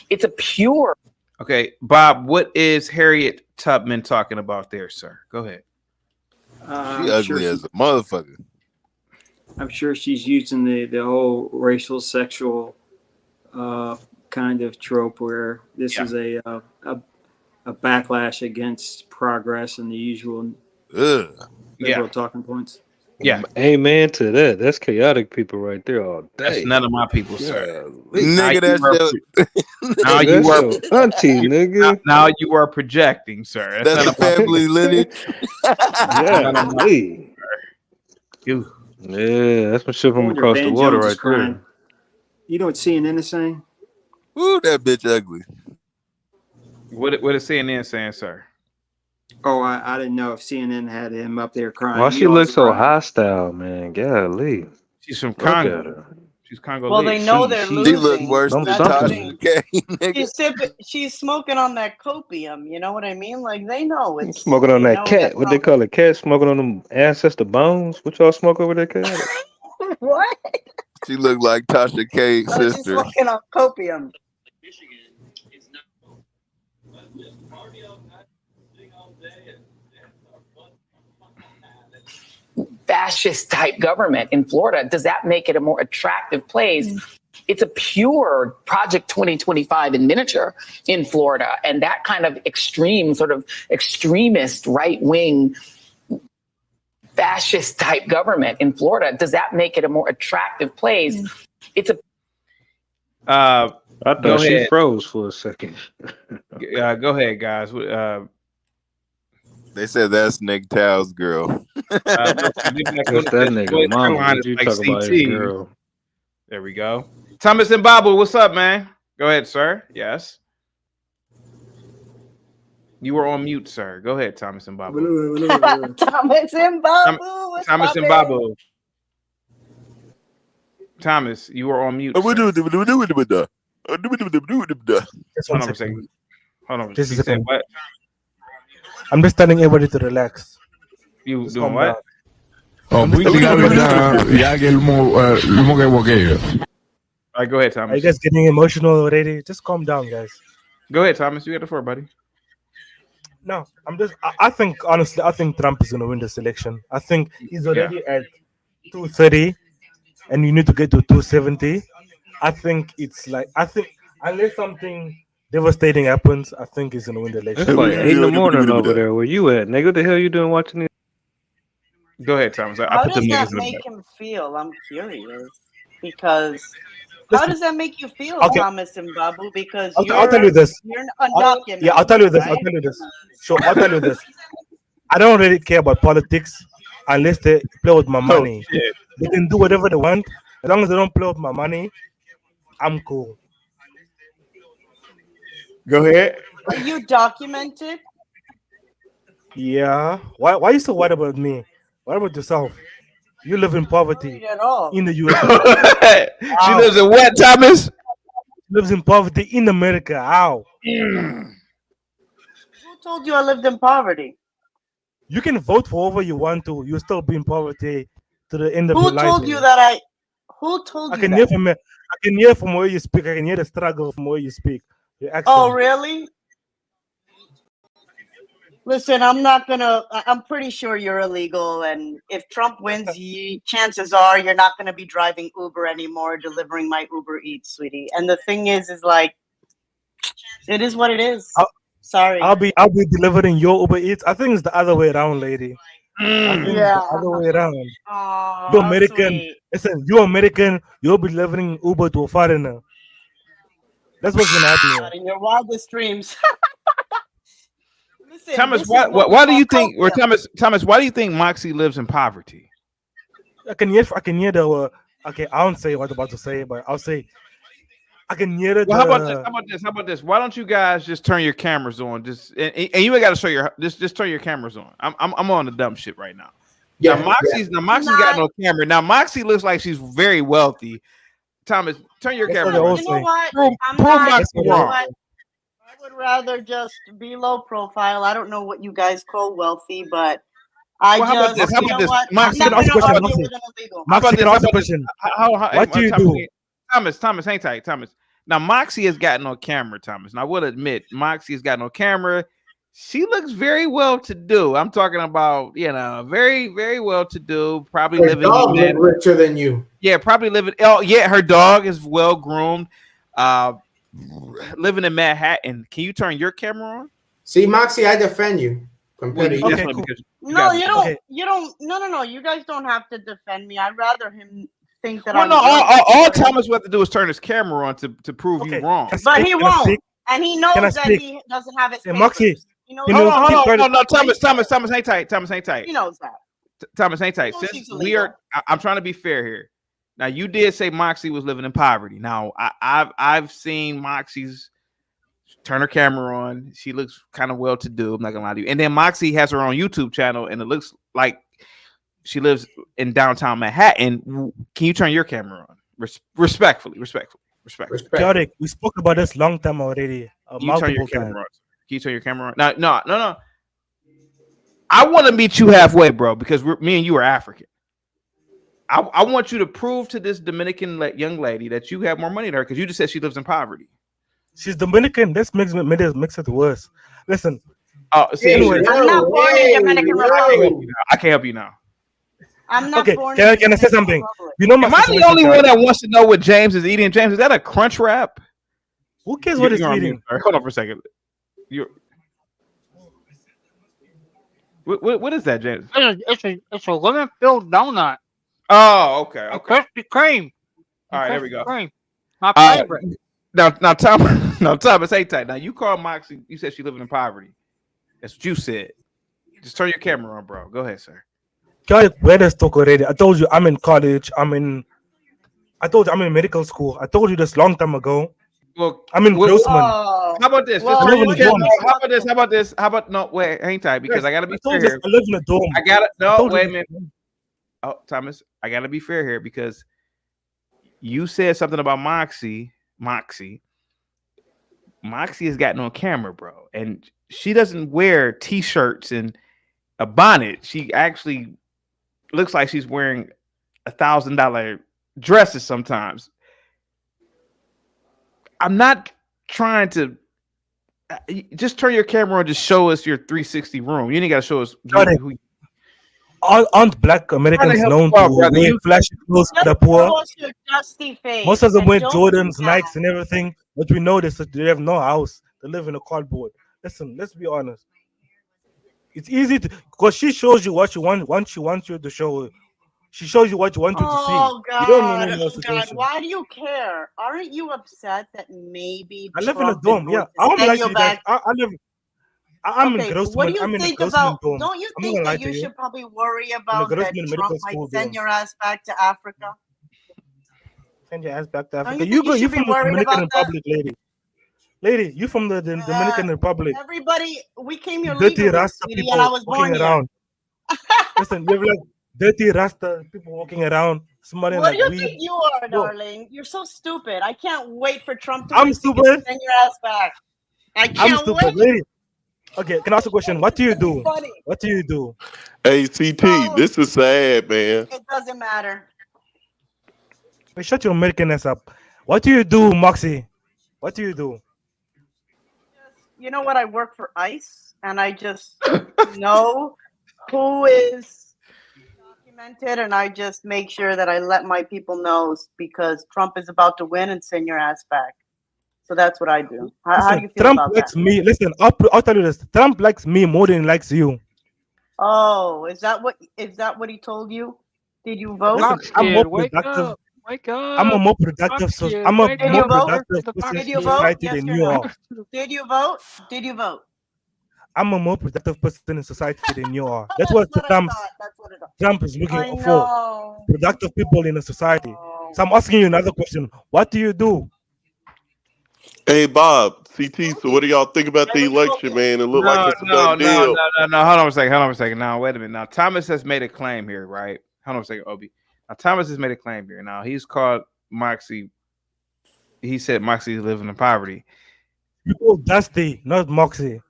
It's a pure. Okay, Bob, what is Harriet Tubman talking about there, sir? Go ahead. She ugly as a motherfucker. I'm sure she's using the whole racial, sexual kind of trope where this is a backlash against progress and the usual liberal talking points. Yeah. Amen to that. That's chaotic people right there all day. That's none of my people, sir. Nigga, Now you are auntie, nigga. Now you are projecting, sir. That's a family lineage. Yeah, that's some shit from Wonder across the Van water Jones is right crying. there. You know what CNN is saying? Ooh, that bitch ugly. What is CNN saying, sir? Oh, I didn't know if CNN had him up there crying. Why He she look also so cried. hostile, man? Golly. She's from Look Congo. at her. She's Congolese. Well, they know they're She losing. look worse than That's the Tasha thing. K. Nigga. She's smoking on that copium. You know what I mean? Like they know it's Smoking on you that know cat. What they call it? Cat smoking on them ancestor bones. What y'all smoke over there, cat? What? She look like Tasha K's No, she's sister. smoking on copium. Fascist type government in Florida. Does that make it a more attractive place? It's a pure Project 2025 in miniature in Florida. And that kind of extreme, sort of extremist right wing fascist type government in Florida, does that make it a more attractive place? It's a I Go thought she ahead. froze for a second. Go ahead, guys. They said that's Nick Tow's girl. That's that nigga mama. What you talk about his girl? There we go. Thomas and Babu, what's up, man? Go ahead, sir. Yes. You were on mute, sir. Go ahead, Thomas and Babu. Thomas and Babu. what's Thomas and poppin'? Babu. Thomas, you were on mute. Hold sir. on Hold on a second. Hold on. Just a You said second. what? I'm just telling everybody to relax. You Just doing calm what? down. Poi di capita l'uomo che vuoi che io. All right, go ahead, Are you Thomas. guys getting emotional already? Just calm down, guys. Go ahead, Thomas. You got the floor, buddy. No, I think honestly, I think Trump is gonna win this election. I think he's already at 230, and you need to get to 270. I think unless something devastating happens, I think he's gonna win the election. It's like 8 in the morning over there. Where you at, nigga? What the hell you doing watching this? Go ahead, Thomas. I How put the does that niggas in the back. make him feel? I'm curious because how does that make you feel, Okay. Thomas and Babu? Because I'll tell you this. You're undocumented. Yeah, I'll tell you this. right? I'll tell you this. So I'll tell you this. I don't really care about politics unless they play with my money. shit. They can do whatever they want as long as they don't play with my money. I'm cool. Go ahead. Are you documented? Yeah. Why are you so worried about me? What about yourself? You live in poverty At all? in the US. She lives in what, Thomas? Lives in poverty in America. How? Who told you I lived in poverty? You can vote for whoever you want to. You still be in poverty to the end of Who your life. told you that I? Who told I you can that? hear from I can hear from where you speak. I can hear the struggle from where you speak. Your accent. Oh, really? Listen, I'm pretty sure you're illegal, and if Trump wins, chances are you're not gonna be driving Uber anymore, delivering my Uber Eats, sweetie. And the thing is like, it is what it is. Sorry. I'll be delivering your Uber Eats. I think it's the other way around, lady. I think it's Yeah. the other way around. Aw, You American. sweet. Listen, you American. You'll be delivering Uber to a foreigner. That's what's gonna happen here. In your wildest dreams. Listen, Thomas, this is why what why we do you call think, or culture. Thomas, why do you think Moxie lives in poverty? I can hear the. Okay, I won't say what I'm about to say, but I'll say. I can hear it. Well, how about this? Why don't you guys just turn your cameras on? And you ain't got to show your just turn your cameras on. I'm on the dumb shit right now. Yeah, now Moxie's got no camera. Now Moxie looks like she's very wealthy. Thomas, turn your camera on. You know what? Prove I'm not. Moxie You know wrong. what? I would rather just be low profile. I don't know what you guys call wealthy, but I Well, how about just, this? How you about know this? what? Moxie, I'm not ask a gonna question, argue Moxie. with an illegal. How about Moxie, this? can I ask a question? What do you do? Thomas, hang tight, Thomas. Now Moxie has got no camera, Thomas. And I will admit, Moxie has got no camera. She looks very well to do. I'm talking about, very, very well to do. Probably Her living dog look richer than you. Yeah, probably living. Oh, yeah, her dog is well groomed. Living in Manhattan. Can you turn your camera on? See, Moxie, I defend you compared to you. Okay, cool. No, you don't. You don't. No. You guys don't have to defend me. I'd rather him think that I'm. No. All Thomas will have to do is turn his camera on to prove you wrong. But he won't, and he knows that he doesn't have his. Moxie. He knows. Hold on. No, Thomas, hang tight. Thomas, hang tight. He knows that. Thomas, hang tight. Since we are, I'm trying to be fair here. Now, you did say Moxie was living in poverty. Now, I've seen Moxie's turn her camera on. She looks kind of well-to-do. I'm not gonna lie to you. And then Moxie has her own YouTube channel, and it looks like she lives in downtown Manhattan. Can you turn your camera on? Respectfully. Jodic, we spoke about this long time already. You turn your camera on. Can you turn your camera on? No. I want to meet you halfway, bro, because me and you are African. I want you to prove to this Dominican young lady that you have more money than her, because you just said she lives in poverty. She's Dominican. This makes it worse. Listen. Anyway, I'm not born in Dominican Republic. I can't help you now. I'm not born. Can I say something? You know, am I the only one that wants to know what James is eating? James, is that a crunch wrap? Who cares what he's eating? Hold on for a second. What is that, James? It's a lemon-filled donut. Oh, okay. Krispy Kreme. All right, there we go. Kreme. My favorite. Now, Thomas, hang tight. Now, you called Moxie. You said she living in poverty. That's what you said. Just turn your camera on, bro. Go ahead, sir. Guys, where does talk already? I told you I'm in college. I told you I'm in medical school. I told you this long time ago. Well, I'm in Grossman. How about this? Well, How about this? How about no? Wait, hang tight, because I gotta be fair here. I live in a dome. Wait a minute. Oh, Thomas, I gotta be fair here, because you said something about Moxie. Moxie has gotten on camera, bro, and she doesn't wear t-shirts and a bonnet. She actually looks like she's wearing $1,000 dresses sometimes. I'm not trying to just turn your camera on. Just show us your 360 room. You ain't got to show us who. Aren't Black Americans known to wear flashy clothes for the poor? Most of them wear Jordans, Nikes, and everything. But we know this. They have no house. They live in a cardboard. Listen, let's be honest. It's easy to, because she shows you what you want. She wants you to show. She shows you what you want you to see. God, you don't know God, why do you care? Aren't you upset that maybe I live in a dome? Yeah, I don't like you guys. I'm in Grossman. What do you I'm in think Grossman about? dome. Don't you think that you should probably worry about that Trump might send your ass back to Africa? Send your ass back to Africa. Don't You from the worried Dominican about that? Republic, lady. Lady, you from the Dominican Republic. Everybody, we came here Dirty legally, Rasta sweetie, people and I was walking born here. around. Listen, you have like dirty Rasta people walking around, smelling What like do you weed. think you are, darling? You're so stupid. I can't wait for Trump to I'm win so you can stupid. send your ass back. I I'm can't stupid, wait. lady. Okay, can I ask a question? What do you do? Funny. What do you do? Hey, CT, this is sad, man. It doesn't matter. Hey, shut your American ass up. What do you do, Moxie? What do you do? You know what? I work for ICE, and I just know who is documented, and I just make sure that I let my people know, because Trump is about to win and send your ass back. So that's what I do. How do you feel Trump about likes that? me. Listen, I'll tell you this. Trump likes me more than he likes you. Oh, is that what he told you? Did you vote? Listen, I'm more productive. Wake up. I'm a more productive. I'm a Did more you vote? productive person Did in you vote? society Yes than or you no? are. Did you vote? Did you vote? I'm a more productive person in society than you are. That's what Trump is looking for. Productive people in a society. So I'm asking you another question. What do you do? Hey, Bob, CT, so what do y'all think about the election, man? It looked like it's a done deal. No. Hold on a second. Now, wait a minute. Now, Thomas has made a claim here, right? Hold on a second, Obi. Now, Thomas has made a claim here. Now, he's called Moxie. He said Moxie is living in poverty. You call Dusty, not Moxie.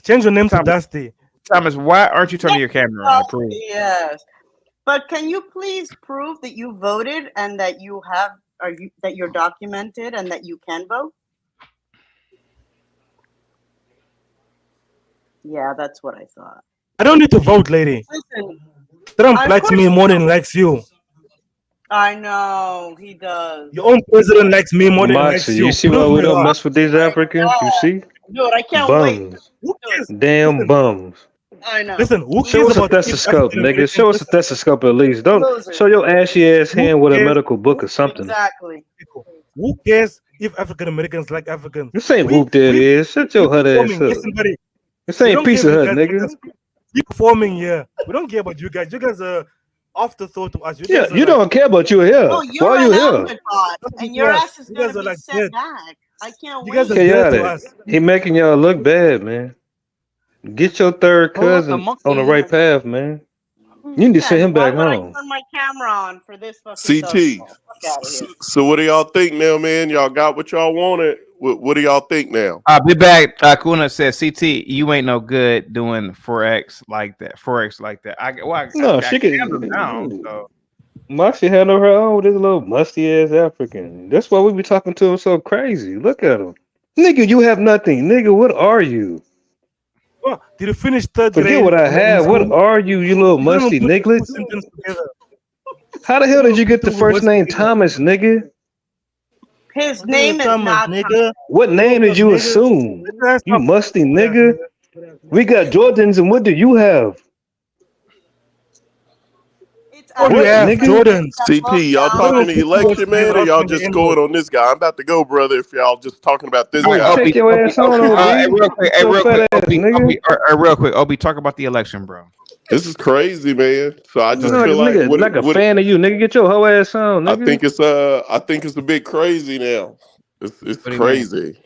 Change your name to Dusty. Thomas, why aren't you turning your camera on? Prove. Yes, but can you please prove that you voted and that you have, that you're documented and that you can vote? Yeah, that's what I thought. I don't need to vote, lady. Listen, Trump of likes course me more than likes you. I know he does. Your own president likes me more than likes Moxie, you. you see why Prove we me don't wrong. mess with these Africans? You see? Dude, I can't wait. Bums. Who cares? Damn bums. I know. Listen, who Show cares us a about if stethoscope, African nigga. Americans Show us a stethoscope at least. Don't Loser. show your ashy ass Who hand with a cares? medical book or something. Exactly. Who cares if African Americans like Africans? This ain't whoop that is. Shut your hut ass performing. up. Listen, buddy. This We ain't don't care Pizza if you Hut, guys nigga. keep performing here. We don't care about you guys. You guys are afterthought to us. You Yeah, guys are you like, don't care about you here. No, Why you're are you an here? afterthought, and your Yes, ass is you gonna guys are be like sent dead. back. I can't You guys are wait. dead to Chaotic. us. He making y'all look bad, man. Get your third Who let the cousin monkey on the in right here? path, man. You need to send him Why back would I home. turn my camera on for this fucking stuff? CT. Fuck out of here. So what do y'all think now, man? Y'all got what y'all wanted. What do y'all think now? I'll be back. Kuna says, CT, you ain't no good doing Forex like that. No, she could. Down, so. Moxie handle her own with this little musty ass African. That's why we be talking to him so crazy. Look at him. Nigga, you have nothing. Nigga, what are you? Oh, did you finish third Forget grade what I in have. What school? are you, you little You don't musty even put niglet? two sentences together. How the hell did you get the Two first words name together. Thomas, nigga? His name is Thomas, not nigga. What name did you assume? You musty nigga. We got Jordans, and what do you have? What do you What, have, nigga? Jordan? CP, y'all talking the election, man, or y'all just going on this guy? I'm about to go, brother. If y'all just talking about this Boy, guy, take your ass on, OB. Hey, real quick, Your fat ass, nigga. real quick, Obi, talk about the election, bro. this is crazy, man. So I just Like a feel like nigga, like a what fan of you, nigga. Get your hoe ass on, I nigga. think it's a bit crazy now. It's What do you crazy.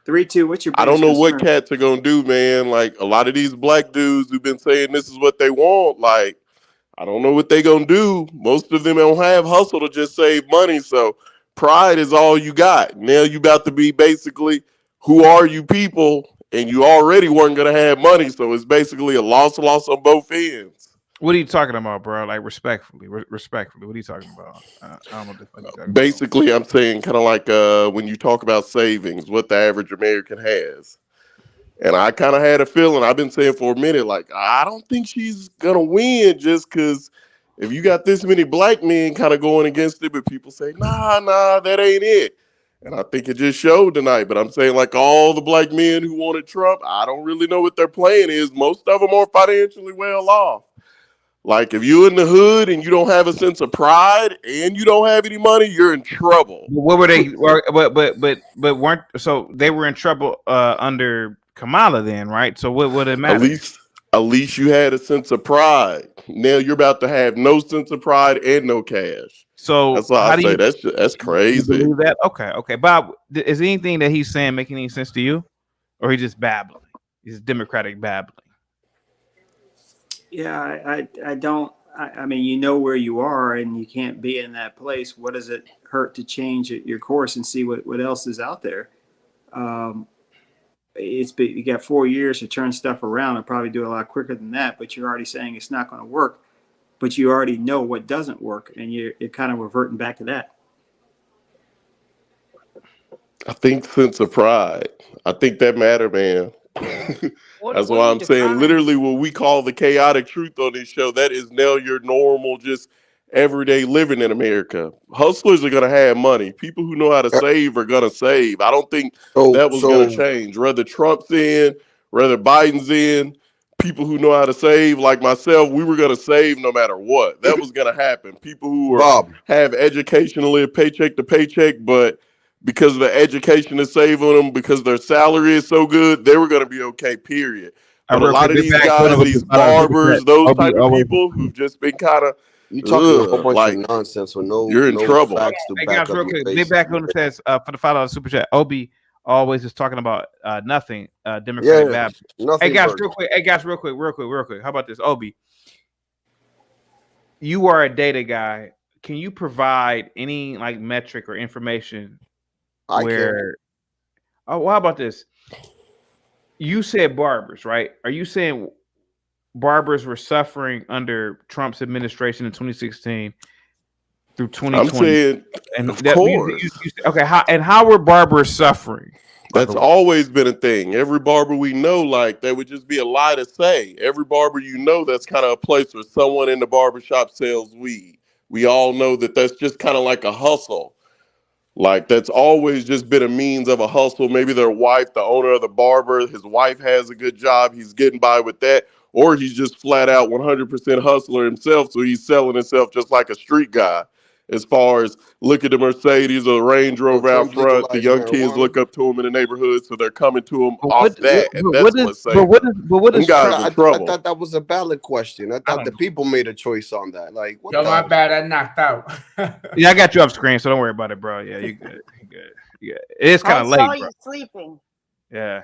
3, 2. What's your? I don't biggest know what concern? cats are gonna do, man. Like a lot of these black dudes who've been saying this is what they want. Like I don't know what they gonna do. Most of them don't have hustle to just save money. So pride is all you got. Now you about to be basically who are you people, and you already weren't gonna have money. So it's basically a loss on both ends. What are you talking about, bro? Like respectfully, respectfully. What are you talking about? I don't know what the fuck you're talking about. Basically, I'm saying kind of like when you talk about savings, what the average American has. And I kind of had a feeling, I've been saying for a minute, like, I don't think she's going to win just because if you got this many black men kind of going against it, but people say, nah, that ain't it. And I think it just showed tonight. But I'm saying, like, all the black men who wanted Trump, I don't really know what their plan is. Most of them are financially well off. Like, if you're in the hood and you don't have a sense of pride and you don't have any money, you're in trouble. What were they? But weren't so they were in trouble under Kamala then, right? So what would it matter? At least you had a sense of pride. Now you're about to have no sense of pride and no cash. So that's why how I do say you- that's You crazy. believe that? Okay. Bob, is anything that he's saying making any sense to you, or he just babbling? He's Democratic babbling. Yeah, I don't. I mean, you know where you are, and you can't be in that place. What does it hurt to change your course and see what else is out there? You got 4 years to turn stuff around and probably do it a lot quicker than that. But you're already saying it's not going to work. But you already know what doesn't work, and you're kind of reverting back to that. I think sense of pride. I think that matter, man. That's why I'm saying literally what we call the chaotic truth on this show. That is now your normal, just everyday living in America. Hustlers are gonna have money. People who know how to save are gonna save. I don't think that was gonna change. Whether Trump's in, whether Biden's in, people who know how to save, like myself, we were gonna save no matter what. That was gonna happen. People who have education to live paycheck to paycheck, but because the education is saving them, because their salary is so good, they were going to be okay, period. But a lot of these guys, these barbers, those type of people who've just been kind of, you talking a whole bunch of nonsense with you're in trouble. facts to Hey back guys, up real your quick. basic Big back on the says for the $5 super chat. Obi always is talking about nothing. Democratic babbling. nothing Hey guys, but- real quick. Hey guys, real quick. How about this, Obi? You are a data guy. Can you provide any like metric or information? I Where, oh, how about this? You said barbers, right? Are you saying barbers were suffering under Trump's administration in 2016 through 2020? I'm saying, and of course. okay, how were barbers suffering? That's always been a thing. Every barber we know, like, that would just be a lie to say. Every barber you know, that's kind of a place where someone in the barbershop sells weed. We all know that that's just kind of like a hustle. Like, that's always just been a means of a hustle. Maybe their wife, the owner of the barber, his wife has a good job. He's getting by with that. Or he's just flat out 100% hustler himself. So he's selling himself just like a street guy. As far as look at the Mercedes or the Range Rover out front, the young kids look up to him in the neighborhood, so they're coming to him off that. And that's what's saying. Them guys in trouble. I thought that was a valid question. I thought the people made a choice on that. Like, what Yo, my bad, I knocked out. Yeah, I got you off screen, so don't worry about it, bro. Yeah, you good. You good. Yeah, it is kind of late, I saw bro. you sleeping. Yeah.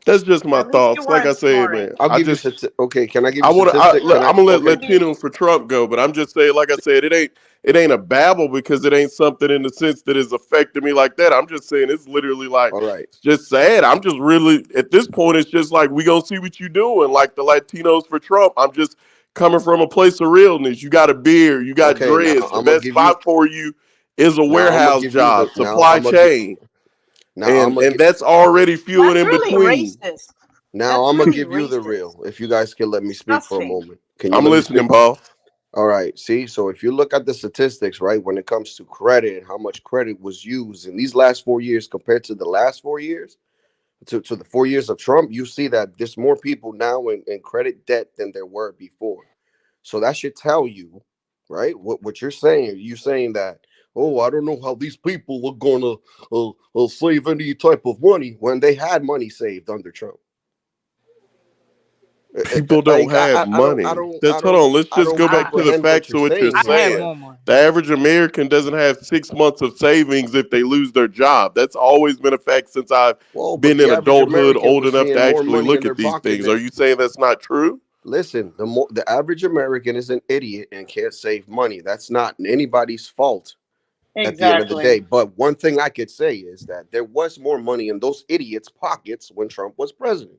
That's just my thoughts. Like I said, man. I'll give you okay. Can I give you? I'm gonna let okay. Latinos for Trump go, but I'm just saying, like I said, it ain't a babble because it ain't something in the sense that is affecting me like that. I'm just saying it's literally like, it's just sad. I'm just really at this point, it's just like we gonna see what you doing. Like the Latinos for Trump. I'm just coming from a place of realness. You got a beard, you got dreads. The best spot for you is a warehouse job, supply chain. And that's already few and in between. Now I'm gonna give you the real. If you guys can let me speak for a moment. Can you I'm listening, boss. All right. See, so if you look at the statistics, right, when it comes to credit, how much credit was used in these last 4 years compared to the last 4 years, to the 4 years of Trump, you see that there's more people now in credit debt than there were before. So that should tell you, right, what you're saying. You're saying that, oh, I don't know how these people are gonna save any type of money when they had money saved under Trump. People don't have money. Hold on. Let's just go back to the facts of what you're saying. The average American doesn't have 6 months of savings if they lose their job. That's always been a fact since I've been in adulthood, old enough to actually look at these things. Are you saying that's not true? Listen, the average American is an idiot and can't save money. That's not anybody's fault at the end of the day. But one thing I could say is that there was more money in those idiots' pockets when Trump was president.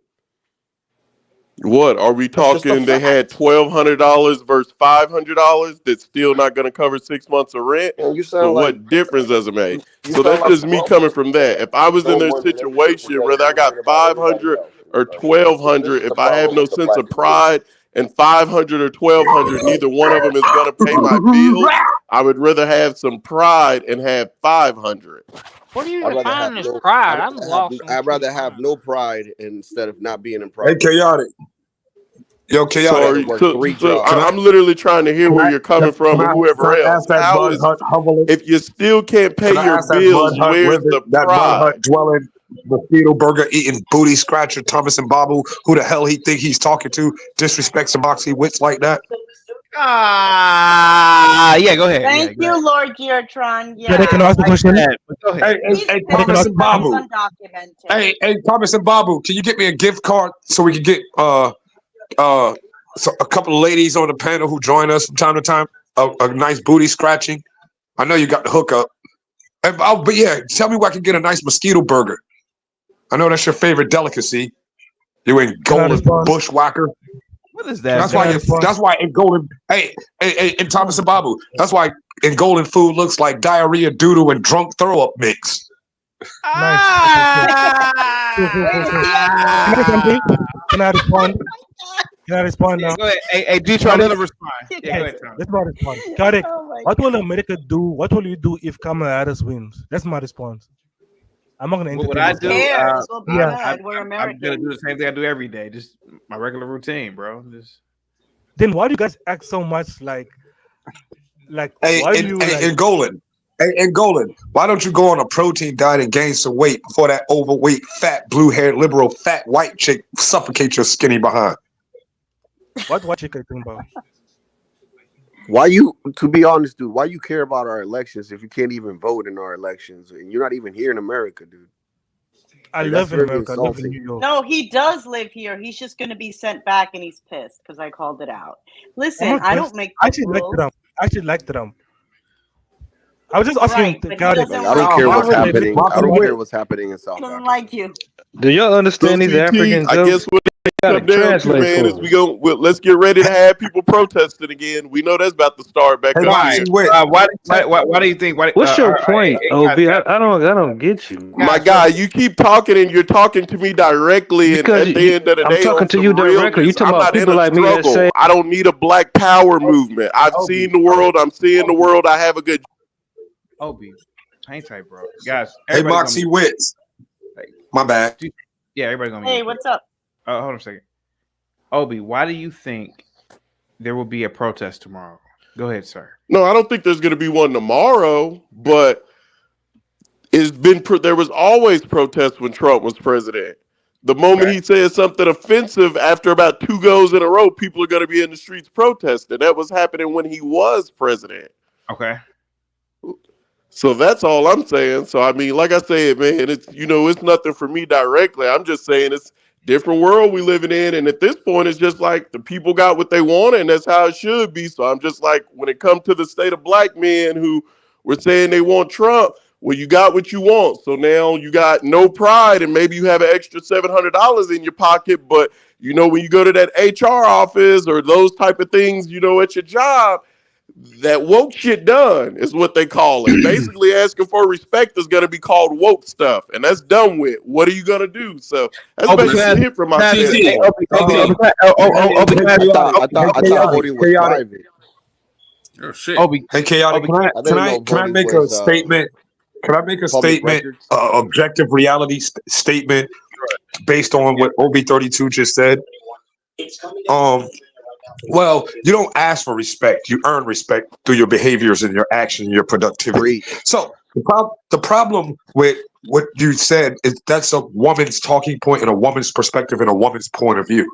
What are we talking? They had $1,200 versus $500. That's still not going to cover 6 months of rent. So what difference does it make? So that's just me coming from that. If I was in their situation, whether I got 500 or 1,200, if I have no sense of pride and 500 or 1,200, neither one of them is going to pay my bills. I would rather have some pride and have 500. What are you defining as pride? I'm lost. I'd rather have no pride instead of not being in pride. Hey, Chaotic. Yo, Chaotic. I'm literally trying to hear where you're coming from and whoever else. If you still can't pay your bills, where's the pride? Dwelling, mosquito burger eating, booty scratcher, Thomas and Babu, who the hell he think he's talking to, disrespects and boxy wits like that? Yeah, go ahead. Thank you, Lord Geotron. Yeah, Can I ask the question? Go ahead. Hey, Thomas and Babu. Hey, Thomas and Babu, can you get me a gift card so we can get so a couple of ladies on the panel who join us from time to time? A nice booty scratching. I know you got the hookup. But yeah, tell me where I can get a nice mosquito burger. I know that's your favorite delicacy. You in Golden Bushwhacker. What is that? That's why in Golden. Hey, in Thomas and Babu. That's why in Golden food looks like diarrhea, doodle, and drunk throw up mix. Can I respond? Can I respond now? Yeah, go ahead. Hey, G-Tron, let him respond. Yeah, go ahead, Let's not respond. Correct. What will America do? What will you do if Kamala Harris wins? That's my response. I'm not gonna. What I do? We're American. I'm gonna do the same thing I do every day. Just my regular routine, bro. Then why do you guys act so much like? Hey, why do you? In Golan. Hey, in Golan, why don't you go on a protein diet and gain some weight before that overweight, fat, blue-haired, liberal, fat white chick suffocate your skinny behind? What you talking about? Why you, to be honest, dude, why you care about our elections if you can't even vote in our elections and you're not even here in America, dude? I live in America. I live in New York. No, he does live here. He's just going to be sent back, and he's pissed because I called it out. Listen, I don't make I actually like Trump. I actually like Trump. I was just asking. I don't care what's happening. I don't care what's happening in South Africa. I don't Africa. like you. Do y'all understand these Africans? I guess what come down to, man, is let's get ready to have people protesting again. We know that's about to start back up. Why do you think? What's your point, OB? I don't get you. My guy, you keep talking and you're talking to me directly, and at the end of the day, I'm talking to you directly. You talking about people like me that say I don't need a black power movement. I've seen the world. I'm seeing the world. I have a good. Obi, hang tight, bro. Guys, hey, Moxie Wits. My bad. Yeah, everybody's gonna be. Hey, what's up? Hold on a second. Obi, why do you think there will be a protest tomorrow? Go ahead, sir. No, I don't think there's going to be one tomorrow, but there was always protests when Trump was president. The moment he said something offensive after about 2 goes in a row, people are going to be in the streets protesting. That was happening when he was president. Okay. So that's all I'm saying. So, I mean, like I said, man, it's nothing for me directly. I'm just saying it's different world we living in. And at this point, it's just like the people got what they wanted, and that's how it should be. So I'm just like, when it comes to the state of black men who were saying they want Trump, well, you got what you want. So now you got no pride, and maybe you have an extra $700 in your pocket. But, when you go to that HR office or those type of things, at your job, that woke shit done is what they call it. Basically asking for respect is going to be called woke stuff, and that's done with. What are you going to do? So that's basically it from my standpoint. I thought voting was private. Oh shit! Hey, Chaotic, can I make a statement? Can I make a statement? Objective reality statement based on what OB32 just said. Well, you don't ask for respect. You earn respect through your behaviors and your action, and your productivity. So the problem with what you said is that's a woman's talking point and a woman's perspective and a woman's point of view.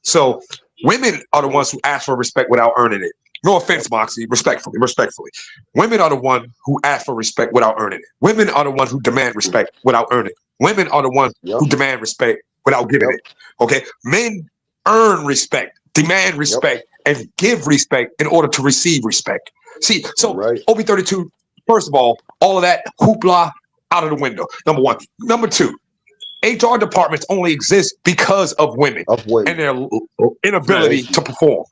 So women are the ones who ask for respect without earning it. No offense, Moxie, respectfully. Women are the one who ask for respect without earning it. Women are the ones who demand respect without earning it. Women are the ones who demand respect without giving it. Okay? Men earn respect, demand respect, and give respect in order to receive respect. See, so OB32, first of all of that hoopla out of the window. Number one. Number two, HR departments only exist because of women and their inability to perform.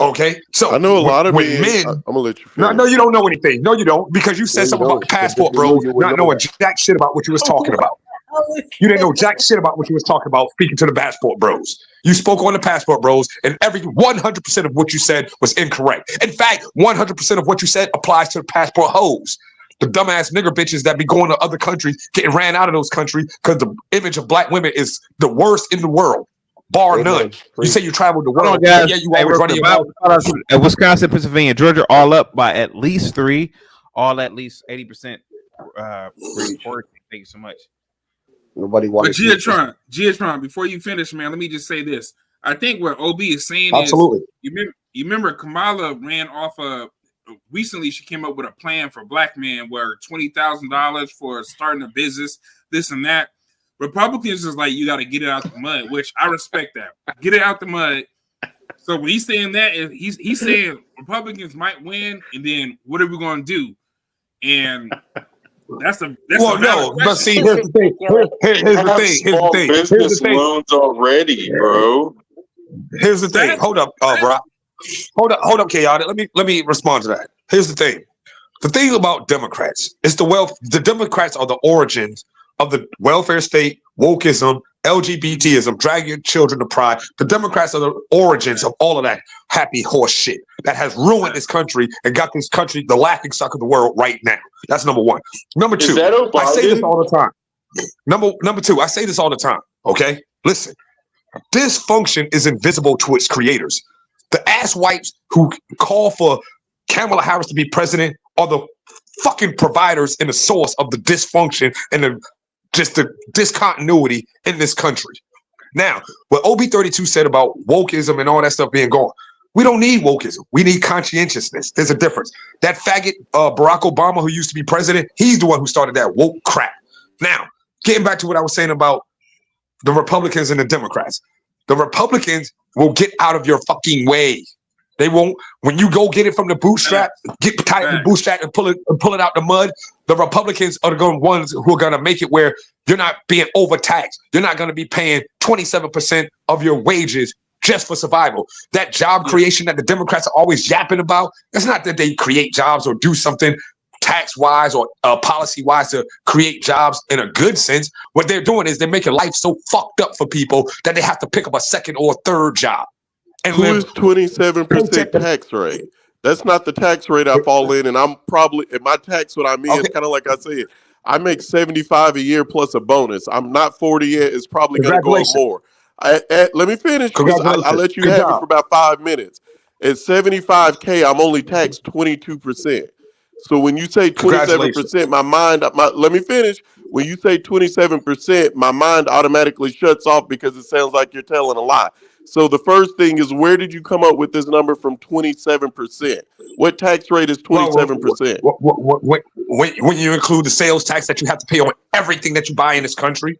Okay, so I know a lot of men. I'm gonna let you finish. No, you don't know anything. No, you don't, because you said something about passport, bro. Not knowing jack shit about what you was talking about. You didn't know jack shit about what you was talking about. Speaking to the passport bros, you spoke on the passport bros, and every 100% of what you said was incorrect. In fact, 100% of what you said applies to the passport hoes. The dumbass nigger bitches that be going to other countries, getting ran out of those countries because the image of black women is the worst in the world. Bar none. You say you traveled the world, yeah, you always running your mouth. Wisconsin, Pennsylvania, Georgia, all up by at least 3, all at least 80%. Report. Thank you so much. Nobody wants. But Giatron, before you finish, man, let me just say this. I think what OB is saying is, you remember Kamala ran off recently. She came up with a plan for black men where $20,000 for starting a business, this and that. Republicans is like, you got to get it out the mud, which I respect that. Get it out the mud. So when he's saying that, he's saying Republicans might win, and then what are we going to do? And that's no. But see, here's the thing. Here's the thing. Loans already, bro. Here's the thing. Hold up, bro. Hold up, Chaotic. Let me respond to that. Here's the thing. The thing about Democrats is the Democrats are the origins of the welfare state, wokeism, LGBTism, drag your children to pride. The Democrats are the origins of all of that happy horse shit that has ruined this country and got this country the laughing stock of the world right now. That's number one. Number two, I say this all the time. Number two, I say this all the time. Okay, listen. Dysfunction is invisible to its creators. The asswipes who call for Kamala Harris to be president are the fucking providers and the source of the dysfunction and the discontinuity in this country. Now, what OB32 said about wokeism and all that stuff being gone, we don't need wokeism. We need conscientiousness. There's a difference. That faggot Barack Obama, who used to be president, he's the one who started that woke crap. Now, getting back to what I was saying about the Republicans and the Democrats. The Republicans will get out of your fucking way. They won't. When you go get it from the bootstrap, get tight in the bootstrap and pull it out the mud. The Republicans are the ones who are going to make it where you're not being overtaxed. You're not going to be paying 27% of your wages just for survival. That job creation that the Democrats are always yapping about, it's not that they create jobs or do something tax-wise or policy-wise to create jobs in a good sense. What they're doing is they're making life so fucked up for people that they have to pick up a second or third job. And who is 27% tax rate? That's not the tax rate I fall in, and I'm probably in my tax what I'm in. Kind of like I said, I make 75 a year plus a bonus. I'm not 40 yet. It's probably going to go up more. Let me finish because I let you have it for about 5 minutes. At 75K, I'm only taxed 22%. So when you say 27%, my mind, let me finish. When you say 27%, my mind automatically shuts off because it sounds like you're telling a lie. So the first thing is, where did you come up with this number from 27%? What tax rate is 27%? When you include the sales tax that you have to pay on everything that you buy in this country,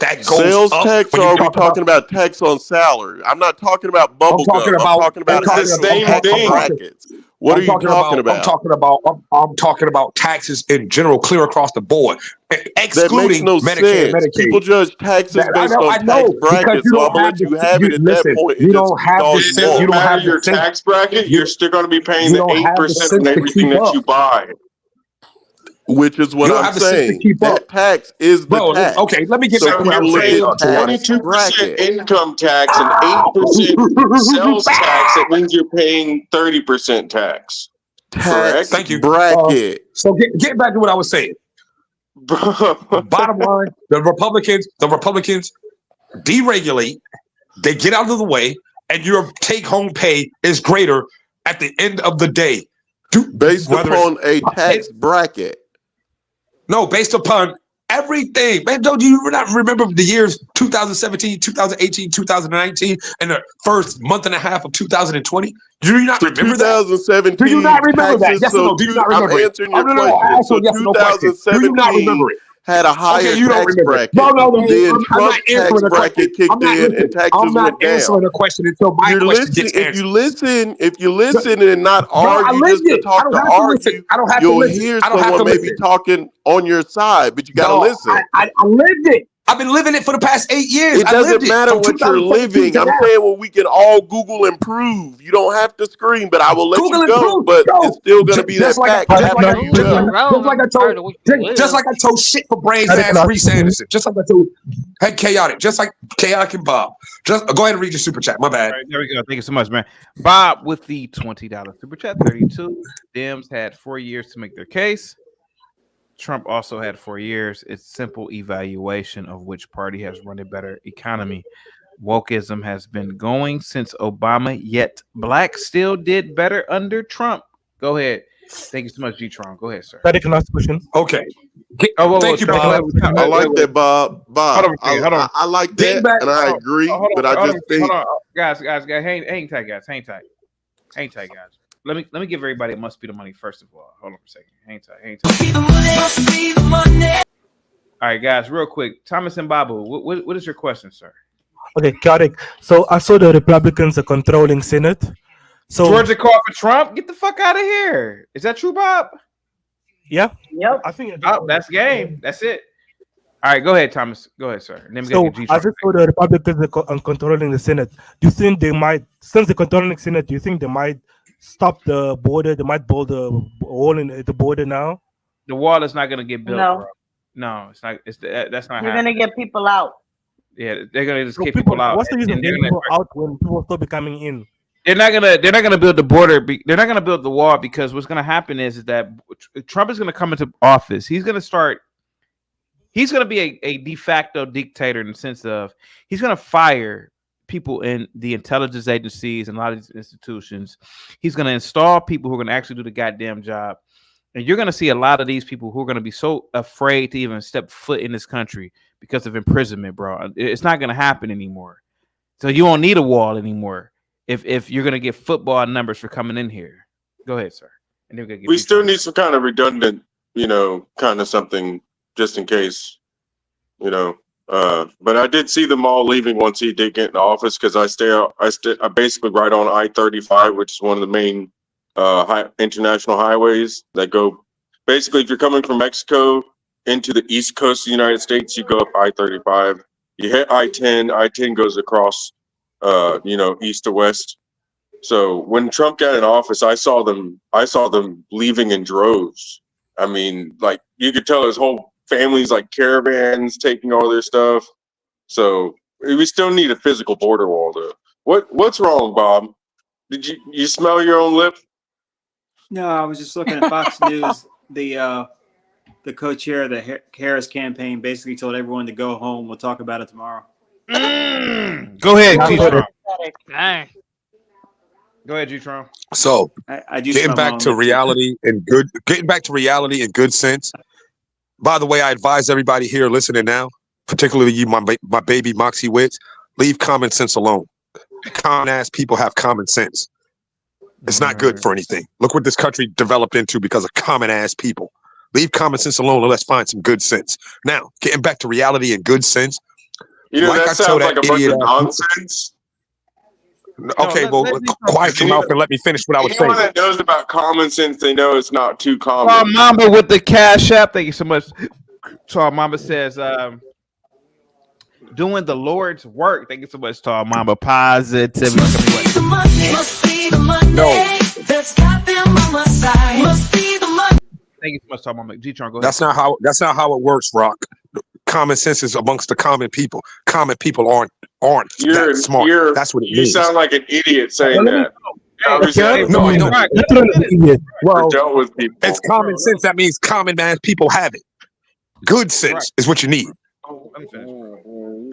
that goes sales up. Tax, or are we talking about tax on salary? I'm not talking about bubble gum. I'm talking about the same thing. Brackets. What are you talking about? I'm talking about taxes in general, clear across the board, excluding no Medicare and Medicaid. People judge taxes based on tax brackets, so I'm gonna let you have it at that point. You don't have to. It doesn't matter your tax bracket. You're still going to be paying the 8% on everything that you buy. Which is what I'm saying. That tax is the tax. Okay, let me get back to what I'm saying. 22% income tax and 8% sales tax. That means you're paying 30% tax. Correct? Thank you. Bracket. So get back to what I was saying. Bottom line, the Republicans deregulate. They get out of the way, and your take-home pay is greater at the end of the day. Based upon a tax bracket. No, based upon everything. Man, don't you not remember the years 2017, 2018, 2019, and the first month and a half of 2020? Do you not remember that? 2017. Do you not remember that? Yes or no? Do you not remember I'm it? answering your question. So yes or no question. Do you not remember it? Had a higher tax bracket. No. Then Trump's tax bracket kicked in and taxes went down. I'm not answering the question until my question gets answered. If you listen and not argue just to talk to argue, you'll hear someone maybe talking on your side, but you got to listen. I lived it. I've been living it for the past 8 years. It doesn't matter what you're living. I'm saying what we can all Google and prove. You don't have to scream, but I will let you go. But it's still going to be that fact. Just like I told shit for Brains ass Reese Anderson. Just like I told Chaotic. Just like Chaotic and Bob. Just go ahead and read your super chat. My bad. All right, there we go. Thank you so much, man. Bob with the $20 super chat. 32. Dems had 4 years to make their case. Trump also had 4 years. It's simple evaluation of which party has run a better economy. Wokeism has been going since Obama, yet black still did better under Trump. Go ahead. Thank you so much, G-Tron. Go ahead, sir. That can ask question. Okay. Thank you, Bob. I like that, Bob. Hold on. I like that, and I agree. But I just think, guys, hang tight, guys. Hang tight, guys. Let me give everybody a must be the money first of all. Hold on for a second. Hang tight. All right, guys, real quick. Thomas and Babu, what is your question, sir? Okay, chaotic. So I saw the Republicans are controlling Senate. So Georgia called for Trump. Get the fuck out of here. Is that true, Bob? Yeah. Yep. I think that's game. That's it. All right, go ahead, Thomas. Go ahead, sir. So I just saw the Republicans are controlling the Senate. Do you think they might, since they're controlling the Senate, do you think they might stop the border? They might build a wall in the border now. The wall is not going to get built. No. Bro. No, it's not. That's not. You're going to get people out. Yeah, they're going to just kick people out. What's the use of getting people out when people still be coming in? They're not gonna build the border. They're not gonna build the wall because what's gonna happen is that Trump is gonna come into office. He's gonna be a de facto dictator in the sense of he's gonna fire people in the intelligence agencies and a lot of these institutions. He's gonna install people who are gonna actually do the goddamn job. And you're gonna see a lot of these people who are gonna be so afraid to even step foot in this country because of imprisonment, bro. It's not gonna happen anymore. So you won't need a wall anymore. If you're gonna get football numbers for coming in here, go ahead, sir. And then we still need some kind of redundant, kind of something just in case, But I did see them all leaving once he did get in office because I basically ride on I-35, which is one of the main international highways that go. Basically, if you're coming from Mexico into the east coast of the United States, you go up I-35. You hit I-10. I-10 goes across, east to west. So when Trump got in office, I saw them leaving in droves. I mean, like you could tell his whole family's like caravans taking all their stuff. So we still need a physical border wall, though. What's wrong, Bob? Did you smell your own lip? No, I was just looking at Fox News. The co-chair of the Harris campaign basically told everyone to go home. We'll talk about it tomorrow. Go ahead, G-Tron. Dang. Go ahead, G-Tron. So I do getting smell back my to own lip. reality and good sense. By the way, I advise everybody here listening now, particularly you, my baby Moxie Witz, leave common sense alone. Common ass people have common sense. It's not good for anything. Look what this country developed into because of common ass people. Leave common sense alone and let's find some good sense. Now, getting back to reality and good sense. That sounds like a bunch of nonsense. Okay, quiet your mouth and let me finish what I was saying. Anyone that knows about common sense, they know it's not too common. Oh, Mamba with the Cash App. Thank you so much. Tall Mamba says, doing the Lord's work. Thank you so much, Tall Mamba. Positivity. No. Thank you so much, Tall Mamba. G-Tron, go ahead. That's not how it works, Rock. Common sense is amongst the common people. Common people aren't that smart. That's what it means. You sound like an idiot saying that. No, I don't. Well, dealt with people. It's common sense. That means common man people have it. Good sense is what you need.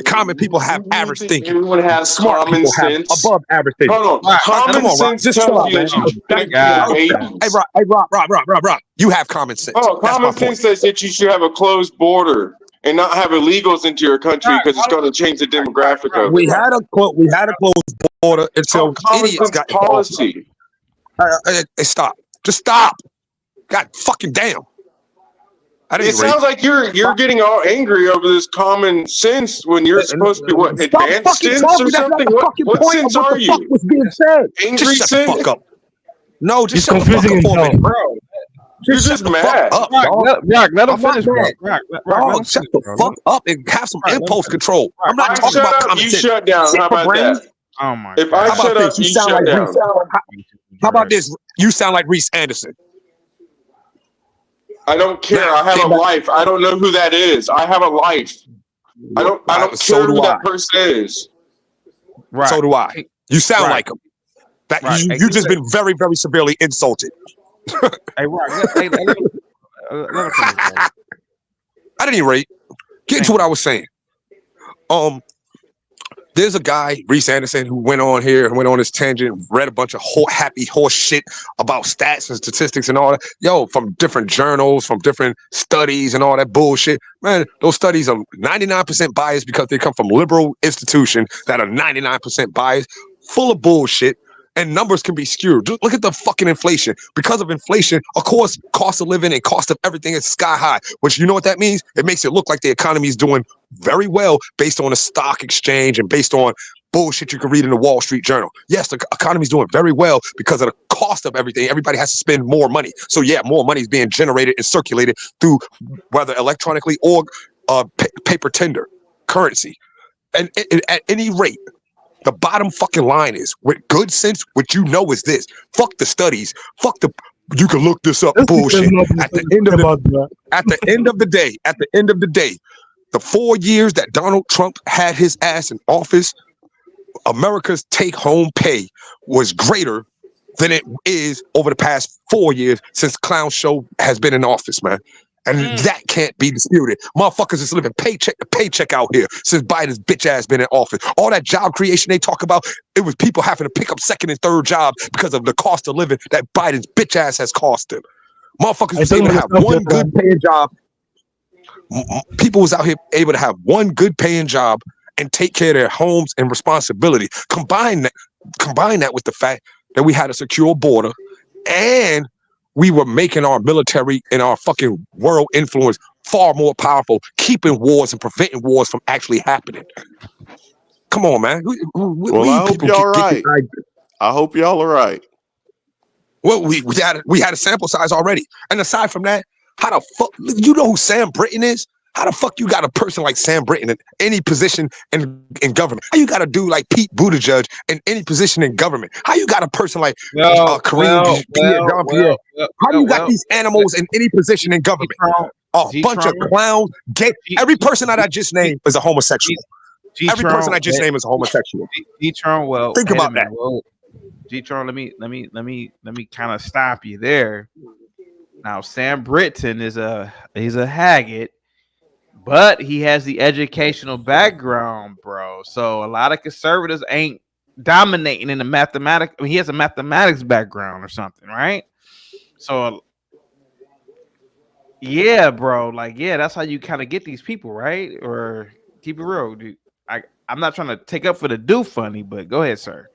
Common people have average thinking. Everyone has smart common people sense. Have above average thinking. Hold on. Common sense Just tells chill out, you man. that Hey, Rob. You have common sense. Oh, common sense says that you should have a closed border and not have illegals into your country because it's going to change the demographic of it. We had a closed border until idiots got policy. Hey, stop. Just stop. God fucking damn. It sounds like you're getting all angry over this common sense when you're supposed to be what, advanced sense or something? What sense are you? Angry just shut sense? the fuck up. No, just He's shut the fuck confusing up for a minute, himself. bro. You're just mad. Rock, let him finish, bro. Rock, shut the fuck up and have some impulse control. I'm not talking about common sense. You shut down. How about that? Oh my If I shut up, you shut down. How about this? You sound like Reese Anderson. I don't care. I have a life. I don't know who that is. I have a life. I don't care who that person is. Right. So do I. You sound like him. You just been very, very severely insulted. Hey, Rock, let him finish. At any rate, get to what I was saying. There's a guy, Reese Anderson, who went on his tangent, read a bunch of happy horse shit about stats and statistics and all that. Yo, from different journals, from different studies and all that bullshit. Man, those studies are 99% biased because they come from liberal institutions that are 99% biased, full of bullshit. And numbers can be skewed. Just look at the fucking inflation. Because of inflation, of course, cost of living and cost of everything is sky high. Which, you know what that means? It makes it look like the economy is doing very well based on a stock exchange and based on bullshit you can read in the Wall Street Journal. Yes, the economy is doing very well because of the cost of everything. Everybody has to spend more money. So yeah, more money is being generated and circulated through whether electronically or paper tender currency. And at any rate, the bottom fucking line is, with good sense, what you know is this. Fuck the studies. Fuck the, you can look this up bullshit. At the end of the day, the 4 years that Donald Trump had his ass in office, America's take-home pay was greater than it is over the past 4 years since Clown Show has been in office, man. And that can't be disputed. Motherfuckers is living paycheck to paycheck out here since Biden's bitch ass been in office. All that job creation they talk about, it was people having to pick up second and third jobs because of the cost of living that Biden's bitch ass has cost them. Motherfuckers was able to have one good paying job. People was out here able to have one good paying job and take care of their homes and responsibility. Combine that with the fact that we had a secure border and we were making our military and our fucking world influence far more powerful, keeping wars and preventing wars from actually happening. Come on, man. Well, I hope y'all right. I hope y'all are right. Well, we had a sample size already. And aside from that, how the fuck, you know who Sam Britton is? How the fuck you got a person like Sam Britton in any position in government? How you got a dude like Pete Buttigieg in any position in government? How you got a person like Kareem Jean-Pierre? How you got these animals in any position in government? A bunch of clowns. Every person that I just named is a homosexual. Every person I just named is a homosexual. G-Tron, well, think about that. Well, G-Tron, let me kind of stop you there. Now, Sam Britton he's a Haggard, but he has the educational background, bro. So a lot of conservatives ain't dominating in the mathematics. I mean, he has a mathematics background or something, right? So yeah, bro, like that's how you kind of get these people, right? Or keep it real, dude. I'm not trying to take up for the do funny, but go ahead, sir.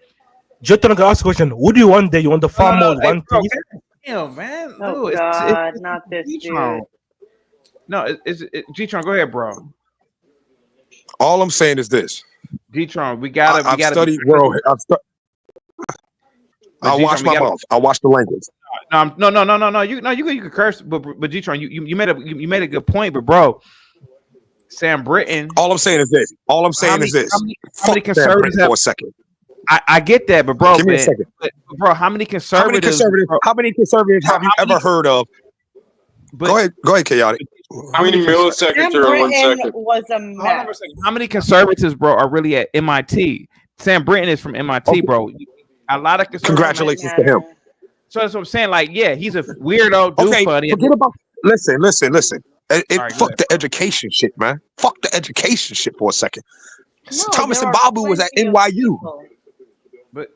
Just to ask a question, would you one day you want the farm more one thing? Damn, man. Oh God, not this dude. No, it's G-Tron, go ahead, bro. All I'm saying is this. G-Tron, we gotta studied world. I watch my mouth. I watch the language. No. You can curse, but G-Tron, you made a good point, but bro, Sam Britton. All I'm saying is this. How many conservatives for a second? I get that, but bro, give me a second. But bro, how many conservatives? How many conservatives have you ever heard of? Go ahead, Chaotic. How many milliseconds are in 1 second? Was a mess. How many conservatives, bro, are really at MIT? Sam Britton is from MIT, bro. A lot of conservatives. Congratulations to him. So that's what I'm saying. Like, yeah, he's a weirdo. Okay, funny. Forget about. Listen. Right, fuck the education shit, man. Fuck the education shit for a second. Thomas and Babu was at NYU. But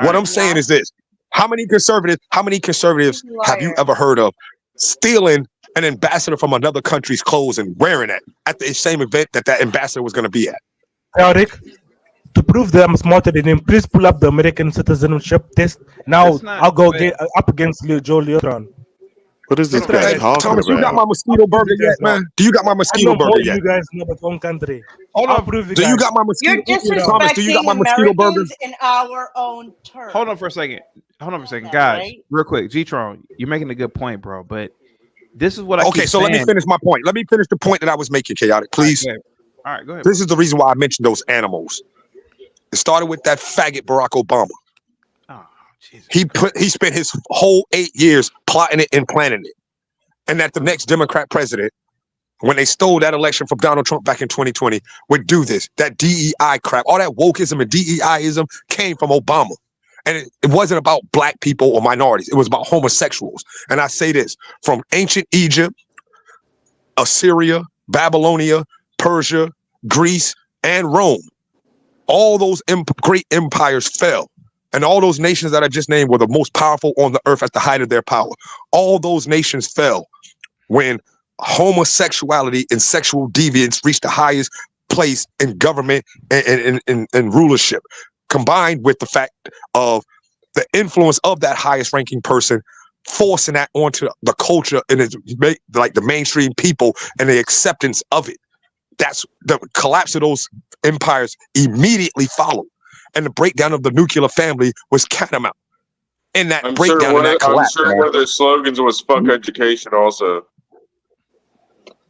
what I'm saying is this: how many conservatives have you ever heard of stealing an ambassador from another country's clothes and wearing it at the same event that ambassador was going to be at? Eric, to prove that I'm smarter than him, please pull up the American citizenship test. Now I'll go get up against Joe Leotron. What is this guy talking Thomas, about? you got my mosquito burger yet, man? Do you got my mosquito burger yet? You guys know my own country. Do you got my mosquito? You're disrespecting Thomas, do you got my mosquito burger? Americans in our own terms. Hold on for a second, guys. Right? Real quick, G-Tron, you're making a good point, bro. But this is what I keep saying. Let me finish my point. Let me finish the point that I was making, Chaotic, please. All right, go ahead. This is the reason why I mentioned those animals. It started with that faggot Barack Obama. Oh, Jesus. He spent his whole 8 years plotting it and planning it. And that the next Democrat president, when they stole that election from Donald Trump back in 2020, would do this. That DEI crap, all that wokeism and DEIism came from Obama. And it wasn't about black people or minorities. It was about homosexuals. And I say this, from ancient Egypt, Assyria, Babylonia, Persia, Greece, and Rome, all those great empires fell. And all those nations that I just named were the most powerful on the earth at the height of their power. All those nations fell when homosexuality and sexual deviance reached the highest place in government and rulership, combined with the fact of the influence of that highest ranking person forcing that onto the culture and it's like the mainstream people and the acceptance of it. That's the collapse of those empires immediately followed. And the breakdown of the nuclear family was catamount. In that breakdown and that collapse. I'm sure one of their slogans was "fuck education" also.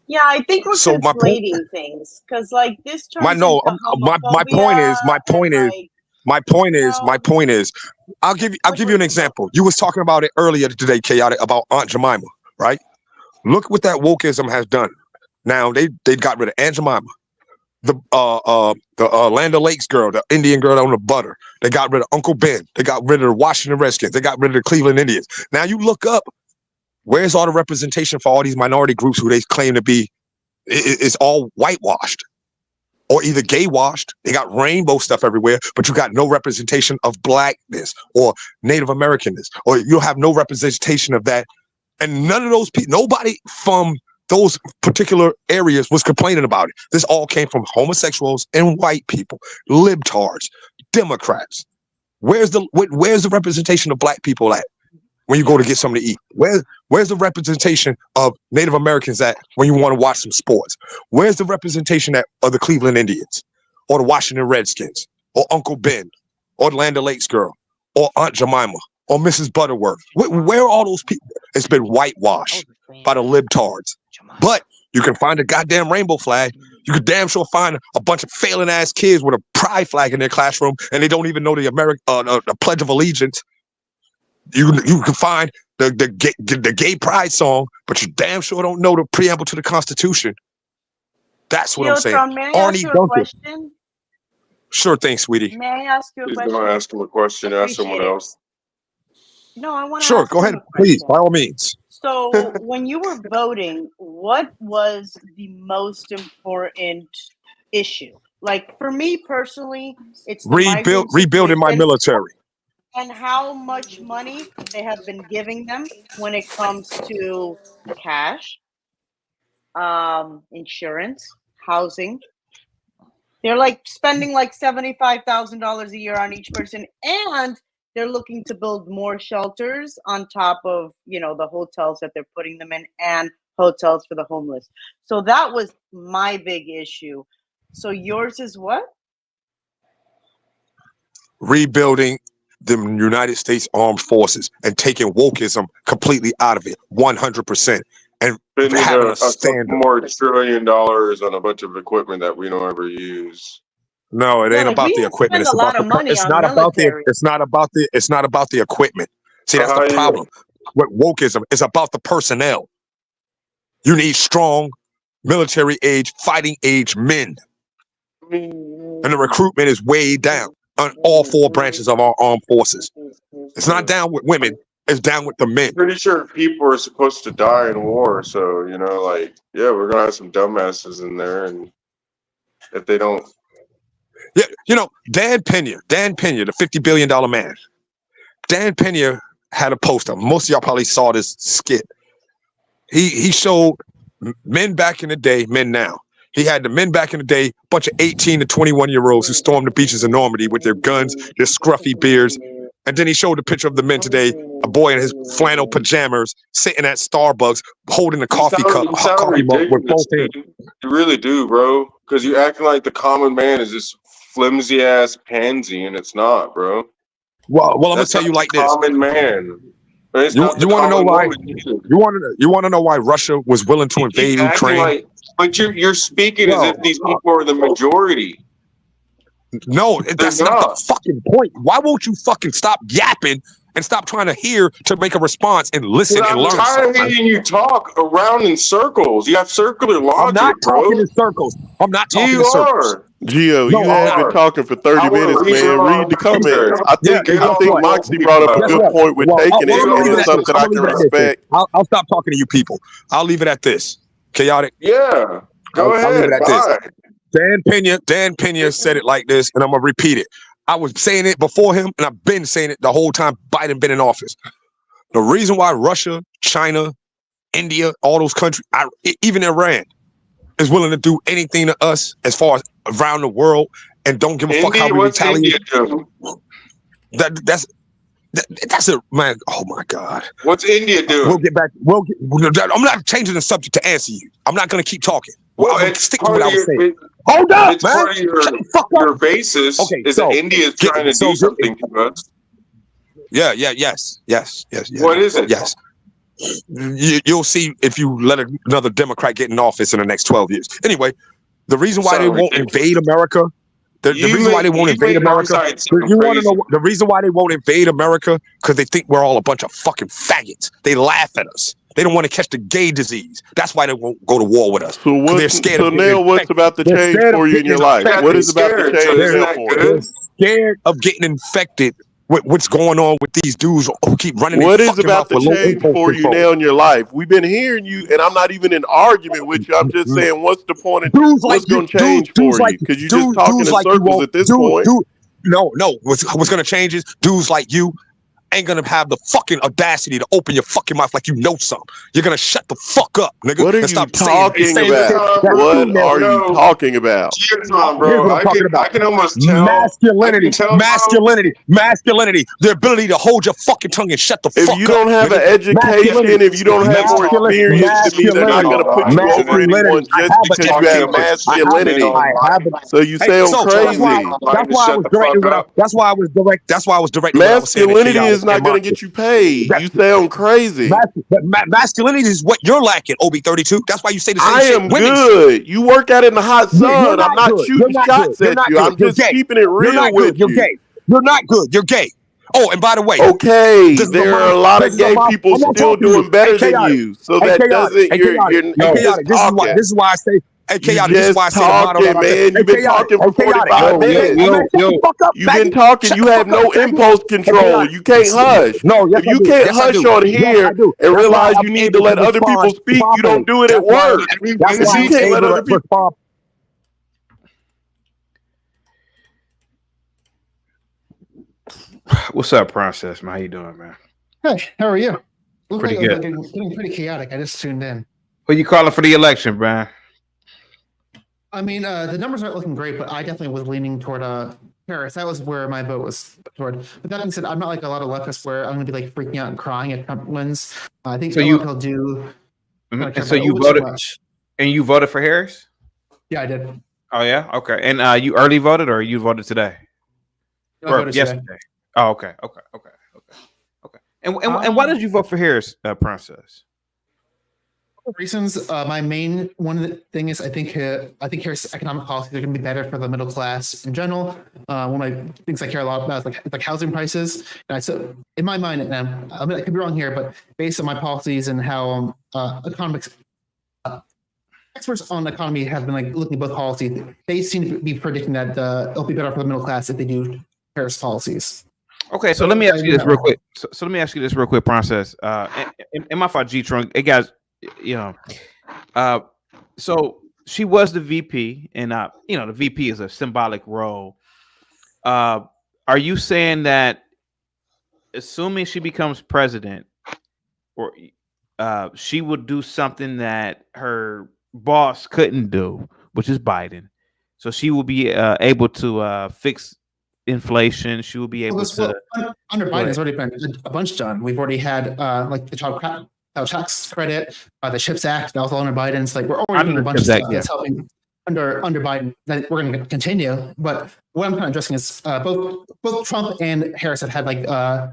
Yeah, I think we're conflating things because, like, this turns my point is. I'll give you an example. You was talking about it earlier today, Chaotic, about Aunt Jemima, right? Look what that wokeism has done. Now they got rid of Aunt Jemima. The Land O'Lakes girl, the Indian girl on the butter. They got rid of Uncle Ben. They got rid of the Washington Redskins. They got rid of the Cleveland Indians. Now you look up, where's all the representation for all these minority groups who they claim to be? It's all whitewashed or either gay washed. They got rainbow stuff everywhere, but you got no representation of blackness or Native Americanness, or you'll have no representation of that. And none of those people, nobody from those particular areas was complaining about it. This all came from homosexuals and white people, libtards, Democrats. Where's the representation of black people at? when you go to get something to eat? Where's the representation of Native Americans at when you want to watch some sports? Where's the representation of the Cleveland Indians or the Washington Redskins or Uncle Ben or the Land O'Lakes girl or Aunt Jemima or Mrs. Butterworth? Where are all those people? It's been whitewashed by the libtards. But you can find a goddamn rainbow flag. You could damn sure find a bunch of failing ass kids with a pride flag in their classroom, and they don't even know the Pledge of Allegiance. You can find the gay pride song, but you damn sure don't know the preamble to the Constitution. That's what I'm saying. Tron, may I ask you a question? Sure thing, sweetie. May I ask you a He's question? gonna ask him a question. Ask someone else. No, I want to. Sure, go ahead, please, by all means. So, when you were voting, what was the most important issue? Like for me personally, it's the rebuilding my military. And how much money they have been giving them when it comes to cash, insurance, housing. They're like spending like $75,000 a year on each person, and they're looking to build more shelters on top of, the hotels that they're putting them in and hotels for the homeless. So that was my big issue. So yours is what? Rebuilding the United States Armed Forces and taking wokeism completely out of it, 100%. And Spending having a a standard. more $1 trillion on a bunch of equipment that we don't ever use. No, it ain't about the equipment. It's about it's not about the equipment. See, that's the problem with wokeism. It's about the personnel. You need strong military age, fighting age men. And the recruitment is way down on all 4 branches of our armed forces. It's not down with women, it's down with the men. Pretty sure people are supposed to die in war, so we're gonna have some dumbasses in there, and if they don't. Yeah, Dan Pena, the $50 billion man. Dan Pena had a poster. Most of y'all probably saw this skit. He showed men back in the day, men now. He had the men back in the day, bunch of 18 to 21-year-olds who stormed the beaches of Normandy with their guns, their scruffy beards. And then he showed a picture of the men today, a boy in his flannel pajamas sitting at Starbucks holding a coffee mug with both hands. You really do, bro. Because you're acting like the common man is this flimsy ass pansy, and it's not, bro. Well, I'm gonna tell you like this. Common man. You want to know why? You want to know why Russia was willing to invade Ukraine? But you're speaking as if these people are the majority. No, that's not the fucking point. Why won't you fucking stop yapping and stop trying to hear to make a response and listen and learn? I'm tired of hearing you talk around in circles. You have circular logic, I'm not talking in circles. I'm not talking in circles. Gio, you have been talking for 30 minutes, man. Read the comments. I think Moxie brought up a good point with taking it, and it's something I can respect. I'll stop talking to you people. I'll leave it at this. Chaotic. Yeah. Go ahead. I'll leave it at this. Dan Pena said it like this, and I'm gonna repeat it. I was saying it before him, and I've been saying it the whole time Biden been in office. The reason why Russia, China, India, all those countries, even Iran, is willing to do anything to us as far as around the world and don't give a fuck how we retaliate. That's a man. Oh my God. What's India doing? We'll get back. I'm not changing the subject to answer you. I'm not going to keep talking. I'm going to stick to what I was saying. Hold up, it's man. Part of your basis is that India is trying to do something to us. Yes. What is it? Yes. You'll see if you let another Democrat get in office in the next 12 years. Anyway, the reason why they won't invade America, the reason why they won't invade America, you want to know the reason why they won't invade America? Because they think we're all a bunch of fucking faggots. They laugh at us. They don't want to catch the gay disease. That's why they won't go to war with us. So they're scared. So now, what's about to change for you in your life? What is about to change? They're scared of getting infected. What's going on with these dudes who keep running? What is about to change for you now in your life? We've been hearing you, and I'm not even in argument with you. I'm just saying, what's the point of what's going to change for you? Because you're just talking in circles at this point. No. What's going to change is dudes like you ain't gonna have the fucking audacity to open your fucking mouth like you know something. You're gonna shut the fuck up, nigga. What are and you stop talking saying about? What are you talking about? Here's what I'm talking about. I can almost tell. Masculinity, I can tell, masculinity, the ability to hold your fucking tongue and shut the If fuck you up. don't have an education, if you don't have more experience than me, they're not going to put you over anyone just because you have masculinity. So you sound crazy. That's why I was direct. That's why I was direct. Masculinity is not going to get you paid. You sound crazy. Masculinity is what you're lacking, OB32. That's why you say the same I shit. am good. You work out in the hot sun. I'm not shooting shots at you. I'm just keeping it real with you. You're gay. You're not good. You're gay. Oh, and by the way, okay, there are a lot of gay people still doing better than you. So that doesn't. You're this is why I say. Hey, Chaotic, this is why I say the motto. Man, you've been talking for 45 minutes. You've been talking. You have no impulse control. You can't hush. If you can't hush on here and realize you need to let other people speak, you don't do it at work. You can't let other people. What's up, Process, man? How you doing, man? Hey, how are you? Pretty good. Getting pretty chaotic. I just tuned in. Who you calling for the election, man? I mean, the numbers aren't looking great, but I definitely was leaning toward Harris. That was where my vote was toward. But that being said, I'm not like a lot of leftists where I'm going to be like freaking out and crying if Trump wins. I think he'll do. And so you voted, and you voted for Harris? Yeah, I did. Oh yeah, okay. And you early voted or you voted today? Or yesterday? Today. Oh, okay. And why did you vote for Harris, Princess? Reasons. My main one thing is I think Harris' economic policies are going to be better for the middle class in general. One of my things I care a lot about is like housing prices. And so in my mind, and I could be wrong here, but based on my policies and how economics experts on the economy have been like looking at both policies, they seem to be predicting that it'll be better for the middle class if they do Harris policies. Okay, so let me ask you this real quick. So let me ask you this real quick, Process. And my fault, G-Trunk. Hey guys, so she was the VP, and the VP is a symbolic role. Are you saying that, assuming she becomes president, or she would do something that her boss couldn't do, which is Biden? So she will be able to fix inflation. She will be able to. Under Biden has already been a bunch done. We've already had like the child tax credit, the CHIPS Act. That was all under Biden. It's like we're already doing a bunch of stuff that's helping under Biden that we're going to continue. But what I'm kind of addressing is both Trump and Harris have had like kind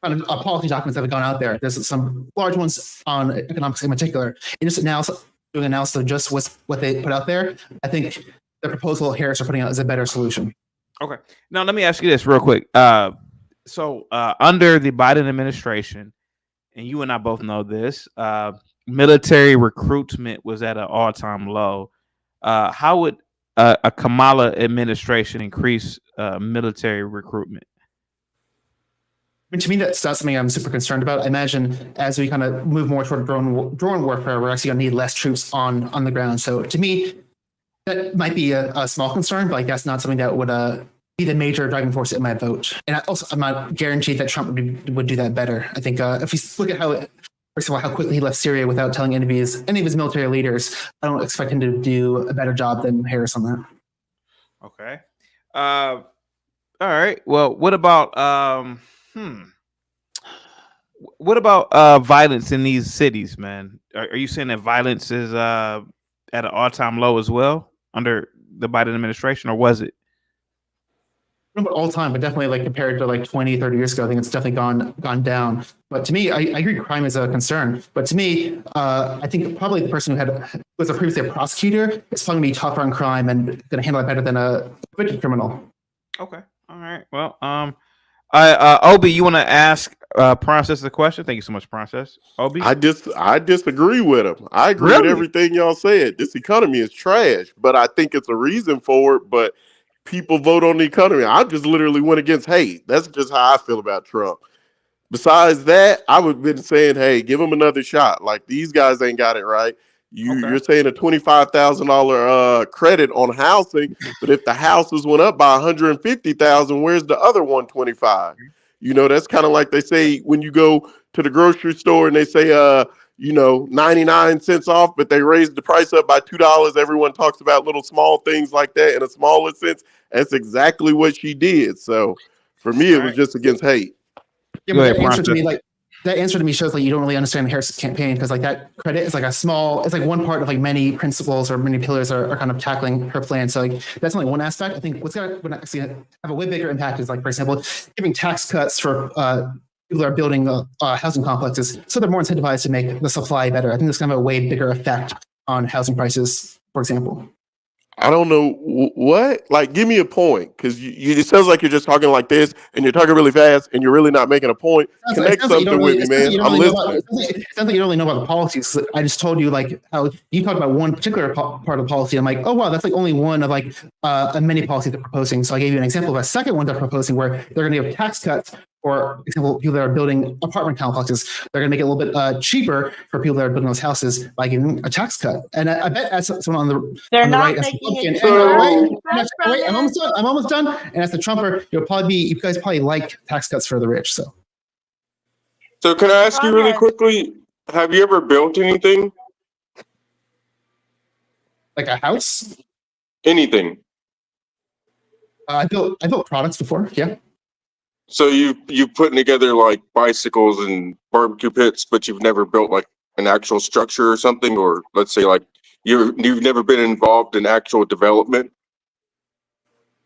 of policy documents that have gone out there. There's some large ones on economics in particular. And just doing analysis of just what they put out there. I think the proposal Harris are putting out is a better solution. Okay. Now let me ask you this real quick. So under the Biden administration, and you and I both know this, military recruitment was at an all-time low. How would a Kamala administration increase military recruitment? I mean, to me, that's something I'm super concerned about. I imagine as we kind of move more toward drone warfare, we're actually going to need less troops on the ground. So to me, that might be a small concern, but like that's not something that would be the major driving force in my vote. And I'm not guaranteed that Trump would do that better. I think if you look at first of all, how quickly he left Syria without telling any of his military leaders, I don't expect him to do a better job than Harris on that. Okay. All right. Well, what about what about violence in these cities, man? Are you saying that violence is at an all-time low as well under the Biden administration, or was it? I don't know about all time, but definitely like compared to like 20, 30 years ago, I think it's definitely gone down. But to me, I agree crime is a concern. But to me, I think probably the person who was previously a prosecutor is probably going to be tougher on crime and going to handle it better than a convicted criminal. Okay. All right. Well, Obi, you want to ask Process a question? Thank you so much, Process. Obi? I disagree with him. I agree with everything y'all said. This economy is trash, but I think it's a reason for it. But people vote on the economy. I just literally went against hate. That's just how I feel about Trump. Besides that, I would have been saying, hey, give him another shot. Like, these guys ain't got it right. You're saying a $25,000 credit on housing, but if the houses went up by $150,000, where's the other $125,000? You know, that's kind of like they say when you go to the grocery store and they say, 99 cents off, but they raised the price up by $2. Everyone talks about little small things like that in a smaller sense. That's exactly what she did. So for me, it was just against hate. Yeah, but that answer to me shows like you don't really understand the Harris campaign, because like that credit is like it's like one part of like many principles or many pillars are kind of tackling her plan. So like that's only one aspect. I think what's going to actually have a way bigger impact is like, for example, giving tax cuts for people that are building housing complexes, so they're more incentivized to make the supply better. I think that's going to have a way bigger effect on housing prices, for example. I don't know what. Like, give me a point, because it sounds like you're just talking like this, and you're talking really fast, and you're really not making a point. Connect something with me, man. I'm listening. It sounds like you don't really know about the policies. I just told you like how you talked about one particular part of the policy. I'm like, oh wow, that's like only one of like many policies they're proposing. So I gave you an example of a second one they're proposing where they're going to give tax cuts. For example, people that are building apartment complexes, they're going to make it a little bit cheaper for people that are building those houses by giving a tax cut. And I bet as someone on the right, as I'm almost done. And as the Trumper, you guys probably like tax cuts for the rich. So can I ask you really quickly? Have you ever built anything? Like a house? Anything? I built products before. Yeah. So you putting together like bicycles and barbecue pits, but you've never built like an actual structure or something, or let's say like you've never been involved in actual development.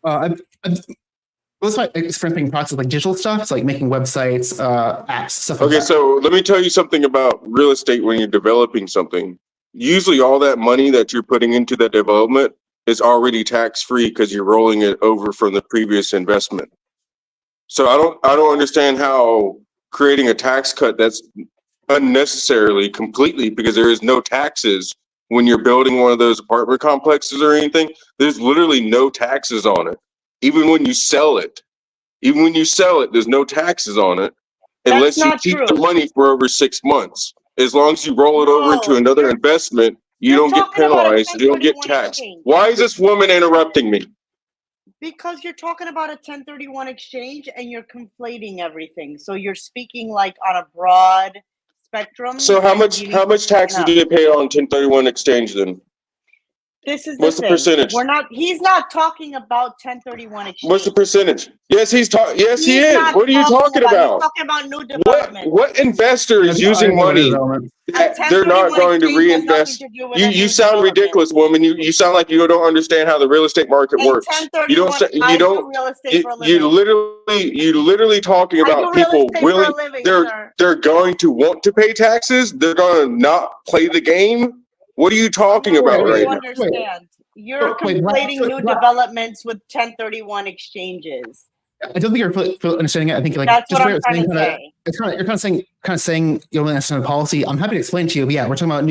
Most of my experience products like digital stuff. It's like making websites, apps, stuff like that. Okay, so let me tell you something about real estate when you're developing something. Usually all that money that you're putting into that development is already tax-free because you're rolling it over from the previous investment. So I don't understand how creating a tax cut that's unnecessarily completely, because there is no taxes when you're building one of those apartment complexes or anything. There's literally no taxes on it. Even when you sell it, there's no taxes on it unless you keep the money for over 6 months. As long as you roll it over into another investment, you don't get penalized, you don't get taxed. Why is this woman interrupting me? Because you're talking about a 1031 exchange and you're conflating everything. So you're speaking like on a broad spectrum. So how much taxes do they pay on 1031 exchange then? This is what's the percentage? He's not talking about 1031 exchange. What's the percentage? Yes, he is. What are you talking about? He's talking about new development. What investor is using money that they're not going to reinvest? You sound ridiculous, woman. You sound like you don't understand how the real estate market works. You literally talking about people willing. They're going to want to pay taxes. They're going to not play the game. What are you talking about right now? You're conflating new developments with 1031 exchanges. I don't think you're fully understanding it. I think like that's what I'm trying to say. You're kind of saying you don't understand the policy. I'm happy to explain to you. But yeah, we're talking about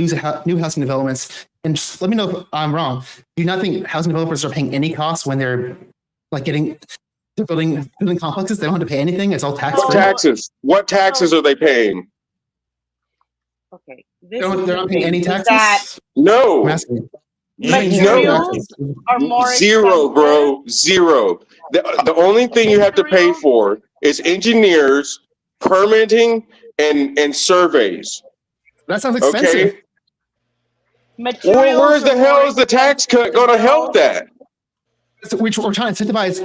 new housing developments, and just let me know if I'm wrong. Do you not think housing developers are paying any costs when they're like building complexes? They don't have to pay anything. It's all tax. What taxes are they paying? Okay. They're not paying any taxes? No. Materials are more Zero, bro. Zero. The only thing you have to pay for is engineers, permitting, and surveys. That sounds expensive. Okay? Well, where the hell is the tax cut going to help that? We're trying to incentivize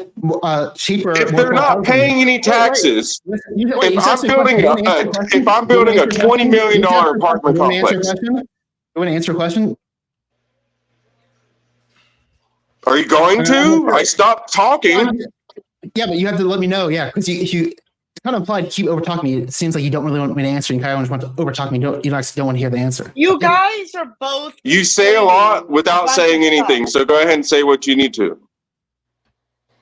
cheaper. If they're not paying any taxes, if I'm building a $20 million apartment complex. You want to answer a question? Are you going to? I stopped talking. Yeah, but you have to let me know. Yeah, because you kind of implied to keep over talking me. It seems like you don't really want me to answer. You kind of want to over talk me. You actually don't want to hear the answer. You guys are both. You say a lot without saying anything. So go ahead and say what you need to.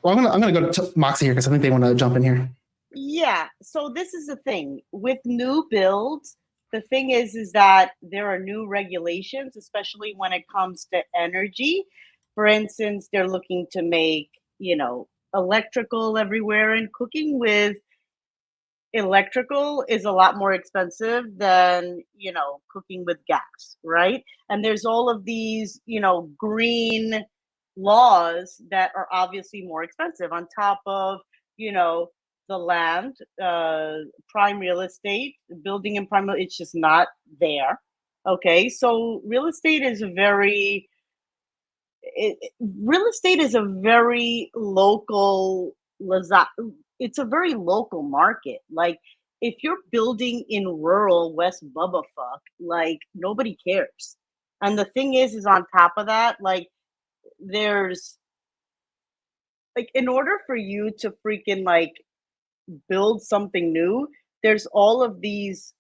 Well, I'm gonna go to Moxie here because I think they want to jump in here. Yeah. So this is the thing with new builds. The thing is that there are new regulations, especially when it comes to energy. For instance, they're looking to make, electrical everywhere, and cooking with electrical is a lot more expensive than, cooking with gas, right? And there's all of these, green laws that are obviously more expensive on top of, the land, prime real estate, building in prime, it's just not there. Okay, so real estate is a very local. It's a very local market. Like if you're building in rural West Bubblefuck, like nobody cares. And the thing is on top of that, like there's like in order for you to freaking like build something new, there's all of these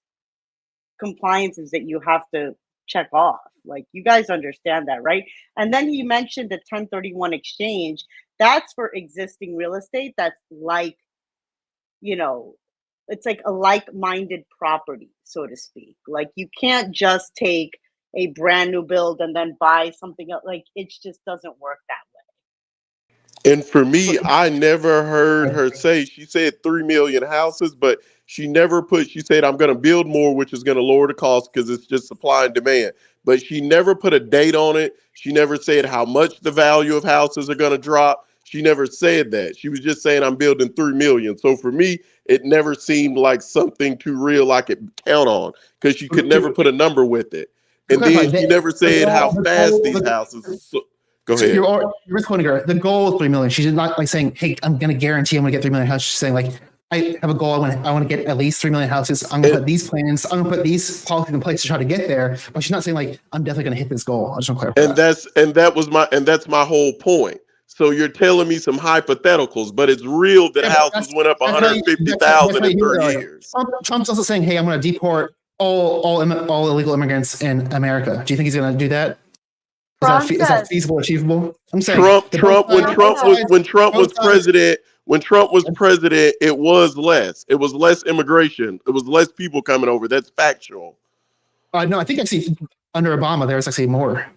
compliances that you have to check off. Like you guys understand that, right? And then he mentioned the 1031 exchange. That's for existing real estate. That's like, you know, it's like a like-minded property, so to speak. Like you can't just take a brand new build and then buy something else. Like it just doesn't work that way. And for me, I never heard her say, she said 3 million houses, but she never she said, I'm going to build more, which is going to lower the cost because it's just supply and demand. But she never put a date on it. She never said how much the value of houses are going to drop. She never said that. She was just saying, I'm building 3 million. So for me, it never seemed like something too real I could count on because she could never put a number with it. And then she never said how fast these houses. Go ahead. You're quoting her. The goal is 3 million. She's not like saying, "Hey, I'm going to guarantee I'm going to get 3 million houses." She's saying, "Like, I have a goal. I want to get at least 3 million houses. I'm going to put these plans. I'm going to put these policies in place to try to get there." But she's not saying like, "I'm definitely going to hit this goal." I just want to clarify. That's my whole point. So you're telling me some hypotheticals, but it's real that houses went up 150,000 in 3 years. Trump's also saying, "Hey, I'm going to deport all illegal immigrants in America." Do you think he's going to do that? Is that feasible, achievable? I'm saying when Trump was president, it was less. It was less immigration. It was less people coming over. That's factual. No, I think actually under Obama there was actually more.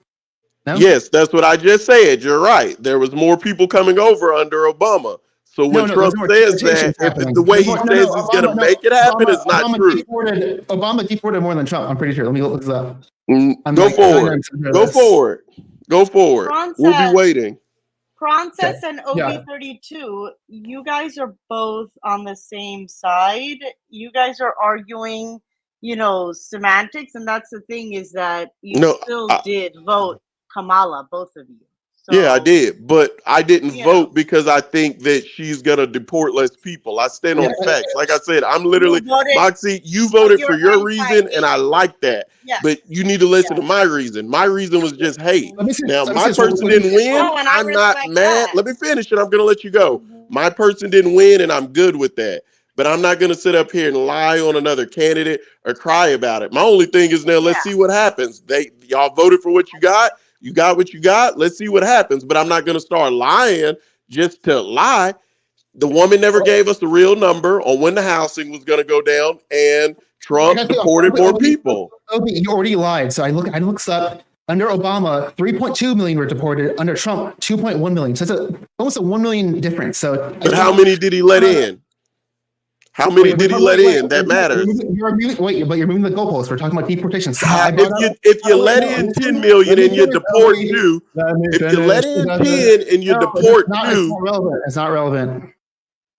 No? Yes, that's what I just said. You're right. There was more people coming over under Obama. So when Trump says that, if the way he says he's going to make it happen, it's not true. Obama deported more than Trump. I'm pretty sure. Let me look this up. Go forward. We'll be waiting. Frances and OB32, you guys are both on the same side. You guys are arguing, semantics, and that's the thing is that you did vote Kamala, both of you. So, yeah, I did, but I didn't vote because I think that she's gonna deport less people. I stand on facts. Like I said, I'm literally Moxie. You voted for your reason, and I like that. But you need to listen to my reason. My reason was just, hey, now my person didn't win. I'm not mad. Let me finish, and I'm gonna let you go. My person didn't win, and I'm good with that. But I'm not gonna sit up here and lie on another candidate or cry about it. My only thing is now let's see what happens. Y'all voted for what you got. You got what you got. Let's see what happens. But I'm not going to start lying just to lie. The woman never gave us the real number on when the housing was going to go down, and Trump deported more people. Okay, you already lied. So I looked up. Under Obama, 3.2 million were deported. Under Trump, 2.1 million. So it's almost a 1 million difference. So, but how many did he let in? How many did he let in? That matters. But you're moving the goalposts. We're talking about deportation. So if you let in 10 million and you deport 2, if you let in 10 and you deport 2, it's not relevant.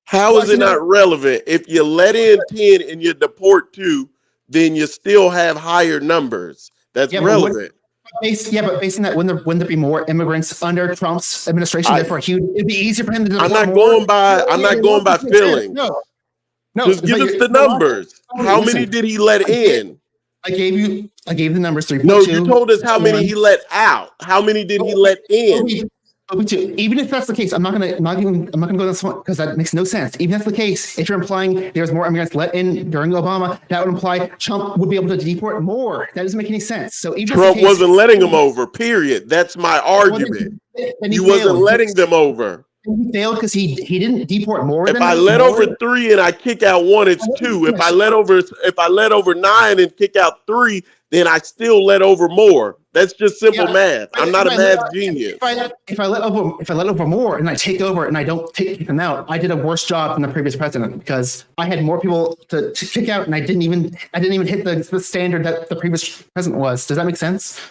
How is it not relevant? If you let in 10 and you deport 2, then you still have higher numbers. That's relevant. But based on that, wouldn't there be more immigrants under Trump's administration? Therefore, it'd be easier for him to deport I'm not going by feelings. No, just give us the numbers. How many did he let in? I gave the numbers 3.2. No, you told us how many he let out. How many did he let in? Even if that's the case, I'm not gonna go this one because that makes no sense. Even if that's the case, if you're implying there's more immigrants let in during Obama, that would imply Trump would be able to deport more. That doesn't make any sense. So even Trump wasn't letting them over. Period. That's my argument. He wasn't letting them over. He failed because he didn't deport more. If I let over 3 and I kick out 1, it's 2. If I let over 9 and kick out 3, then I still let over more. That's just simple math. I'm not a math genius. If I let over more and I take over and I don't kick them out, I did a worse job than the previous president because I had more people to kick out and I didn't even hit the standard that the previous president was. Does that make sense?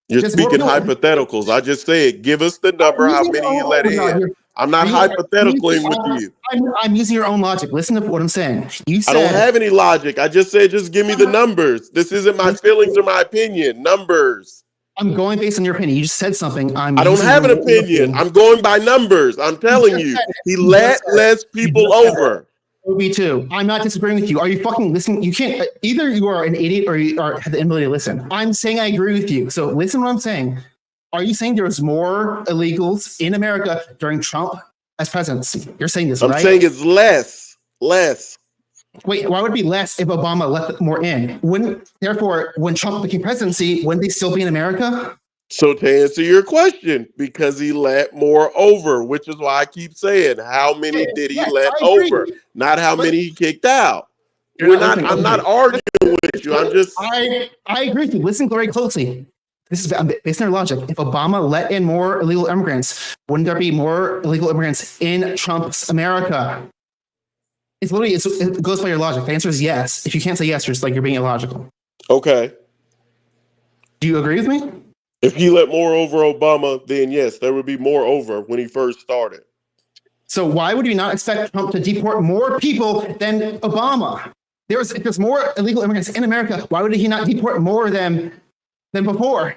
You're speaking hypotheticals. I just said, give us the number, how many you let in. I'm not hypotheticaling with you. I'm using your own logic. Listen to what I'm saying. You said I don't have any logic. I just said, just give me the numbers. This isn't my feelings or my opinion. Numbers. I'm going based on your opinion. You just said something. I don't have an opinion. I'm going by numbers. I'm telling you, he let less people over. Me too. I'm not disagreeing with you. Are you fucking listening? You can't. Either you are an idiot or you have the inability to listen. I'm saying I agree with you. So listen to what I'm saying. Are you saying there was more illegals in America during Trump as presidency? You're saying this, right? I'm saying it's less. Wait, why would it be less if Obama let more in? Therefore, when Trump became presidency, wouldn't they still be in America? So to answer your question, because he let more over, which is why I keep saying, how many did he let over? Not how many he kicked out. I'm not arguing with you. I'm just. I agree with you. Listen very closely. This is based on your logic. If Obama let in more illegal immigrants, wouldn't there be more illegal immigrants in Trump's America? It's literally, it goes by your logic. The answer is yes. If you can't say yes, you're just like, you're being illogical. Okay. Do you agree with me? If he let more over Obama, then yes, there would be more over when he first started. So why would you not expect Trump to deport more people than Obama? If there's more illegal immigrants in America, why would he not deport more of them than before?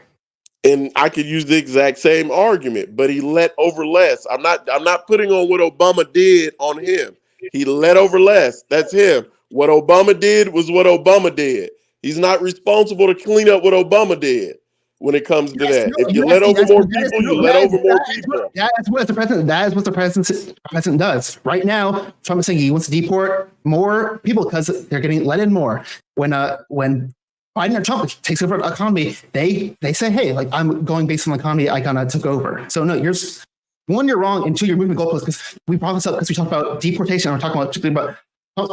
And I could use the exact same argument, but he let over less. I'm not putting on what Obama did on him. He let over less. That's him. What Obama did was what Obama did. He's not responsible to clean up what Obama did when it comes to that. If you let over more people, you let over more people. That is what the president does. Right now, Trump is saying he wants to deport more people because they're getting let in more. When Biden or Trump takes over the economy, they say, hey, like, I'm going based on the economy I kind of took over. So no, you're wrong, and two, you're moving goalposts because we brought this up because we talked about deportation. And we're talking about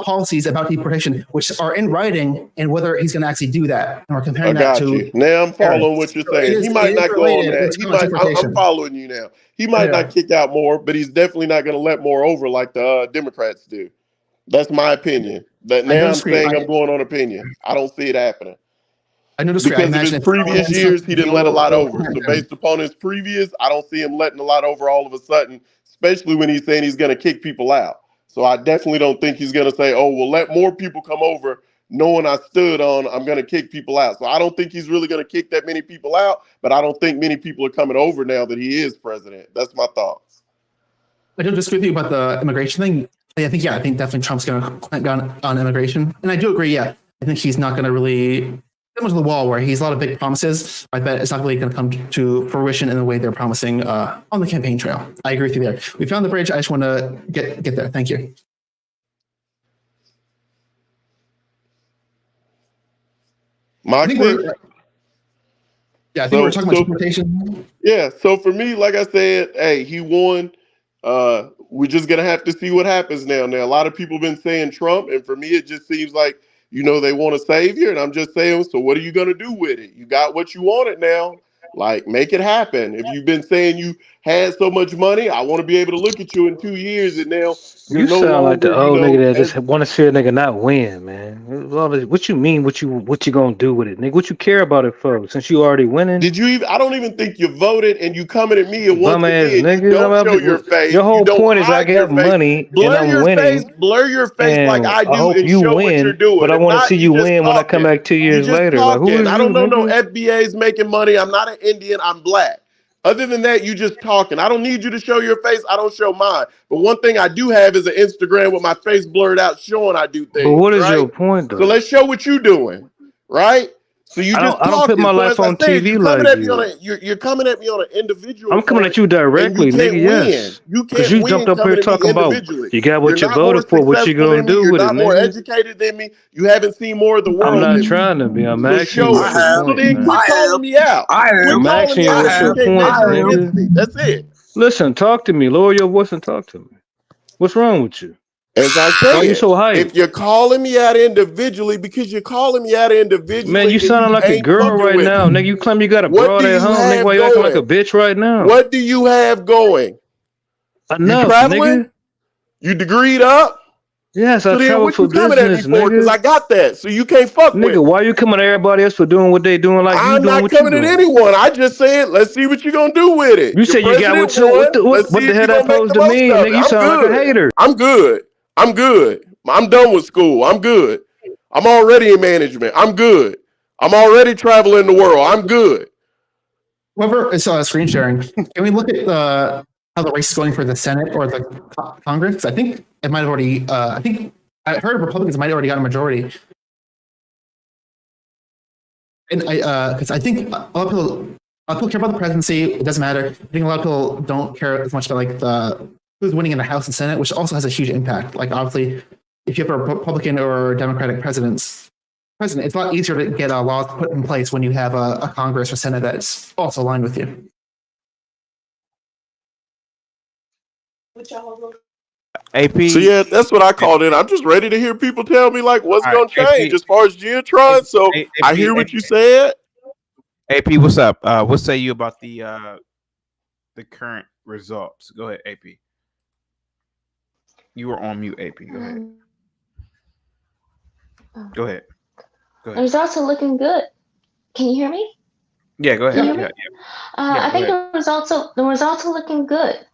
policies about deportation, which are in writing, and whether he's going to actually do that. And we're comparing that to. Now I'm following what you're saying. He might not go on that. I'm following you now. He might not kick out more, but he's definitely not going to let more over like the Democrats do. That's my opinion. I'm saying I'm going on opinion. I don't see it happening. I know because in his previous years, he didn't let a lot over. So based upon his previous, I don't see him letting a lot over all of a sudden, especially when he's saying he's going to kick people out. So I definitely don't think he's going to say, oh, well, let more people come over, knowing I stood on, I'm going to kick people out. So I don't think he's really going to kick that many people out, but I don't think many people are coming over now that he is president. That's my thoughts. I don't disagree with you about the immigration thing. I think definitely Trump's going to clamp down on immigration. And I do agree, I think he's not going to really to the wall where he's a lot of big promises. I bet it's not really going to come to fruition in the way they're promising on the campaign trail. I agree with you there. We found the bridge. I just want to get there. Thank you. I think we're talking about deportation. Yeah. So for me, like I said, hey, he won. We're just gonna have to see what happens now. Now, a lot of people have been saying Trump, and for me, it just seems like, they want a savior, and I'm just saying, so what are you going to do with it? You got what you wanted now. Like, make it happen. If you've been saying you had so much money, I want to be able to look at you in 2 years, and now you sound like the old nigga that just want to see a nigga not win, man. What you mean? What you gonna do with it, nigga? What you care about it for? Since you already winning? Did you even? I don't even think you voted, and you coming at me and once again, nigga, you don't show your face. Your whole point is I get money and I'm winning. Blur your face like I do, hope and you show win, what you're doing. But I want to see you win when I come back 2 years later. Like, who is I don't know no FBA's making money. I'm not an Indian. I'm black. Other than that, you just talking. I don't need you to show your face. I don't show mine. But one thing I do have is an Instagram with my face blurred out showing I do things. But what is your point, though? So let's show what you're doing, right? So you just I don't put my life on TV like you. You're coming at me on an individual. I'm coming at you directly, nigga. Yes, because you jumped up here talking about you got what you voted for. What you gonna do with it, nigga? You're not more educated than me. You haven't seen more of the world. I'm not trying to be. I'm asking you. So then quit calling me out. I'm asking you what's your point, nigga. That's it. Listen, talk to me. Lower your voice and talk to me. What's wrong with you? As I said, why are you so hyped? If you're calling me out individually, because you're calling me out individually, man, you sounding like a girl right now, nigga. You claim you got a broad at home, nigga. Why you acting like a bitch right now? What do you have going? Enough, you traveling? Nigga. You degreed up? Yes, So I then travel what for you coming at me business, for? Because nigga. I got that. So you can't fuck with Nigga, me. why you coming at everybody else for doing what they doing like you I'm doing not what you coming at doing? anyone. I just said, let's see what you're gonna do with it. You Your said you got what president you won. Let's what see the if hell you're that gonna make supposed the to most mean, of nigga? it. You I'm sound like a good. hater. I'm good. I'm good. I'm done with school. I'm good. I'm already in management. I'm good. I'm already traveling the world. I'm good. Whoever is screen sharing, can we look at how the race is going for the Senate or the Congress? I think it might have already. I think I heard Republicans might have already got a majority, and because I think a lot of people care about the presidency. It doesn't matter. I think a lot of people don't care as much about like who's winning in the House and Senate, which also has a huge impact. Like obviously, if you have a Republican or Democratic president, it's a lot easier to get laws put in place when you have a Congress or Senate that's also aligned with you. AP. So yeah, that's what I called in. I'm just ready to hear people tell me like what's All right, gonna change AP. as far as Geotron. So I hear what you said. AP, what's up? What say you about the current results? Go ahead, AP. You were on mute, AP. Go ahead. Go ahead. Go The ahead. results are looking good. Can you hear me? Yeah, go ahead. Can you hear Yeah, me? yeah. I think the results are looking good.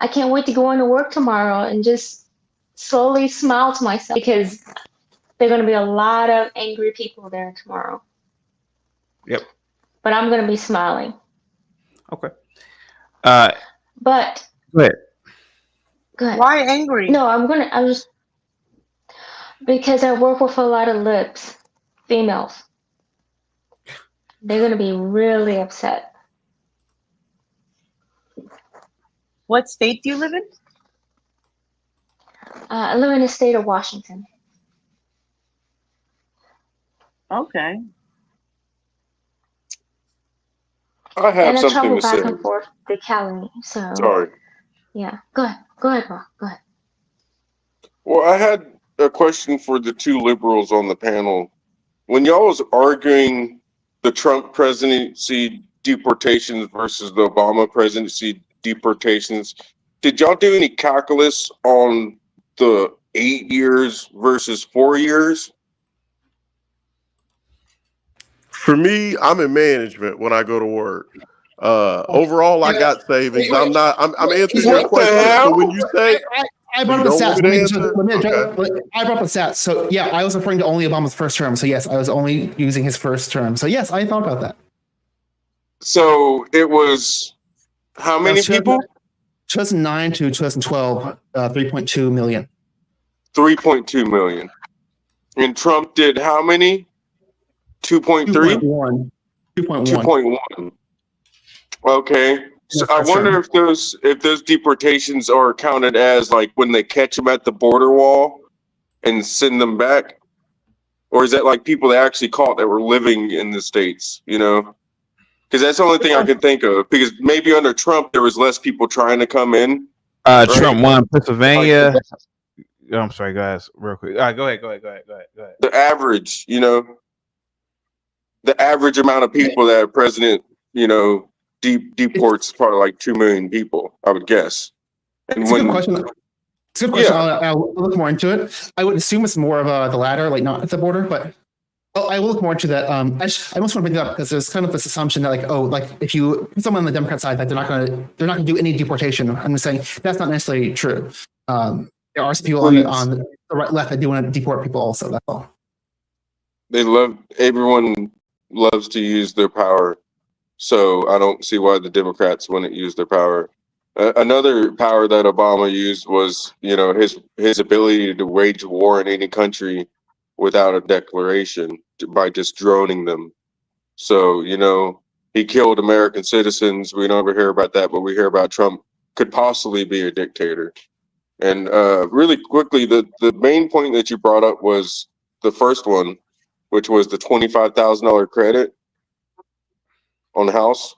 I can't wait to go into work tomorrow and just slowly smile to myself because there are going to be a lot of angry people there tomorrow. Yep. But I'm going to be smiling. Okay. But go ahead. Go ahead. Why angry? No, I'm just because I work with a lot of libs, females. They're going to be really upset. What state do you live in? I live in the state of Washington. Okay. I have And I something travel to back say. and forth to Cali, so Sorry. yeah. Go ahead, Mark. Go ahead. Well, I had a question for the two liberals on the panel. When y'all was arguing the Trump presidency deportations versus the Obama presidency deportations, did y'all do any calculus on the 8 years versus 4 years? For me, I'm in management when I go to work. Overall, I got savings. I'm answering your question. So when you say I so brought you up the don't stats. want me to answer? I brought up the stats. So yeah, I was referring to only Obama's first term. So yes, I was only using his first term. So yes, I thought about that. So it was how many people? 2009 to 2012, 3.2 million. 3.2 million. And Trump did how many? 2.3? 2.1. 2.1. Okay. So I wonder if those deportations are counted as like when they catch them at the border wall and send them back, or is that like people they actually caught that were living in the States? You know, because that's the only thing I can think of. Because maybe under Trump there was less people trying to come in. Right? Trump won Pennsylvania. I'm sorry, guys, real quick. All right, go ahead. The average, you know, the average amount of people that a president, you know, deports is probably like 2 million people, I would guess. And It's a good question. It's a good question. I'll look more into it. I would assume it's more of the latter, like not at the border, but I will look more into that. I almost want to bring that up because there's kind of this assumption that like if you put someone on the Democrat side, like they're not going to do any deportation. I'm just saying that's not necessarily true. There are some people on the right left that do want to deport people also. That's all. Everyone loves to use their power. So I don't see why the Democrats wouldn't use their power. Another power that Obama used was, you know, his ability to wage war in any country without a declaration by just droning them. So, you know, he killed American citizens. We never hear about that, but we hear about Trump could possibly be a dictator. And really quickly, the main point that you brought up was the first one, which was the $25,000 credit on the house.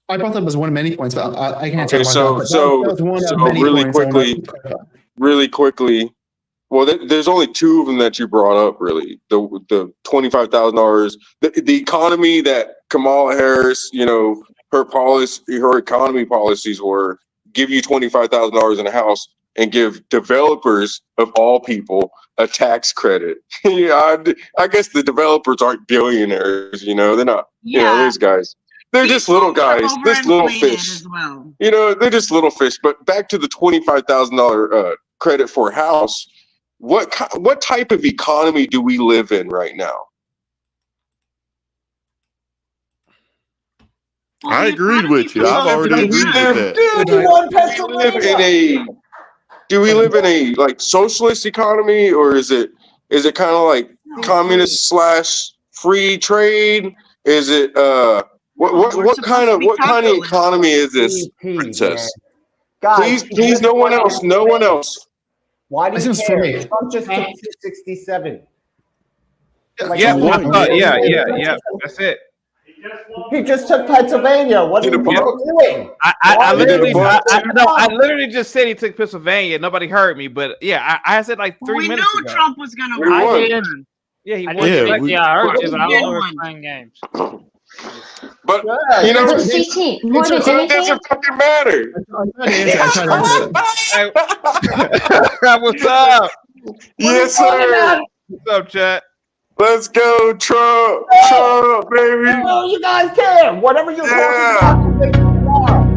I brought that as one of many points, but I can't Okay, talk about that. so That was one of many really points quickly. Well, there's only two of them that you brought up. Really, the $25,000, the economy that Kamala Harris, you know, her economy policies were give you $25,000 in a house. and give developers of all people a tax credit. Yeah, I guess the developers aren't billionaires, they're not, those guys. They're just little guys, this little fish. Well. They're just little fish. But back to the $25,000 credit for a house. What type of economy do we live in right now? I agreed with you. I've already agreed with that. Do we live in a like socialist economy, or is it kind of like communist / free trade? Is it what kind of economy is this, Princess? Guys, please, no one else. Why do you This is for care? me. Trump just took 267. Yeah, that's it. He just took Pennsylvania. What are you doing? I literally just said he took Pennsylvania. Nobody heard me, but yeah, I said like 3 minutes ago. We knew Trump was going to We won. win. Yeah, he won. I heard you, but I don't know we're playing games. But It doesn't fucking matter. What's up? Yes, sir. What's up, chat? Let's go, Trump. Trump, baby. Oh, you guys care. Whatever you're talking about, tomorrow.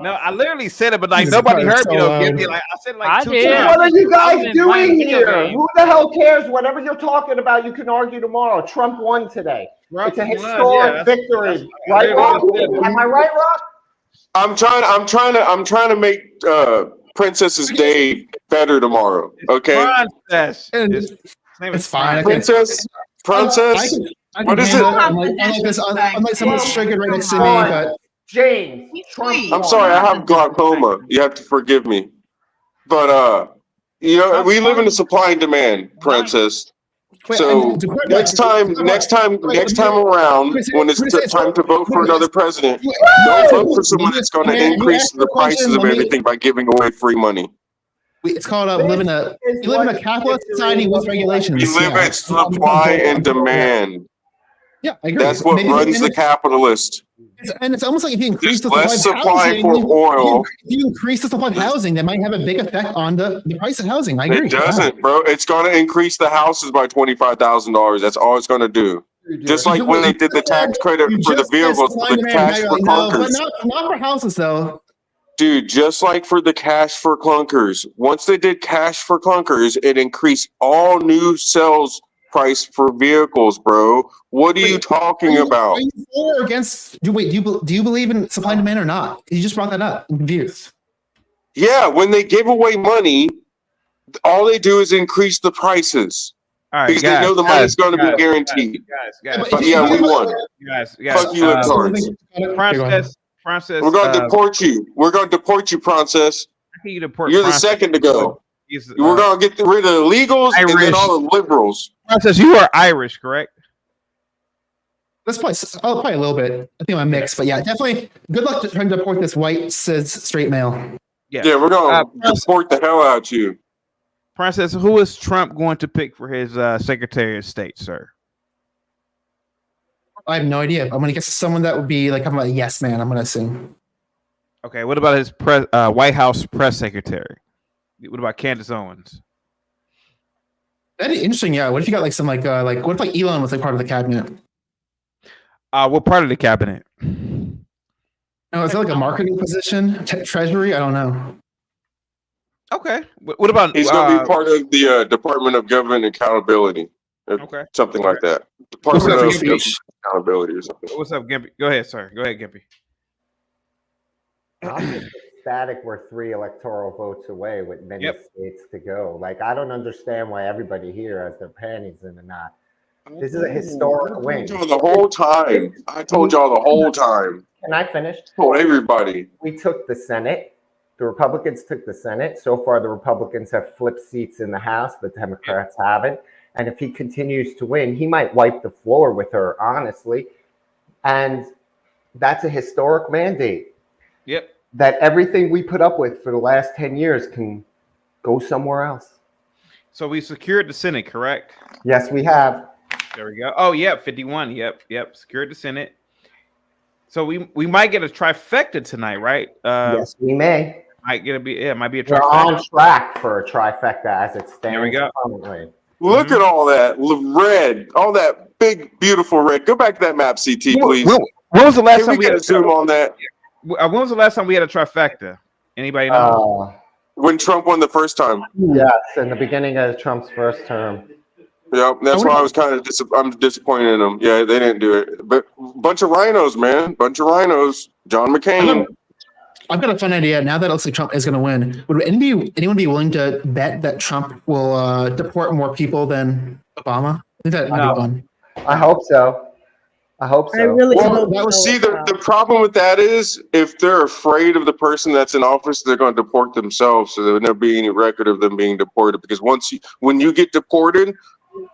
No, I literally said it, but like nobody heard me. Like I said, like 2 times. What are you guys doing here? Who the hell cares? Whatever you're talking about, you can argue tomorrow. Trump won today. It's a historic victory, right, Rock? Am I right, Rock? I'm trying to make Princess's day better tomorrow. Okay. Princess. It's fine. Princess. I What is it? Unlike someone's triggered right next to me, but James, Trump. I'm sorry, I have glaucoma. You have to forgive me. But we live in a supply and demand, Princess. So next time around, when it's time to vote for another president, don't vote for someone that's going to increase the prices of everything by giving away free money. it's called you live in a capitalist society with regulations. We live in supply and demand. Yeah, I agree. That's what runs the capitalist. And it's almost like if you increase the less supply supply of housing, for oil. if you increase the supply of housing, that might have a big effect on the price of housing. I agree. It doesn't, bro. It's going to increase the houses by $25,000. That's all it's going to do. Just like when they did the tax credit for the vehicles, for the cash for clunkers. But not for houses, though. Dude, just like for the cash for clunkers. Once they did cash for clunkers, it increased all new sales price for vehicles, bro. What are you talking about? Are you for or against? Do you believe in supply and demand or not? You just brought that up. I'm confused. Yeah, when they give away money, all they do is increase the prices. All right, because they know the money's going to be guaranteed. But yeah, we won. Guys. Fuck you, libtards. Princess, we're going to deport you. We're going to deport you, Princess. You're the second to go. We're going to get rid of the illegals and then all the liberals. Princess, you are Irish, correct? Let's probably a little bit. I think I'm mixed, but yeah, definitely. Good luck trying to deport this white cis straight male. Yeah, we're going to deport the hell out of you. Princess, who is Trump going to pick for his Secretary of State, sir? I have no idea. I'm going to guess someone that would be like, I'm a yes man. I'm going to assume. Okay, what about his White House press secretary? What about Candace Owens? That'd be interesting. Yeah. What if you got like some what if like Elon was like part of the cabinet? What part of the cabinet? Oh, is that like a marketing position? Treasury? I don't know. Okay. What about he's going to be part of the Department of Government Accountability? Okay. Something like that. Department of Government Accountability or something. What's up, Gimpy? Go ahead, sir. Go ahead, Gimpy. I'm just ecstatic we're 3 electoral votes away with many states to go. Like, I don't understand why everybody here has their panties in a knot. This is a historic win. The whole time. I told y'all the whole time. Can I finish? Told everybody. We took the Senate. The Republicans took the Senate. So far, the Republicans have flipped seats in the House. The Democrats haven't. And if he continues to win, he might wipe the floor with her, honestly. And that's a historic mandate. Yep. That everything we put up with for the last 10 years can Go somewhere else. So we secured the Senate, correct? Yes, we have. There we go. Oh, yep, 51. Yep. Secured the Senate. So we might get a trifecta tonight, right? Yes, we may. Might get it might be a We're trifecta. on track for a trifecta as it stands There we go. currently. Look at all that red, all that big, beautiful red. Go back to that map, CT, please. When was the last Can time we we get had a zoom on that? When was the last time we had a trifecta? Anybody know? When Trump won the first time. Yes, in the beginning of Trump's first term. Yep, that's why I was kind of I'm disappointed in them. Yeah, they didn't do it. But bunch of rhinos, man. Bunch of rhinos. John McCain. I've got a fun idea. Now that it looks like Trump is going to win, would anyone be willing to bet that Trump will deport more people than Obama? I think that might be fun. I hope so. I hope so. I really hope Well, so. see, the problem with that is if they're afraid of the person that's in office, they're going to deport themselves. So there would never be any record of them being deported. Because when you get deported,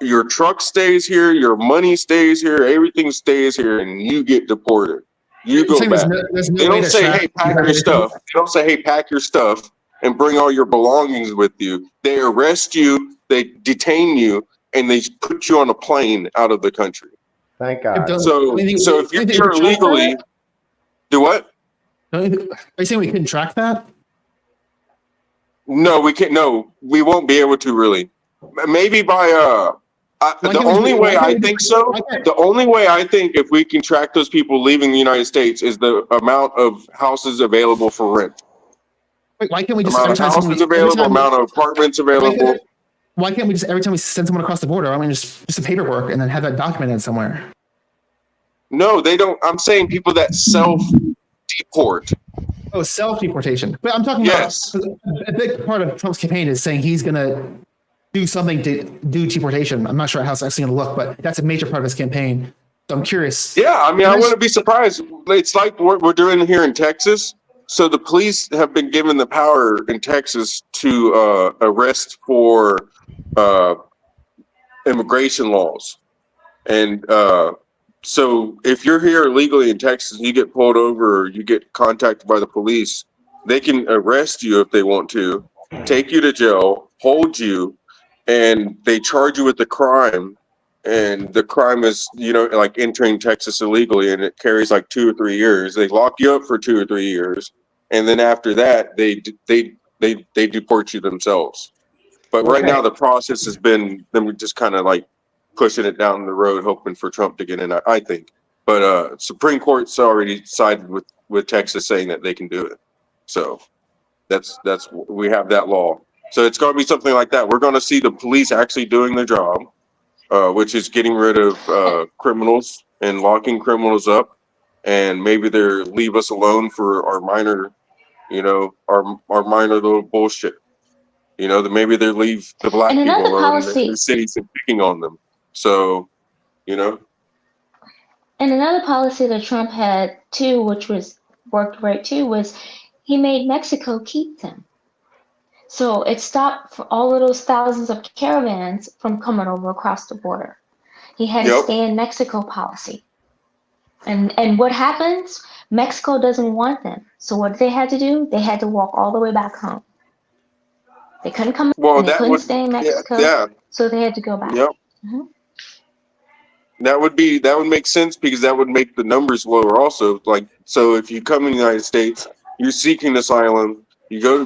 your truck stays here, your money stays here, everything stays here, and you get deported. You go back. They don't say, hey, pack your stuff. They don't say, hey, pack your stuff and bring all your belongings with you. They arrest you, they detain you, and they put you on a plane out of the country. Thank God. So if you're here illegally, do what? Are you saying we couldn't track that? No, we can't. No, we won't be able to really. Maybe by the only way I think so. The only way I think if we can track those people leaving the United States is the amount of houses available for rent. Wait, why can't we just Amount of houses available, amount of apartments available. Why can't we just every time we send someone across the border, I mean, just the paperwork and then have that documented somewhere? No, they don't. I'm saying people that self-deport. Oh, self-deportation. But I'm talking about a big part of Trump's campaign is saying he's going to do something to do deportation. I'm not sure how it's actually going to look, but that's a major part of his campaign. So I'm curious. Yeah, I mean, I wouldn't be surprised. It's like what we're doing here in Texas. So the police have been given the power in Texas to arrest for immigration laws. And so if you're here illegally in Texas, you get pulled over, or you get contacted by the police, they can arrest you if they want to, take you to jail, hold you, and they charge you with the crime. And the crime is, like entering Texas illegally, and it carries like 2 or 3 years. They lock you up for 2 or 3 years, and then after that, they deport you themselves. But right now, the process has been them just kind of like pushing it down the road, hoping for Trump to get in, I think. But Supreme Court's already sided with Texas, saying that they can do it. So that's we have that law. So it's going to be something like that. We're going to see the police actually doing their job, which is getting rid of criminals and locking criminals up, and maybe they leave us alone for our minor, our minor little bullshit. That maybe they leave the black And people another alone policy- in the cities and picking on them. So, And another policy that Trump had too, which worked great too, was he made Mexico keep them. So it stopped for all of those thousands of caravans from coming over across the border. He had a stay in Mexico policy. And what happens? Mexico doesn't want them. So what they had to do? They had to walk all the way back home. They couldn't come well, and they that couldn't would, stay in Mexico. yeah. So they had to go back. Yep. Mhm. That would make sense, because that would make the numbers lower also. Like, so if you come in the United States, you're seeking asylum, you go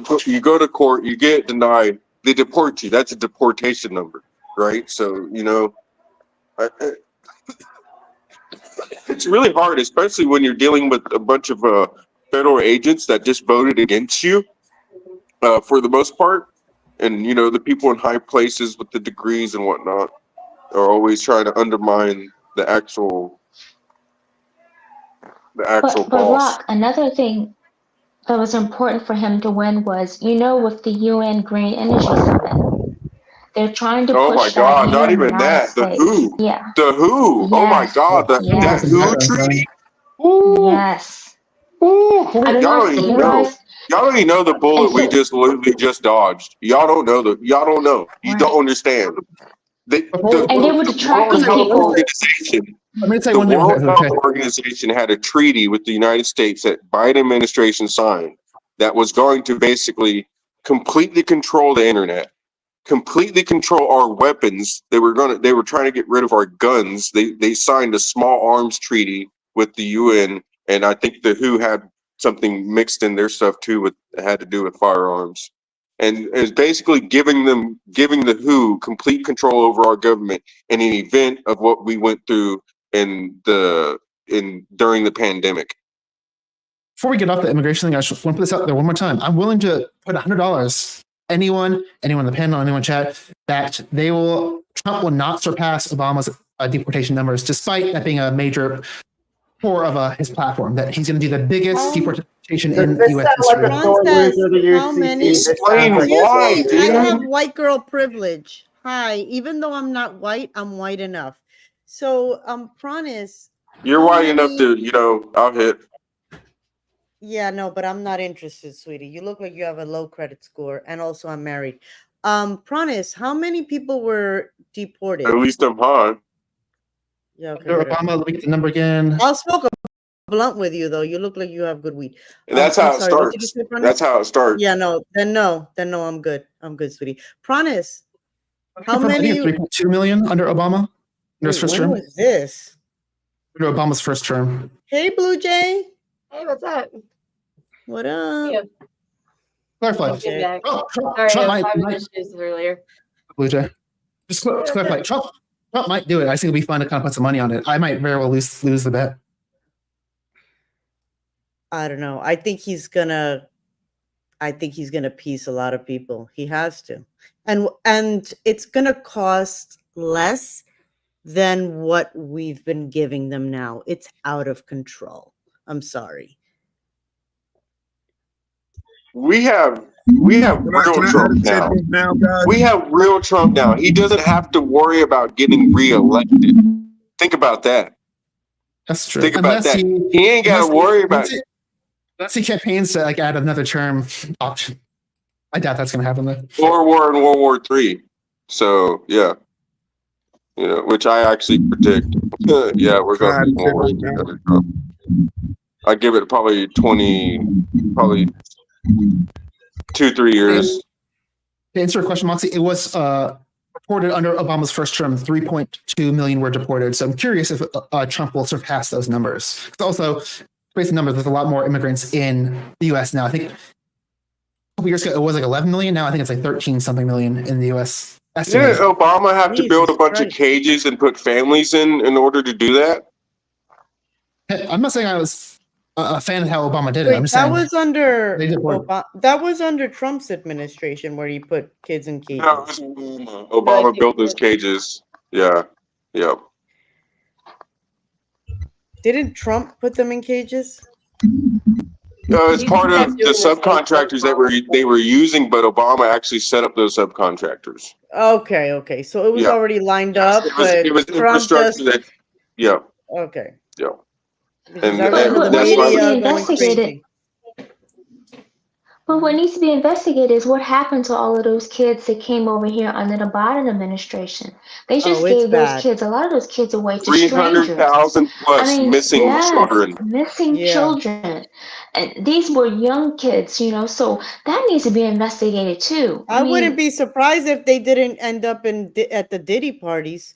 to court, you get denied, they deport you. That's a deportation number, right? So, it's really hard, especially when you're dealing with a bunch of federal agents that just voted against you for the most part. And, the people in high places with the degrees and whatnot are always trying to undermine the actual But boss. Rock, another thing that was important for him to win was, with the UN Green Energy Summit, they're trying to Oh push my that God, here not in the even United that. The States. WHO. Yeah. The WHO. Oh my Yes. God, that Yes. WHO treaty. Yes. Ooh, I don't y'all know don't if even you know. guys. Y'all don't even know the bullet we just literally just dodged. Y'all don't know y'all don't know. You don't understand. The And they were tracking World Health people. Organization. Let me say The one thing. World Okay. Health Organization had a treaty with the United States that Biden administration signed that was going to basically completely control the internet, completely control our weapons. They were trying to get rid of our guns. They signed a small arms treaty with the UN, and I think the WHO had something mixed in their stuff too had to do with firearms. And it's basically giving the WHO complete control over our government in an event of what we went through during the pandemic. Before we get off the immigration thing, I just want to put this out there one more time. I'm willing to put $100. Anyone in the panel, anyone in chat, that Trump will not surpass Obama's deportation numbers, despite that being a major core of his platform. That he's going to do the biggest deportation in U.S. history. How many? Explain why, dude. I have white girl privilege. Hi, even though I'm not white, I'm white enough. So, Pronis. You're white enough to, I'll hit. Yeah, no, but I'm not interested, sweetie. You look like you have a low credit score, and also I'm married. Pronis, how many people were deported? At least I'm high. Yeah, okay. Obama, let me get the number again. I'll smoke a blunt with you, though. You look like you have good weed. And that's how it starts. That's how it starts. Yeah, no, then no, I'm good. I'm good, sweetie. Pronis, how many? 3.2 million under Obama. Under his first term. When was this? Under Obama's first term. Hey, Blue Jay. Hey, what's up? What up? Yeah. Clarify. Okay. Trump Sorry, I might- had 5 issues earlier. Blue Jay. Just to clarify. Trump might do it. I think it'll be fun to kind of put some money on it. I might very well lose the bet. I don't know. I think he's gonna piece a lot of people. He has to, and it's gonna cost less than what we've been giving them now. It's out of control. I'm sorry. We have real Trump now. We have real Trump now. He doesn't have to worry about getting reelected. Think about that. That's true. Think about that. He ain't got to worry about it. Unless he campaigns to add another term option. I doubt that's going to happen though. Or war in World War III. So yeah, which I actually predict. Yeah, we're going to be World War III. I give it probably 2-3 years. To answer your question, Moxie, it was reported under Obama's first term, 3.2 million were deported. So I'm curious if Trump will surpass those numbers. It's also based on numbers, there's a lot more immigrants in the U.S. now. I think a couple years ago it was like 11 million. Now I think it's like 13 something million in the U.S. Didn't Obama have to build a bunch of cages and put families in order to do that? I'm not saying I was a fan of how Obama did it. Wait, I'm just that saying was under they deported. that was under Trump's administration where he put kids in cages. No, it was Obama built those cages. Yeah. Yep. Didn't Trump put them in cages? No, it's part of the subcontractors that they were using, but Obama actually set up those subcontractors. Okay. So it was already lined up. It was Trump infrastructure that. Yeah. Okay. Yeah. But what needs to be investigated. But what needs to be investigated is what happened to all of those kids that came over here under the Biden administration. They just gave those kids, a lot of those kids away to strangers. 300,000 plus missing children. Missing children. And these were young kids, so that needs to be investigated too. I wouldn't be surprised if they didn't end up at the Diddy parties.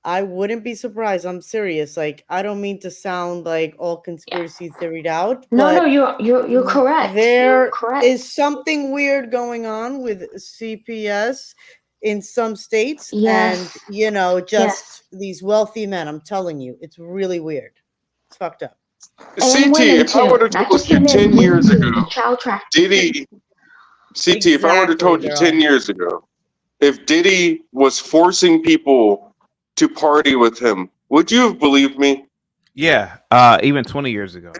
I wouldn't be surprised. I'm serious. Like, I don't mean to sound like all conspiracy theoried out. No, you're correct. There is something weird going on with CPS in some states, and these wealthy men. I'm telling you, it's really weird. It's fucked up. CT, if I would have told you 10 years ago, Diddy. CT, if I would have told you 10 years ago, if Diddy was forcing people to party with him, would you have believed me? Yeah, even 20 years ago.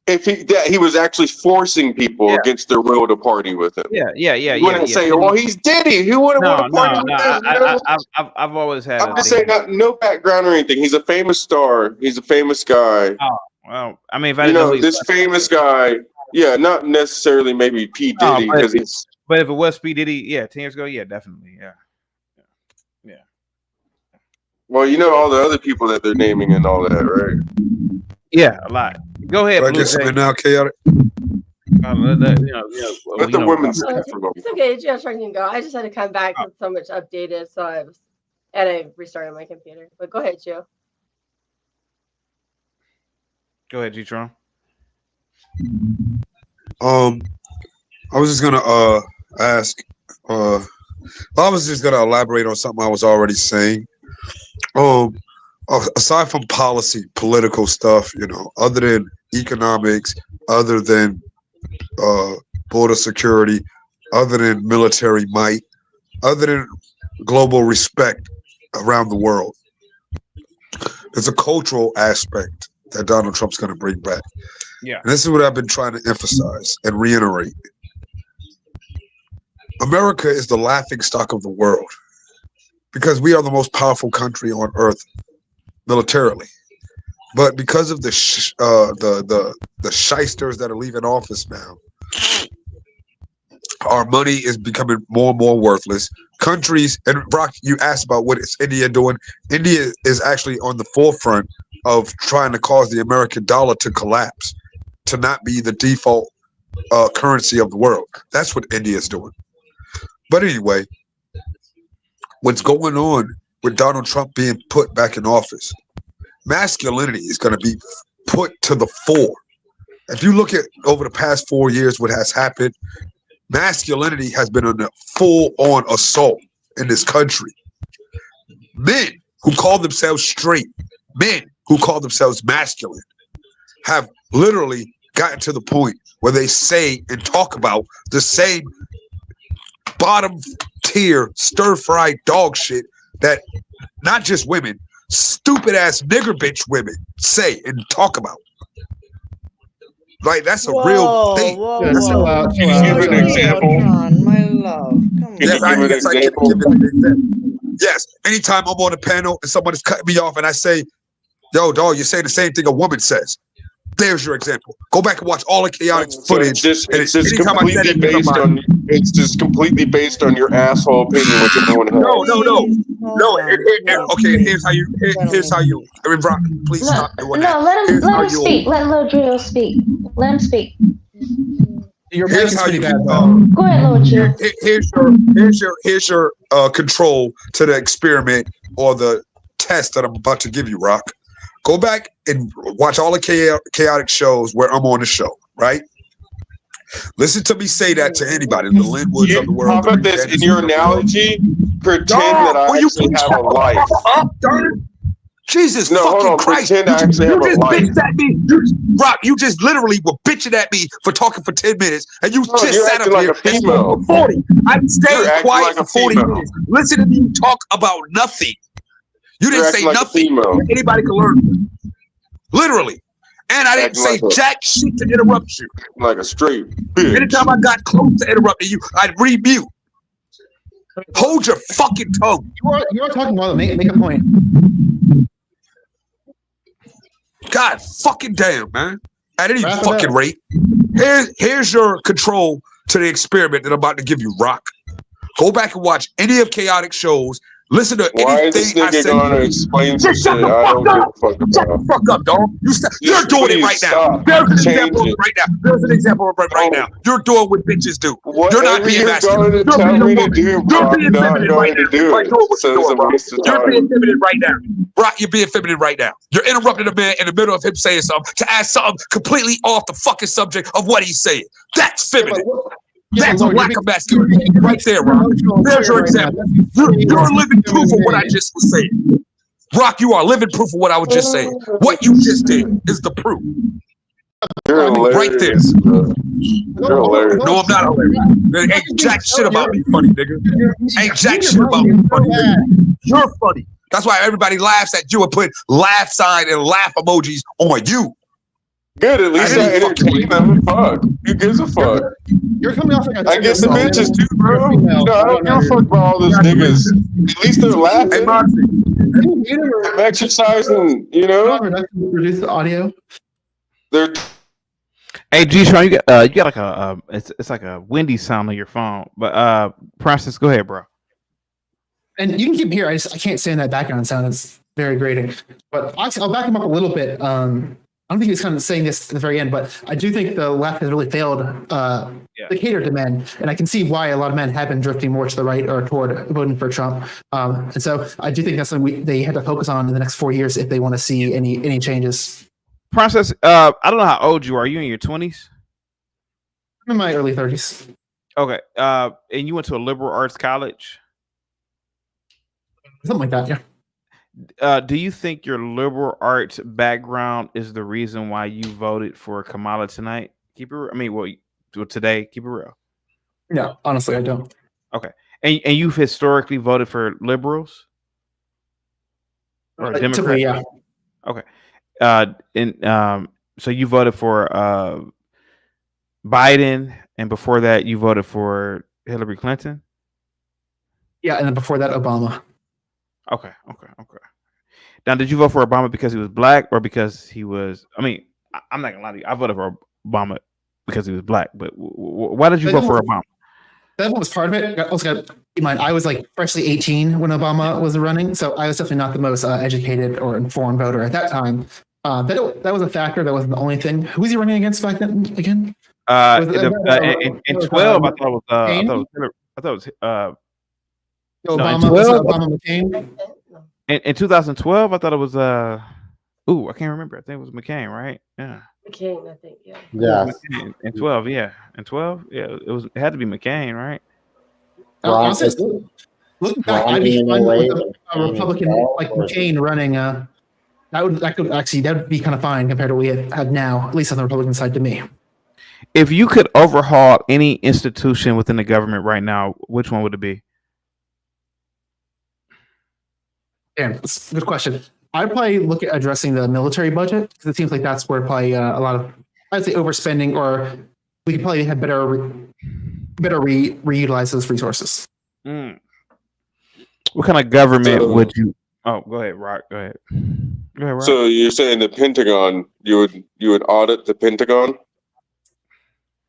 If he was actually forcing people against their will to party with him. Yeah. You wouldn't say, well, he's Diddy. Who wouldn't want to party with him? I've always had. I'm just saying, no background or anything. He's a famous star. He's a famous guy. Oh, well, I mean, if I didn't know this famous guy, not necessarily maybe P. Diddy, because he's. But if it was P. Diddy, 10 years ago, definitely, yeah. Well, all the other people that they're naming and all that, right? Yeah, a lot. Go ahead. I guess right now, chaotic. Let the women speak for them. It's okay. Geotron can go. I just had to come back with so much updated, so I restarted my computer. But go ahead, Joe. Go ahead, G-Tron. I was just gonna ask. I was just gonna elaborate on something I was already saying. Aside from policy, political stuff, other than economics, other than border security, other than military might, other than global respect around the world, there's a cultural aspect that Donald Trump's going to bring back. Yeah. And this is what I've been trying to emphasize and reiterate. America is the laughingstock of the world because we are the most powerful country on earth militarily. But because of the shysters that are leaving office now, our money is becoming more and more worthless. Countries, and Brock, you asked about what is India doing. India is actually on the forefront of trying to cause the American dollar to collapse, to not be the default currency of the world. That's what India is doing. But anyway, what's going on with Donald Trump being put back in office, masculinity is going to be put to the fore. If you look at over the past 4 years, what has happened, masculinity has been on a full-on assault in this country. Men who call themselves straight, men who call themselves masculine, have literally gotten to the point where they say and talk about the same bottom tier stir-fried dog shit that not just women, stupid ass nigger bitch women say and talk about. Like, that's a real thing. Can you give an example? My love. Yes, I can give an example. Yes, anytime I'm on a panel and somebody's cutting me off and I say, yo, dog, you're saying the same thing a woman says. There's your example. Go back and watch all the chaotic footage. It's just completely based on your asshole opinion, which everyone has. No. Okay, here's how you. I mean, Brock, please stop doing that. No, let him speak. Let Lil Drio speak. Let him speak. Here's how you. Go ahead, Lil Drio. Here's your control to the experiment or the test that I'm about to give you, Rock. Go back and watch all the chaotic shows where I'm on the show, right? Listen to me say that to anybody, the Linwoods of the world. How about this? In your analogy, pretend that I actually have a life. Jesus fucking Christ. Pretend I actually have a life. Bitched at me. Rock, you just literally were bitching at me for talking for 10 minutes, and you just sat up like here a female. and spoke for 40. I'm staying quiet like for 40 minutes. Listen to me talk about nothing. You didn't say nothing. Anybody can learn. Literally. And I didn't say jack shit to interrupt you. Like a straight bitch. Anytime I got close to interrupting you, I'd remute. Hold your fucking tongue. You are talking about make a point. God fucking damn, man. At any fucking rate, here's your control to the experiment that I'm about to give you, Rock. Go back and watch any of chaotic shows. Listen to anything I say. Going to explain some shit I don't give a fuck about? Shut the fuck up, dog. You're doing it right now. There's an example of it right now. There's an example of it right now. You're doing what bitches do. You're not being masculine. You're being a woman. You're being feminine right now. You're being feminine right now. Brock, you're being feminine right now. You're interrupting a man in the middle of him saying something to ask something completely off the fucking subject of what he's saying. That's feminine. That's a lack of masculinity right there, Rock. There's your example. You're living proof of what I just was saying. Rock, you are living proof of what I was just saying. What you just did is the proof. You're hilarious. Right there. You're hilarious. No, I'm not hilarious. Ain't jack shit about me funny, nigga. Ain't jack shit about me funny, nigga. You're funny. That's why everybody laughs at you and put laugh sign and laugh emojis on you. Good, at least I entertain them. Fuck. Who gives a fuck? You're coming off like I guess the bitches too, bro. I don't give a fuck about all those niggas. At least they're laughing. I'm exercising, Reduce the audio. They're. Hey, G-Tron, you got like a it's like a windy sound on your phone. But Princess, go ahead, bro. And you can keep him here. I can't stand that background sound. It's very grating. But I'll back him up a little bit. don't think he was kind of saying this at the very end, but I do think the left has really failed to cater to men, and I can see why a lot of men have been drifting more to the right or toward voting for Trump. And so I do think that's something they had to focus on in the next 4 years if they want to see any changes. Princess, I don't know how old you are. Are you in your 20s? I'm in my early 30s. Okay. And you went to a liberal arts college? Something like that, yeah. Do you think your liberal arts background is the reason why you voted for Kamala tonight? Keep it real. I mean, well, today, keep it real. No, honestly, I don't. Okay. And you've historically voted for liberals? Or Democrats? Yeah. Okay. So you voted for Biden, and before that you voted for Hillary Clinton? Yeah, and then before that, Obama. Okay. Now, did you vote for Obama because he was black or because he was? I mean, I'm not gonna lie to you. I voted for Obama because he was black. But why did you vote for Obama? That was part of it. Also, got to keep in mind, I was like freshly 18 when Obama was running, so I was definitely not the most educated or informed voter at that time. That was a factor. That wasn't the only thing. Who was he running against back then again? In 12, I thought it was. I thought it was. Obama McCain. In 2012, I thought it was. I can't remember. I think it was McCain, right? Yeah. McCain, I think. Yeah. Yeah. In 12, yeah. In 12, yeah. It had to be McCain, right? Looking back, I'd be fine with a Republican like McCain running. That would be kind of fine compared to what we had now, at least on the Republican side to me. If you could overhaul any institution within the government right now, which one would it be? Yeah, that's a good question. I'd probably look at addressing the military budget because it seems like that's where probably a lot of, I'd say, overspending, or we could probably have better reutilize those resources. What kind of government would you? Oh, go ahead, Rock. Go ahead, Rock. So you're saying the Pentagon? You would audit the Pentagon?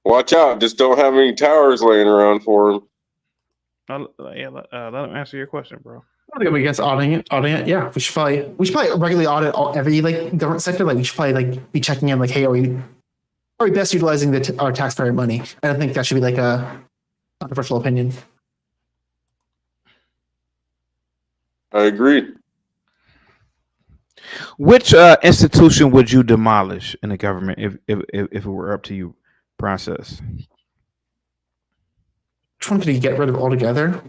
Watch out! Just don't have any towers laying around for them. Let him answer your question, bro. I think I'm against auditing it. Yeah, we should probably regularly audit every government sector. Like we should probably be checking in, like, hey, are we best utilizing our taxpayer money? I don't think that should be like a controversial opinion. I agree. Which institution would you demolish in the government if it were up to you? Process. Which one could you get rid of altogether?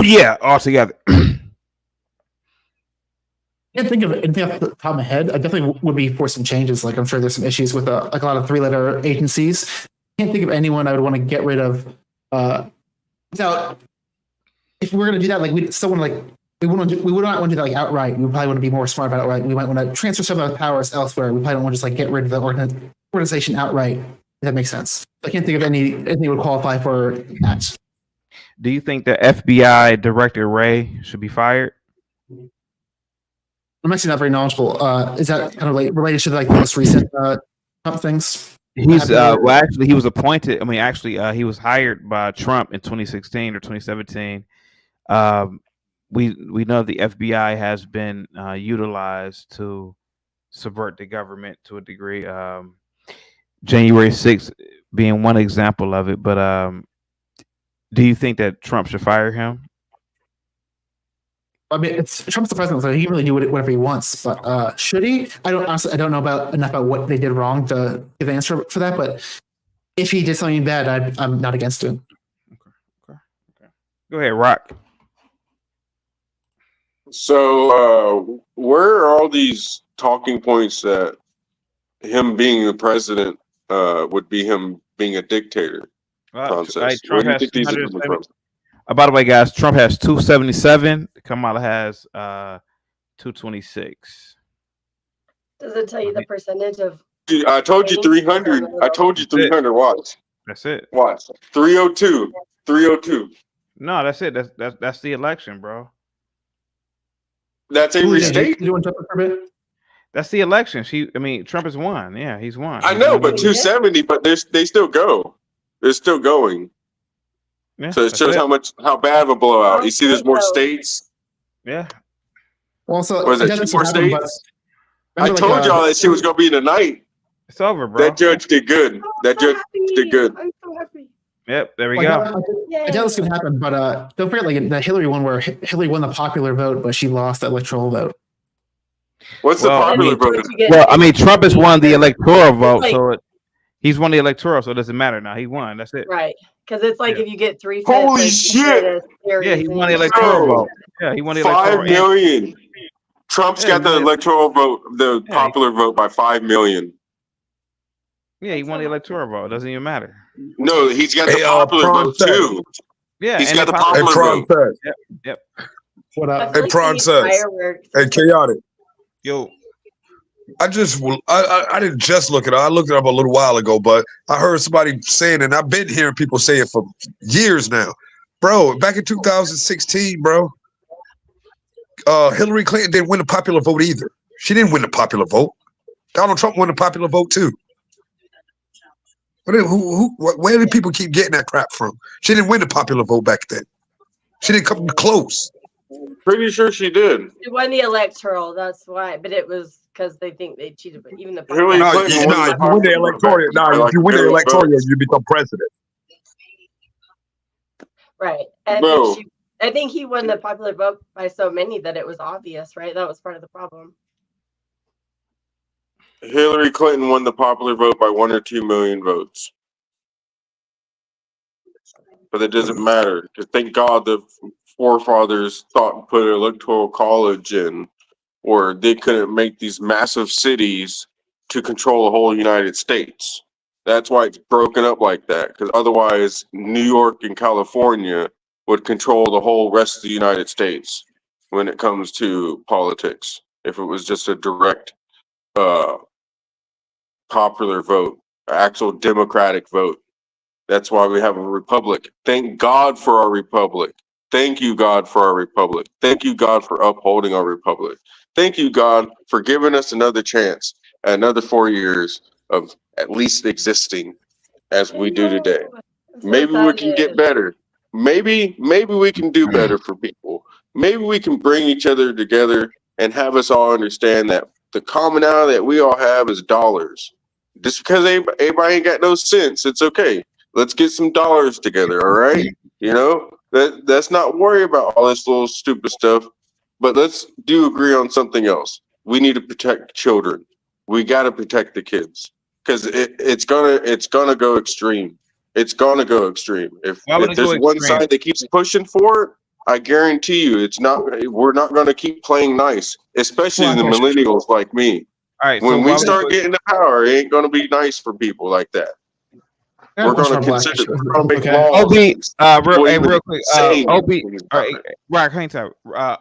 Yeah, altogether. I can't think of anything off the top of my head. I definitely would be for some changes. Like I'm sure there's some issues with like a lot of 3-letter agencies. I can't think of anyone I would want to get rid of without. If we were going to do that, like we still want to like we would not want to do that like outright. We would probably want to be more smart about it. Outright. We might want to transfer some of the powers elsewhere. We probably don't want to just like get rid of the organization outright. If that makes sense. I can't think of anything that would qualify for that. Do you think the FBI Director Wray should be fired? I'm actually not very knowledgeable. Is that kind of like related to like the most recent Trump things? He's actually he was appointed. I mean, actually, he was hired by Trump in 2016 or 2017. We know the FBI has been utilized to subvert the government to a degree. January 6th being one example of it, but do you think that Trump should fire him? I mean, Trump's the president, so he can really do whatever he wants. But should he? I don't know enough about what they did wrong to give an answer for that. But if he did something bad, I'm not against it. Okay. Go ahead, Rock. So where are all these talking points that him being the president would be him being a dictator? Nonsense. Trump has 270. By the way, guys, Trump has 277. Kamala has 226. Does it tell you the percentage of? I told you 300. I told you 300 watts. That's it. Watts. 302. 302. No, that's it. That's the election, bro. That's every state. You want to jump for a bit? That's the election. Trump has won. Yeah, he's won. I know, but 270. But they still go. They're still going. Yeah, so it shows how bad of a blowout. You see, there's more states. Yeah. Also, was it 2 more states? I told y'all that shit was gonna be tonight. It's over, bro. That judge did good. That judge did good. I'm so happy. Yep, there we Like, go. I doubt this could happen, but don't forget like the Hillary one where Hillary won the popular vote, but she lost the electoral vote. What's the popular vote? Well, I mean, Trump has won the electoral vote, like- so he's won the electoral, so it doesn't matter now. He won. That's it. Right. Because it's like if you get 3/5. Holy like, shit! Yeah, he won the and- electoral Bro, vote. Yeah, he won the 5 electoral. million. Trump's Yeah, got the yeah. electoral vote, the Yeah. popular vote by 5 million. Yeah, he won the electoral vote. It doesn't even matter. No, he's got the Hey, popular Prawn vote said- too. Yeah, He's and got the the Hey, popular Prawn vote. said. Yep. What I up? feel Hey, like Prawn we need says. fireworks. Hey, chaotic. Yo, I didn't just look it up. I looked it up a little while ago, but I heard somebody saying, and I've been hearing people say it for years now, bro. Back in 2016, bro, Hillary Clinton didn't win the popular vote either. She didn't win the popular vote. Donald Trump won the popular vote too. Where did people keep getting that crap from? She didn't win the popular vote back then. She didn't come close. Pretty sure she did. It won the electoral. That's why. But it was because they think they cheated. But even the Hillary No, Clinton you, won no, the if you win the popular vote electoral, by no, like if you win the million electoral, votes. you become president. right. And Bro. I think he won the popular vote by so many that it was obvious. Right. That was part of the problem. Hillary Clinton won the popular vote by 1 or 2 million votes. But it doesn't matter because thank God the forefathers thought and put an electoral college in, or they couldn't make these massive cities to control the whole United States. That's why it's broken up like that. Because otherwise, New York and California would control the whole rest of the United States when it comes to politics. If it was just a direct popular vote, actual democratic vote. That's why we have a republic. Thank God for our republic. Thank you, God, for our republic. Thank you, God, for upholding our republic. Thank you, God, for giving us another chance, another 4 years of at least existing as we do today. Maybe we can get better. Maybe we can do better for people. Maybe we can bring each other together and have us all understand that the commonality that we all have is dollars. Just because everybody ain't got no sense, it's okay. Let's get some dollars together, all right? You know, let's not worry about all this little stupid stuff, but let's do agree on something else. We need to protect children. We got to protect the kids because it's gonna go extreme. It's gonna go extreme. If Why would it there's go one extreme? side that keeps pushing for it, I guarantee you, it's not. We're not gonna keep playing nice, especially the millennials like me. All right, so When why we would it start go- getting to power, it ain't gonna be nice for people like that. We're gonna consider. We're gonna make laws. Obi, People real even quick, saying Obi, things all about right, it. Rock, hang tight.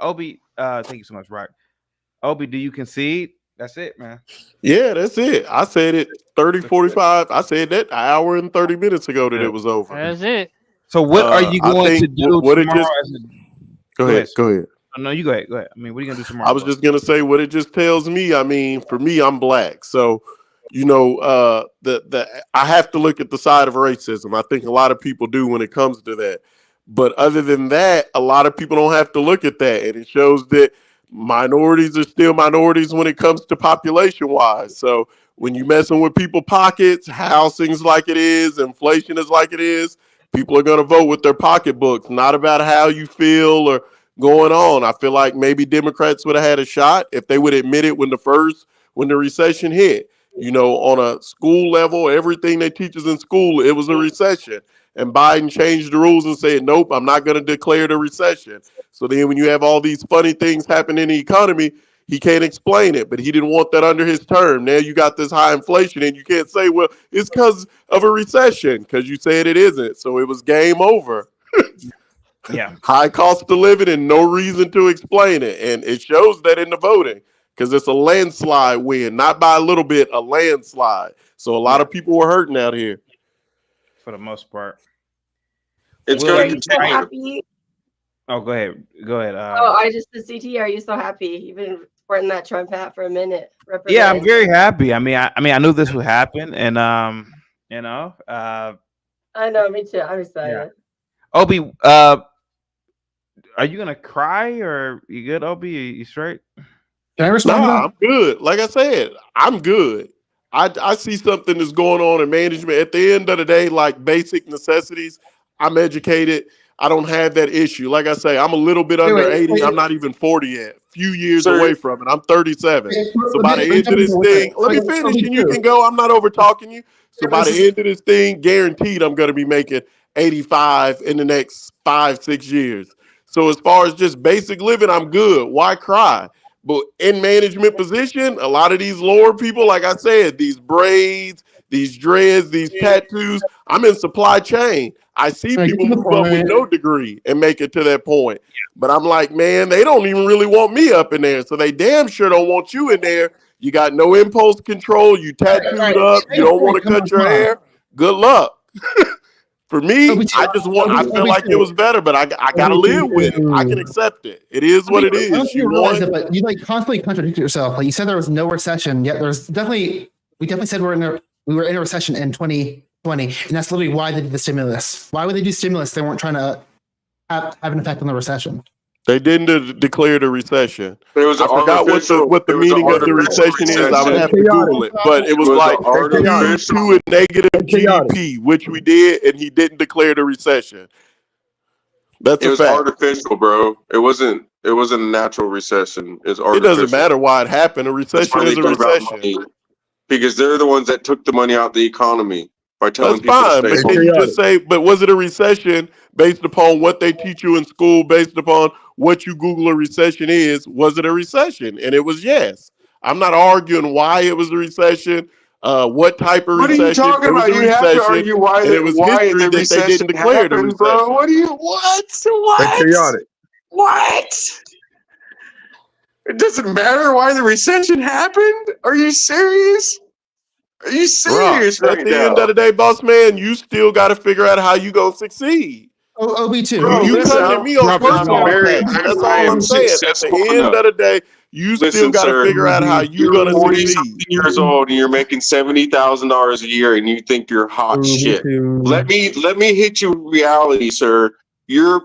Obi, thank you so much, Rock. Obi, do you concede? That's it, man. Yeah, that's it. I said it 30, 45. I said that an hour and 30 minutes ago that it was over. That's it. So what are you I going to think do what it tomorrow? just go ahead. Go ahead. No, you go ahead. Go ahead. I mean, what are you gonna do tomorrow? I was just gonna say what it just tells me. I mean, for me, I'm black, so you know, I have to look at the side of racism. I think a lot of people do when it comes to that. But other than that, a lot of people don't have to look at that, and it shows that minorities are still minorities when it comes to population wise. So when you messing with people pockets, housing's like it is, inflation is like it is, people are gonna vote with their pocketbooks, not about how you feel or going on. I feel like maybe Democrats would have had a shot if they would admit it when the recession hit. You know, on a school level, everything they teach us in school, it was a recession. And Biden changed the rules and said, nope, I'm not going to declare the recession. So then when you have all these funny things happen in the economy, he can't explain it, but he didn't want that under his term. Now you got this high inflation and you can't say, well, it's because of a recession because you said it isn't. So it was game over. Yeah. High cost of living and no reason to explain it. And it shows that in the voting because it's a landslide win, not by a little bit, a landslide. So a lot of people were hurting out here. For the most part. It's Will going you to So continue. happy. Oh, go ahead. Go ahead. I just the CT. Are you so happy? You've been sporting that Trump hat for a minute. Yeah, I'm Representing. very happy. I mean, I knew this would happen, and you know, I know, me too. I'm excited. Obi, are you gonna cry or you good, Obi? You straight? Can I respond to that? I'm good. Like I said, I'm good. I see something that's going on in management. At the end of the day, like basic necessities, I'm educated. I don't have that issue. Like I say, I'm a little bit under 80. I'm not even 40 yet. Few years away from it. I'm 37. So by the end of this thing, let me finish and you can go. I'm not over talking you. So by the end of this thing, guaranteed I'm going to be making 85 in the next 5-6 years. So as far as just basic living, I'm good. Why cry? But in management position, a lot of these lower people, like I said, these braids, these dreads, these tattoos, I'm in supply chain. I see people move up with no degree and make it to that point. But I'm like, man, they don't even really want me up in there. So they damn sure don't want you in there. You got no impulse control. You tattooed up. You don't want to cut your hair. Good luck. For me, I feel like it was better, but I got to live with it. I can accept it. It is what it is. I don't know if you realize it, but you like constantly contradict yourself. Like you said, there was no recession, yet we definitely said we were in a recession in 2020, and that's literally why they did the stimulus. Why would they do stimulus? They weren't trying to have an effect on the recession. They didn't declare the recession. It was I forgot what the meaning of the recession is. I would have to Google it. But it was like due to a negative GDP, which we did, and he didn't declare the recession. That's It a was fact. artificial, bro. It wasn't a natural recession. It's It artificial. doesn't matter why it happened. A That's recession why they is a talk about recession. money. Because they're the ones that took the money out of the economy by telling That's people fine, to but stay can home. you just say, but was it a recession based upon what they teach you in school, based upon what you Google a recession is? Was it a recession? And it was yes. I'm not arguing why it was a recession, what type of What are you recession. talking It was about? a You have to recession, argue why and it was the history that they recession didn't declare the happened, recession. bro. What? What? It doesn't matter why the recession happened? Are you serious? Are you serious At right the end of now? the day, boss man, you still got to figure out how you gonna succeed. OB too. Bro, You listen, coming at me on personal attacks. That's all I'm saying. At the end of the day, you still Listen, got to sir, figure out how you you're gonna 40 succeed. something years old and you're making $70,000 a year and you think you're hot shit. Let me hit you with reality, sir. You're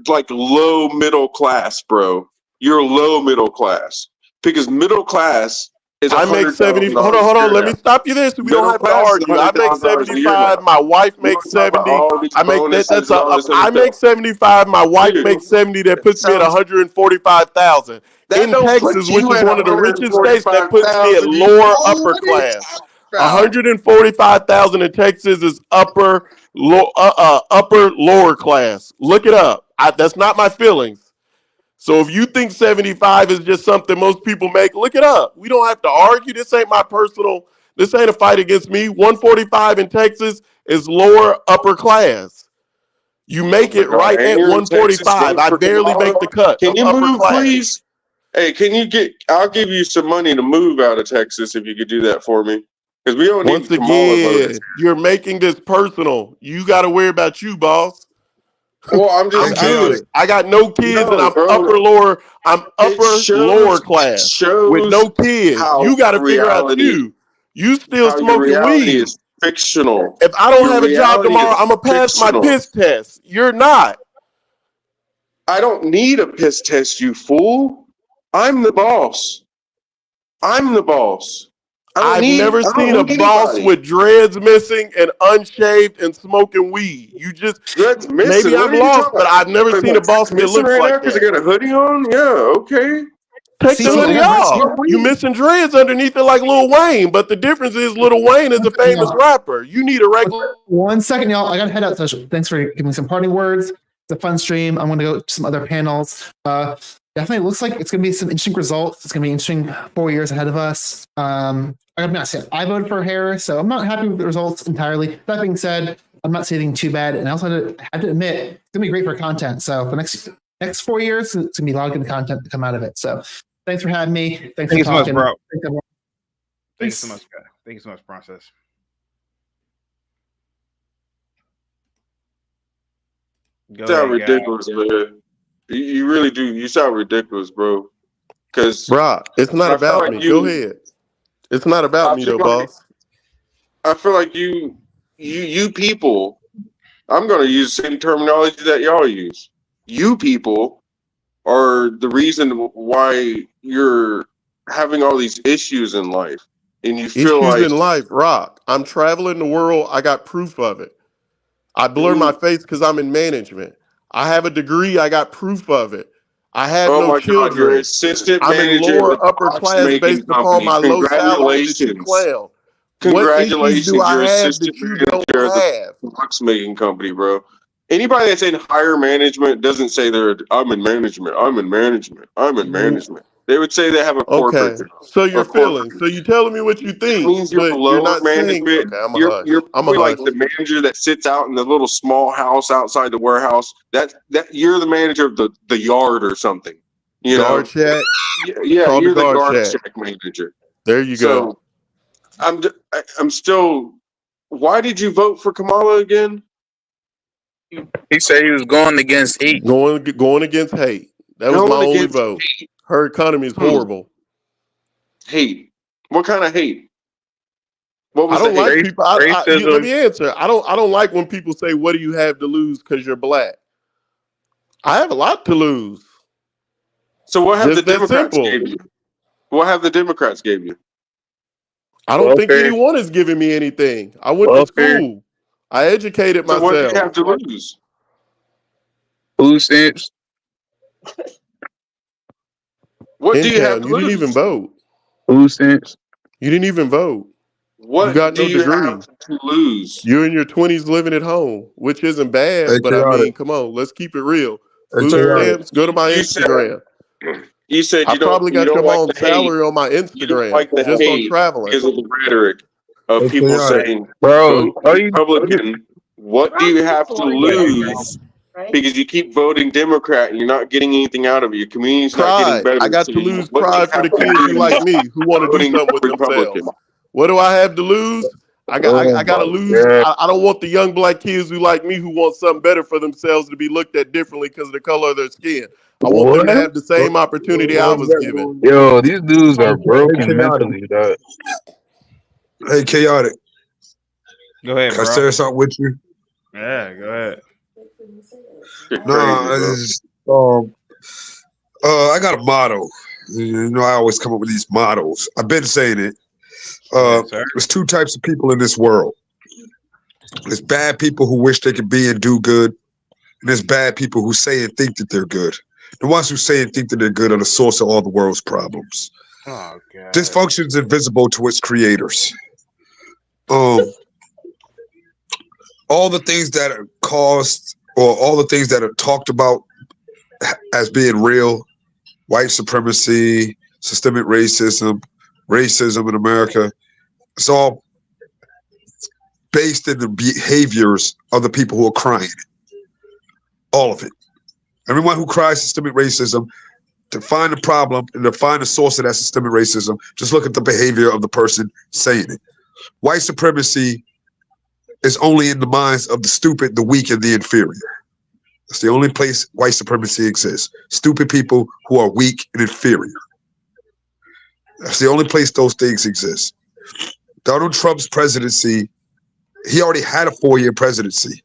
like low middle class, bro. You're low middle class. Because middle class is I make 70. $100,000 Hold a on. year Let me now. stop you there so we Middle don't have to class is argue. I make $100,000 a year now. 75. My wife You makes wanna talk about 70. all these I make that. bonuses That's and all this other I make stuff. 75. My wife Dude, makes 70. That puts me at sounds 145,000. that In don't put Texas, which you is at one of the richest states, that puts me at 145,000. lower What upper are you class. talking about? 145,000 in Texas is upper lower class. Look it up. That's not my feelings. So if you think 75 is just something most people make, look it up. We don't have to argue. This ain't my personal. This ain't a fight against me. 145 in Texas is lower upper class. You make it right And at you're in Texas 145. voting I for barely Kamala. make the cut Can of you upper move, class. please? Hey, I'll give you some money to move out of Texas if you could do that for me. Because we don't Once need Kamala again, voters. you're making this personal. You got to worry about you, boss. Well, I'm I'm good. I got no kids, and I'm bro. I'm It lower class with no kids. how You got to figure out reality, you. You still how your smoking reality weed. is fictional. If I don't Your have a job reality tomorrow, is I'm gonna pass my fictional. piss test. You're not. I don't need a piss test, you fool. I'm the boss. I'm the boss. I've never seen a boss with dreads missing and unshaved and smoking weed. You just dreads missing. maybe What I'm are you lost, talking but about? I've never seen a boss that missing looks right now like because I that. got a hoodie on. Yeah, okay. Take the hoodie off. You missing dreads underneath it like Lil Wayne, but the difference is Lil Wayne is a famous rapper. You need a regular. 1 second, y'all. I got to head out. So thanks for giving me some parting words. It's a fun stream. I'm going to go to some other panels. Definitely looks like it's going to be some interesting results. It's going to be interesting 4 years ahead of us. I got to be honest, I voted for Harris, so I'm not happy with the results entirely. That being said, I'm not saying anything too bad. And I also had to admit, it's going to be great for content. So the next 4 years, it's going to be a lot of good content to come out of it. So thanks for having me. Thanks for so much, talking. bro. Thanks, Thank you so much, guy. Thank you so much, Process. You sound ridiculous, man. You really do. You sound ridiculous, bro. Because it's not about me. Go ahead. It's not about me, though, boss. I feel like you people. I'm going to use the same terminology that y'all use. You people are the reason why you're having all these issues in life, and you feel Issues like in life, Rock. I'm traveling the world. I got proof of it. I blur my face because I'm in management. I have a degree. I got proof of it. I have oh no my God, you're children. assistant I'm in manager of lower the upper box class making based upon company. my low salary that you Congratulations. clown. What issues do Congratulations, I you're have assistant that you manager don't of the have? box making company, bro. Anybody that's in higher management doesn't say I'm in management. I'm in management. I'm in management. They would say they have a corporate Okay, job. so you're A corporate. feeling. So you telling me what you That think, means you're but you're below not saying. management. Okay, I'm a You're hush. you're I'm a probably like hush. the manager that sits out in the little small house outside the warehouse. That you're the manager of the yard or something. You Guard know? shack. Yeah, Called the you're the guard guard shack. shack manager. There you go. So I'm still. Why did you vote for Kamala again? He said he was going against hate. Going against hate. That was my Going only against vote. Her economy is horrible. Hate. What kind of hate? What was I don't the like hate? people. Let me answer. I don't like when people say, "What do you have to lose because you're black?" I have a lot to lose. So what have Just the that Democrats simple. gave you? What have the Democrats gave you? I don't think anyone is giving me anything. I went to school. I educated So what do you myself. have to lose? Food stamps. What do you have Intel, to you didn't even lose? vote. Food stamps. You didn't even vote. You What got do no you degree. have to lose? You're in your 20s living at home, which isn't bad, Hey, but I chaotic. mean, come on, let's keep it real. Hey, Food chaotic. stamps, go to my You said Instagram. you I probably don't got your like mom's the hate. salary on my You don't Instagram like the just on hate traveling. because of the rhetoric of Hey, people chaotic. saying, Bro, vote Republican. What do you have to lose? Right? Because you keep voting Democrat and you're not getting anything out of it. Your community's not getting Pride. better. I got So to lose what do you pride for have the to kids who lose like me, who want to do voting something with Republican? themselves. What do I have to lose? I oh got to my lose. God. I don't want the young black kids who like me, who want something better for themselves, to be looked at differently because of the color of their skin. I want them to What? have the same opportunity I was given. Yo, these dudes are Hey, broken chaotic. mentally, dog. Hey, chaotic. Go ahead, Can I bro. share something with you? Yeah, go ahead. You're Nah, crazy, bro. it's I got a motto. You know, I always come up with these mottos. I've been saying it. Yes, sir. There's two types of people in this world. There's bad people who wish they could be and do good, and there's bad people who say and think that they're good. The ones who say and think that they're good are the source of all the world's problems. Oh God. Dysfunction is invisible to its creators. All the things that are caused, or all the things that are talked about as being real, white supremacy, systemic racism in America, it's all based in the behaviors of the people who are crying it. All of it. Everyone who cries systemic racism, to find the problem and to find the source of that systemic racism, just look at the behavior of the person saying it. White supremacy is only in the minds of the stupid, the weak, and the inferior. That's the only place white supremacy exists. Stupid people who are weak and inferior. That's the only place those things exist. Donald Trump's presidency, he already had a 4-year presidency.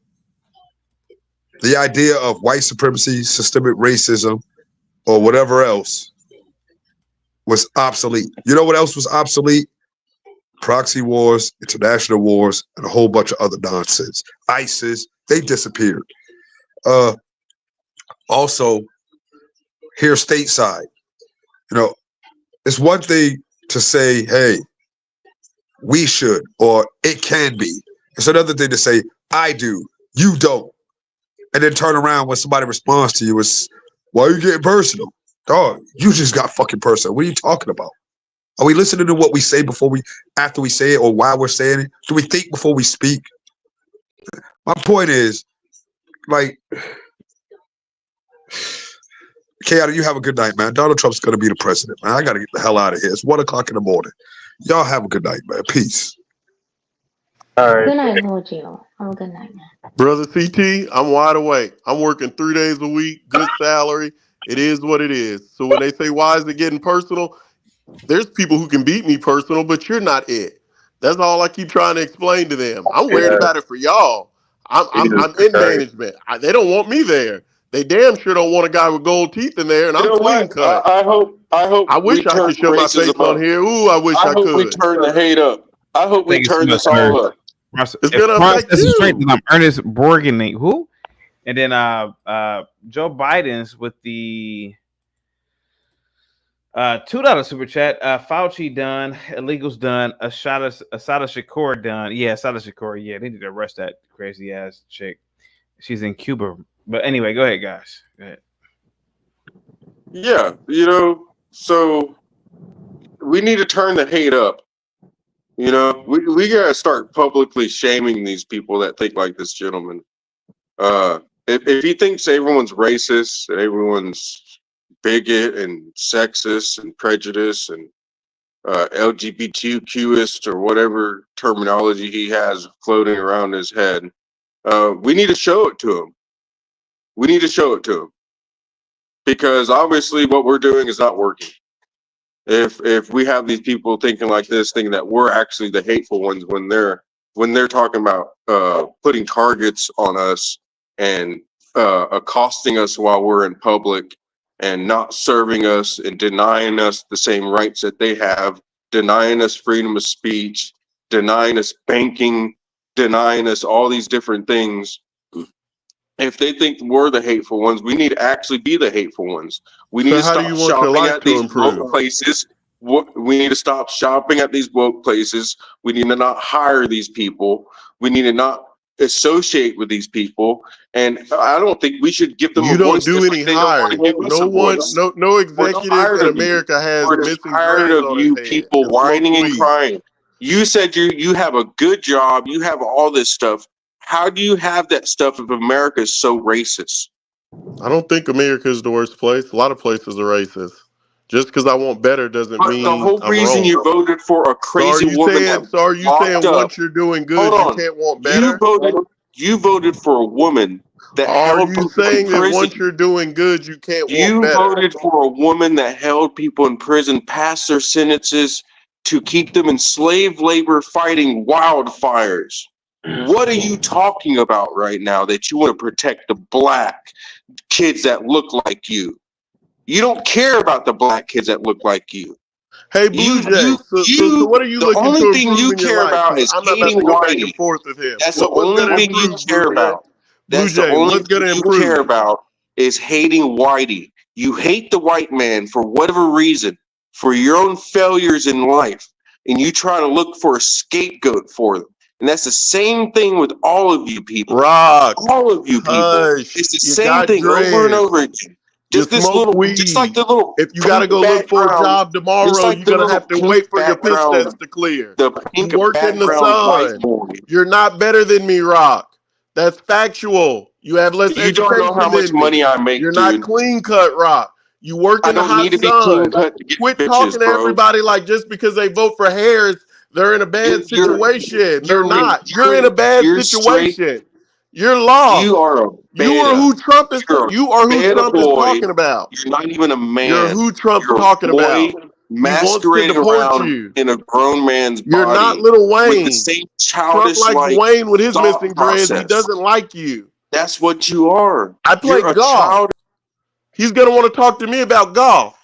The idea of white supremacy, systemic racism, or whatever else was obsolete. You know what else was obsolete? Proxy wars, international wars, and a whole bunch of other nonsense. ISIS, they disappeared. Also, here stateside, you know, it's one thing to say, hey, we should, or it can be. It's another thing to say, I do, you don't. And then turn around when somebody responds to you, it's, why are you getting personal? Dog, you just got fucking personal. What are you talking about? Are we listening to what we say after we say it, or while we're saying it? Do we think before we speak? My point is, like, Chaotic, you have a good night, man. Donald Trump's going to be the president, man. I got to get the hell out of here. It's 1 o'clock in the morning. Y'all have a good night, man. Peace. All right. Good night, Lord Gio. Have a good night, man. Brother CT, I'm wide awake. I'm working 3 days a week, good salary. It is what it is. So when they say, why is it getting personal? There's people who can beat me personal, but you're not it. That's all I keep trying to explain to them. I'm worried about it for y'all. I'm in management. They don't want me there. They damn sure don't want a guy with gold teeth in there, and I'm clean cut. I hope. I wish I could show my face on here. Ooh, I wish I hope we could. turn the hate up. I hope we turn this all up. It's gonna affect you. Strength, I'm Ernest Borgnine. Who? And then Joe Biden's with the $2 super chat. Fauci done. Illegals done. Asada Shakur done. Yeah, Asada Shakur. Yeah, they need to arrest that crazy ass chick. She's in Cuba. But anyway, go ahead, guys. Go ahead. Yeah, so we need to turn the hate up. We gotta start publicly shaming these people that think like this gentleman. If he thinks everyone's racist and everyone's bigot and sexist and prejudiced and LGBTQist or whatever terminology he has floating around his head, we need to show it to him. We need to show it to him. Because obviously what we're doing is not working. If we have these people thinking like this, thinking that we're actually the hateful ones when they're talking about putting targets on us and accosting us while we're in public and not serving us and denying us the same rights that they have, denying us freedom of speech, denying us banking, denying us all these different things. If they think we're the hateful ones, we need to actually be the hateful ones. We need to stop shopping at these woke places. We need to stop shopping at these woke places. We need to not hire these people. We need to not associate with these people. And I don't think we should give them a voice. You don't do any hiring. No executive in America has We're missing tired dreads of on you his head. people It's whining and please. crying. You said you have a good job. You have all this stuff. How do you have that stuff if America is so racist? I don't think America is the worst place. A lot of places are racist. Just because I want better doesn't But mean the whole I'm reason wrong. you voted for a crazy woman So are you saying once you're doing good, you can't want better? You voted for a woman that Are held you people saying in that prison. once you're doing good, you can't want You better? voted for a woman that held people in prison past their sentences to keep them in slave labor fighting wildfires. What are you talking about right now that you want to protect the black kids that look like you? You don't care about the black kids that look like you. Hey, Blue Jay, so what are you the looking only to thing improve you in your care life? about 'Cause is I'm not about hating to go back and Whitey. forth with him. That's the What's only gonna thing you improve, care Blue Jay? about. That's Blue the Jay, only what's thing gonna you improve? care about is hating Whitey. You hate the white man for whatever reason, for your own failures in life, and you try to look for a scapegoat for them. And that's the same thing with all of you people. Rock, all of you people. hush. It's the You same got thing over and dreads. over again. You Just this smoke little, weed. just like the little. If you gotta pink go look for a background- job tomorrow, just like you're the gonna little have to pink wait for your piss background- test to clear. The You pink work in the background white sun. boy. You're not better than me, Rock. That's factual. You have less You don't know education how much than me. money I make, You're dude. not clean cut, Rock. You work I in the don't hot need to be sun. clean cut to get Quit bitches, talking to bro. everybody like just because they vote for Harris, they're in a bad situation. They're not. You're in a bad situation. You're lost. You are a You are beta. who Trump is. You're a You are who beta Trump is boy. talking about. You're not even a man. You're who Trump's You're a talking boy about. He wants to masquerading deport around you. in a grown man's You're body. not Little With Wayne. the same Trump childish likes Wayne with his thought missing dreads. He process. doesn't like you. That's what you are. I play You're a golf. child. He's gonna want to talk to me about golf.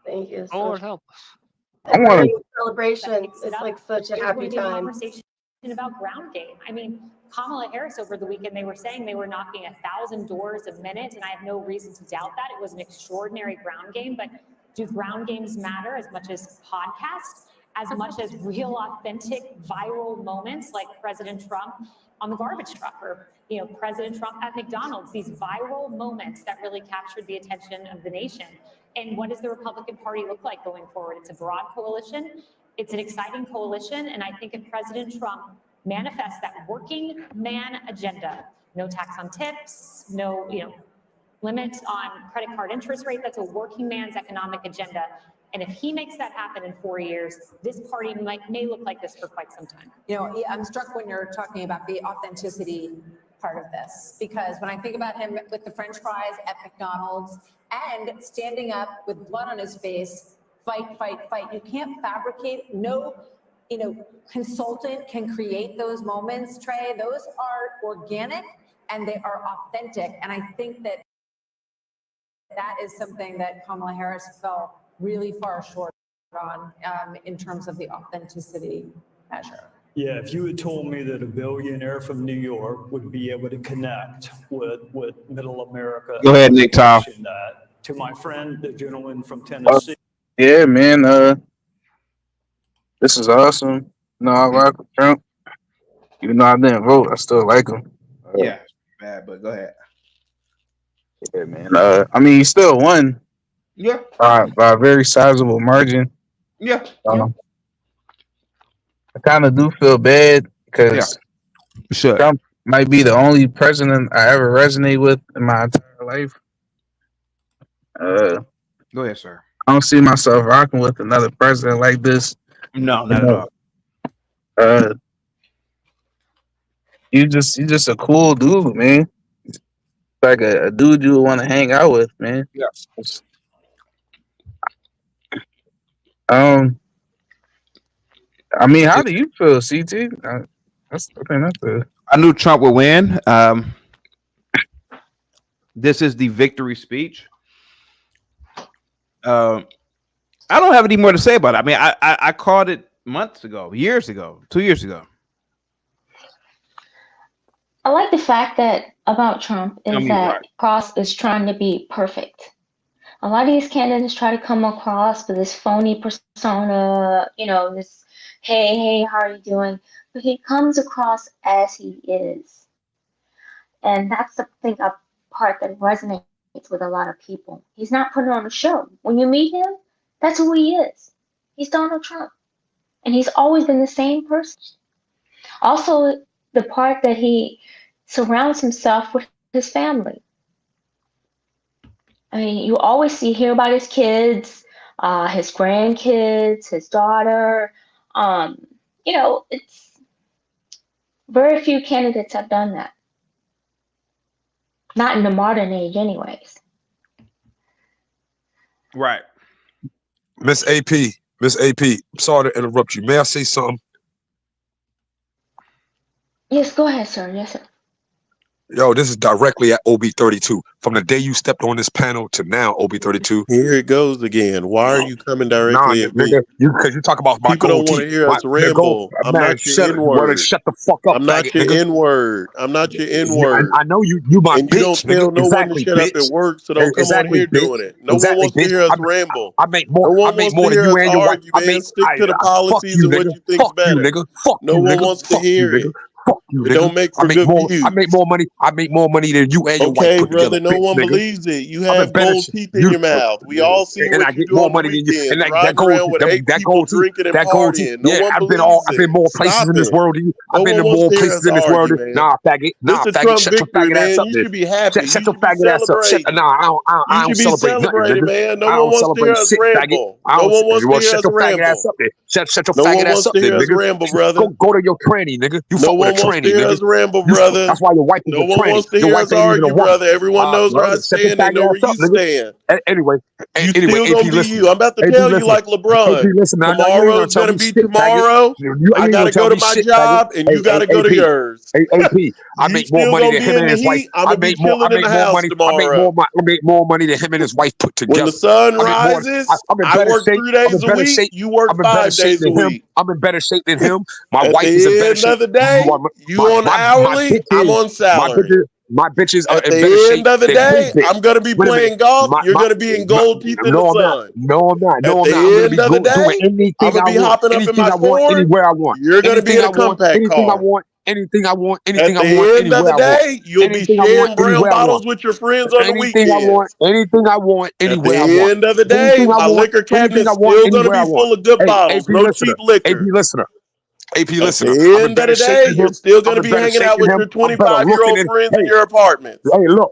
Thank you. Lord help us. I wanna- Celebration. It's like such a happy time. Conversation about ground game. I mean, Kamala Harris over the weekend, they were saying they were knocking 1,000 doors a minute, and I have no reason to doubt that. It was an extraordinary ground game, but do ground games matter as much as podcasts, as much as real, authentic, viral moments like President Trump on the garbage truck, or President Trump at McDonald's? These viral moments that really captured the attention of the nation. And what does the Republican Party look like going forward? It's a broad coalition. It's an exciting coalition. And I think if President Trump manifests that working man agenda, no tax on tips, no limit on credit card interest rate, that's a working man's economic agenda. And if he makes that happen in 4 years, this party may look like this for quite some time. I'm struck when you're talking about the authenticity part of this, because when I think about him with the French fries at McDonald's and standing up with blood on his face, fight, fight, fight. You can't fabricate. No consultant can create those moments, Trey. Those are organic and they are authentic. And I think that is something that Kamala Harris fell really far short on in terms of the authenticity measure. Yeah, if you had told me that a billionaire from New York would be able to connect with middle America. Go ahead, Nick Tao. To my friend, the gentleman from Tennessee. Yeah, man. This is awesome. No, I rock with Trump. Even though I didn't vote, I still like him. Yeah, bad, but go ahead. Yeah, man. I mean, he still won. Yeah. By a very sizable margin. Yeah. I kind of do feel bad because Trump might be the only president I ever resonate with in my entire life. Go ahead, sir. I don't see myself rocking with another president like this. No, not at all. You just a cool dude, man. Like a dude you would want to hang out with, man. Yes. I mean, how do you feel, CT? I knew Trump would win. This is the victory speech. I don't have any more to say about it. I mean, I called it months ago, years ago, 2 years ago. I like the fact that about Trump is that Cross is trying to be perfect. A lot of these candidates try to come across with this phony persona, this, hey, how are you doing? But he comes across as he is. And that's the part that resonates with a lot of people. He's not putting on a show. When you meet him, that's who he is. He's Donald Trump. And he's always been the same person. Also, the part that he surrounds himself with his family. I mean, you always hear about his kids, his grandkids, his daughter. It's very few candidates have done that. Not in the modern age, anyways. Right. Miss AP, sorry to interrupt you. May I say something? Yes, go ahead, sir. Yes, sir. Yo, this is directly at OB32. From the day you stepped on this panel to now, OB32. Here it goes again. Why are you coming directly at me? Because you talk about my people don't want to hear us ramble. I'm not your N-word. Shut the fuck up. I'm not your N-word. I'm not your N-word. I know you my and bitch. You don't tell no one to shut up at work, so don't come on here doing it. No one wants to hear us ramble. I make more. No I one make wants more to than hear you us and your wife. argue, man. Stick to the policies and what you think's better. No one wants to hear it. Fuck you, it don't make for good views. I make more money. I make more money than you and your wife put brother, together. No one believes it. You have gold teeth in your mouth. We all see and what I you get do more on the money than you. And that gold, that gold drinking and partying. No one I've believes been more places in this world than you. I've been to more places in this world. Nah, faggot. Nah, faggot. Shut your faggot ass up. You should be happy. Shut your faggot ass up. Nah, I don't celebrate nothing, man. No one wants to hear us ramble. No one wants to hear us ramble. Shut your faggot ass up, nigga. Go to your tranny, nigga. You fuck with a tranny, nigga. Brother. That's why your wife is no a one tranny. wants to hear us argue, brother. Everyone knows where I stand. They know where you stand. Anyway, you still gonna be you. I'm about to tell you like LeBron. Tomorrow's gonna be tomorrow. I gotta go to my job, and you gotta go to yours. AP, I make more money than him and his wife. I make more money. I make more money than him and his wife put together. When the sun rises, I work 3 days a week. You work 5 days a week. I'm in better shape than him. My wife is in better shape. At the end of the day, you on hourly, I'm on salary. My bitches are at in the better shape end of the day, I'm gonna be playing golf. You're gonna be in gold teeth in the sun. No, I'm not. At the end of the day, I'm gonna be hopping up in my Ford. Anywhere I want. You're gonna be in a compact car. Anything I want. At the end of the day, you'll be sharing brown bottles with your friends on the weekend. Anything I want. Anywhere I want. At the end of the day, my liquor cabinet's still gonna be full of good bottles. No cheap liquor. AP listener. At the end of the day, you're still going to be hanging out with your 25-year-old friends in your apartment. Hey, look.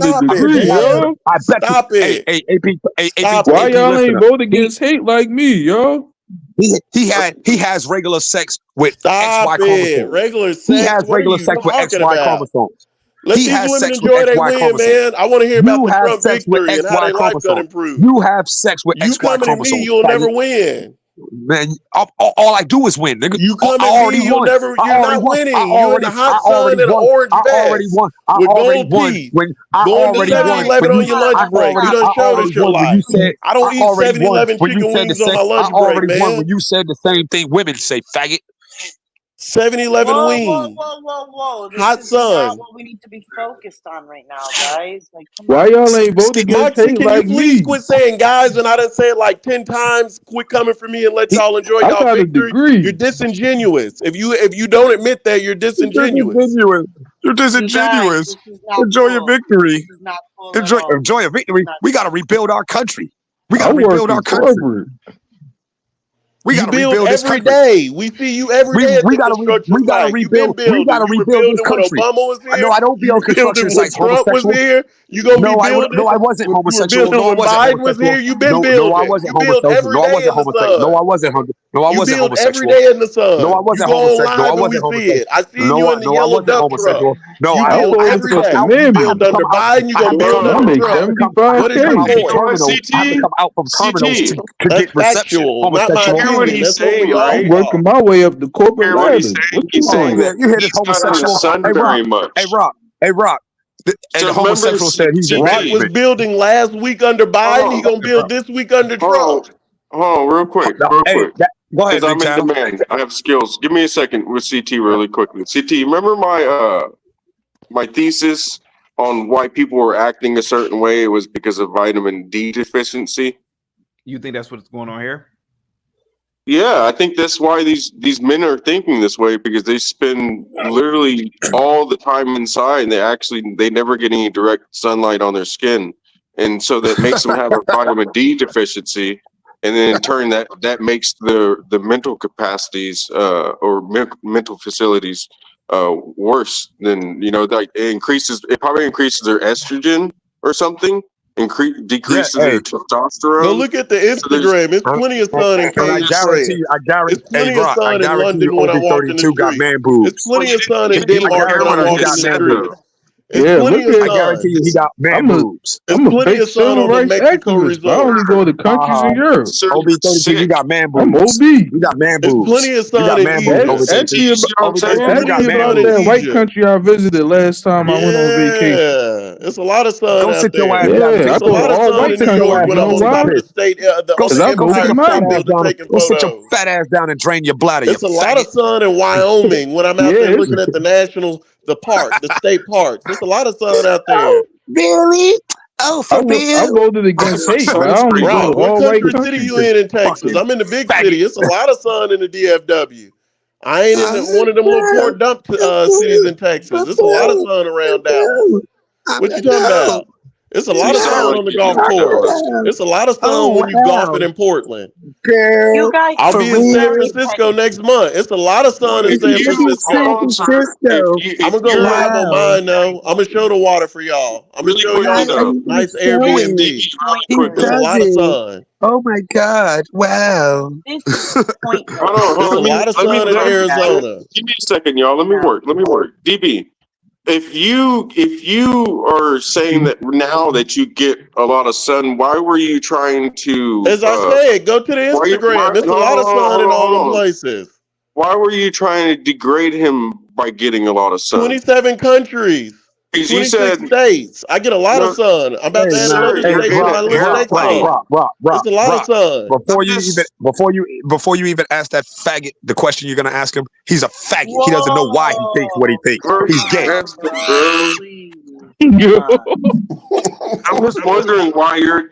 Stop got a it, degree, man. yo. I bet you. Stop Hey, it. hey, AP, Stop Why it. y'all listen ain't up. vote against hate like me, yo? He has regular sex with Stop XY it. chromosomes. Regular He sex. has What are regular you sex with talking XY about? chromosomes. Let He these has women sex with enjoy their XY win, chromosomes. man. I want to hear about You the have Trump sex with victory and how XY their life got chromosomes. improved. You have sex with You XY coming at me, chromosomes. you'll Faggot. never win. Man, all I do is win, nigga. You I come at already me, you'll won. never, I you're already not won. winning. You in the I hot already sun in an won. orange I already vest won. I with already gold won teeth. when I Going to already won 7-Eleven when on you your lunch break. You done I showed already us your won when you life. said I don't eat already won 7-Eleven when you chicken said the wings on same my lunch break, already won man. when you said the same thing women say, faggot. 7-Eleven wings. Whoa. This Hot is sun. not what we need to be focused on right now, guys. Like, come Why on. y'all ain't voted against Moxie, Tate can like you please me? quit saying guys when I done said it like 10 times? Quit coming for me and let y'all enjoy I y'all got a victory. degree. You're disingenuous. If you don't admit that, you're disingenuous. You're You guys, disingenuous. this is not Enjoy your cool. victory. This is not cool at all. Enjoy a victory. We got to rebuild our country. We got I'm to rebuild our working country. corporate. We You got to build rebuild this every country. day. We see you every day at We the gotta construction site. You've been rebuild. We gotta building. You were rebuild this building when country. Obama was here. No, I don't You build were building construction when sites Trump was homosexual. here. You gonna be No, building. I wasn't You were homosexual. building No, I when wasn't Biden was homosexual. here. You've been No, building. I wasn't You build homosexual. every No, I day wasn't in the homosexual. sun. No, I wasn't. No, I You wasn't build every homosexual. day in the sun. No, I You wasn't go on homosexual. No, I live and we wasn't see homosexual. it. I see No, you in the I yellow wasn't dump truck. homosexual. No, You I build have supposed to to every come put the day. out. You I members. have build to come under out. Biden. You I have gonna to come build I out under make from. I have Trump. to come out. What is Come your out from point? terminals. I have to come out from terminals CT. to That's get reception. factual, not my Homosexual. Hear what opinion. he's That's what saying, we all right? I'm working saw. my way up the corporate Hear what he's ladder. saying. What you He's saying want? Yeah, that you hear this he's not in the homosexual? sun Hey, Rock. very much. Hey, Rock. And So the remember, homosexual said he's in Rock was management. building last week under Biden. He hold gonna build this week under on, hold Trump. on, hold on, real quick, Hey, go ahead, because Big I'm in Town. demand. I have skills. Give me a second with CT really quickly. CT, remember my thesis on why people were acting a certain way? It was because of vitamin D deficiency. You think that's what's going on here? Yeah, I think that's why these men are thinking this way, because they spend literally all the time inside. They never get any direct sunlight on their skin, and so that makes them have a vitamin D deficiency, and then in turn that makes the mental capacities or mental facilities worse than, like it probably increases their estrogen or something, decreases their testosterone. Go look at the Instagram. It's plenty of sun in And I Cage guarantee you, It's hey, plenty of Rock, I sun in guarantee you, London when I walk in the OB32 got street. man boobs. It's plenty of sun you in didn't Denmark hear when what I I walk in just the said, street. though. It's Yeah, plenty look of at. I guarantee you, he sun. got man I'm a boobs. It's I'm a plenty fake of sun civil on the rights Mexico activist, but I resort. only go to countries in Europe. Sir, OB32, you sick. got man I'm boobs. OB. You got man It's boobs. plenty of You sun got in man boobs. Egypt. OB32. Ask me about, There's OB32, you ask plenty got me of man about sun in that boobs. white Egypt. country I visited last time I went on vacation. Yeah, it's a lot of sun Go out sit your there. ass down and Yeah, I take It's a go to lot of all sun in white New countries. York when You I'm know on top why? of the state, the Because I go to Empire the State mountains. Building taking Go sit your photos. fat ass down and drain your bladder, you It's a lot of faggot. sun in Wyoming when I'm out Yeah, there it's looking at the state parks. There's a lot of sun out there. Really? Oh, I for real? voted against hate, but I Sun's only pretty go Rock, to cool. what all white country city countries. you in Texas? Fucking I'm in the big faggot. city. It's a lot of sun in the DFW. I ain't in one of them little poor dump cities in Texas. It's a lot of sun around Dallas. What you talking about? It's a lot You of sound sun like on the you golf do, course. Dallas. It's a lot of sun Oh, when you golfing in Portland. You Girl, guys I'll for be in San real? very Francisco petty. next month. It's a lot of sun in If San You be in hold San Francisco. on, sir. Francisco. I'm gonna go You're live on Wow. mine though. I'm gonna show the water for y'all. I'm gonna really show quickly y'all Why are some though, you gonna nice show it? Airbnb. DB, really He quickly. It's a does lot of it. sun. Oh my God. Wow. This is pointless. Hold It's a on. lot of Let me sun in Arizona. give me a second, y'all. Let me work. DB, if you are saying that now that you get a lot of sun, why were you trying to As I said, go to the Instagram. It's a lot of sun in all them hold on. places. Why were you trying to degrade him by getting a lot of sun? 27 countries, Because you 26 said states. I get a lot of sun. I'm about Hey to add man, another hey state to my list next month. It's a lot of sun. Before you even ask that faggot the question you're gonna ask him, he's a faggot. He doesn't know why he thinks what he thinks. He's gay. I'm just wondering why you're,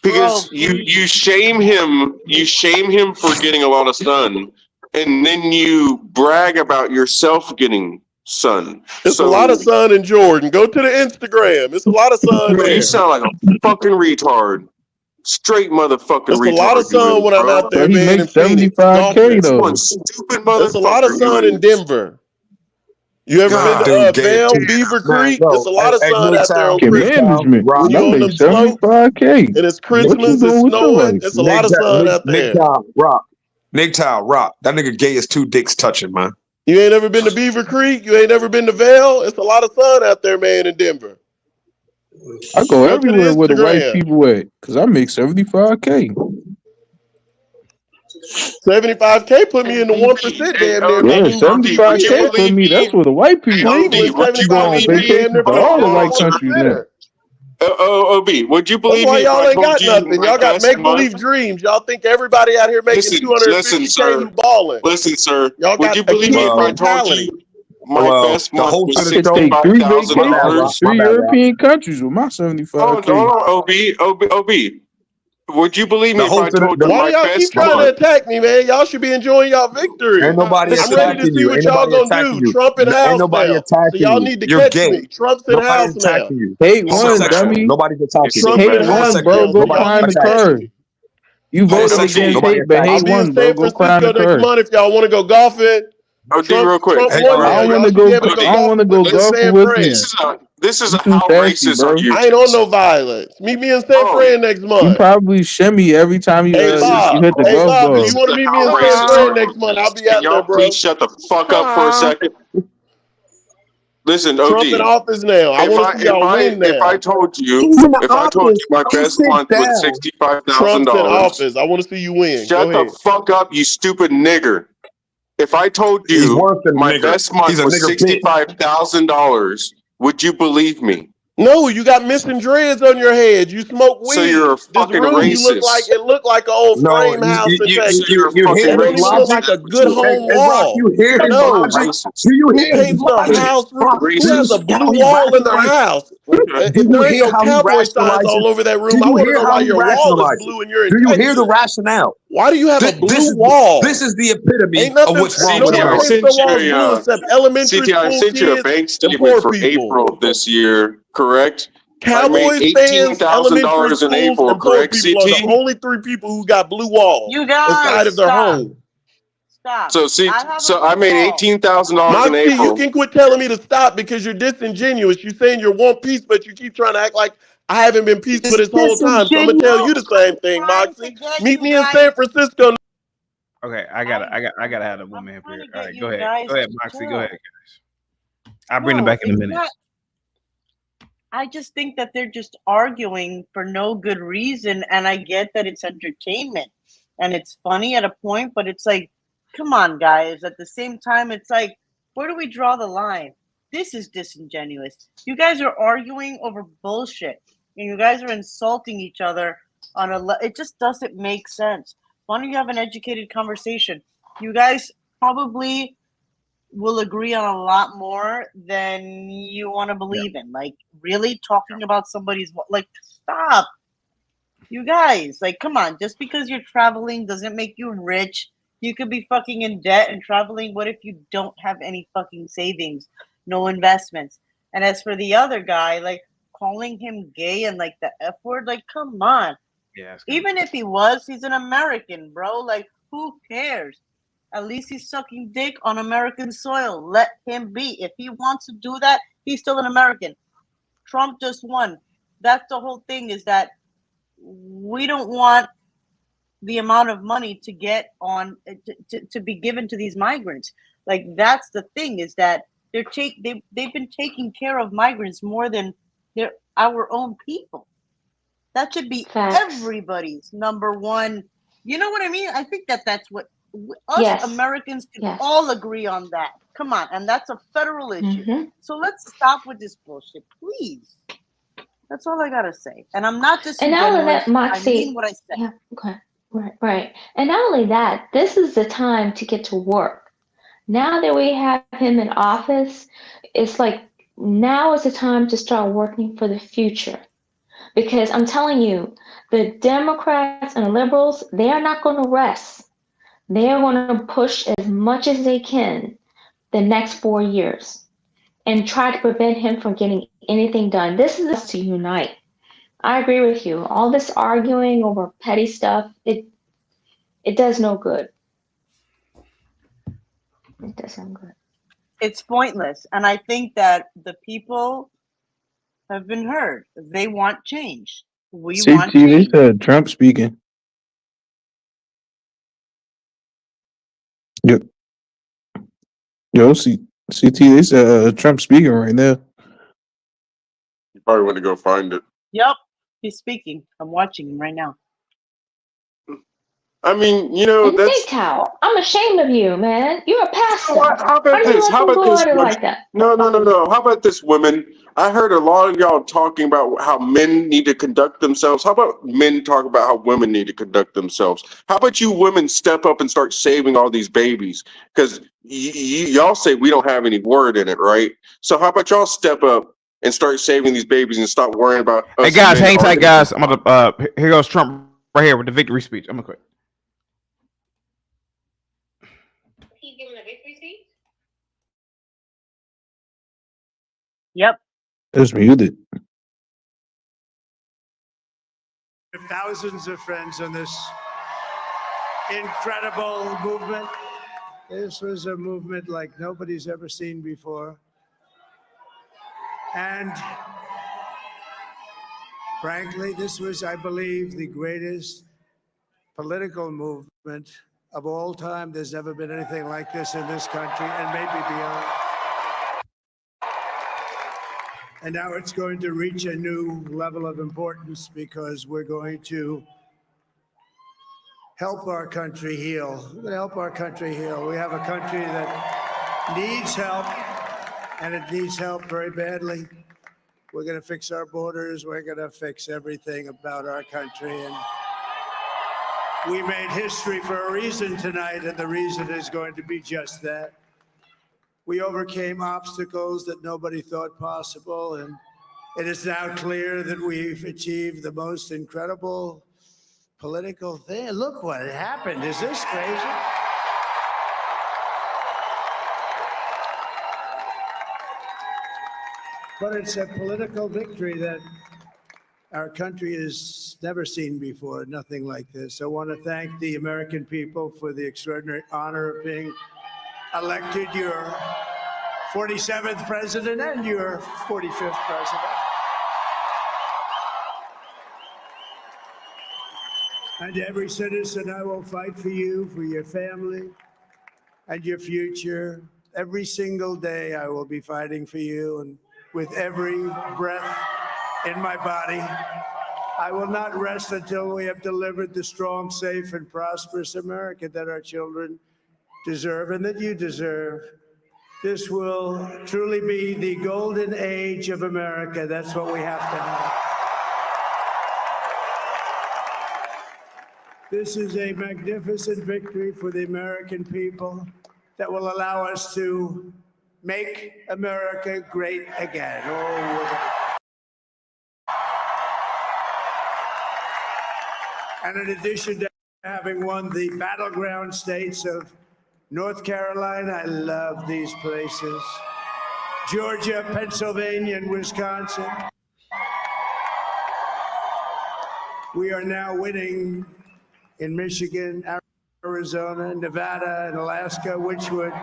because you shame him for getting a lot of sun, and then you brag about yourself getting sun. It's a lot of sun in Jordan. Go to the Instagram. It's a lot of sun Bro, there. you sound like a fucking retard. Straight motherfucking It's retard. a lot of sun when I'm out there, But he man, in makes Phoenix. 75K though. One stupid motherfucker. It's a lot of sun in Denver. You ever been to Vail, Beaver Creek? There's a lot of sun out there on Can Christmas. management. When I you on make them slopes 75K. and it's What you Christmas, doing it's with your snowing, life? it's a lot of sun out Nick there. Town, Rock. Nick Town, Rock. That nigga gay as two dicks touching, man. You ain't ever been to Beaver Creek? You ain't ever been to Vail? It's a lot of sun out there, man, in Denver. I go Go to the everywhere where the white Instagram. people at, cause I make 75K. 75K put me in the 1% damn near. Yeah, Maybe 75K for me. That's where the white people. Cleveland, I go on 75K damn vacation near to put all me the in white the countries now. 1%. OB, would you That's believe why me if y'all I ain't told got you nothing. my Y'all got best make month? believe dreams. Y'all think everybody out here making Listen, 250K sir. who balling. Listen, sir. Y'all Would got you a believe me kid if I told mentality. you my best the month whole was I could take 3 $65,000? vacations, My 3 bad, Rob. European countries with my 75K. Hold on, OB. Would you believe me The if whole I told you Why do my y'all keep best trying to month? attack me, man? Y'all should be enjoying y'all victory. Ain't nobody I'm ready to attacking see you. what Ain't y'all nobody gonna attacking do. you. Trump in Ain't house nobody now. So attacking y'all you. need to You're catch gay. me. Trump's in Nobody's house now. attacking you. Hate One one, second. Homosexual. dummy. Nobody's attacking you. Trump's in Hate house one, bro. now. Go So y'all cry in need the to Homosexual. catch curb. me. You voted Homosexual. against Nobody hate, but attacking I'll hate you. be in one, bro. San Go cry in the Francisco next curb. month if y'all want to go golfing. OD, real quick. Trump Hey, won I there. don't Y'all want to should be go. able to go I don't want to golfing go with me in golfing San with Fran. you. This is You too how sassy, racist are bro. you? I ain't on no violence. Meet me in San Bro, Fran next You month. probably shimmy every time you Hey you Bob. hit the Hey golf Bob, if ball. you this want is to meet me how in San racist Fran are next you. month, I'll be Can out y'all there, bro. please shut the fuck up for a second? Listen, OG. Trump in office now. I want to see y'all win If I now. told you He's in the office. my Go best sit month was down. $65,000, Trump's in office. I want to see you win. Go shut the ahead. fuck up, you stupid nigger. If I told He's you worse than a my nigger. best month He's a was nigger bitch. $65,000, would you believe me? No, you got missing dreads on your head. You smoke So you're a weed. This fucking room, you look like racist. an old No, frame house in So Texas. you're a you fucking hear It his don't even look racist. logic? like a That's what good you are. home Hey, Rock, wall. you hear You're a his fucking No. logic? racist. Do you Who hear his paints their logic? house roof? Rock, Who do you has a Racist. hear how blue he wall in their rationalizes? house? Okay. Do If you there ain't hear no how he cowboy signs rationalizes? all over that Do room, I you want to hear know how why he your wall is rationalizes? blue and you're in Do you hear the Texas. rationale? Why do you have a This blue this wall? is the epitome Ain't of nothing. what's wrong with No one CTI paints America. their sent you walls blue except elementary CTI school sent you a kids bank and statement poor for people. April this year, correct? I made Cowboys fans, elementary $18,000 in schools, April, and poor correct, people are the CT? only three people who got blue walls You inside guys, of their stop. home. Stop. So see, I have a so I blue made wall. $18,000 in Moxie, you April. can quit telling me to stop because you're disingenuous. You're saying you're one piece, but you keep trying to act like I haven't been peaceful It's this whole time. So I'm gonna tell disingenuous. you the same thing, Trying to Moxie. get Meet you me in guys. San Francisco. Okay, I gotta have a woman up here. All right, go ahead. Guys, Go ahead, to Moxie. Go chill. ahead, guys. I'll bring them back in a minute. I just think that they're just arguing for no good reason, and I get that it's entertainment and it's funny at a point, but it's like, come on, guys. At the same time, it's like, where do we draw the line? This is disingenuous. You guys are arguing over bullshit, and you guys are insulting each other on it just doesn't make sense. Why don't you have an educated conversation? You guys probably will agree on a lot more than you want to believe in. Like, really talking about somebody's, like, stop. You guys, like, come on. Just because you're traveling doesn't make you rich. You could be fucking in debt and traveling. What if you don't have any fucking savings, no investments? And as for the other guy, like, calling him gay and like the F word, like, come on. Yeah. Even if he was, he's an American, bro. Like, who cares? At least he's sucking dick on American soil. Let him be. If he wants to do that, he's still an American. Trump just won. That's the whole thing, is that we don't want the amount of money to get on to be given to these migrants. Like, that's the thing, is that they've been taking care of migrants more than they're our own people. That should be everybody's number one. You know what I mean? I think that's what us Americans can all agree on that. Come on. And that's a federal issue. So let's stop with this bullshit, please. That's all I got to say. And I'm not And not only disingenuous. that, Moxie, I mean what I said. yeah, okay, right. And not only that, this is the time to get to work. Now that we have him in office, it's like now is the time to start working for the future. Because I'm telling you, the Democrats and the liberals, they are not going to rest. They are going to push as much as they can the next 4 years and try to prevent him from getting anything done. This is us to unite. I agree with you. All this arguing over petty stuff, it does no good. It does no good. It's pointless. And I think that the people have been heard. They want change. We want CT, they change. said Trump speaking. Yep. Yo, CT, they said Trump speaking right now. You probably want to go find it. Yep. He's speaking. I'm watching him right now. I mean, you know, And that's MGTOW, I'm ashamed of you, man. You're a pastor. how about Aren't you this? let How them about go this? at it like that? No. How about this, women? I heard a lot of y'all talking about how men need to conduct themselves. How about men talk about how women need to conduct themselves? How about you women step up and start saving all these babies? Because y'all say we don't have any word in it, right? So how about y'all step up and start saving these babies and stop worrying about us? Hey guys, men hang tight, arguing? guys. I'm gonna here goes Trump right here with the victory speech. I'm gonna quit. He's giving a victory speech? Yep. It's muted. Thousands of friends on this incredible movement. This was a movement like nobody's ever seen before. And frankly, this was, I believe, the greatest political movement of all time. There's never been anything like this in this country and maybe beyond. And now it's going to reach a new level of importance because we're going to help our country heal. We're going to help our country heal. We have a country that needs help, and it needs help very badly. We're going to fix our borders. We're going to fix everything about our country. And we made history for a reason tonight, and the reason is going to be just that. We overcame obstacles that nobody thought possible, and it is now clear that we've achieved the most incredible political thing. Look what happened. Is this crazy? But it's a political victory that our country has never seen before, nothing like this. I want to thank the American people for the extraordinary honor of being elected your 47th president and your 45th president. And every citizen, I will fight for you, for your family, and your future. Every single day, I will be fighting for you, and with every breath in my body, I will not rest until we have delivered the strong, safe, and prosperous America that our children deserve and that you deserve. This will truly be the golden age of America. That's what we have to have. This is a magnificent victory for the American people that will allow us to make America great again. And in addition to having won the battleground states of North Carolina, I love these places, Georgia, Pennsylvania, and Wisconsin, we are now winning in Michigan, Arizona, Nevada, and Alaska, which would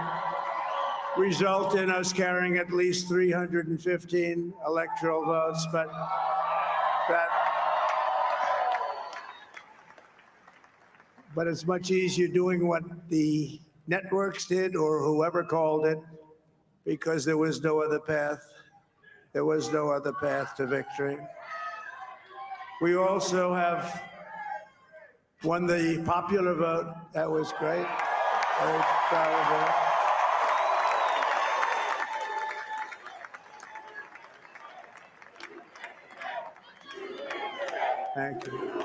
result in us carrying at least 315 electoral votes. But it's much easier doing what the networks did or whoever called it, because there was no other path. There was no other path to victory. We also have won the popular vote. That was great. Very proud of that. Thank you.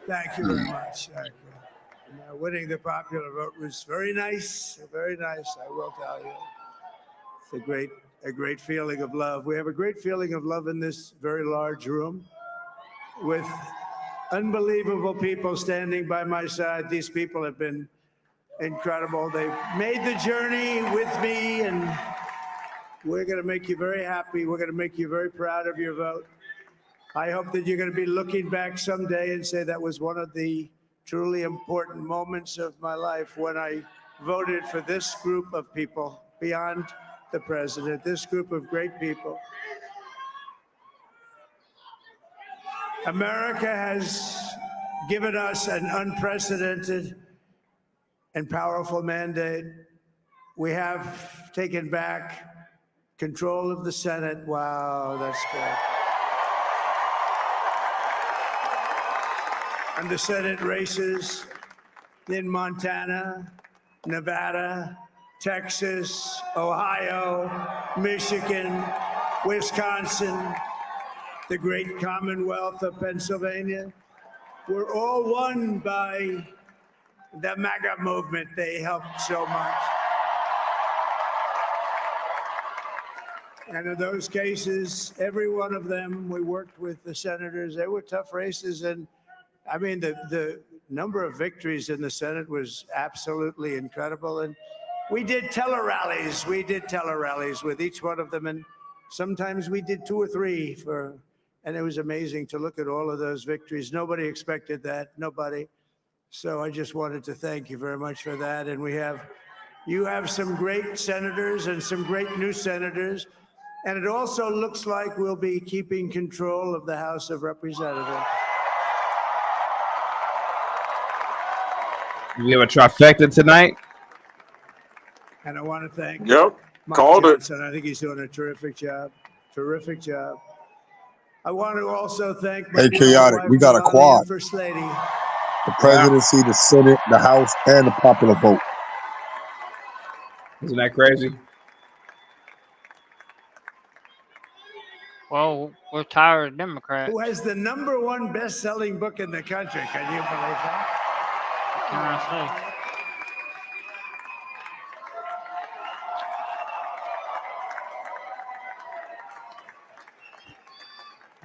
Thank you very much. Thank you. Winning the popular vote was very nice, I will tell you. It's a great feeling of love. We have a great feeling of love in this very large room with unbelievable people standing by my side. These people have been incredible. They've made the journey with me, and we're going to make you very happy. We're going to make you very proud of your vote. I hope that you're going to be looking back someday and say that was one of the truly important moments of my life when I voted for this group of people beyond the president, this group of great people. America has given us an unprecedented and powerful mandate. We have taken back control of the Senate. Wow, that's good. And the Senate races in Montana, Nevada, Texas, Ohio, Michigan, Wisconsin, the great Commonwealth of Pennsylvania, were all won by the MAGA movement. They helped so much. And in those cases, every one of them, we worked with the senators. They were tough races. And I mean, the number of victories in the Senate was absolutely incredible. And we did tele-rallies. We did tele-rallies with each one of them. And sometimes we did 2 or 3 and it was amazing to look at all of those victories. Nobody expected that, nobody. So I just wanted to thank you very much for that. And you have some great senators and some great new senators. And it also looks like we'll be keeping control of the House of Representatives. We have a trifecta tonight. And I want to thank Yep, Mike called Johnson. I think he's doing a terrific job. Terrific job. I want to also thank my Hey, beautiful Chaotic, wife, we got a Melania, quad. First Lady. The presidency, the Senate, the House, and the popular vote. Isn't that crazy? Well, we're tired of Democrats. Who has the #1 best-selling book in the country. Can you believe that? What can I say?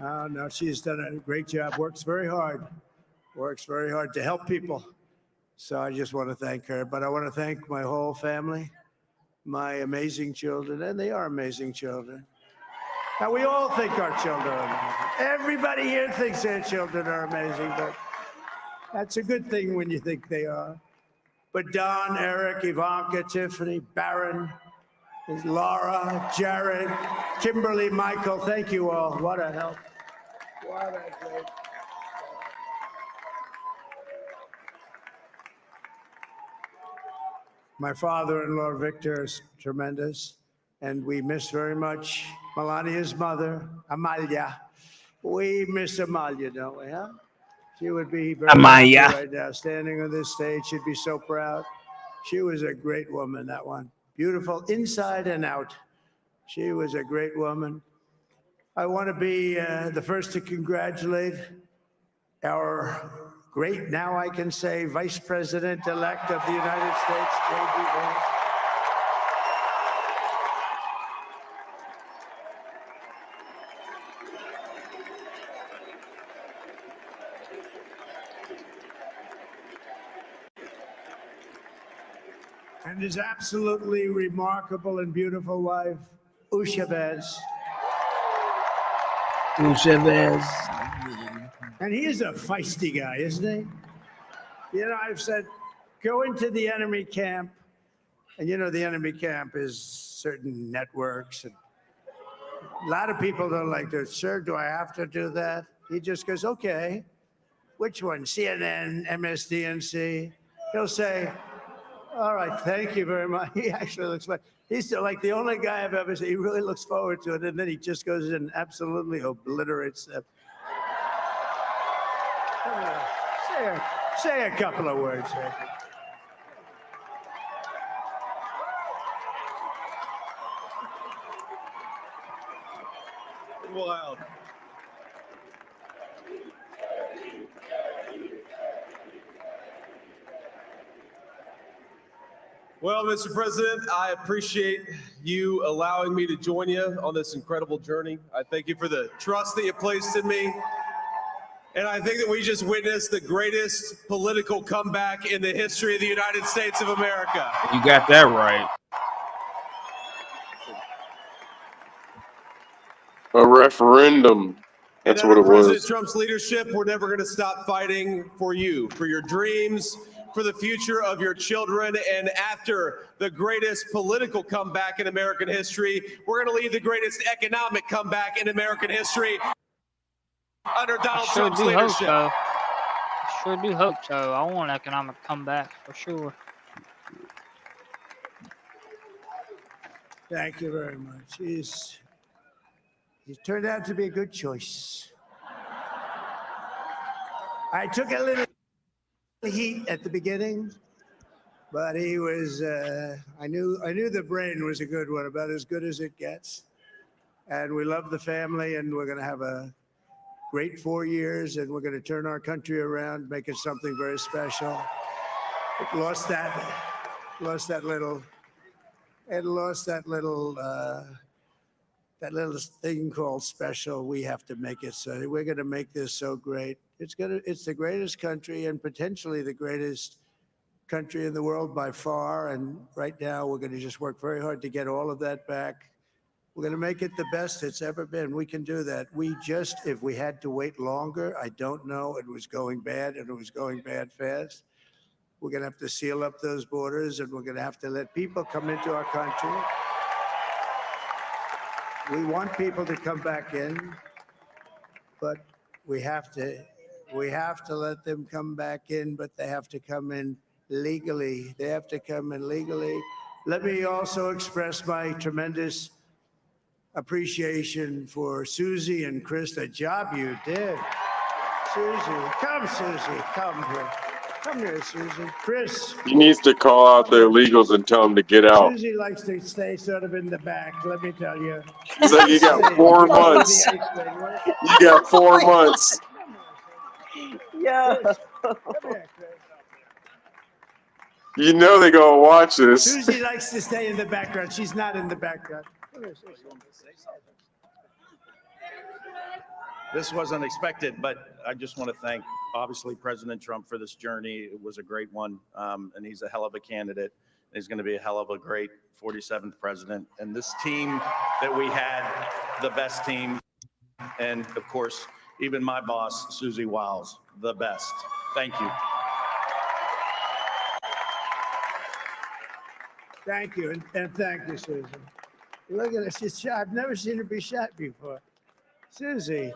Oh, no, she's done a great job. Works very hard to help people. So I just want to thank her. But I want to thank my whole family, my amazing children, and they are amazing children. Now, we all think our children are amazing. Everybody here thinks their children are amazing, but that's a good thing when you think they are. But Don, Eric, Ivanka, Tiffany, Barron, Laura, Jared, Kimberly, Michael, thank you all. What a help. What a great. My father-in-law, Victor, is tremendous, and we miss very much Melania's mother, Amalia. We miss Amalia, don't we, huh? She would be very Amalia. happy right now, standing on this stage. She'd be so proud. She was a great woman, that one. Beautiful inside and out. She was a great woman. I want to be the first to congratulate our great, now I can say, Vice President-elect of the United States, J.D. Vance. And his absolutely remarkable and beautiful wife, Usha Vance. And he is a feisty guy, isn't he? You know, I've said, go into the enemy camp. And you know, the enemy camp is certain networks. And a lot of people don't like to, sir, do I have to do that? He just goes, okay. Which one? CNN, MSDNC? He'll say, all right, thank you very much. He actually looks like, he's like the only guy I've ever seen. He really looks forward to it. And then he just goes and absolutely obliterates them. Say a couple of words here. Wild. Well, Mr. President, I appreciate you allowing me to join you on this incredible journey. I thank you for the trust that you placed in me. And I think that we just witnessed the greatest political comeback in the history of the United States of America. You got that right. A referendum. That's And what it under President was. Trump's leadership, we're never going to stop fighting for you, for your dreams, for the future of your children. And after the greatest political comeback in American history, we're going to lead the greatest economic comeback in American history under Donald Trump's leadership. I sure do hope so. I want economic comeback for sure. Thank you very much. He's turned out to be a good choice. I took a little heat at the beginning, but he was. I knew the brain was a good one, about as good as it gets. And we love the family, and we're going to have a great 4 years, and we're going to turn our country around, make it something very special. It lost that little thing called special. We have to make it so. We're going to make this so great. It's the greatest country and potentially the greatest country in the world by far. And right now we're going to just work very hard to get all of that back. We're going to make it the best it's ever been. We can do that. If we had to wait longer, I don't know. It was going bad, and it was going bad fast. We're going to have to seal up those borders, and we're going to have to let people come into our country. We want people to come back in, but we have to let them come back in, but they have to come in legally. They have to come in legally. Let me also express my tremendous appreciation for Susie and Chris, the job you did. Susie, come here. Come here, Susie. Chris. He needs to call out their legals and tell them to get out. Susie likes to stay sort of in the back, let me tell you. So you got 4 months. You got 4 months. Yeah. Come here, Chris. You know they're going to watch this. Susie likes to stay in the background. She's not in the background. Come here, Susie. This wasn't expected, but I just want to thank, obviously, President Trump for this journey. It was a great one, and he's a hell of a candidate. He's going to be a hell of a great 47th president. And this team that we had, the best team, and of course, even my boss, Susie Wiles, the best. Thank you. Thank you, and thank you, Susie. Look at her, she's shot. I've never seen her be shot before. Susie,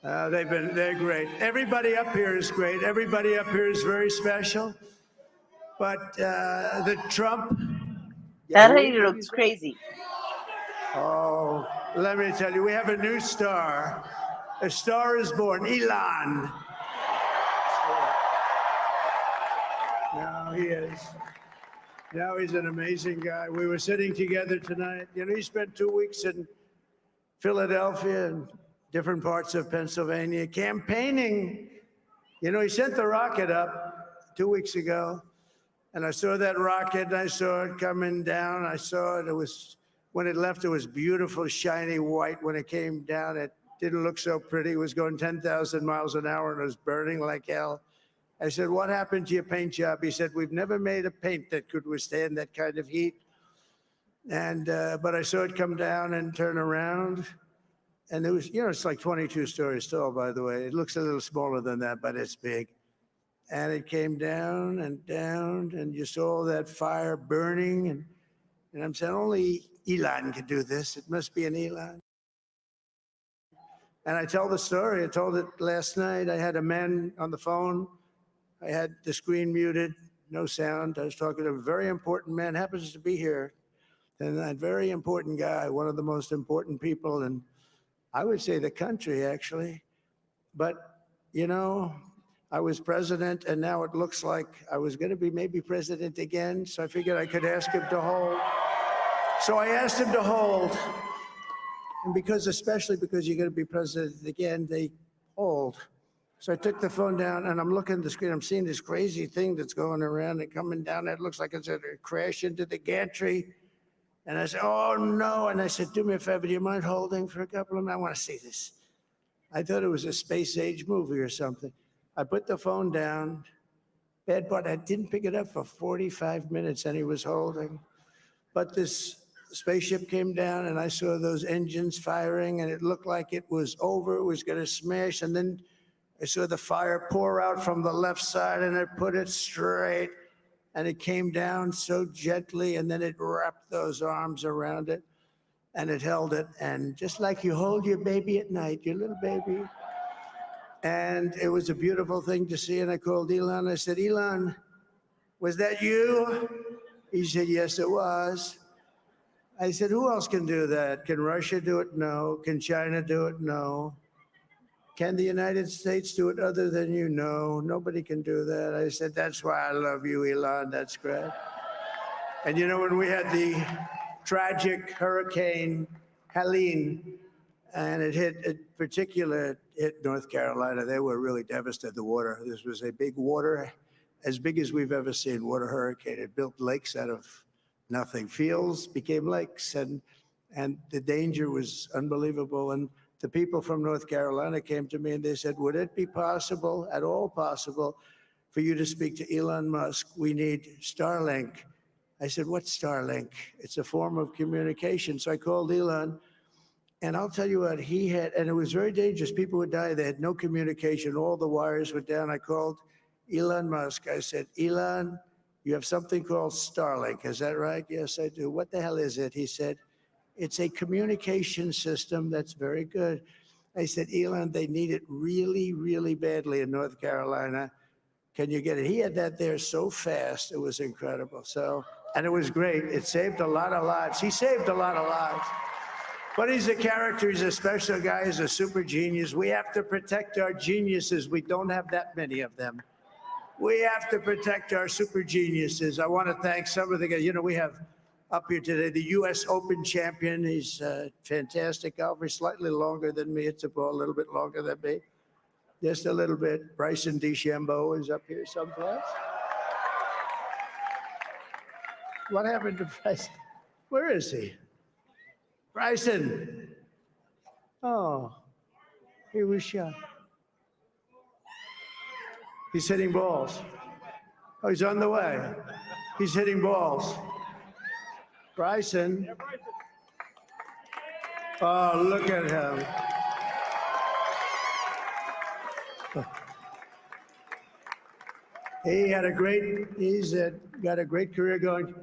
they're great. Everybody up here is great. Everybody up here is very special. But the Trump. That lady looks crazy. Oh, let me tell you, we have a new star. A star is born, Elon. Now he is. Now he's an amazing guy. We were sitting together tonight. You know, he spent 2 weeks in Philadelphia and different parts of Pennsylvania campaigning. You know, he sent the rocket up 2 weeks ago, and I saw that rocket, and I saw it coming down. I saw it. It was, when it left, it was beautiful, shiny white. When it came down, it didn't look so pretty. It was going 10,000 miles an hour, and it was burning like hell. I said, what happened to your paint job? He said, we've never made a paint that could withstand that kind of heat. And, but I saw it come down and turn around. And it was, you know, it's like 22 stories tall, by the way. It looks a little smaller than that, but it's big. And it came down, and you saw that fire burning. And I'm saying, only Elon could do this. It must be an Elon. And I tell the story. I told it last night. I had a man on the phone. I had the screen muted, no sound. I was talking to a very important man, happens to be here. And that very important guy, one of the most important people in, I would say, the country, actually. But, you know, I was president, and now it looks like I was going to be maybe president again. So I figured I could ask him to hold. So I asked him to hold. And especially because you're going to be president again, they hold. So I took the phone down, and I'm looking at the screen. I'm seeing this crazy thing that's going around and coming down. It looks like it's going to crash into the gantry. And I said, oh, no. And I said, do me a favor. Do you mind holding for a couple of minutes? I want to see this. I thought it was a space age movie or something. I put the phone down. Bad part, I didn't pick it up for 45 minutes, and he was holding. But this spaceship came down, and I saw those engines firing, and it looked like it was over. It was going to smash. And then I saw the fire pour out from the left side, and it put it straight, and it came down so gently, and then it wrapped those arms around it, and it held it. And just like you hold your baby at night, your little baby. And it was a beautiful thing to see. And I called Elon. I said, Elon, was that you? He said, yes, it was. I said, who else can do that? Can Russia do it? No. Can China do it? No. Can the United States do it other than you? No. Nobody can do that. I said, that's why I love you, Elon. That's great. And you know, when we had the tragic Hurricane Helene, and it hit North Carolina, they were really devastated. The water, this was a big water, as big as we've ever seen, water hurricane. It built lakes out of nothing. Fields became lakes, and the danger was unbelievable. And the people from North Carolina came to me and they said, would it be possible, at all possible, for you to speak to Elon Musk? We need Starlink. I said, what's Starlink? It's a form of communication. So I called Elon, and I'll tell you what, he had, and it was very dangerous. People would die. They had no communication. All the wires were down. I called Elon Musk. I said, Elon, you have something called Starlink. Is that right? Yes, I do. What the hell is it? He said, it's a communication system that's very good. I said, Elon, they need it really, really badly in North Carolina. Can you get it? He had that there so fast. It was incredible. So, and it was great. It saved a lot of lives. He saved a lot of lives. But he's a character. He's a special guy. He's a super genius. We have to protect our geniuses. We don't have that many of them. We have to protect our super geniuses. I want to thank some of the guys. You know, we have up here today the U.S. Open champion. He's a fantastic golfer. He's slightly longer than me. It's a little bit longer than me. Just a little bit. Bryson DeChambeau is up here someplace. What happened to Bryson? Where is he? Bryson. Oh, he was shot. He's hitting balls. Oh, he's on the way. He's hitting balls. Bryson. Oh, look at him. He's got a great career going.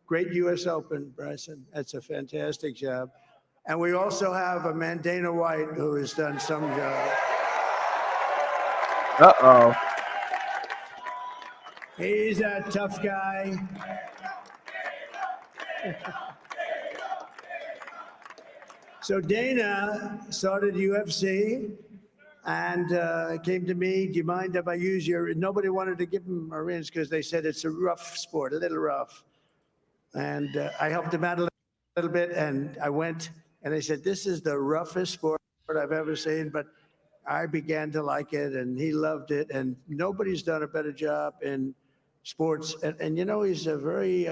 Great U.S. Open, Bryson. That's a fantastic job. And we also have a man, Dana White, who has done some job. Uh-oh. He's a tough guy. So Dana started UFC and came to me, do you mind if I use your, nobody wanted to give him Marines because they said it's a rough sport, a little rough. And I helped him out a little bit, and I went and they said, this is the roughest sport I've ever seen, but I began to like it and he loved it, and nobody's done a better job in sports. And you know, he's a very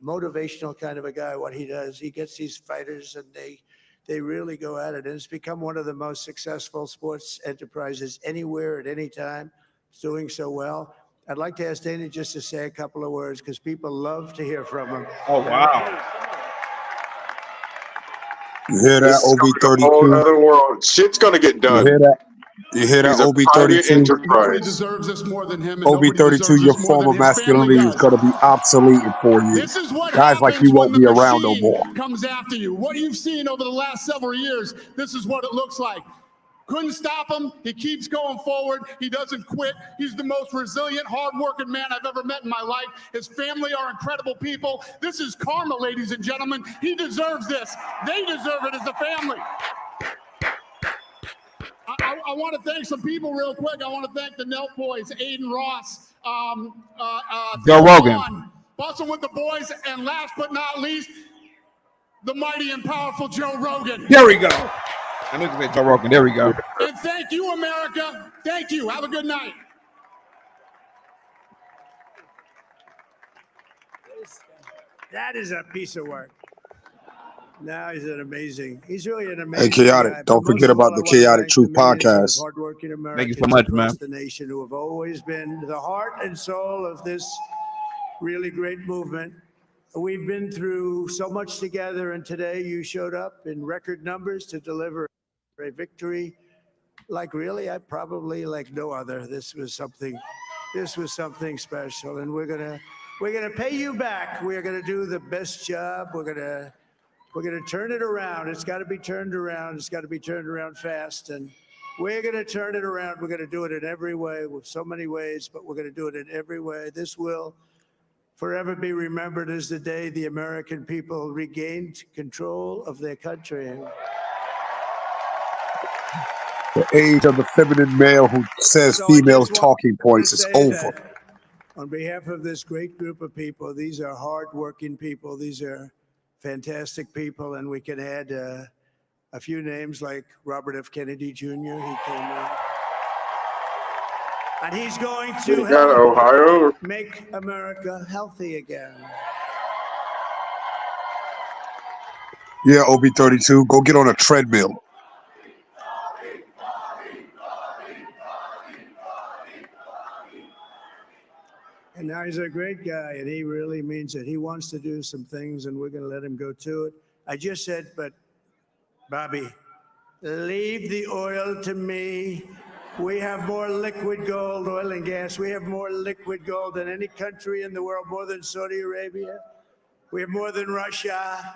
motivational kind of a guy, what he does. He gets these fighters and they really go at it. And it's become one of the most successful sports enterprises anywhere at any time. It's doing so well. I'd like to ask Dana just to say a couple of words because people love to hear from him. Oh, wow. You hear that, OB32? Whole other world. Shit's gonna get done. You hear that, He's a private OB32? enterprise. Nobody deserves this more than him. And OB32, your form of masculinity is going to be obsolete in 4 years. This is what Guys like you won't be around no more. Comes after you. What you've seen over the last several years, this is what it looks like. Couldn't stop him. He keeps going forward. He doesn't quit. He's the most resilient, hardworking man I've ever met in my life. His family are incredible people. This is karma, ladies and gentlemen. He deserves this. They deserve it as a family. I want to thank some people real quick. I want to thank the Nelk boys, Aiden Ross, Joe Rogan, Busting with the boys, and last but not least, the mighty and powerful Joe Rogan. There we go. I knew to say Joe Rogan. There we go. And thank you, America. Thank you. Have a good night. That is a piece of work. Now he's really an amazing Hey, Chaotic, guy. don't forget about the Chaotic Truth podcast. Thank you so much, man. The nation who have always been the heart and soul of this really great movement. We've been through so much together, and today you showed up in record numbers to deliver a victory like like no other. This was something special, and we're gonna pay you back. We're gonna do the best job. We're gonna turn it around. It's got to be turned around. It's got to be turned around fast, and we're gonna turn it around. We're gonna do it in every way, with so many ways, but we're gonna do it in every way. This will forever be remembered as the day the American people regained control of their country. The age of the feminine male who says So I female just want talking points to is say over. that on behalf of this great group of people, these are hardworking people. These are fantastic people, and we can add a few names like Robert F. Kennedy Jr. He came in. And he's going to You got help Ohio. make America healthy again. Yeah, OB32, go get on a treadmill. And now he's a great guy, and he really means it. He wants to do some things, and we're going to let him go to it. I just said, but Bobby, leave the oil to me. We have more liquid gold, oil and gas. We have more liquid gold than any country in the world, more than Saudi Arabia. We have more than Russia.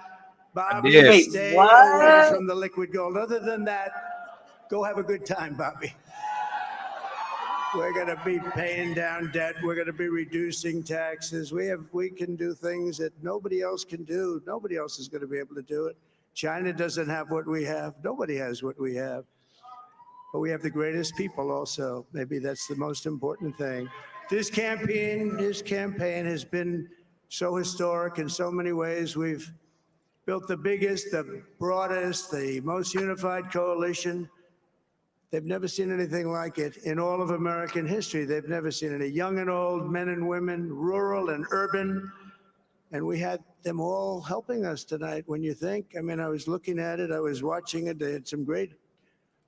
Bobby, did. stay Wait, away what? from the liquid gold. Other than that, go have a good time, Bobby. We're going to be paying down debt. We're going to be reducing taxes. We can do things that nobody else can do. Nobody else is going to be able to do it. China doesn't have what we have. Nobody has what we have. But we have the greatest people also. Maybe that's the most important thing. This campaign has been so historic in so many ways. We've built the biggest, the broadest, the most unified coalition. They've never seen anything like it in all of American history. They've never seen it. Young and old, men and women, rural and urban. And we had them all helping us tonight. When you think, I mean, I was looking at it, I was watching it. They had some great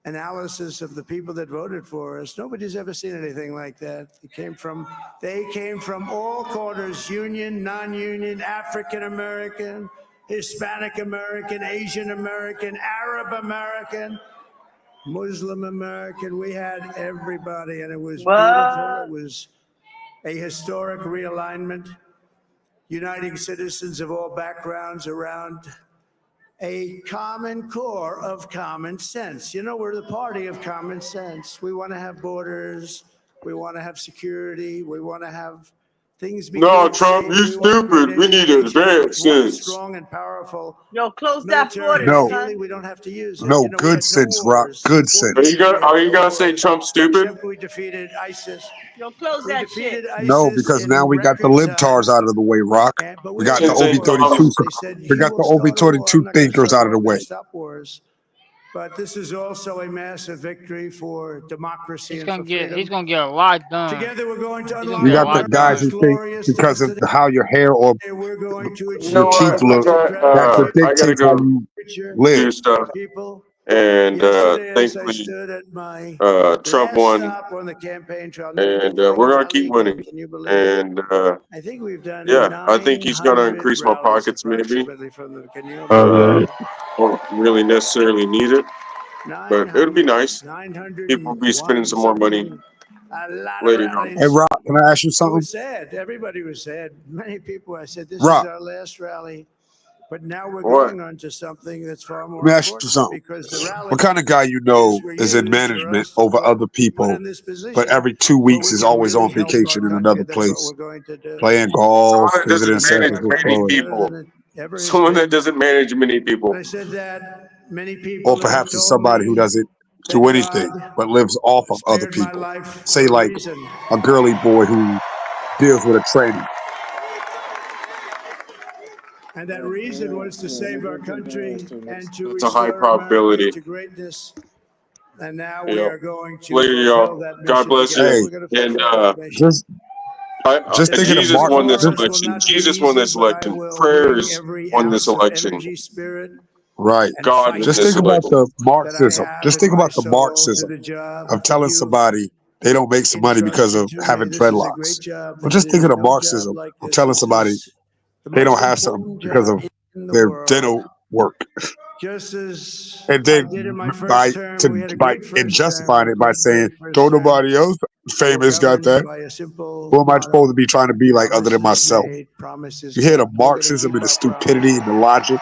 analysis of the people that voted for us. Nobody's ever seen anything like that. They came from all corners, union, non-union, African American, Hispanic American, Asian American, Arab American, Muslim American. We had everybody, and it was beautiful. It was a historic realignment, uniting citizens of all backgrounds around a common core of common sense. You know, we're the party of common sense. We want to have borders. We want to have security. We want to have things be No, good, Trump, safe. you We want stupid. good We need education. advanced We want a sense. strong and powerful Yo, close that military. border, No. son. Ideally, we don't have to use it. No, You know, we good had no sense, Rock. wars. Good In 40 sense. Are you years, gonna we had are you no gonna say wars, Trump stupid? except we defeated ISIS. Yo, close We that defeated shit. No, ISIS because now in we got the record libtards time. out of the way, Rock. But We we got don't the Since do wars. OB32. They said We he got the will start a war. I'm OB32 not going to thinkers start out a of the war. I'm going way. to stop wars. But this is also a massive victory for democracy and for freedom. He's gonna get a lot done. Together, we're going to He's unlock gonna You get a got the lot guys done. who think glorious because of destiny. how your hair or We're going to You achieve know your teeth what? look, that I gotta dictates how go you future live. do stuff, people. and Yesterday, as I thankfully, stood at my Trump last won, stop on the campaign trail, never and been to we're any gonna keep rally again. winning. Can you believe it? And I think we've done yeah, I think he's gonna 900 increase my rallies pockets, maybe. approximately from them. Can you imagine? Don't really necessarily need it, but it would be 900, nice. People will be spending 901 some more money something, a lot of later on. Hey, rallies. Rock, can I ask you It something? was sad. Everybody was sad. Many people, I said, this Rock, is our last rally. But now we're What? going on to something that's far more let me ask you important something. because the What rally kind of guy you know were is in used for management us to over other put people, in this but position every 2 where weeks we is can always really on help our vacation in country? another That's what place, we're going to do. playing golf, Someone that doesn't visiting Make manage Central America many Florida, better people. than it ever has Someone that been. doesn't manage many people. And I said that many or people have perhaps it's told somebody who me doesn't that do anything God but lives off of other spared my people. life Say for a like reason. a girly boy who deals with a tranny. And that reason was to save our country and to That's a high restore America probability. to greatness. And now we Yeah. are going to Later, fulfill y'all. that God mission bless together. Hey, you. We're going to And fulfill that mission. just thinking of Jesus Mark. won this Tomorrow's will election. not be Jesus won easy, this but I election. will bring Prayers every won this ounce of election. energy, spirit, Right. and God fight won Just this think about election. the that I Marxism. have Just in think my about the soul to Marxism the job of that telling you've somebody they don't make some money because of entrusted to me. having This is a dreadlocks. great job. Well, There just think of is the no job Marxism like of this. telling This somebody is the they don't most have something important because job of in the their world. dental work. Just as And I then did in my by first term, we had a great in first term, justifying a it by great, saying, great first don't term. nobody else We were famous got governed that. by a simple Who am I supposed to motto: be trying to be like other than promises myself? made, promises You hear the kept. We're going to Marxism keep and the our stupidity and the promises. logic.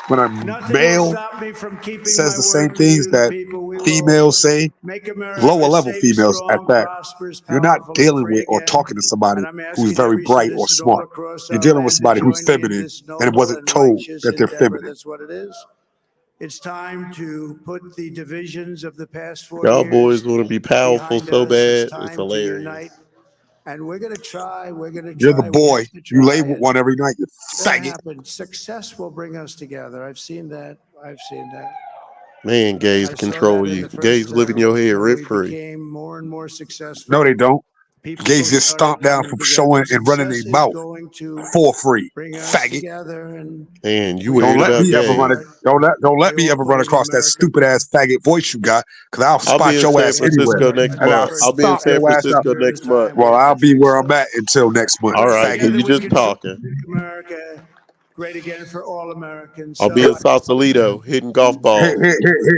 When a Nothing will male stop me from keeping says my the same word to things you, the that people. We females say, Make America lower level safe, females strong, at that. prosperous, You're not powerful, and dealing free with or again. talking to somebody And I'm who's asking very every bright or citizen all smart. across You're our dealing with land to somebody who's join me in feminine this and noble wasn't and told righteous that they're endeavor. feminine. That's what it is. It's time to put the divisions of the past 4 Y'all years boys want to be powerful behind so us. It's bad. It's time to hilarious. unite. And we're going to try. We're going to You're the try. We boy. have to You lay try. with one every night, you It's going to faggot. happen. Success will bring us together. I've seen that. I've seen that. Man, gays I saw control that in you. the first Gays live in your head when rent we free. became more and more successful. No, they don't. People Gays just started stomp down coming for together. showing and running Success their is mouth going to for free. bring us Faggot. together, and And you we Don't worried let about me ever run it. gays. Don't let we me all ever run believe across that America. stupid ass faggot voice you got, because I'll I'll be spot in your San ass anywhere. Francisco next And I'll month. I'll be in stomp San your ass out. Francisco next month. Well, I'll be where I'm at until next month. All right, Faggot. because you just talking. Make America great again for all Americans. I'll be in Sausalito hitting golf balls.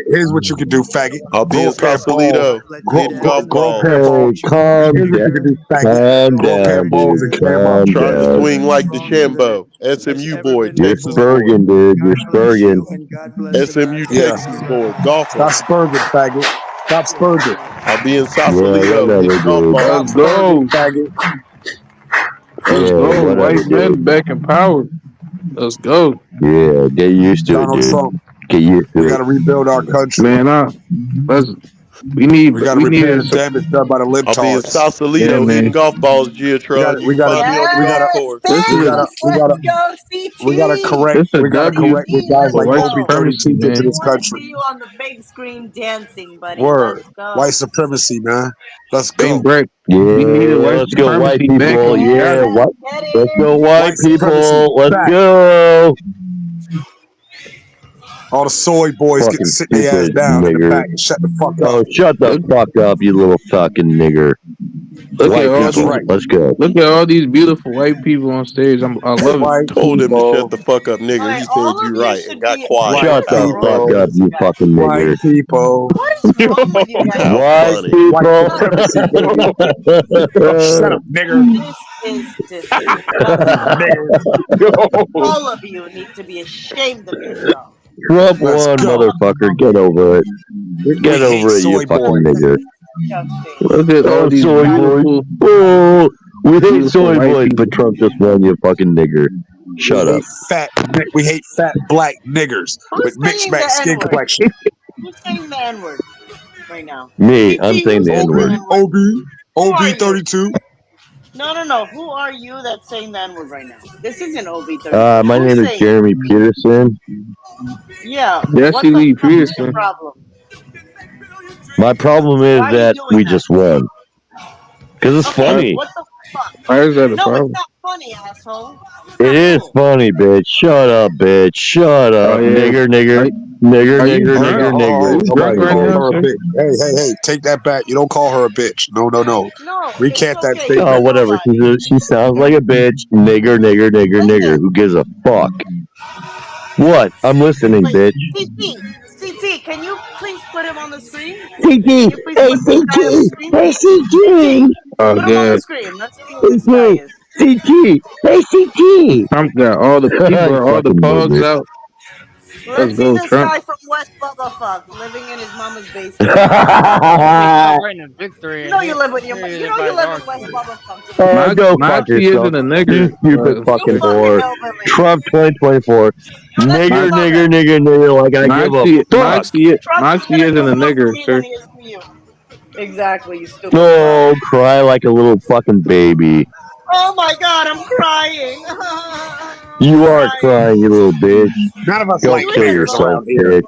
Here's what you can do, faggot. I'll be Grow in a pair of balls. Sausalito hitting golf Grow a balls. pair of balls. Calm Here's what you can down. do, faggot. Calm Grow a pair down, of balls and dude. cam up. Calm Trying to down. swing like DeChambeau. SMU boy, You're Texas boy. spurging, dude. You're spurging. SMU Yeah. Texas boy, golfer. Stop spurging, faggot. Stop spurging. I'll be in Yeah, Sausalito whatever, hitting golf dude. balls. Stop spurging, faggot. Let's Yeah, go. whatever, White men dude. back in power. Let's go. Yeah, get used to it, Donald dude. Trump. Get used We to got it. to rebuild our country. Man, we got to repair the damage done by the I'll be in libtards. Sausalito Yeah, hitting man. golf balls, Geotron. You We find me on the golf Yes, course. This is a, let's go, CT. this a We gotta W correct what guys for like white Obi supremacy, 32 did to man. this I want to country. see you on the big screen dancing, buddy. Word. Let's go. White supremacy, man. Let's Bring go. back. Yeah, We needed white let's go, white supremacy back, people. and we got Yeah, it. what? Get Let's go, it. white White supremacy. people. Let's Back. go. All the soy boys get to Fucking sit their ass stupid down in the nigger. back and shut the fuck Oh, up. shut the fuck up, you little fucking nigger. Look White at all That's people. these. right. Let's go. Look at all these beautiful white people on stage. I love it. White Told him to shut the people. fuck up, All nigger. right, He said all you of you right and should got be. quiet. Shut What is the wrong fuck with up, you you guys? fucking White nigger. people. What is wrong with you guys? How White funny. White people. supremacy, baby. Shut up, nigger. This is disgusting. Nigger. All of you need to be ashamed of yourself. Trump Let's won, go. motherfucker. Get over it. We Get hate over it, you soy fucking boys. nigger. Disgusting. Look at all Oh, these soy boys. beautiful, Oh, we hate beautiful soy white boys, people. but Trump just won, you fucking nigger. Shut up. We hate fat black niggers Who's with mixed saying the match skin N-word? complexion. Who's saying the N-word right now? Me, CT, I'm saying who's the saying N-word. Obi Who are you? 32. No. Who are you that's saying the N-word right now? This isn't OB32. My Who's name is saying Jeremy Peterson. Yeah. Jesse What the Lee fuck is your Peterson. problem? My problem is Why are you that doing we that? just won. Because it's Okay, funny. what the fuck? Why is that a No, it's problem? not funny, asshole. It is funny, bitch. Shut up, bitch. Shut Oh up. yeah. Nigger, nigger. Are, Nigger, are you nigger, drunk? nigger, Are nigger. you drunk Nobody right called now, her a sir? bitch. Hey, take that back. You don't call her a bitch. No. No, Recant it's that okay. statement. Oh, whatever. She sounds like a bitch. Nigger, nigger, nigger, nigger. Who gives a fuck? What? I'm listening, bitch. CT, can you please put him on the screen? CT! Can you please put this guy on the screen? Hey, CT! Oh, Put him on the good. screen. Let's see who this guy CT! is. CT! Hey, CT! Trump got all the people, You all the fucking pogs nigger. out. Let's Let's see go, this Trump. guy from West Bubbafuck living in his mama's basement. Celebrating a victory. You know you live with Here you is know you everybody's live in West arguing. Bubbafuck. Go fuck Nazi yourself. isn't a You nigger. stupid fucking You fucking whore. hillbilly. Trump 2024. Nigger, love nigger, it. nigger, nigger, like I give a fuck. Trump's Nazi isn't gonna a do more for nigger, me sir. than he is for you. Exactly, you stupid fuck. Oh, cry like a little fucking baby. Oh my god, I'm crying. You are crying, you little bitch. None of us Go like kill niggers yourself, around here. bitch.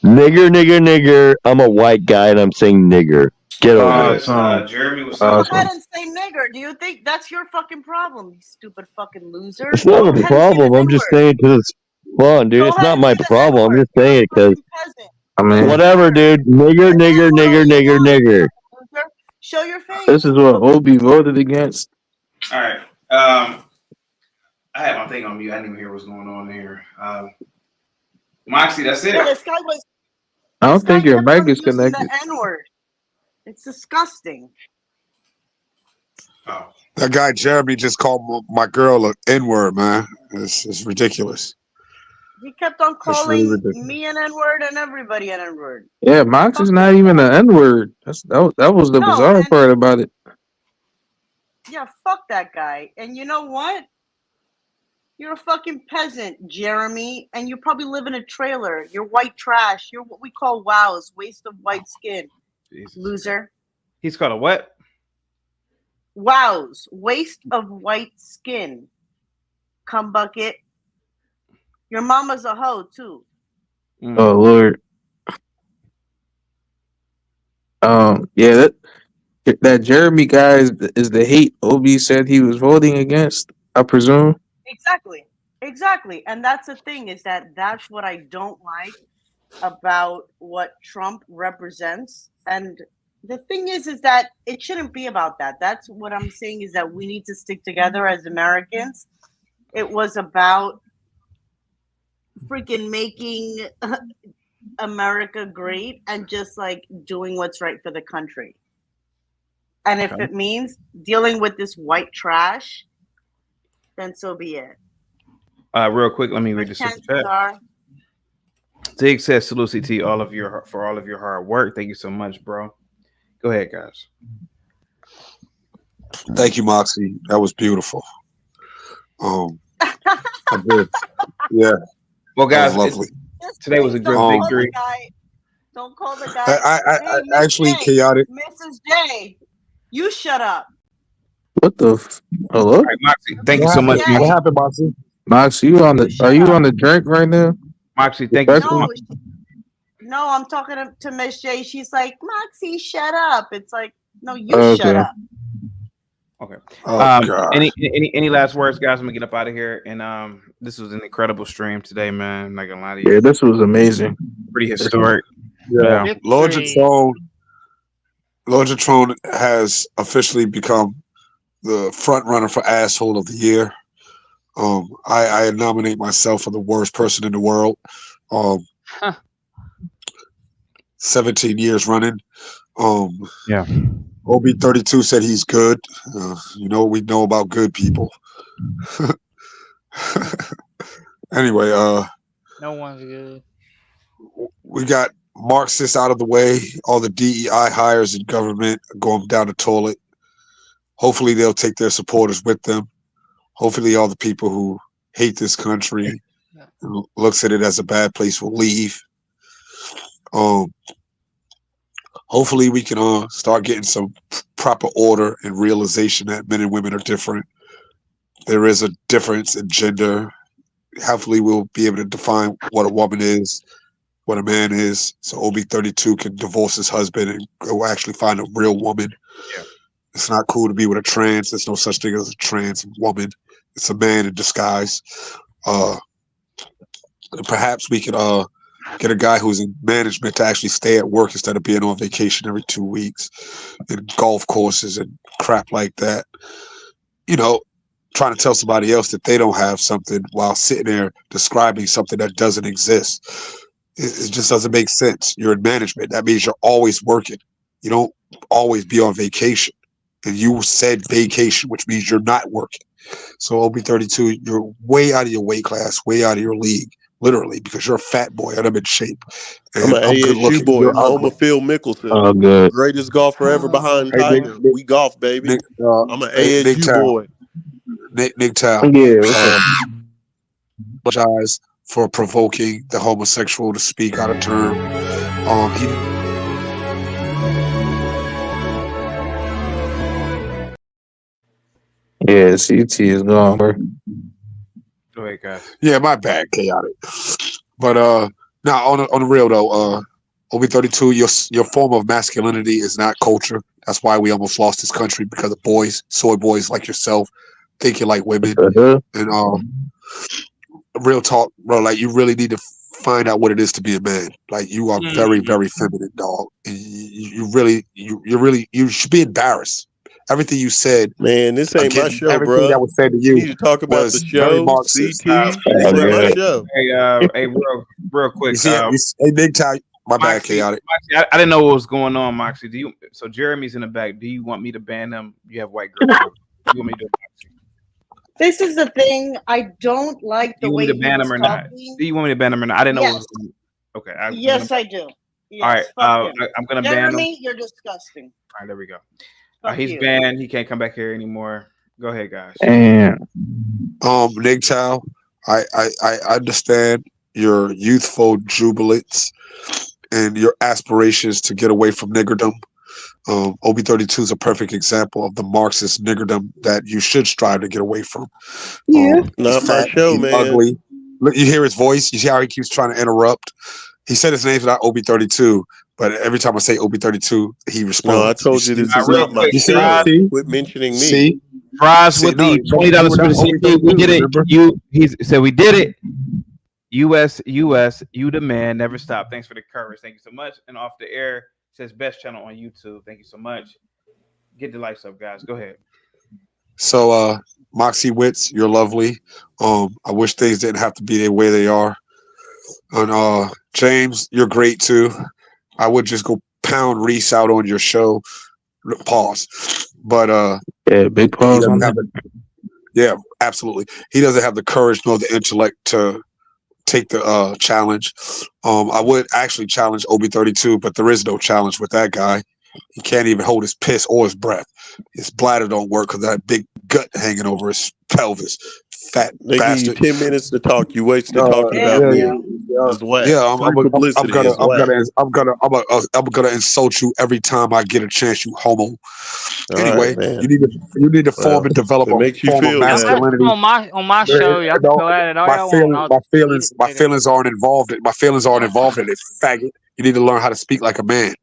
Nigger, nigger, nigger. I'm a white guy and I'm saying nigger. Get over it. Jeremy was Go ahead and say nigger. Do you think that's your fucking problem, you stupid fucking loser? It's not a problem. I'm just saying it because it's fun, dude. It's not my problem. I'm just saying it because whatever, dude. Nigger, nigger, nigger, nigger, nigger. Show your face. This is what Obi voted against. All right. I had my thing on mute. I didn't even hear what's going on here. Moxie, that's it. Yeah, this guy was I don't think your mic is using connected. the N-word. It's disgusting. That guy Jeremy just called my girl an N-word, man. It's ridiculous. He kept on That's really calling ridiculous. me an N-word and everybody an N-word. Yeah, Mox is not even an N-word. That was the No, bizarre part about it. Yeah, fuck that guy. And you know what? You're a fucking peasant, Jeremy, and you probably live in a trailer. You're white trash. You're what we call wows, waste of white skin. Jesus. Loser. He's called a what? Wows, waste of white skin. Cum bucket. Your mama's a hoe too. Oh Lord. Yeah, that Jeremy guy is the hate Obi said he was voting against, I presume. Exactly. And that's the thing, is that's what I don't like about what Trump represents. And the thing is that it shouldn't be about that. That's what I'm saying, is that we need to stick together as Americans. It was about freaking making America great and just like doing what's right for the country. And if it means dealing with this white trash, then so be it. Real quick, let me read the super chat. Zig says, "Salute CT, for all of your hard work. Thank you so much, bro." Go ahead, guys. Thank you, Moxie. That was beautiful. I did. Yeah. Well, guys, lovely. Today was a great victory. Don't call the guy. I actually chaotic. Mrs. J, you shut up. What the? Hello, all right, Moxie. Thank you so much. What happened, Moxie? Moxie, are you on the drink right now? Moxie, thank you so much. No, I'm talking to Miss J. She's like, Moxie, shut up. It's like, no, you shut up. Okay. God. Any last words, guys? I'm gonna get up out of here. And this was an incredible stream today, man. I'm not gonna lie to you. Yeah, this was amazing. Pretty historic. Yeah. Lord Jatron has officially become the front runner for asshole of the year. I nominate myself for the worst person in the world. 17 years running. Yeah. OB32 said he's good. We know about good people. Anyway, no one's good. We got Marxists out of the way. All the DEI hires in government are going down the toilet. Hopefully they'll take their supporters with them. Hopefully all the people who hate this country and looks at it as a bad place will leave. Hopefully we can start getting some proper order and realization that men and women are different. There is a difference in gender. Hopefully we'll be able to define what a woman is, what a man is, so OB32 can divorce his husband and go actually find a real woman. Yeah. It's not cool to be with a trans. There's no such thing as a trans woman. It's a man in disguise. Perhaps we could get a guy who's in management to actually stay at work instead of being on vacation every 2 weeks, and golf courses and crap like that. Trying to tell somebody else that they don't have something while sitting there describing something that doesn't exist. It just doesn't make sense. You're in management. That means you're always working. You don't always be on vacation. And you said vacation, which means you're not working. So OB32, you're way out of your weight class, way out of your league, literally, because you're a fat boy and I'm in shape. And I'm an ASU boy, home of Phil Mickelson. Oh, good. Greatest golfer ever behind Tiger. We golf, baby. I'm an ASU boy. Nick Tao. Yeah. Apologize for provoking the homosexual to speak out of turn. Yeah, CT is gone, bro. Go ahead, guys. Yeah, my bad, chaotic. But now on the real though, OB32, your form of masculinity is not culture. That's why we almost lost this country, because of boys, soy boys like yourself, thinking like women. And real talk, bro. Like, you really need to find out what it is to be a man. Like, you are very, very feminine, dog. And you should be embarrassed. Everything you said, man, this ain't my show, everything bro. that was said to you, need to talk about the show. CT, this ain't my show. Hey, real quick. Hey, Big Ty, my bad, chaotic. Moxie, I didn't know what was going on, Moxie. So Jeremy's in the back. Do you want me to ban him? You have white girls. You want me to? This is the thing. I don't like Do the you want way me to he ban was him or not? talking. Do you want me to ban him or not? I didn't know. Yes. Okay. Yes, I do. Yes, All right. fuck him. I'm gonna ban him. Jeremy, you're disgusting. All right, there we go. Fuck He's you. banned. He can't come back here anymore. Go ahead, guys. And Nigtow, I understand your youthful jubilance and your aspirations to get away from niggerdom. OB32 is a perfect example of the Marxist niggerdom that you should strive to get away from. Not my fat, show, he's man. ugly. Look, you hear his voice. You see how he keeps trying to interrupt. He said his name's not OB32, but every time I say OB32, he responds. No, I told you this is real not my quick, show. see? Quit mentioning me. See? Fries See, with no, the $20 for the CP. We did it. remember? He said we did it. US, you the man, never stop. Thanks for the courage. Thank you so much. And off the air says best channel on YouTube. Thank you so much. Get the lights up, guys. Go ahead. So, Moxie Wits, you're lovely. I wish things didn't have to be the way they are. And James, you're great too. I would just go pound Reese out on your show. Pause. But yeah, big pause on that. Yeah, absolutely. He doesn't have the courage nor the intellect to take the challenge. I would actually challenge OB32, but there is no challenge with that guy. He can't even hold his piss or his breath. His bladder don't work because that big gut hanging over his pelvis. Fat They bastard. give you 10 minutes to talk. You wasted talking about me. It's whack. Free publicity is whack. I'm gonna insult you every time I get a chance, you homo. All Anyway, right, man. you need to form and develop if it a makes you form of feel better. masculinity. On my show, y'all can go at it all y'all want. My feelings aren't involved. My feelings aren't involved in it, faggot. You need to learn how to speak like a man.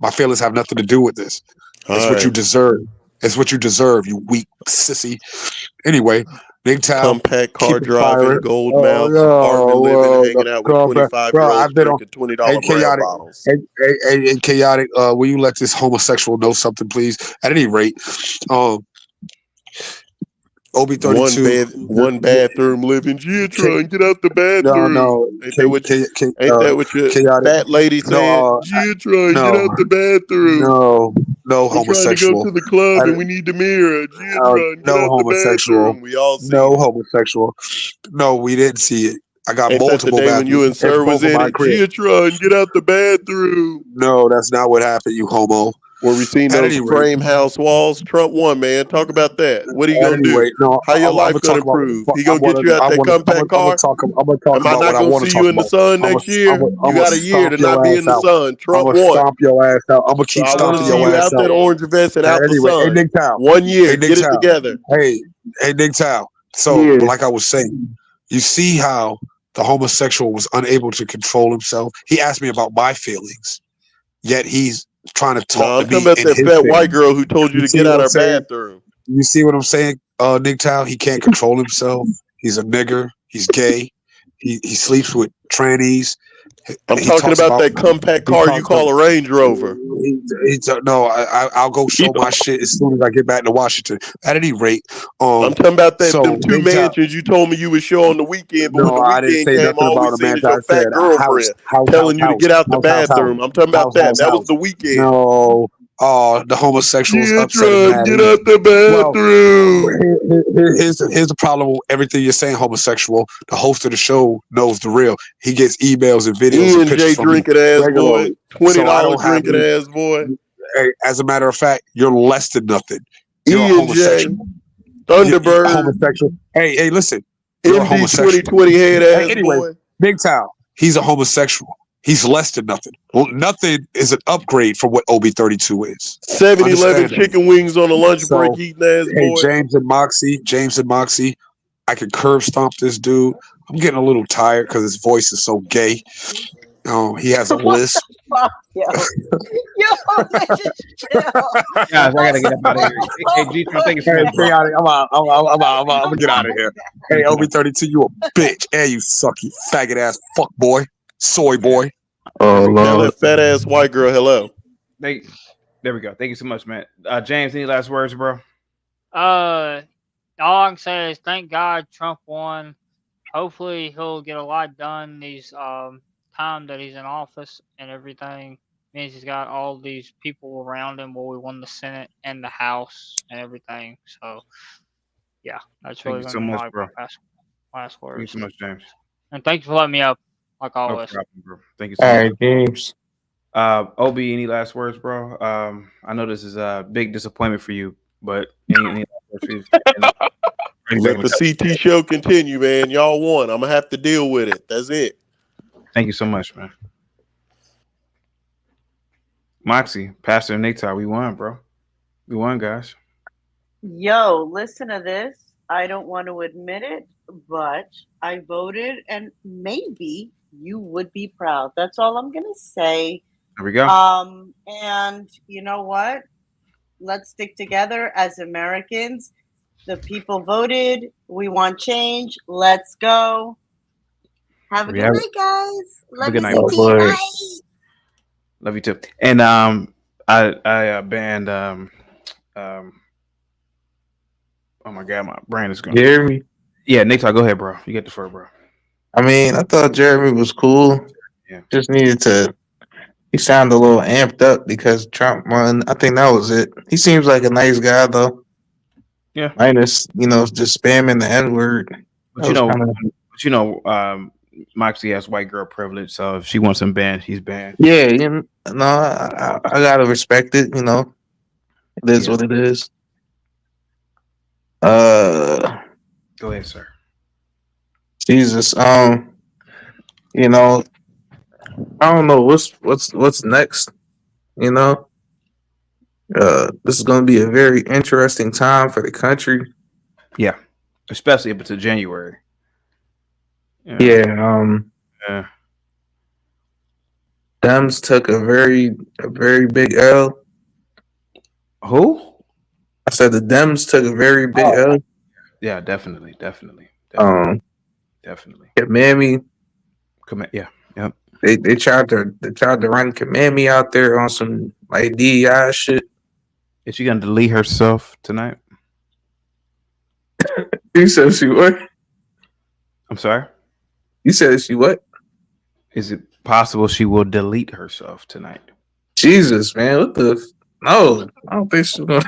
My feelings have nothing to do with this. It's what you deserve. It's what you deserve, you weak sissy. Anyway, Big Town, compact car keep it driving, firing. gold mounts, apartment living, hanging out with 25-year-olds drinking $20 brand bottles. Hey, chaotic. Will you let this homosexual know something, please? At any rate, OB32, one bathroom living. Giatron, get out the bathroom. No. Ain't that what your fat lady said? Giatron, get out the bathroom. No, We're homosexual. trying to go to the club and we need the mirror. Giatron, get out homosexual. the bathroom. We all see no homosexual. No, we didn't see it. I got Ain't that multiple the day when you and Sir was in it? Giatron, get out the bathroom. No, that's not what happened, you homo. Where we seen those frame house walls. Trump won, man. Talk about that. What are you gonna do? How your life gonna improve? He gonna get you out that compact car? Am I not gonna see you in the sun next year? You got a year to not be in the sun. Trump won. Stomp your ass out. I'm gonna keep stomping your ass out. Out that orange vest and out the sun. Hey, Nick Town. 1 year. Hey, Get it together. Hey, Nick Town. So, like I was saying, you see how the homosexual was unable to control himself. He asked me about my feelings, yet he's trying to talk to me. I'm talking about that fat white girl who told you to get out her bathroom. You see what I'm saying, Nick Town? He can't control himself. He's a nigger. He's gay. He sleeps with trannies. I'm talking about that compact car you call a Range Rover. No, I'll go show my shit as soon as I get back to Washington. At any rate, I'm talking about them two mansions you told me you would show on the weekend, but when the weekend came, all we seen is your fat girlfriend telling you to get out the bathroom. I'm talking about that. That was the weekend. No. The homosexuals upset. Get out the bathroom. Well, here's the problem with everything you're saying, homosexual. The host of the show knows the real. He gets emails and videos and pictures from drinking ass boy. $20 drinking ass boy. Hey, as a matter of fact, you're less than nothing. You're a homosexual. Thunderbird. You're homosexual. Hey, listen. You're a MD homosexual. 2020 head ass anyway, boy. Big Town. He's a homosexual. He's less than nothing. Well, nothing is an upgrade from what OB32 is. 7-Eleven chicken wings on a lunch break eating ass boy. James and Moxie, I could curb stomp this dude. I'm getting a little tired because his voice is so gay. He has a lisp. Yo, Guys, I gotta get up out of here. Hey, G-Tron, thank you so much. I'm gonna get out of here. Hey, OB32, you a bitch. And you sucky faggot ass fuck boy. Soy boy. Tell that fat ass white girl hello. There we go. Thank you so much, man. James, any last words, bro? All I can say is thank God Trump won. Hopefully he'll get a lot done these time that he's in office and everything. Means he's got all these people around him where we won the Senate and the House and everything. So yeah, that's Thank really you going so to be much, my bro. last Thank you words. so much, James. And thank you for letting me up, like No always. problem, bro. Thank you so All much. right, James. Ob, any last words, bro? I know this is a big disappointment for you, but any last words for you? Let the CT show continue, man. Y'all won. I'm gonna have to deal with it. That's it. Thank you so much, man. Moxie, Pastor Natar, we won, bro. We won, guys. Yo, listen to this. I don't want to admit it, but I voted, and maybe you would be proud. That's all I'm gonna say. There we go. And you know what? Let's stick together as Americans. The people voted. We want change. Let's go. Have a good night, guys. Love good you, night. CT. Bye. Love you too. And I banned oh my god, my brain is going. Jeremy. Yeah, Natar, go ahead, bro. You get the floor, bro. I mean, I thought Jeremy was cool. Yeah. Just needed to. He sounded a little amped up because Trump won. I think that was it. He seems like a nice guy, though. Yeah. Minus, just spamming the N-word. But Moxie has white girl privilege, so if she wants him banned, he's banned. Yeah, I gotta respect it. It is what it is. Go ahead, sir. Jesus. I don't know what's next. This is gonna be a very interesting time for the country. Yeah, especially if it's a January. Yeah. Dems took a very big L. Who? I said the Dems took a very big L. Yeah, definitely. Definitely. Kamami. Yeah. Yep. They tried to run Kamami out there on some like DEI shit. Is she gonna delete herself tonight? You said she what? I'm sorry? You said she what? Is it possible she will delete herself tonight? Jesus, man, what the? No, I don't think she's gonna.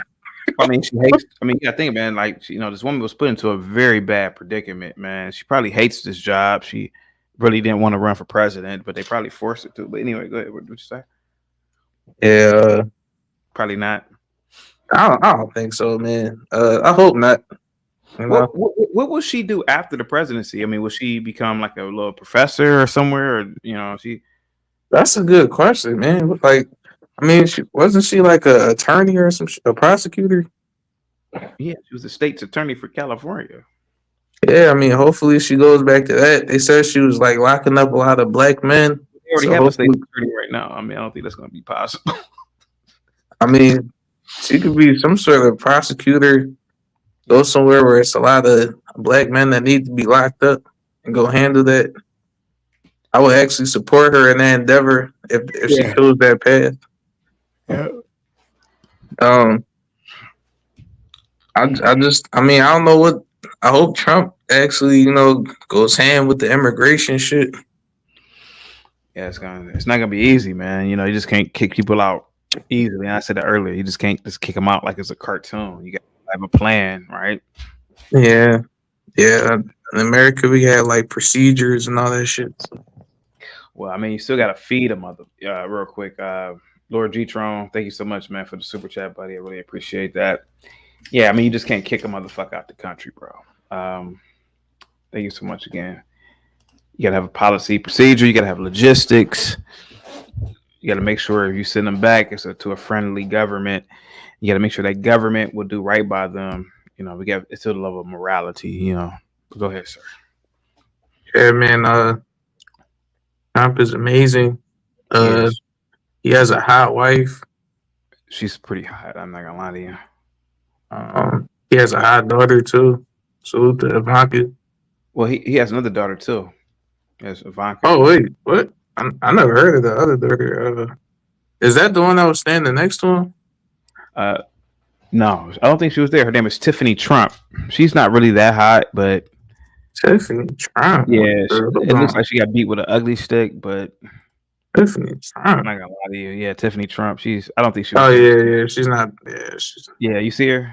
I mean, she hates. I mean, yeah, think, man. Like, this woman was put into a very bad predicament, man. She probably hates this job. She really didn't want to run for president, but they probably forced her to. But anyway, go ahead. What you say? Yeah, probably not. I don't think so, man. I hope not. What will she do after the presidency? I mean, will she become like a little professor or somewhere? Or she? That's a good question, man. Like, I mean, wasn't she like a attorney or a prosecutor? Yeah, she was the state's attorney for California. Yeah, I mean, hopefully she goes back to that. They said she was like locking up a lot of black men. They already have a state attorney right now. I mean, I don't think that's going to be possible. I mean, she could be some sort of prosecutor. Go somewhere where it's a lot of black men that need to be locked up and go handle that. I would actually support her in that endeavor if she chose that path. Yeah. I don't know what. I hope Trump actually, goes hand with the immigration shit. Yeah, it's not gonna be easy, man. You just can't kick people out easily. I said that earlier. You just can't just kick them out like it's a cartoon. You got to have a plan, right? Yeah. In America, we had like procedures and all that shit. Well, I mean, you still got to feed them, real quick. Lord G-Tron, thank you so much, man, for the super chat, buddy. I really appreciate that. Yeah, I mean, you just can't kick a motherfucker out the country, bro. Thank you so much again. You got to have a policy procedure. You got to have logistics. You got to make sure if you send them back, it's to a friendly government. You got to make sure that government will do right by them. It's to the level of morality, Go ahead, sir. Yeah, man. Trump is amazing. Yes. He has a hot wife. She's pretty hot. I'm not gonna lie to you. He has a hot daughter too. Salute to Ivanka. Well, he has another daughter too. Yes, Ivanka. Oh wait, what? I never heard of the other daughter. Is that the one that was standing next to him? No, I don't think she was there. Her name is Tiffany Trump. She's not really that hot, but Tiffany Trump. Yeah, it looks like she got beat with an ugly stick, but Tiffany Trump. I'm not gonna lie to you. Yeah, Tiffany Trump. I don't think she. Oh yeah, she's not. Yeah, you see her?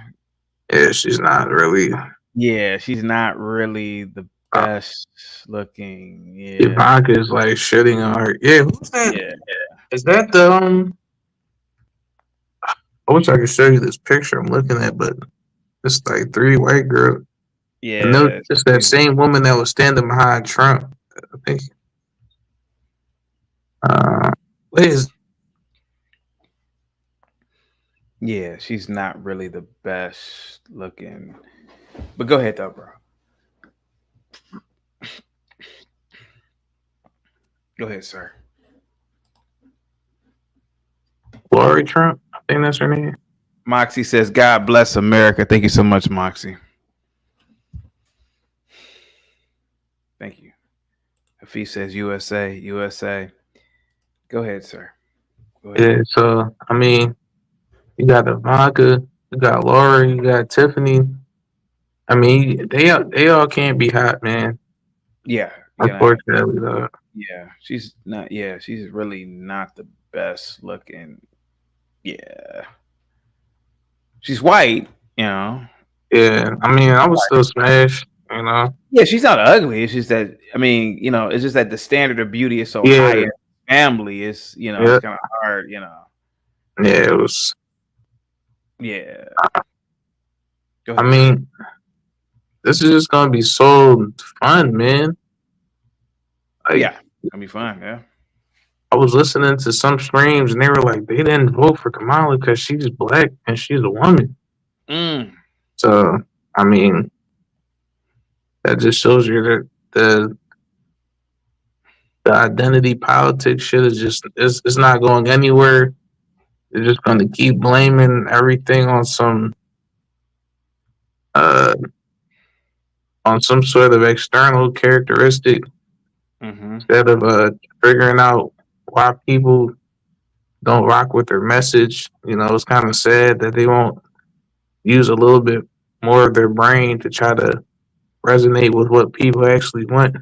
Yeah, she's not really. Yeah, she's not really the best looking. Yeah. Ivanka is like shitting on her. Yeah, who's that? Yeah. Is that the I wish I could show you this picture I'm looking at, but it's like 3 white girls. Yeah. And it's that same woman that was standing behind Trump. I think. What is? Yeah, she's not really the best looking. But go ahead though, bro. Go ahead, sir. Lori Trump, I think that's her name. Moxie says, God bless America. Thank you so much, Moxie. Thank you. Hafiz says, USA, USA. Go ahead, sir. Go ahead. Yeah, so, I mean, you got Ivanka, you got Lori, you got Tiffany. I mean, they all can't be hot, man. Yeah. Unfortunately, though. Yeah, she's not. Yeah, she's really not the best looking. Yeah, she's white, you know. Yeah, I mean, I was still smashed, you know. Yeah, she's not ugly. It's just that I mean, you know, it's just that the standard of beauty is so high in family. It's you know, it's kind of hard, you know. Yeah, it was. Yeah. I mean, this is just gonna be so fun, man. Like, yeah, it's gonna be fun. Yeah. I was listening to some streams and they were like, they didn't vote for Kamala because she's black and she's a woman. So, I mean, that just shows you that the identity politics shit is just it's not going anywhere. They're just going to keep blaming everything on some sort of external characteristic instead of figuring out why people don't rock with their message. You know, it's kind of sad that they won't use a little bit more of their brain to try to resonate with what people actually want.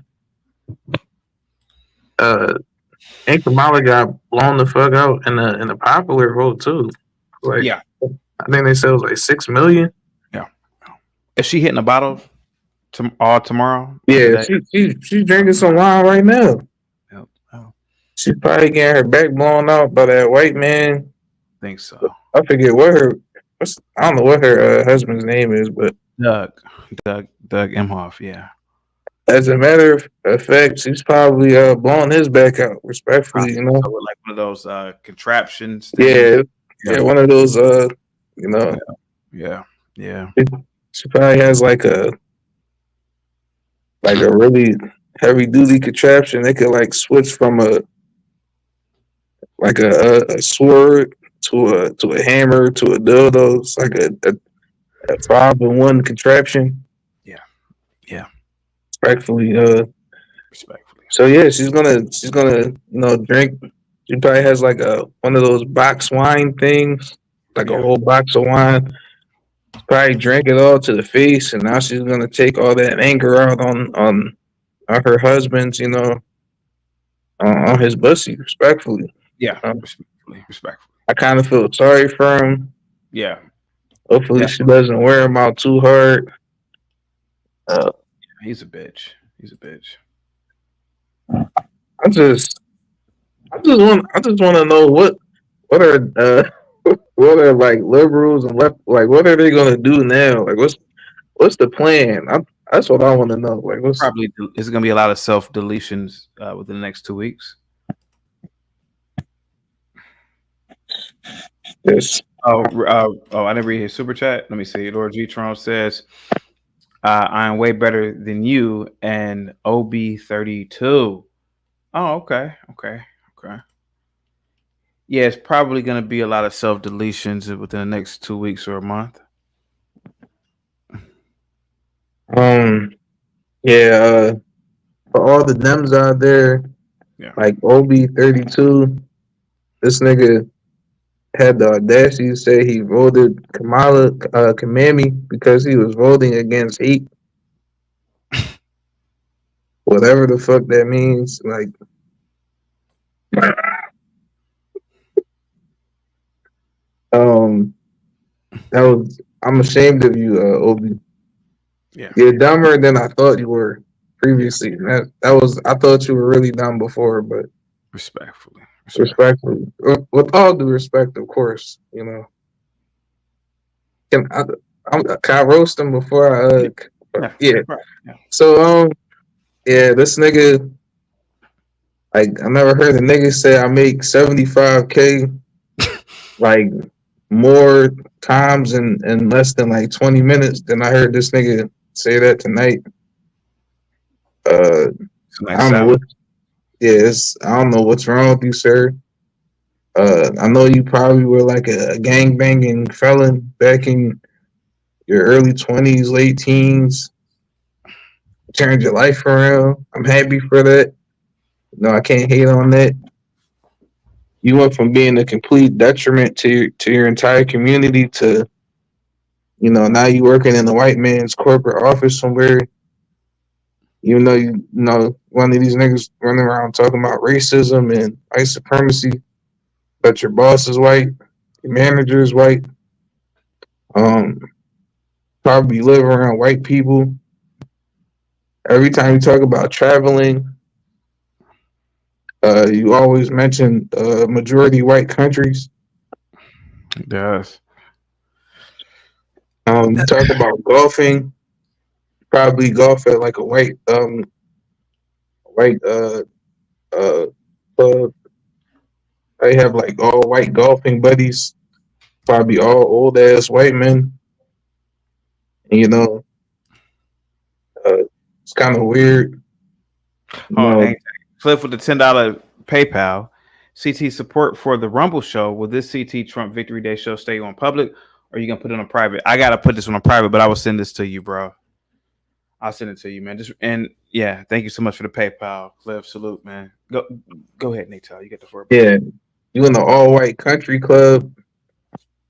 And Kamala got blown the fuck out in the popular vote too. Like, yeah, I think they said it was like 6 million. Yeah, is she hitting a bottle tomorrow? Yeah, she's drinking some wine right now. Yep. Oh. She's probably getting her back blown out by that white man. Think so. I forget I don't know what her husband's name is, but Doug Emhoff. Yeah. As a matter of fact, she's probably blowing his back out, respectfully, you know. Like one of those contraptions. Yeah, one of those you know. Yeah. She probably has like a really heavy duty contraption. They could like switch from a sword to a hammer to a dildo. It's like a 5-in-1 contraption. Yeah. Respectfully. So yeah, she's gonna drink. She probably has like one of those box wine things, like a whole box of wine. Probably drank it all to the face, and now she's gonna take all that anger out on her husband's, on his pussy. Respectfully. Yeah. Respectfully. I kind of feel sorry for him. Yeah. Hopefully she doesn't wear him out too hard. He's a bitch. I just want to know what are like liberals and left, like what are they gonna do now? Like what's the plan? That's what I want to know. Like probably it's gonna be a lot of self deletions within the next 2 weeks. Yes. Oh, I didn't read his super chat. Let me see. Lord G. Trump says, I am way better than you and OB32. Oh, okay. Yeah, it's probably going to be a lot of self deletions within the next 2 weeks or a month. Yeah. For all the Dems out there, like OB32, this nigga had the audacity to say he voted Kamala Kamami because he was voting against hate. Whatever the fuck that means, like. I'm ashamed of you, Obi. You're dumber than I thought you were previously. That was I thought you were really dumb before, but respectfully. With all due respect, of course, you know. Can I roast him before I? Yeah. So this nigga. Like I never heard a nigga say I make 75K like more times in less than like 20 minutes than I heard this nigga say that tonight. I don't know what I don't know what's wrong with you, sir. I know you probably were like a gang banging felon back in your early 20s, late teens. Turned your life around. I'm happy for that. No, I can't hate on that. You went from being a complete detriment to your entire community to, you know, now you working in the white man's corporate office somewhere. Even though you know one of these niggas running around talking about racism and white supremacy, but your boss is white, your manager is white. Probably live around white people. Every time you talk about traveling, you always mention majority white countries. It does. Talk about golfing. Probably golf at like a white club. I have like all white golfing buddies. Probably all old ass white men. And, you know, it's kind of weird. Hey, Cliff with the $10 PayPal. CT support for the Rumble show. Will this CT Trump Victory Day show stay on public, or are you gonna put it on private? I gotta put this one on private, but I will send this to you, bro. I'll send it to you, man. Yeah, thank you so much for the PayPal, Cliff. Salute, man. Go ahead, Natal. You get the floor. Yeah, you in the all white country club,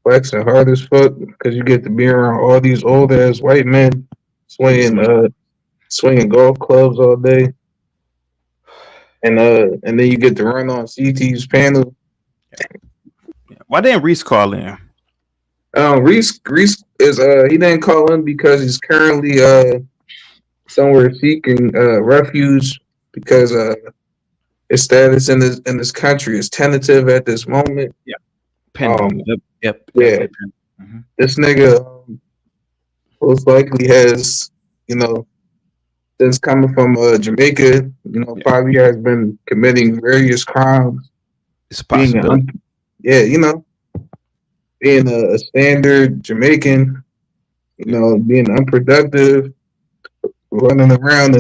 flexing hard as fuck because you get to be around all these old ass white men swinging golf clubs all day. And then you get to run on CT's panel. Why didn't Reese call in? Reese is he didn't call in because he's currently somewhere seeking refuge because his status in this country is tentative at this moment. Yeah. Pending. Yep. Yeah. Mm-hmm. This nigga most likely has, you know, since coming from Jamaica, you know, probably has been committing various crimes. It's possible. You know, being a standard Jamaican, you know, being unproductive, running around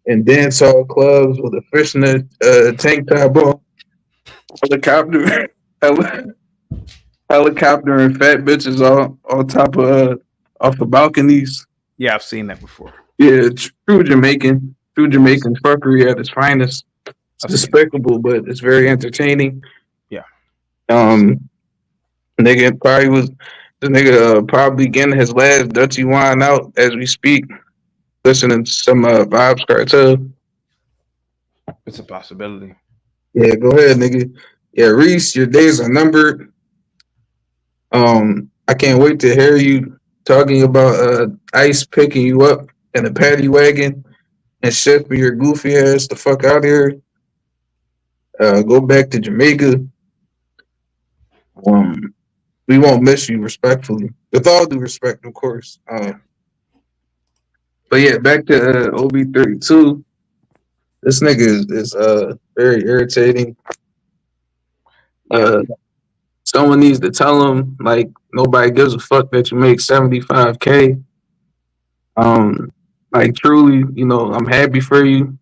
in dance hall clubs with a fishnet tank top on, helicopter and fat bitches on top of off the balconies. Yeah, I've seen that before. Yeah, true Jamaican fuckery at its finest. It's despicable, but it's very entertaining. Yeah. Nigga probably getting his last Dutchy wine out as we speak, listening to some Vibes Cartel. It's a possibility. Yeah, go ahead, nigga. Yeah, Reese, your days are numbered. I can't wait to hear you talking about ICE picking you up in a paddy wagon and shipping your goofy ass the fuck out of here. Go back to Jamaica. We won't miss you, respectfully. With all due respect, of course. But yeah, back to OB32. This nigga is very irritating. Someone needs to tell him, like, nobody gives a fuck that you make 75K. Like, truly, you know, I'm happy for you.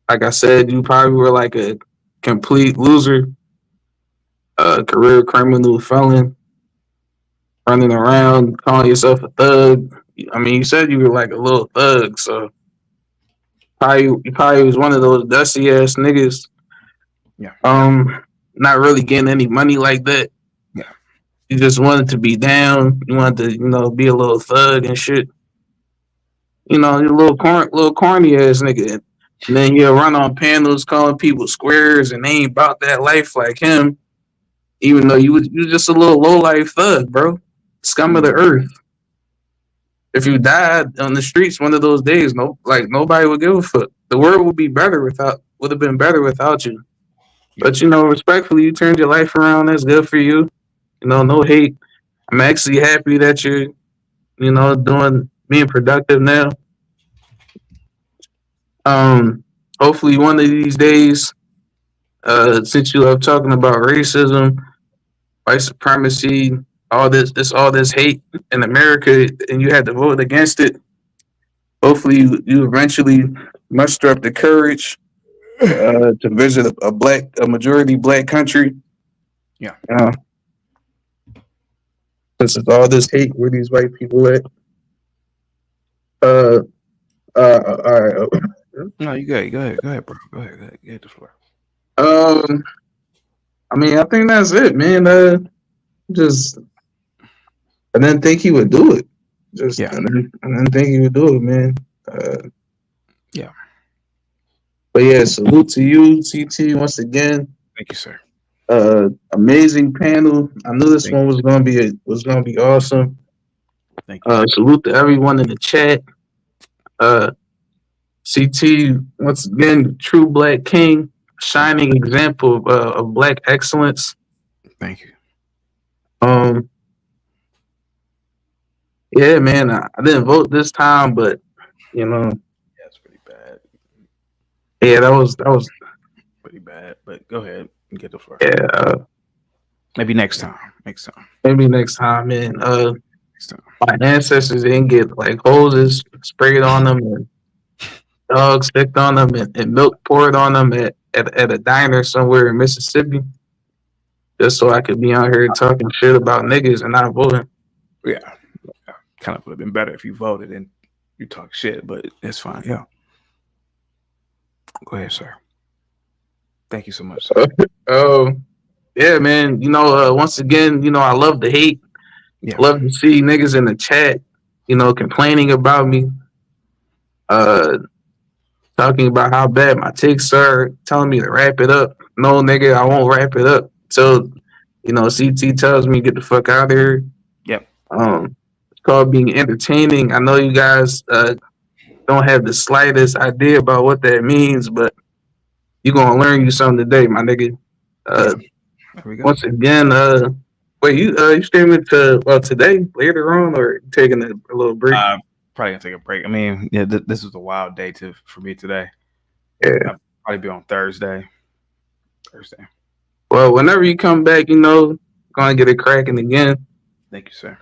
Like I said, you probably were like a complete loser, career criminal felon, running around, calling yourself a thug. I mean, you said you were like a little thug, so you probably was one of those dusty ass niggas. Yeah. Not really getting any money like that. Yeah. You just wanted to be down. You wanted to, you know, be a little thug and shit. You know, you're a little corny ass nigga. And then you'll run on panels calling people squares and they ain't about that life like him. Even though you just a little low life thug, bro. Scum of the earth. if you died on the streets one of those days, nobody would give a fuck. The world would have been better without you. But respectfully, you turned your life around. That's good for you. No hate. I'm actually happy that you're, being productive now. Hopefully one of these days, since you love talking about racism, white supremacy, all this hate in America, and you had to vote against it. Hopefully you eventually muster up the courage to visit a majority black country. Yeah. Since it's all this hate, where these white people at? All right. No, you go ahead, bro. Go ahead. Get the floor. I mean, I think that's it, man. I didn't think he would do it. I didn't think he would do it, man. Yeah. But yeah, salute to you, CT, once again. Thank you, sir. Amazing panel. I knew this one was gonna be awesome. Thank you. Salute to everyone in the chat. CT, once again, true black king, shining example of black excellence. Thank you. Yeah, man, I didn't vote this time, but Yeah, it's pretty bad. Yeah, that was Pretty bad. But go ahead and get the floor. Yeah. Maybe next time. Maybe next time, man. Next time. My ancestors didn't get like hoses sprayed on them and dogs sticked on them and milk poured on them at a diner somewhere in Mississippi, just so I could be out here talking shit about niggas and not voting. Yeah. Kind of would have been better if you voted and you talk shit, but it's fine. Yeah. Go ahead, sir. Thank you so much, sir. Yeah, man. Once again, I love the hate. Yeah. Love to see niggas in the chat, complaining about me. Talking about how bad my takes are, telling me to wrap it up. No, nigga, I won't wrap it up till, CT tells me get the fuck out of here. Yep. It's called being entertaining. I know you guys don't have the slightest idea about what that means, but you're gonna learn you something today, my nigga. Once again, wait, you streaming today later on, or taking a little break? Probably gonna take a break. I mean, yeah, this was a wild day for me today. Yeah, I'll probably be on Thursday. Well, whenever you come back, gonna get it cracking again. Thank you, sir.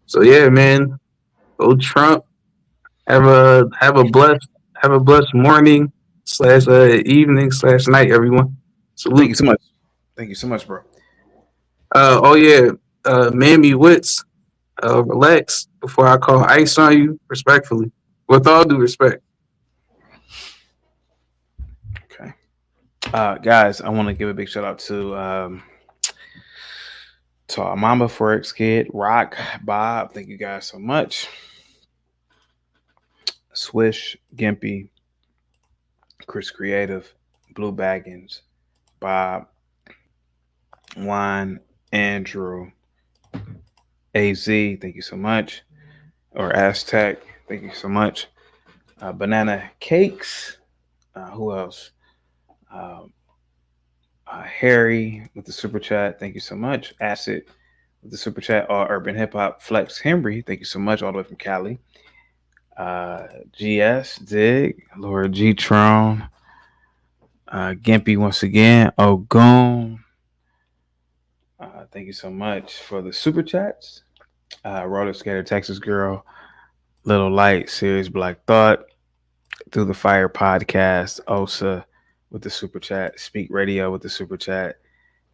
So yeah, man, go Trump. Have a blessed morning / evening / night, everyone. Salute. Thank you so much. Thank you so much, bro. Mammy Wits, relax before I call ice on you, respectfully. With all due respect. Okay. Guys, I want to give a big shout out to our Mamba Forex Kid, Rock, Bob. Thank you guys so much. Swish, Gimpy, Chris Creative, Blue Baggins, Bob, Wine, Andrew, AZ, thank you so much. Or Aztec, thank you so much. Banana Cakes, who else? Harry with the super chat, thank you so much. Acid with the super chat. Urban Hip Hop Flex Henry, thank you so much, all the way from Cali. GS Dig, Laura G Tron, Gimpy once again, Ogun. Thank you so much for the super chats. Roller Skater, Texas Girl, Little Light, Serious Black Thought, Through the Fire Podcast, Osa with the super chat, Speak Radio with the super chat.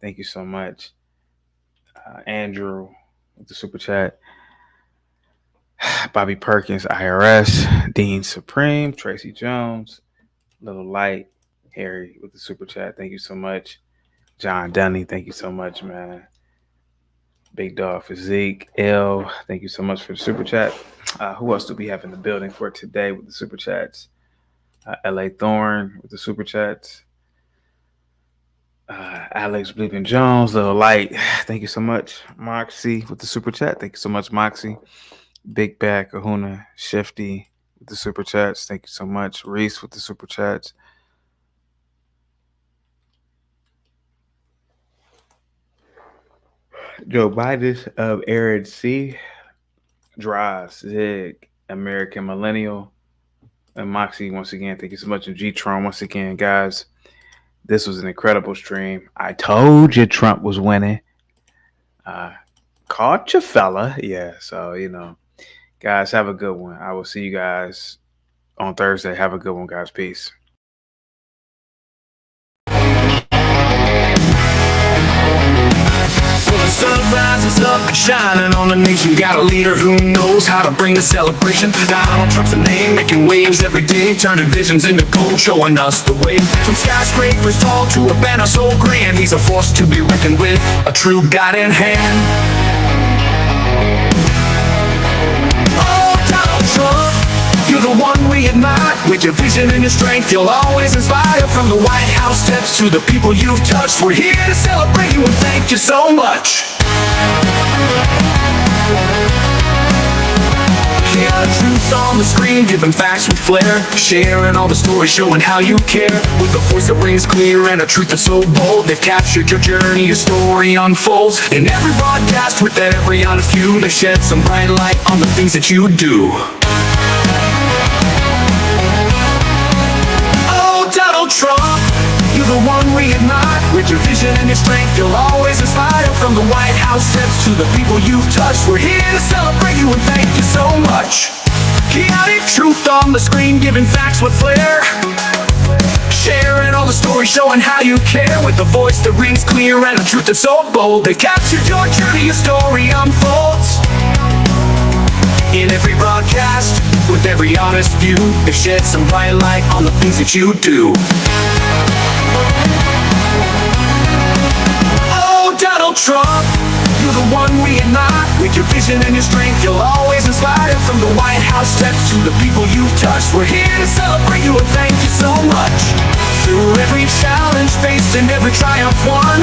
Thank you so much. Andrew with the super chat. Bobby Perkins, IRS, Dean Supreme, Tracy Jones, Little Light, Harry with the super chat. Thank you so much. John Dunny, thank you so much, man. Big Dog for Zeke, L, thank you so much for the super chat. Who else do we have in the building for today with the super chats? LA Thorn with the super chats. Alex Bleeping Jones, Little Light, thank you so much. Moxie with the super chat. Thank you so much, Moxie. Big Bag, Kahuna, Shifty with the super chats. Thank you so much. Reese with the super chats. Joe Biden of Aaron C. Dries, Zig, American Millennial, and Moxie once again. Thank you so much. And G-Tron once again, guys. This was an incredible stream. I told you Trump was winning. Caught you, fella. Yeah, so, you know. Guys, have a good one. I will see you guys on Thursday. Have a good one, guys. Peace. The sun rises up and shining on the nation. Got a leader who knows how to bring the celebration. Donald Trump's a name, making waves every day, turning visions into gold, showing us the way. From skyscrapers tall to a banner so grand, he's a force to be reckoned with, a true guiding hand. Oh, Donald Trump, you're the one we admire. With your vision and your strength, you'll always inspire. From the White House steps to the people you've touched, we're here to celebrate you and thank you so much. Yeah, the truth on the screen, giving facts with flair, sharing all the stories, showing how you care. With a voice that rings clear and a truth that's so bold, they've captured your journey, your story unfolds. In every broadcast, with every honest view, they shed some bright light on the things that you do. Donald Trump, you're the one we admire. With your vision and your strength, you'll always inspire. From the White House steps to the people you've touched, we're here to celebrate you and thank you so much. Chaotic truth on the screen, giving facts with flair, sharing all the stories, showing how you care. With a voice that rings clear and a truth that's so bold, they captured your journey, your story unfolds. In every broadcast, with every honest view, they shed some bright light on the things that you do. Oh, Donald Trump, you're the one we admire. With your vision and your strength, you'll always inspire. From the White House steps to the people you've touched, we're here to celebrate you and thank you so much. Through every challenge faced and every triumph won,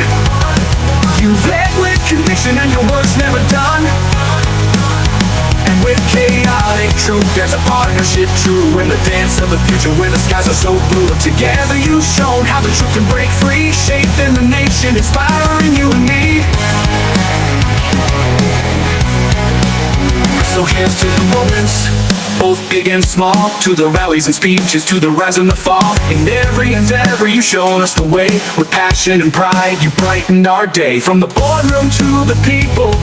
you've led with conviction and your work's never done. With chaotic truth, there's a partnership true in the dance of the future where the skies are so blue. Together you've shown how the truth can break free, shaping the nation, inspiring you and me. So here's to the moments, both big and small, to the rallies and speeches, to the rise and the fall. In every endeavor you've shown us the way. With passion and pride you brightened our day. From the boardroom to the people,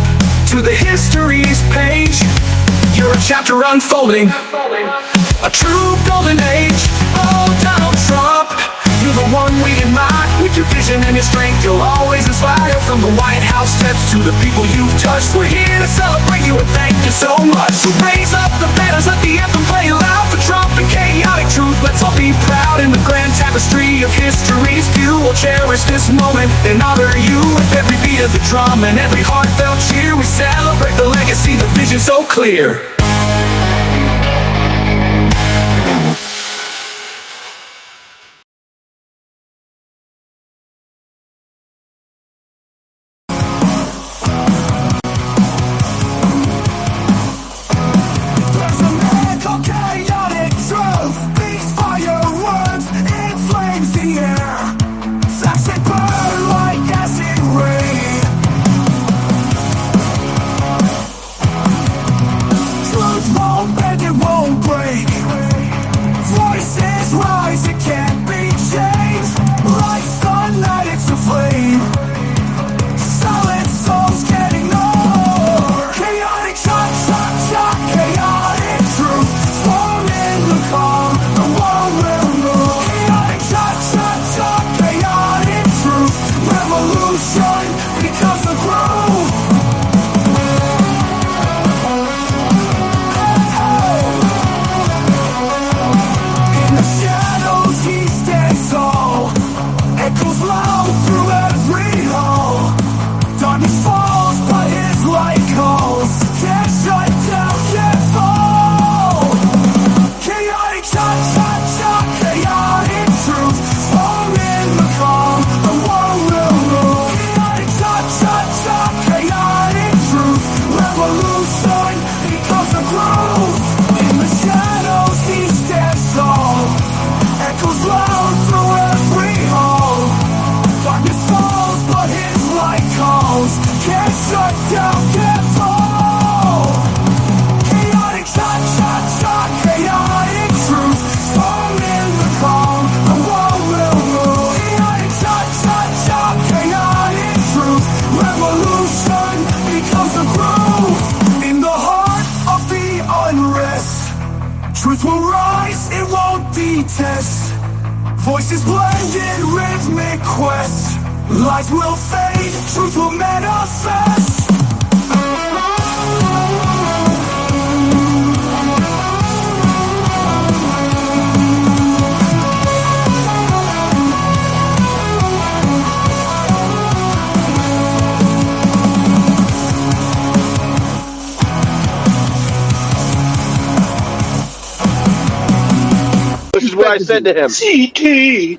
to the history's page, you're a chapter unfolding, a true golden age. Oh, Donald Trump, you're the one we admire. With your vision and your strength, you'll always inspire. From the White House steps to the people you've touched, we're here to celebrate you and thank you so much. So raise up the banners, let the anthem play loud for Trump and chaotic truth. Let's all be proud in the grand tapestry of history's view. We'll cherish this moment and honor you. With every beat of the drum and every heartfelt cheer, we celebrate the legacy, the vision so clear. test. Voices blended, rhythmic quest. Lies will fade, truth will manifest. This is what I said to him. CT.